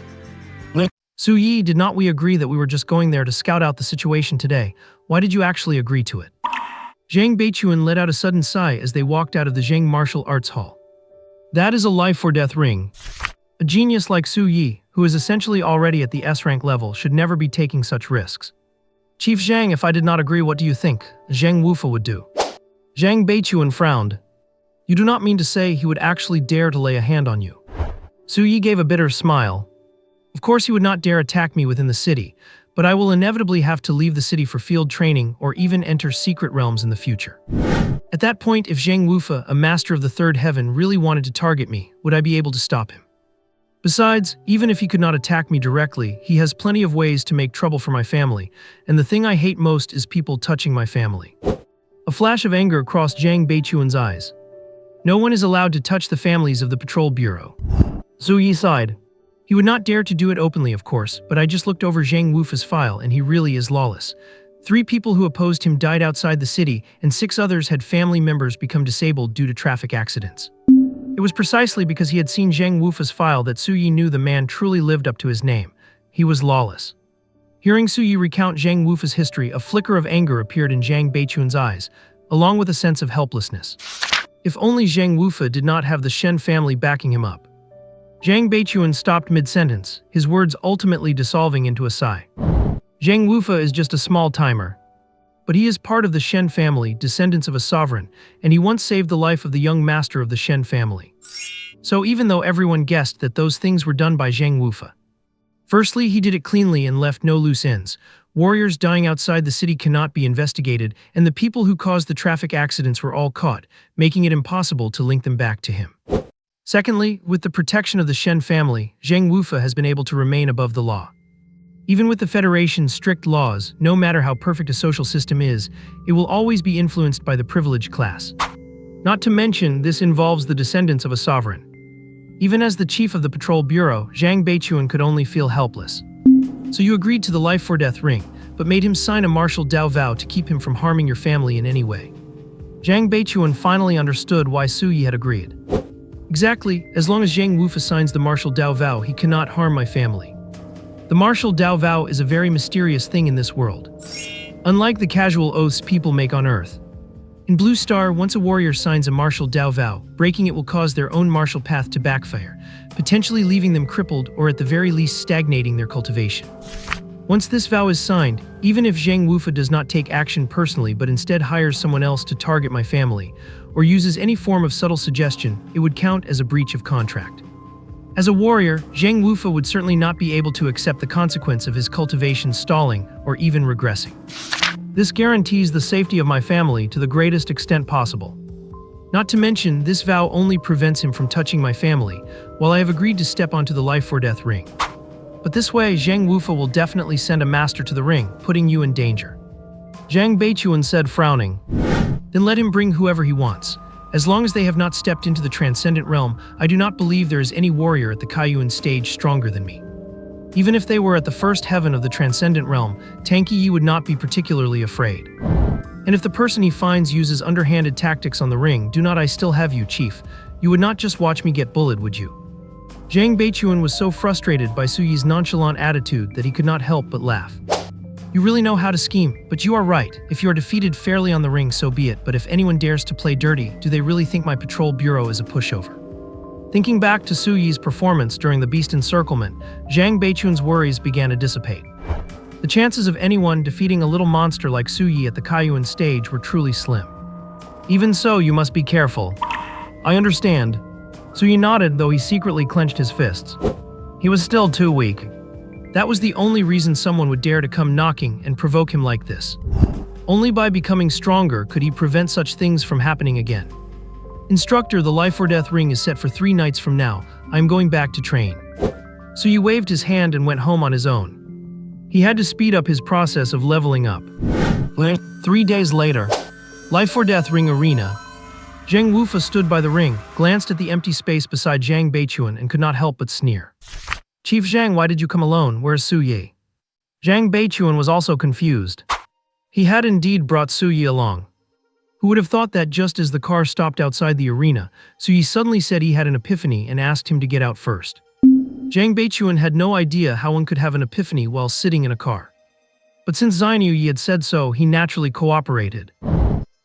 A: Su Yi, did not we agree that we were just going there to scout out the situation today? Why did you actually agree to it? Zhang Beichuan let out a sudden sigh as they walked out of the Zhang Martial Arts Hall. That is a life-or-death ring. A genius like Su Yi, who is essentially already at the S-rank level, should never be taking such risks. Chief Zhang, if I did not agree, what do you think Zhang Wufa would do? Zhang Beichuan frowned. You do not mean to say he would actually dare to lay a hand on you? Su Yi gave a bitter smile. Of course he would not dare attack me within the city, but I will inevitably have to leave the city for field training or even enter secret realms in the future. At that point, if Zhang Wufa, a master of the third heaven, really wanted to target me, would I be able to stop him? Besides, even if he could not attack me directly, he has plenty of ways to make trouble for my family, and the thing I hate most is people touching my family. A flash of anger crossed Zhang Beichuan's eyes. No one is allowed to touch the families of the patrol bureau. Su Yi sighed. He would not dare to do it openly, of course, but I just looked over Zhang Wufa's file and he really is lawless. 3 people who opposed him died outside the city, and 6 others had family members become disabled due to traffic accidents. It was precisely because he had seen Zhang Wufa's file that Su Yi knew the man truly lived up to his name. He was lawless. Hearing Su Yi recount Zhang Wufa's history, a flicker of anger appeared in Zhang Beichuan's eyes, along with a sense of helplessness. If only Zhang Wufa did not have the Shen family backing him up. Zhang Beichuan stopped mid-sentence, his words ultimately dissolving into a sigh. Zhang Wufa is just a small timer. But he is part of the Shen family, descendants of a sovereign, and he once saved the life of the young master of the Shen family. So even though everyone guessed that those things were done by Zhang Wufa. Firstly, he did it cleanly and left no loose ends. Warriors dying outside the city cannot be investigated, and the people who caused the traffic accidents were all caught, making it impossible to link them back to him. Secondly, with the protection of the Shen family, Zhang Wufa has been able to remain above the law. Even with the Federation's strict laws, no matter how perfect a social system is, it will always be influenced by the privileged class. Not to mention, this involves the descendants of a sovereign. Even as the chief of the patrol bureau, Zhang Beichuan could only feel helpless. So you agreed to the life-or-death ring, but made him sign a martial Dao vow to keep him from harming your family in any way. Zhang Beichuan finally understood why Su Yi had agreed. Exactly, as long as Zhang Wufa signs the martial Dao vow, he cannot harm my family. The martial Dao vow is a very mysterious thing in this world. Unlike the casual oaths people make on Earth. In Blue Star, once a warrior signs a martial Dao vow, breaking it will cause their own martial path to backfire, potentially leaving them crippled or at the very least stagnating their cultivation. Once this vow is signed, even if Zhang Wufa does not take action personally but instead hires someone else to target my family, or uses any form of subtle suggestion, it would count as a breach of contract. As a warrior, Zhang Wufa would certainly not be able to accept the consequence of his cultivation stalling or even regressing. This guarantees the safety of my family to the greatest extent possible. Not to mention, this vow only prevents him from touching my family, while I have agreed to step onto the life-or-death ring. But this way, Zhang Wufa will definitely send a master to the ring, putting you in danger. Zhang Beichuan said, frowning. Then let him bring whoever he wants. As long as they have not stepped into the transcendent realm, I do not believe there is any warrior at the Kaiyuan stage stronger than me. Even if they were at the first heaven of the transcendent realm, Tanky Yi would not be particularly afraid. And if the person he finds uses underhanded tactics on the ring, do not I still have you, Chief? You would not just watch me get bullied, would you? Zhang Beichuan was so frustrated by Su Yi's nonchalant attitude that he could not help but laugh. You really know how to scheme, but you are right. If you are defeated fairly on the ring, so be it, but if anyone dares to play dirty, do they really think my patrol bureau is a pushover? Thinking back to Su Yi's performance during the Beast Encirclement, Zhang Beichun's worries began to dissipate. The chances of anyone defeating a little monster like Su Yi at the Kaiyuan stage were truly slim. Even so, you must be careful. I understand. Su Yi nodded, though he secretly clenched his fists. He was still too weak. That was the only reason someone would dare to come knocking and provoke him like this. Only by becoming stronger could he prevent such things from happening again. Instructor, the life or death ring is set for 3 nights from now. I am going back to train. Su Yi waved his hand and went home on his own. He had to speed up his process of leveling up. 3 days later, life or death ring arena. Zheng Wufa stood by the ring, glanced at the empty space beside Zhang Beichuan and could not help but sneer. Chief Zhang, why did you come alone? Where's Su Yi? Zhang Beichuan was also confused. He had indeed brought Su Yi along. Who would have thought that just as the car stopped outside the arena, Su Yi suddenly said he had an epiphany and asked him to get out first. Zhang Beichuan had no idea how one could have an epiphany while sitting in a car. But since Zainu Yi had said so, he naturally cooperated.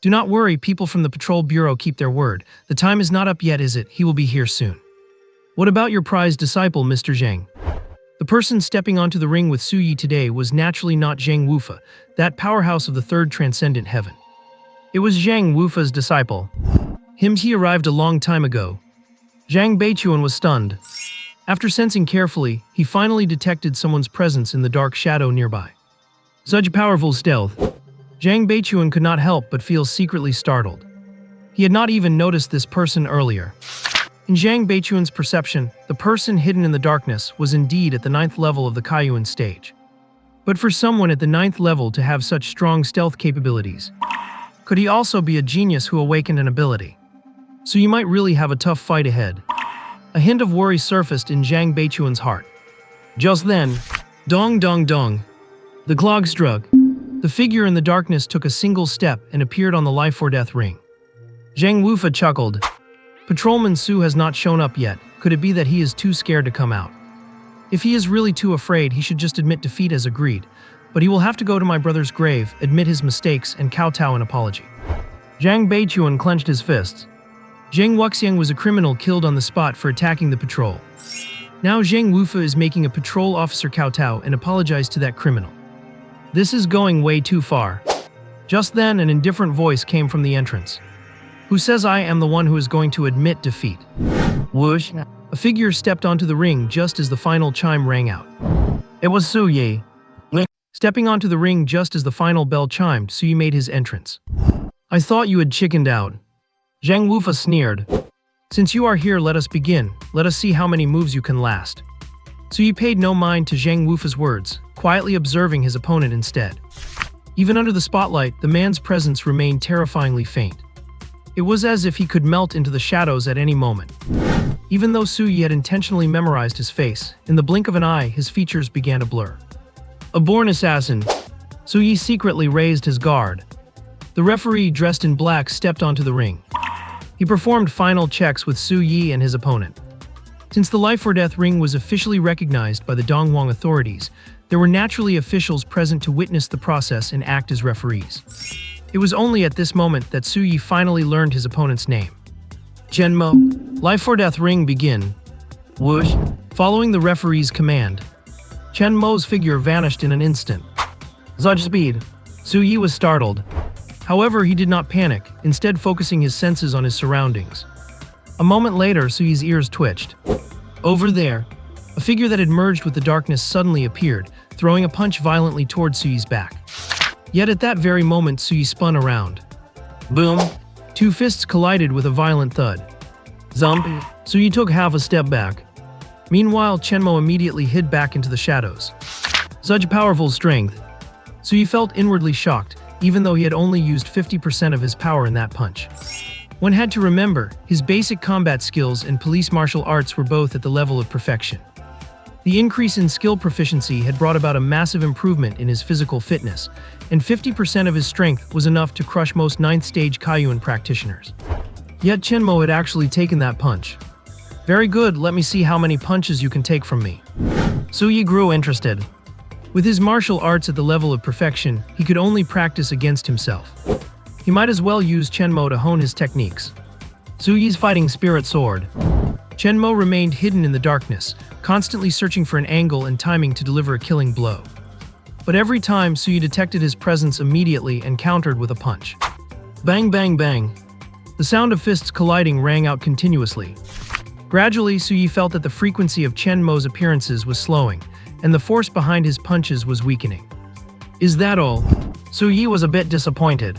A: Do not worry, people from the patrol bureau keep their word. The time is not up yet, is it? He will be here soon. What about your prized disciple, Mr. Zhang? The person stepping onto the ring with Su Yi today was naturally not Zhang Wufa, that powerhouse of the third transcendent heaven. It was Zhang Wufa's disciple. He arrived a long time ago. Zhang Beichuan was stunned. After sensing carefully, he finally detected someone's presence in the dark shadow nearby. Such powerful stealth. Zhang Beichuan could not help but feel secretly startled. He had not even noticed this person earlier. In Zhang Beichuan's perception, the person hidden in the darkness was indeed at the 9th level of the Kaiyuan stage. But for someone at the 9th level to have such strong stealth capabilities, could he also be a genius who awakened an ability? So you might really have a tough fight ahead. A hint of worry surfaced in Zhang Beichuan's heart. Just then, dong dong dong. The clock struck. The figure in the darkness took a single step and appeared on the life or death ring. Zhang Wufa chuckled. Patrolman Su has not shown up yet. Could it be that he is too scared to come out? If he is really too afraid, he should just admit defeat as agreed. But he will have to go to my brother's grave, admit his mistakes, and kowtow an apology. Zhang Beichuan clenched his fists. Zheng Wuxiang was a criminal killed on the spot for attacking the patrol. Now Zheng Wufa is making a patrol officer kowtow and apologize to that criminal. This is going way too far. Just then, an indifferent voice came from the entrance. Who says I am the one who is going to admit defeat? Whoosh! A figure stepped onto the ring just as the final chime rang out. It was Su Yi. Stepping onto the ring just as the final bell chimed, Su Yi made his entrance. I thought you had chickened out. Zhang Wufa sneered. Since you are here, let us begin. Let us see how many moves you can last. Su Yi paid no mind to Zhang Wufa's words, quietly observing his opponent instead. Even under the spotlight, the man's presence remained terrifyingly faint. It was as if he could melt into the shadows at any moment. Even though Su Yi had intentionally memorized his face, in the blink of an eye, his features began to blur. A born assassin. Su Yi secretly raised his guard. The referee, dressed in black, stepped onto the ring. He performed final checks with Su Yi and his opponent. Since the life or death ring was officially recognized by the Dongwang authorities, there were naturally officials present to witness the process and act as referees. It was only at this moment that Su Yi finally learned his opponent's name. Chenmo. Life or death ring begin. Whoosh. Following the referee's command, Chen Mo's figure vanished in an instant. Such speed. Su Yi was startled. However, he did not panic, instead focusing his senses on his surroundings. A moment later, Su Yi's ears twitched. Over there, a figure that had merged with the darkness suddenly appeared, throwing a punch violently towards Su Yi's back. Yet at that very moment, Su Yi spun around. Boom! 2 fists collided with a violent thud. Zump! Su Yi took half a step back. Meanwhile, Chenmo immediately hid back into the shadows. Such powerful strength. Su Yi felt inwardly shocked, even though he had only used 50% of his power in that punch. One had to remember, his basic combat skills and police martial arts were both at the level of perfection. The increase in skill proficiency had brought about a massive improvement in his physical fitness, and 50% of his strength was enough to crush most 9th stage Kaiyuan practitioners. Yet Chenmo had actually taken that punch. Very good, let me see how many punches you can take from me. Su Yi grew interested. With his martial arts at the level of perfection, he could only practice against himself. He might as well use Chenmo to hone his techniques. Su Yi's fighting spirit soared. Chen Mo remained hidden in the darkness, constantly searching for an angle and timing to deliver a killing blow. But every time, Su Yi detected his presence immediately and countered with a punch. Bang, bang, bang. The sound of fists colliding rang out continuously. Gradually, Su Yi felt that the frequency of Chen Mo's appearances was slowing, and the force behind his punches was weakening. Is that all? Su Yi was a bit disappointed.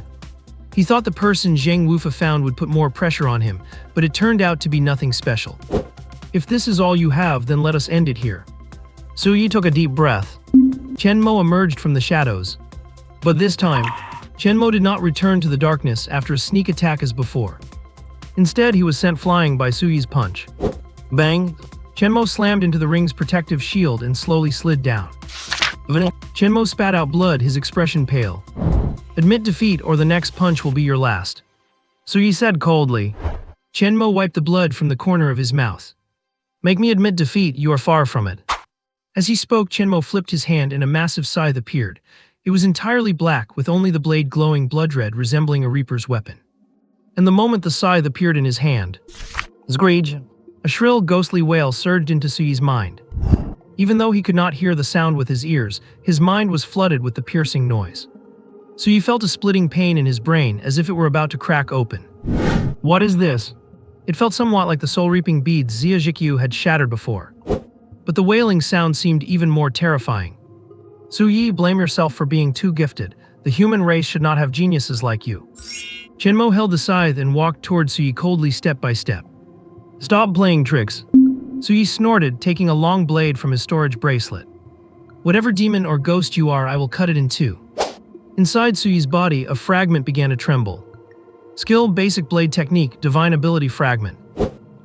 A: He thought the person Zheng Wufa found would put more pressure on him, but it turned out to be nothing special. If this is all you have, then let us end it here. Su Yi took a deep breath. Chen Mo emerged from the shadows. But this time, Chen Mo did not return to the darkness after a sneak attack as before. Instead, he was sent flying by Su Yi's punch. Bang! Chen Mo slammed into the ring's protective shield and slowly slid down. Chen Mo spat out blood, his expression pale. Admit defeat or the next punch will be your last. Su Yi said coldly. Chen Mo wiped the blood from the corner of his mouth. Make me admit defeat, you are far from it. As he spoke, Chen Mo flipped his hand and a massive scythe appeared. It was entirely black, with only the blade glowing blood red, resembling a reaper's weapon. And the moment the scythe appeared in his hand, Zgreej! A shrill, ghostly wail surged into Su Yi's mind. Even though he could not hear the sound with his ears, his mind was flooded with the piercing noise. Su Yi felt a splitting pain in his brain, as if it were about to crack open. What is this? It felt somewhat like the soul-reaping beads Xia Zhikyu had shattered before. But the wailing sound seemed even more terrifying. Su Yi, blame yourself for being too gifted. The human race should not have geniuses like you. Chen Mo held the scythe and walked towards Su Yi coldly, step by step. Stop playing tricks. Su Yi snorted, taking a long blade from his storage bracelet. Whatever demon or ghost you are, I will cut it in two. Inside Su Yi's body, a fragment began to tremble. Skill, basic blade technique, divine ability fragment.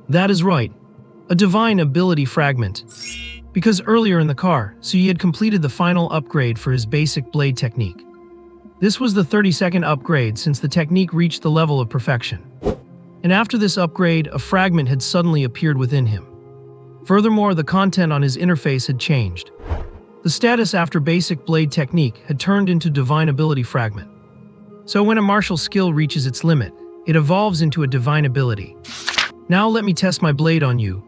A: That is right. A divine ability fragment. Because earlier in the car, Su Yi had completed the final upgrade for his basic blade technique. This was the 32nd upgrade since the technique reached the level of perfection. And after this upgrade, a fragment had suddenly appeared within him. Furthermore, the content on his interface had changed. The status after basic blade technique had turned into divine ability fragment. So when a martial skill reaches its limit, it evolves into a divine ability. Now let me test my blade on you.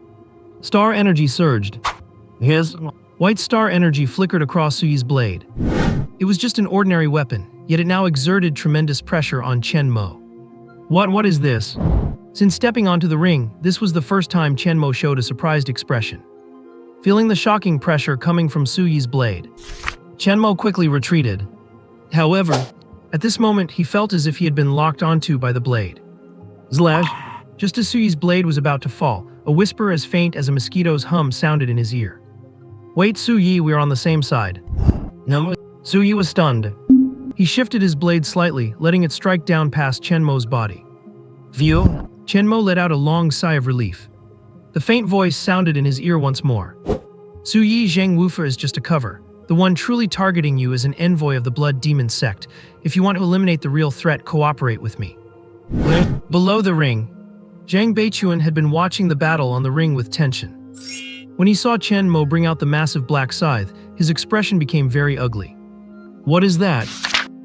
A: Star energy surged. His white star energy flickered across Su Yi's blade. It was just an ordinary weapon, yet it now exerted tremendous pressure on Chen Mo. What is this? Since stepping onto the ring, this was the first time Chen Mo showed a surprised expression. Feeling the shocking pressure coming from Su Yi's blade, Chen Mo quickly retreated. However, at this moment he felt as if he had been locked onto by the blade. Slash! Just as Su Yi's blade was about to fall, a whisper as faint as a mosquito's hum sounded in his ear. Wait, Su Yi, we are on the same side. No. Su Yi was stunned. He shifted his blade slightly, letting it strike down past Chen Mo's body. View? Chen Mo let out a long sigh of relief. The faint voice sounded in his ear once more. Su Yi, Zheng Wufa is just a cover. The one truly targeting you is an envoy of the Blood Demon sect. If you want to eliminate the real threat, cooperate with me. Below the ring, Zhang Beichuan had been watching the battle on the ring with tension. When he saw Chen Mo bring out the massive black scythe, his expression became very ugly. What is that?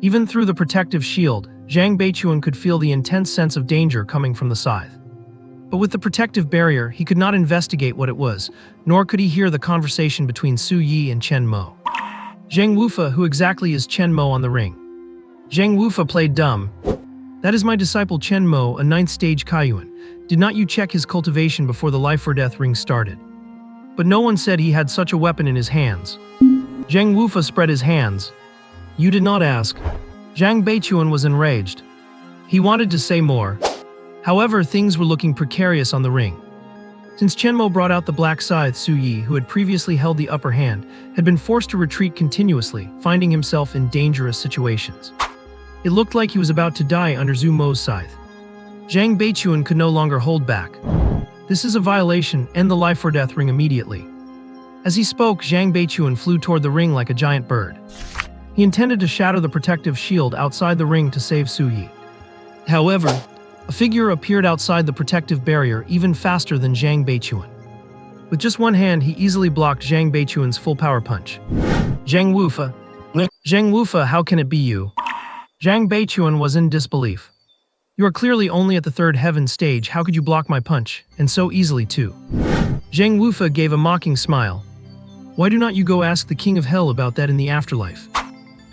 A: Even through the protective shield, Zhang Beichuan could feel the intense sense of danger coming from the scythe. But with the protective barrier, he could not investigate what it was, nor could he hear the conversation between Su Yi and Chen Mo. Zheng Wufa, who exactly is Chen Mo on the ring? Zheng Wufa played dumb. That is my disciple Chen Mo, a 9th stage Kaiyuan. Did not you check his cultivation before the life or death ring started? But no one said he had such a weapon in his hands. Zheng Wufa spread his hands. You did not ask. Zhang Beichuan was enraged. He wanted to say more. However, things were looking precarious on the ring. Since Chen Mo brought out the black scythe, Su Yi, who had previously held the upper hand, had been forced to retreat continuously, finding himself in dangerous situations. It looked like he was about to die under Zhu Mo's scythe. Zhang Beichuan could no longer hold back. This is a violation, end the life or death ring immediately. As he spoke, Zhang Beichuan flew toward the ring like a giant bird. He intended to shatter the protective shield outside the ring to save Su Yi. However, a figure appeared outside the protective barrier even faster than Zhang Beichuan. With just one hand, he easily blocked Zhang Beichuan's full power punch. Zheng Wufa, how can it be you? Zhang Beichuan was in disbelief. You are clearly only at the third heaven stage. How could you block my punch? And so easily, too. Zhang Wufa gave a mocking smile. Why do not you go ask the king of hell about that in the afterlife?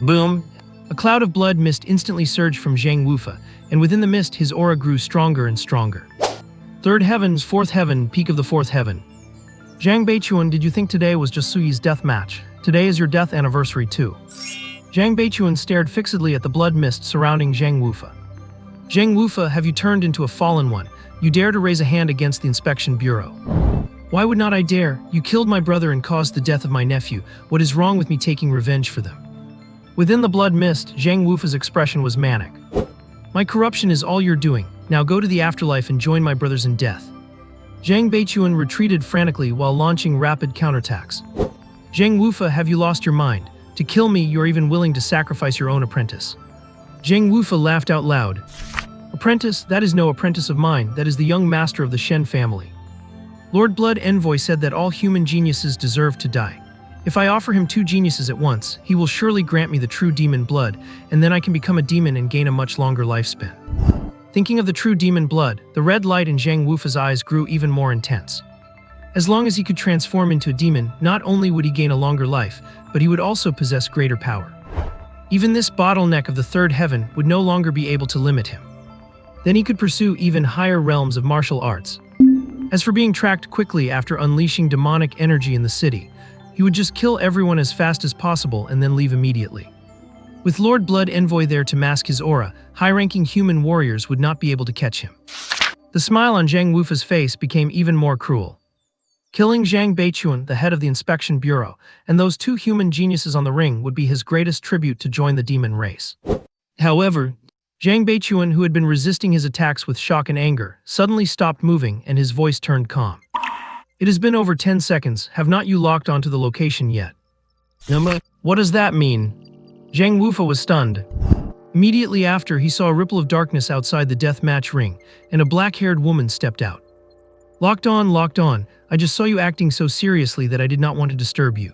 A: Boom! A cloud of blood mist instantly surged from Zhang Wufa, and within the mist his aura grew stronger and stronger. Third heavens, fourth heaven, peak of the fourth heaven. Zhang Beichuan, did you think today was just Suyi's death match? Today is your death anniversary too. Zhang Beichuan stared fixedly at the blood mist surrounding Zhang Wufa. Zhang Wufa, have you turned into a fallen one? You dare to raise a hand against the inspection bureau. Why would not I dare? You killed my brother and caused the death of my nephew. What is wrong with me taking revenge for them? Within the blood mist, Zhang Wufa's expression was manic. My corruption is all you're doing. Now go to the afterlife and join my brothers in death. Zhang Beichuan retreated frantically while launching rapid counterattacks. Zhang Wufa, have you lost your mind? To kill me, you're even willing to sacrifice your own apprentice. Zhang Wufa laughed out loud. Apprentice? That is no apprentice of mine. That is the young master of the Shen family. Lord Blood Envoy said that all human geniuses deserve to die. If I offer him 2 geniuses at once, he will surely grant me the true demon blood, and then I can become a demon and gain a much longer lifespan. Thinking of the true demon blood, the red light in Zhang Wufa's eyes grew even more intense. As long as he could transform into a demon, not only would he gain a longer life, but he would also possess greater power. Even this bottleneck of the third heaven would no longer be able to limit him. Then he could pursue even higher realms of martial arts. As for being tracked quickly after unleashing demonic energy in the city, he would just kill everyone as fast as possible and then leave immediately. With Lord Blood Envoy there to mask his aura, high-ranking human warriors would not be able to catch him. The smile on Zhang Wufa's face became even more cruel. Killing Zhang Beichuan, the head of the inspection bureau, and those 2 human geniuses on the ring would be his greatest tribute to join the demon race. However, Zhang Beichuan, who had been resisting his attacks with shock and anger, suddenly stopped moving and his voice turned calm. It has been over 10 seconds. Have not you locked onto the location yet? What does that mean? Zhang Wufa was stunned. Immediately after, he saw a ripple of darkness outside the deathmatch ring, and a black-haired woman stepped out. Locked on. I just saw you acting so seriously that I did not want to disturb you.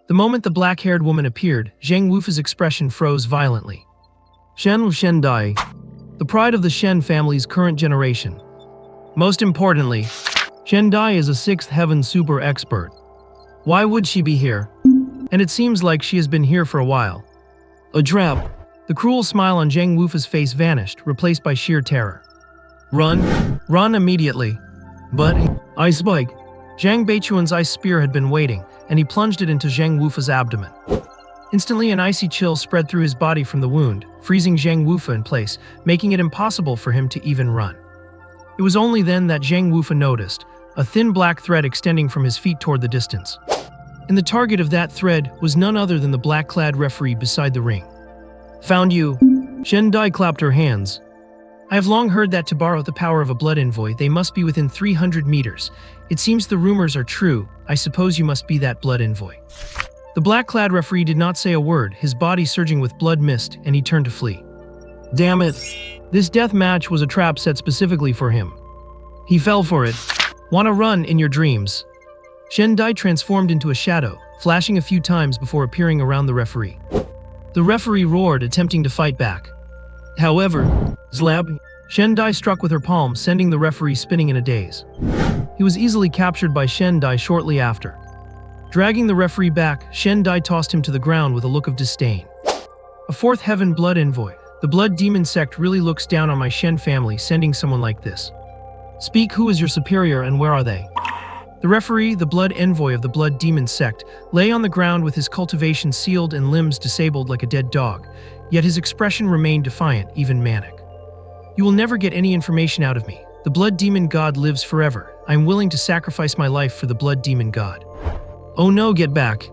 A: The moment the black-haired woman appeared, Zhang Wufa's expression froze violently. Shen Dai, the pride of the Shen family's current generation. Most importantly, Shen Dai is a 6th heaven super expert. Why would she be here? And it seems like she has been here for a while. A trap. The cruel smile on Zhang Wufa's face vanished, replaced by sheer terror. Run immediately. But, Ice Spike. Zhang Beichuan's ice spear had been waiting, and he plunged it into Zhang Wufa's abdomen. Instantly, an icy chill spread through his body from the wound, freezing Zhang Wufa in place, making it impossible for him to even run. It was only then that Zhang Wufa noticed a thin black thread extending from his feet toward the distance. And the target of that thread was none other than the black-clad referee beside the ring. Found you. Shen Dai clapped her hands. I have long heard that to borrow the power of a blood envoy, they must be within 300 meters. It seems the rumors are true. I suppose you must be that blood envoy. The black-clad referee did not say a word, his body surging with blood mist, and he turned to flee. Damn it. This death match was a trap set specifically for him. He fell for it. Wanna run in your dreams. Shen Dai transformed into a shadow, flashing a few times before appearing around the referee. The referee roared, attempting to fight back. However, Zlab, Shen Dai struck with her palm, sending the referee spinning in a daze. He was easily captured by Shen Dai shortly after. Dragging the referee back, Shen Dai tossed him to the ground with a look of disdain. A 4th heaven blood envoy. The blood demon sect really looks down on my Shen family, sending someone like this. Speak, who is your superior and where are they? The referee, the blood envoy of the blood demon sect, lay on the ground with his cultivation sealed and limbs disabled like a dead dog, yet his expression remained defiant, even manic. You will never get any information out of me. The blood demon god lives forever. I am willing to sacrifice my life for the blood demon god. Oh no, get back.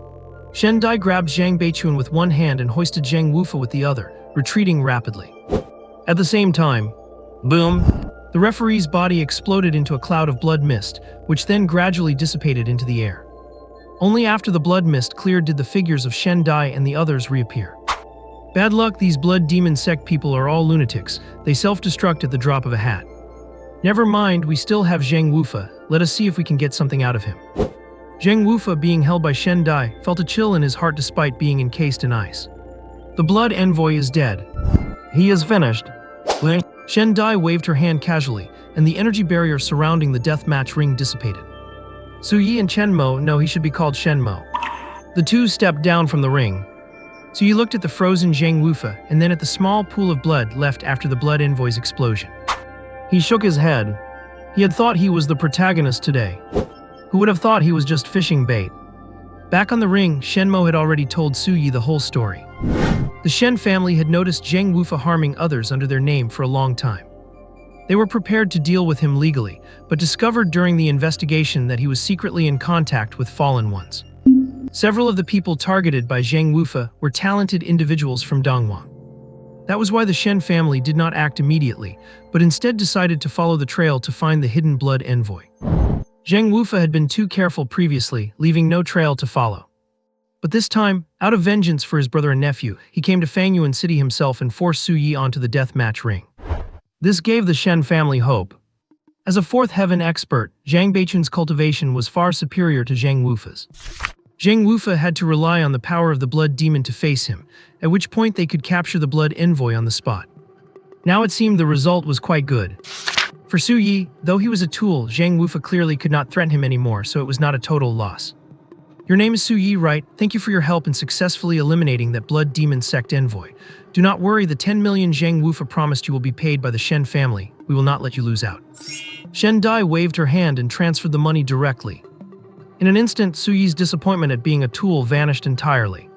A: Shen Dai grabbed Zhang Beichuan with one hand and hoisted Zhang Wufa with the other, retreating rapidly. At the same time, boom, the referee's body exploded into a cloud of blood mist, which then gradually dissipated into the air. Only after the blood mist cleared did the figures of Shen Dai and the others reappear. Bad luck, these blood demon sect people are all lunatics. They self-destruct at the drop of a hat. Never mind, we still have Zhang Wufa. Let us see if we can get something out of him. Zhang Wufa, being held by Shen Dai, felt a chill in his heart despite being encased in ice. The blood envoy is dead. He is finished. Shen Dai waved her hand casually, and the energy barrier surrounding the deathmatch ring dissipated. Su Yi and Chen Mo, no, he should be called Shen Mo. The two stepped down from the ring. Su Yi looked at the frozen Zhang Wufa and then at the small pool of blood left after the blood envoy's explosion. He shook his head. He had thought he was the protagonist today. Who would have thought he was just fishing bait? Back on the ring, Shen Mo had already told Su Yi the whole story. The Shen family had noticed Zhang Wufa harming others under their name for a long time. They were prepared to deal with him legally, but discovered during the investigation that he was secretly in contact with fallen ones. Several of the people targeted by Zhang Wufa were talented individuals from Dongwang. That was why the Shen family did not act immediately, but instead decided to follow the trail to find the hidden blood envoy. Zhang Wufa had been too careful previously, leaving no trail to follow. But this time, out of vengeance for his brother and nephew, he came to Fangyuan City himself and forced Su Yi onto the deathmatch ring. This gave the Shen family hope. As a fourth heaven expert, Zhang Beichun's cultivation was far superior to Zhang Wufa's. Zhang Wufa had to rely on the power of the blood demon to face him, at which point they could capture the blood envoy on the spot. Now it seemed the result was quite good. For Su Yi, though he was a tool, Zhang Wufa clearly could not threaten him anymore, so it was not a total loss. Your name is Su Yi, right? Thank you for your help in successfully eliminating that blood demon sect envoy. Do not worry, the 10 million Zhang Wufa promised you will be paid by the Shen family. We will not let you lose out. Shen Dai waved her hand and transferred the money directly. In an instant, Su Yi's disappointment at being a tool vanished entirely.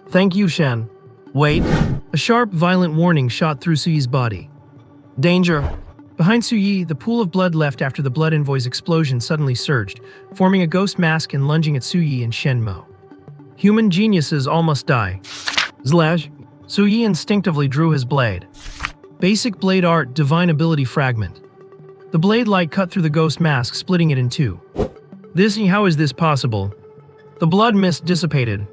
A: Thank you, Shen. Wait. A sharp, violent warning shot through Su Yi's body. Danger. Behind Su Yi, the pool of blood left after the blood envoy's explosion suddenly surged, forming a ghost mask and lunging at Su Yi and Shen Mo. Human geniuses all must die. Slash. Su Yi instinctively drew his blade. Basic blade art, divine ability fragment. The blade light cut through the ghost mask, splitting it in two. How is this possible? The blood mist dissipated.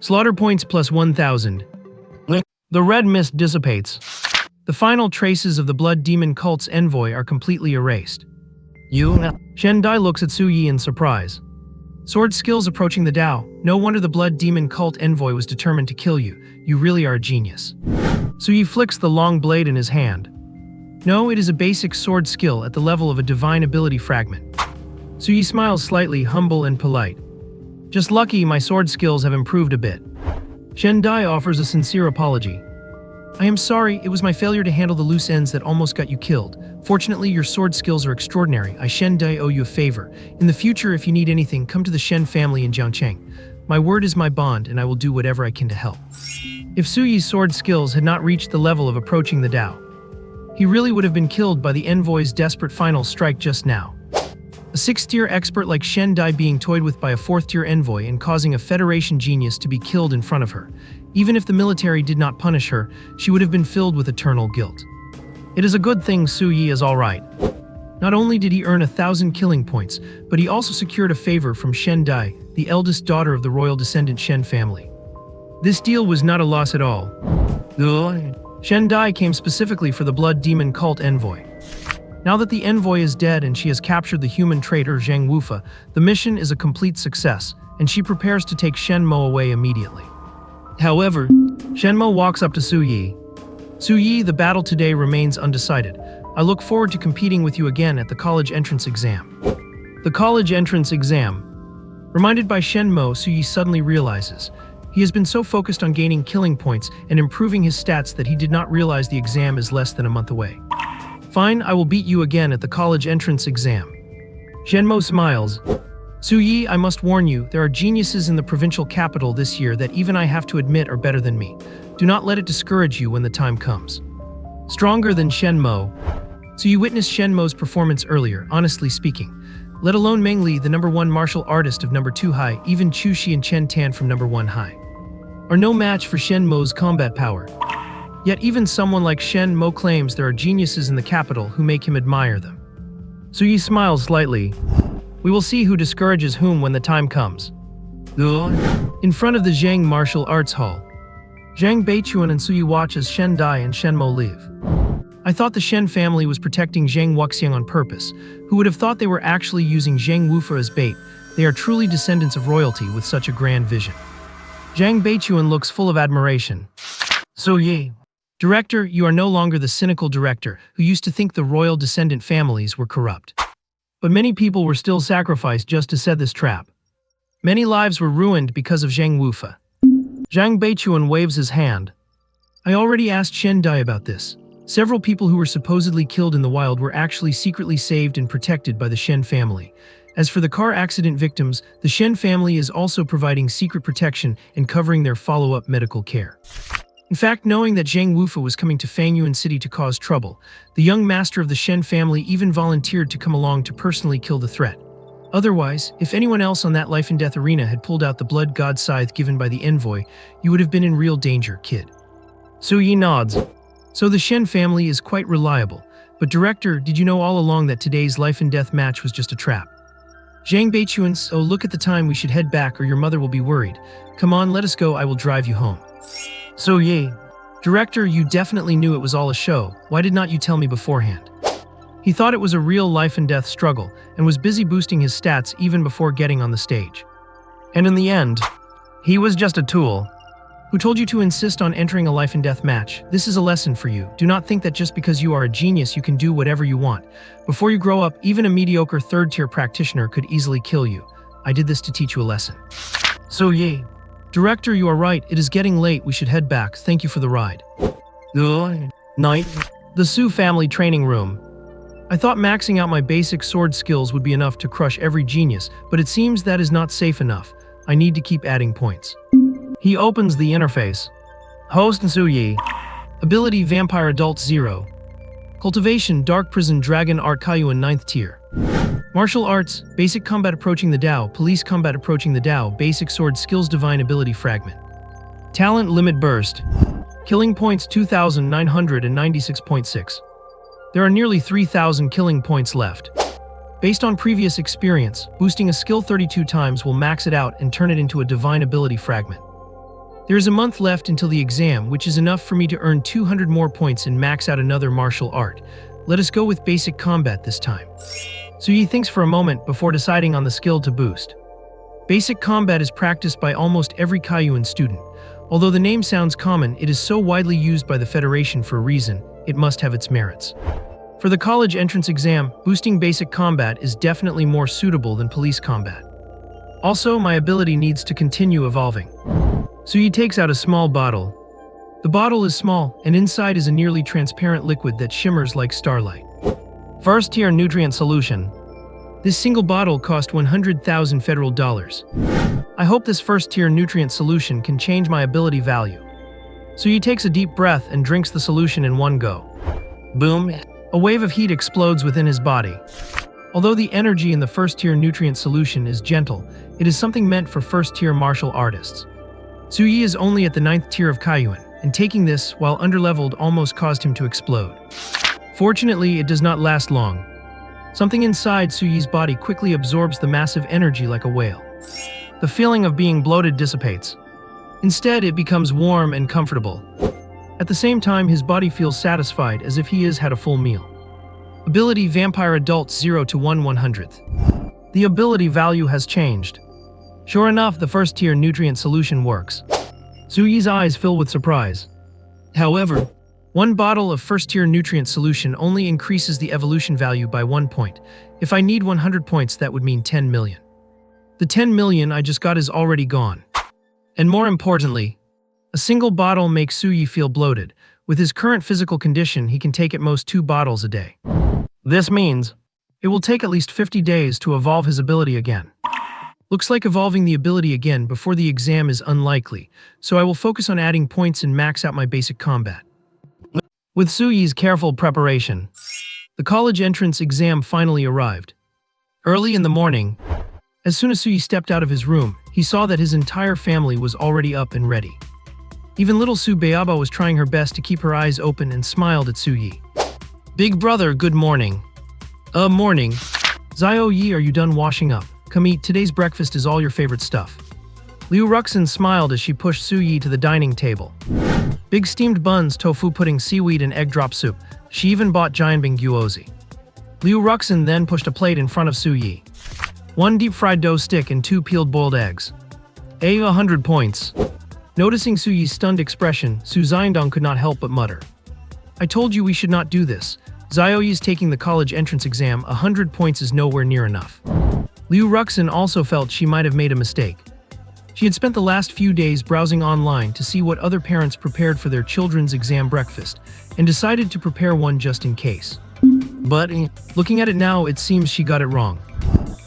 A: Slaughter points plus 1,000. The red mist dissipates. The final traces of the blood demon cult's envoy are completely erased. Shen Dai looks at Su Yi in surprise. Sword skills approaching the Tao. No wonder the blood demon cult envoy was determined to kill you. You really are a genius. Su Yi flicks the long blade in his hand. No, it is a basic sword skill at the level of a divine ability fragment. Su Yi smiles slightly, humble and polite. Just lucky my sword skills have improved a bit. Shen Dai offers a sincere apology. I am sorry, it was my failure to handle the loose ends that almost got you killed. Fortunately, your sword skills are extraordinary. I Shen Dai owe you a favor. In the future, if you need anything, come to the Shen family in Jiangcheng. My word is my bond, and I will do whatever I can to help. If Su Yi's sword skills had not reached the level of approaching the Tao, he really would have been killed by the envoy's desperate final strike just now. A 6th-tier expert like Shen Dai being toyed with by a 4th-tier envoy and causing a Federation genius to be killed in front of her. Even if the military did not punish her, she would have been filled with eternal guilt. It is a good thing Su Yi is alright. Not only did he earn 1,000 killing points, but he also secured a favor from Shen Dai, the eldest daughter of the royal descendant Shen family. This deal was not a loss at all. Shen Dai came specifically for the blood demon cult envoy. Now that the envoy is dead and she has captured the human traitor Zhang Wufa, the mission is a complete success, and she prepares to take Shen Mo away immediately. However, Shen Mo walks up to Su Yi. Su Yi, the battle today remains undecided. I look forward to competing with you again at the college entrance exam. The college entrance exam. Reminded by Shen Mo, Su Yi suddenly realizes he has been so focused on gaining killing points and improving his stats that he did not realize the exam is less than a month away. Fine, I will beat you again at the college entrance exam. Shen Mo smiles. Su Yi, I must warn you, there are geniuses in the provincial capital this year that even I have to admit are better than me. Do not let it discourage you when the time comes. Stronger than Shen Mo. So you witnessed Shen Mo's performance earlier, honestly speaking. Let alone Meng Li, the #1 martial artist of #2 high, even Chu Xi and Chen Tan from #1 high, are no match for Shen Mo's combat power. Yet even someone like Shen Mo claims there are geniuses in the capital who make him admire them. Su Yi smiles slightly. We will see who discourages whom when the time comes. In front of the Zhang Martial Arts Hall, Zhang Beichuan and Su Yi watch as Shen Dai and Shen Mo leave. I thought the Shen family was protecting Zhang Wuxiang on purpose. Who would have thought they were actually using Zhang Wufa as bait? They are truly descendants of royalty with such a grand vision. Zhang Beichuan looks full of admiration. Su Yi. Director, you are no longer the cynical director who used to think the royal descendant families were corrupt. But many people were still sacrificed just to set this trap. Many lives were ruined because of Zhang Wufa. Zhang Beichuan waves his hand. I already asked Shen Dai about this. Several people who were supposedly killed in the wild were actually secretly saved and protected by the Shen family. As for the car accident victims, the Shen family is also providing secret protection and covering their follow-up medical care. In fact, knowing that Zhang Wufa was coming to Fangyuan City to cause trouble, the young master of the Shen family even volunteered to come along to personally kill the threat. Otherwise, if anyone else on that life-and-death arena had pulled out the blood god scythe given by the envoy, you would have been in real danger, kid.
B: Su Yi nods.
A: So the Shen family is quite reliable. But director, did you know all along that today's life-and-death match was just a trap? Zhang Beichuan, oh look at the time, we should head back or your mother will be worried. Come on, let us go, I will drive you home.
B: Su Yi.
A: Director, you definitely knew it was all a show. Why did not you tell me beforehand? He thought it was a real life-and-death struggle and was busy boosting his stats even before getting on the stage.
B: And in the end, he was just a tool.
A: Who told you to insist on entering a life-and-death match? This is a lesson for you. Do not think that just because you are a genius you can do whatever you want. Before you grow up, even a mediocre third-tier practitioner could easily kill you. I did this to teach you a lesson.
B: Su Yi.
A: Director, you are right. It is getting late. We should head back. Thank you for the ride.
B: Good night.
A: The Su family training room. I thought maxing out my basic sword skills would be enough to crush every genius, but it seems that is not safe enough. I need to keep adding points.
B: He opens the interface. Host Su Yi.
A: Ability Vampire Adult 0. Cultivation Dark Prison Dragon Art Kaiyuan 9th tier. Martial Arts, Basic Combat Approaching the Tao, Police Combat Approaching the Tao, Basic Sword Skills Divine Ability Fragment. Talent Limit Burst. Killing Points 2,996.6. There are nearly 3,000 killing points left. Based on previous experience, boosting a skill 32 times will max it out and turn it into a Divine Ability Fragment. There is a month left until the exam, which is enough for me to earn 200 more points and max out another martial art. Let us go with Basic Combat this time. Su Yi thinks for a moment before deciding on the skill to boost. Basic Combat is practiced by almost every Kaiyuan student. Although the name sounds common, it is so widely used by the Federation for a reason. It must have its merits. For the college entrance exam, boosting Basic Combat is definitely more suitable than Police Combat. Also, my ability needs to continue evolving. Su Yi takes out a small bottle. The bottle is small, and inside is a nearly transparent liquid that shimmers like starlight.
B: First tier nutrient solution.
A: This single bottle cost 100,000 federal dollars. I hope this first tier nutrient solution can change my ability value. Su Yi takes a deep breath and drinks the solution in one go.
B: Boom.
A: A wave of heat explodes within his body. Although the energy in the first tier nutrient solution is gentle, it is something meant for first tier martial artists. Su Yi is only at the 9th tier of Kaiyuan, and taking this, while underleveled, almost caused him to explode. Fortunately, it does not last long. Something inside Su Yi's body quickly absorbs the massive energy like a whale.
B: The feeling of being bloated dissipates.
A: Instead, it becomes warm and comfortable. At the same time, his body feels satisfied as if he has had a full meal. Ability Vampire Adult 0 to 1/100th.
B: The ability value has changed. Sure enough, the first tier nutrient solution works.
A: Su Yi's eyes fill with surprise. However, one bottle of first-tier nutrient solution only increases the evolution value by 1 point. If I need 100 points, that would mean 10 million. The 10 million I just got is already gone. And more importantly, a single bottle makes Su Yi feel bloated. With his current physical condition, he can take at most 2 bottles a day.
B: This means
A: it will take at least 50 days to evolve his ability again. Looks like evolving the ability again before the exam is unlikely, so I will focus on adding points and max out my basic combat.
B: With Su Yi's careful preparation,
A: the college entrance exam finally arrived. Early in the morning, as soon as Su Yi stepped out of his room, he saw that his entire family was already up and ready. Even little Su Beaba was trying her best to keep her eyes open and smiled at Su Yi. Big brother, good morning. Morning. Zio Yi, are you done washing up? Come eat, today's breakfast is all your favorite stuff. Liu Ruxin smiled as she pushed Su Yi to the dining table. Big steamed buns, tofu pudding, seaweed, and egg drop soup. She even bought Jianbing Guozi. Liu Ruxin then pushed a plate in front of Su Yi. 1 deep-fried dough stick and 2 peeled boiled eggs. 100 points. Noticing Su Yi's stunned expression, Su Xiandong could not help but mutter. I told you we should not do this. Xiao Yi is taking the college entrance exam, 100 points is nowhere near enough. Liu Ruxin also felt she might have made a mistake. She had spent the last few days browsing online to see what other parents prepared for their children's exam breakfast, and decided to prepare one just in case. But, looking at it now, it seems she got it wrong.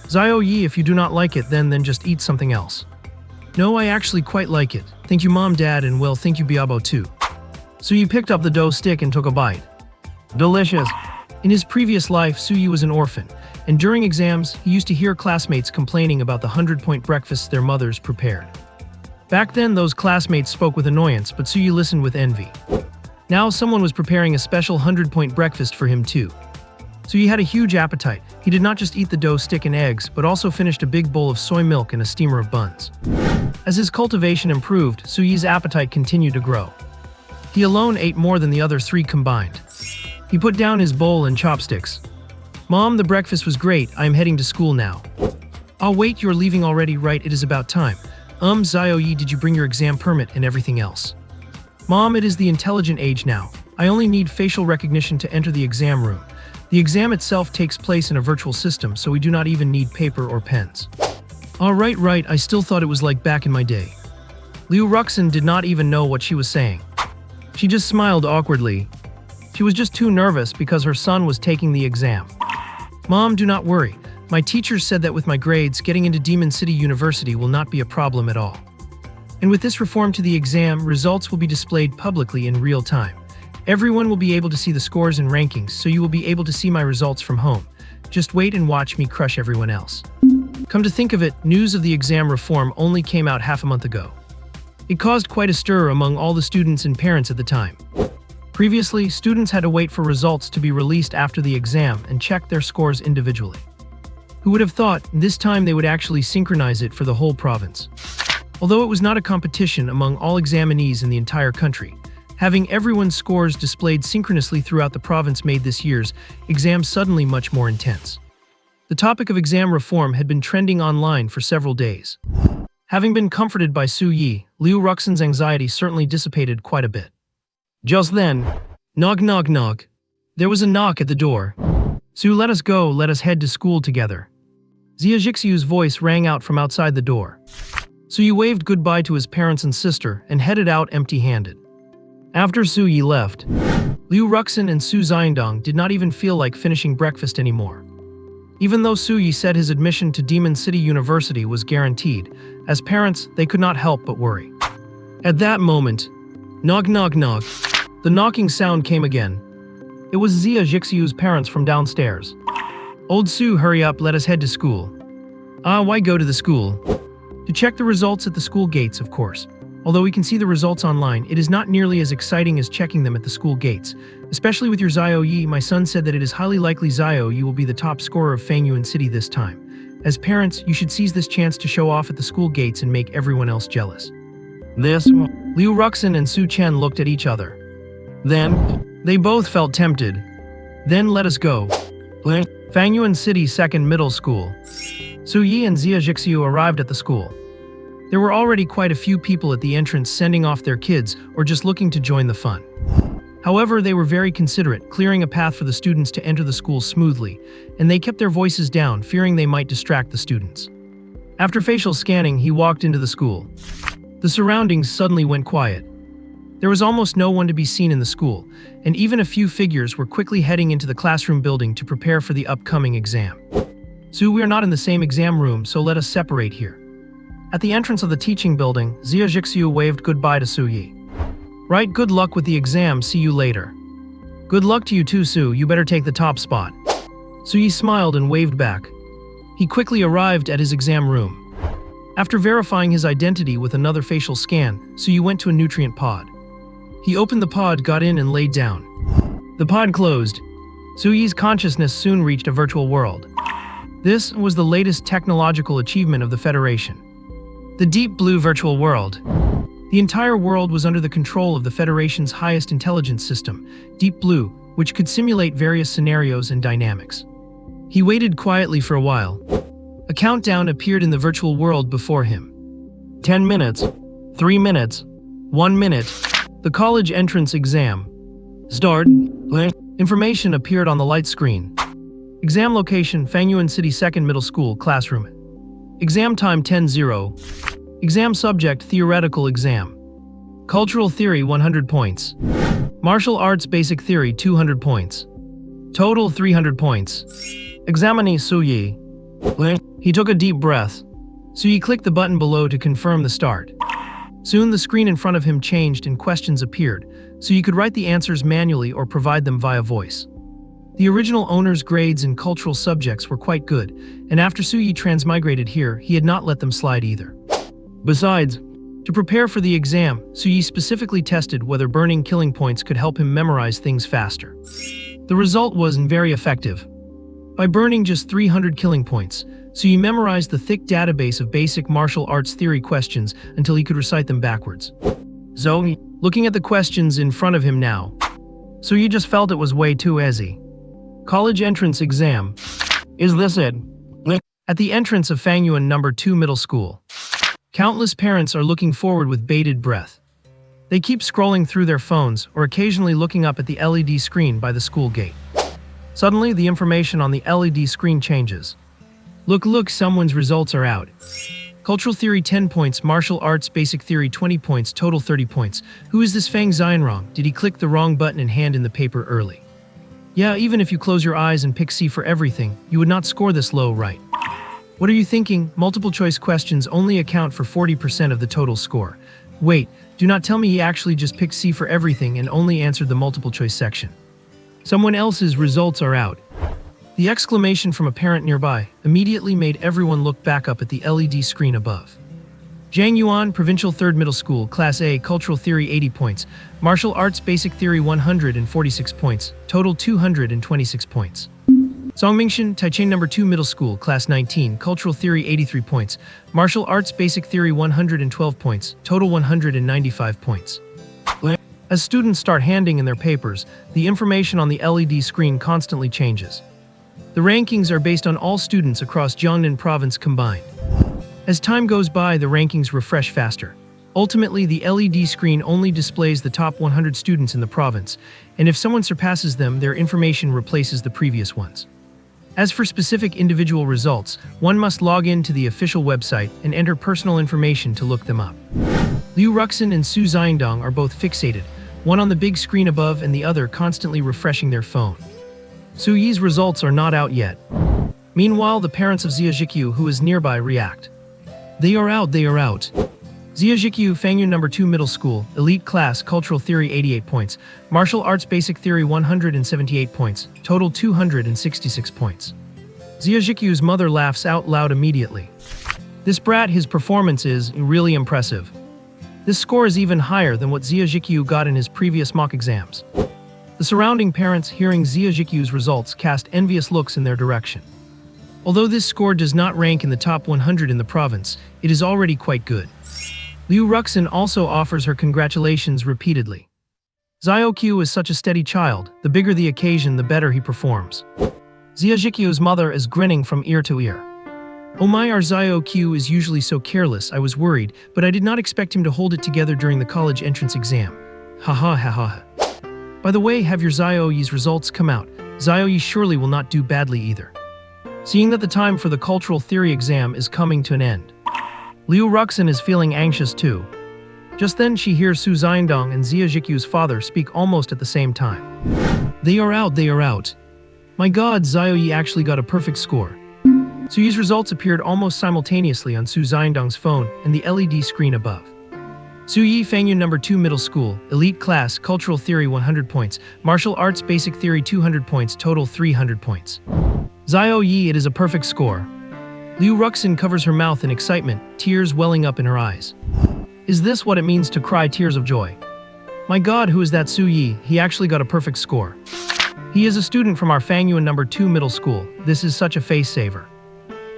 A: Xiao Yi, if you do not like it, then just eat something else. No, I actually quite like it. Thank you, Mom, Dad, and well, thank you, Biabo, too. Su Yi picked up the dough stick and took a bite. Delicious. In his previous life, Su Yi was an orphan, and during exams, he used to hear classmates complaining about the 100-point breakfasts their mothers prepared. Back then, those classmates spoke with annoyance, but Su Yi listened with envy. Now, someone was preparing a special 100-point breakfast for him, too. Su Yi had a huge appetite. He did not just eat the dough stick and eggs, but also finished a big bowl of soy milk and a steamer of buns. As his cultivation improved, Su Yi's appetite continued to grow. He alone ate more than the other three combined. He put down his bowl and chopsticks. Mom, the breakfast was great. I am heading to school now. Oh, wait, you're leaving already, right? It is about time. Xiao Yi, did you bring your exam permit and everything else? Mom, it is the intelligent age now. I only need facial recognition to enter the exam room. The exam itself takes place in a virtual system, so we do not even need paper or pens. Oh, right, I still thought it was like back in my day. Liu Ruxin did not even know what she was saying. She just smiled awkwardly. She was just too nervous because her son was taking the exam. Mom, do not worry. My teachers said that with my grades, getting into Demon City University will not be a problem at all. And with this reform to the exam, results will be displayed publicly in real time. Everyone will be able to see the scores and rankings, so you will be able to see my results from home. Just wait and watch me crush everyone else. Come to think of it, news of the exam reform only came out half a month ago. It caused quite a stir among all the students and parents at the time. Previously, students had to wait for results to be released after the exam and check their scores individually. Who would have thought this time they would actually synchronize it for the whole province? Although it was not a competition among all examinees in the entire country, having everyone's scores displayed synchronously throughout the province made this year's exam suddenly much more intense. The topic of exam reform had been trending online for several days. Having been comforted by Su Yi, Liu Ruxin's anxiety certainly dissipated quite a bit. Just then, knock knock knock. There was a knock at the door. Su, let us go, let us head to school together. Xia Jixiu's voice rang out from outside the door. Su Yi waved goodbye to his parents and sister and headed out empty-handed. After Su Yi left, Liu Ruxin and Su Xiandong did not even feel like finishing breakfast anymore. Even though Su Yi said his admission to Demon City University was guaranteed, as parents, they could not help but worry. At that moment, knock knock knock, the knocking sound came again. It was Xia Jixiu's parents from downstairs. Old Su, hurry up, let us head to school. Why go to the school? To check the results at the school gates, of course. Although we can see the results online, it is not nearly as exciting as checking them at the school gates. Especially with your Xiao Yi, my son said that it is highly likely Xiao Yi will be the top scorer of Fangyuan City this time. As parents, you should seize this chance to show off at the school gates and make everyone else jealous. Liu Ruxin and Su Chen looked at each other. Then, they both felt tempted. Then let us go. Fangyuan City Second Middle School. Su Yi and Xia Jixiu arrived at the school. There were already quite a few people at the entrance sending off their kids or just looking to join the fun. However, they were very considerate, clearing a path for the students to enter the school smoothly, and they kept their voices down, fearing they might distract the students. After facial scanning, he walked into the school. The surroundings suddenly went quiet. There was almost no one to be seen in the school, and even a few figures were quickly heading into the classroom building to prepare for the upcoming exam. Su, we are not in the same exam room, so let us separate here. At the entrance of the teaching building, Xia Jixiu waved goodbye to Su Yi. Right, good luck with the exam, see you later. Good luck to you too, Su, you better take the top spot. Su Yi smiled and waved back. He quickly arrived at his exam room. After verifying his identity with another facial scan, Su Yi went to a nutrient pod. He opened the pod, got in and laid down. The pod closed. Su Yi's consciousness soon reached a virtual world. This was the latest technological achievement of the Federation. The Deep Blue Virtual World. The entire world was under the control of the Federation's highest intelligence system, Deep Blue, which could simulate various scenarios and dynamics. He waited quietly for a while. A countdown appeared in the virtual world before him. 10 minutes, 3 minutes, 1 minute. The college entrance exam. Start. Information appeared on the light screen. Exam location, Fangyuan City 2nd Middle School, classroom. Exam time 10:00. Exam subject, theoretical exam. Cultural theory 100 points. Martial arts basic theory 200 points. Total 300 points. Examinee Suyi. He took a deep breath. Suyi clicked the button below to confirm the start. Soon the screen in front of him changed and questions appeared, so you could write the answers manually or provide them via voice. The original owner's grades in cultural subjects were quite good, and after Suyi transmigrated here, he had not let them slide either. Besides, to prepare for the exam, Suyi specifically tested whether burning killing points could help him memorize things faster. The result was very effective. By burning just 300 killing points, Suyi memorized the thick database of basic martial arts theory questions until he could recite them backwards. So, looking at the questions in front of him now, Suyi just felt it was way too easy. College entrance exam. Is this it? At the entrance of Fangyuan No. 2 Middle School, countless parents are looking forward with bated breath. They keep scrolling through their phones or occasionally looking up at the LED screen by the school gate. Suddenly, the information on the LED screen changes. Look, someone's results are out. Cultural theory 10 points, martial arts basic theory 20 points, total 30 points. Who is this Fang Xianrong? Did he click the wrong button and hand in the paper early? Yeah, even if you close your eyes and pick C for everything, you would not score this low, right? What are you thinking? Multiple choice questions only account for 40% of the total score. Wait, do not tell me he actually just picked C for everything and only answered the multiple choice section. Someone else's results are out. The exclamation from a parent nearby immediately made everyone look back up at the LED screen above. Zhang Yuan, Provincial 3rd Middle School, Class A, Cultural Theory 80 points, Martial Arts Basic Theory 146 points, total 226 points. Songmingshan, Taichung No. 2 Middle School, Class 19, Cultural Theory 83 points, Martial Arts Basic Theory 112 points, total 195 points. As students start handing in their papers, the information on the LED screen constantly changes. The rankings are based on all students across Jiangnan Province combined. As time goes by, the rankings refresh faster. Ultimately, the LED screen only displays the top 100 students in the province, and if someone surpasses them, their information replaces the previous ones. As for specific individual results, one must log in to the official website and enter personal information to look them up. Liu Ruxin and Su Xiandong are both fixated, one on the big screen above and the other constantly refreshing their phone. Su Yi's results are not out yet. Meanwhile, the parents of Xia Zhikyu, who is nearby, react. They are out. Xia Zhikyu, Fangyuan No. 2 Middle School, Elite Class, Cultural Theory 88 points, Martial Arts Basic Theory 178 points, total 266 points. Xia Zhikyu's mother laughs out loud immediately. This brat, his performance is really impressive. This score is even higher than what Xia Zhikyu got in his previous mock exams. The surrounding parents, hearing Xia Zhikyu's results, cast envious looks in their direction. Although this score does not rank in the top 100 in the province, it is already quite good. Liu Ruxin also offers her congratulations repeatedly. Xiao Q is such a steady child, the bigger the occasion the better he performs. Xia Zhikyu's mother is grinning from ear to ear. Oh my, our Xiao Q is usually so careless, I was worried, but I did not expect him to hold it together during the college entrance exam. Ha. By the way, have your Xiao Yi's results come out? Xiao Yi surely will not do badly either. Seeing that the time for the cultural theory exam is coming to an end, Liu Ruxin is feeling anxious too. Just then she hears Su Xiandong and Xia Zhikyu's father speak almost at the same time. They are out. My god, Xiao Yi actually got a perfect score. Su Yi's results appeared almost simultaneously on Su Xiandong's phone and the LED screen above. Su Yi, Fangyuan No. 2 Middle School, Elite Class, Cultural Theory 100 points, Martial Arts Basic Theory 200 points, total 300 points. Xiao Yi, it is a perfect score. Liu Ruxin covers her mouth in excitement, tears welling up in her eyes. Is this what it means to cry tears of joy? My god, who is that Su Yi? He actually got a perfect score. He is a student from our Fangyuan No. 2 Middle School. This is such a face saver.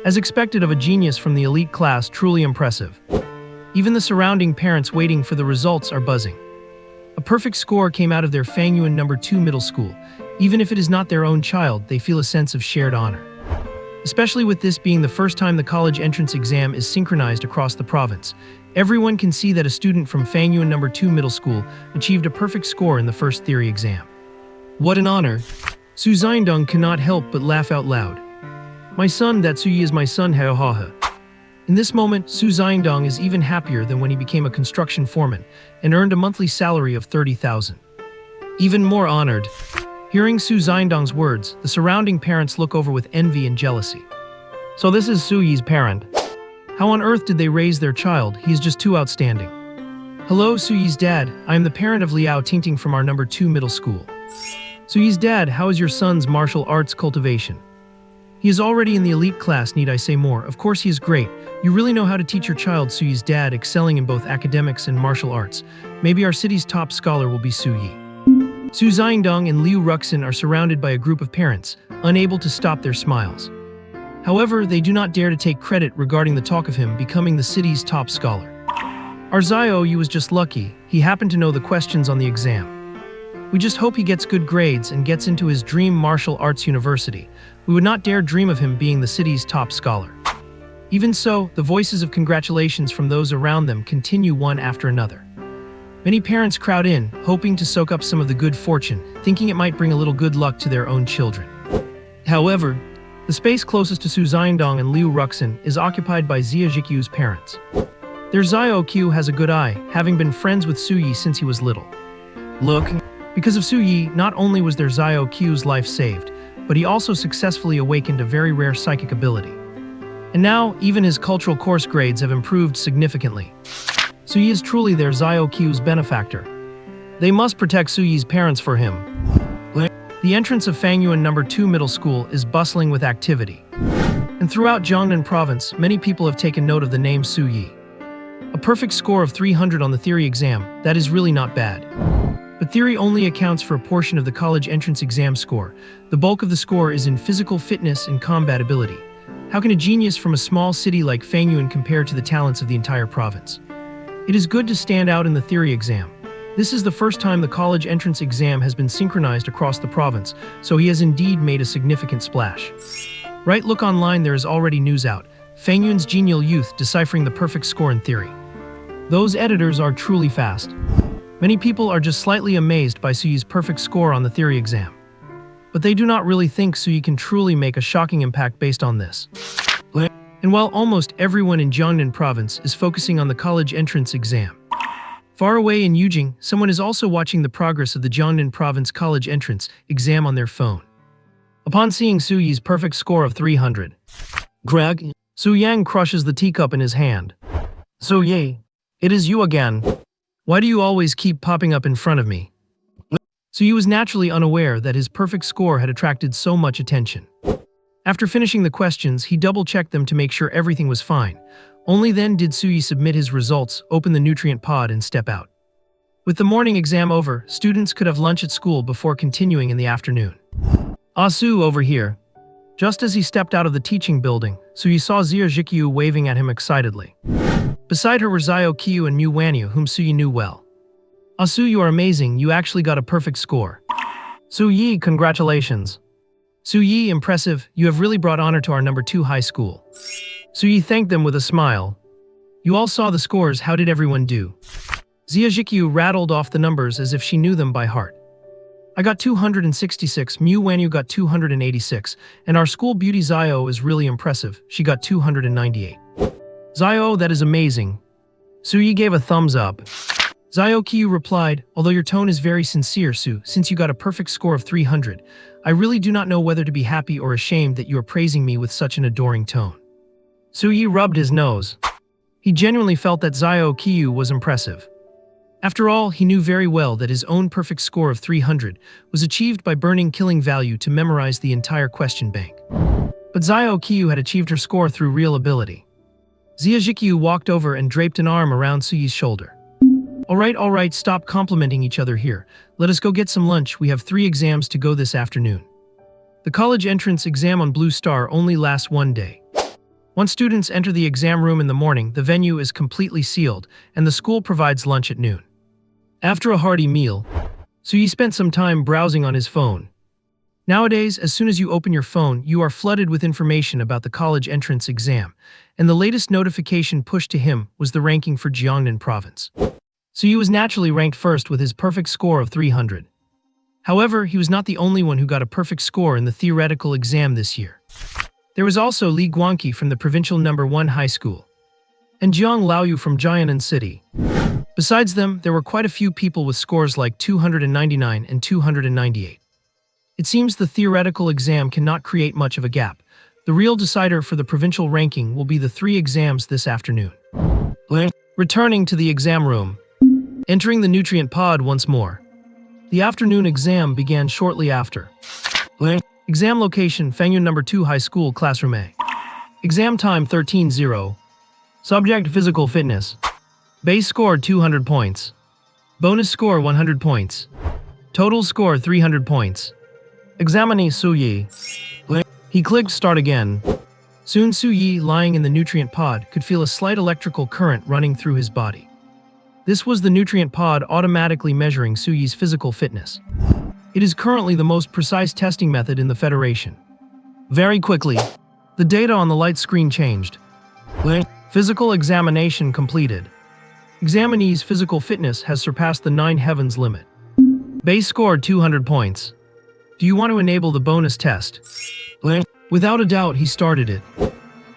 A: As expected of a genius from the elite class, truly impressive. Even the surrounding parents waiting for the results are buzzing. A perfect score came out of their Fangyuan No. 2 Middle School. Even if it is not their own child, they feel a sense of shared honor. especially with this being the first time the college entrance exam is synchronized across the province. Everyone can see that a student from Fangyuan No. 2 Middle School achieved a perfect score in the first theory exam. What an honor! Su Xiandong cannot help but laugh out loud. My son, that Su Yi is my son, ha ha ha. In this moment, Su Xiandong is even happier than when he became a construction foreman and earned a monthly salary of 30,000. Even more honored. Hearing Su Xiandong's words, the surrounding parents look over with envy and jealousy.
B: So this is Su Yi's parent.
A: How on earth did they raise their child? He is just too outstanding. Hello, Su Yi's dad. I am the parent of Liao Tingting from our No. 2 Middle School. Su Yi's dad, how is your son's martial arts cultivation? He is already in the elite class, need I say more? Of course he is great. You really know how to teach your child, Su Yi's dad, excelling in both academics and martial arts. Maybe our city's top scholar will be Su Yi. Su Xiandong and Liu Ruxin are surrounded by a group of parents, unable to stop their smiles. However, they do not dare to take credit regarding the talk of him becoming the city's top scholar. Our Zio Yu was just lucky. He happened to know the questions on the exam. We just hope he gets good grades and gets into his dream martial arts university. We would not dare dream of him being the city's top scholar. Even so, the voices of congratulations from those around them continue one after another. Many parents crowd in, hoping to soak up some of the good fortune, thinking it might bring a little good luck to their own children. However, the space closest to Su Xiandong and Liu Ruxin is occupied by Xia Jikyu's parents. Their Zio Q has a good eye, having been friends with Su Yi since he was little. Look, because of Su Yi, not only was their Zio Q's life saved, but he also successfully awakened a very rare psychic ability. And now, even his cultural course grades have improved significantly. Su Yi is truly their Zio Q's benefactor. They must protect Su Yi's parents for him. The entrance of Fangyuan No. 2 Middle School is bustling with activity. And throughout Jiangnan Province, many people have taken note of the name Su Yi. A perfect score of 300 on the theory exam, that is really not bad. But theory only accounts for a portion of the college entrance exam score. The bulk of the score is in physical fitness and combat ability. How can a genius from a small city like Fangyuan compare to the talents of the entire province? It is good to stand out in the theory exam. This is the first time the college entrance exam has been synchronized across the province, so he has indeed made a significant splash. Right, look online, there is already news out. Fangyuan's genial youth deciphering the perfect score in theory. Those editors are truly fast. Many people are just slightly amazed by Su Yi's perfect score on the theory exam. But they do not really think Su Yi can truly make a shocking impact based on this. And while almost everyone in Jiangnan Province is focusing on the college entrance exam, far away in Yujing, someone is also watching the progress of the Jiangnan Province college entrance exam on their phone. Upon seeing Su Yi's perfect score of 300, Greg, Su Yang crushes the teacup in his hand. Su Yi, it is you again. Why do you always keep popping up in front of me? Su Yi was naturally unaware that his perfect score had attracted so much attention. After finishing the questions, he double-checked them to make sure everything was fine. Only then did Su Yi submit his results, open the nutrient pod, and step out. With the morning exam over, students could have lunch at school before continuing in the afternoon. Su over here. Just as he stepped out of the teaching building, Su Yi saw Xia Jikyu waving at him excitedly. Beside her were Zio Qiu and Mu Wanyu, whom Su Yi knew well. Su, you are amazing, you actually got a perfect score. Su Yi, congratulations. Su Yi, impressive, you have really brought honor to our No. 2 high school. Su Yi thanked them with a smile. You all saw the scores, how did everyone do? Xia Jikyu rattled off the numbers as if she knew them by heart. I got 266, Mu Wanyu got 286, and our school beauty Zio is really impressive, she got 298. Zio, that is amazing. Su Yi gave a thumbs up. Zio Qiu replied, although your tone is very sincere, Su, since you got a perfect score of 300, I really do not know whether to be happy or ashamed that you are praising me with such an adoring tone. Su Yi rubbed his nose. He genuinely felt that Zio Qiu was impressive. After all, he knew very well that his own perfect score of 300 was achieved by burning killing value to memorize the entire question bank. But Zio Qiu had achieved her score through real ability. Xia Jikyu walked over and draped an arm around Su Yi's shoulder. All right, stop complimenting each other here. Let us go get some lunch, we have 3 exams to go this afternoon. The college entrance exam on Blue Star only lasts 1 day. Once students enter the exam room in the morning, the venue is completely sealed, and the school provides lunch at noon. After a hearty meal, Su Yi spent some time browsing on his phone. Nowadays, as soon as you open your phone, you are flooded with information about the college entrance exam, and the latest notification pushed to him was the ranking for Jiangnan province. So he was naturally ranked first with his perfect score of 300. However, he was not the only one who got a perfect score in the theoretical exam this year. There was also Li Guangqi from the provincial number 1 high school, and Jiang Laoyu from Jiangnan City. Besides them, there were quite a few people with scores like 299 and 298. It seems the theoretical exam cannot create much of a gap. The real decider for the provincial ranking will be the 3 exams this afternoon. Returning to the exam room, entering the nutrient pod once more. The afternoon exam began shortly after. Exam location, Fangyun number 2 high school, classroom A. Exam time 13:00. Subject physical fitness. Base score 200 points. Bonus score 100 points. Total score 300 points. Examinee Su Yi. He clicked start again. Soon Su Yi, lying in the nutrient pod, could feel a slight electrical current running through his body. This was the nutrient pod automatically measuring Su Yi's physical fitness. It is currently the most precise testing method in the Federation. Very quickly, the data on the light screen changed. Physical examination completed. Examinee's physical fitness has surpassed the 9 heavens limit. Base score 200 points. Do you want to enable the bonus test? Without a doubt, he started it.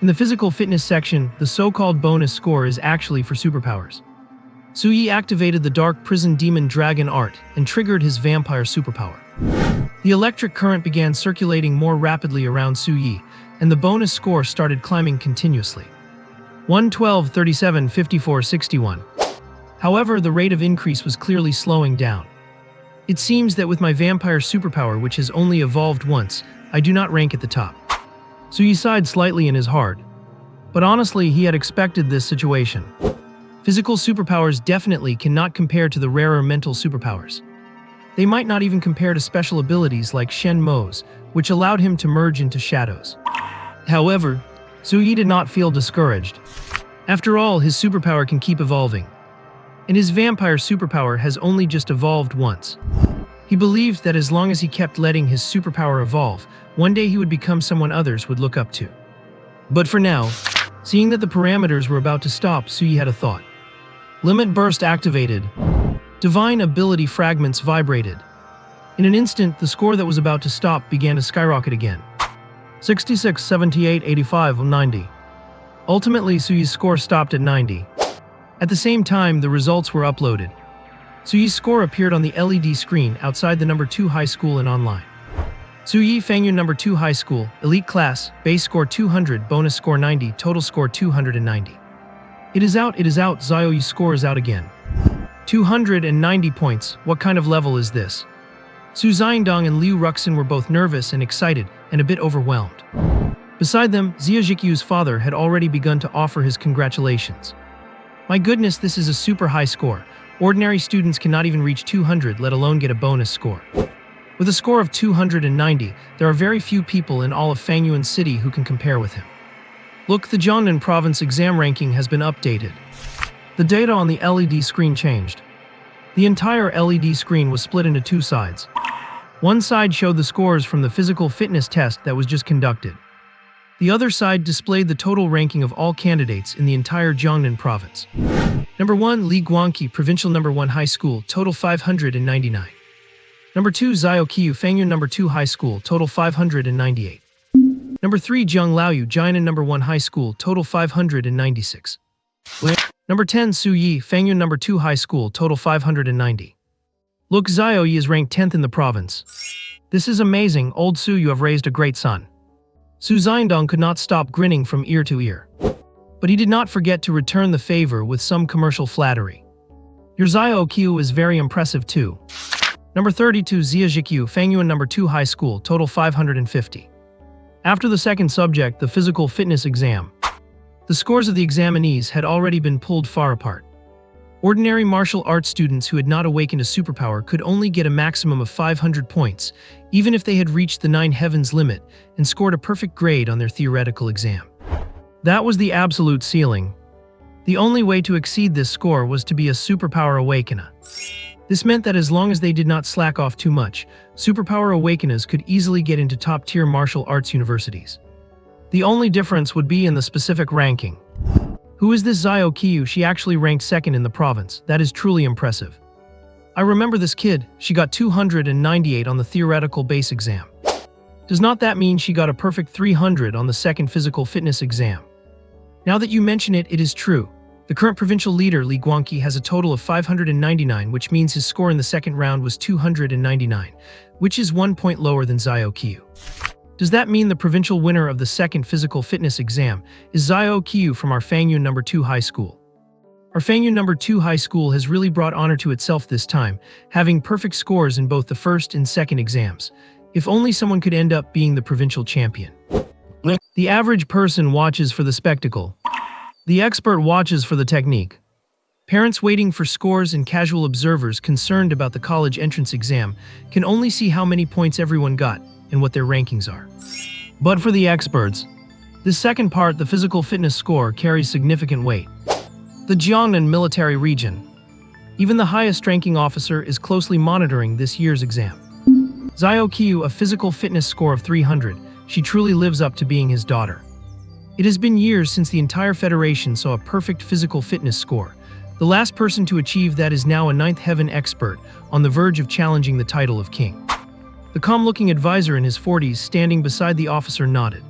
A: In the physical fitness section, the so-called bonus score is actually for superpowers. Su Yi activated the Dark Prison Demon Dragon art and triggered his vampire superpower. The electric current began circulating more rapidly around Su Yi, and the bonus score started climbing continuously. 112, 37, 54, 61. However, the rate of increase was clearly slowing down. It seems that with my vampire superpower, which has only evolved once, I do not rank at the top. Su Yi sighed slightly in his heart. But honestly, he had expected this situation. Physical superpowers definitely cannot compare to the rarer mental superpowers. They might not even compare to special abilities like Shen Mo's, which allowed him to merge into shadows. However, Su Yi did not feel discouraged. After all, his superpower can keep evolving. And his vampire superpower has only just evolved once. He believed that as long as he kept letting his superpower evolve, one day he would become someone others would look up to. But for now, seeing that the parameters were about to stop, Su Yi had a thought. Limit burst activated. Divine ability fragments vibrated. In an instant, the score that was about to stop began to skyrocket again. 66, 78, 85, 90. Ultimately, Su Yi's score stopped at 90. At the same time, the results were uploaded. Su Yi's score appeared on the LED screen outside the number 2 high school and online. Su Yi, Fangyun number 2 high school, elite class, base score 200, bonus score 90, total score 290. It is out, Xiao Yi's score is out again. 290 points, what kind of level is this? Su Xiandong and Liu Ruxin were both nervous and excited, and a bit overwhelmed. Beside them, Xia Jikyu's father had already begun to offer his congratulations. My goodness, this is a super high score. Ordinary students cannot even reach 200, let alone get a bonus score. With a score of 290, there are very few people in all of Fangyuan City who can compare with him. Look, the Jiangnan province exam ranking has been updated. The data on the LED screen changed. The entire LED screen was split into 2 sides. One side showed the scores from the physical fitness test that was just conducted. The other side displayed the total ranking of all candidates in the entire Jiangnan province. Number 1, Li Guangqi, provincial number 1 high school, total 599. Number 2, Xiao Qiu, Fangyun number 2 high school, total 598. Number 3, Jiang Laoyu, Jiangnan number 1 high school, total 596. Number 10, Su Yi, Fangyun number 2 high school, total 590. Look, Xiao Yi is ranked 10th in the province. This is amazing, old Su, you have raised a great son. Su Xiandong could not stop grinning from ear to ear. But he did not forget to return the favor with some commercial flattery. Your Xiao Qiu is very impressive too. Number 32, Xia Jikyu, Fangyuan number 2 high school, total 550. After the second subject, the physical fitness exam, the scores of the examinees had already been pulled far apart. Ordinary martial arts students who had not awakened a superpower could only get a maximum of 500 points, even if they had reached the 9 heavens limit and scored a perfect grade on their theoretical exam. That was the absolute ceiling. The only way to exceed this score was to be a superpower awakener. This meant that as long as they did not slack off too much, superpower awakeners could easily get into top-tier martial arts universities. The only difference would be in the specific ranking. Who is this Zio Kyu? She actually ranked second in the province. That is truly impressive. I remember this kid. She got 298 on the theoretical base exam. Does not that mean she got a perfect 300 on the second physical fitness exam? Now that you mention it, it is true. The current provincial leader, Li Guangqi, has a total of 599, which means his score in the second round was 299, which is 1 point lower than Zio Kyu. Does that mean the provincial winner of the second physical fitness exam is Zio Kyu from our Fangyun No. 2 High School? Our Fangyun No. 2 High School has really brought honor to itself this time, having perfect scores in both the first and second exams. If only someone could end up being the provincial champion. The average person watches for the spectacle. The expert watches for the technique. Parents waiting for scores and casual observers concerned about the college entrance exam can only see how many points everyone got and what their rankings are. But for the experts, this second part, the physical fitness score, carries significant weight. The Jiangnan military region. Even the highest ranking officer is closely monitoring this year's exam. Zio Kyu, a physical fitness score of 300, she truly lives up to being his daughter. It has been years since the entire federation saw a perfect physical fitness score. The last person to achieve that is now a ninth heaven expert, on the verge of challenging the title of king. The calm-looking advisor in his 40s standing beside the officer nodded.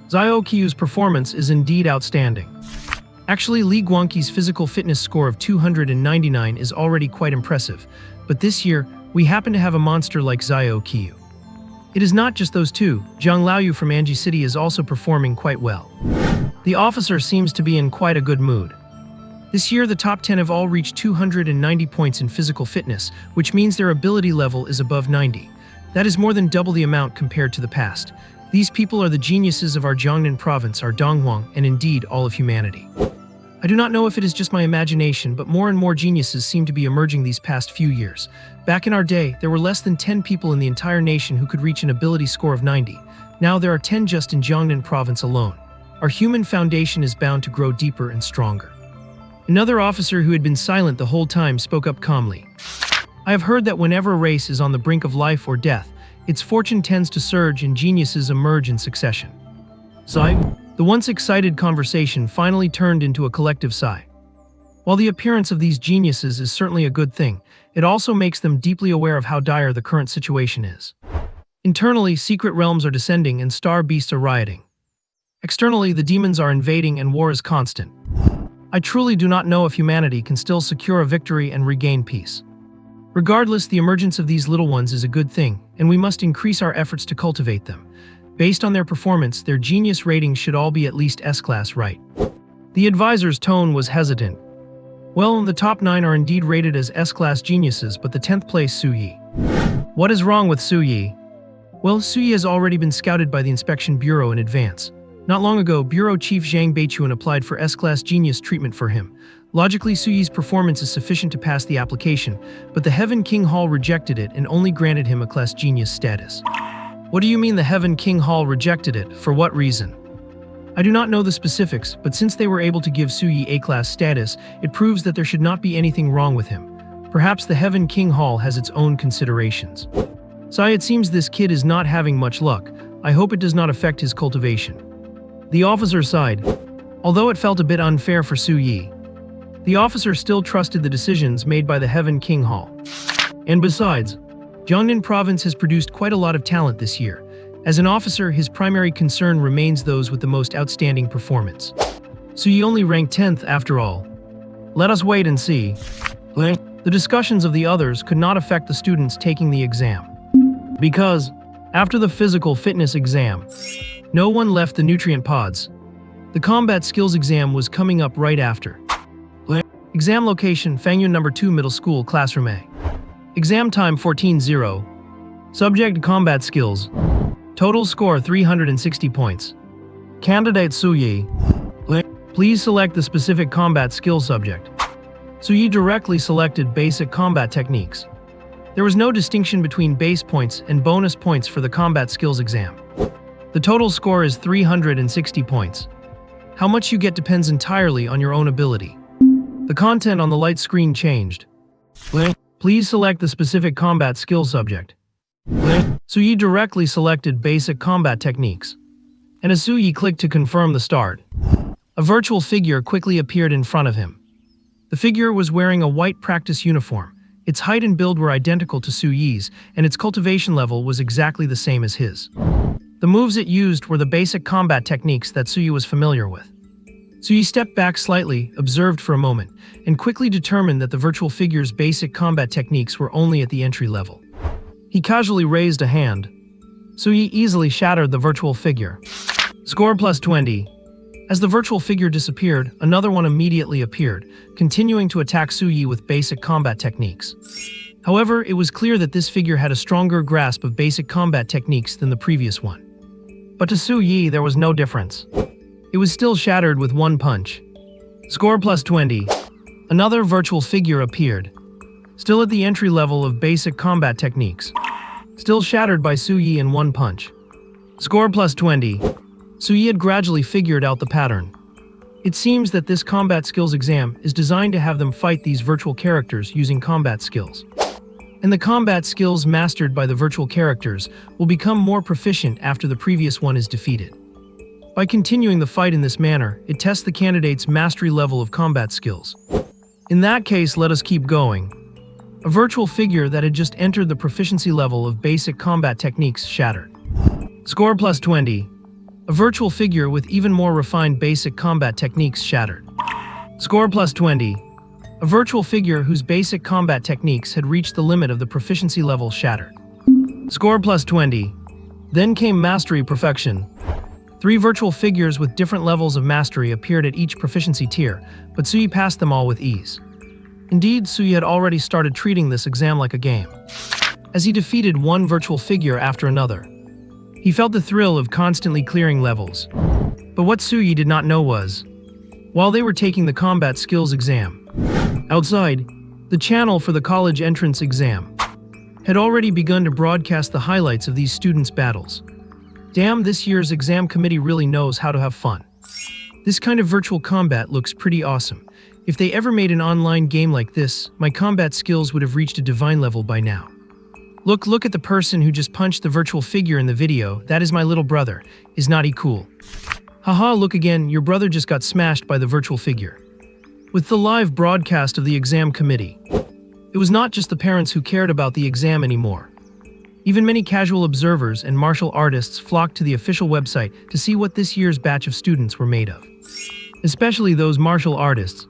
A: Zio Kyu's performance is indeed outstanding. Actually, Li Guangqi's physical fitness score of 299 is already quite impressive, but this year, we happen to have a monster like Zio Kyu. It is not just those two. Zhang Laoyu from Anji City is also performing quite well. The officer seems to be in quite a good mood. This year, the top 10 have all reached 290 points in physical fitness, which means their ability level is above 90. That is more than double the amount compared to the past. These people are the geniuses of our Jiangnan province, our Donghuang, and indeed all of humanity. I do not know if it is just my imagination, but more and more geniuses seem to be emerging these past few years. Back in our day, there were less than 10 people in the entire nation who could reach an ability score of 90. Now there are 10 just in Jiangnan province alone. Our human foundation is bound to grow deeper and stronger. Another officer who had been silent the whole time spoke up calmly. I have heard that whenever a race is on the brink of life or death, its fortune tends to surge and geniuses emerge in succession. Sigh. The once excited conversation finally turned into a collective sigh. While the appearance of these geniuses is certainly a good thing, it also makes them deeply aware of how dire the current situation is. Internally, secret realms are descending and star beasts are rioting. Externally, the demons are invading and war is constant. I truly do not know if humanity can still secure a victory and regain peace. Regardless, the emergence of these little ones is a good thing, and we must increase our efforts to cultivate them. Based on their performance, their genius ratings should all be at least S-class, right? The advisor's tone was hesitant. Well, the top 9 are indeed rated as S-class geniuses, but the 10th place, Su Yi. What is wrong with Su Yi? Well, Su Yi has already been scouted by the Inspection Bureau in advance. Not long ago, Bureau Chief Zhang Beichuan applied for S-class genius treatment for him. Logically, Su Yi's performance is sufficient to pass the application, but the Heaven King Hall rejected it and only granted him a class genius status. What do you mean the Heaven King Hall rejected it? For what reason? I do not know the specifics, but since they were able to give Su Yi A-class status, it proves that there should not be anything wrong with him. Perhaps the Heaven King Hall has its own considerations. Sai, it seems this kid is not having much luck. I hope it does not affect his cultivation. The officer sighed. Although it felt a bit unfair for Su Yi, the officer still trusted the decisions made by the Heaven King Hall. And besides, Jiangnan province has produced quite a lot of talent this year. As an officer, his primary concern remains those with the most outstanding performance. Su Yi only ranked 10th after all. Let us wait and see. The discussions of the others could not affect the students taking the exam. Because, after the physical fitness exam, no one left the nutrient pods. The combat skills exam was coming up right after. Exam location, Fangyun No. 2 Middle School, Classroom A. Exam time 14:0. Subject combat skills. Total score 360 points. Candidate Su Yi. Please select the specific combat skill subject. Su Yi directly selected basic combat techniques. There was no distinction between base points and bonus points for the combat skills exam. The total score is 360 points. How much you get depends entirely on your own ability. The content on the light screen changed.
B: Please select the specific combat skill subject. Su Yi directly selected basic combat techniques. And as Su Yi clicked to confirm the start, a virtual figure quickly appeared in front of him. The figure was wearing a white practice uniform. Its height and build were identical to Su Yi's, and its cultivation level was exactly the same as his. The moves it used were the basic combat techniques that Su Yi was familiar with. Su Yi stepped back slightly, observed for a moment, and quickly determined that the virtual figure's basic combat techniques were only at the entry level. He casually raised a hand. Su Yi easily shattered the virtual figure. Score +20. As the virtual figure disappeared, another one immediately appeared, continuing to attack Su Yi with basic combat techniques. However, it was clear that this figure had a stronger grasp of basic combat techniques than the previous one. But to Su Yi, there was no difference. It was still shattered with one punch. Score +20. Another virtual figure appeared, still at the entry level of basic combat techniques, still shattered by Su Yi in one punch. Score +20. Su Yi had gradually figured out the pattern. It seems that this combat skills exam is designed to have them fight these virtual characters using combat skills. And the combat skills mastered by the virtual characters will become more proficient after the previous one is defeated. By continuing the fight in this manner, it tests the candidate's mastery level of combat skills. In that case, let us keep going. A virtual figure that had just entered the proficiency level of basic combat techniques shattered. Score +20. A virtual figure with even more refined basic combat techniques shattered. Score +20. A virtual figure whose basic combat techniques had reached the limit of the proficiency level shattered. Score +20. Then came mastery perfection. 3 virtual figures with different levels of mastery appeared at each proficiency tier, but Su Yi passed them all with ease. Indeed, Su Yi had already started treating this exam like a game. As he defeated one virtual figure after another, he felt the thrill of constantly clearing levels. But what Su Yi did not know was, while they were taking the combat skills exam, outside, the channel for the college entrance exam had already begun to broadcast the highlights of these students' battles. Damn, this year's exam committee really knows how to have fun. This kind of virtual combat looks pretty awesome. If they ever made an online game like this, my combat skills would have reached a divine level by now. Look at the person who just punched the virtual figure in the video. That is my little brother. Isn't he cool? Haha, look again, your brother just got smashed by the virtual figure. With the live broadcast of the exam committee, it was not just the parents who cared about the exam anymore. Even many casual observers and martial artists flocked to the official website to see what this year's batch of students were made of. Especially those martial artists.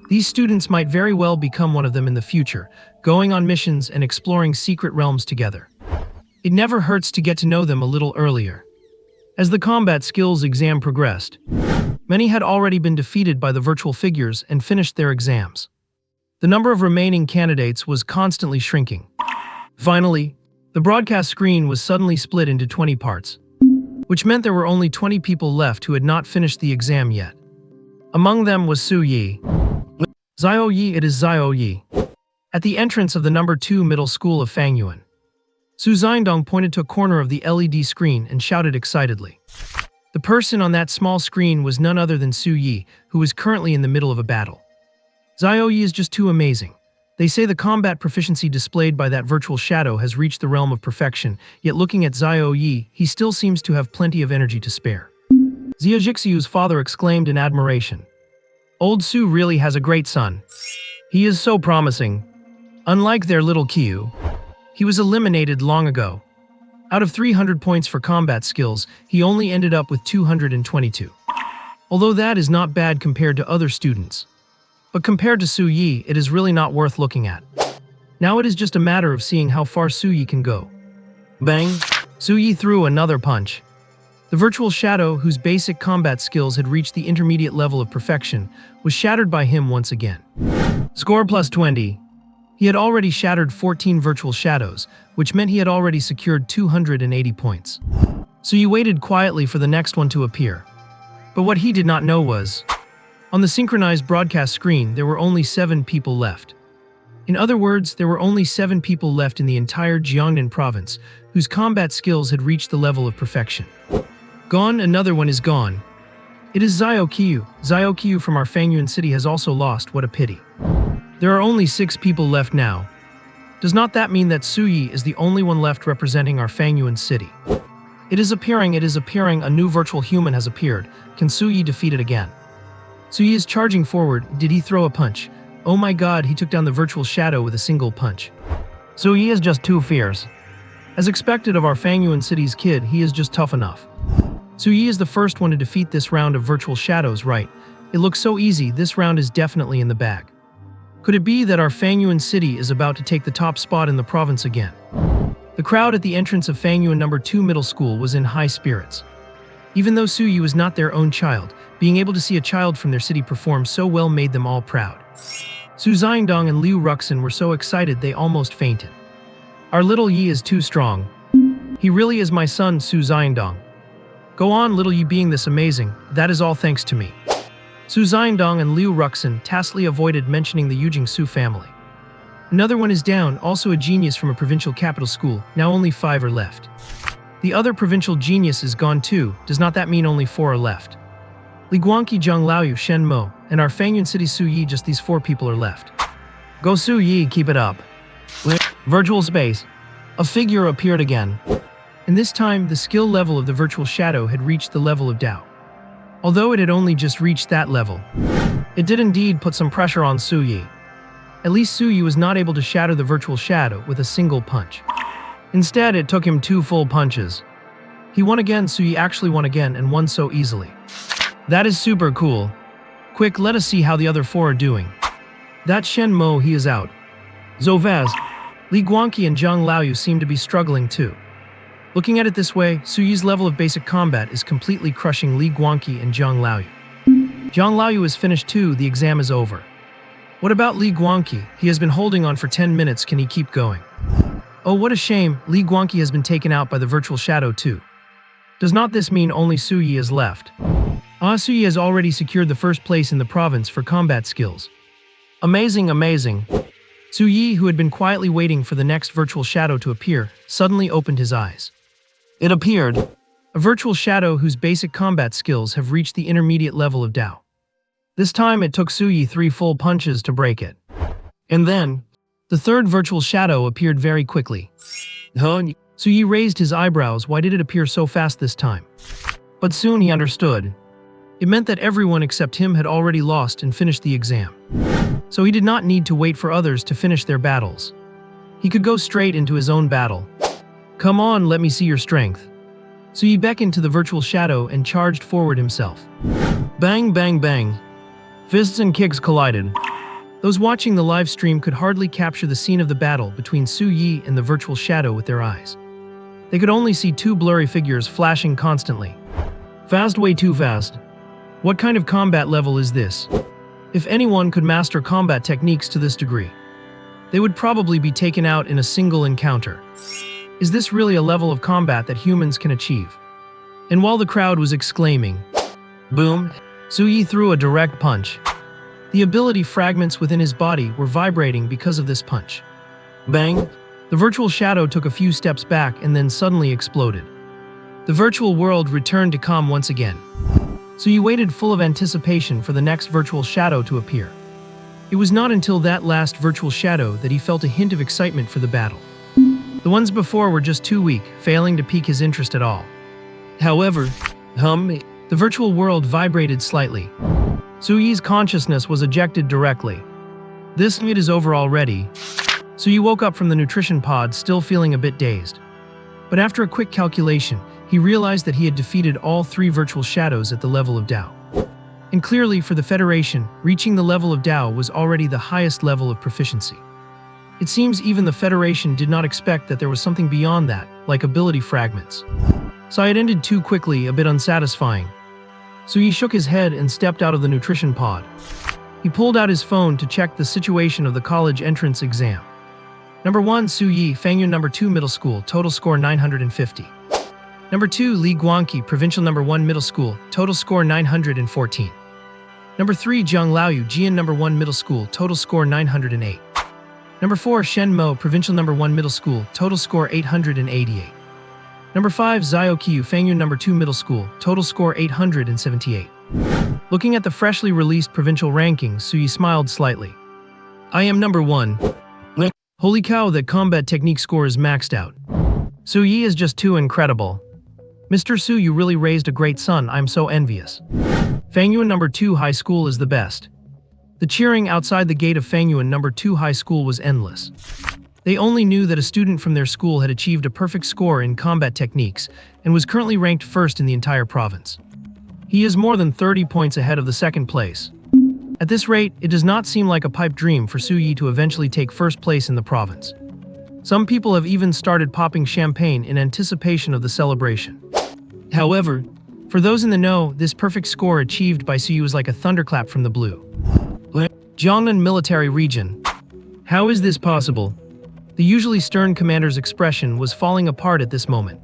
B: These students might very well become one of them in the future, going on missions and exploring secret realms together. It never hurts to get to know them a little earlier. As the combat skills exam progressed, many had already been defeated by the virtual figures and finished their exams. The number of remaining candidates was constantly shrinking. Finally, the broadcast screen was suddenly split into 20 parts, which meant there were only 20 people left who had not finished the exam yet. Among them was Su Yi. Xiao Yi, it is Xiao Yi. At the entrance of the number 2 middle school of Fangyuan, Su Xiandong pointed to a corner of the LED screen and shouted excitedly. The person on that small screen was none other than Su Yi, who was currently in the middle of a battle. Xiao Yi is just too amazing. They say the combat proficiency displayed by that virtual shadow has reached the realm of perfection, yet looking at Xiao Yi, he still seems to have plenty of energy to spare. Xia Jixiu's father exclaimed in admiration. Old Su really has a great son. He is so promising. Unlike their little Qiu, he was eliminated long ago. Out of 300 points for combat skills, he only ended up with 222. Although that is not bad compared to other students. But compared to Su Yi, it is really not worth looking at. Now it is just a matter of seeing how far Su Yi can go. Bang! Su Yi threw another punch. The virtual shadow, whose basic combat skills had reached the intermediate level of perfection, was shattered by him once again. Score +20. He had already shattered 14 virtual shadows, which meant he had already secured 280 points. So he waited quietly for the next one to appear. But what he did not know was, on the synchronized broadcast screen, there were only 7 people left. In other words, there were only 7 people left in the entire Jiangnan province, whose combat skills had reached the level of perfection. Gone, another one is gone. It is Xiao Qiu. Xiao Qiu from our Fangyuan city has also lost, what a pity. There are only 6 people left now.
A: Does not that mean that Suyi is the only one left representing our Fangyuan city? It is appearing, a new virtual human has appeared. Can Suyi defeat it again? Suyi is charging forward. Did he throw a punch? Oh my god, he took down the virtual shadow with a single punch. Suyi is just too fierce. As expected of our Fangyuan city's kid, he is just tough enough. Suyi is the first one to defeat this round of virtual shadows, right? It looks so easy, this round is definitely in the bag. Could it be that our Fangyuan city is about to take the top spot in the province again? The crowd at the entrance of Fangyuan No. 2 Middle School was in high spirits. Even though Suyi was not their own child, being able to see a child from their city perform so well made them all proud. Su Xiangdong and Liu Ruxin were so excited they almost fainted. Our little Yi is too strong. He really is my son, Su Xiangdong. Go on, little Yi, being this amazing, that is all thanks to me. Su Xiangdong and Liu Ruxin tacitly avoided mentioning the Yujing Su family. Another one is down, also a genius from a provincial capital school, now only 5 are left. The other provincial genius is gone too, does not that mean only 4 are left? Li Guangqi, Zhang Laoyu, Shen Mo, and our Fangyuan city Su Yi, just these 4 people are left. Go Su Yi, keep it up. Virtual space. A figure appeared again. And this time, the skill level of the virtual shadow had reached the level of Dao. Although it had only just reached that level, it did indeed put some pressure on Su Yi. At least Su Yi was not able to shatter the virtual shadow with a single punch. Instead, it took him 2 full punches. He won again. Su Yi actually won again and won so easily. That is super cool. Quick, let us see how the other 4 are doing. That Shen Mo, he is out. Zovaz, Li Guangqi and Zhang Laoyu seem to be struggling too. Looking at it this way, Su Yi's level of basic combat is completely crushing Li Guangqi and Zhang Laoyu. Zhang Laoyu is finished too, the exam is over. What about Li Guangqi? He has been holding on for 10 minutes, can he keep going? Oh, what a shame, Li Guangqi has been taken out by the virtual shadow too. Does not this mean only Su Yi is left? Su Yi has already secured the first place in the province for combat skills. Amazing, amazing. Su Yi, who had been quietly waiting for the next virtual shadow to appear, suddenly opened his eyes. It appeared. A virtual shadow whose basic combat skills have reached the intermediate level of Dao. This time it took Su Yi 3 full punches to break it. And then, the third virtual shadow appeared very quickly. Su Yi raised his eyebrows. Why did it appear so fast this time? But soon he understood. It meant that everyone except him had already lost and finished the exam. So he did not need to wait for others to finish their battles. He could go straight into his own battle. Come on, let me see your strength. So he beckoned to the virtual shadow and charged forward himself. Bang, bang, bang. Fists and kicks collided. Those watching the live stream could hardly capture the scene of the battle between Su Yi and the virtual shadow with their eyes. They could only see 2 blurry figures flashing constantly. Fast, way too fast. What kind of combat level is this? If anyone could master combat techniques to this degree, they would probably be taken out in a single encounter. Is this really a level of combat that humans can achieve? And while the crowd was exclaiming, boom, Su Yi threw a direct punch. The ability fragments within his body were vibrating because of this punch. Bang! The virtual shadow took a few steps back and then suddenly exploded. The virtual world returned to calm once again. So Yi waited full of anticipation for the next virtual shadow to appear. It was not until that last virtual shadow that he felt a hint of excitement for the battle. The ones before were just too weak, failing to pique his interest at all. However, the virtual world vibrated slightly. Su Yi's consciousness was ejected directly. This meet is over already. Su Yi woke up from the nutrition pod still feeling a bit dazed. But after a quick calculation, he realized that he had defeated all 3 virtual shadows at the level of Dao. And clearly, for the Federation, reaching the level of Dao was already the highest level of proficiency. It seems even the Federation did not expect that there was something beyond that, like ability fragments. So it ended too quickly, a bit unsatisfying. So he shook his head and stepped out of the nutrition pod. He pulled out his phone to check the situation of the college entrance exam. Number 1, Su Yi, Fangyuan No. 2 Middle School, total score 950. Number 2, Li Guangqi, Provincial No. 1 Middle School, total score 914. Number 3, Zhang Laoyu, Jian No. 1 Middle School, total score 908. Number 4, Shen Mo, Provincial No. 1 Middle School, total score 888. Number 5, Zhao Qiu, Fangyuan No. 2 Middle School, total score 878. Looking at the freshly released provincial rankings, Su Yi smiled slightly. I am number 1. Holy cow, that combat technique score is maxed out. Su Yi is just too incredible. Mr. Su, you really raised a great son, I'm so envious. Fangyuan number 2 High School is the best. The cheering outside the gate of Fangyuan number 2 High School was endless. They only knew that a student from their school had achieved a perfect score in combat techniques and was currently ranked first in the entire province. He is more than 30 points ahead of the second place. At this rate, it does not seem like a pipe dream for Su Yi to eventually take first place in the province. Some people have even started popping champagne in anticipation of the celebration. However, for those in the know, this perfect score achieved by Su Yi was like a thunderclap from the blue. Jiangnan Military Region. How is this possible? The usually stern commander's expression was falling apart at this moment.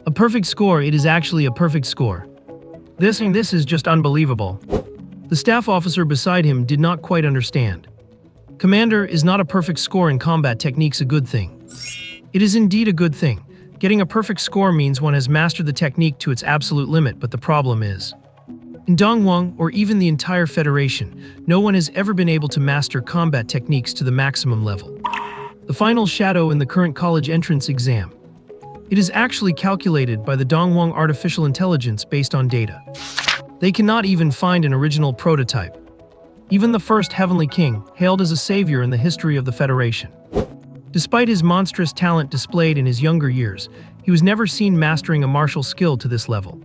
A: A perfect score, it is actually a perfect score. This is just unbelievable. The staff officer beside him did not quite understand. Commander, is not a perfect score in combat techniques a good thing? It is indeed a good thing. Getting a perfect score means one has mastered the technique to its absolute limit, but the problem is, in Dongwang, or even the entire Federation, no one has ever been able to master combat techniques to the maximum level. The final shadow in the current college entrance exam. It is actually calculated by the Dongwang artificial intelligence based on data. They cannot even find an original prototype. Even the first Heavenly King, hailed as a savior in the history of the Federation. Despite his monstrous talent displayed in his younger years, he was never seen mastering a martial skill to this level.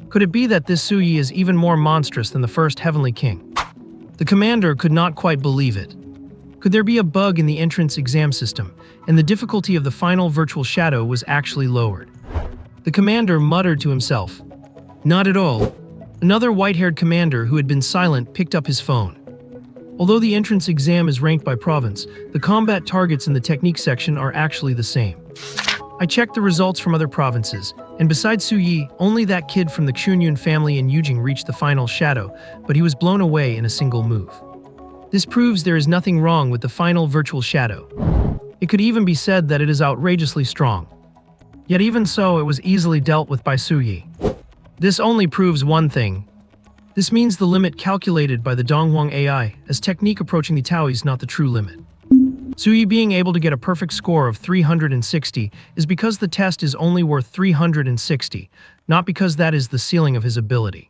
A: Could it be that this Su Yi is even more monstrous than the first Heavenly King? The commander could not quite believe it. Could there be a bug in the entrance exam system, and the difficulty of the final virtual shadow was actually lowered? The commander muttered to himself. Not at all. Another white-haired commander who had been silent picked up his phone. Although the entrance exam is ranked by province, the combat targets in the technique section are actually the same. I checked the results from other provinces, and besides Su Yi, only that kid from the Chunyun family in Yujing reached the final shadow, but he was blown away in a single move. This proves there is nothing wrong with the final virtual shadow. It could even be said that it is outrageously strong. Yet even so, it was easily dealt with by Su Yi. This only proves one thing. This means the limit calculated by the Dongwang AI as technique approaching the Tao is not the true limit. Su Yi being able to get a perfect score of 360 is because the test is only worth 360, not because that is the ceiling of his ability.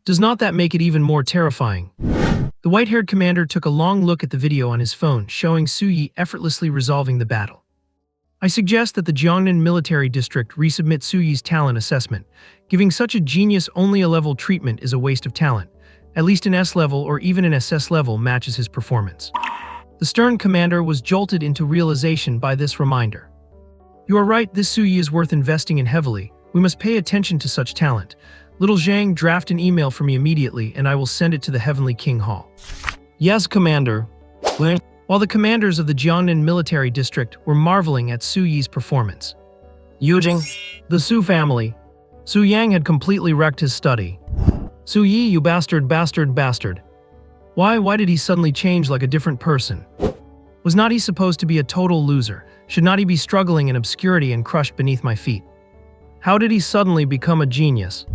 A: Does not that make it even more terrifying? The white-haired commander took a long look at the video on his phone showing Su Yi effortlessly resolving the battle. I suggest that the Jiangnan Military District resubmit Su Yi's talent assessment. Giving such a genius only a level treatment is a waste of talent. At least an S level or even an SS level matches his performance. The stern commander was jolted into realization by this reminder. You are right, this Su Yi is worth investing in heavily. We must pay attention to such talent. Little Zhang, draft an email for me immediately and I will send it to the Heavenly King Hall. Yes, Commander. While the commanders of the Jiangnan Military District were marveling at Su Yi's performance. Yujing, the Su family. Su Yang had completely wrecked his study. Su Yi, you bastard. Why did he suddenly change like a different person? Was not he supposed to be a total loser? Should not he be struggling in obscurity and crushed beneath my feet? How did he suddenly become a genius?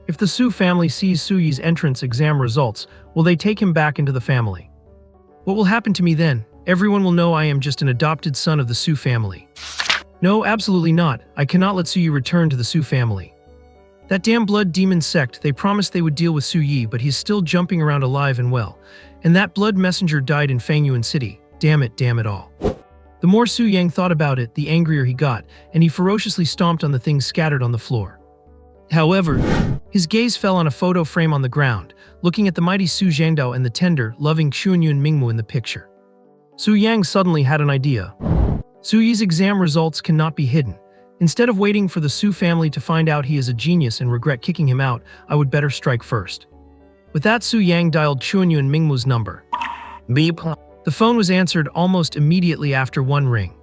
A: If the Su family sees Su Yi's entrance exam results, will they take him back into the family? What will happen to me then? Everyone will know I am just an adopted son of the Su family. No, absolutely not. I cannot let Su Yi return to the Su family. That damn blood demon sect, they promised they would deal with Su Yi, but he's still jumping around alive and well. And that blood messenger died in Fangyuan City. Damn it all. The more Su Yang thought about it, the angrier he got, and he ferociously stomped on the things scattered on the floor. However, his gaze fell on a photo frame on the ground, looking at the mighty Su Zhangdao and the tender, loving Chunyun Mingmu in the picture. Su Yang suddenly had an idea. Su Yi's exam results cannot be hidden. Instead of waiting for the Su family to find out he is a genius and regret kicking him out, I would better strike first. With that, Su Yang dialed Chunyun Mingmu's number. Beep. The phone was answered almost immediately after one ring.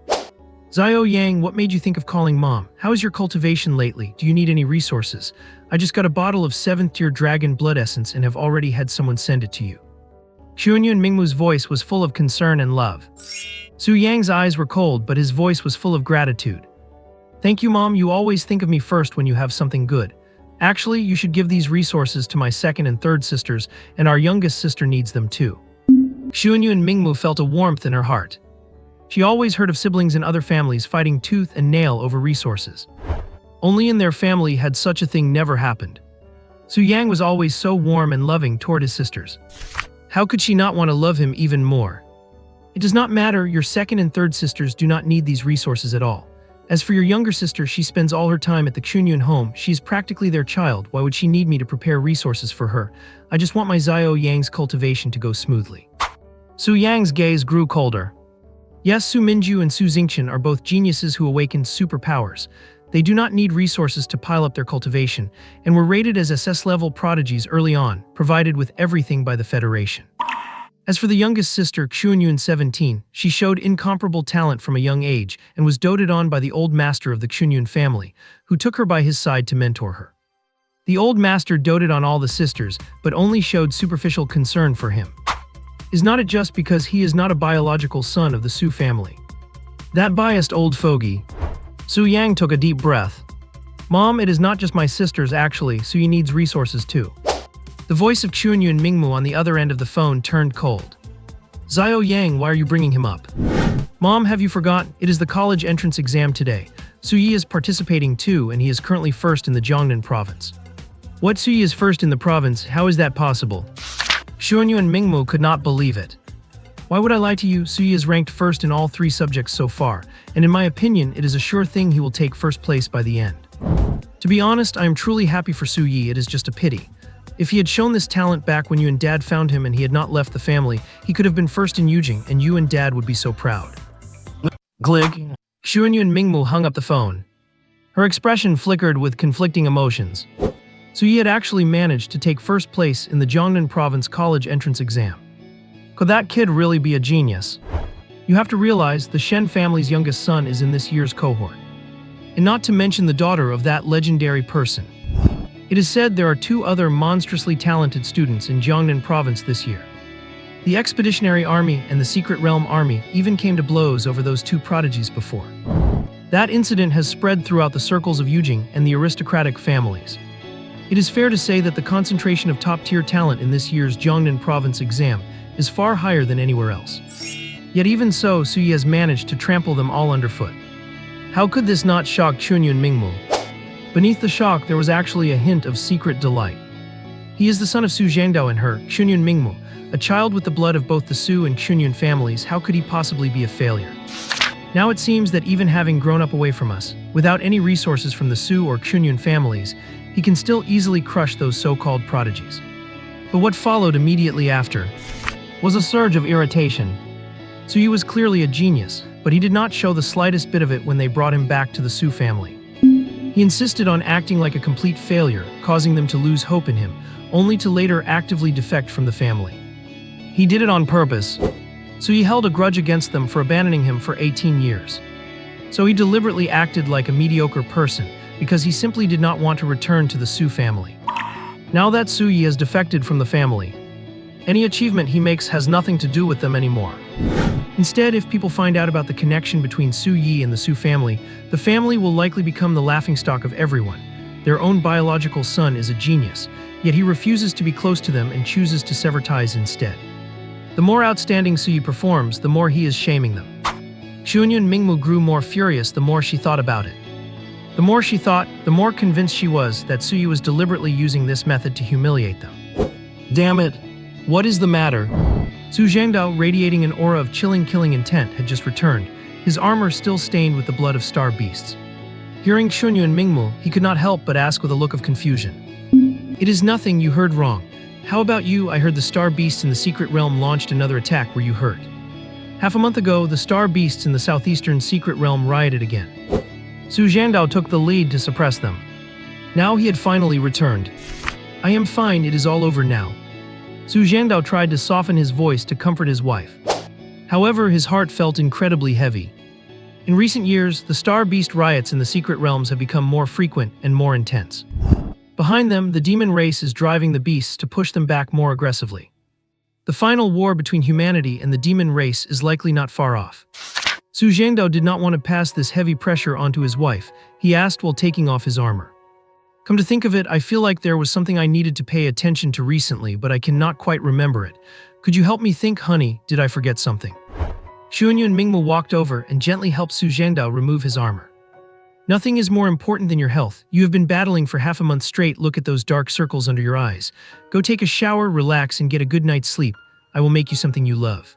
A: Zio Yang, what made you think of calling Mom? How is your cultivation lately? Do you need any resources? I just got a bottle of 7th tier dragon blood essence and have already had someone send it to you. Chunyun Mingmu's voice was full of concern and love. Su Yang's eyes were cold, but his voice was full of gratitude. Thank you, Mom. You always think of me first when you have something good. Actually, you should give these resources to my second and third sisters, and our youngest sister needs them too. Chunyun Mingmu felt a warmth in her heart. She always heard of siblings in other families fighting tooth and nail over resources. Only in their family had such a thing never happened. Su Yang was always so warm and loving toward his sisters. How could she not want to love him even more? It does not matter, your second and third sisters do not need these resources at all. As for your younger sister, she spends all her time at the Chunyun home. She is practically their child. Why would she need me to prepare resources for her? I just want my Xiao Yang's cultivation to go smoothly. Su Yang's gaze grew colder. Yes, Su Minju and Su Xingqian are both geniuses who awakened superpowers. They do not need resources to pile up their cultivation, and were rated as SS-level prodigies early on, provided with everything by the Federation. As for the youngest sister, Xuanyun 17, she showed incomparable talent from a young age and was doted on by the old master of the Xuanyun family, who took her by his side to mentor her. The old master doted on all the sisters, but only showed superficial concern for him. Is not it just because he is not a biological son of the Su family? That biased old fogey. Su Yang took a deep breath. Mom, it is not just my sisters actually, Su Yi needs resources too. The voice of Chunyun Mingmu on the other end of the phone turned cold. Xiao Yang, why are you bringing him up? Mom, have you forgotten? It is the college entrance exam today. Su Yi is participating too, and he is currently first in the Jiangnan province. What, Su Yi is first in the province? How is that possible? Chunyun Mingmu could not believe it. Why would I lie to you? Su Yi is ranked first in all 3 subjects so far, and in my opinion, it is a sure thing he will take first place by the end. To be honest, I am truly happy for Su Yi, it is just a pity. If he had shown this talent back when you and Dad found him and he had not left the family, he could have been first in Yujing, and you and Dad would be so proud. Glig. Xuanyun Mingmu hung up the phone. Her expression flickered with conflicting emotions. Su Yi had actually managed to take first place in the Jiangnan province college entrance exam. Could that kid really be a genius? You have to realize the Shen family's youngest son is in this year's cohort. And not to mention the daughter of that legendary person. It is said there are 2 other monstrously talented students in Jiangnan province this year. The Expeditionary Army and the Secret Realm Army even came to blows over those 2 prodigies before. That incident has spread throughout the circles of Yujing and the aristocratic families. It is fair to say that the concentration of top-tier talent in this year's Jiangnan province exam is far higher than anywhere else. Yet even so, Su Yi has managed to trample them all underfoot. How could this not shock Chunyun Mingmu? Beneath the shock, there was actually a hint of secret delight. He is the son of Su Zhangdao and her, Chunyun Mingmu, a child with the blood of both the Su and Chunyun families. How could he possibly be a failure? Now it seems that even having grown up away from us, without any resources from the Su or Chunyun families, he can still easily crush those so-called prodigies. But what followed immediately after was a surge of irritation. Su Yi was clearly a genius, but he did not show the slightest bit of it when they brought him back to the Su family. He insisted on acting like a complete failure, causing them to lose hope in him, only to later actively defect from the family. He did it on purpose. Su Yi held a grudge against them for abandoning him for 18 years. So he deliberately acted like a mediocre person, because he simply did not want to return to the Su family. Now that Su Yi has defected from the family, any achievement he makes has nothing to do with them anymore. Instead, if people find out about the connection between Su Yi and the Su family, the family will likely become the laughingstock of everyone. Their own biological son is a genius, yet he refuses to be close to them and chooses to sever ties instead. The more outstanding Su Yi performs, the more he is shaming them. Xuanyun Mingmu grew more furious the more she thought about it. The more she thought, the more convinced she was that Su Yi was deliberately using this method to humiliate them. Damn it! What is the matter? Su Zhangdao, radiating an aura of chilling killing intent, had just returned, his armor still stained with the blood of star beasts. Hearing Xuanyun Mingmu, he could not help but ask with a look of confusion. It is nothing, you heard wrong. How about you? I heard the star beasts in the secret realm launched another attack. Were you hurt? Half a month ago, the star beasts in the southeastern secret realm rioted again. Su Zhangdao took the lead to suppress them. Now he had finally returned. I am fine, it is all over now. Su Zhangdao tried to soften his voice to comfort his wife. However, his heart felt incredibly heavy. In recent years, the Star Beast riots in the secret realms have become more frequent and more intense. Behind them, the demon race is driving the beasts to push them back more aggressively. The final war between humanity and the demon race is likely not far off. Su Zhangdao did not want to pass this heavy pressure onto his wife, he asked while taking off his armor. Come to think of it, I feel like there was something I needed to pay attention to recently, but I cannot quite remember it. Could you help me think, honey? Did I forget something? Xuanyun Mingmu walked over and gently helped Su Zhangdao remove his armor. Nothing is more important than your health. You have been battling for half a month straight. Look at those dark circles under your eyes. Go take a shower, relax, and get a good night's sleep. I will make you something you love.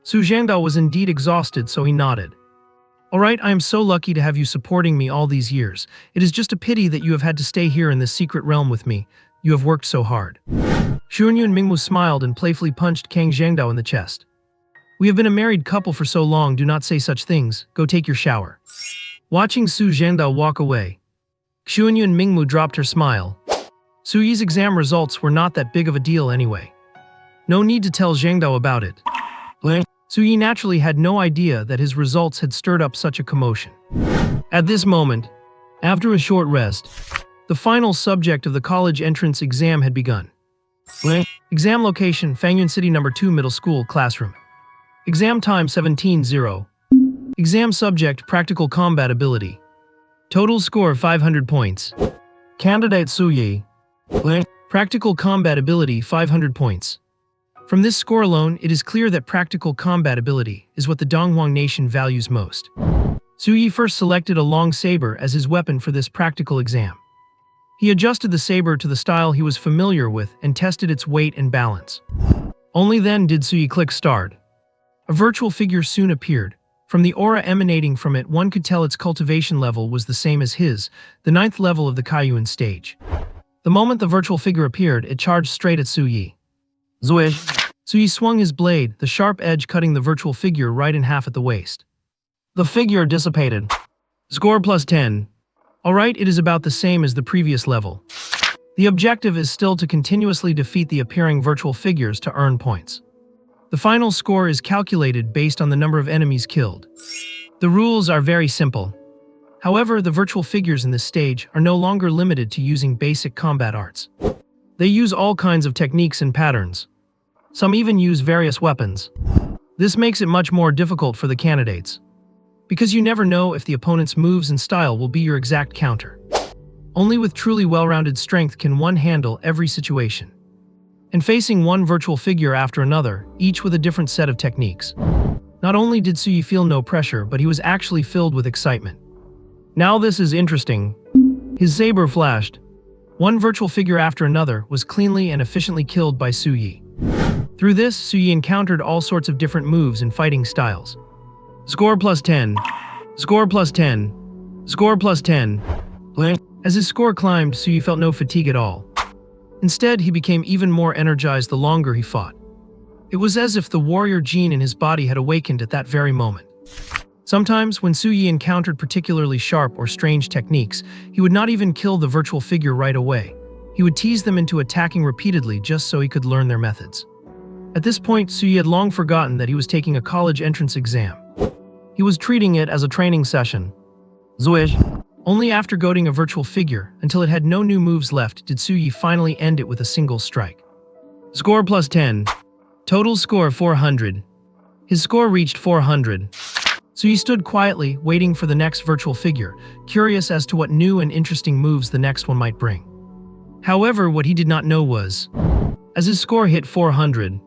A: Su Zhangdao was indeed exhausted, so he nodded. Alright, I am so lucky to have you supporting me all these years. It is just a pity that you have had to stay here in this secret realm with me. You have worked so hard. Xuanyun Mingmu smiled and playfully punched Kang Zhangdao in the chest. We have been a married couple for so long, do not say such things. Go take your shower. Watching Su Zhangdao walk away, Xuanyun Mingmu dropped her smile. Su Yi's exam results were not that big of a deal anyway. No need to tell Zhangdao about it. Su Yi naturally had no idea that his results had stirred up such a commotion. At this moment, after a short rest, the final subject of the college entrance exam had begun. Exam location, Fangyun City No. 2 Middle School Classroom. Exam time 17:0. Exam subject, Practical Combat Ability. Total score 500 points. Candidate Su Yi. Practical Combat Ability 500 points. From this score alone, it is clear that practical combat ability is what the Donghuang nation values most. Su Yi first selected a long saber as his weapon for this practical exam. He adjusted the saber to the style he was familiar with and tested its weight and balance. Only then did Su Yi click start. A virtual figure soon appeared. From the aura emanating from it, one could tell its cultivation level was the same as his, the 9th level of the Kaiyuan stage. The moment the virtual figure appeared, it charged straight at Su Yi. Zwish! Su Yi swung his blade, the sharp edge cutting the virtual figure right in half at the waist. The figure dissipated. Score plus 10. Alright, it is about the same as the previous level. The objective is still to continuously defeat the appearing virtual figures to earn points. The final score is calculated based on the number of enemies killed. The rules are very simple. However, the virtual figures in this stage are no longer limited to using basic combat arts. They use all kinds of techniques and patterns. Some even use various weapons. This makes it much more difficult for the candidates, because you never know if the opponent's moves and style will be your exact counter. Only with truly well-rounded strength can one handle every situation. And facing one virtual figure after another, each with a different set of techniques. Not only did Su Yi feel no pressure, but he was actually filled with excitement. Now this is interesting. His saber flashed. One virtual figure after another was cleanly and efficiently killed by Su Yi. Through this, Su Yi encountered all sorts of different moves and fighting styles. Score plus 10. Score plus 10. Score plus 10. As his score climbed, Su Yi felt no fatigue at all. Instead, he became even more energized the longer he fought. It was as if the warrior gene in his body had awakened at that very moment. Sometimes, when Su Yi encountered particularly sharp or strange techniques, he would not even kill the virtual figure right away. He would tease them into attacking repeatedly just so he could learn their methods. At this point, Su Yi had long forgotten that he was taking a college entrance exam. He was treating it as a training session. Zwish! Only after goading a virtual figure, until it had no new moves left, did Su Yi finally end it with a single strike. Score plus 10. Total score 400. His score reached 400. Su Yi stood quietly, waiting for the next virtual figure, curious as to what new and interesting moves the next one might bring. However, what he did not know was, as his score hit 400,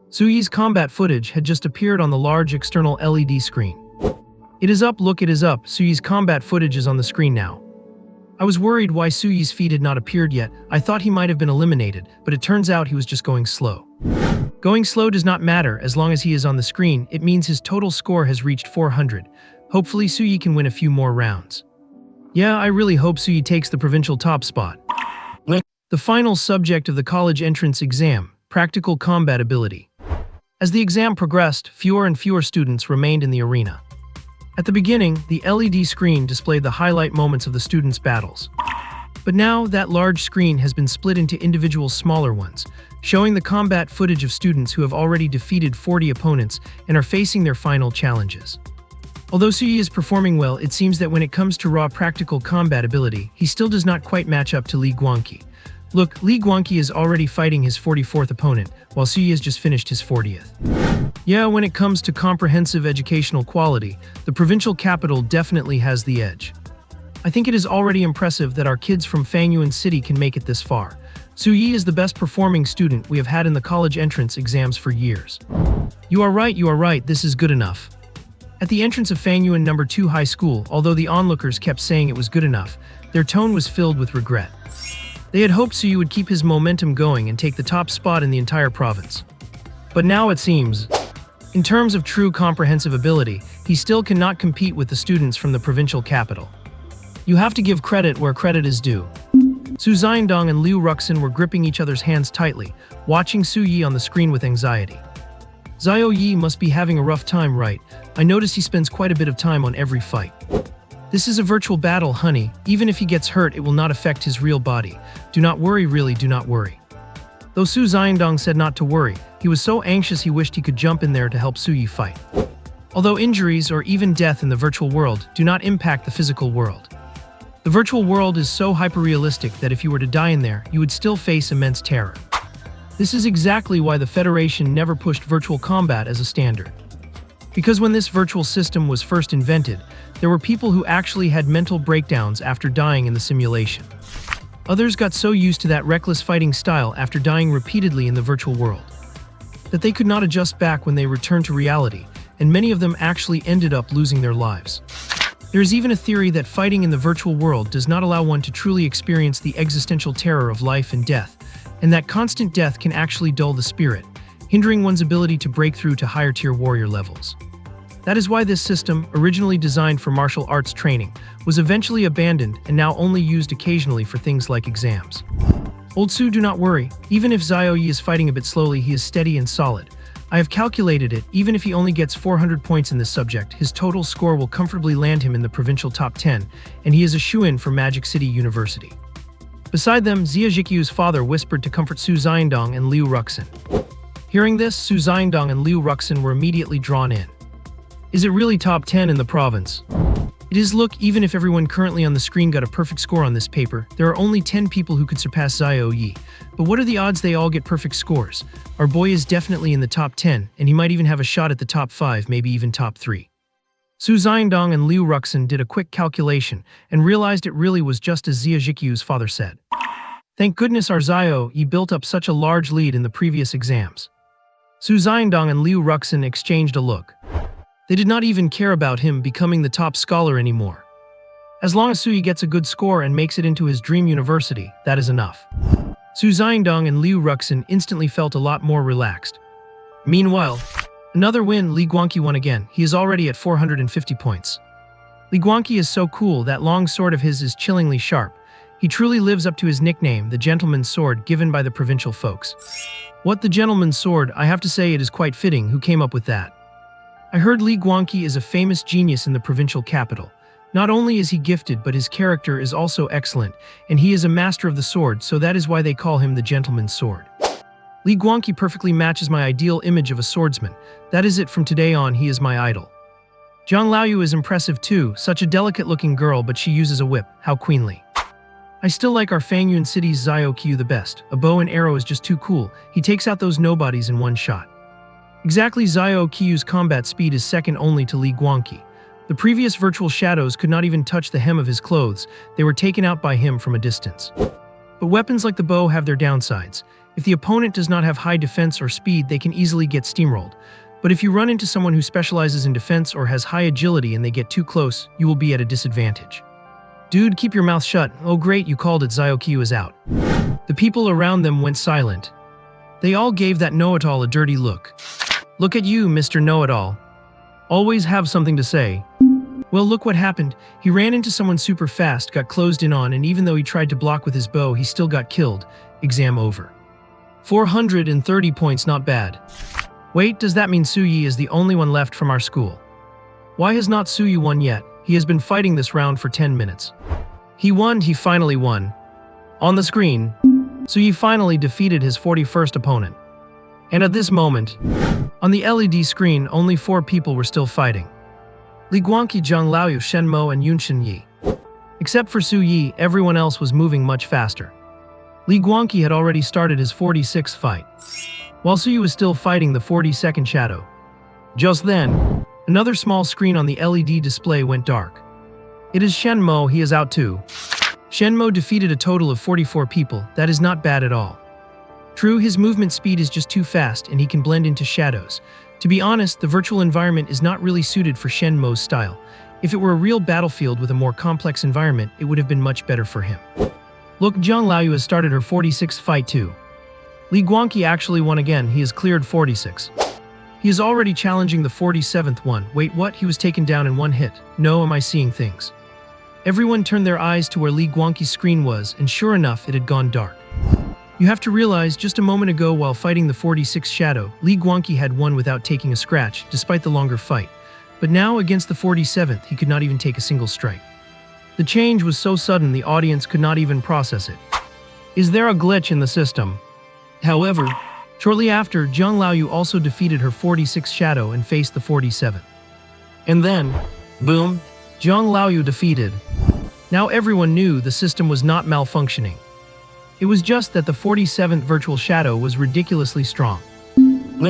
A: Su Yi's combat footage had just appeared on the large external LED screen. It is up, look, it is up. Su Yi's combat footage is on the screen now. I was worried why Su Yi's feat had not appeared yet. I thought he might have been eliminated, but it turns out he was just going slow. Going slow does not matter as long as he is on the screen. It means his total score has reached 400. Hopefully Su Yi can win a few more rounds. Yeah, I really hope Su Yi takes the provincial top spot. The final subject of the college entrance exam, Practical Combat Ability. As the exam progressed, fewer and fewer students remained in the arena. At the beginning, the LED screen displayed the highlight moments of the students' battles. But now, that large screen has been split into individual smaller ones, showing the combat footage of students who have already defeated 40 opponents and are facing their final challenges. Although Su Yi is performing well, it seems that when it comes to raw practical combat ability, he still does not quite match up to Li Guangqi. Look, Li Guangqi is already fighting his 44th opponent, while Su Yi has just finished his 40th. Yeah, when it comes to comprehensive educational quality, the provincial capital definitely has the edge. I think it is already impressive that our kids from Fangyuan City can make it this far. Su Yi is the best performing student we have had in the college entrance exams for years. You are right, this is good enough. At the entrance of Fangyuan No. 2 High School, although the onlookers kept saying it was good enough, their tone was filled with regret. They had hoped Su Yi would keep his momentum going and take the top spot in the entire province. But now it seems, in terms of true comprehensive ability, he still cannot compete with the students from the provincial capital. You have to give credit where credit is due. Su Xiandong and Liu Ruxin were gripping each other's hands tightly, watching Su Yi on the screen with anxiety. Xiao Yi must be having a rough time, right? I notice he spends quite a bit of time on every fight. This is a virtual battle, honey. Even if he gets hurt, it will not affect his real body. Do not worry, really, do not worry. Though Su Xiandong said not to worry, he was so anxious he wished he could jump in there to help Su Yi fight. Although injuries or even death in the virtual world do not impact the physical world. The virtual world is so hyper-realistic that if you were to die in there, you would still face immense terror. This is exactly why the Federation never pushed virtual combat as a standard. Because when this virtual system was first invented, there were people who actually had mental breakdowns after dying in the simulation. Others got so used to that reckless fighting style after dying repeatedly in the virtual world that they could not adjust back when they returned to reality, and many of them actually ended up losing their lives. There is even a theory that fighting in the virtual world does not allow one to truly experience the existential terror of life and death, and that constant death can actually dull the spirit, hindering one's ability to break through to higher-tier warrior levels. That is why this system, originally designed for martial arts training, was eventually abandoned and now only used occasionally for things like exams. Old Su, do not worry. Even if Xiao Yi is fighting a bit slowly, he is steady and solid. I have calculated it, even if he only gets 400 points in this subject, his total score will comfortably land him in the provincial top 10, and he is a shoo-in for Magic City University. Beside them, Xia Jikyu's father whispered to comfort Su Xiandong and Liu Ruxin. Hearing this, Su Xiandong and Liu Ruxin were immediately drawn in. Is it really top 10 in the province? It is. Look, even if everyone currently on the screen got a perfect score on this paper, there are only 10 people who could surpass Xiao Yi. But what are the odds they all get perfect scores? Our boy is definitely in the top 10, and he might even have a shot at the top 5, maybe even top 3. Su Xiandong and Liu Ruxin did a quick calculation and realized it really was just as Xia Jikyu's father said. Thank goodness our Xiao Yi built up such a large lead in the previous exams. Su Xiandong and Liu Ruxin exchanged a look. They did not even care about him becoming the top scholar anymore. As long as Su Yi gets a good score and makes it into his dream university, that is enough. Su Xiandong and Liu Ruxin instantly felt a lot more relaxed. Meanwhile, another win, Li Guangqi won again. He is already at 450 points. Li Guangqi is so cool, that long sword of his is chillingly sharp. He truly lives up to his nickname, the gentleman's sword, given by the provincial folks. What, the gentleman's sword? I have to say it is quite fitting. Who came up with that? I heard Li Guangqi is a famous genius in the provincial capital. Not only is he gifted, but his character is also excellent, and he is a master of the sword, so that is why they call him the gentleman's sword. Li Guangqi perfectly matches my ideal image of a swordsman. That is it, from today on he is my idol. Zhang Laoyu is impressive too, such a delicate-looking girl, but she uses a whip. How queenly. I still like our Fangyuan City's Xiao Qiu the best. A bow and arrow is just too cool. He takes out those nobodies in one shot. Exactly, Xiao Qiu's combat speed is second only to Li Guangqi. The previous virtual shadows could not even touch the hem of his clothes. They were taken out by him from a distance. But weapons like the bow have their downsides. If the opponent does not have high defense or speed, they can easily get steamrolled. But if you run into someone who specializes in defense or has high agility and they get too close, you will be at a disadvantage. Dude, keep your mouth shut. Oh great, you called it. Xiao Qiu is out. The people around them went silent. They all gave that know-it-all a dirty look. Look at you, Mr. Know-it-all. Always have something to say. Well, look what happened. He ran into someone super fast, got closed in on, and even though he tried to block with his bow, he still got killed. Exam over. 430 points, not bad. Wait, does that mean Su Yi is the only one left from our school? Why has not Su Yi won yet? He has been fighting this round for 10 minutes. He won, he finally won. On the screen, Su Yi finally defeated his 41st opponent. And at this moment, on the LED screen, only 4 people were still fighting. Li Guangqi, Zhang Laoyu, Shen Mo, and Yunshin Yi. Except for Su Yi, everyone else was moving much faster. Li Guangqi had already started his 46th fight, while Su Yi was still fighting the 42nd shadow. Just then, another small screen on the LED display went dark. It is Shen Mo, he is out too. Shenmo defeated a total of 44 people. That is not bad at all. True, his movement speed is just too fast and he can blend into shadows. To be honest, the virtual environment is not really suited for Shenmo's style. If it were a real battlefield with a more complex environment, it would have been much better for him. Look, Zhang Laoyu has started her 46th fight too. Li Guangqi actually won again. He has cleared 46. He is already challenging the 47th one. Wait, what? He was taken down in one hit. No, am I seeing things? Everyone turned their eyes to where Li Guangqi's screen was, and sure enough, it had gone dark. You have to realize, just a moment ago while fighting the 46th shadow, Li Guangqi had won without taking a scratch, despite the longer fight. But now, against the 47th, he could not even take a single strike. The change was so sudden the audience could not even process it. Is there a glitch in the system? However, shortly after, Zhang Laoyu also defeated her 46th shadow and faced the 47th. And then, boom, Zhang Laoyu defeated. Now everyone knew the system was not malfunctioning. It was just that the 47th virtual shadow was ridiculously strong.